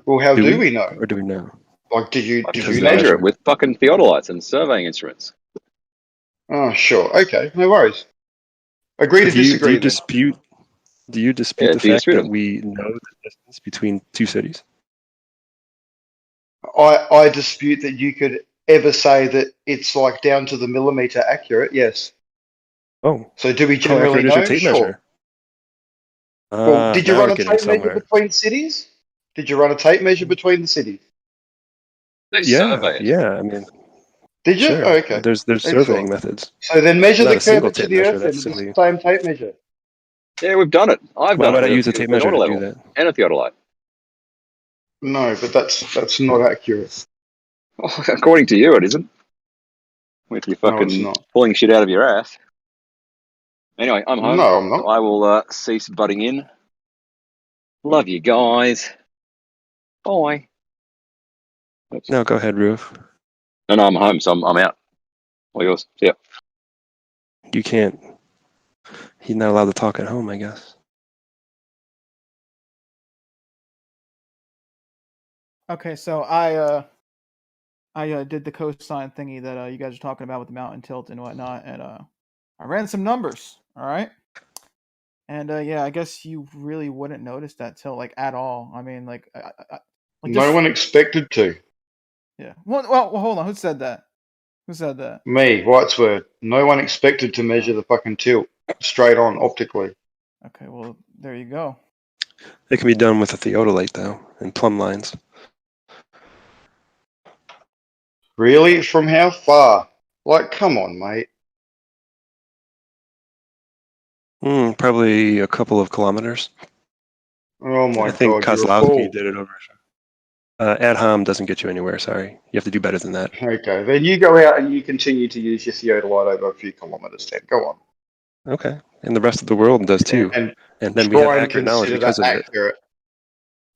Well, how Do do we? we know? Or do we know? Like, did you Because know? Measure it with fucking theodolites and surveying instruments. Oh, sure. Okay, no worries. Agree So to do you disagree then. dispute the Yeah, do you fact dispute that them? we know the distance between two cities? I dispute that you could ever say that it's like down to the millimeter accurate. Yes. Oh. So do we How generally accurate is your know? tape Sure. measure? Well, did you Now run we're a getting tape measure somewhere. between cities? Did you run a tape measure between the cities? They Yeah, survey it. yeah. I mean, Did you? sure. Oh, okay. There's surveying Excellent. methods. So then measure Not the a single curvature tape of the measure. Earth then That's with the simply. same tape measure. Yeah, we've done it. I've Why done would I it use a at tape an measure order to do level that? and a theodolite. No, but that's not accurate. According to you, it isn't. With your No, it's fucking not. pulling shit out of your ass. Anyway, I'm home. No, I'm So not. I will cease butting in. Love you guys. Bye. Oops. No, go ahead, Roof. No, I'm home, so I'm out. All yours. See ya. You can't. He's not allowed to talk at home, I guess. Okay, so I did the cosine thingy that you guys are talking about with the mountain tilt and whatnot, and I ran some numbers. All right, and yeah, I guess you really wouldn't notice that tilt like at all. I mean, like, like No one expected to. Yeah. Well, hold on. Who said that? Who said that? Me, White's word. No one expected to measure the fucking tilt straight on optically. Okay, well, there you go. It can be done with a theodolite, though, and plumb lines. Really? From how far? Like, come on, mate. Probably a couple of kilometers. Oh my I think god, you're a Kozlowski fool. did it over. Ad hom doesn't get you anywhere, sorry. You have to do better than that. Okay, then you go out and you continue to use your theodolite over a few kilometers then. Go on. Okay. And the rest of the world does too. And then we have try and accurate knowledge consider because that of it. accurate.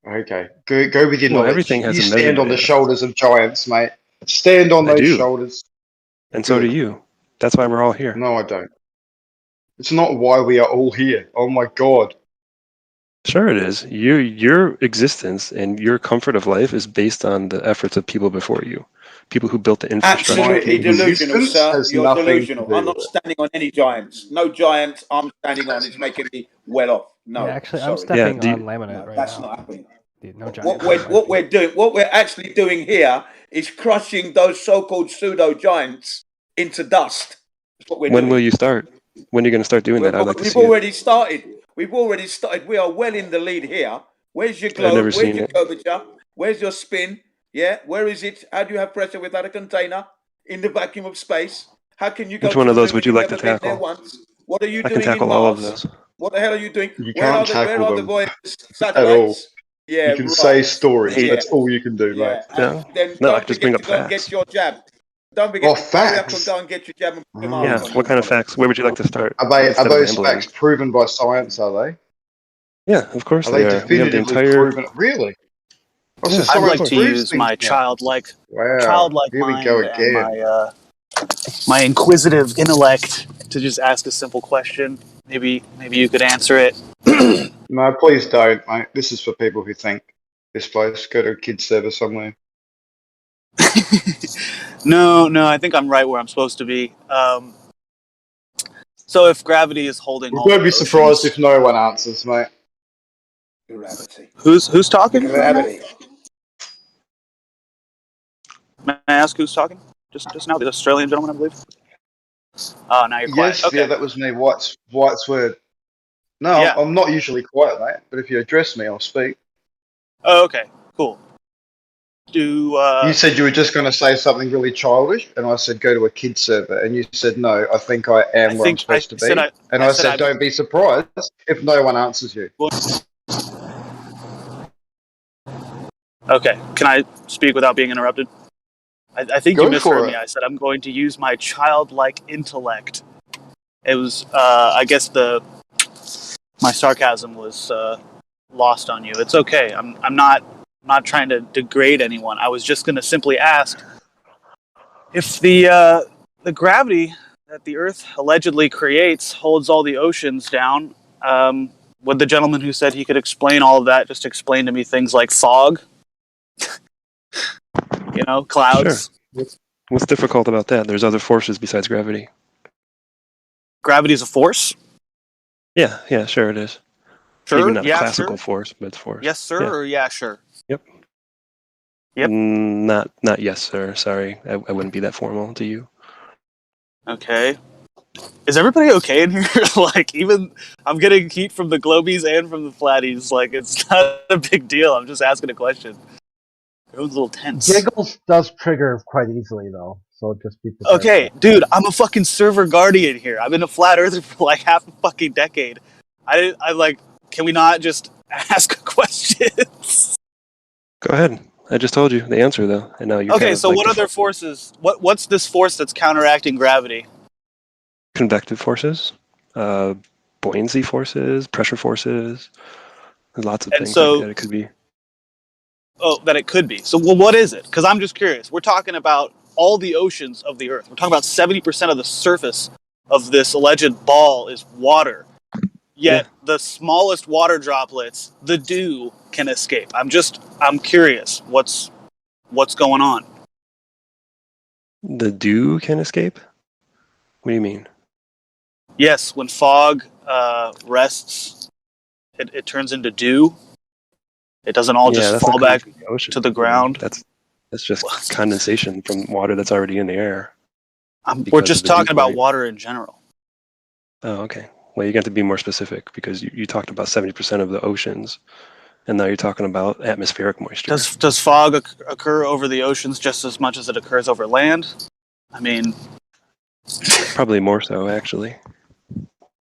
Okay, go with your Well, knowledge. everything has You a stand on measurement the in it. shoulders of giants, mate. Stand on I those do. shoulders. And so do you. That's why we're all here. No, I don't. It's not why we are all here. Oh my god. Sure it is. Your existence and your comfort of life is based on the efforts of people before you. People who built the infrastructure. Absolutely People who delusional, Existence sir. has You're nothing to delusional. do I'm with not it. standing on any giants. No giants I'm standing on is making me well off. No, Yeah, actually, I'm sorry. stepping do on you- laminate No, right that's now. not happening. Dude, no What giant. we're doing, what we're actually doing here is crushing those so-called pseudo giants into dust. That's what we're When doing. will you start? When are you going to start doing that? I'd like to We've see it. already started. We've already started. We are well in the lead here. Where's your I've never globe? Where's seen your it. curvature? Where's your spin? Yeah, where is it? How do you have pressure without a container in the vacuum of space? How can you go Which to one the of those moon would when you you've like to never been there tackle? once? What are you I can doing in tackle all of Mars? those. What the hell are you doing? You Where can't are tackle the them Voyager at all. satellites? Yeah, You can say right. stories. Hey. That's all you can do, mate. Yeah, and then No, I don't can just bring forget up to go and get facts. your jab. Don't Oh, forget, hurry up and facts. go and get your jab and put your Yeah. mask on. What kind of facts? Where would you like to start? Are Instead of those rambling. facts proven by science? Are they? Yeah, of course Are they they are. We have the definitively entire. proven? Really? Oh, so Yeah, I'd of like science to course. proves use things my now. childlike Wow. Here we go mind and again. my inquisitive intellect to just ask a simple question. Maybe you could answer it. No, please don't, mate. This is for people who think this place. Go to a kid's server somewhere. No, I think I'm right where I'm supposed to be. So if gravity is holding Well, all don't the be surprised oceans, if no one answers, mate. Gravity. who's talking? Gravity. May I ask who's talking? Just now, the Australian gentleman, I believe. Oh, now you're quiet. Yes, Okay. yeah, that was me. White's word. No, Yeah. I'm not usually quiet, mate. But if you address me, I'll speak. Oh, okay. Cool. You said you were just going to say something really childish, and I said go to a kid's server, and you said no. I think I am where I'm supposed to be, and I said don't be surprised if no one answers you. Okay. Can I speak without being interrupted? I think Go you misheard for me. it. I said I'm going to use my childlike intellect. It was, I guess my sarcasm was lost on you. It's okay. I'm not trying to degrade anyone. I was just going to simply ask if the gravity that the Earth allegedly creates holds all the oceans down. Would the gentleman who said he could explain all of that just explain to me things like fog? Clouds. Sure. What's difficult about that? There's other forces besides gravity. Gravity is a force? Yeah, sure it is. Sure, Maybe not a yeah, classical sure. force, but it's force. Yes, sir, Yeah. or yeah, sure? Yep. Yep. Not yes, sir. Sorry, I wouldn't be that formal to you. Okay. Is everybody okay in here? Like, even I'm getting heat from the globies and from the flatties. Like, it's not a big deal. I'm just asking a question. Everyone's a little tense. Giggles does trigger quite easily, though. So just be prepared. Okay, dude, I'm a fucking server guardian here. I've been a flat earther for like half a fucking decade. Can we not just ask questions? Go ahead. I just told you the answer though, and now you're Okay, kind of so like what other forces? What's this force that's counteracting gravity? convective forces, buoyancy forces, pressure forces. There's lots of And things so- that it could be. Oh, that it could be. So, well, what is it? Because I'm just curious. We're talking about all the oceans of the Earth. We're talking about 70% of the surface of this alleged ball is water. Yet the smallest water droplets, the dew, can escape. I'm curious. What's going on? The dew can escape? What do you mean? Yes, when fog rests, it turns into dew. It doesn't all just that's fall not coming back from the ocean. to the ground. That's just condensation from water that's already in the air. We're just talking about water in general. Oh, okay. Well, you got to be more specific because you talked about 70% of the oceans, and now you're talking about atmospheric moisture. Does fog occur over the oceans just as much as it occurs over land? I mean, probably more so, actually.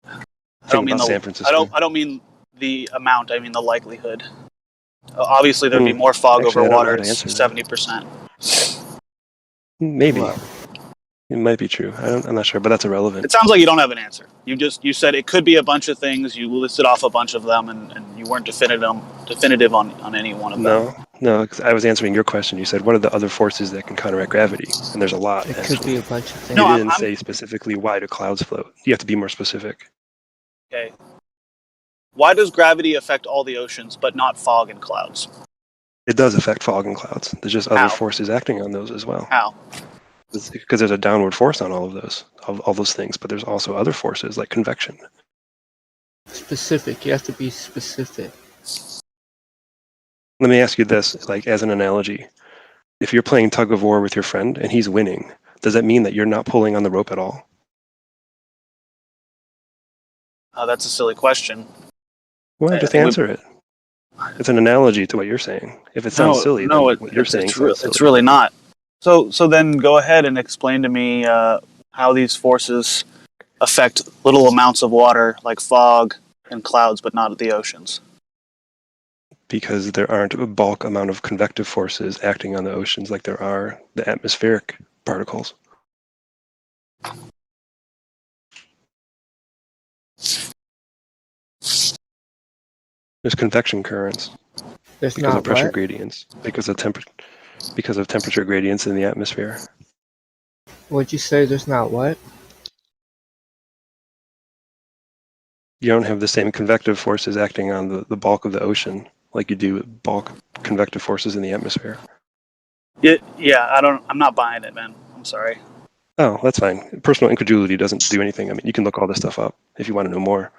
I don't mean San Francisco. I don't mean the amount. I mean the likelihood. Obviously, there'd be more fog Actually, over I don't know water. how to It's answer that. 70%. Maybe. It might be true. I'm not sure, but that's irrelevant. It sounds like you don't have an answer. You said it could be a bunch of things. You listed off a bunch of them, and you weren't definitive on any one of them. No, because I was answering your question. You said, what are the other forces that can counteract gravity? And there's a lot, It actually. could be a bunch of things. You didn't say specifically why do clouds float. You have to be more specific. Okay. Why does gravity affect all the oceans, but not fog and clouds? It does affect fog and clouds. There's just other forces acting on those as well. How? Because there's a downward force on all those things, but there's also other forces like convection. Specific. You have to be specific. Let me ask you this, like as an analogy. If you're playing tug of war with your friend and he's winning, does that mean that you're not pulling on the rope at all? That's a silly question. Well, just answer it. It's an analogy to what you're saying. If it sounds silly, then what you're saying sounds silly. It's really not. So then go ahead and explain to me how these forces affect little amounts of water like fog and clouds, but not the oceans. Because there aren't a bulk amount of convective forces acting on the oceans like there are the atmospheric particles. There's convection currents. There's because not of pressure what? gradients, because of temperature gradients in the atmosphere. What'd you say? There's not what? You don't have the same convective forces acting on the bulk of the ocean like you do with bulk convective forces in the atmosphere. Yeah, I'm not buying it, man. I'm sorry. Oh, that's fine. Personal incredulity doesn't do anything. I mean, you can look all this stuff up if you want to know more.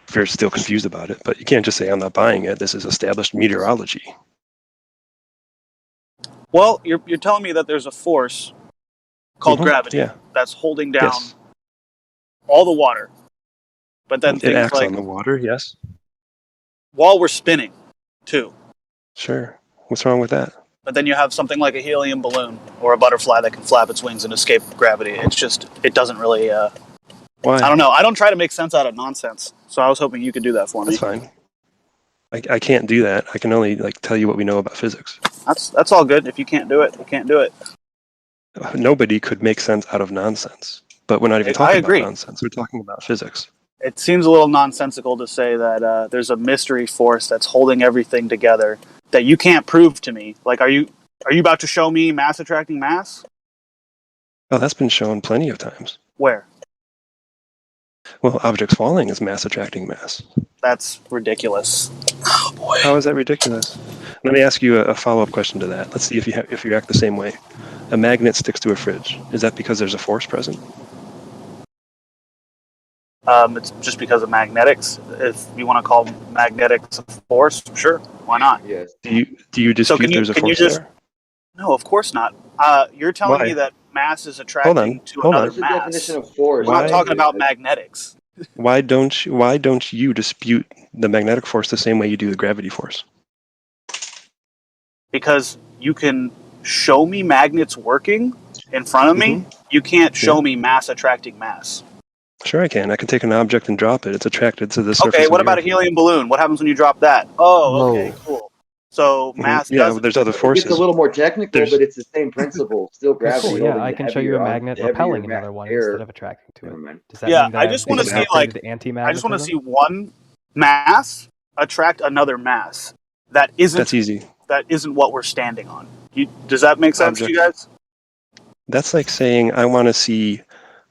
If you're still confused about it, but you can't just say, I'm not buying it. This is established meteorology. Well, you're telling me that there's a force called gravity that's holding down all the water. But then it acts on the water, yes. While we're spinning, too. Sure. What's wrong with that? But then you have something like a helium balloon or a butterfly that can flap its wings and escape gravity. It doesn't really... Why? I don't know. I don't try to make sense out of nonsense. So I was hoping you could do that for me. That's fine. I can't do that. I can only tell you what we know about physics. That's all good. If you can't do it, you can't do it. Nobody could make sense out of nonsense. But we're not even I talking agree. about nonsense. We're talking about physics. It seems a little nonsensical to say that there's a mystery force that's holding everything together that you can't prove to me. Like, are you about to show me mass attracting mass? Oh, that's been shown plenty of times. Where? Well, objects falling is mass attracting mass. That's ridiculous. Oh boy. How is that ridiculous? Let me ask you a follow-up question to that. Let's see if you act the same way. A magnet sticks to a fridge. Is that because there's a force present? It's just because of magnetics. If you want to call magnetics a force, sure, why not? Yes. Do you dispute there's a force there? No, of course not. You're telling Why? me that mass is attracting to another What's the mass. definition of force? We're not talking about magnetics. Why don't you dispute the magnetic force the same way you do the gravity force? Because you can show me magnets working in front of me. You can't show me mass attracting mass. Sure I can. I can take an object and drop it. It's attracted to the surface. Okay, what of the about a Earth. helium balloon? What happens when you drop that? Oh, okay, cool. So mass Yeah, doesn't. there's other forces. It's a little more technical, but it's the same principle. Still gravity. Cool, yeah, holding I the can show you a heavier magnet heavier repelling ma- another one air. instead of attracting to it. Does that Yeah, mean that I just want to see like I just want to see one mass attract another mass that isn't. That's easy. That isn't what we're standing on. Does that make sense to you guys? That's like saying I want to see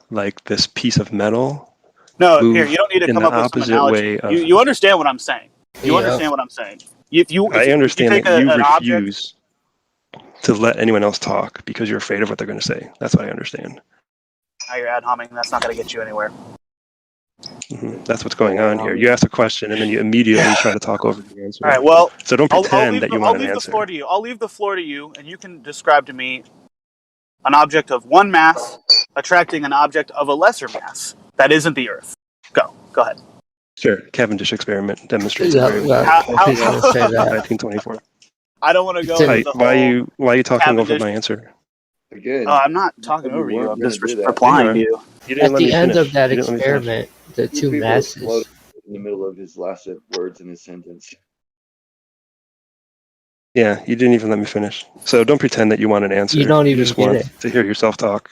like this piece of metal. No, move here you don't need to in come the up with some opposite analogy. way of. You understand what I'm saying. You Yeah. understand what I'm saying. If you understand take that you an object, refuse to let anyone else talk because you're afraid of what they're going to say. That's what I understand. now you're ad homing. That's not going to get you anywhere. That's what's going on here. You ask a question and then you immediately try to talk over the answer. All right. Well, so don't pretend that you want an I'll leave the answer. floor to you. I'll leave the floor to you, and you can describe to me an object of one mass attracting an object of a lesser mass that isn't the Earth. Go ahead. Sure. Cavendish experiment demonstrates Yeah, it very yeah, well. he's gonna say that. 1924. I don't want to go into the why are you talking Cavendish. over my answer? Again, I'm not talking over you. I'm just replying to you. At the end of that experiment, the two People masses. exploded in the middle of his last words in his sentence. Yeah, you didn't even let me finish. So don't pretend that you want an answer. You don't even just get want it. to hear yourself talk.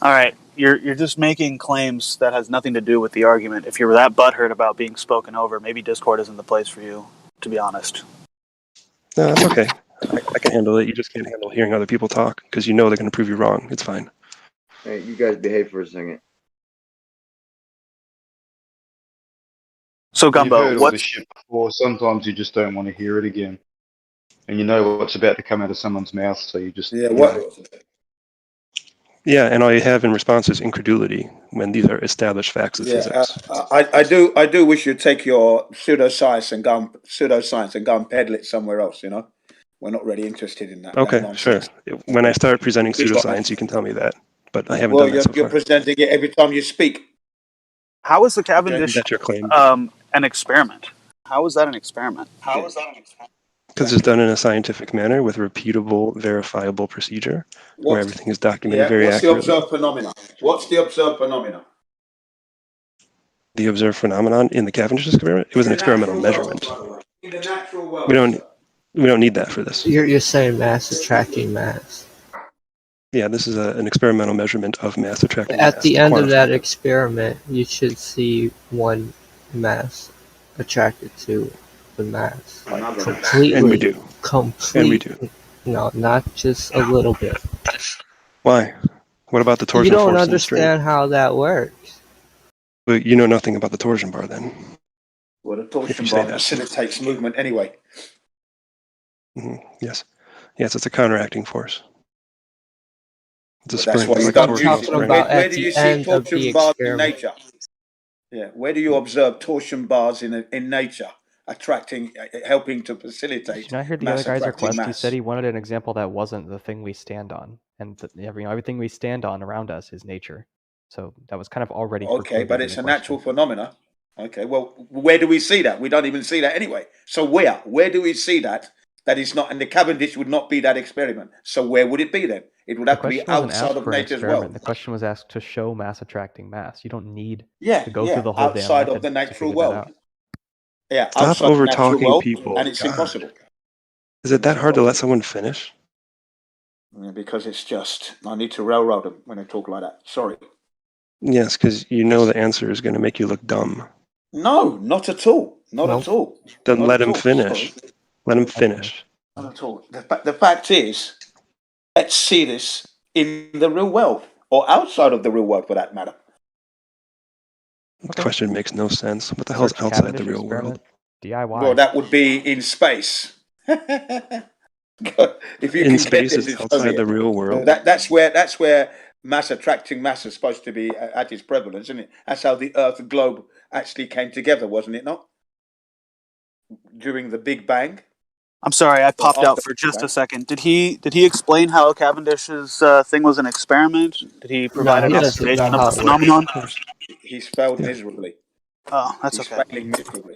All right, you're just making claims that has nothing to do with the argument. If you're that butthurt about being spoken over, maybe Discord isn't the place for you. To be honest. No, that's okay. I can handle it. You just can't handle hearing other people talk because you know they're going to prove you wrong. It's fine. Hey, you guys behave for a second. So You've Gumbo, heard all this shit before. Sometimes you just don't want to hear it again, and you know what's about to come out of someone's mouth, so you just Yeah, and all you have in response is incredulity when these are established facts of physics. I do wish you'd take your pseudoscience and go and peddle it somewhere else. You know, we're not really interested in that. Okay, that sure. nonsense. When I start presenting pseudoscience, you can tell me that. But I haven't done that so you're far. presenting it every time you speak. How is the Cavendish That's your claim. an experiment? How is that an experiment? Because it's done in a scientific manner with repeatable, verifiable procedure where everything is documented very What's accurately. the observed phenomena? What's the observed phenomena? The observed phenomenon in the Cavendish experiment? It was an experimental measurement. In the natural world. We don't need that for this. You're saying mass attracting mass. Yeah, this is an experimental measurement of mass attracting mass. At the end of quantified. that experiment, you should see one mass attracted to the mass. Like completely. And we do. Completely. And we do. No, not just a little bit. Why? What about the torsion You don't force understand how that works. But you know nothing about the torsion bar then. Well, the If torsion you say bar that. facilitates movement anyway. Yes. Yes, it's a counteracting force. It's a But spring. that's why you It's like a don't torsion use spring. Where do you see torsion bars in experiment. nature? Yeah, where do you observe torsion bars in nature attracting, helping to facilitate? Did you not hear the mass other guy's attracting request? He mass? said he wanted an example that wasn't the thing we stand on, and everything we stand on around us is nature. So that was kind of already Okay, but precluded in it's the a question. natural phenomena. Okay, well, where do we see that? We don't even see that anyway. So where do we see that? That is not, and the Cavendish would not be that experiment. So where would it be then? It would The have to be question wasn't outside asked of for an nature as experiment. well. The question was asked to show mass attracting mass. You don't need Yeah, to go through the whole damn outside method of the to natural figure that world. out. Yeah, Stop outside the natural over-talking world, people. and it's God. impossible. Is it that hard to let someone finish? Yeah, because it's just, I need to railroad them when they talk like that. Sorry. Yes, because you know the answer is going to make you look dumb. No, not at all. Not at all. Then Not let at him all. finish. Sorry. Let him finish. Not at all. The fact is, let's see this in the real world, or outside of the real world for that matter. The question makes no sense. What the hell is outside the real world? DIY. Well, that would be in space. If you In can space, get this it's outside the real world. That's where mass attracting mass is supposed to be at its prevalence, isn't it? That's how the Earth and globe actually came together, wasn't it not? During the Big Bang. I'm sorry, I popped after out for just a second. Did he explain how Cavendish's thing was an experiment? Did he provide an observation of the phenomenon? He's failed miserably. Oh, that's He's okay. failing miserably.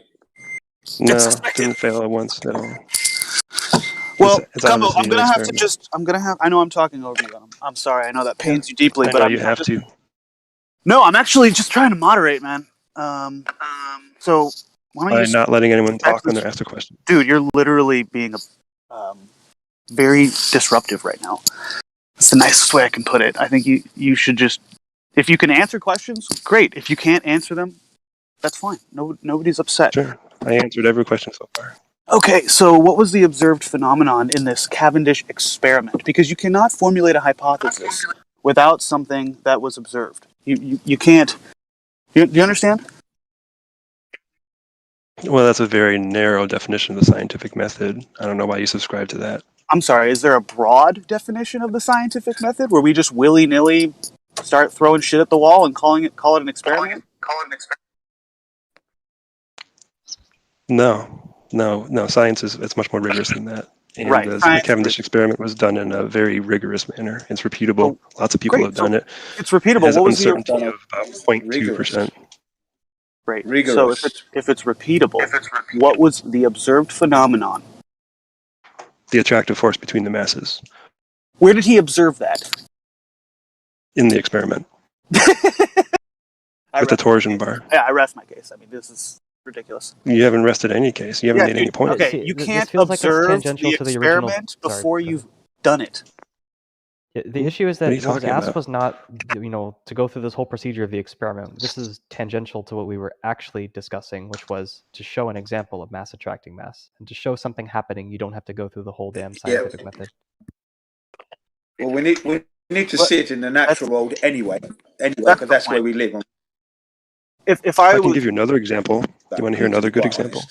No, didn't fail at once at all. Well, it's Gumbo, obviously I'm gonna an have to experiment. I know I'm talking over you. I'm sorry. I know that pains you deeply, I but know I'm you have to. No, I'm actually just trying to moderate, man. So why don't By you not letting anyone talk when they're asked a question. Dude, you're literally being very disruptive right now. That's the nicest way I can put it. I think you should just, if you can answer questions, great. If you can't answer them, that's fine. Nobody's upset. Sure, I answered every question so far. Okay, so what was the observed phenomenon in this Cavendish experiment? Because you cannot formulate a hypothesis without something that was observed. You can't. Do you understand? Well, that's a very narrow definition of the scientific method. I don't know why you subscribe to that. I'm sorry, is there a broad definition of the scientific method where we just willy-nilly start throwing shit at the wall and call it an experiment? No. Science it's much more rigorous than that. And Right. the Cavendish experiment was done in a very rigorous manner. It's repeatable. Lots of people have done it. It's repeatable. It has What an was the uncertainty of about 0.2%. Right. Rigorous. So if it's repeatable, what was the observed phenomenon? The attractive force between the masses Where did he observe that? in the experiment. With the torsion bar. Yeah, I rest my case. I mean, this is ridiculous. You haven't rested any case. You haven't made any point. Okay, you can't observe the experiment before you've done it. The issue is that What are you what was talking asked about? was not, to go through this whole procedure of the experiment. This is tangential to what we were actually discussing, which was to show an example of mass attracting mass. And to show something happening, you don't have to go through the whole damn scientific method. Well, we need to see it in the natural world anyway, because that's where we live. If I can give you another example. Do you want to hear another good example?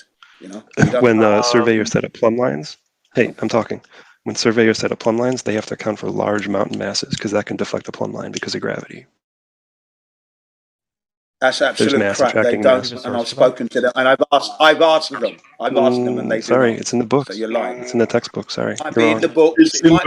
When surveyors set up plumb lines, hey, I'm talking. When surveyors set up plumb lines, they have to account for large mountain masses because that can deflect the plumb line because of gravity. That's absolute mass crap. They attracting don't, mass. and I've spoken to them, and I've asked them, and they do Sorry, not. it's in the books. So you're lying. It's in the textbook. Sorry, Might you're be wrong. in the books. It might